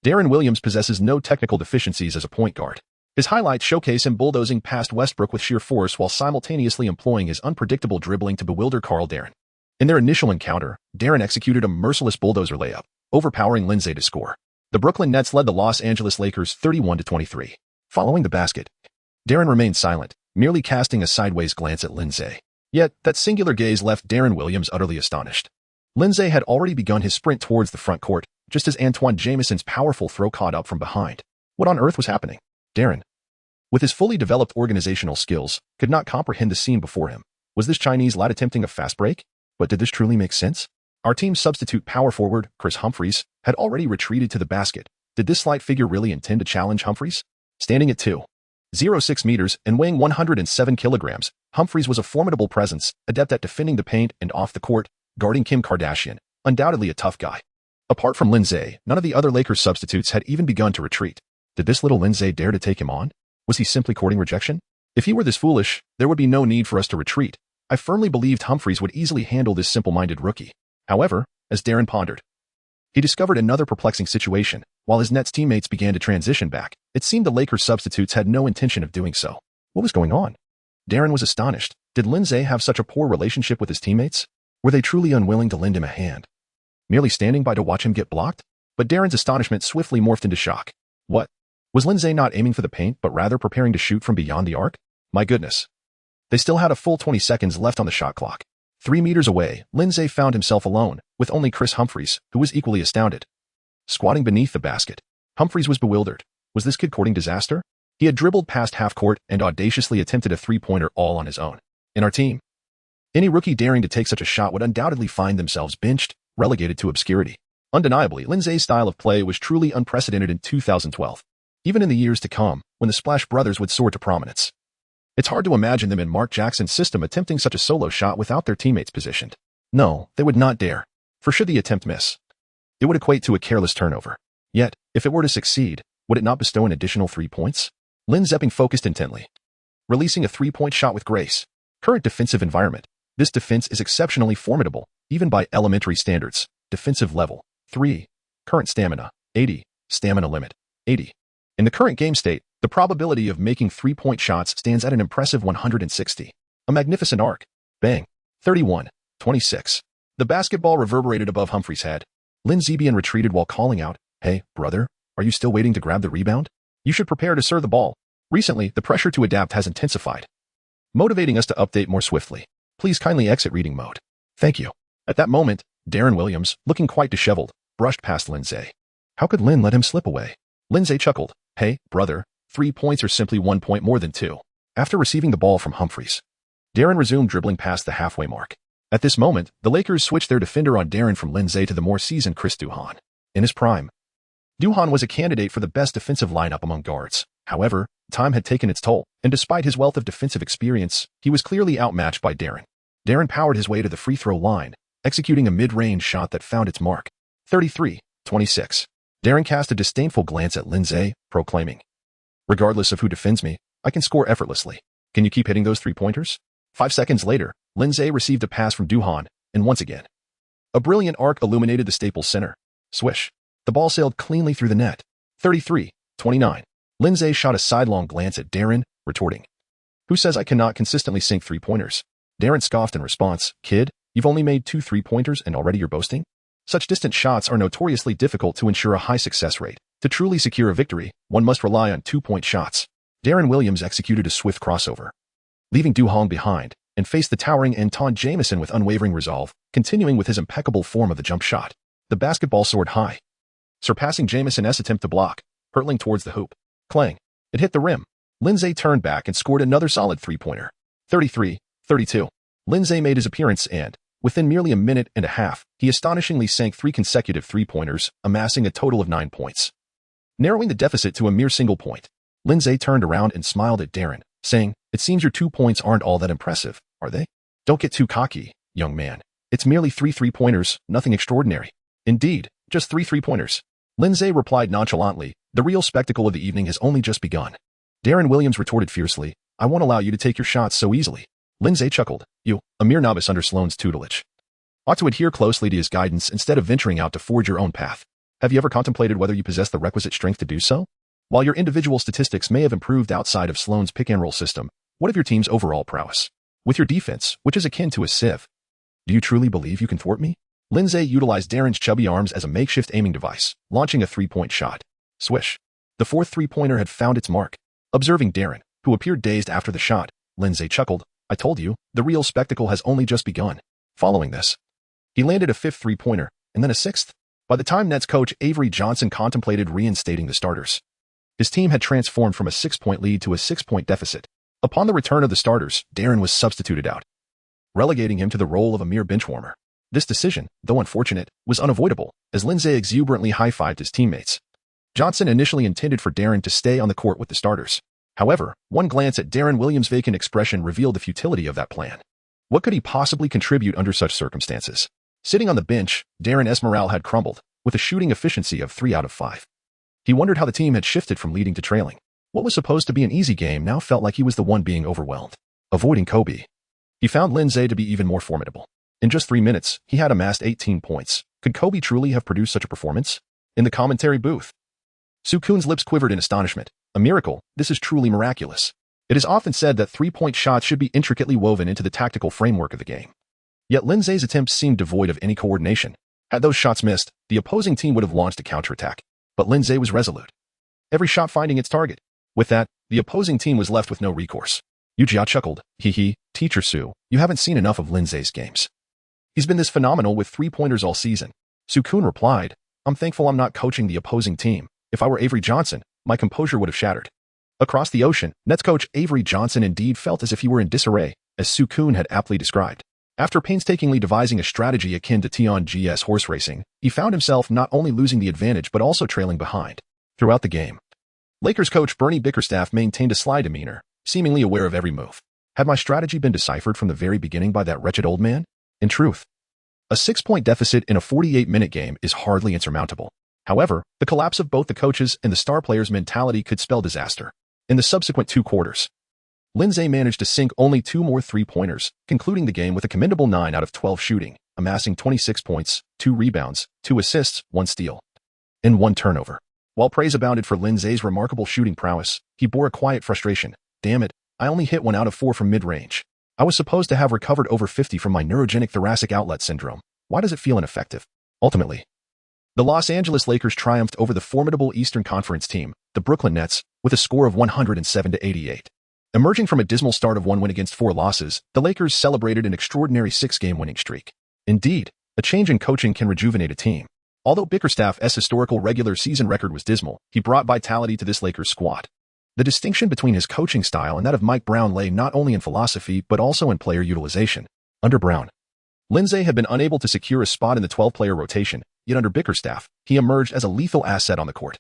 Deron Williams possesses no technical deficiencies as a point guard. His highlights showcase him bulldozing past Westbrook with sheer force while simultaneously employing his unpredictable dribbling to bewilder Karl Deron. In their initial encounter, Deron executed a merciless bulldozer layup, overpowering Lin Ze to score. The Brooklyn Nets led the Los Angeles Lakers 31-23. Following the basket, Deron remained silent, merely casting a sideways glance at Lin Ze. Yet, that singular gaze left Deron Williams utterly astonished. Lin Ze had already begun his sprint towards the front court, just as Antoine Jamison's powerful throw caught up from behind. What on earth was happening? Deron, with his fully developed organizational skills, could not comprehend the scene before him. Was this Chinese lad attempting a fast break? But did this truly make sense? Our team's substitute power forward, Chris Humphries, had already retreated to the basket. Did this slight figure really intend to challenge Humphries? Standing at 2.06 meters and weighing 107 kilograms, Humphries was a formidable presence, adept at defending the paint and off the court, guarding Kim Kardashian, undoubtedly a tough guy. Apart from Lin Ze, none of the other Lakers substitutes had even begun to retreat. Did this little Lin Ze dare to take him on? Was he simply courting rejection? If he were this foolish, there would be no need for us to retreat. I firmly believed Humphries would easily handle this simple-minded rookie. However, as Deron pondered, he discovered another perplexing situation. While his Nets teammates began to transition back, it seemed the Lakers substitutes had no intention of doing so. What was going on? Deron was astonished. Did Lin Ze have such a poor relationship with his teammates? Were they truly unwilling to lend him a hand, merely standing by to watch him get blocked? But Deron's astonishment swiftly morphed into shock. What? Was Lin Ze not aiming for the paint, but rather preparing to shoot from beyond the arc? My goodness. They still had a full 20 seconds left on the shot clock. 3 meters away, Lin Ze found himself alone, with only Chris Humphries, who was equally astounded. Squatting beneath the basket, Humphries was bewildered. Was this kid courting disaster? He had dribbled past half court and audaciously attempted a three-pointer all on his own. In our team, any rookie daring to take such a shot would undoubtedly find themselves benched, relegated to obscurity. Undeniably, Lin Ze's style of play was truly unprecedented in 2012. Even in the years to come, when the Splash Brothers would soar to prominence, it's hard to imagine them in Mark Jackson's system attempting such a solo shot without their teammates positioned. No, they would not dare. For should the attempt miss, it would equate to a careless turnover. Yet, if it were to succeed, would it not bestow an additional 3 points? Lin Ze focused intently, releasing a three-point shot with grace. Current defensive environment. This defense is exceptionally formidable, even by elementary standards. Defensive level, 3. Current stamina, 80. Stamina limit, 80. In the current game state, the probability of making three-point shots stands at an impressive 160. A magnificent arc. Bang. 31-26. The basketball reverberated above Humphries' head. Lin Ze retreated while calling out, "Hey, brother, are you still waiting to grab the rebound? You should prepare to serve the ball." Recently, the pressure to adapt has intensified, motivating us to update more swiftly. Please kindly exit reading mode. Thank you. At that moment, Deron Williams, looking quite disheveled, brushed past Lin Ze. How could Lin let him slip away? Lin Ze chuckled. Hey, brother, 3 points are simply 1 point more than 2. After receiving the ball from Humphries, Darren resumed dribbling past the halfway mark. At this moment, the Lakers switched their defender on Darren from Lin Ze to the more seasoned Chris Duhon. In his prime, Duhon was a candidate for the best defensive lineup among guards. However, time had taken its toll, and despite his wealth of defensive experience, he was clearly outmatched by Darren. Darren powered his way to the free throw line, executing a mid-range shot that found its mark. 33-26. Darren cast a disdainful glance at Lin Ze, proclaiming, "Regardless of who defends me, I can score effortlessly. Can you keep hitting those three-pointers?" 5 seconds later, Lin Ze received a pass from Duhon, and once again, a brilliant arc illuminated the Staples Center. Swish. The ball sailed cleanly through the net. 33-29. Lin Ze shot a sidelong glance at Darren, retorting, "Who says I cannot consistently sink three-pointers?" Darren scoffed in response, "Kid, you've only made 2 three-pointers and already you're boasting?" Such distant shots are notoriously difficult to ensure a high success rate. To truly secure a victory, one must rely on 2-point shots. Darren Williams executed a swift crossover, leaving Duhon behind, and faced the towering Anton Jamison with unwavering resolve, continuing with his impeccable form of the jump shot. The basketball soared high, surpassing Jamison's attempt to block, hurtling towards the hoop. Clang. It hit the rim. Lin Ze turned back and scored another solid three-pointer. 33-32. Lin Ze made his appearance and, within merely a minute and a half, he astonishingly sank 3 consecutive three-pointers, amassing a total of 9 points. Narrowing the deficit to a mere single point, Lin Ze turned around and smiled at Darren, saying, "It seems your 2 points aren't all that impressive, are they? Don't get too cocky, young man. It's merely 3 three-pointers, nothing extraordinary." "Indeed, just 3 three-pointers." Lin Ze replied nonchalantly, "The real spectacle of the evening has only just begun." Darren Williams retorted fiercely, "I won't allow you to take your shots so easily." Lin Ze chuckled, "You, a mere novice under Sloane's tutelage, ought to adhere closely to his guidance instead of venturing out to forge your own path. Have you ever contemplated whether you possess the requisite strength to do so? While your individual statistics may have improved outside of Sloane's pick-and-roll system, what of your team's overall prowess? With your defense, which is akin to a sieve, do you truly believe you can thwart me?" Lin Ze utilized Darren's chubby arms as a makeshift aiming device, launching a 3-point shot. Swish. The 4th three-pointer had found its mark. Observing Darren, who appeared dazed after the shot, Lin Ze chuckled, "I told you, the real spectacle has only just begun." Following this, he landed a 5th three-pointer, and then a 6th. By the time Nets coach Avery Johnson contemplated reinstating the starters, his team had transformed from a 6-point lead to a 6-point deficit. Upon the return of the starters, Darren was substituted out, relegating him to the role of a mere bench warmer. This decision, though unfortunate, was unavoidable, as Lin Ze exuberantly high-fived his teammates. Johnson initially intended for Darren to stay on the court with the starters. However, one glance at Darren Williams' vacant expression revealed the futility of that plan. What could he possibly contribute under such circumstances? Sitting on the bench, Darren's morale had crumbled, with a shooting efficiency of 3 out of 5. He wondered how the team had shifted from leading to trailing. What was supposed to be an easy game now felt like he was the one being overwhelmed. Avoiding Kobe, he found Lin Ze to be even more formidable. In just 3 minutes, he had amassed 18 points. Could Kobe truly have produced such a performance? In the commentary booth, Sukun's lips quivered in astonishment. "A miracle, this is truly miraculous." It is often said that 3-point shots should be intricately woven into the tactical framework of the game. Yet Lin Ze's attempts seemed devoid of any coordination. Had those shots missed, the opposing team would have launched a counterattack. But Lin Ze was resolute, every shot finding its target. With that, the opposing team was left with no recourse. Yu-Jia chuckled, "Hee, Teacher Su, you haven't seen enough of Lin Ze's games. He's been this phenomenal with 3-pointers all season." Sukun replied, "I'm thankful I'm not coaching the opposing team. If I were Avery Johnson, my composure would have shattered." Across the ocean, Nets coach Avery Johnson indeed felt as if he were in disarray, as Sukun had aptly described. After painstakingly devising a strategy akin to Tianji's horse racing, he found himself not only losing the advantage but also trailing behind. Throughout the game, Lakers coach Bernie Bickerstaff maintained a sly demeanor, seemingly aware of every move. Had my strategy been deciphered from the very beginning by that wretched old man? In truth, a 6-point deficit in a 48-minute game is hardly insurmountable. However, the collapse of both the coaches and the star players' mentality could spell disaster. In the subsequent 2 quarters, Lin Ze managed to sink only 2 more three-pointers, concluding the game with a commendable 9 out of 12 shooting, amassing 26 points, 2 rebounds, 2 assists, 1 steal, and 1 turnover. While praise abounded for Lin Ze's remarkable shooting prowess, he bore a quiet frustration. "Damn it, I only hit 1 out of 4 from mid-range. I was supposed to have recovered over 50 from my neurogenic thoracic outlet syndrome. Why does it feel ineffective?" Ultimately, the Los Angeles Lakers triumphed over the formidable Eastern Conference team, the Brooklyn Nets, with a score of 107-88. Emerging from a dismal start of 1 win against 4 losses, the Lakers celebrated an extraordinary 6-game winning streak. Indeed, a change in coaching can rejuvenate a team. Although Bickerstaff's historical regular season record was dismal, he brought vitality to this Lakers squad. The distinction between his coaching style and that of Mike Brown lay not only in philosophy but also in player utilization. Under Brown, Lin Ze had been unable to secure a spot in the 12-player rotation, yet under Bickerstaff, he emerged as a lethal asset on the court.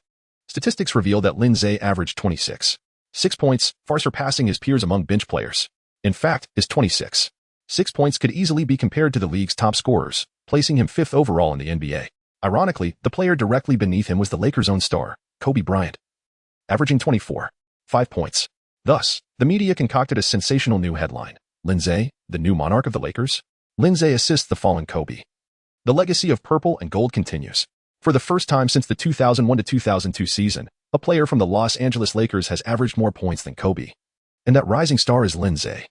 Statistics reveal that Lin Ze averaged 26.6 points, far surpassing his peers among bench players. In fact, his 26.6 points could easily be compared to the league's top scorers, placing him 5th overall in the NBA. Ironically, the player directly beneath him was the Lakers' own star, Kobe Bryant, averaging 24.5 points. Thus, the media concocted a sensational new headline: Lin Ze, the new monarch of the Lakers? Lin Ze assists the fallen Kobe. The legacy of purple and gold continues. For the first time since the 2001-2002 season, a player from the Los Angeles Lakers has averaged more points than Kobe. And that rising star is Lin Ze.